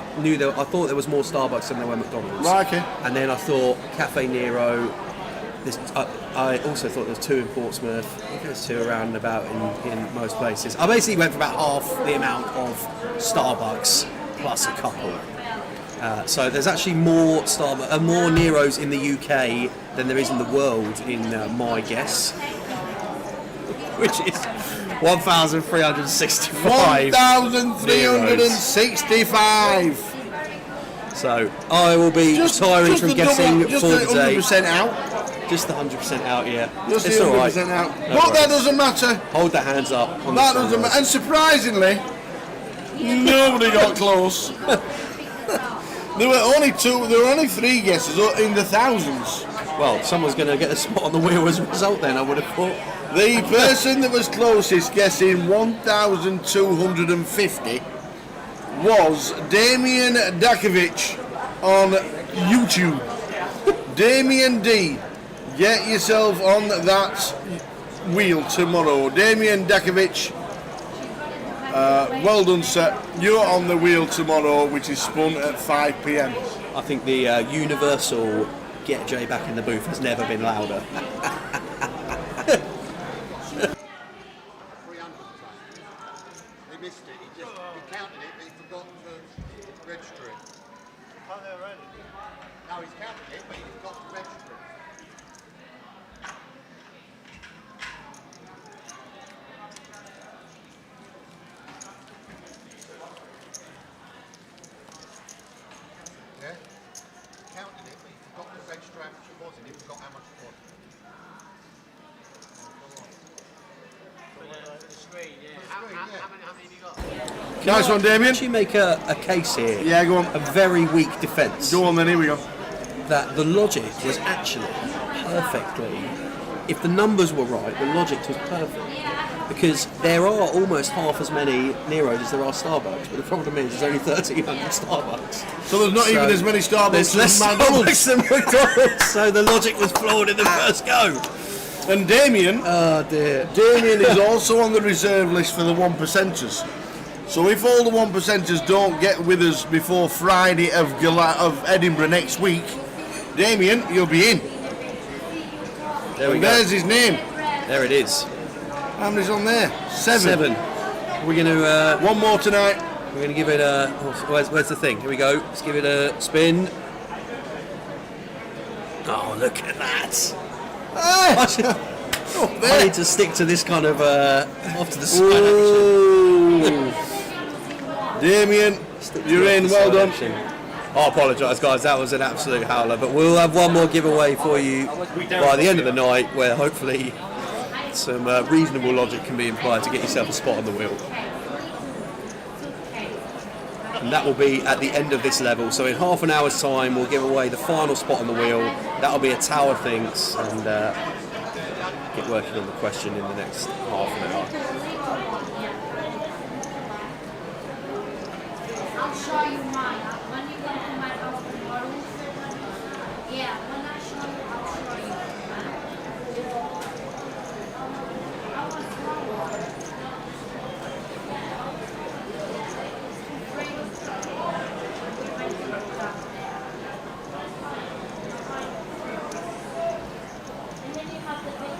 thought there was more Starbucks than there were McDonald's. Right, okay. And then I thought Cafe Nero. I also thought there was 2 in Portsmouth. I think there's 2 around and about in most places. I basically went for about half the amount of Starbucks plus a couple. So there's actually more Neros in the UK than there is in the world, in my guess, which is 1,365. 1,365. So I will be retiring from guessing for the day. 100% out. Just the 100% out, yeah. Just It's the all right. 100% out. No But that worries. doesn't matter. Hold the hands up. On That the doesn't matter. And surprisingly, nobody got close. There were only 3 guesses in the thousands. Well, someone's going to get a spot on the wheel as a result then, I would have thought. The person that was closest, guessing 1,250, was Damien Dakovic on YouTube. Damien D, get yourself on that wheel tomorrow. Damien Dakovic, well done, sir. You're on the wheel tomorrow, which is spun at 5 p.m. I think the universal "get Jay back in the booth" has never been louder. He missed it. He counted it, but he forgot to register it. No, he's counted it, but he forgot to register it. Yeah? Counted it, but he forgot to register how much it was, and he forgot how much it was. The screen, yeah. How many have you got? Nice one, Damien. Actually make a case here. Yeah, go on. A very weak defence. Go on then, here we go. That the logic was actually perfectly, if the numbers were right, the logic was perfect. Because there are almost half as many Neros as there are Starbucks, but the problem is there's only 1,300 Starbucks. So there's not even as many Starbucks There's less as McDonald's. Starbucks than McDonald's, so the logic was flawed in the first go. And Damien, oh dear, Damien is also on the reserve list for the 1%ers. So if all the 1%ers don't get with us before Friday of Edinburgh next week, Damien, you'll be in. There we and go. there's his name. There it is. How many's on there? 7. 7. We're going to... one more tonight. We're going to give it a... Where's the thing? Here we go. Let's give it a spin. Oh, look at that. I need to stick to this kind of off to the side action. Damien, you're in. Well done. I apologise, guys. That was an absolute howler. But we'll have one more giveaway for you by the end of the night, where hopefully some reasonable logic can be implied to get yourself a spot on the wheel. And that will be at the end of this level. So in half an hour's time, we'll give away the final spot on the wheel. That'll be a Tower Thinks, and get working on the question in the next half an hour. I'll show you mine. When you come to my house tomorrow, yeah, when I show you, I'll show you. I was and then you have the big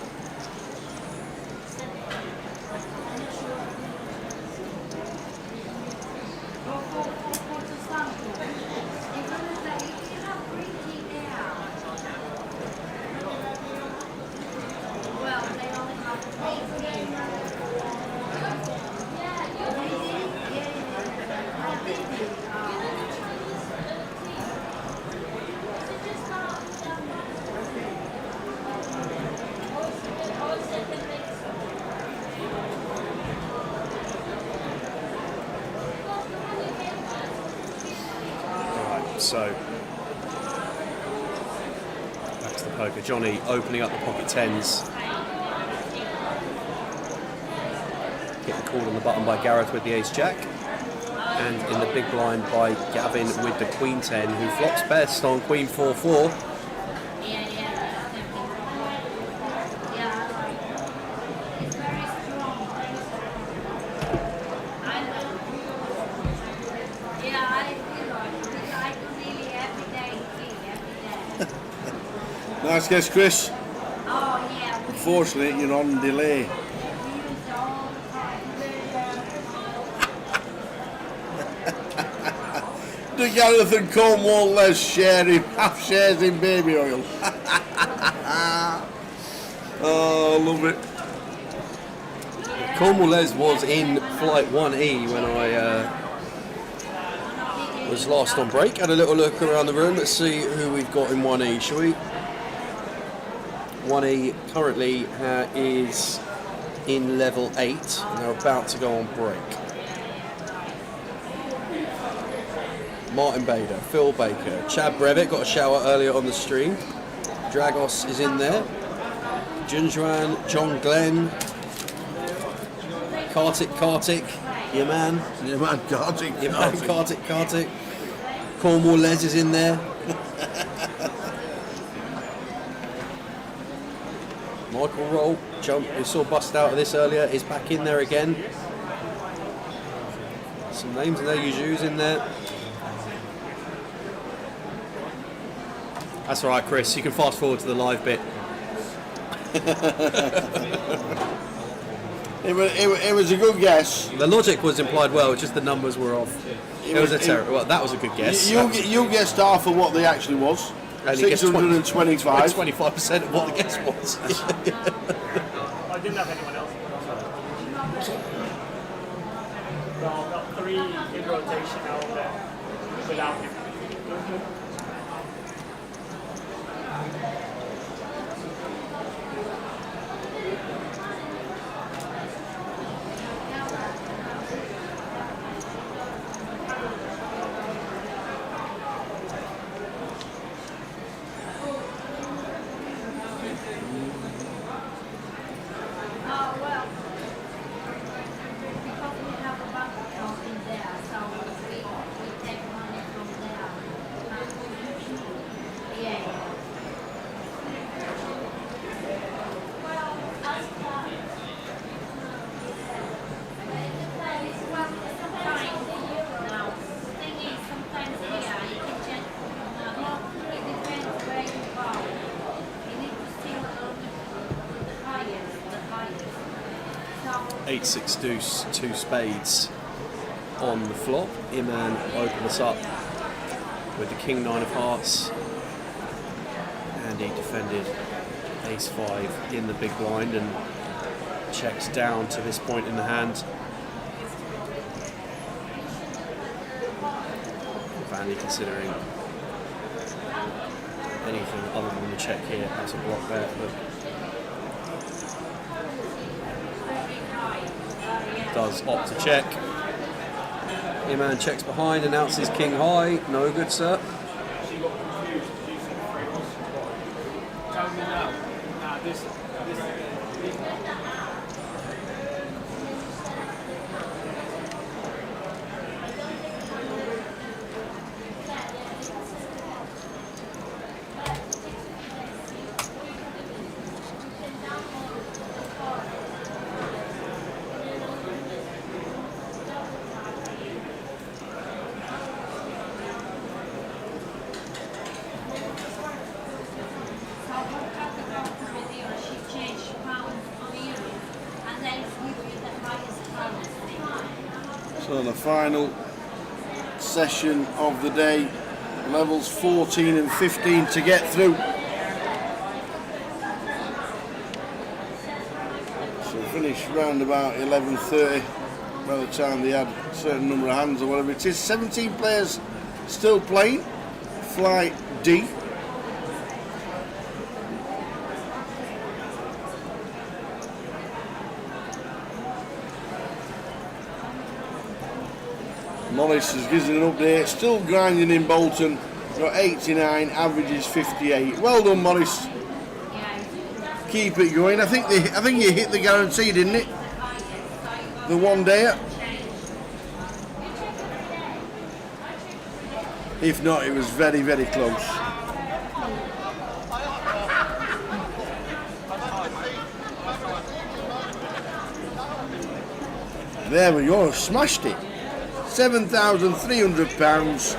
So back to the poker. Johnny opening up the pocket tens. Getting called on the button by Gareth with the ace jack. And in the big blind by Gavin with the queen 10, who flops best on queen 4-4. Nice guess, Chris. Oh, yeah. Unfortunately, you're on delay. The Goliath and Cornwall Les sharing half shares in baby oil. Oh, love it. Cornwall Les was in flight 1E when I was last on break. Had a little look around the room. Let's see who we've got in 1E, shall we? 1E currently is in level 8 and they're about to go on break. Martin Bader, Phil Baker, Chad Brevitt got a shower earlier on the stream. Dragos is in there. Junjuan, John Glenn, Kartik, your man. Your man Kartik. Your man Kartik. Cornwall Les is in there. Michael Roll, we saw bust out of this earlier, is back in there again. Some names in there, Yuju's in there. That's alright, Chris, you can fast forward to the live bit. It was a good guess. The logic was implied well, just the numbers were off. It was a terrible. Well, that was a good guess. You guessed half of what they actually was. 625. 25% of what the guess was. I didn't have anyone else. So I've got 3 in rotation out there without him. Eight, 6 deuce, 2 spades on the flop. Iman opened us up with the king 9 of hearts, and he defended ace 5 in the big blind and checks down to this point in the hand. Vandy considering anything other than the check here as a block bet, but does opt to check. Iman checks behind, announces king high. No good, sir. So the final session of the day, levels 14 and 15 to get through. So finish round about 11:30 by the time they had a certain number of hands or whatever it is. 17 players still playing, flight D. Morris has given an update, still grinding in Bolton, got 89, average is 58. Well done, Morris. Keep it going. I think you hit the guarantee, didn't it? The 1 day. If not, it was very, very close. There we go, smashed it. £7,300,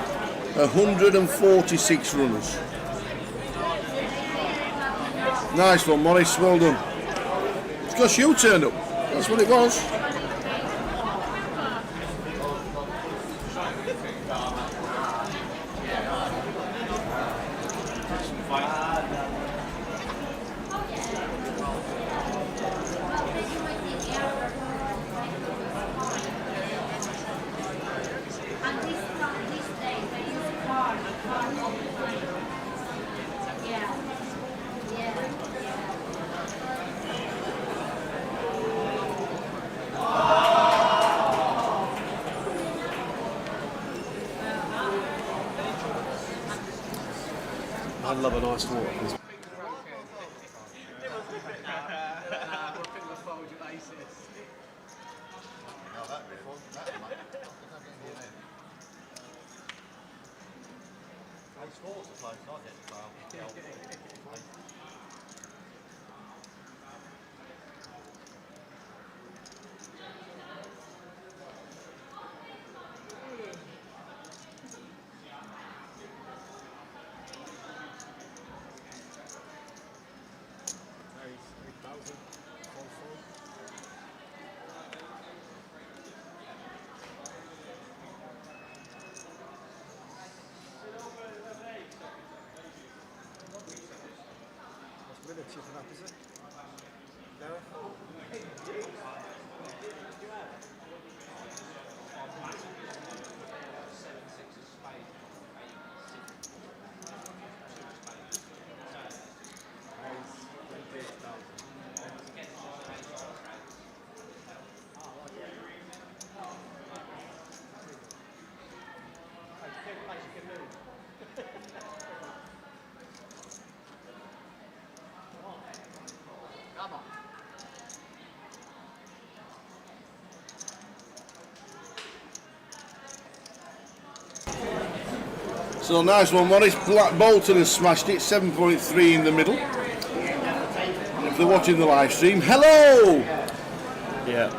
146 runners. Nice one, Morris, well done. It's because you turned up, that's what it was. I love a nice water. So nice one, Morris. Black Bolton has smashed it, 7.3 in the middle. If they're watching the live stream, hello! Yeah.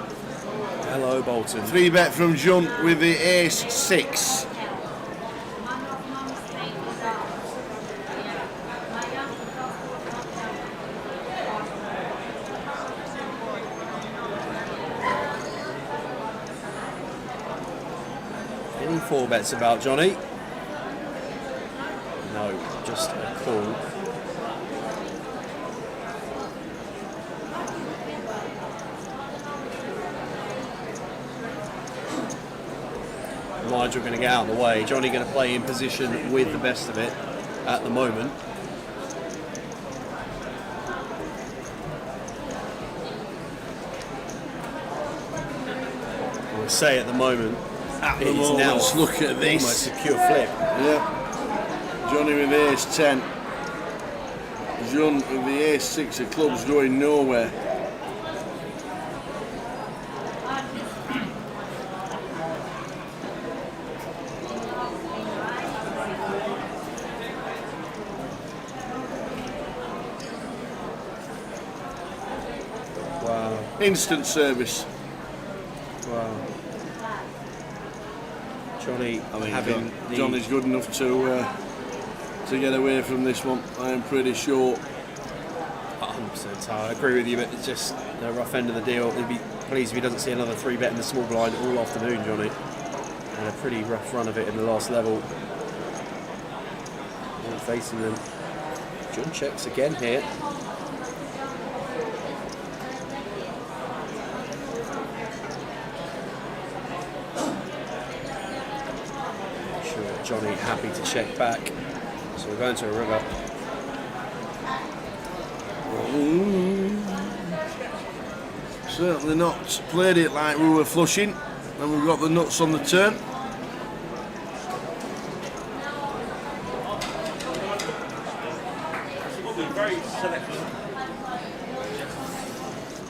Hello, Bolton. 3-bet from John with the ace 6. Any 4-bets about Johnny? No, just a call. Nigel going to get out of the way. Johnny going to play in position with the best of it at the moment. I would say at the moment, At the it's moment, now let's look at this. almost a pure flip. Yeah. Johnny with ace 10. John with the ace 6 of clubs going nowhere. Wow. Instant service. Wow. Johnny, having the... Johnny's good enough to get away from this one, I am pretty sure. 100%. I agree with you, but it's just the rough end of the deal. He'd be pleased if he doesn't see another 3-bet in the small blind all afternoon, Johnny. And a pretty rough run of it in the last level. All facing them. John checks again here. Sure, Johnny happy to check back. So we're going to a river. Certainly not played it like we were flushing, and we've got the nuts on the turn.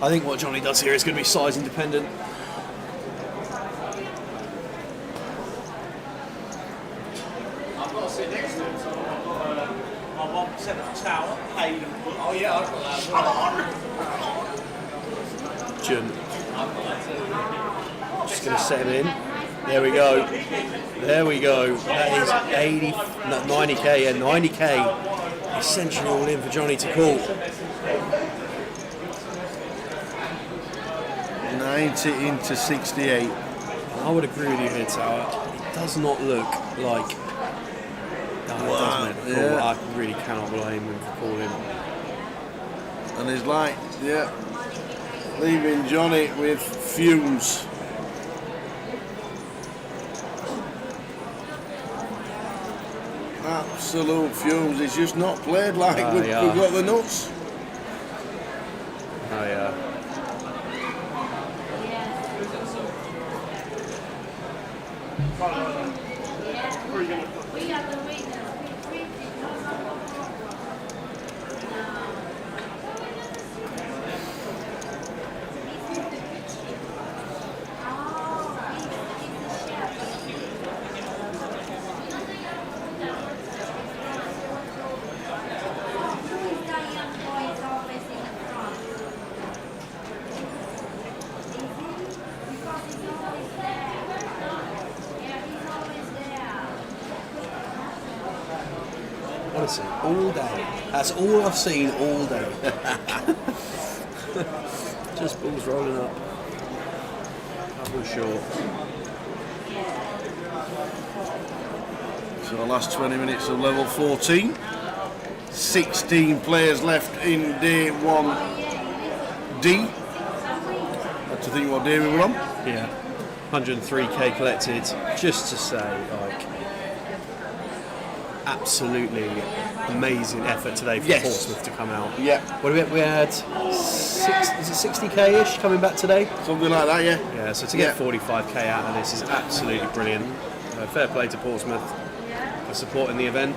I think what Johnny does here is going to be size independent. I've got to sit next to him, so I've got my 1% of the tower paid and put. Oh yeah, I've got that. Jun. Just going to set him in. There we go. There we go. That is 90k, yeah, 90k. Essentially all in for Johnny to call. 90 into 68. I would agree with you here, Tower. It does not look like... No, it does make the call. Yeah. I really cannot blame him for calling. And he's like, yeah, leaving Johnny with fumes. Absolute fumes. He's just not played like we've got the nuts. Oh yeah. Chelsea all day. That's all I've seen all day. Just balls rolling up. Couple short. So the last 20 minutes of level 14. 16 players left in day 1D. Have to think what day we were on. Yeah. 103k collected. Just to say, like, absolutely amazing effort today for Portsmouth to come out. Yeah. What did we had? Is it 60k-ish coming back today? Something like that, yeah. Yeah, so to get 45k out of this is absolutely brilliant. Fair play to Portsmouth for supporting the event.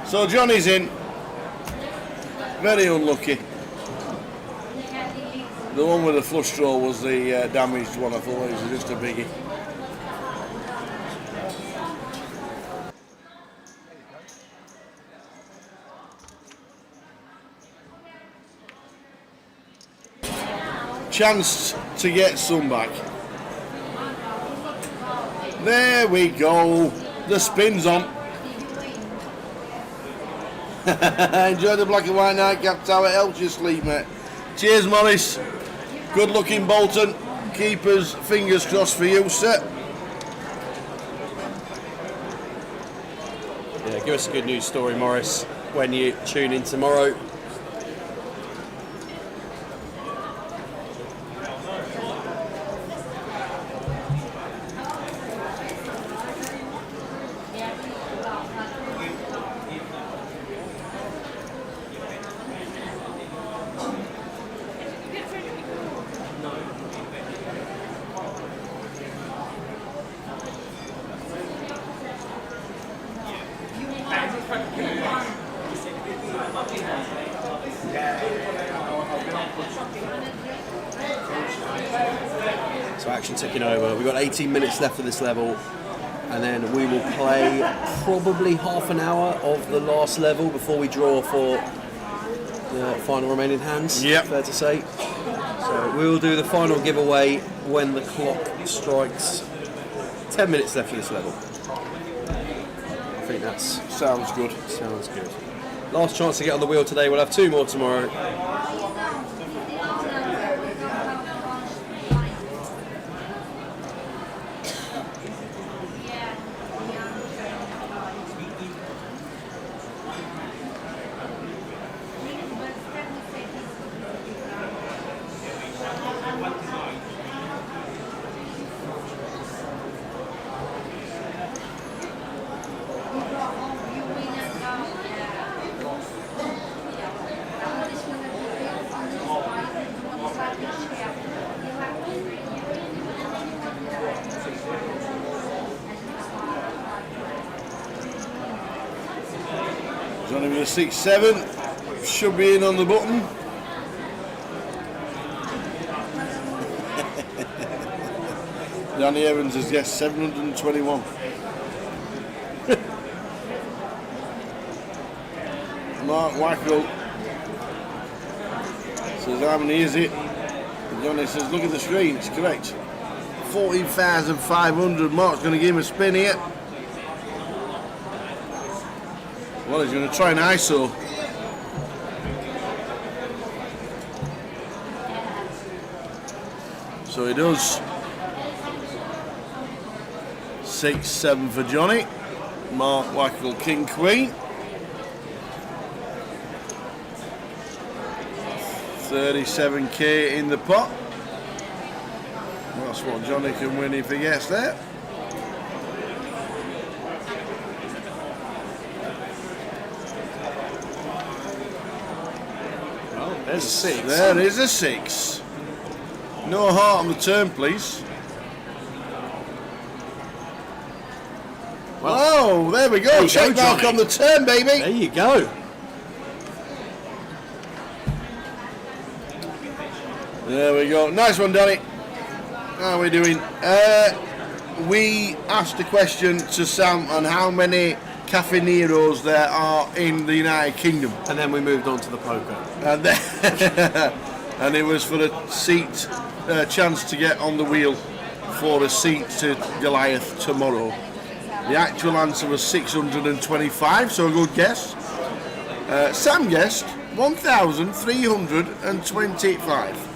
So Johnny's in. Very unlucky. The one with the flush draw was the damaged one. I thought it was just a biggie. Chance to get some back. There we go. The spin's on. Enjoy the black and white nightcap tower. Helps you sleep, mate. Cheers, Morris. Good looking Bolton. Keepers, fingers crossed for you, sir. Yeah, give us a good news story, Morris, when you tune in tomorrow. So action ticking over. We've got 18 minutes left of this level, and then we will play probably half an hour of the last level before we draw for the final remaining hands. Yep. Fair to say. So we will do the final giveaway when the clock strikes 10 minutes left of this level. I think that's sounds good. Sounds good. Last chance to get on the wheel today. We'll have 2 more tomorrow. Johnny with a 6-7. Should be in on the button. Danny Evans has guessed 721. Mark Wackel says, how many is it? And Johnny says, look at the screen, it's correct. 14,500. Mark's going to give him a spin here. Well, he's going to try an ISO. So he does. 6-7 for Johnny. Mark Wackel, King Queen. 37k in the pot. That's what Johnny can win if he gets there. Well, there's a 6. There is a 6. No heart on the turn, please. Oh, there we go. There you Check go, mark Johnny. on the turn, baby. There you go. There we go. Nice one, Donny. How are we doing? We asked a question to Sam on how many Cafe Neros there are in the United Kingdom. And then we moved on to the poker. And, then and it was for a seat, chance to get on the wheel for a seat to Goliath tomorrow. The actual answer was 625, so a good guess. Sam guessed 1,325.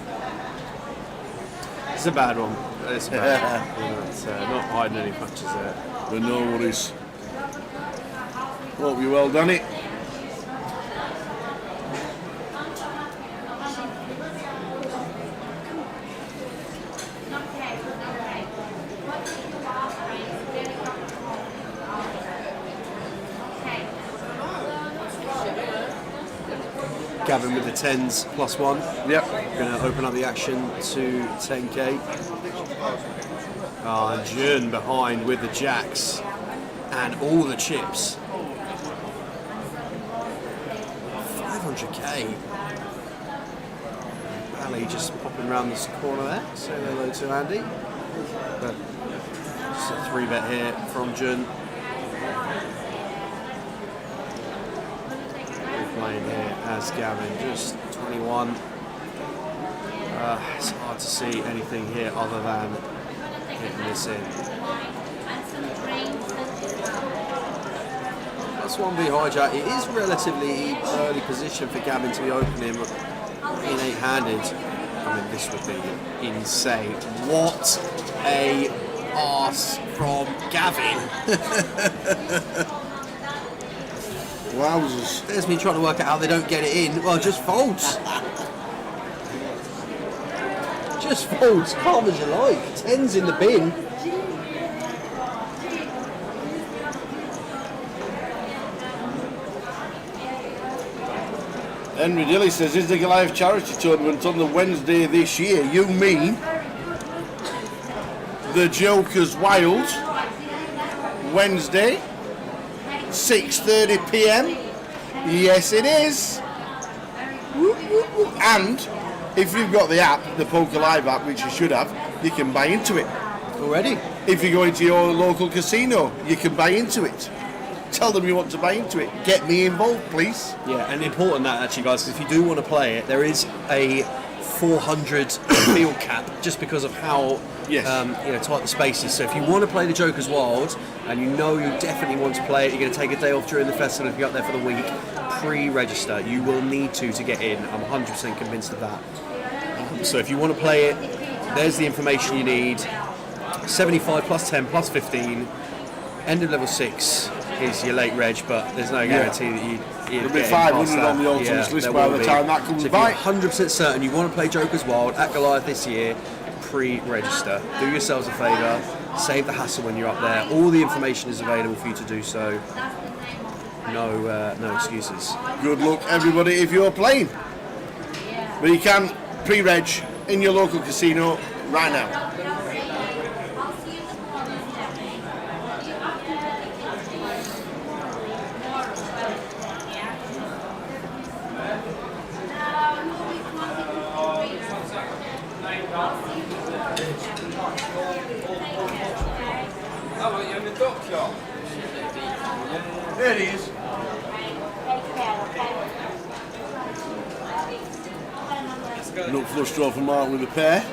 It's a bad one. It's bad. It's, not hiding any punches there. But no worries. Hope you well done it. Gavin with the 10s +1. Yep. Going to open up the action to 10k. And Jun behind with the jacks and all the chips. 500k. Ali just popping around this corner there. Say hello to Andy. But just a 3-bet here from Jun. Playing here as Gavin, just 21. It's hard to see anything here other than hitting this in. That's 1v hijack. It is relatively early position for Gavin to be opening in 8-handed. I mean, this would be insane. What a arse from Gavin. Wowzers. There's me trying to work out how they don't get it in. Well, just folds. Just folds, calm as you like. 10's in the bin. Henry Dilly says, is the Goliath charity tournament on the Wednesday this year? You mean the Joker's Wild Wednesday, 6:30 p.m. Yes, it is. And if you've got the app, the Poker Live app, which you should have, you can buy into it. Already? If you go into your local casino, you can buy into it. Tell them you want to buy into it. Get me involved, please. Yeah, and important that actually, guys, 'cause if you do want to play it, there is a 400 field cap just because of how tight the space is. So if you want to play the Joker's Wild and you know you definitely want to play it, you're going to take a day off during the festival if you're up there for the week, pre-register. You will need to get in. I'm 100% convinced of that. So if you want to play it, there's the information you need. 75 plus 10 plus 15. End of level 6 is your late reg, but there's no guarantee that you'd There'll be get 500 on the ultimates list by the time that comes so if by. you're 100% certain you want to play Joker's Wild at Goliath this year, pre-register. Do yourselves a favour, save the hassle when you're up there. All the information is available for you to do so. No excuses. Good luck, everybody, if you're playing. But you can pre-reg in your local casino right now. There it is. Look flush draw for Mark with a pair.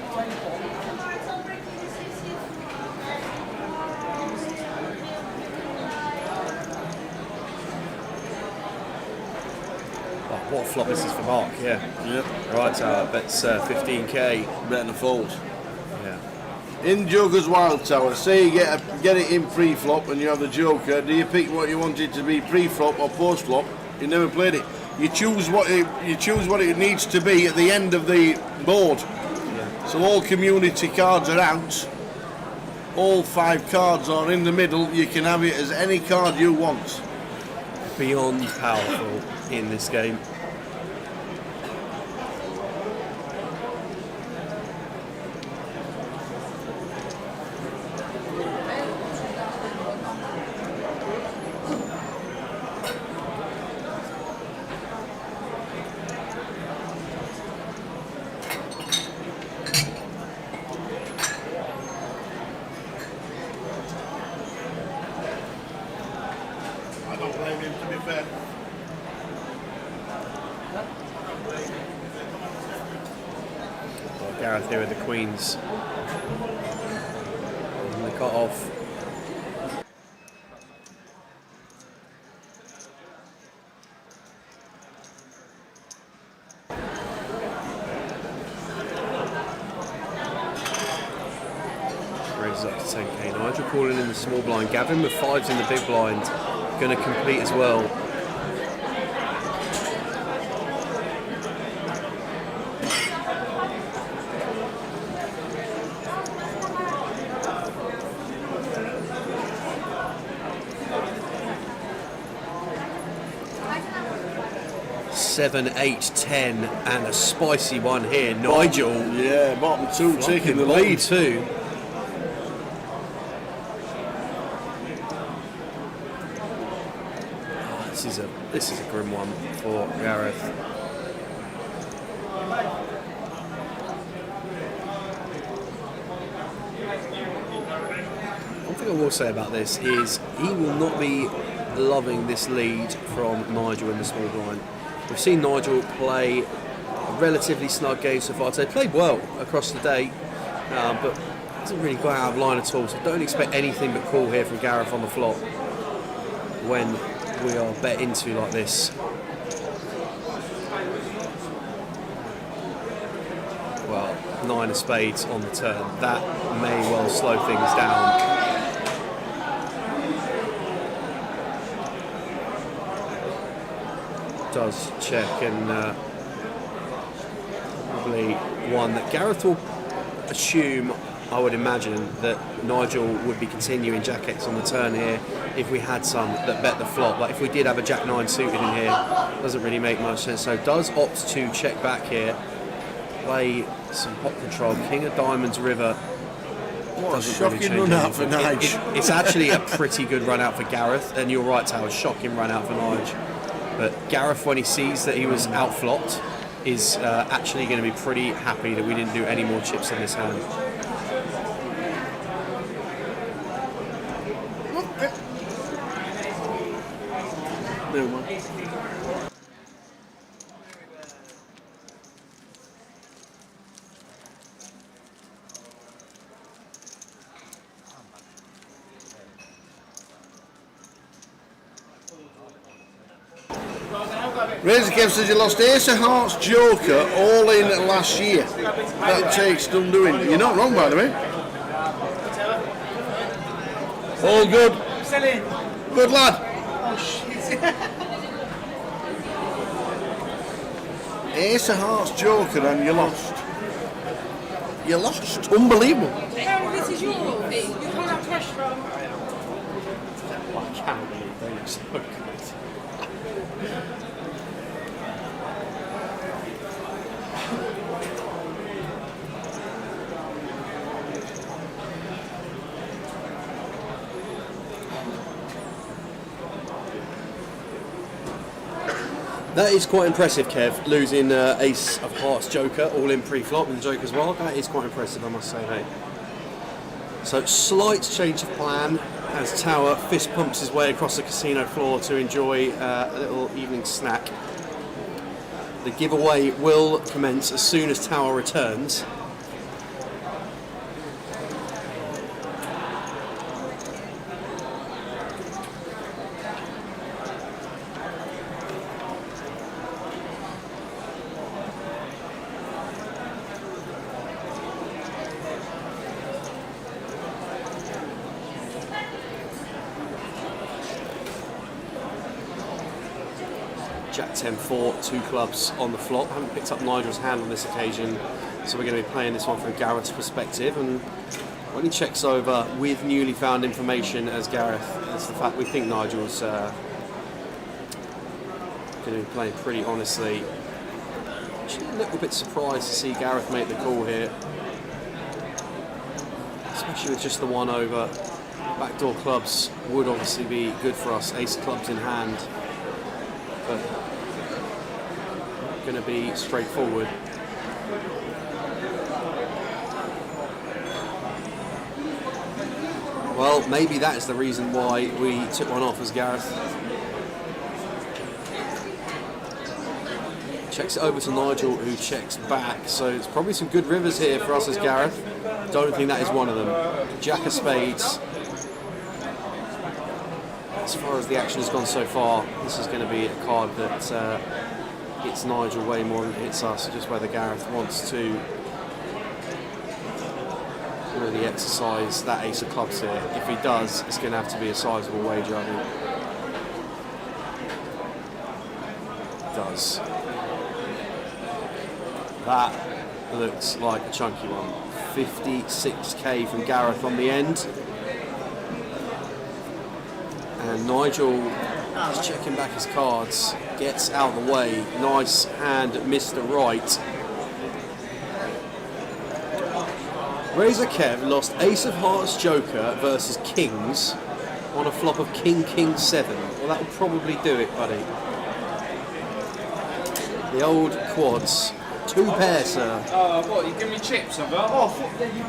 Oh, what a flop this is for Mark, yeah. Right, Tower, bets 15k. Betting a fold. Yeah. In Joker's Wild Tower, say you get it in pre-flop and you have the Joker, do you pick what you want it to be pre-flop or post-flop? You never played it. You choose what it needs to be at the end of the board. Yeah. So all community cards are out. All 5 cards are in the middle. You can have it as any card you want. Beyond powerful in this game. I don't blame him, to be fair. Well, Gareth here with the Queens. And the cut off. Raises up to 10k. Nigel calling in the small blind. Gavin with 5s in the big blind. Going to complete as well. Seven, 8, 10, and a spicy one here. Nigel. Yeah, bottom 2 taking the lead. 2. This is a grim one for Gareth. One thing I will say about this is he will not be loving this lead from Nigel in the small blind. We've seen Nigel play a relatively snug game so far. They played well across the day, but hasn't really got out of line at all. So don't expect anything but call here from Gareth on the flop when we are bet into like this. Well, 9 of spades on the turn. That may well slow things down. Does check and probably one that Gareth will assume, I would imagine, that Nigel would be continuing Jack X on the turn here if we had some that bet the flop. Like if we did have a Jack 9 suited in here, doesn't really make much sense. So does opt to check back here, play some pot control. King of Diamonds River. What a shocking run out for Nige. It's actually a pretty good run out for Gareth, and you're right, Tower, shocking run out for Nige. But Gareth, when he sees that he was outflopped, is actually going to be pretty happy that we didn't do any more chips in this hand. Razor Kev says you lost Ace of Hearts Joker all in last year. That takes some doing. You're not wrong, by the way. All good. Good lad. Ace of Hearts Joker and you lost. You lost. Unbelievable. This is your thing. You can't have pressure on. I can't believe they look so good. That is quite impressive, Kev, losing Ace of Hearts Joker, all in pre-flop with the Joker as well. That is quite impressive, I must say, hey. So, slight change of plan as Tower fist pumps his way across the casino floor to enjoy a little evening snack. The giveaway will commence as soon as Tower returns. Jack 10-4, 2 clubs on the flop. I haven't picked up Nigel's hand on this occasion, so we're going to be playing this one from Gareth's perspective. And when he checks over with newly found information as Gareth, it's the fact we think Nigel's going to be playing pretty honestly. Actually a little bit surprised to see Gareth make the call here, especially with just the 1 over. Backdoor clubs would obviously be good for us, ace of clubs in hand, but going to be straightforward. Well, maybe that is the reason why we took one off as Gareth. Checks it over to Nigel, who checks back, so it's probably some good rivers here for us as Gareth. Don't think that is one of them. Jack of spades. As far as the action has gone so far, this is going to be a card that hits Nigel way more than it hits us, just whether Gareth wants to really exercise that ace of clubs here. If he does, it's going to have to be a sizable wager, I think. It does. That looks like a chunky one. 56k from Gareth on the end. And Nigel is checking back his cards, gets out of the way. Nice hand, Mr. Right. Razor Kev lost Ace of Hearts Joker versus Kings on a flop of King 7. Well, that will probably do it, buddy. The old quads. 2 pairs, sir. What, you give me chips, have you? Oh, fuck, yeah, you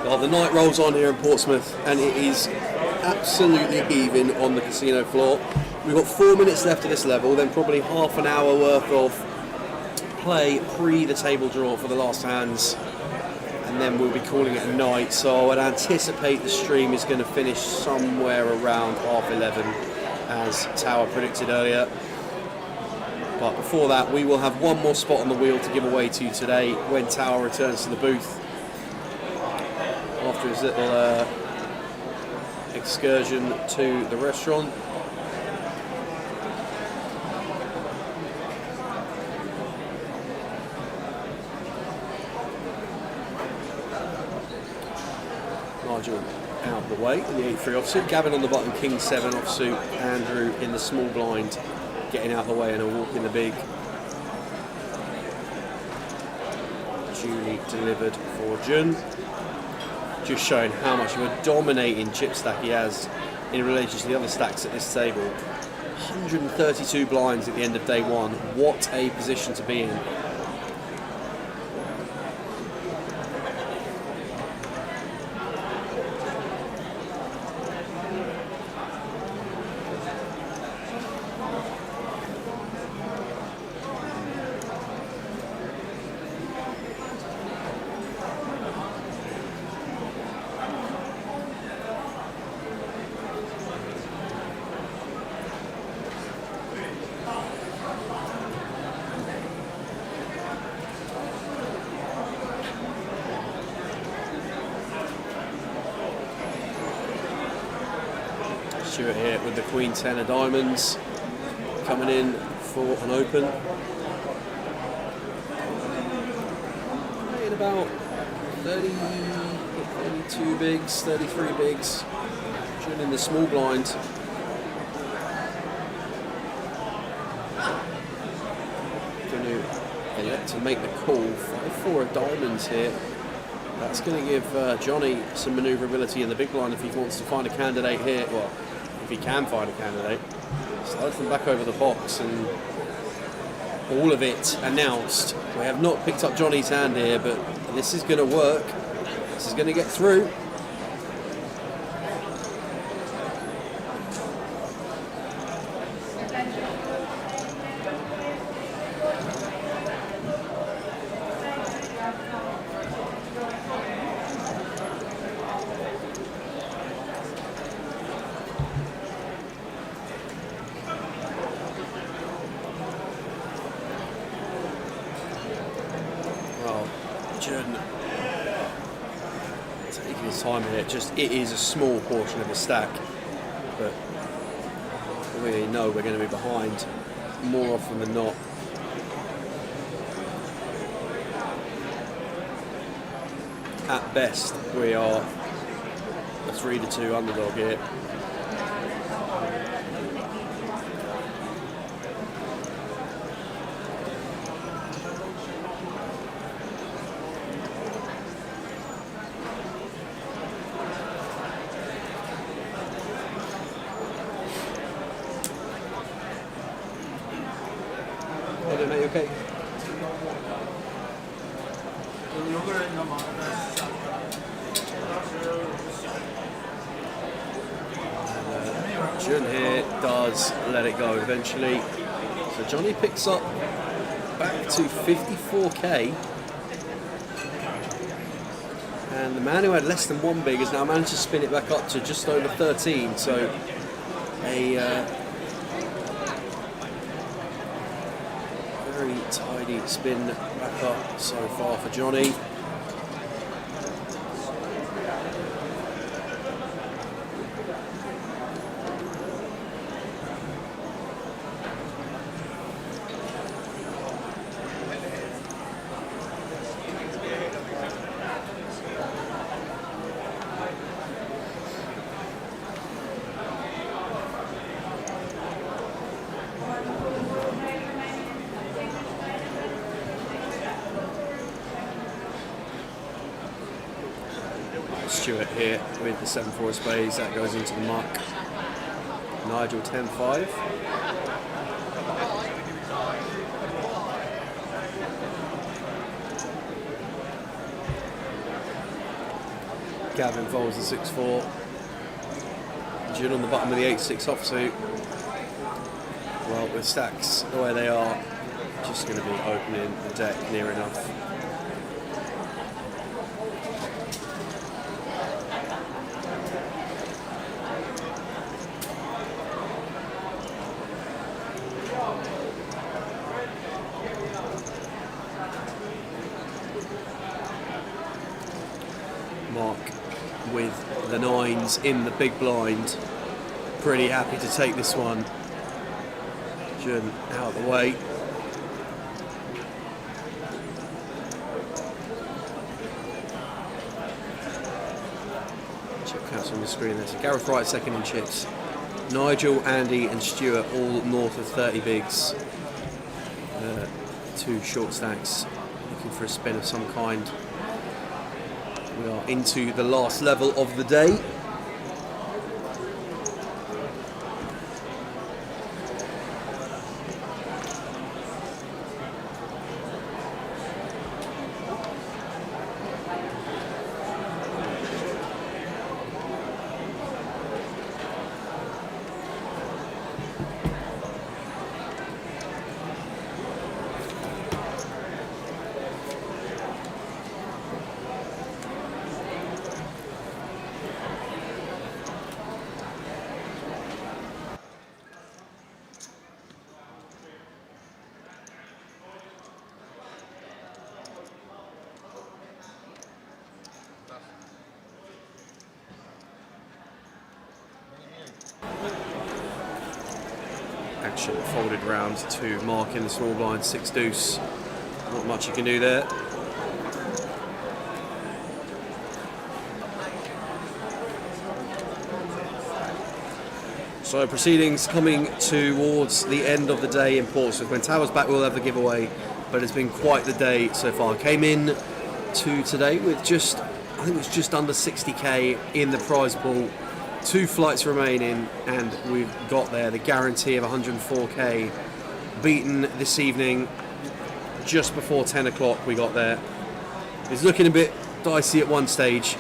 Well, the night rolls on here in Portsmouth, and it is absolutely heaving on the casino floor. We've got 4 minutes left of this level, then probably half an hour worth of play pre the table draw for the last hands, and then we'll be calling it a night. So I'd anticipate the stream is going to finish somewhere around 11:30, as Tower predicted earlier. But before that, we will have one more spot on the wheel to give away to you today when Tower returns to the booth after his little excursion to the restaurant. Nigel out of the way in the 8-3 offsuit. Gavin on the button, King 7 offsuit. Andrew in the small blind, getting out of the way and a walk in the big. Duly delivered for Jun. Just showing how much of a dominating chip stack he has in relation to the other stacks at this table. 132 blinds at the end of day 1. What a position to be in. Stewart here with the Queen 10 of diamonds, coming in for an open. Playing about 32 bigs, 33 bigs. June in the small blind. Going to elect to make the call. 5-4 of diamonds here. That's going to give Johnny some manoeuvrability in the big blind if he wants to find a candidate here. Well, if he can find a candidate. Slide them back over the box and all of it announced. We have not picked up Johnny's hand here, but this is going to work. This is going to get through. time in it. It is a small portion of the stack, but we know we're going to be behind more often than not. At best, we are a 3-2 underdog here. Hello, mate, you okay? Jun here does let it go eventually. So Johnny picks up back to 54k. And the man who had less than one big has now managed to spin it back up to just over 13. So a very tidy spin back up so far for Johnny. Stuart here with the 7-4 of spades, that goes into the muck. Nigel 10-5. Gavin folds the 6-4. June on the bottom of the 8-6 offsuit. Well, with stacks the way they are, just going to be opening the deck near enough. Mark with the 9s in the big blind. Pretty happy to take this one. Jun out of the way. Chip counts on the screen there. So Gareth Wright second in chips. Nigel, Andy and Stuart all north of 30 bigs. 2 short stacks looking for a spin of some kind. We are into the last level of the day. Action folded round to Mark in the small blind, 6 deuce. Not much you can do there. So proceedings coming towards the end of the day in Portsmouth. When Tower's back we'll have the giveaway, but it's been quite the day so far. Came in to today with I think it was just under 60k in the prize pool. 2 flights remaining and we've got there the guarantee of 104k. Beaten this evening just before 10 o'clock we got there. It's looking a bit dicey at one stage,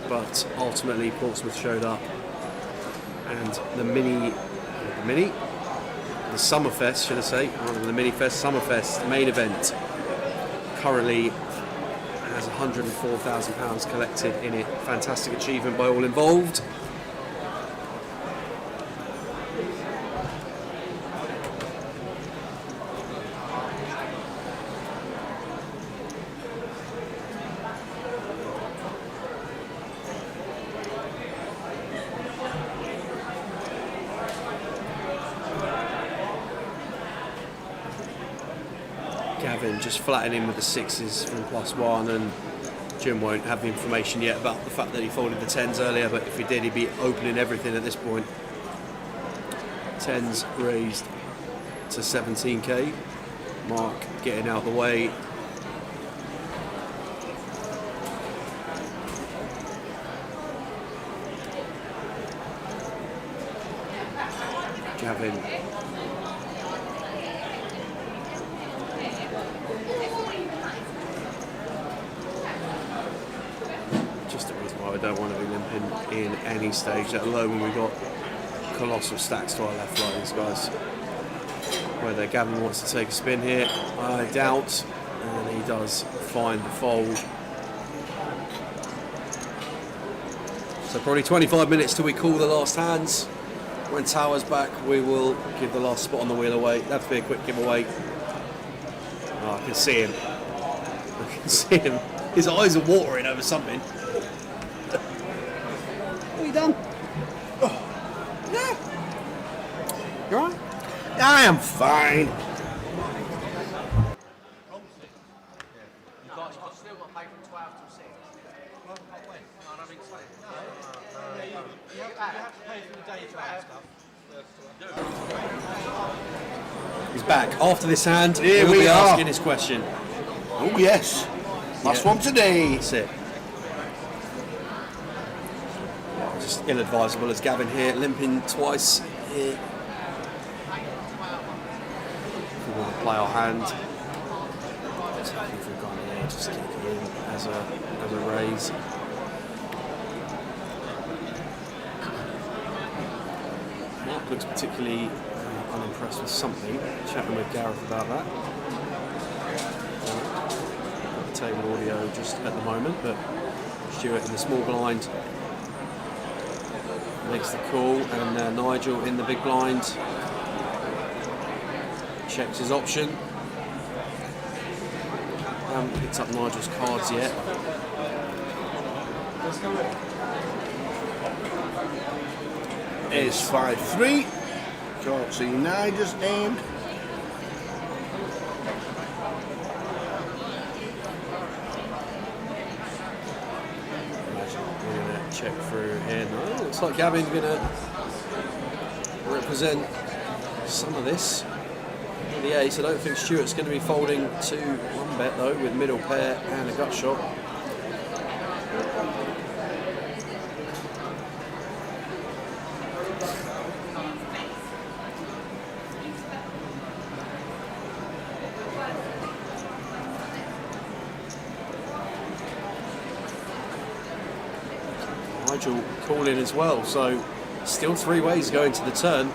but ultimately Portsmouth showed up. And the Summerfest, should I say, rather than the Mini-Fest, Summerfest main event currently has £104,000 collected in it. Fantastic achievement by all involved. Gavin just flattening in with the 6s from +1, and Jim won't have the information yet about the fact that he folded the 10s earlier, but if he did, he'd be opening everything at this point. 10s raised to 17k. Mark getting out of the way. Gavin. Just a reason why I don't want to be limping in any stage, let alone when we've got colossal stacks to our left lines, guys. Whether Gavin wants to take a spin here, I doubt, and he does find the fold. So probably 25 minutes till we call the last hands. When Tower's back, we will give the last spot on the wheel away. That'll be a quick giveaway. Oh, I can see him. I can see him. His eyes are watering over something. What have you done? Oh. Yeah. You alright? I am fine. You've still got to pay from 12 till 6. No, I don't think so. You have to pay for the day 12 stuff. He's back. After this hand, Here we'll we be are. asking his question. Oh yes. Last one today. That's it. Just ill-advisable as Gavin here, limping twice here. If we want to play our hand. If we've gone here, just kick it in as a raise. Mark looks particularly unimpressed with something. Chatting with Gareth about that. Got the table audio just at the moment, but Stuart in the small blind makes the call, and Nigel in the big blind checks his option. Haven't picked up Nigel's cards yet. Ace 5-3. Can't see Nigel's name. We're going to check through here. No, looks like Gavin's going to represent some of this. The ace. I don't think Stuart's going to be folding to one bet though, with middle pair and a gut shot. Nigel calling as well, so still 3 ways going to the turn.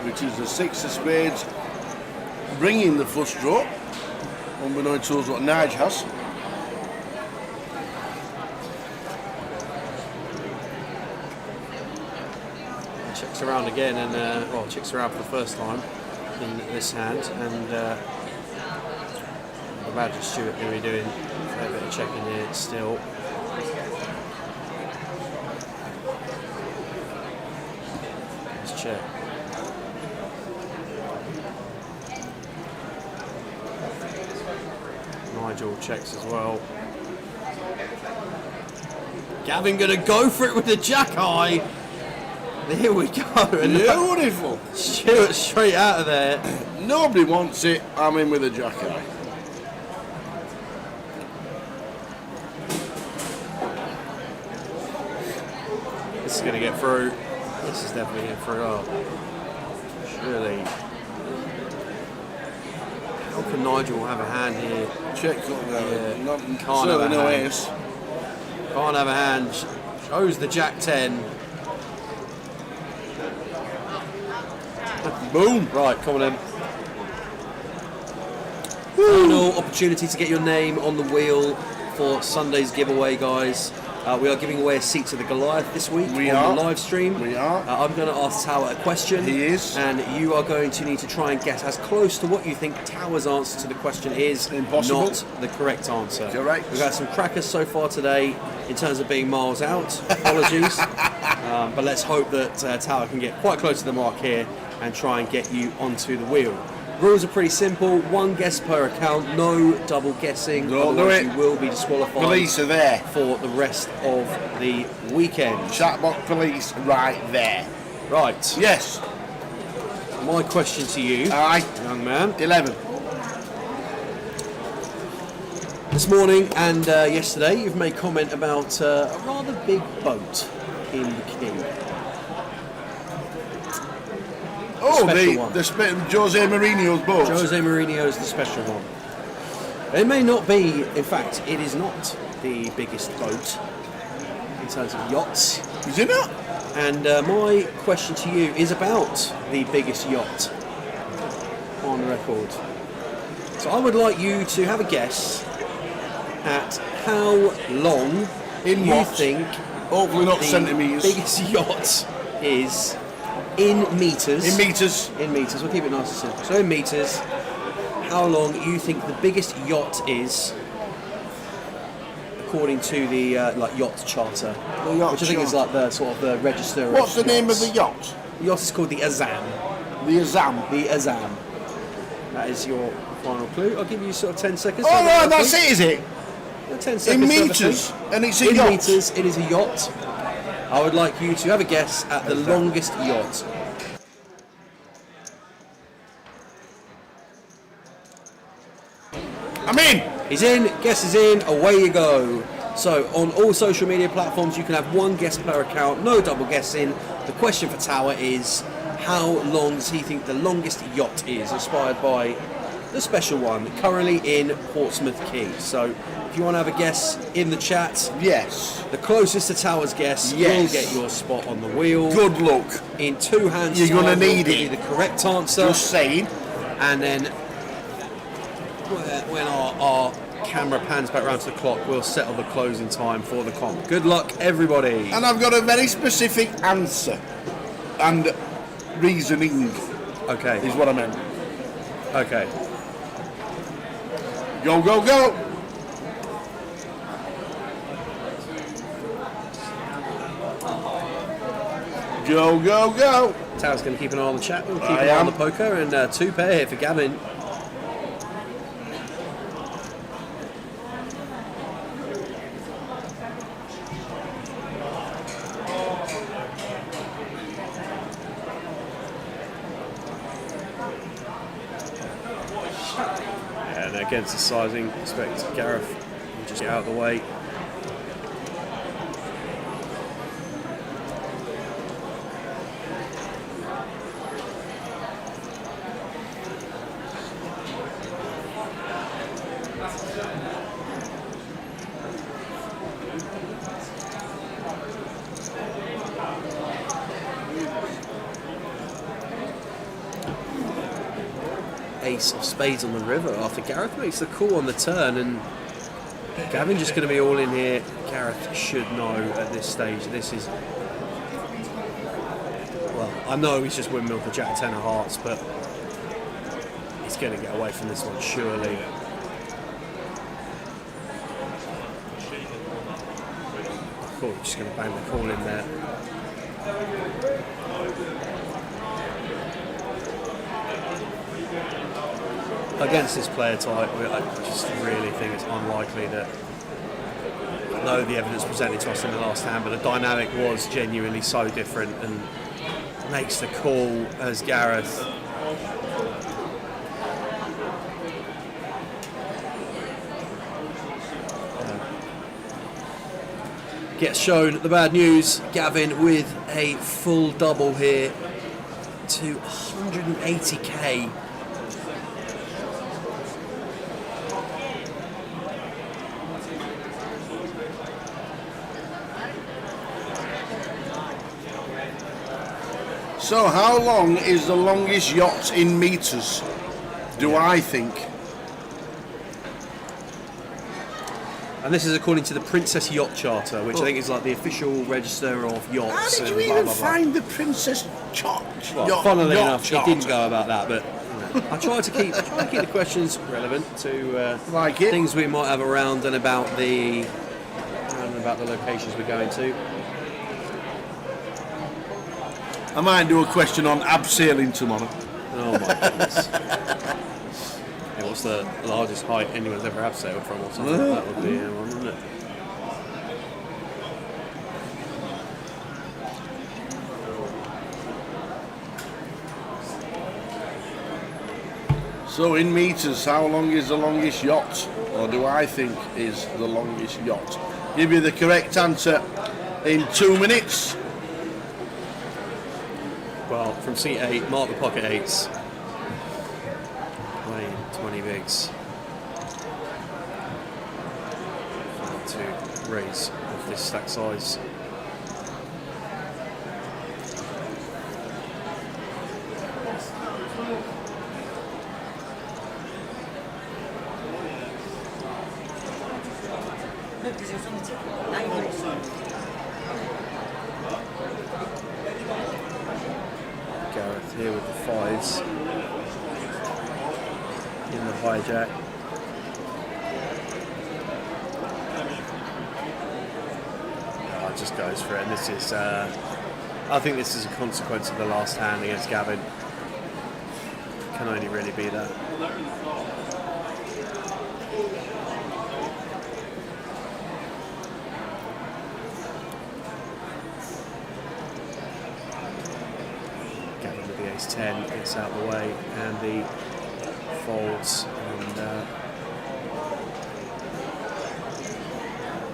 Which is the 6 of spades, bringing the flush draw, unbeknownst to us what Nige has. Checks around again, and well, checks around for the first time in this hand, and I'd imagine Stuart going to be doing a fair bit of checking here still. Let's check. Nigel checks as well. Gavin going to go for it with the jack eye. Here we go. Beautiful. Stuart straight out of there. Nobody wants it. I'm in with a jack eye. This is going to get through. This is definitely getting through. Oh, surely. How can Nigel have a hand here? Check up there. Yeah, Not, can't have certainly a no hand. ace. Can't have a hand. Shows the jack 10. Boom. Right, come on in. Final opportunity to get your name on the wheel for Sunday's giveaway, guys. We are giving away a seat to the Goliath this week on the live stream. We are. I'm going to ask Tower a question. He is. And you are going to need to try and get as close to what you think Tower's answer to the question is, Impossible. not the correct answer. Correct. We've had some crackers so far today in terms of being miles out. Apologies. But let's hope that Tower can get quite close to the mark here and try and get you onto the wheel. Rules are pretty simple. One guess per account, no double guessing. Don't do Otherwise it. you will be disqualified. Police are there for the rest of the weekend. Chatbox police right there. Right. Yes. My question to you, young man. 11. This morning and yesterday, you've made comment about a rather big boat in the quay. Oh, Special the Jose Mourinho's boat. Jose Mourinho's the special one. It may not be, in fact, it is not the biggest boat in terms of yachts. Is it not? And my question to you is about the biggest yacht on record. So I would like you to have a guess at how long you think hopefully not the centimetres. biggest yacht is in meters. In meters. In meters. We'll keep it nice and simple. So in meters, how long you think the biggest yacht is, according to the like yacht charter, The yacht which I think is charter. like the sort of the register. What's the of name of yachts. the yacht? The yacht is called the Azam. The Azam. The Azam. That is your final clue. I'll give you sort of 10 seconds. Oh, no, that's it, is it? 10 seconds. In to have a meters, think. and it's a in yacht. meters, it is a yacht. I would like you to have a guess at the longest yacht. I'm in. He's in. Guess is in. Away you go. So on all social media platforms, you can have one guess per account, no double guessing. The question for Tower is, how long does he think the longest yacht is, inspired by the special one, currently in Portsmouth Quay. So if you want to have a guess in the chat, yes, the closest to Tower's guess will Yes. get your spot on the wheel. Good luck. In 2 hands, You're gonna time will need give it. you the correct answer. Just saying. And then when our camera pans back round to the clock, we'll settle the closing time for the comp. Good luck, everybody. And I've got a very specific answer and reasoning. Okay. Is what I meant. Okay. Go, go, go. Go, go, go. Tower's going to keep an eye on the chat. We'll keep I an eye on am. the poker. And 2 pair here for Gavin. And against the sizing, expect Gareth to just get out of the way. Ace of spades on the river after Gareth makes the call on the turn, and Gavin just going to be all in here. Gareth should know at this stage this is, well, I know he's just windmilled the Jack 10 of hearts, but he's going to get away from this one surely. I thought he was just going to bang the call in there. Against this player type, I just really think it's unlikely that, though the evidence presented to us in the last hand, but the dynamic was genuinely so different, and makes the call as Gareth. Gets shown the bad news. Gavin with a full double here to 180k. So how long is the longest yacht in meters, do I think? And this is according to the Princess Yacht Charter, which I think is like the official register of yachts. How did and you blah, even blah, blah. find the Princess Well, funnily enough, he didn't go about that, but I try to keep the questions relevant to things we might have around and about the locations we're going to. I might do a question on abseiling tomorrow. Oh my goodness. Yeah, what's the largest height anyone's ever abseiled from or something? That would be one, wouldn't it? So in metres, how long is the longest yacht? Or do I think is the longest yacht? Give you the correct answer in 2 minutes. Well, from seat 8, mark the pocket 8s. Weighing 20 bigs. To raise of this stack size. Gareth here with the 5s in the hijack. Oh, just goes for it. And this is, I think this is a consequence of the last hand against Gavin. Can only really be that. Gavin with the ace-10 gets out of the way, and the folds, and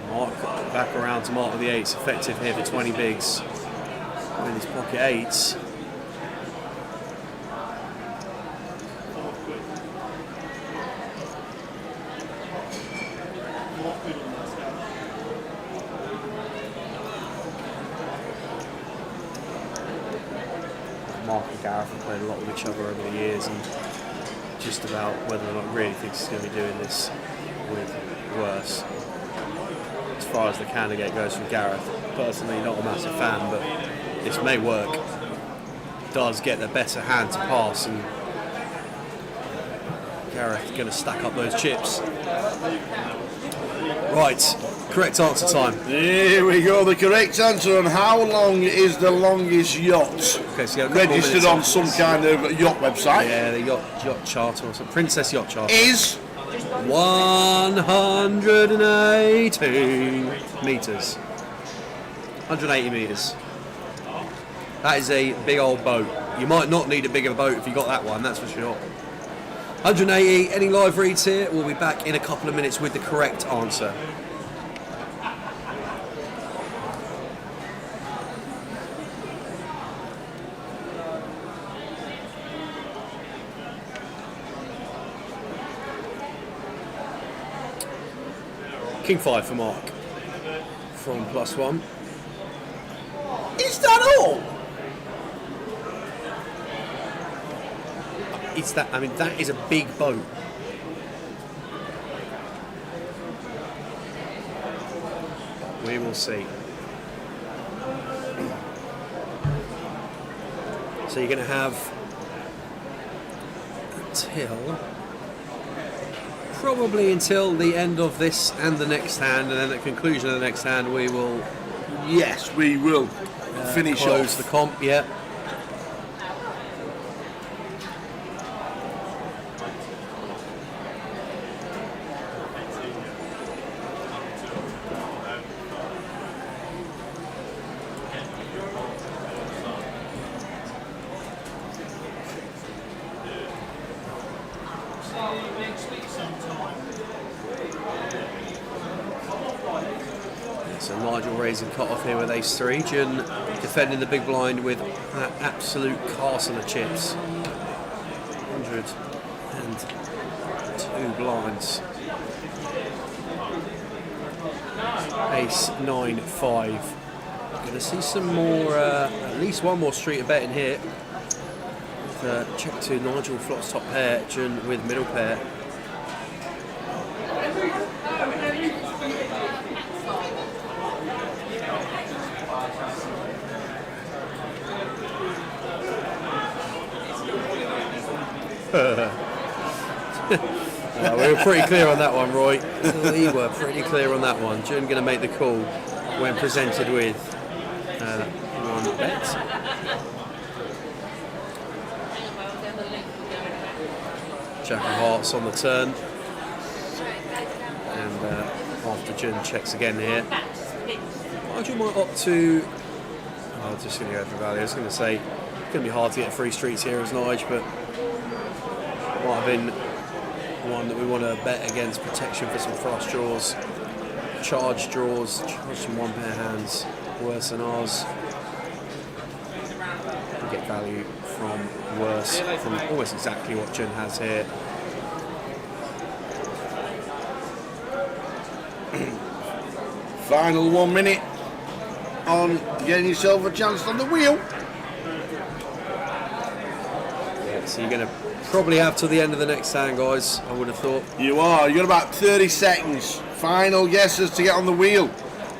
Mark back around to mark with the 8s, effective here for 20 bigs. With his pocket 8s. Mark and Gareth have played a lot with each other over the years, and just about whether or not really thinks he's going to be doing this with worse. As far as the candidate goes from Gareth, personally not a massive fan, but this may work. Does get the better hand to pass, and Gareth going to stack up those chips. Right, correct answer time. Here we go, the correct answer on how long is the longest yacht. Okay, so registered on some kind of yacht website. Yeah, the yacht charter or something. Princess Yacht Charter. Is 180 metres. 180 metres. That is a big old boat. You might not need a bigger boat if you got that one, that's for sure. 180, any live reads here? We'll be back in a couple of minutes with the correct answer. King 5 for Mark from +1. Is that all? It's that, I mean, that is a big boat. We will see. So you're going to have probably until the end of this and the next hand, and then at the conclusion of the next hand we will. Yes, we will finish close off the comp. Yeah. So Nigel raising cut off here with ace-3. Jun defending the big blind with that absolute castle of chips. 102 blinds. Ace-9-5. Going to see some more, at least one more street of betting here. With, check 2, Nigel flops top pair, Jun with middle pair. We were pretty clear on that one, Roy. We were pretty clear on that one. Jun going to make the call when presented with one bet. Jack of Hearts on the turn. And after Jun checks again here, Nigel might opt to. Oh, just going to go for value. I was going to say, it's going to be hard to get free streets here as Nige, but might have been one that we want to bet against protection for some frost draws. Charge draws, charge some one pair hands, worse than ours. We get value from worse, from almost exactly what Jun has here. Final 1 minute on getting yourself a chance on the wheel. Yeah, so you're going to probably have till the end of the next hand, guys, I would have thought. You are. You've got about 30 seconds. Final guesses to get on the wheel.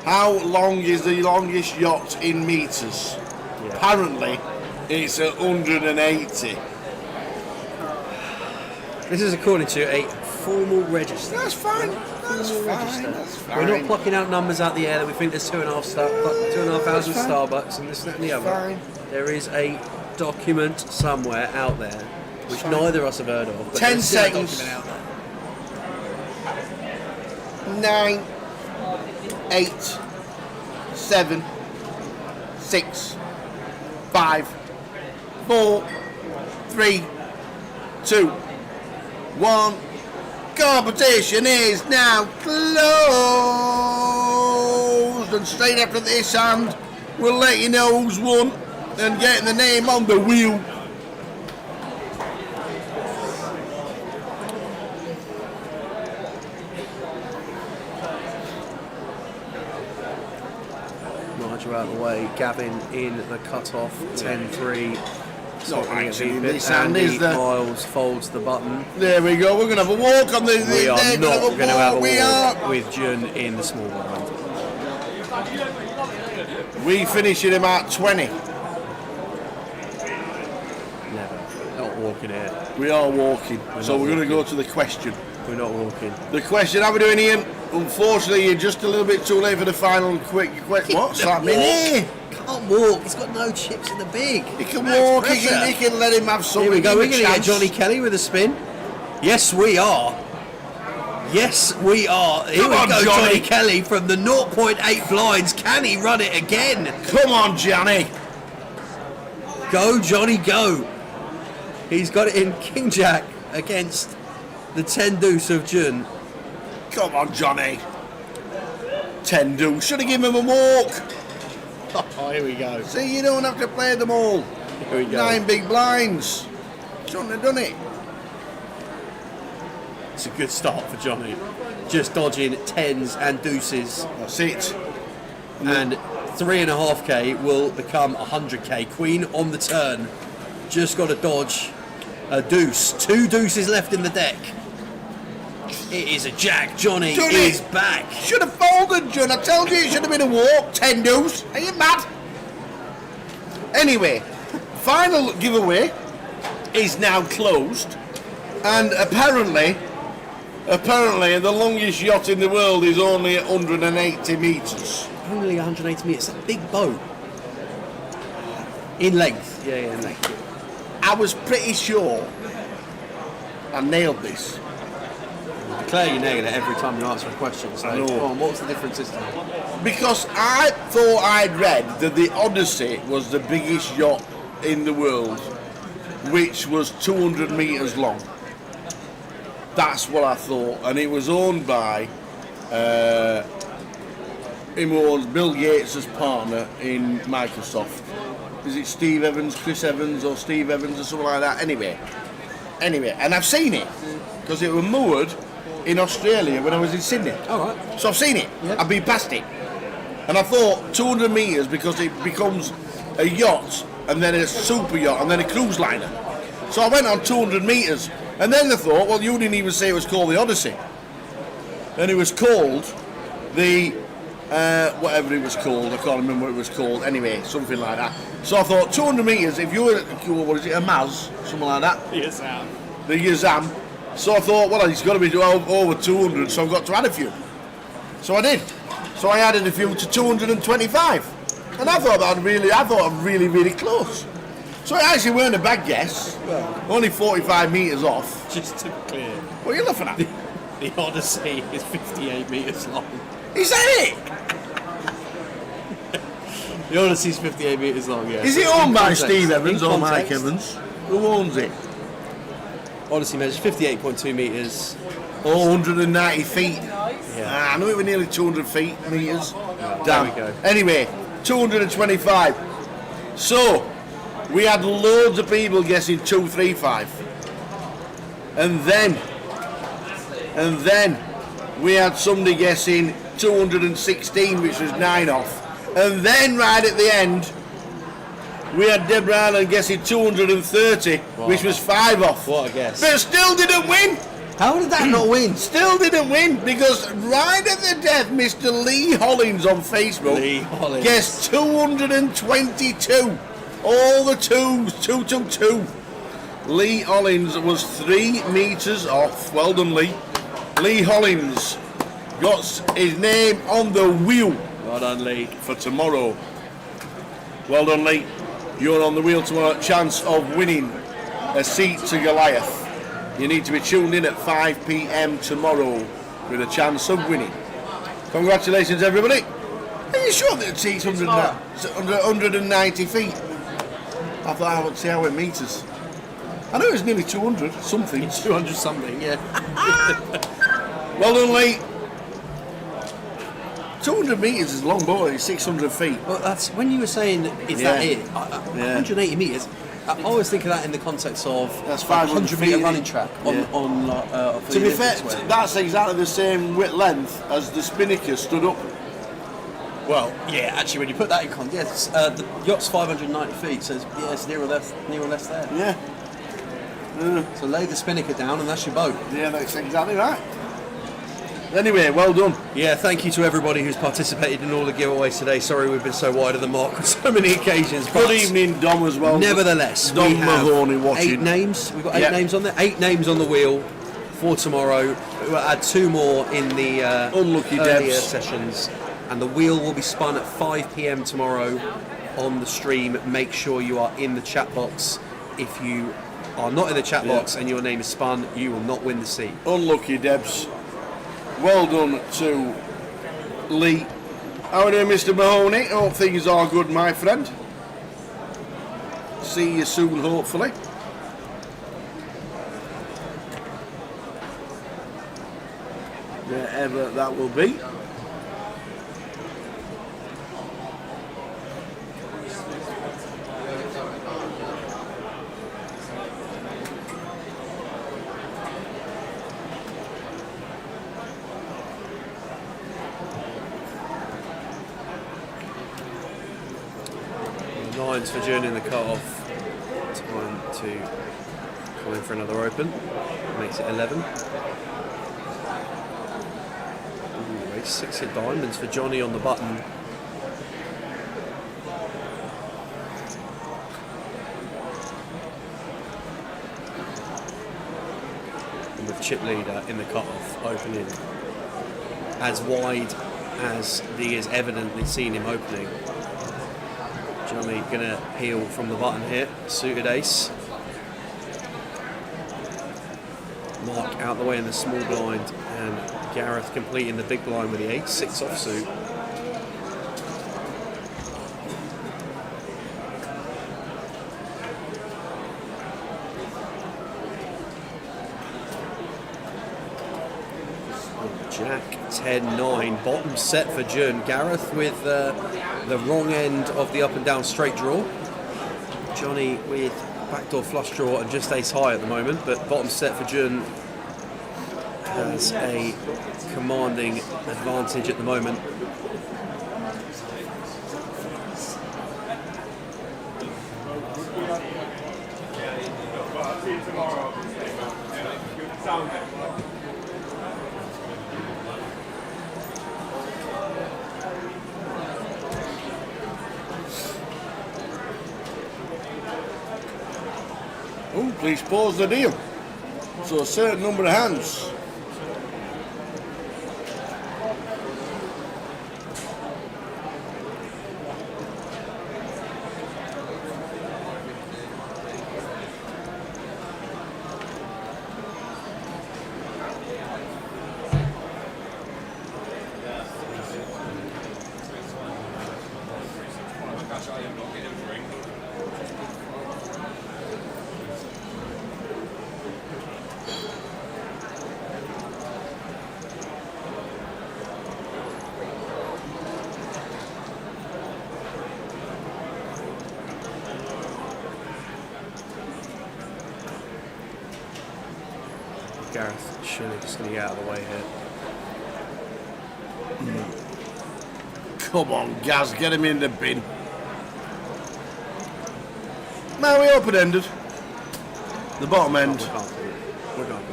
How long is the longest yacht in metres? Yeah. Apparently, it's 180. This is according to a formal register. That's fine. That's fine. That's fine. We're not plucking out numbers out the air that we think there's 2,500 Starbucks and this, that, and the other. Fine. There is a document somewhere out there which neither of us have heard of. But 10 there's still a seconds. document out there. 9, 8, 7, 6, 5, 4, 3, 2, 1. Competition is now closed, and straight after this hand, we'll let you know who's won and getting the name on the wheel. Nigel out of the way, Gavin in the cut-off, 10-3. Not actually this hand, Andy is there? Miles folds the button. There we go, we're going to have a walk on the... We are not going to have a We walk are. with Jun in the small blind. We finish at about 20. Never. Not walking here. We are walking. So we're going to walking. go to the question. We're not walking. The question, how are we doing, Ian? Unfortunately, you're just a little bit too late for the final quick. What's happening here? Can't walk. He's got no chips in the big. He can walk. He can let him have something. Here we go. Give We're him a going to get chance. Johnny Kelly with a spin. Yes, we are. Yes, we are. Here Come we on, go, Johnny. Johnny Kelly from the 0.8 blinds. Can he run it again? Come on, Johnny. Go, Johnny, go. He's got it in King Jack against the 10 deuce of Jun. Come on, Johnny. 10 deuce. Should have given him a walk. Oh, here we go. See, you don't have to play them all. Here we go. 9 big blinds. Shouldn't have done it. It's a good start for Johnny. Just dodging 10s and deuces. That's it. And 3.5k will become 100k. Queen on the turn. Just got to dodge a deuce. 2 deuces left in the deck. It is a jack. Johnny is back. Should have folded, Jun. I told you it should have been a walk. 10 deuce. Are you mad? Anyway, final giveaway is now closed. And apparently the longest yacht in the world is only 180 metres. Only 180 metres. It's a big boat. In length. Yeah, in length. I was pretty sure I nailed this. Claire, you nail it every time you answer a question. So, I know. come on, what's the difference this time? Because I thought I'd read that the Odyssey was the biggest yacht in the world, which was 200 metres long. That's what I thought, and it was owned by Bill Gates' partner in Microsoft. Is it Steve Evans, Chris Evans, or Steve Evans, or something like that? Anyway, and I've seen it because it was moored in Australia when I was in Sydney. All right. So I've seen it. Yep. I've been past it, and I thought 200 metres because it becomes a yacht, and then a super yacht, and then a cruise liner. So I went on 200 metres. And then they thought, well, you didn't even say it was called the Odyssey. And it was called the, whatever it was called, I can't remember what it was called, anyway, something like that. So I thought, 200 metres, if you were, what is it, a Maz, something like that? Yazam. The Yazam. So I thought, well, it's got to be over 200, so I've got to add a few. So I did. So I added a few to 225. And I thought I'm really, really close. So it actually weren't a bad guess. Only 45 metres off. Just to be clear. What are you laughing at? The Odyssey is 58 metres long. Is that it? The Odyssey's 58 metres long, yeah. Is it owned by Steve Evans or Mike Evans? Who owns it? Odyssey measures 58.2 metres. 190 feet. Yeah. I knew it was nearly 200 feet metres. There Damn. we go. Anyway, 225. So, we had loads of people guessing 235. And then we had somebody guessing 216, which was 9 off. And then right at the end, we had Deborah Ireland guessing 230, which was 5 off. What a guess. But still didn't win. How did that not win? Still didn't win because right at the death, Mr. Lee Hollins on Facebook guessed 222. All the twos, 222. Lee Hollins was 3 metres off. Well done, Lee. Lee Hollins got his name on the wheel. Well done, Lee. For tomorrow. Well done, Lee. You're on the wheel tomorrow. Chance of winning a seat to Goliath. You need to be tuned in at 5 p.m. tomorrow with a chance of winning. Congratulations, everybody. Are you sure that it's 190 feet? I thought I would see how it metres. I know it was nearly 200 something. 200 something, yeah. Well done, Lee. 200 metres is long, but it's 600 feet. Well, that's when you were saying, is that it? 180 metres. I always think of that in the context of that's 500 metre running track on to be fair, that's exactly the same width length as the Spinnaker stood up. Well, yeah, actually, when you put that in context, the yacht's 590 feet, so it's near or less there. Yeah. So lay the Spinnaker down, and that's your boat. Yeah, that's exactly right. Anyway, well done. Yeah, thank you to everybody who's participated in all the giveaways today. Sorry we've been so wide of the mark on so many occasions. Good evening, Dom, as well. Nevertheless, Dom we have Mahoney watching. 8 names. We've got 8 names on there. 8 names on the wheel for tomorrow. We'll add 2 more in the Unlucky earlier Debs. sessions. And the wheel will be spun at 5 p.m. tomorrow on the stream. Make sure you are in the chat box. If you are not in the chat box and your name is spun, you will not win the seat. Unlucky Debs. Well done to Lee. How are you doing, Mr. Mahoney? Hope things are good, my friend. See you soon, hopefully. Wherever that will be. Lines for June in the cut-off. Time to come in for another open. Makes it 11. Ooh, race 6 hit diamonds for Johnny on the button. And with chip leader in the cut-off, opening as wide as he has evidently seen him opening. Johnny gonna peel from the button here, suited ace. Mark out the way in the small blind, and Gareth completing the big blind with the 8-6 offsuit. Jack 10-9, bottom set for Jun. Gareth with the wrong end of the up and down straight draw. Johnny with backdoor flush draw and just ace high at the moment, but bottom set for Jun has a commanding advantage at the moment. Oh, please pause the deal. So a certain number of hands. Gareth surely just going to get out of the way here. Come on, Gaz, get him in the bin. Now we open-ended. The bottom end.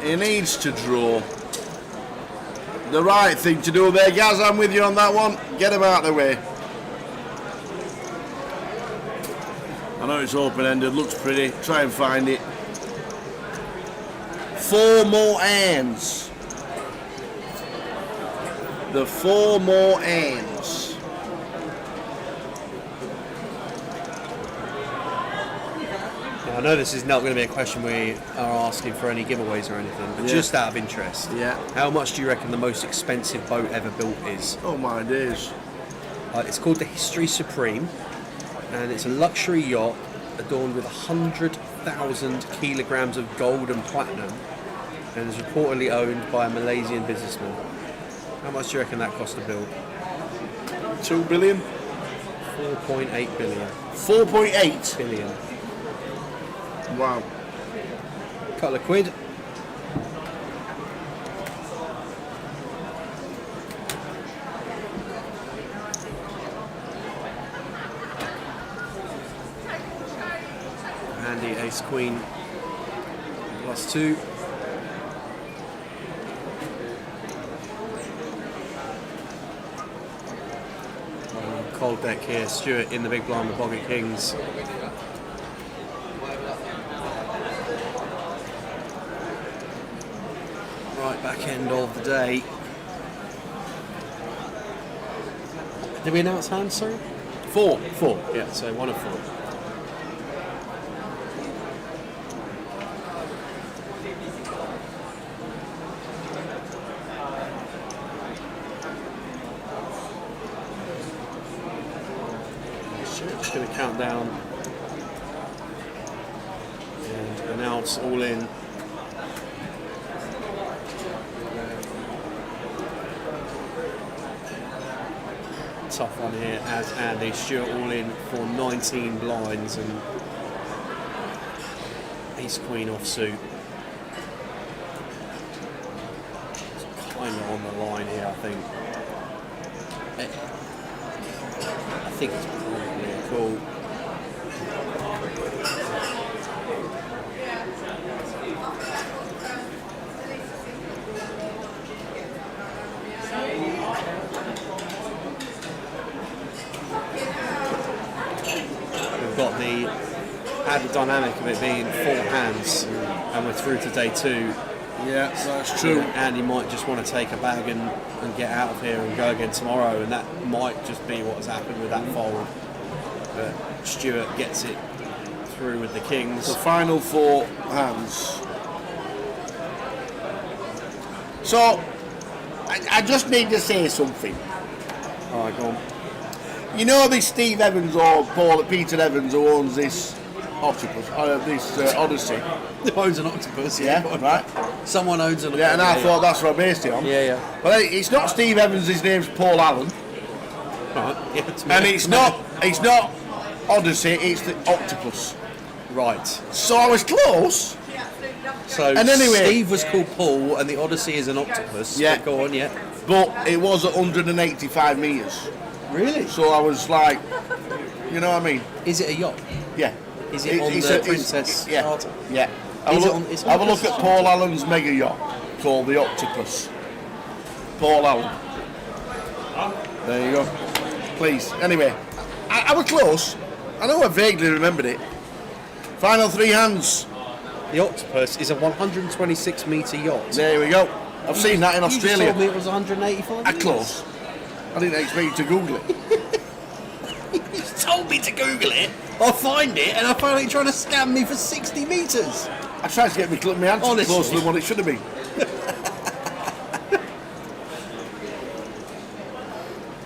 He needs to draw. The right thing to do there, Gaz. I'm with you on that one. Get him out of the way. I know it's open-ended. Looks pretty. Try and find it. 4 more hands. The 4 more hands. Now, I know this is not going to be a question we are asking for any giveaways or anything, but just out of interest, how much do you reckon the most expensive boat ever built is? Oh my days. It's called the History Supreme, and it's a luxury yacht adorned with 100,000 kilograms of gold and platinum, and is reportedly owned by a Malaysian businessman. How much do you reckon that cost to build? 2 billion? 4.8 billion. 4.8 billion. Wow. Couple of quid. Handy ace queen +2. Cold deck here, Stuart in the big blind with pocket kings. Right, back end of the day. Did we announce hands, sorry? 4. 4, yeah, so 1 of 4. Just going to count down and announce all in. Tough one here as Andy. Stuart all in for 19 blinds and ace queen offsuit. It's kind of on the line here, I think. I think it's probably a call. We've got the added dynamic of it being 4 hands, and we're through to day 2. Yeah, that's true. Andy might just want to take a bag and get out of here and go again tomorrow, and that might just be what has happened with that fold. But Stuart gets it through with the kings. The final 4 hands. So, I just need to say something. Alright, go on. You know this Steve Evans or Peter Evans who owns this octopus, this Odyssey? Who owns an octopus? Yeah, right. Someone owns an octopus. Yeah, and I thought that's what I based it on. Yeah, yeah. But it's not Steve Evans. His name's Paul Allen. Right. Yeah, and it's not Odyssey. It's the octopus. Right. So I was close. So and anyway, Steve was called Paul, and the Odyssey is an octopus. Yeah. But go on, yeah. But it was 185 metres. Really? So I was like, you know what I mean? Is it a yacht? Yeah. Is it on the Princess Charter? Yeah. Have a look at Paul Allen's mega yacht called the Octopus. Paul Allen. There you go. Please. Anyway, I was close. I know I vaguely remembered it. Final 3 hands. The Octopus is a 126 metre yacht. There we go. I've seen that in Australia. You just told me it was 185 metres. Close. I didn't expect you to Google it. You told me to Google it. I'll find it, and I found it trying to scam me for 60 metres. I tried to get my answer closer than what it should have been.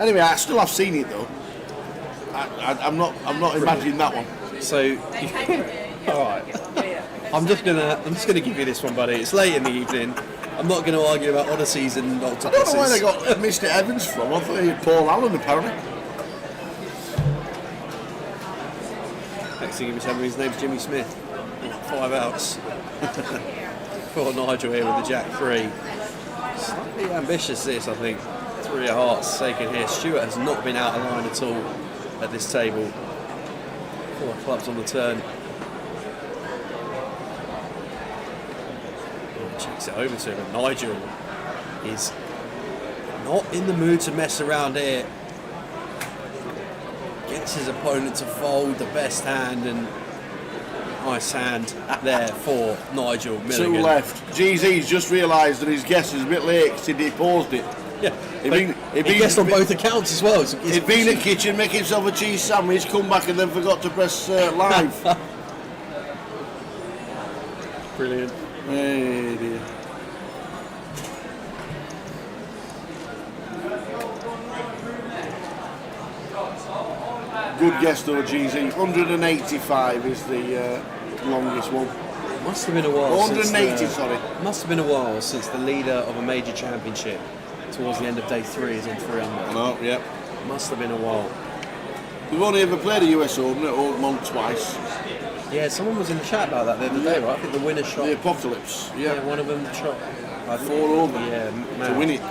Anyway, I still have seen it though. I'm not imagining that one. So, all right. I'm just gonna give you this one, buddy. It's late in the evening. I'm not going to argue about Odysseys and octopuses. I don't know where they got Mr. Evans from. I thought they had Paul Allen apparently. Next thing you remember, his name's Jimmy Smith. 5 outs. for Nigel here with the Jack 3. Slightly ambitious this, I think. 3 of hearts taken here. Stewart has not been out of line at all at this table. 4 clubs on the turn. Checks it over to him, and Nigel is not in the mood to mess around here. Gets his opponent to fold the best hand, and nice hand there for Nigel Milligan. 2 left. GZ's just realised that his guess is a bit late because he deposed it. Yeah, he guessed on both accounts as well. So he'd been in the kitchen, make himself a cheese sandwich, come back and then forgot to press live. Brilliant. Hey dear. Good guess though, GZ. 185 is the longest one. Must have been a while. 180, sorry. Must have been a while since the leader of a major championship towards the end of day 3 is on 300. No, yep. Must have been a while. We've only ever played a US Open at Oakmont twice. Yeah, someone was in the chat about that the other day, right? I think the winner shot. The Apocalypse, yeah. Yeah, one of them shot. 4 over. Yeah, to win it.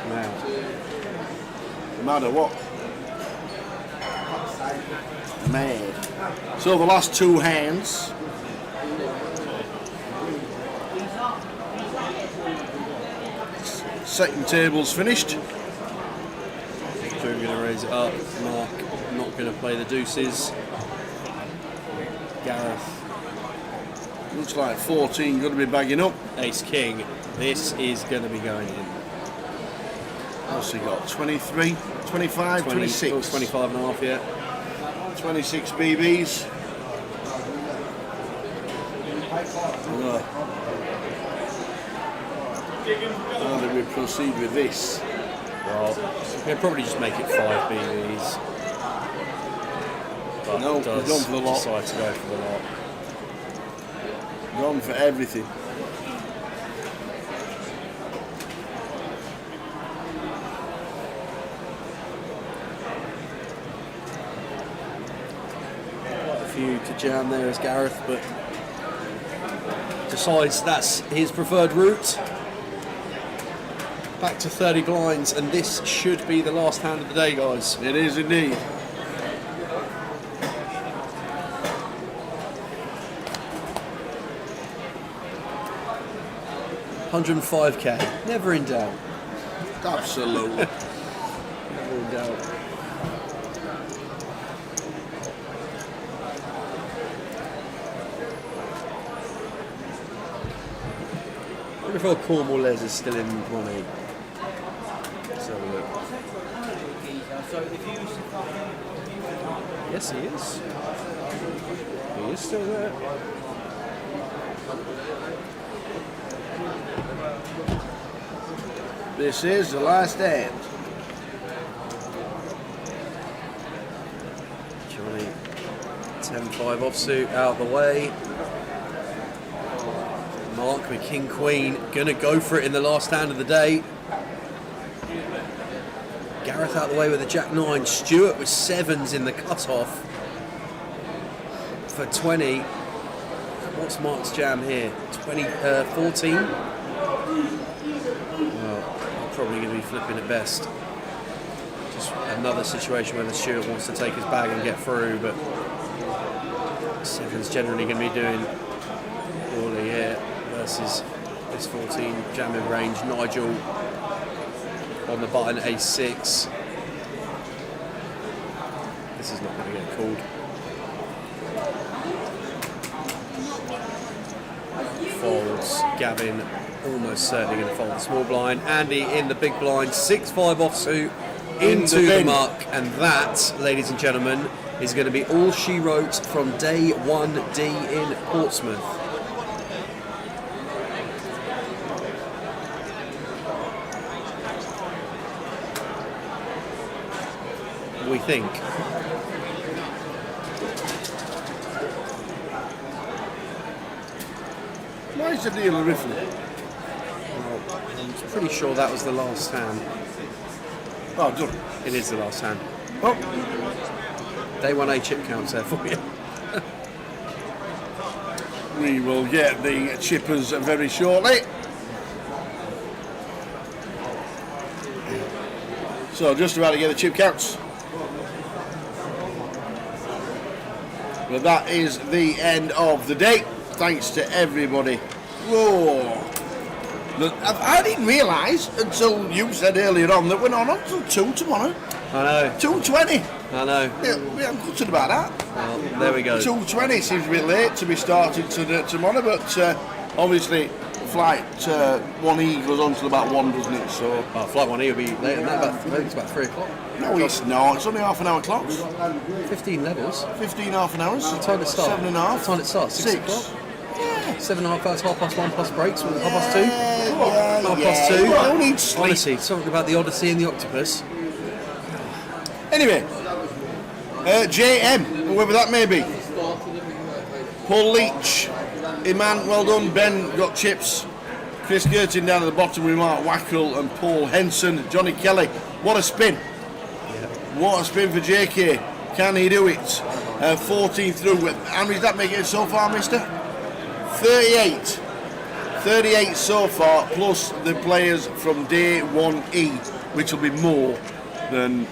No matter what. Mad. So the last 2 hands. Second table's finished. Drew going to raise it up. Mark not going to play the deuces. Gareth. Looks like 14 going to be bagging up. Ace King. This is going to be going in. What's he got? 23, 25, 26. 25 and a half, yeah. 26 BBs. How do we proceed with this? Well, we'll probably just make it 5 BBs. But No, we've gone for the lot. Decide to go for the lot. Gone for everything. Quite a few to jam there as Gareth, but decides that's his preferred route. Back to 30 blinds, and this should be the last hand of the day, guys. It is indeed. $105k, never in doubt. Absolutely. Never in doubt. I wonder if old Cornwall Les is still in 1A. Let's have a look. Yes, he is. He is still there. This is the last hand. Johnny, 10-5 offsuit out of the way. Mark with King Queen, gonna go for it in the last hand of the day. Gareth out of the way with a Jack 9. Stewart with 7s in the cut-off for 20. What's Mark's jam here? 14? Well, probably going to be flipping at best. Just another situation where the Stewart wants to take his bag and get through, but 7's generally going to be doing poorly here versus this 14 jamming range. Nigel on the button, A6. This is not going to get called. Folds. Gavin almost certainly going to fold the small blind. Andy in the big blind. 6-5 offsuit into the muck. And that, ladies and gentlemen, is going to be all she wrote from day 1D in Portsmouth. We think. Why is the deal a riffle? Well, I'm pretty sure that was the last hand. Oh, done. It is the last hand. Oh. Day 1A chip counts there for you. We will get the chippers very shortly. So just about to get the chip counts. But that is the end of the day. Thanks to everybody. Whoa. Look, I didn't realise until you said earlier on that we're not on until 2 tomorrow. I know. 2:20. I know. Yeah, I'm gutted about that. Well, there we go. 2:20 seems a bit late to be starting tomorrow, but obviously flight 1E goes on till about 1, doesn't it? So flight 1E will be later than that. I think it's about 3 o'clock. No, it's not. It's only half an hour clocks. 15 levels. 15 half an hours. What time it starts? 7.5. What time it starts? 6 o'clock. Yeah. 7.5 hours, 1:30 plus breaks. Half past 2. Yeah, Half past 2. Well, I don't need sleep. Honestly, something about the Odyssey and the Octopus. Anyway, JM, whoever that may be. Paul Leach, Iman, well done. Ben got chips. Chris Gertin down at the bottom with Mark Wackrell and Paul Henson. Johnny Kelly, what a spin. What a spin for JK. Can he do it? 14 through. How many does that make it so far, mister? 38. 38 so far, plus the players from day 1E, which will be more than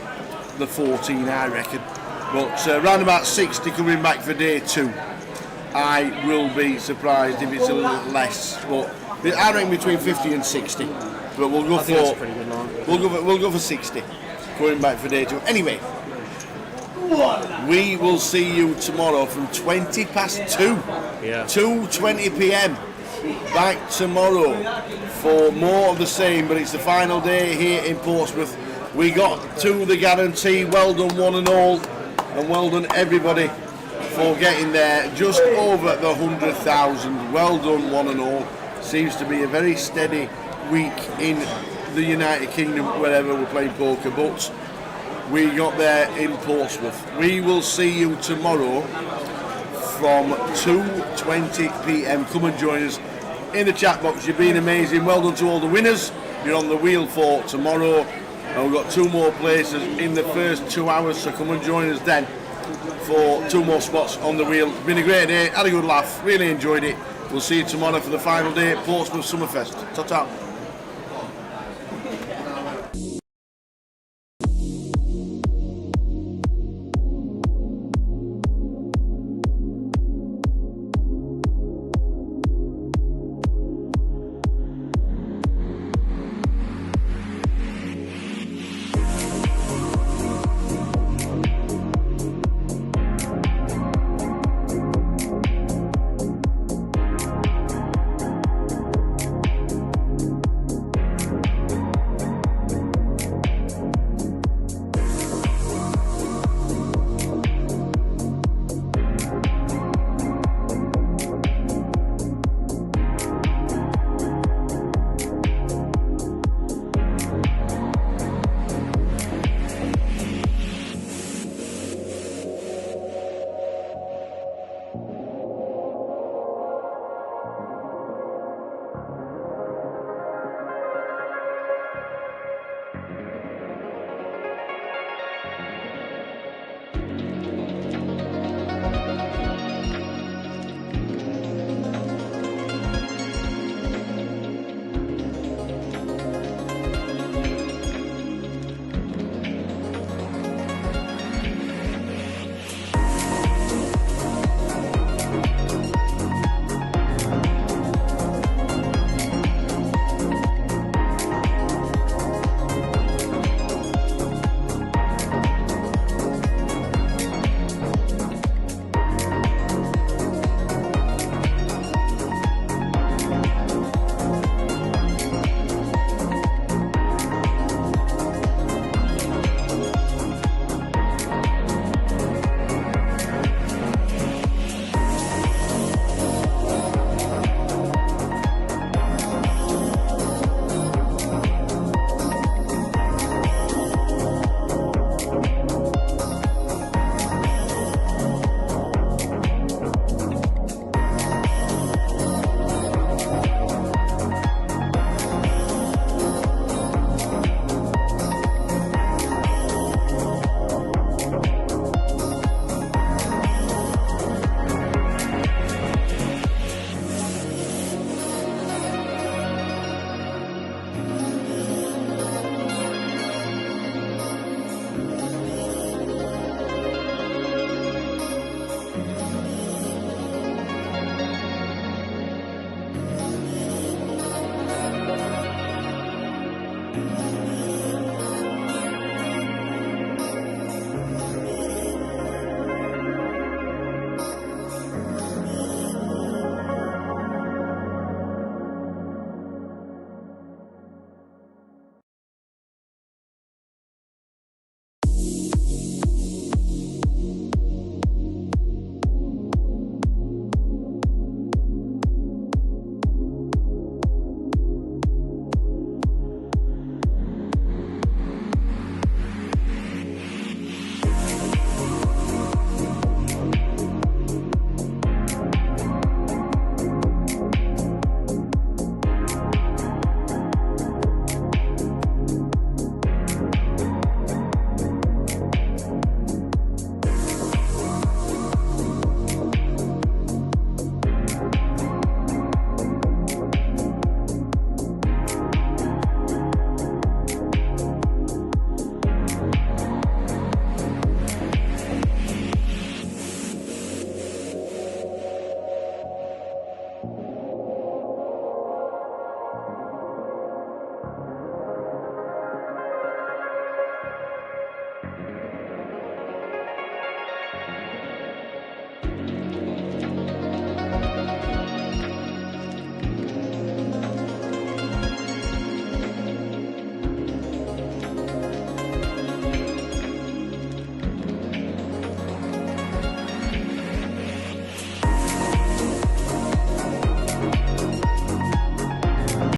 the 14, I reckon. But around about 60 coming back for day 2. I will be surprised if it's a little less. But I reckon between 50 and 60. But we'll go I think that's a pretty good line. We'll go for 60 coming back for day 2. Anyway, we will see you tomorrow from 20 past 2. Yeah. 2:20 p.m. Back tomorrow for more of the same, but it's the final day here in Portsmouth. We got to the guarantee. Well done one and all, and well done everybody for getting there just over the 100,000. Well done one and all. Seems to be a very steady week in the United Kingdom wherever we're playing poker, but we got there in Portsmouth. We will see you tomorrow from 2:20 p.m. Come and join us in the chat box. You've been amazing. Well done to all the winners. You're on the wheel for tomorrow. And we've got 2 more places in the first 2 hours, so come and join us then for 2 more spots on the wheel. It's been a great day, had a good laugh, really enjoyed it. We'll see you tomorrow for the final day at Portsmouth Summerfest. Ta-ta.